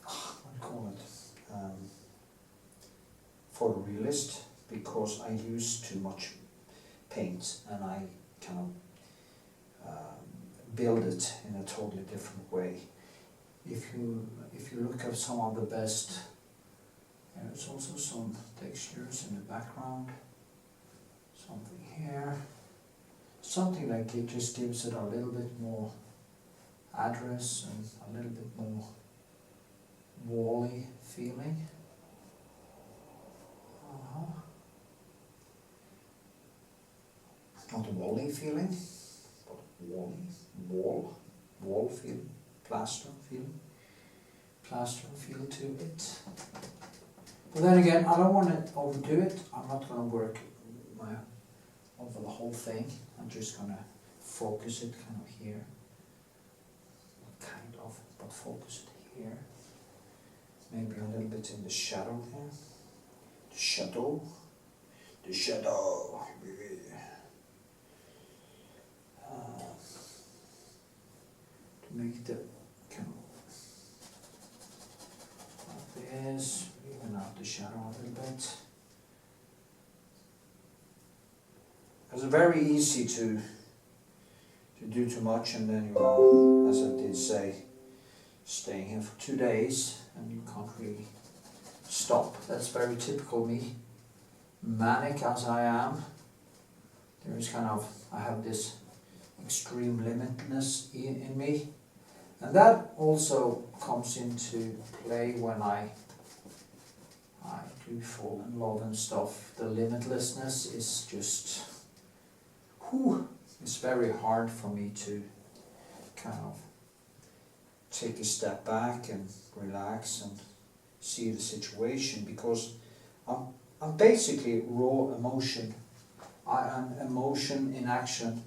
what do you call it, photorealist, because I use too much paint and I kind of build it in a totally different way. If you look at some of the best, there's also some textures in the background, something here, something like it just gives it a little bit more address and a little bit more wall-y feeling. Not wall-y feeling, but wall feeling, plaster feel to it. But then again, I don't want to overdo it. I'm not going to work over the whole thing. I'm just gonna focus it kind of here. Kind of, but focus it here. Maybe a little bit in the shadow here. The shadow. The shadow. To make the kind of like this, even out the shadow a little bit. It's very easy to do too much, and then you are, as I did say, staying here for 2 days and you can't really stop. That's very typical me. Manic as I am, there is kind of, I have this extreme limitedness in me, and that also comes into play when I do fall in love and stuff. The limitlessness is just, it's very hard for me to kind of take a step back and relax and see the situation, because I'm basically raw emotion. I am emotion in action,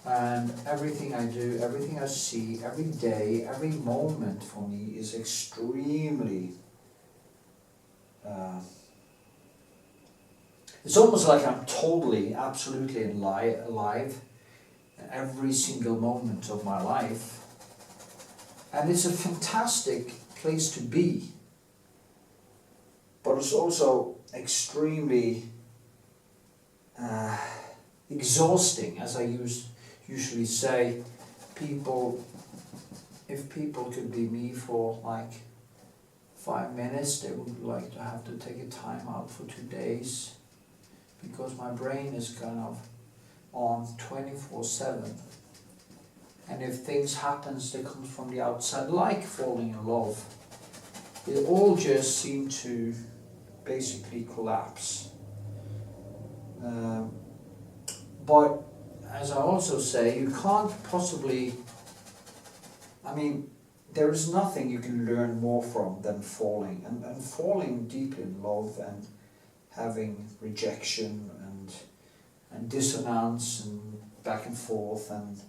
and everything I do, everything I see, every day, every moment for me is extremely it's almost like I'm totally, absolutely alive every single moment of my life, and it's a fantastic place to be, but it's also extremely exhausting, as I usually say. If people could be me for like 5 minutes, they would like to have to take a time out for 2 days, because my brain is kind of on 24/7, and if things happens that comes from the outside, like falling in love, it all just seem to basically collapse. But as I also say, you can't possibly, I mean, there is nothing you can learn more from than falling, and falling deeply in love and having rejection and dissonance and back and forth, and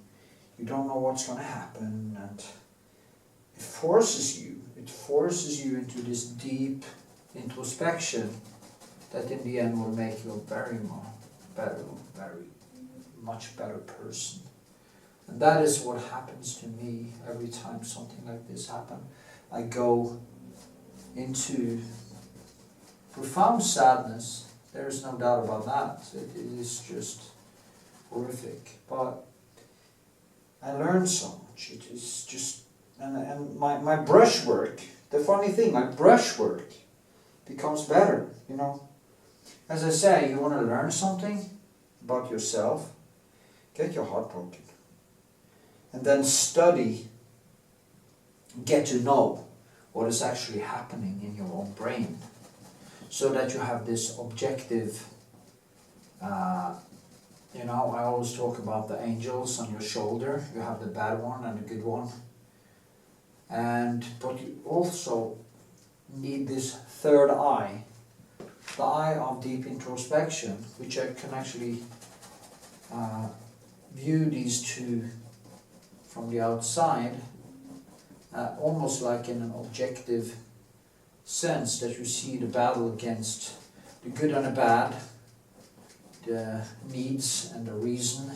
you don't know what's going to happen, and it forces you into this deep introspection that in the end will make you a very much better person. And that is what happens to me every time something like this happens. I go into profound sadness. There is no doubt about that. It is just horrific. But I learned so much. It is just, and my brushwork, the funny thing, my brushwork becomes better, you know. As I say, you want to learn something about yourself, get your heart broken. And then study, get to know what is actually happening in your own brain, so that you have this objective, you know, I always talk about the angels on your shoulder. You have the bad one and the good one. But you also need this third eye, the eye of deep introspection, which I can actually view these two from the outside, almost like in an objective sense, that you see the battle against the good and the bad, the needs and the reason,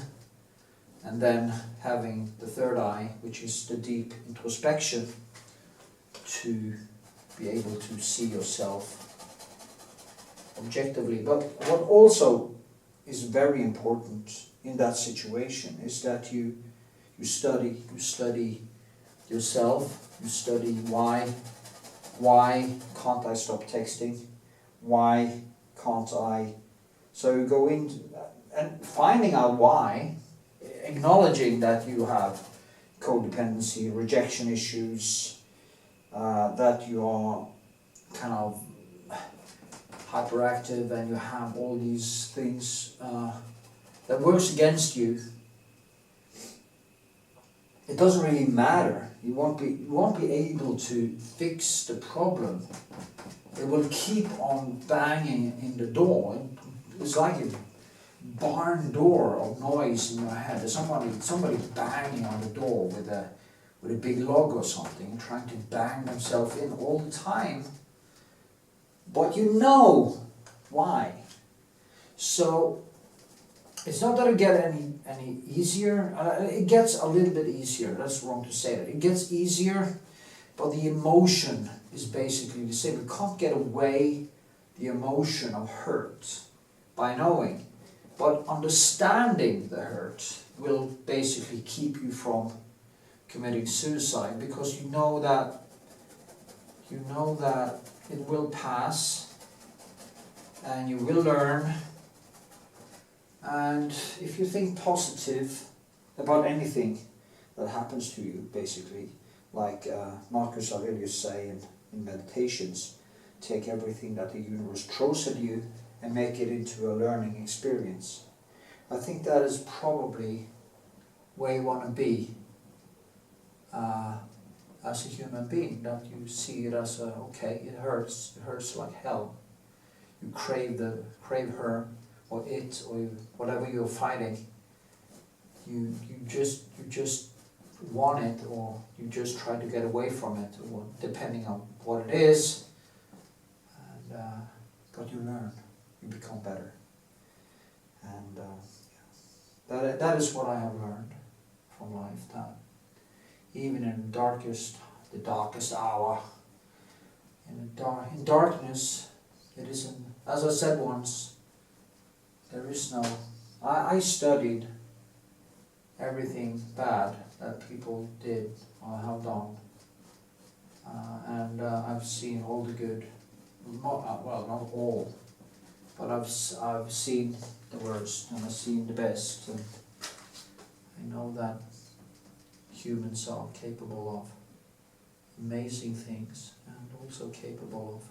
and then having the third eye, which is the deep introspection, to be able to see yourself objectively. But what also is very important in that situation is that you study yourself, you study why can't I stop texting, why can't I, so you go in and finding out why, acknowledging that you have codependency, rejection issues, that you are kind of hyperactive and you have all these things that works against you. It doesn't really matter. You won't be able to fix the problem. It will keep on banging in the door. it's like a barn door of noise in your head. There's somebody banging on the door with a big log or something, trying to bang themselves in all the time. But you know why. So it's not that it gets any easier. It gets a little bit easier. That's wrong to say that. It gets easier, but the emotion is basically the same. You can't get away the emotion of hurt by knowing. But understanding the hurt will basically keep you from committing suicide, because you know that it will pass and you will learn. And if you think positive about anything that happens to you, basically, like Marcus Aurelius say in Meditations, take everything that the universe throws at you and make it into a learning experience. I think that is probably where you want to be as a human being, that you see it as okay, it hurts like hell. You crave her or it or whatever you're fighting. You just want it, or you just try to get away from it, or depending on what it is. And but you learn, you become better, and that is what I have learned from life. That even in the darkest hour, in darkness, it isn't. As I said once, there is no. I studied everything bad that people did or have done, and I've seen all the good. Well, not all, but I've seen the worst and I've seen the best, and I know that humans are capable of amazing things and also capable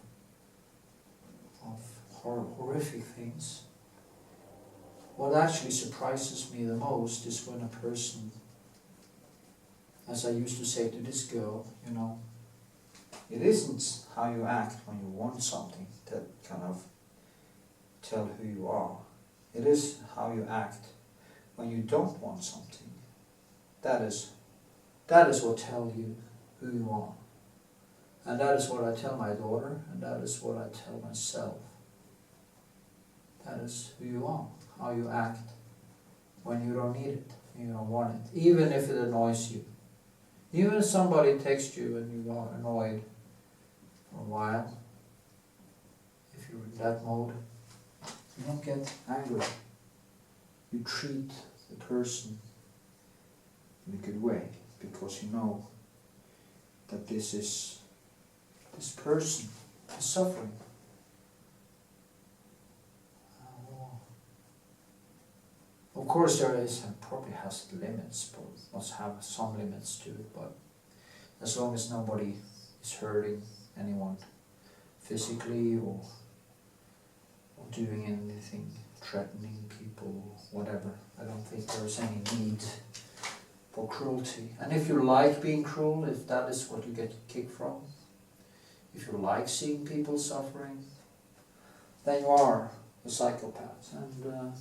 of horrific things. What actually surprises me the most is when a person, as I used to say to this girl, it isn't how you act when you want something that kind of tell who you are. It is how you act when you don't want something. That is what tells you who you are. And that is what I tell my daughter, and that is what I tell myself. That is who you are, how you act when you don't need it, you don't want it, even if it annoys you. Even if somebody texts you and you are annoyed for a while, if you're in that mode, you don't get angry. You treat the person in a good way, because you know that this person is suffering. Of course there is, and probably has limits, but must have some limits to it, but as long as nobody is hurting anyone physically or doing anything, threatening people, whatever, I don't think there's any need for cruelty. And if you like being cruel, if that is what you get kicked from, if you like seeing people suffering, then you are a psychopath, and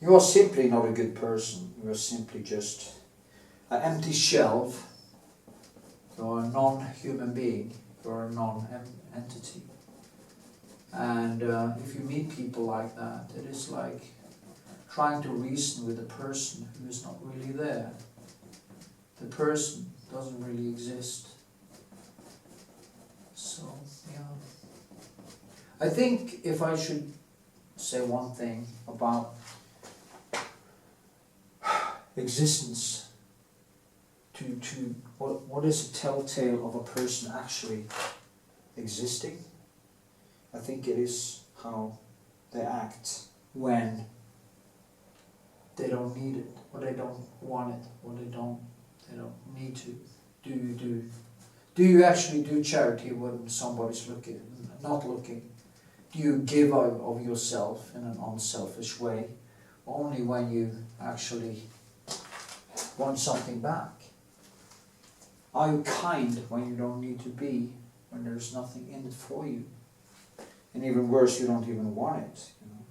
you are simply not a good person. You are simply just an empty shell. You are a non-human being. You are a non-entity. And if you meet people like that, it is like trying to reason with a person who is not really there. The person doesn't really exist. So, yeah. I think if I should say one thing about existence, to what is a telltale of a person actually existing, I think it is how they act when they don't need it, or they don't want it, or they don't need to. Do you actually do charity when somebody's not looking? Do you give of yourself in an unselfish way, only when you actually want something back? Are you kind when you don't need to be, when there's nothing in it for you? And even worse, you don't even want it, you know.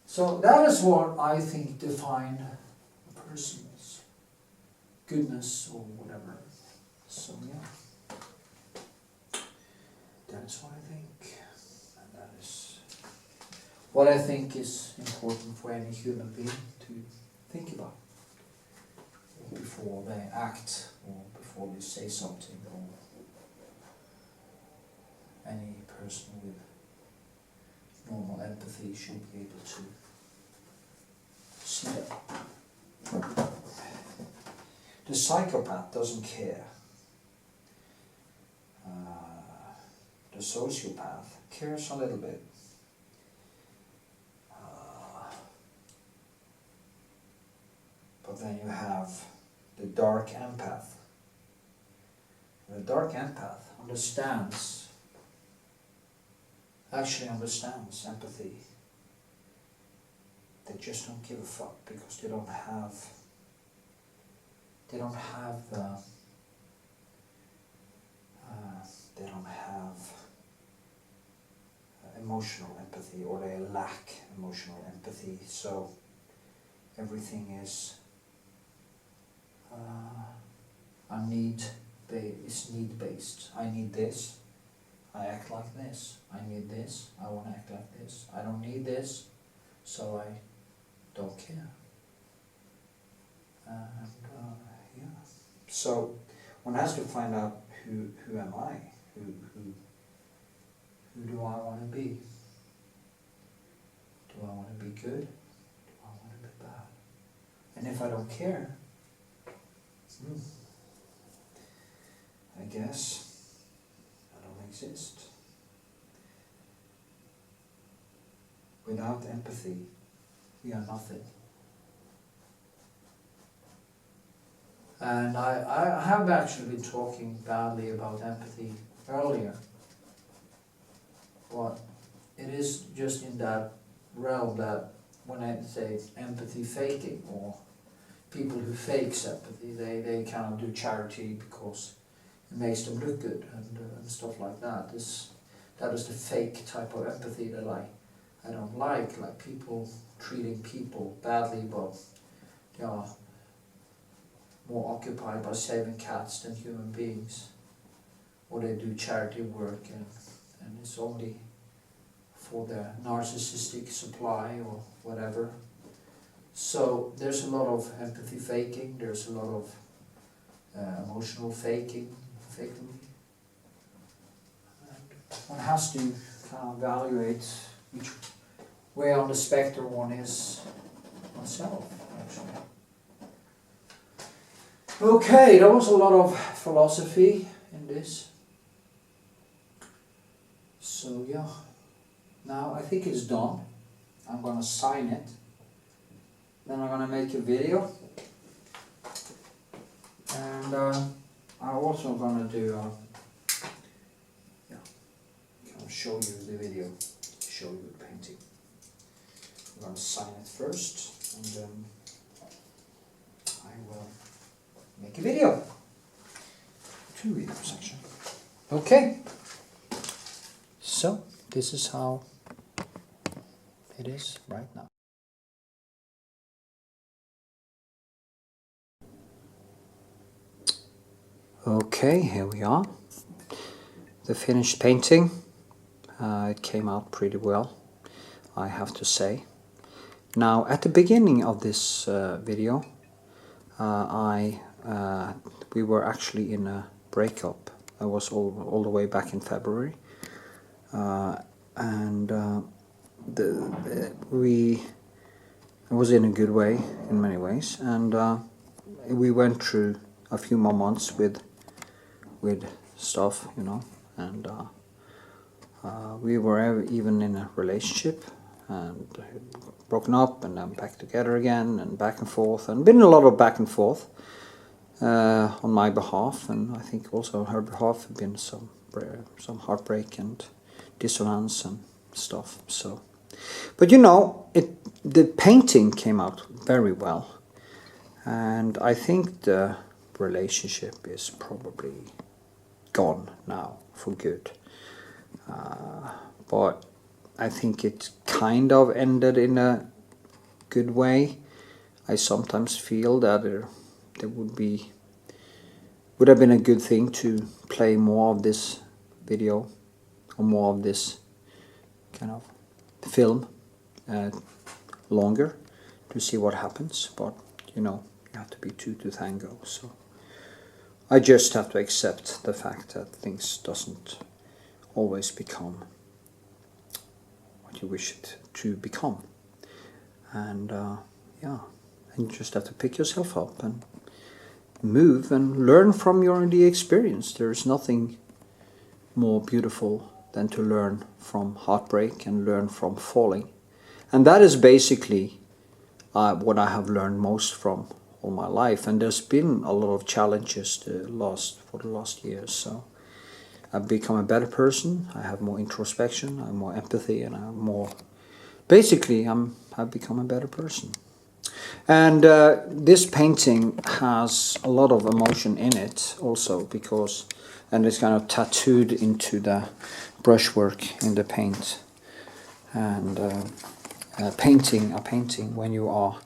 So that is what I think define a person's goodness or whatever. So yeah, that is what I think, and that is what I think is important for any human being to think about before they act or before they say something, or any person with normal empathy should be able to see that. The psychopath doesn't care. The sociopath cares a little bit. But then you have the dark empath. The dark empath actually understands empathy. They just don't give a fuck because they don't have emotional empathy, or they lack emotional empathy. So everything is need-based. I need this, I act like this. I need this, I want to act like this. I don't need this, so I don't care. And yeah, so one has to find out who am I? Who do I want to be? Do I want to be good? Do I want to be bad? And if I don't care, I guess I don't exist. Without empathy, we are nothing. And I have actually been talking badly about empathy earlier. But it is just in that realm that when I say empathy faking, or people who fakes empathy, they kind of do charity because it makes them look good and stuff like that. That is the fake type of empathy that I don't like people treating people badly, but they are more occupied by saving cats than human beings, or they do charity work and it's only for their narcissistic supply or whatever. So there's a lot of empathy faking, there's a lot of emotional faking. And one has to kind of evaluate which way on the spectrum one is oneself, actually. Okay, there was a lot of philosophy in this. So yeah, now I think it's done. I'm gonna sign it. Then I'm gonna make a video. And I'm also gonna do kind of show you the video, show you the painting. I'm gonna sign it first, and then I will make a video. 2 videos actually. Okay. So this is how it is right now. Okay, here we are. The finished painting. It came out pretty well, I have to say. Now, at the beginning of this video, we were actually in a breakup. I was all the way back in February, and it was in a good way in many ways, and we went through a few more months with stuff, you know, and we were even in a relationship, and broken up and then back together again, and back and forth, and been a lot of back and forth on my behalf, and I think also on her behalf have been some heartbreak and dissonance and stuff. So, but you know, the painting came out very well, and I think the relationship is probably gone now for good. but I think it kind of ended in a good way. I sometimes feel that there would have been a good thing to play more of this video or more of this kind of film longer to see what happens, but you know, you have to be two to tango, so I just have to accept the fact that things doesn't always become what you wish it to become, and yeah, and you just have to pick yourself up and move and learn from the experience. There's nothing more beautiful than to learn from heartbreak and learn from falling, and that is basically what I have learned most from all my life. And there's been a lot of challenges for the last years, so I've become a better person. I have more introspection, I have more empathy, and I have more, basically I've become a better person. And this painting has a lot of emotion in it also, because, and it's kind of tattooed into the brushwork in the paint. And painting a painting when you are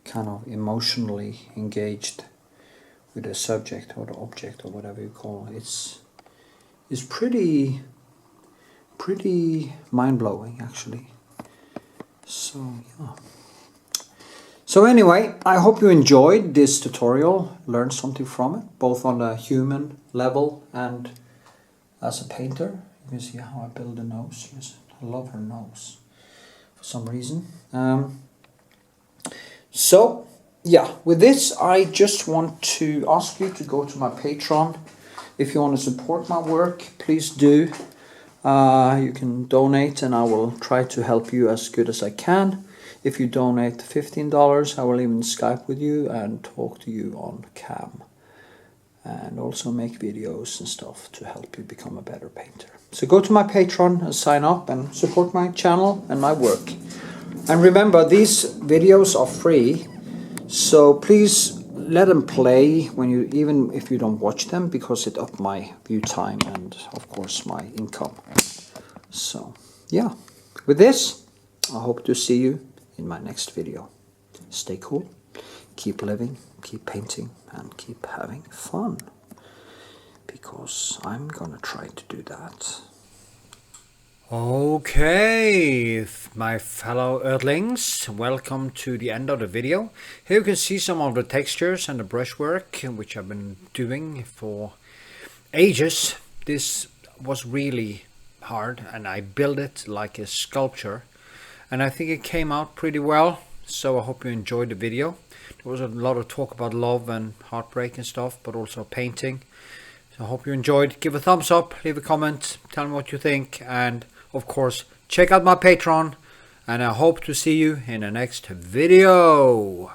kind of emotionally engaged with the subject or the object or whatever you call it, is pretty mind-blowing actually. So yeah. So anyway, I hope you enjoyed this tutorial, learned something from it, both on a human level and as a painter. You can see how I build a nose. Yes, I love her nose for some reason. So yeah, with this I just want to ask you to go to my Patreon. If you want to support my work, please do. You can donate and I will try to help you as good as I can. If you donate $15, I will even Skype with you and talk to you on cam, and also make videos and stuff to help you become a better painter. So go to my Patreon and sign up and support my channel and my work. And remember, these videos are free, so please let them play when you, even if you don't watch them, because it up my view time and of course my income. So yeah, with this I hope to see you in my next video. Stay cool, keep living, keep painting, and keep having fun, because I'm gonna try to do that. Okay, my fellow Earthlings, welcome to the end of the video. Here you can see some of the textures and the brushwork, which I've been doing for ages. This was really hard and I built it like a sculpture, and I think it came out pretty well, so I hope you enjoyed the video. There was a lot of talk about love and heartbreak and stuff, but also painting. So I hope you enjoyed. Give a thumbs up, leave a comment, tell me what you think, and of course check out my Patreon, and I hope to see you in the next video.